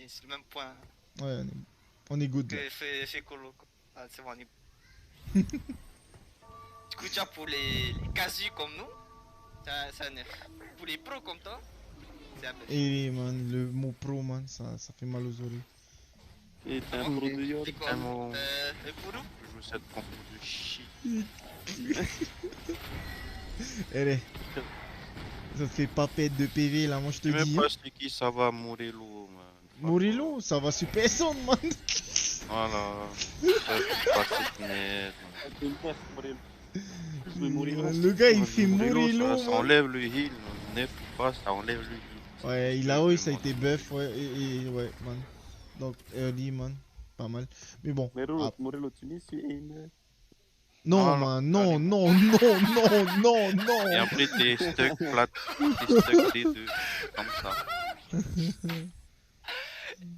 c'est le même point ça. Ouais, on est good là. que fait Colo. Quoi. Ah, c'est bon, on est. Du coup, tiens, pour les casus comme nous, c'est un nerf. Pour les pros comme toi, c'est un buff. Et man, le mot pro, man, ça fait mal aux oreilles. Et t'es un pro de Yordle. C'est quoi le Poudou? Je joue cette compo de shit. Allez. Ça fait pas pète de PV là, moi je te Je sais dis. même pas c'est qui ça va, Morello, man. Morello, ça va super son, man. Voilà. Ça, c'est pas cette merde. Le gars il fait Morello, Morello. ça enlève le heal. Nef ou pas, ça enlève le heal. Ouais, il a eu, ça a été buff, ouais, et ouais, man. Donc, early, man. Pas mal. Mais bon. Morello, tu n'es sur une. Non, man, non, non, non, non, non, non. Et après, t'es stuck flat. T'es stuck des deux. Comme ça.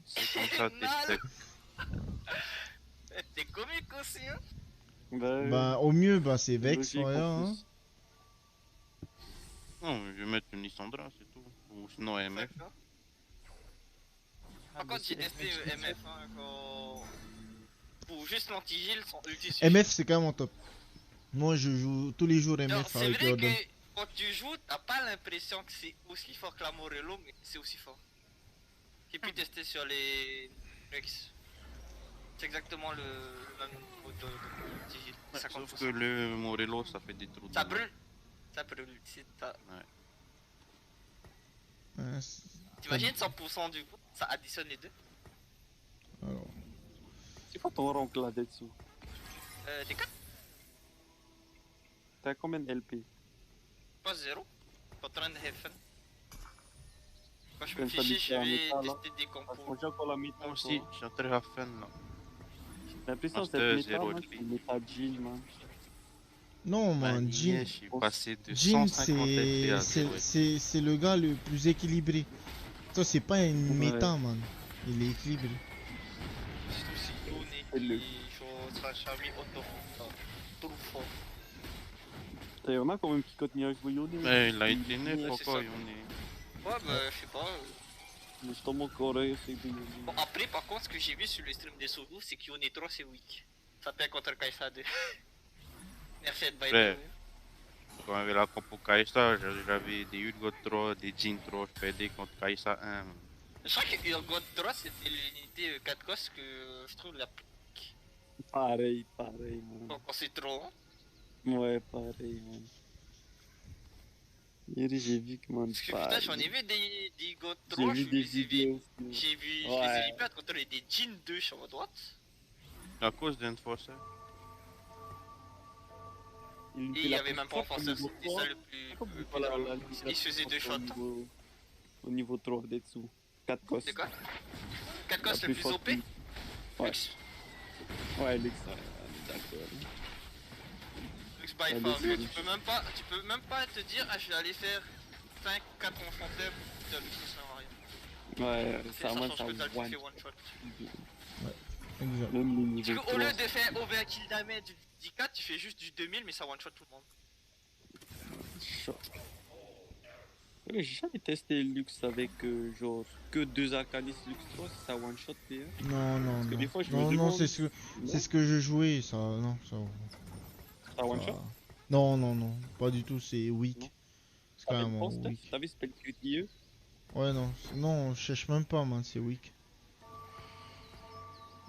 C'est comme ça, t'es stuck. T'es comique aussi, hein? Bah, au mieux, bah, c'est Vex, logique, voilà, en hein. Non, je vais mettre une Lissandra, c'est tout. Ou sinon MF. Par contre, j'ai testé MF hein, pour juste l'anti-heal sans ulti. MF, c'est quand même en top. Moi, je joue tous les jours MF C'est avec vrai Yordle. que quand tu joues, t'as pas l'impression que c'est aussi fort que la Morello, mais c'est aussi fort. J'ai pu tester sur les Rex. C'est exactement le même mode d'anti-heal. Ouais, sauf que le Morello, ça fait des trous. Ça brûle. Ça brûle. Ouais, t'imagines 100% du coup, ça additionne les deux. Alors. C'est quoi ton rank là dessous? Des 4. T'as combien de LP? Pas 0. Je suis en train de have fun. Quand je Comme me ça, fichais, je en vais méta, là. tester des compos. Moi j'ai encore la méta. Moi aussi, je suis en train de faire fun là. J'ai l'impression que Master cette méta, 0 man, LP. c'est une méta Jean, man. Non, man, Jin. Je suis passé de Jin, 150 LP à 0 c'est le gars le plus équilibré. Ça, c'est pas une méta, man. Il est équilibré. Il y en a quand même qui continuent à jouer Yone. Mais il a été neuf encore, Yone. Ouais, bah, je sais pas. Mais je tombe encore, c'est de. Bon, après, par contre, ce que j'ai vu sur le stream des solos, c'est qu'Yone 3 c'est weak. Ça perd contre Kaisa 2. Merci de Frère, quand on avait la compo Kaisa, j'avais des Urgot 3, des Jin 3, je perdais contre Kaisa 1. Je crois que Urgot 3 c'était l'unité 4 cos que je trouve la plus. Pareil, man. Donc, c'est trop. Hein? Ouais, pareil, man. Hier, j'ai vu que, man. Parce que putain, j'en ai vu des Urgot 3, J'ai vu des vidéos. J'ai vu, je Ouais. les ai vus perdre contre des Jin 2 sur ma droite. À cause d'Enforcer. Et il y avait même pas Enforcer, c'était ça le plus drôle. Il se faisait 2 shots. Au niveau 3 dessous. 4 cos. C'est quoi 4 cos le plus OP? Ouais. Ouais, Lux, d'accord. Lux by far, tu peux même pas te dire, ah je vais aller faire 5-4 enchantés pour te Lux, ça sert à rien. Ouais, ça change ça que t'as le one. fait one shot. Exact. Même le niveau Parce qu'au lieu 3. de faire over kill damage du 10-4, tu fais juste du 2000 mais ça one shot tout le monde. J'ai jamais testé Lux avec genre que 2 Arcanis Lux 3, ça one shot PA. Non, non, Parce que non. des fois, je me Non, non, demande- c'est ce que je jouais, ça. Non, ça. Ça one ça- shot? Non, non, non. Pas du tout, c'est weak. C'est T'avais carrément pensé, weak. t'avais spell QTE? Ouais, non. Non, je cherche même pas, man, c'est weak.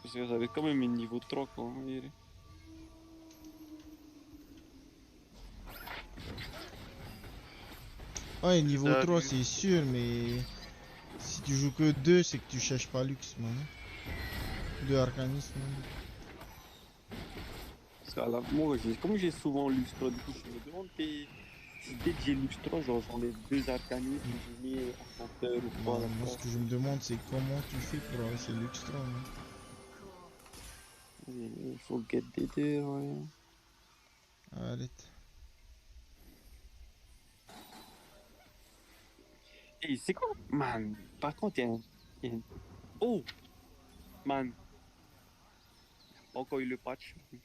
Parce que j'avais quand même un niveau 3 quoi. Hein, hier. Ouais, niveau Salut. 3, c'est sûr, mais. Si tu joues que 2, c'est que tu cherches pas Lux, man. 2 arcanistes, man. Parce que moi, comme j'ai souvent Lux 3, du coup, je me demande si dès que j'ai Lux 3, genre j'en ai 2 Arcanis, j'ai mis Enchanteur ou quoi. Moi, ce que je me demande, c'est comment tu fais pour avoir ces Lux 3, man. Il faut get des deux, ouais. Arrête. Et c'est quoi? Man, par contre, il y a un... Oh! Man, pas encore eu le patch. Il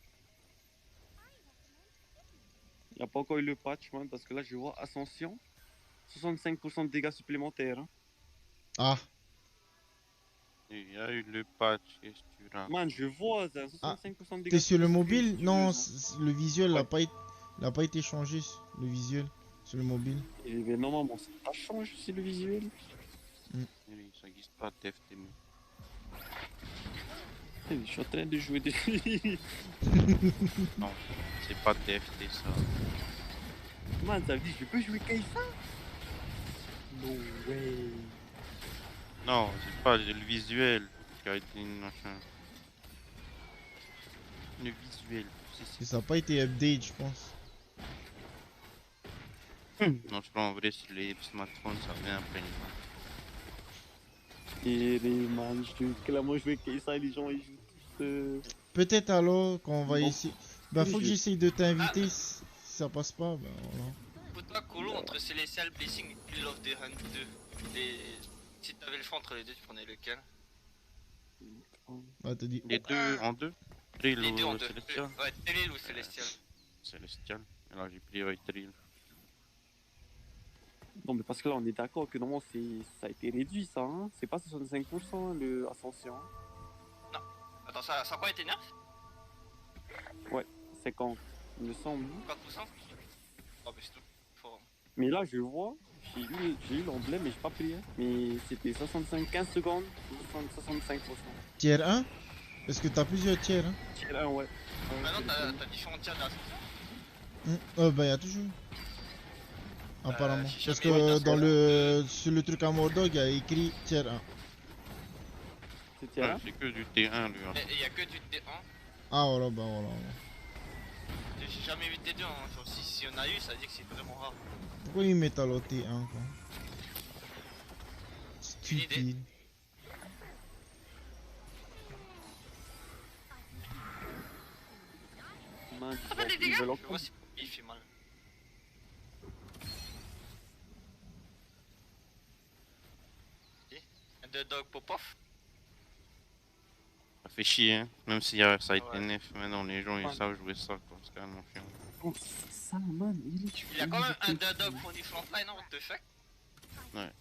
n'y a pas encore eu le patch, man, parce que là, je vois Ascension, 65% de dégâts supplémentaires. Hein. Ah. Il y a eu le patch, qu'est-ce que tu racontes? Man, je vois ça, 65% de dégâts T'es sur le supplémentaires. mobile? Non, le visuel n'a pas été changé. Le visuel sur le mobile. Et ben, normalement, ça change aussi le visuel. Oui, ça n'existe pas TFT. Je suis en train de jouer des... Non, c'est pas TFT ça. Man, ça veut dire que je peux jouer Kai'Sa? No way. Non, c'est pas le visuel qui a été machin. Le visuel, c'est Ça n'a pas été update, je pense. Non, je crois en vrai sur les smartphones ça vient après. Et les man, clairement je vais Kai'Sa et les gens ils jouent tous. Peut-être alors qu'on va Bon. essayer. Bah, faut que j'essaye de t'inviter. Si ça passe pas, bah voilà. Pour toi, Colo, entre Celestial Blessing et Love the Hunt 2, si t'avais le choix entre les deux, tu prenais lequel? Ah, t'as dit. Les deux en deux? Trill Les deux en ou deux. Celestial? Ouais, Trill ou Celestial? Celestial. Alors j'ai pris Trill. Non mais parce que là on est d'accord que normalement ça a été réduit ça, hein. C'est pas 65% le Ascension. Non. Attends, ça a quoi été nerf? Ouais, 50. Il me semble. 50%? Oh mais c'est tout. Faut... Mais là je vois, j'ai eu l'emblème mais j'ai pas pris. Hein. Mais c'était 65, 15 secondes, 65%. Tier 1? Est-ce que t'as plusieurs tiers, hein? Tier 1, ouais. Maintenant t'as différents tiers d'ascension. Bah y'a toujours. Apparemment. si Parce jamais que il dans le sur le truc à Mordog, il y a écrit tier 1. C'est tier 1? C'est que du T1 lui. Hein. Et y a que du T1. Ah voilà, bah voilà. J'ai jamais vu T2, hein. Genre, si on a eu, ça veut dire que c'est vraiment rare. Pourquoi ils mettent alors T1 quoi? Stupide. Man, Ah bah les dégâts! ils veulent Je vois si il fait mal. De dog pop-off? Ça fait chier, hein. Même si ça a été nerf, maintenant les gens ils savent jouer ça quoi. C'est carrément chiant. Oh, ça man, Il y a quand même un dog pour des frontline, non? What the fuck? Ouais.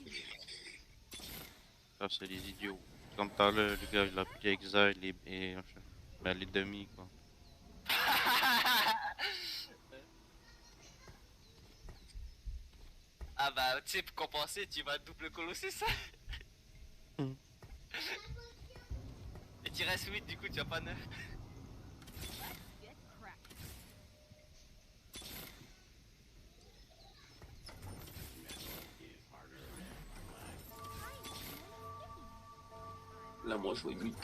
Ça c'est les idiots. Comme tout à l'heure, le gars il a pris Exile et ben, les demi quoi. Ah bah tu sais pour compenser tu vas double colossus ça. Et tu restes 8 du coup tu as pas 9. Là moi je vois 8.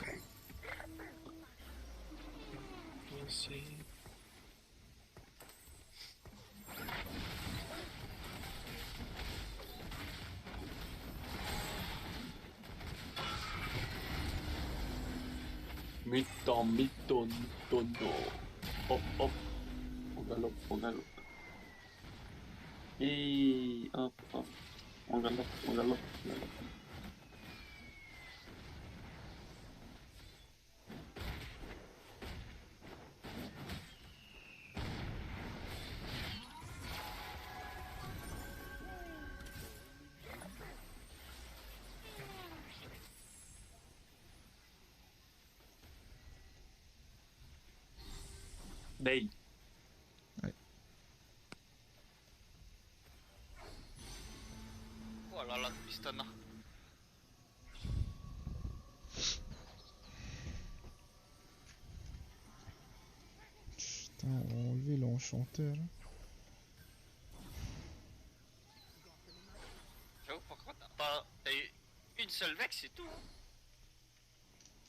Mitono. Hop, hop. On galope, on galope. Et hop, hop. On galope, on galope, on galope. Day. Ouais. Oh là là, Pistana. Putain, on va enlever l'enchanteur. J'avoue pourquoi t'as pas... T'as eu une seule vex c'est tout.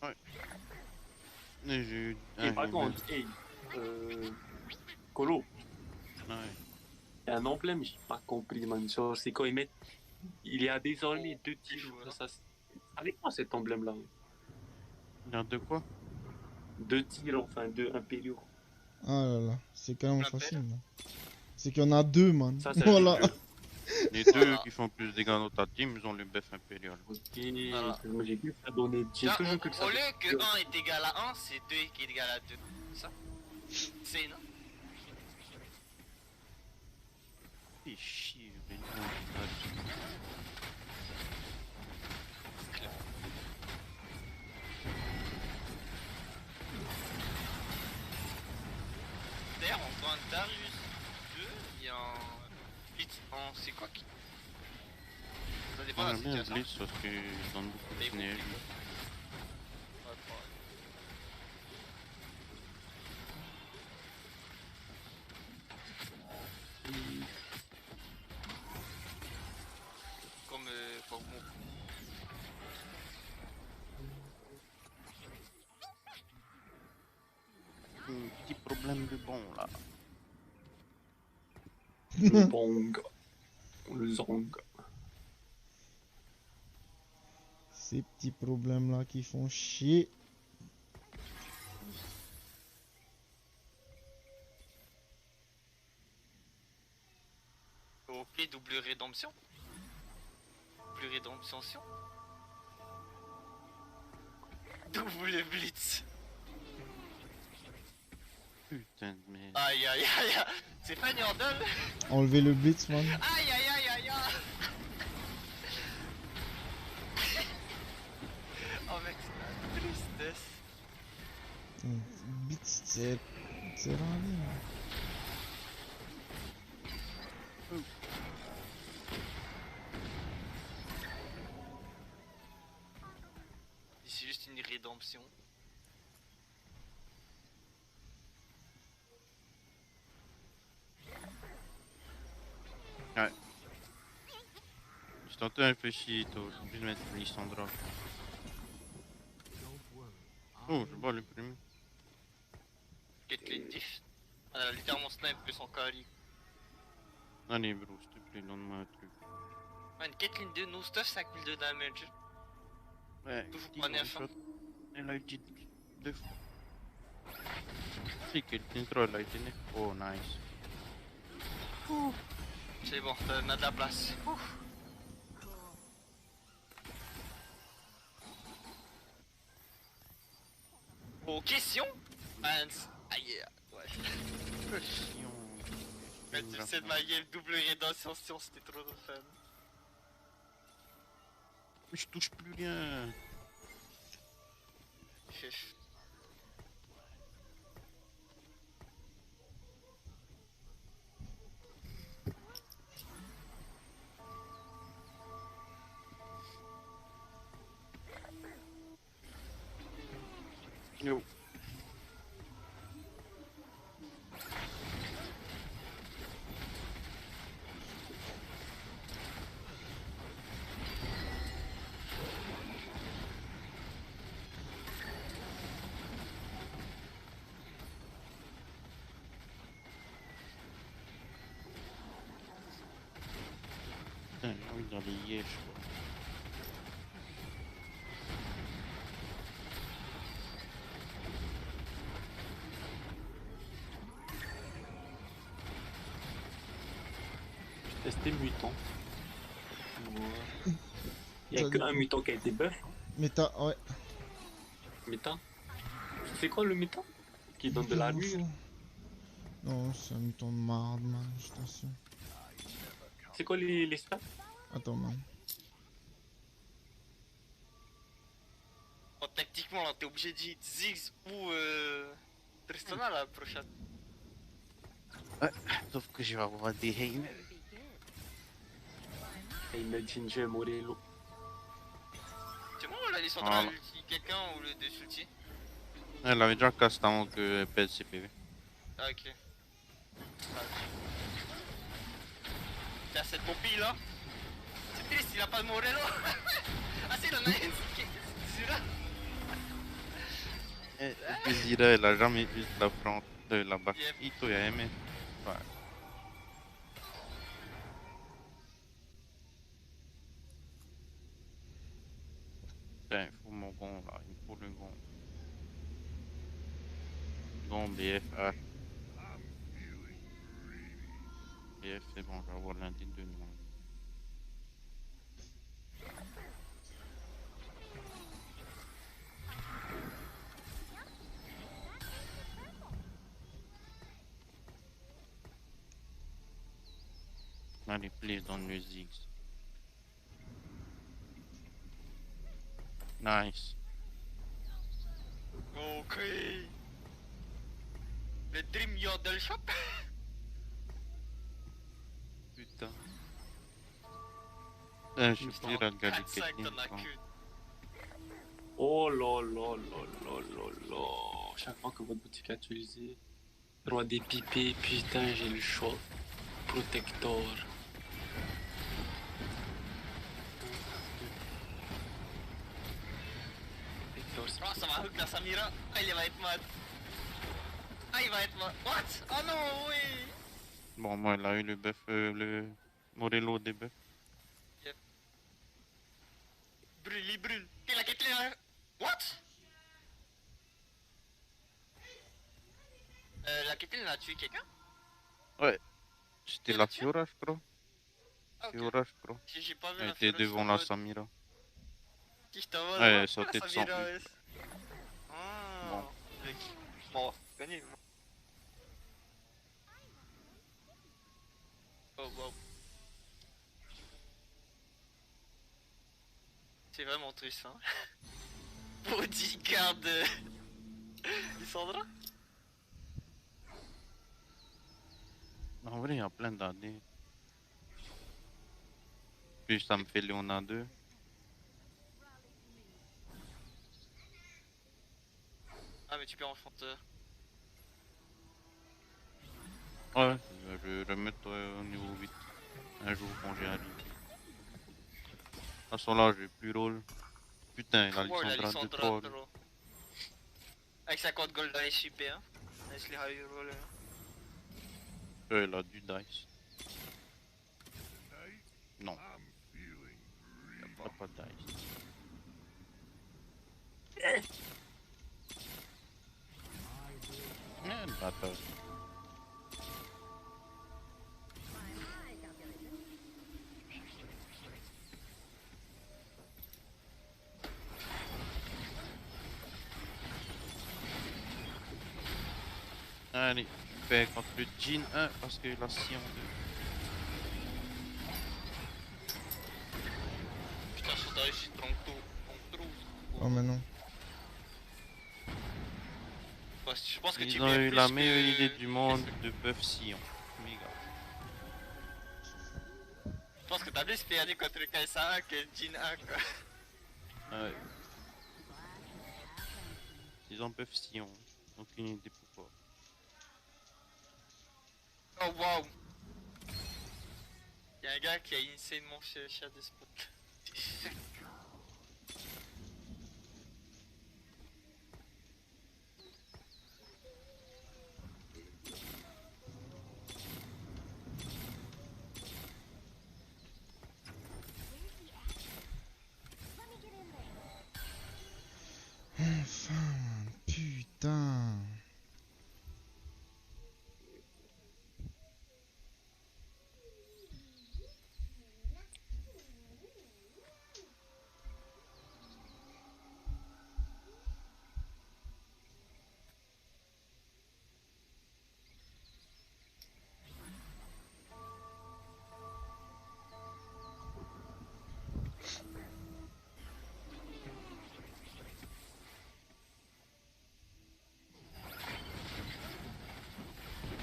Ouais. Et j'ai eu... Et par contre, hey, Colo. Ouais. Il y a un emblème, j'ai pas compris, man. Genre, c'est quoi ils mettent. Il y a désormais 2 tirs. Ça, avec quoi cet emblème-là? Il y a de quoi? 2 tirs, enfin 2 impériaux. Ah là là, c'est carrément facile. Là. C'est qu'il y en a deux, man. Ça, c'est Voilà. Les deux qui font plus de dégâts dans ta team, ils ont le buff impérial. Ok, moi j'ai cru que ça donnait. J'ai toujours cru que ça Au lieu donnait. que 1 est égal à 1, c'est 2 qui est égal à 2. Ça? C'est non? Fais chier, mais D'ailleurs, on voit un Darius 2, il y a un Blitz en. C'est quoi qui. Ça dépend de la j'aime bien situation. Blitz parce qu'il donne beaucoup de synergie. Comme Fogmo. Petit problème de bon là. Le bong. Le zong. Ces petits problèmes là qui font chier. Ok, double rédemption. Double rédemption. Double blitz. Putain de merde. Aïe aïe aïe aïe. C'est pas une hurdle. Enlever le blitz, man. Aïe aïe aïe aïe aïe. Oh mec, c'est la tristesse. Blitz, c'est rare. C'est juste une rédemption. Ouais. Je tentais un peu chier, toi. J'ai oublié de mettre Lissandra. Oh, je bats le premier. Caitlyn diff. Elle a littéralement snipe que son carry. Allez, bro, s'il te plaît, donne-moi un truc. Une Caitlyn 2, no stuff, 5000 de damage. Ouais, Toujours petit pas 9 one-shot. Elle a ulti 2 fois. C'est quel intro elle a été née. Oh, nice. C'est bon, on a de la place. Oh, question? Hans. Aïe, ouais. Question. Mais tu sais de ma game double rédemption, c'était trop de fun. Mais je touche plus rien. Yo. Putain, j'ai envie d'aller yesh, quoi. J'ai testé mutant. Il y a qu'un mutant qui a été buff. Méta, ouais. Mutant. C'est quoi le mutant? Qui donne de l'armure? Non, c'est un mouton de marde, man, je t'assure. C'est quoi les stats? Attends, man. Bon, tactiquement, là, t'es obligé de hit Ziggs ou Tristana la prochaine. Ouais, sauf que je vais avoir des Heimer. Heimer, Ginger, Morello. C'est bon, là, ils sont en train de ulti quelqu'un ou le de ulti? Elle avait déjà cast avant que elle pèse ses PV. Ah, ok. T'as cette poppy là? C'est triste, il a pas de Morello. Ah, si, il en a une, c'est celui-là. Zira, elle a jamais vu la front de la back. Ito, il a aimé. Ouais. Putain, il faut mon gon là, il faut le gon. Bon, BF, ah. BF, c'est bon, je vais avoir l'un des deux noirs. Allez, please, donne le Ziggs. Nice. Ok. Le Dream Yodel Shop. Putain. Putain, je suis plus la gars de 4-5, t'en as Caitlyn. que. Oh là là là là là là. Chaque fois que votre boutique est actualisée, roi des pipés, putain, j'ai le choix. Protector. Oh, ça va hook la Samira. Ah, il va être mad. Ah, il va être mad. What? Oh non, oui. Bon, moi, il a eu le buff, le Morello des buffs. Yep. Brûle, il brûle. Et la Caitlyn. What? La Caitlyn a tué quelqu'un? Ouais. C'était la Fiora, je crois. Ah, ok. Fiora, je crois. J'ai pas vu Elle la était Fiora, devant la Samira. Si je t'envoie, Ouais, elle la sautait de son Samira, ult. ouais. Ah. Bon. Bon, gagné. Oh wow. C'est vraiment triste, hein. Bodyguard de Lissandra. En vrai, il y a plein d'années. Puis ça me fait Léona 2. Ah, mais tu peux enchanteur. Ouais, je vais remettre au niveau 8. Un jour quand j'y arrive. De toute façon là, j'ai plus rôle. Putain, la Ouais, la Lissandra de Lissandra 3. trop. Avec 50 gold dans les super, hein. Laisse les high roll. Elle a du dice. Non. Y'a pas de dice. Le bâtard. Allez, je fais contre le Jin 1 parce qu'il a si en 2. Putain, son dice, il tronque trop. Oh, mais non. Ouais, je pense que tu Ils ont mets eu plus la que... meilleure idée du monde de buff Sion. Méga. Je pense que t'as plus PAD contre Kaisa que Jin 1, quoi. Ouais. Ils ont buff Sion. Aucune idée pourquoi. Oh wow. Y'a un gars qui a insanement cher des spots. Enfin, putain.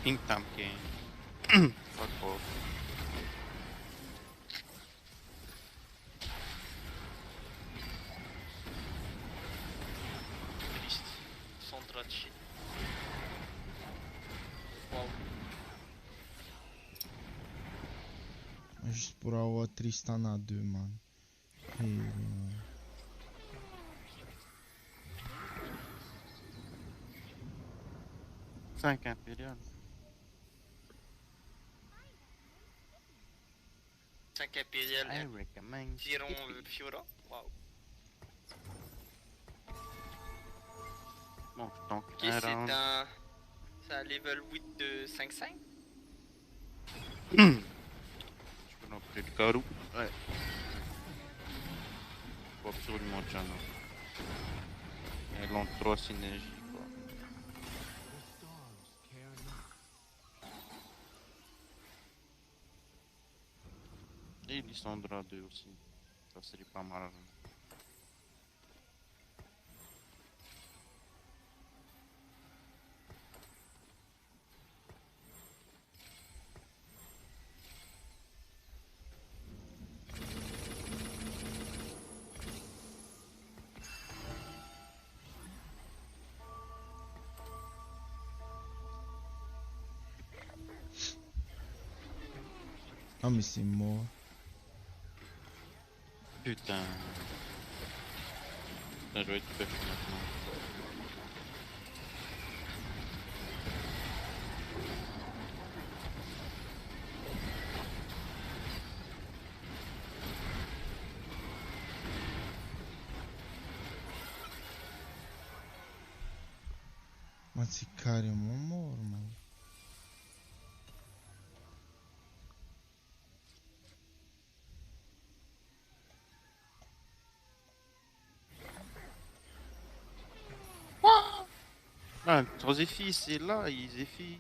Pink Tam King. Fuck off. Triste. Sandra Chi. Wow. Juste pour avoir Tristana 2, man. Hey, 5 impérial. 5 impérial. I recommend. Tyron Fiora. Wow. Bon, je tank Ok, un c'est round. un C'est un level 8 de 5-5. Je peux appeler le carreau. Ouais. Faut absolument que j'en ai. Elles ont 3 synergies, quoi. Et Lissandra 2 aussi. Ça serait pas mal. Ah, mais c'est mort. Putain. Putain, je vais être pêche maintenant. Man, c'est carrément mort, man. Ah, Zéphi, c'est là, Zéphi.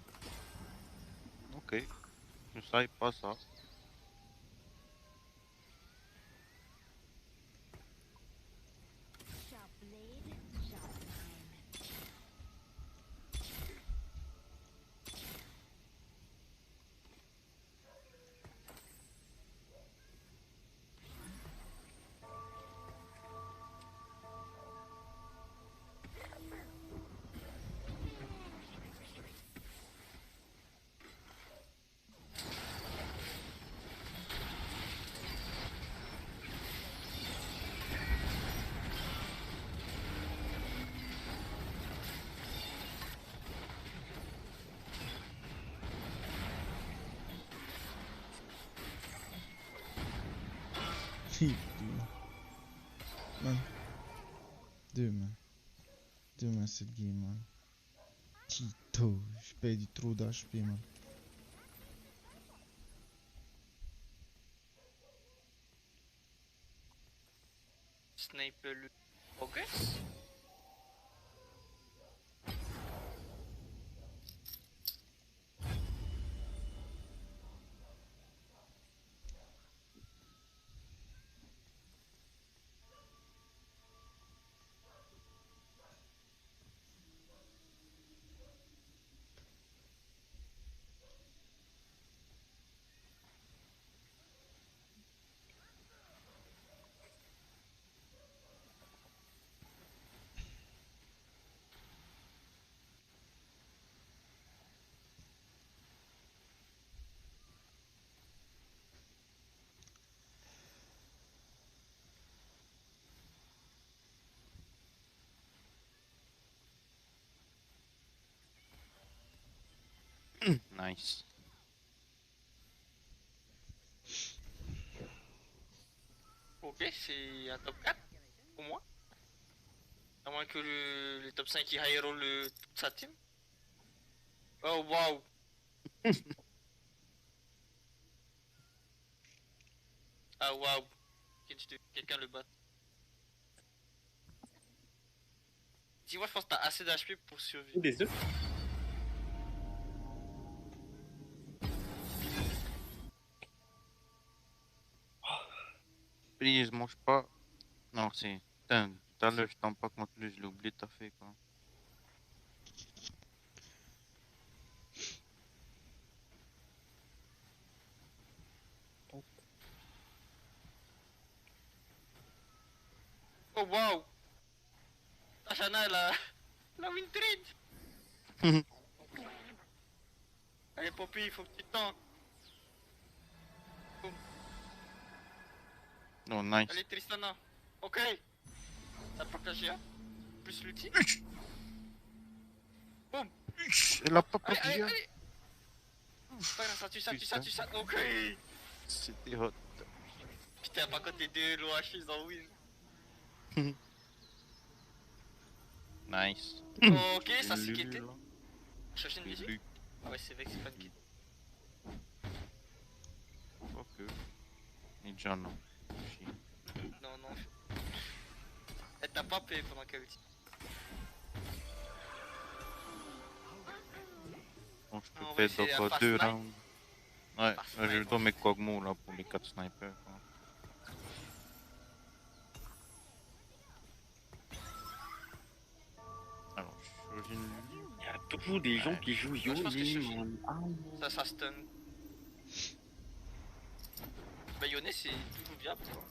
Ok. Je savais pas ça. Man. Deux mains cette game, man. Tito, je paye du trop d'HP, man. Sniper le progress. Nice. Ok, c'est un top 4 pour moi. À moins que les top 5 qui high roll toute sa team. Oh waouh! Ah waouh! Quelqu'un le bat. Tu vois, je pense que t'as assez d'HP pour survivre. Des œufs. Please, mange pas. Non, c'est. Putain, tout à l'heure, je t'en pas contre lui, je l'ai oublié de fait, quoi. Oh waouh! Tashana la win trade! Allez Poppy, il faut que tu tanks. Non, nice. Allez Tristana. Ok. La Proclagia. Plus l'ulti. Boum. Elle a pas Allez, allez, Proclagia. allez. Pas grave, ça tue, ça tue, ça tue, ça. Ok. C'était hot. Putain, par contre, les deux low H, ils en win. Nice. Ok, ça c'est quitté. Chercher une musique? Ah ouais, c'est vrai que c'est pas une guide. Ok. Et déjà non. Chier. Non, non. Elle t'a pas payé pendant qu'elle utilise. Bon, je peux On va peut-être essayer encore Fast 2 Night. rounds. Ouais, Fast là, je Night. dois mes Kog'Maw là pour les 4 snipers. Quoi. Alors, je suis une... Il y a toujours des gens qui jouent Moi, je pense que Yone, Shoshi. man. Ah non. Ça stun. Bah, Yone, c'est toujours viable. Quoi.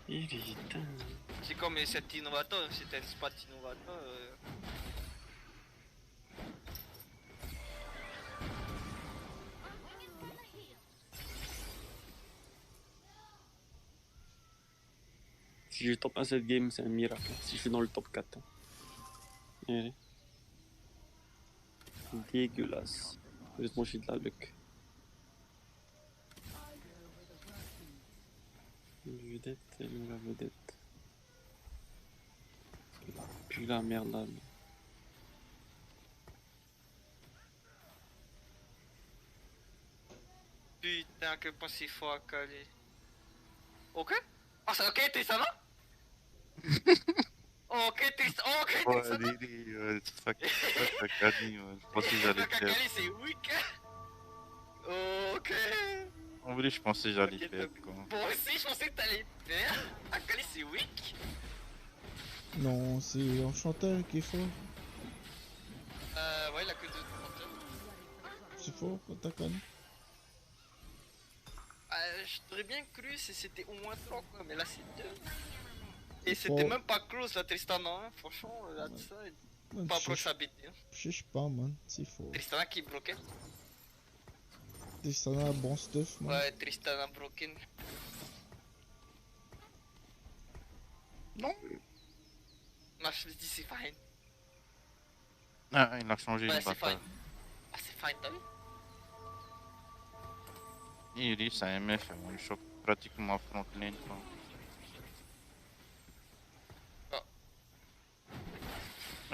Putain. C'est comme cet innovateur, c'est un spot innovateur. Si je top 1 cette game, c'est un miracle. Si je suis dans le top 4. Allez. Dégueulasse. Heureusement, j'ai de la luck. Vedette, elle est la vedette. Puis la merde là. Putain, à quel point c'est fort à caler. Ok? Ah, c'est ok, Tristana? Ok, Tristana. Ok, Ouais, Tristana. c'est ça qu'a dit, je pensais que j'allais le faire. Kakali, c'est weak. Ok. En vrai, je pensais que j'allais le faire, quoi. Bon, aussi, je pensais que t'allais le faire. Akali, c'est weak. Non, c'est Enchanteur qui est fort. Ouais, il a que 2 compteurs. C'est fort, Takane. Je t'aurais bien cru si c'était au moins 3 quoi, mais là c'est 2. Et C'est c'était fort. même pas close la Tristana, hein. Franchement, là de ça, Man, pas je proche à BT. Hein. cherche pas, man. C'est fort. Tristana qui est broken. Tristana, bon stuff, man. Ouais, Tristana broken. Non. Non, je me dis c'est fine. Ah, il a changé Ouais, le c'est bâtard. fine. Ah, c'est fine, t'as vu? Il dit, ça MF, one shot pratiquement front lane, quoi.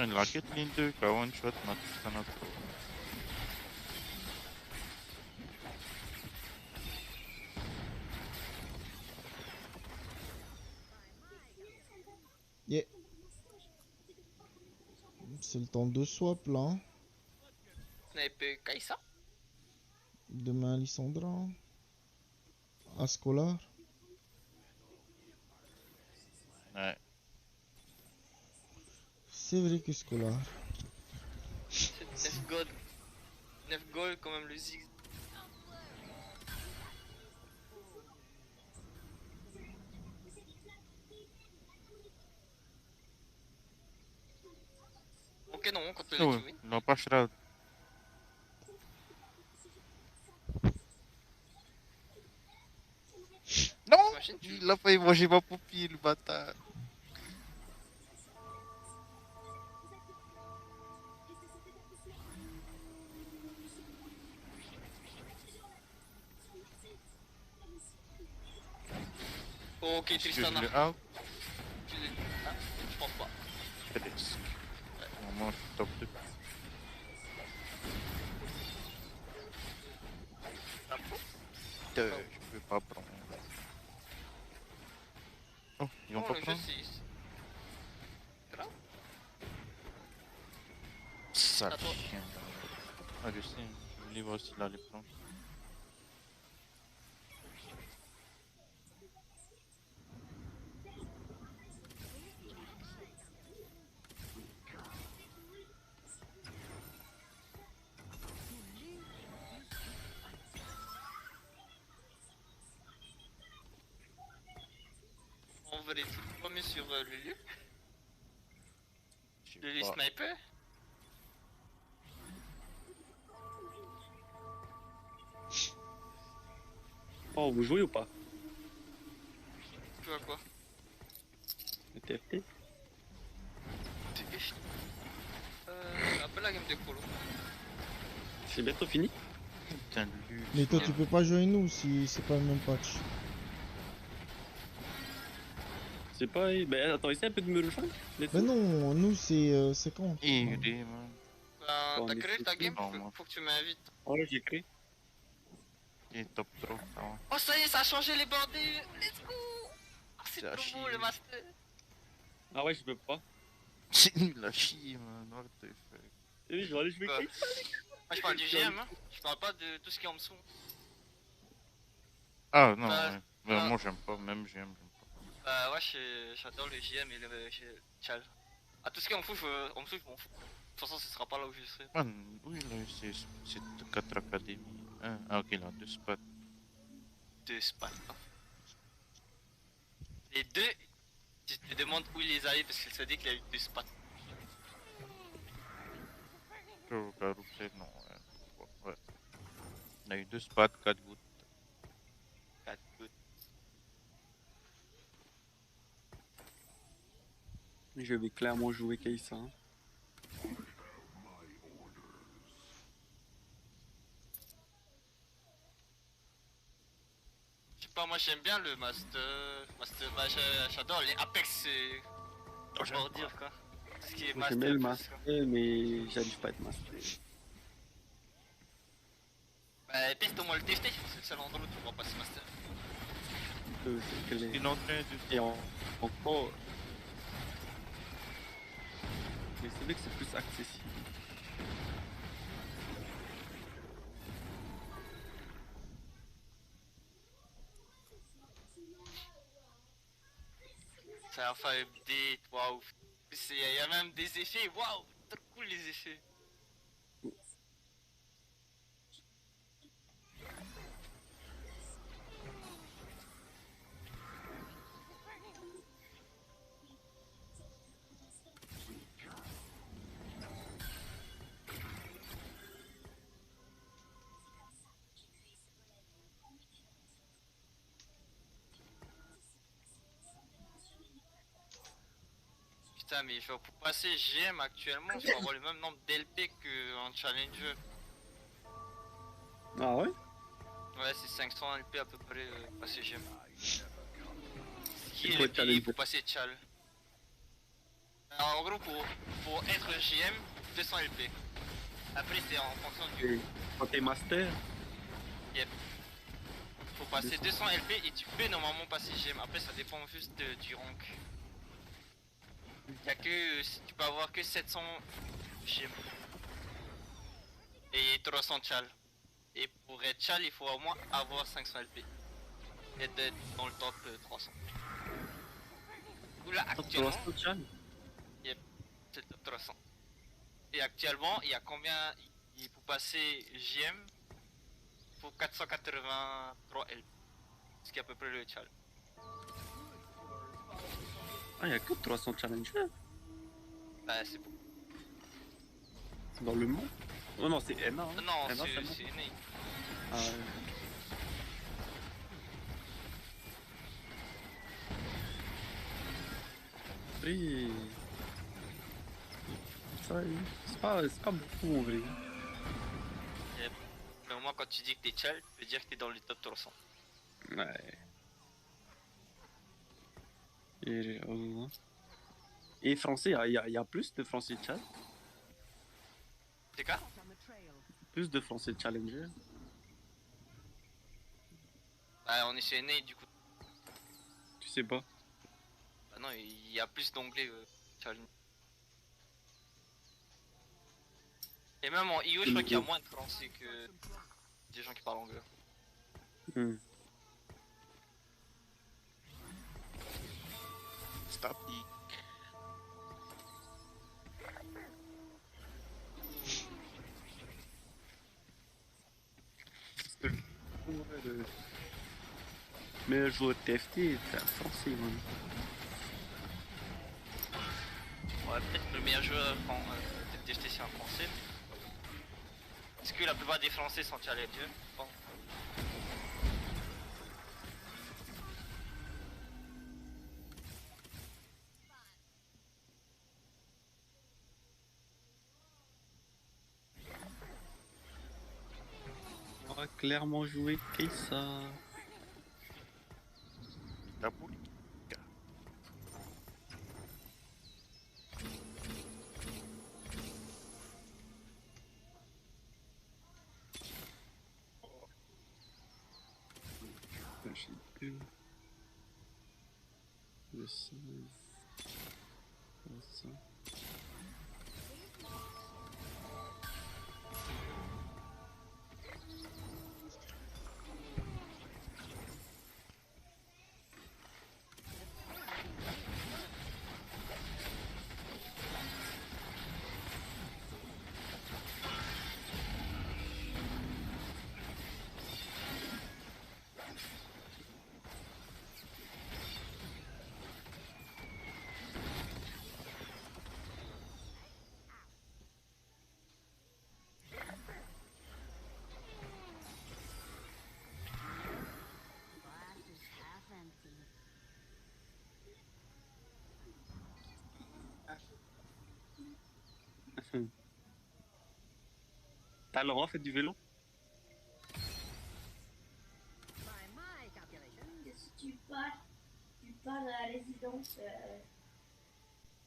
Il a quête ligne 2, quoi, one shot, ma Tristana. Yeah. C'est le temps de swap là. Hein. Sniper Kaisa. Demain, Lissandra. Ascolar. Ouais. C'est vrai que Scolar. C'est 9 gold. 9 gold quand même le zig. Ok non, quand le Ouais, il n'a pas shroud. Non, il a failli manger ma poupille, le bâtard. Ok, Est-ce que je Tristana. l'ai out? Tu l'as. Ah, je pense pas. Presque. Normalement, je suis top 2. Je peux pas prendre. Oh, ils vont Oh, pas le jeu prendre? c'est grave. Sale Attends. chien. Ah, je sais, je voulais voir s'il allait prendre. On va les premier sur Lulu. Lulu pas. sniper. Oh, vous jouez ou pas? Tu vois quoi? Le TFT? Appelle la game de Colo. C'est bientôt fini? Putain, Lulu. Mais toi, tu peux pas jouer nous si c'est pas le même patch. C'est pas. Ben attends, essaie un peu de me rejoindre. Mais non, nous c'est quand Et man. Bah, T'as créé ta game? Faut que tu m'invites. Ouais, j'ai créé. Il est top 3, ça va. Oh, ça y est, ça a changé les bordées! Let's go! Ah, c'est trop beau le master! Ah ouais, je peux pas. C'est nul à chier, man. What the fuck. Oui, je vais aller jouer Quoi? Kai'Sa, les gars. Moi je parle du GM, hein. Je parle pas de tout ce qui est en dessous. Ah non, Bah, ouais. Bah, moi j'aime pas, même j'aime pas. Bah ouais, j'adore le JM et le Chal. Ah, tout ce qui est en dessous, je m'en fous. De toute façon, ce sera pas là où je serai. Man, oui, là, c'est 4 académies. Hein? Ah, ok, là, 2 spots. 2 spots. Les deux, je te demande où il les a eu parce qu'il se dit qu'il y a eu 2 spots. Au carrousel, non, ouais. On a eu 2 spots, 4 gouttes. 4 gouttes. Je vais clairement jouer Kai'Sa. Hein. Je sais pas, moi j'aime bien le master. Bah, j'adore les Apex, comment dire quoi. Tout ce qui est Moi, master. j'aime bien le plus, master, quoi. mais j'arrive pas à être master. Bah, teste au moins le tester, c'est le seul endroit où tu pourras passer master. C'est clair. Il est en train de... Et encore. Mais c'est vrai que c'est plus accessible. C'est un 5D, waouh. Il y a même des effets, waouh, trop cool les effets. Putain, mais genre pour passer GM actuellement, il faut avoir le même nombre d'LP qu'en Challenger. Ah ouais? Ouais, c'est 500 LP à peu près passer GM. Ce qui C'est est quoi le le pilier Challenger? pour passer Chal. Alors, en gros, pour être GM, 200 LP. Après, c'est en fonction du. Et quand t'es master, Yep. Faut passer 200 LP et tu peux normalement passer GM. Après, ça dépend juste du rank. Y'a que. Tu peux avoir que 700 GM. Et 300 Chal. Et pour être Chal, il faut au moins avoir 500 LP. Et d'être dans le top 300. Là, actuellement. 300 Chal? Yep, c'est le top 300. Et actuellement, il y a combien. Pour passer GM, il faut 483 LP. Ce qui est à peu près le Chal. Ah, y'a que 300 challengers Bah, c'est bon. dans le monde? Oh non, c'est NA. Hein. Non, NA, c'est né. Ah ouais. Oui. Ça, c'est pas beaucoup en vrai. Yep. Mais au moins, quand tu dis que t'es Chal, tu veux dire que t'es dans le top 300. Ouais. Et français, il y a plus de français chat? C'est quoi? Plus de français challenger? Bah, on est chez NA du coup. Tu sais pas? Bah, non, il y a plus d'onglets challenge. Et même en IO, je crois qu'il y a moins de français que des gens qui parlent anglais. Hmm. Statique. Le meilleur joueur de TFT, c'est un français, man. Ouais, peut-être que le meilleur joueur de TFT c'est un français. Est-ce que la plupart des français sont challenger? Bon. On va clairement jouer Kai'Sa. La boule. j'ai deux. Le 16. Ça. T'as le droit, fait du vélo? Que si tu pars à la résidence,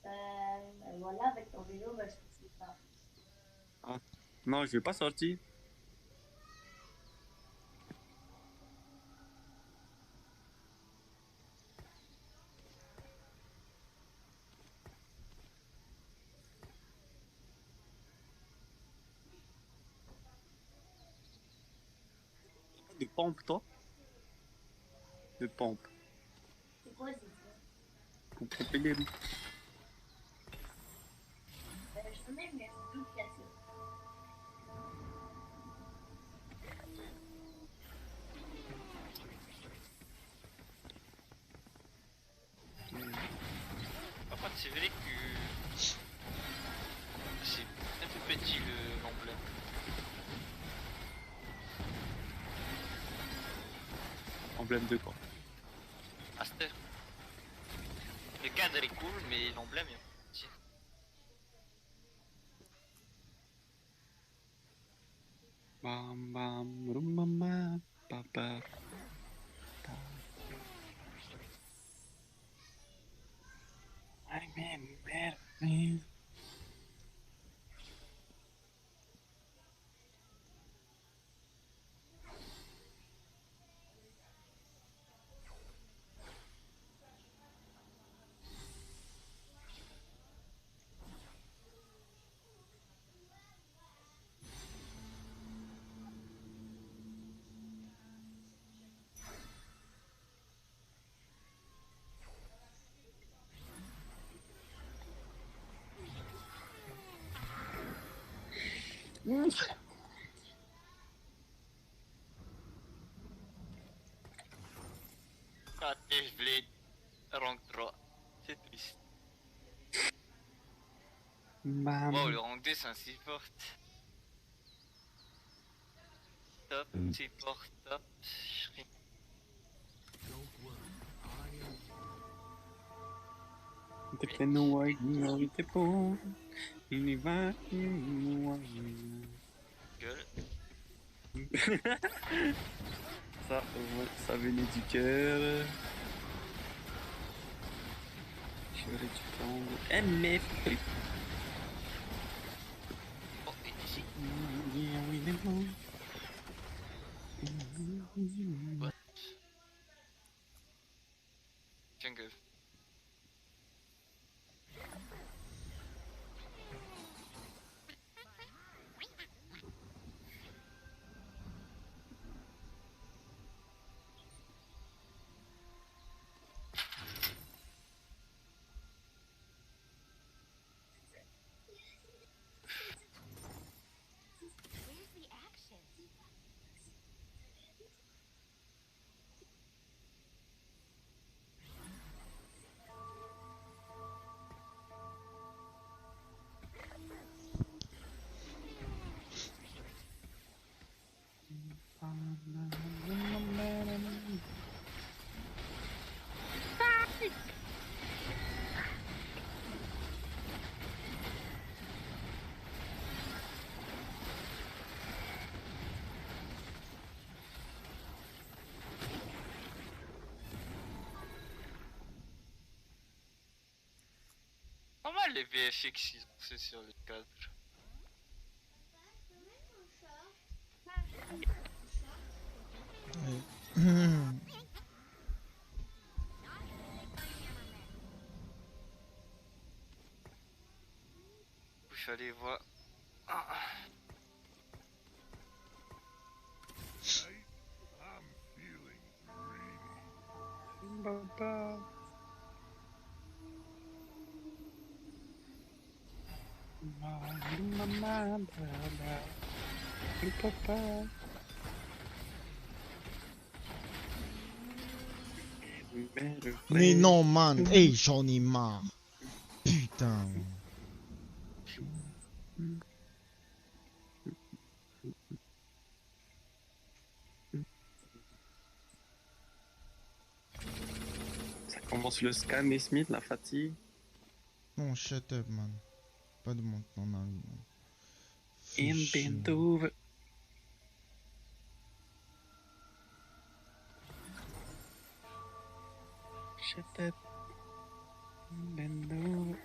voilà, avec ton vélo, bah, je sais pas. Ah. Non, je vais pas sortir. De pompe, toi? De pompe. C'est quoi, c'est ça? Pour pomper les roues. J'en ai, mais c'est tout cassé. Par contre, c'est vrai que c'est un peu petit l'emblème. Emblème de quoi? Master. Le cadre est cool, mais l'emblème est petit. Bam bam, rumama, papa. I'm in bed, man. Raté, je blade. Rank 3. C'est triste. Bam. Wow, le rank 2 ça supporte. Top, support, top. T'es no white, no t'es bon. Il y va, Gueule. Ça, ouais, ça venait du cœur. J'aurais dû prendre MF. Oh, et ici. What? Jungle. Where's the action? Pas mal les VFX qu'ils ont fait sur le cadre. Ouais. je suis allé voir. Ah. Papa. Maman, papa. Mais non, man. Hey, j'en ai marre. Putain. Ça commence le scam et Smith, la fatigue. Non, shut up, man. Pas de mon ton avis, man. Fais In chier. bend over. Shut up. Bend over.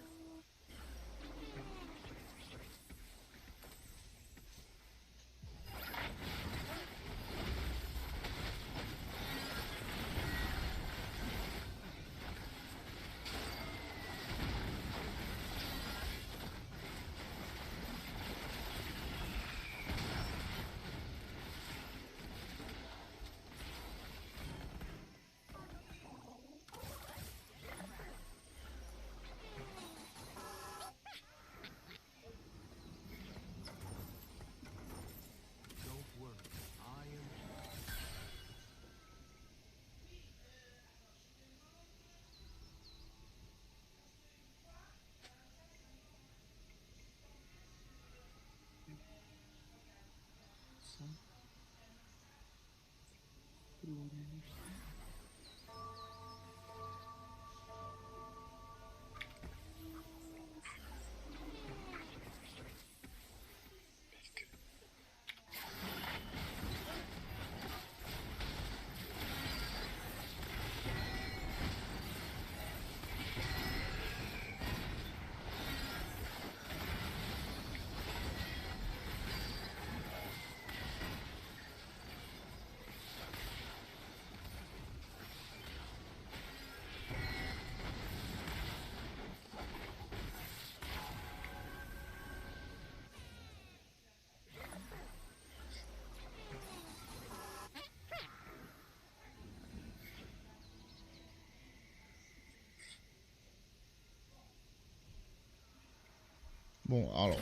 Bon, alors.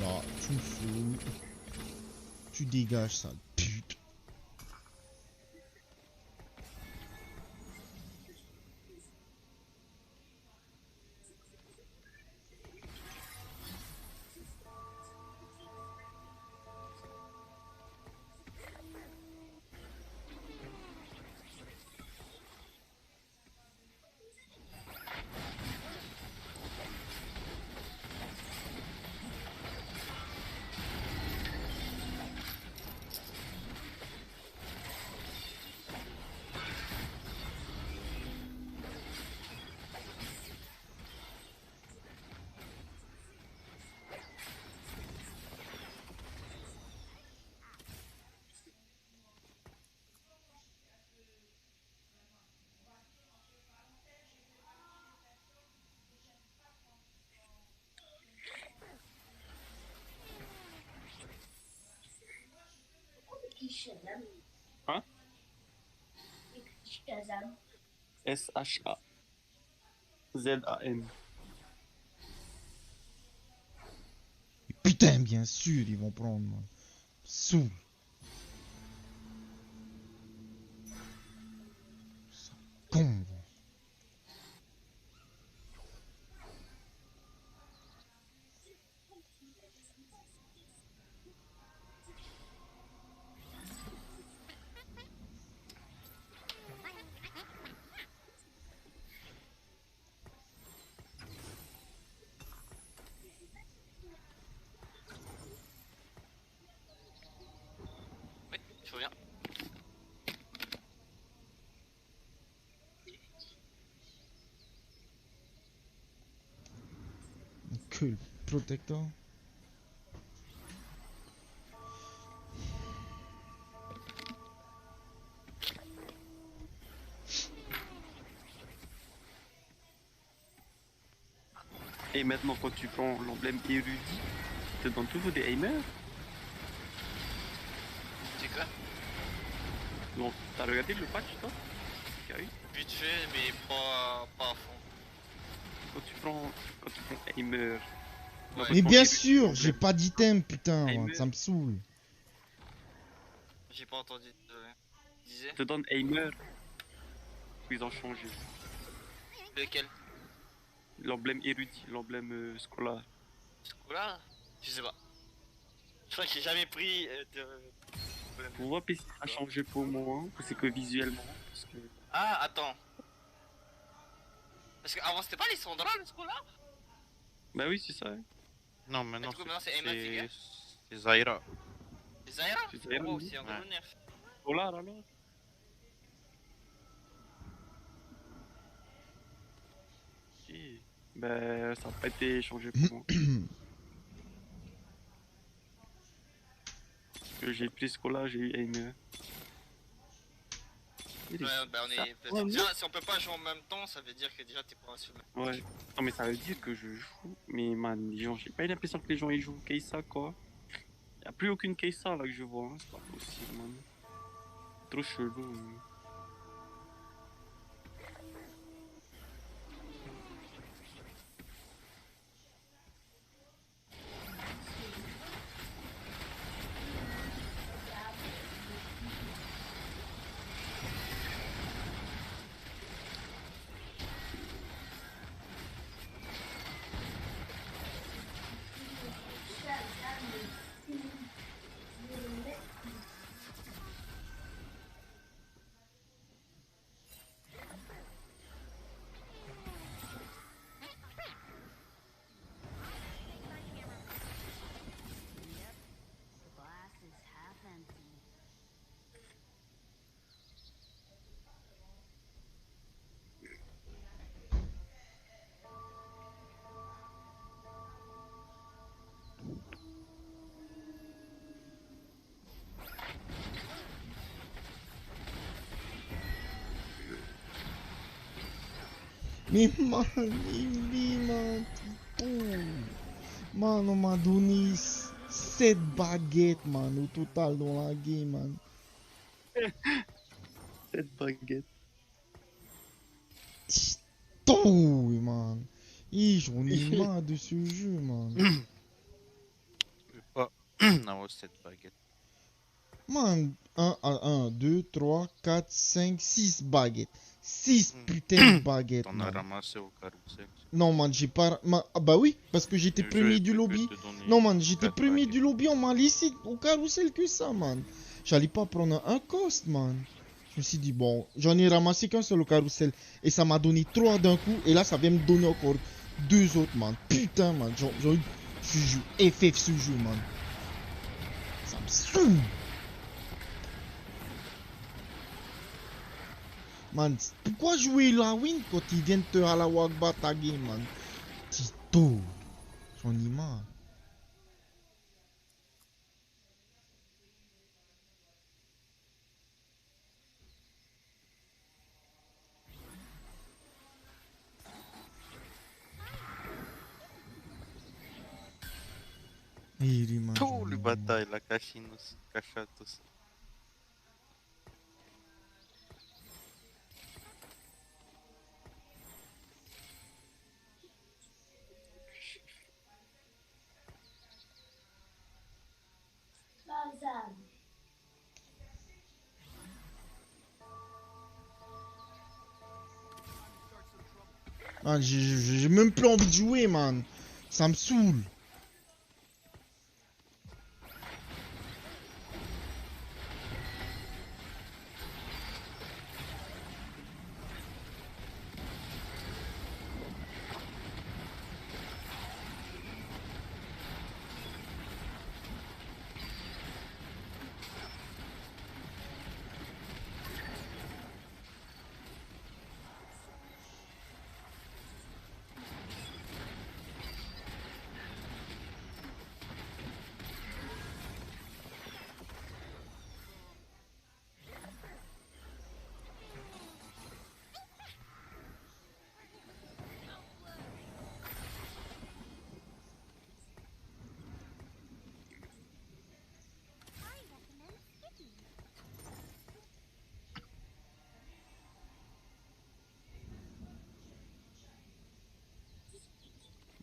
Là, tu me fous. Tu dégages, sale pute. Hein? S-H-A-Z-A-M. Putain, bien sûr, ils vont prendre, man. Saoul. Con. Oui, je reviens. Que le protecteur. Et maintenant, quand tu prends l'emblème érudit, il te donne toujours des aimers. C'est quoi? Donc, t'as regardé le patch, toi? Qu'il y a eu? Vite fait, mais pas à fond. Quand tu prends aimer. Ouais. Mais bien sûr, j'ai pas d'item, putain, man, ça me saoule. J'ai pas entendu. Disais? Il te donne aimer. Ils ont changé. Lequel? L'emblème érudit, l'emblème scolaire. Scolaire? Je sais pas. Je crois que j'ai jamais pris de. Pour moi, PC a changé pour moi, c'est que visuellement. Parce que... Ah, attends. Parce qu'avant c'était pas les Sandra le scolaire? Bah oui, c'est ça. Hein. Non, maintenant c'est Emma Figure. c'est Zaira. C'est Zaira? C'est Zaira, Oh, oui. c'est encore le nerf. Scolaire alors? Ok. Ben, ça n'a pas été changé pour moi. Que j'ai pris scolaire, j'ai eu aimer. Ouais, bah on est. Ouais, Déjà, si on peut pas jouer en même temps, ça veut dire que déjà t'es pas sur le même. Ouais. Non, mais ça veut dire que je joue. Mais man, les gens, j'ai pas eu l'impression que les gens ils jouent Keisa quoi. Y'a plus aucune Keisa là que je vois. Hein. C'est pas possible, man. Trop chelou. Man. Mais man, man, man, on m'a donné 7 baguettes, man, au total dans la game, man. 7 baguettes. Oh, man. J'en ai marre de ce jeu, man. Je veux pas avoir cette baguette. Man, 1, 2, 3, 4, 5, 6 baguettes. 6 putains de baguettes, T'en as man. ramassé au carrousel. Non, man, j'ai pas... Ah bah oui, parce que j'étais premier du lobby. Non, man, j'étais premier du lobby, on m'a laissé au carrousel que ça, man. J'allais pas prendre un cost, man. Je me suis dit, bon, j'en ai ramassé qu'un seul au carrousel. Et ça m'a donné 3 d'un coup. Et là, ça vient me donner encore 2 autres, man. Putain, man. Je joue FF ce jeu, man. Ça me saoule. Man, pourquoi jouer la win quand ils viennent te à la Wagba taguer, man? Tito. J'en ai marre. Tout le bataille, la cachine cachette aussi. Man, j'ai même plus envie de jouer, man. Ça me saoule.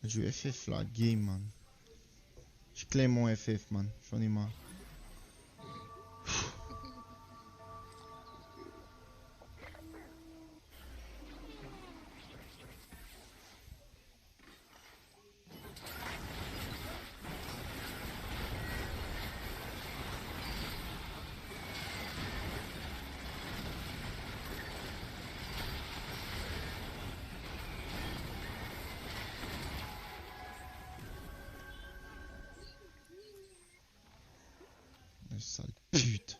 Du FF là, game man. Je claim mon FF man, j'en ai marre. Sale pute.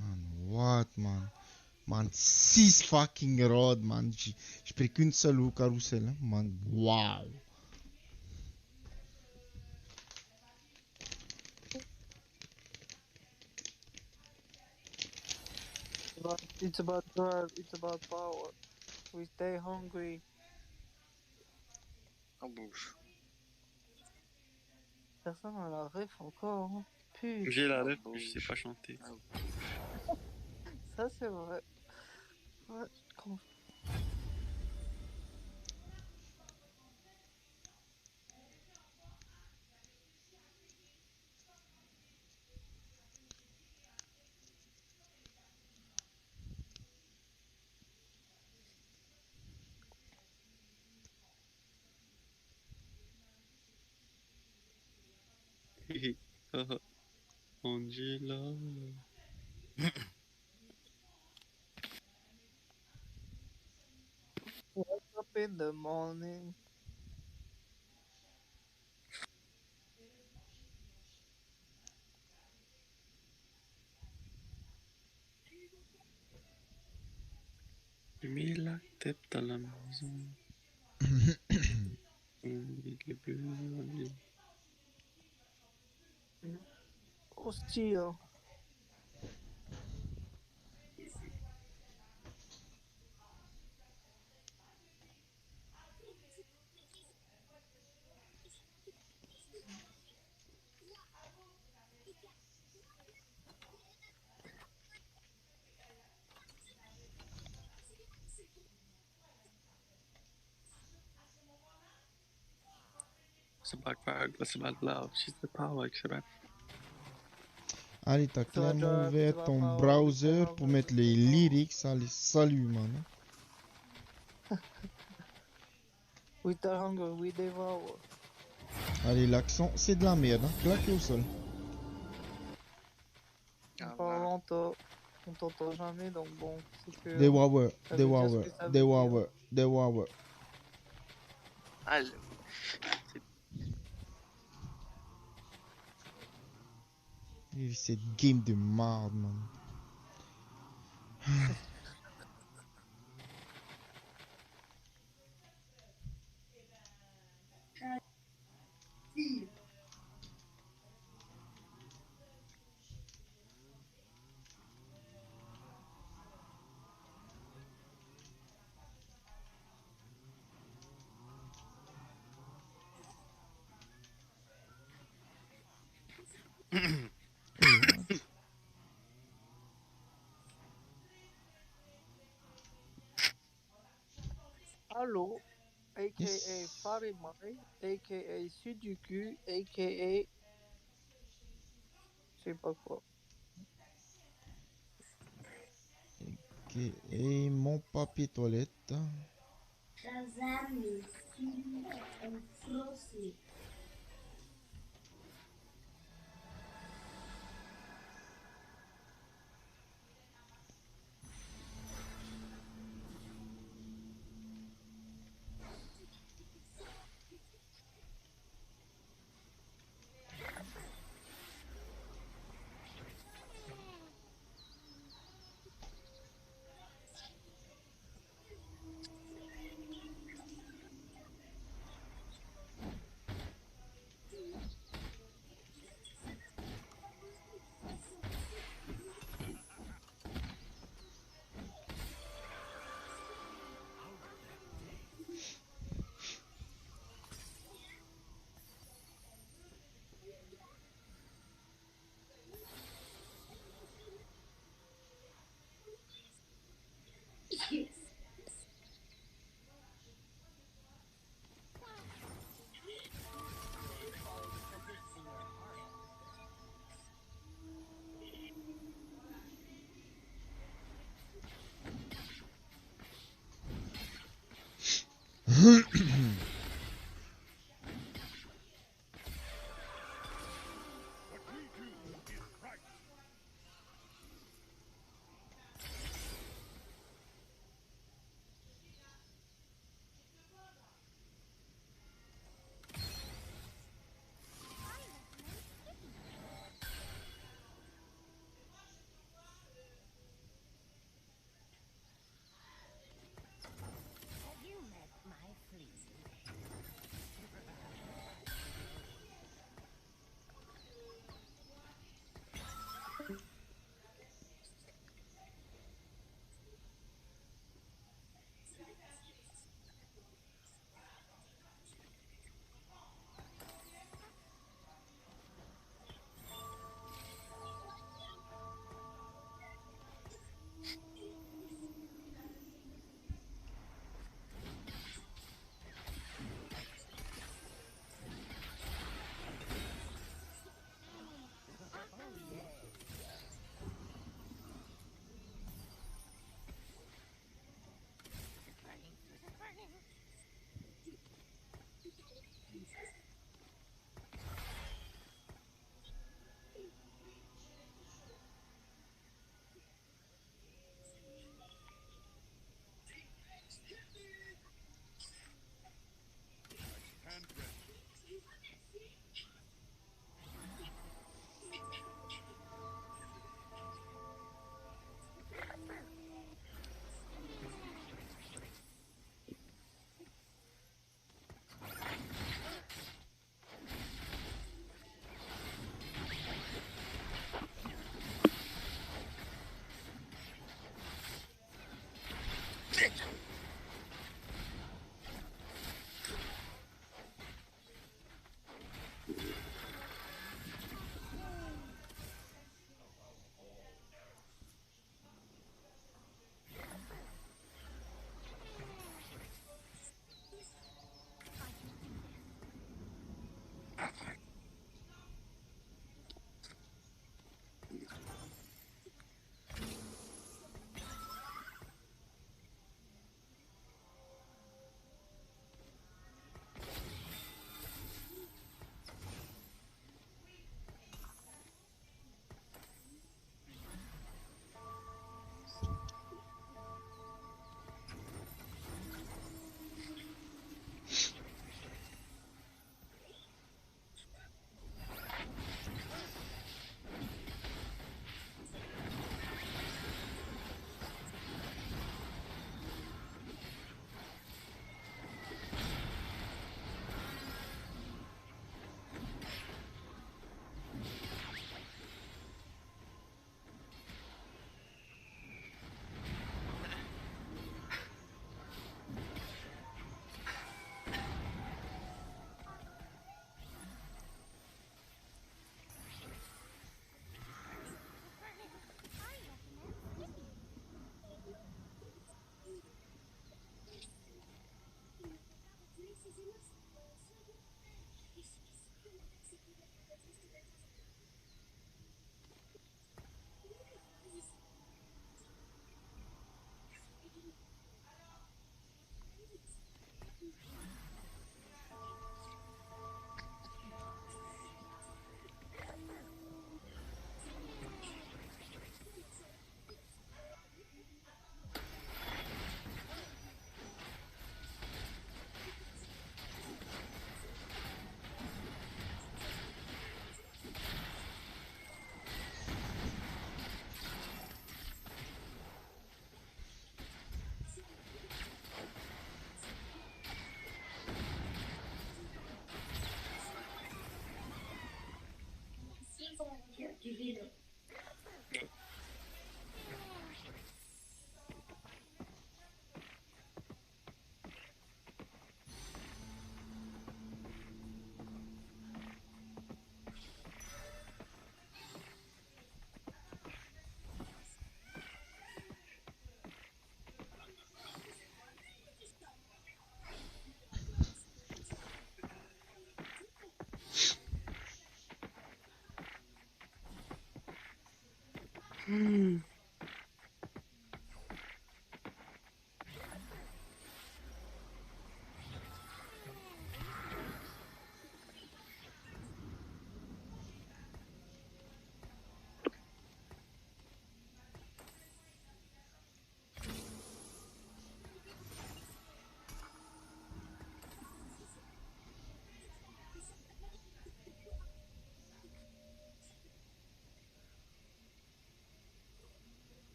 Man, what, man? Man, 6 fucking rods, man. J'ai pris qu'une seule au carrousel, hein. Man, wow. It's about drive, it's about power. We stay hungry. On bouge. Personne n'a la ref encore. Hein. Putain. J'ai la ref, mais je sais pas chanter. Ça, c'est vrai. Ouais, je comprends. Angela. Wake up in the morning. J'ai mis la tête dans la maison. Les bleus, Hostile. c'est backward, c'est bad love, she's the power, etc. Allez, t'as C'est la clairement drive, ouvert c'est la ton power, browser c'est pour la mettre les lyrics. Allez, salut, man. We stay hungry, we devour. Allez, l'accent, c'est de la merde, hein. Claqué au sol. On parle lento. On t'entend jamais, donc bon, c'est que... Des wawer, ça des veut dire ce wawer, que ça des veut dire. wawer, des wawer. Ah, Cette game de marde, man. Allô, aka Yes. Farimai, aka Sudoku, aka... Je sais pas quoi. Ok, et mon papier toilette. Shazam, les films en français.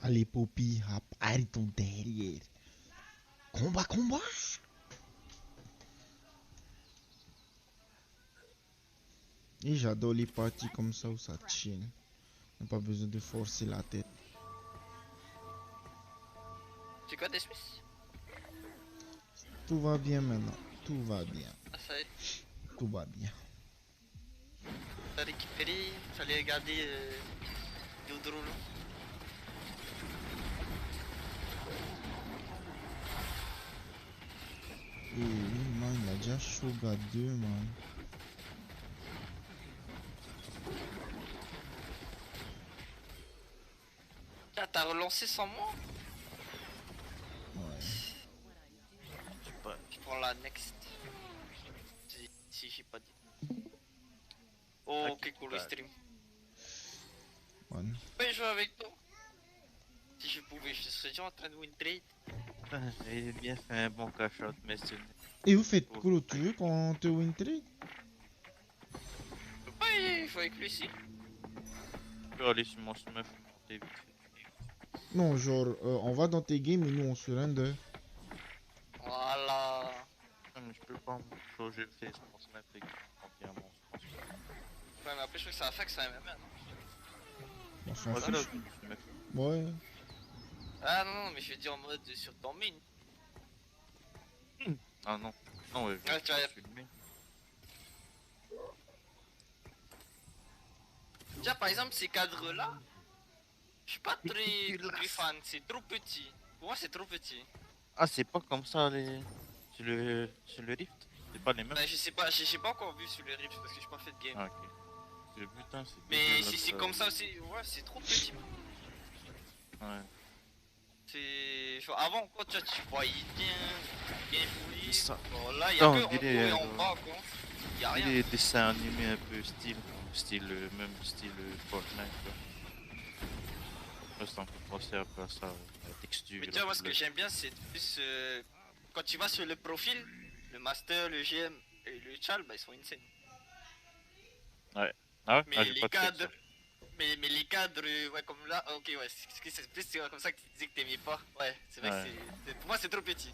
Allez, Poppy, arrête ton derrière. Combat, combat. Et j'adore les parties comme ça où ça chill. On n'a pas besoin de forcer la tête. C'est quoi des Smiths? Tout va bien maintenant. Tout va bien. Ah, ça y est. Tout va bien. T'as récupéré, fallait regarder Yodrolo. Et oui, man, il a déjà Shoga 2, man. Ah, t'as relancé sans moi? Ouais. Je sais pas, je prends la next. Si j'ai pas dit. Oh, ok, cool le stream. Man. Je peux jouer avec toi. Si je pouvais, je serais déjà en train de win trade. J'ai bien fait un bon cash-out, mais c'est... Et vous faites quoi? Tu veux qu'on te win trade? Ouais, il faut avec lui ici. Je peux aller sur mon smurf et monter vite fait. Non, genre, on va dans tes games et nous on surrender. Voilà. Non, mais je peux pas changer le face mon smurf et monter à mon smurf. Ouais, mais après, je crois que ça va faire que c'est un MMA, non? On s'en Voilà, fiche. je me fais. Ouais. Ah non, mais je veux dire en mode sur ton main. Ah non. Non, ouais, je tu vas... suis le main. Tiens, par exemple, ces cadres-là, je suis pas très fan, c'est trop petit. Pour moi, c'est trop petit. Ah, c'est pas comme ça les... sur le Rift? C'est pas les mêmes? Bah, j'ai pas encore vu sur les rips parce que j'ai pas fait de game. Ah, ok. Le butin, c'est... Mais si c'est comme ça aussi, ouais, c'est trop petit. Ouais. C'est... Avant, quoi, tu voyais bien gameplay. Ça. Bon, là, y'a Non, que on en haut dirait, et en bas, quoi. Y'a rien. des dessins animés un peu style, même style Fortnite, quoi. Ouais, c'est un peu penser un peu à ça, la texture. Mais tu vois, moi, ce que j'aime bien, c'est plus... quand tu vas sur le profil, le master, le GM et le chal, bah, ils sont insane. Ouais. Ah ouais? Mais Ah, j'ai les pas de tête, cadres... Mais les cadres, ouais, comme là, ok, ouais, c'est plus comme ça que tu disais que t'aimais pas. Ouais, c'est vrai Ouais. que pour moi, c'est trop petit.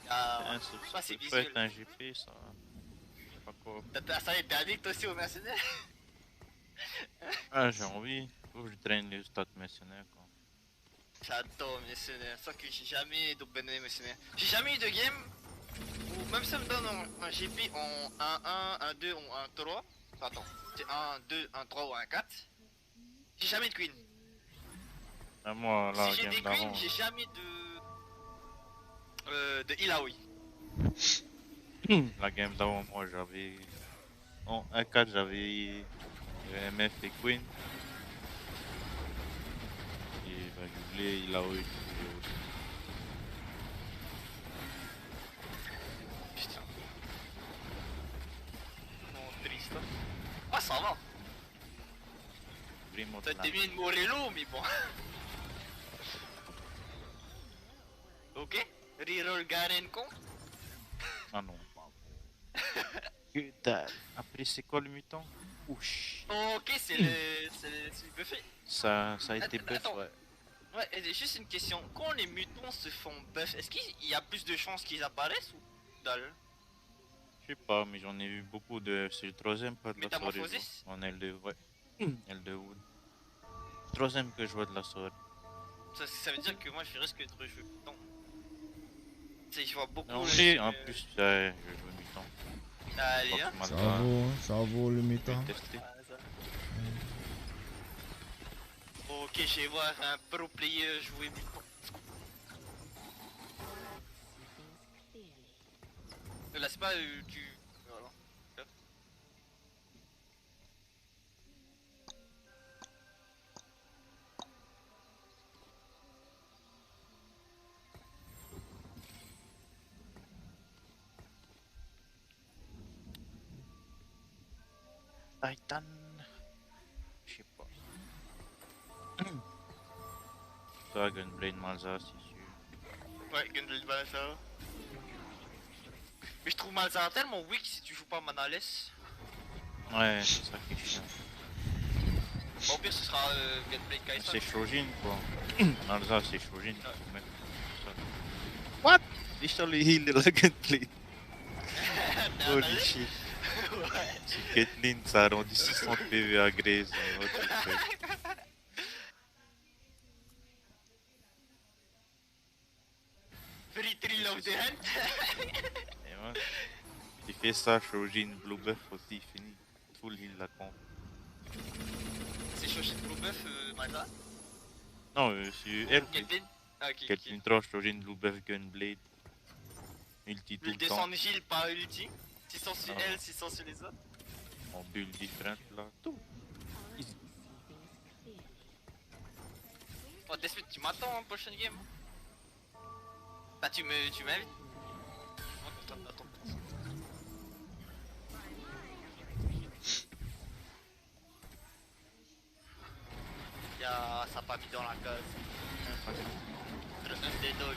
ça Pas c'est peut visuel. être un GP, ça. Je sais pas quoi. Ça y est, t'es addict aussi aux mercenaires? Ah, j'ai envie. Faut que je traîne les stats mercenaires, quoi. J'adore mercenaires, sauf que j'ai jamais d'open mercenaires. J'ai jamais eu de game où même ça me donne un GP en 1-1, 1-2 ou 1-3. Attends, c'est 1-2, 1-3 ou 1-4. J'ai jamais de queen. Ah, moi, là, Si j'ai game des queens, d'avant. j'ai jamais de Ilaoi. La game d'avant, moi, j'avais. En 1-4, j'avais MF et Queen. Et bah, je voulais il a eu. Putain. Non, triste. Ah, ça va. Vraiment Ça t'es mis une Morello, mais bon. Ok, reroll Garen con. Ah non, que dalle. Après, c'est quoi le mutant? Ouch. Ok, c'est le buffet. Ça a été buff, Attends. ouais. Ouais, et juste une question. Quand les mutants se font buff, est-ce qu'il y a plus de chances qu'ils apparaissent ou dalle? Je sais pas, mais j'en ai vu beaucoup de. C'est le troisième pas de la soirée. Métamorphosis? En L2, ouais. L2 Wood. Troisième que je vois de la soirée. Ça veut dire que moi je risque de rejouer mutant. Tu sais, je vois beaucoup. En vrai, en plus, ouais, je joue mutant. Allez, hein. Ça vaut le méta. Ok, je vais voir un pro player jouer mutant. Là, c'est pas tu. Voilà. Titan. Je sais pas. Ça, Gunblade Malza, c'est sûr. Ouais, Gunblade Malza. Mais je trouve Malza tellement weak si tu joues pas Manaless. Ouais, c'est ça qui est chiant. Bon, au pire, ce sera Gunblade Kai'Sa. C'est Shojin, quoi. Non, ça c'est Shojin. What? Ich soll heal la gunplay. Holy shit. Ouais. C'est Caitlyn, ça arrondit 60 PV à Grace. What the fuck. Free Thrill of the Hunt. Et ouais. Il fait ça, Shojin Blue Buff aussi, fini. Full heal la comp. C'est Shoshin Blue Buff, Maza. Non, c'est elle. Caitlyn. Ah, ok. Caitlyn Troche, Shojin Blue Buff Gunblade. Ulti tout Le le temps. descend Gilles, pas ulti. 600 sur elle, 600 sur les autres. On build different là. Tout. Easy. Oh, Desmond, tu m'attends en prochaine game. Bah, tu m'invites. Moi, content d'attendre. Y'a ça pas mis dans la case. Un des dogs.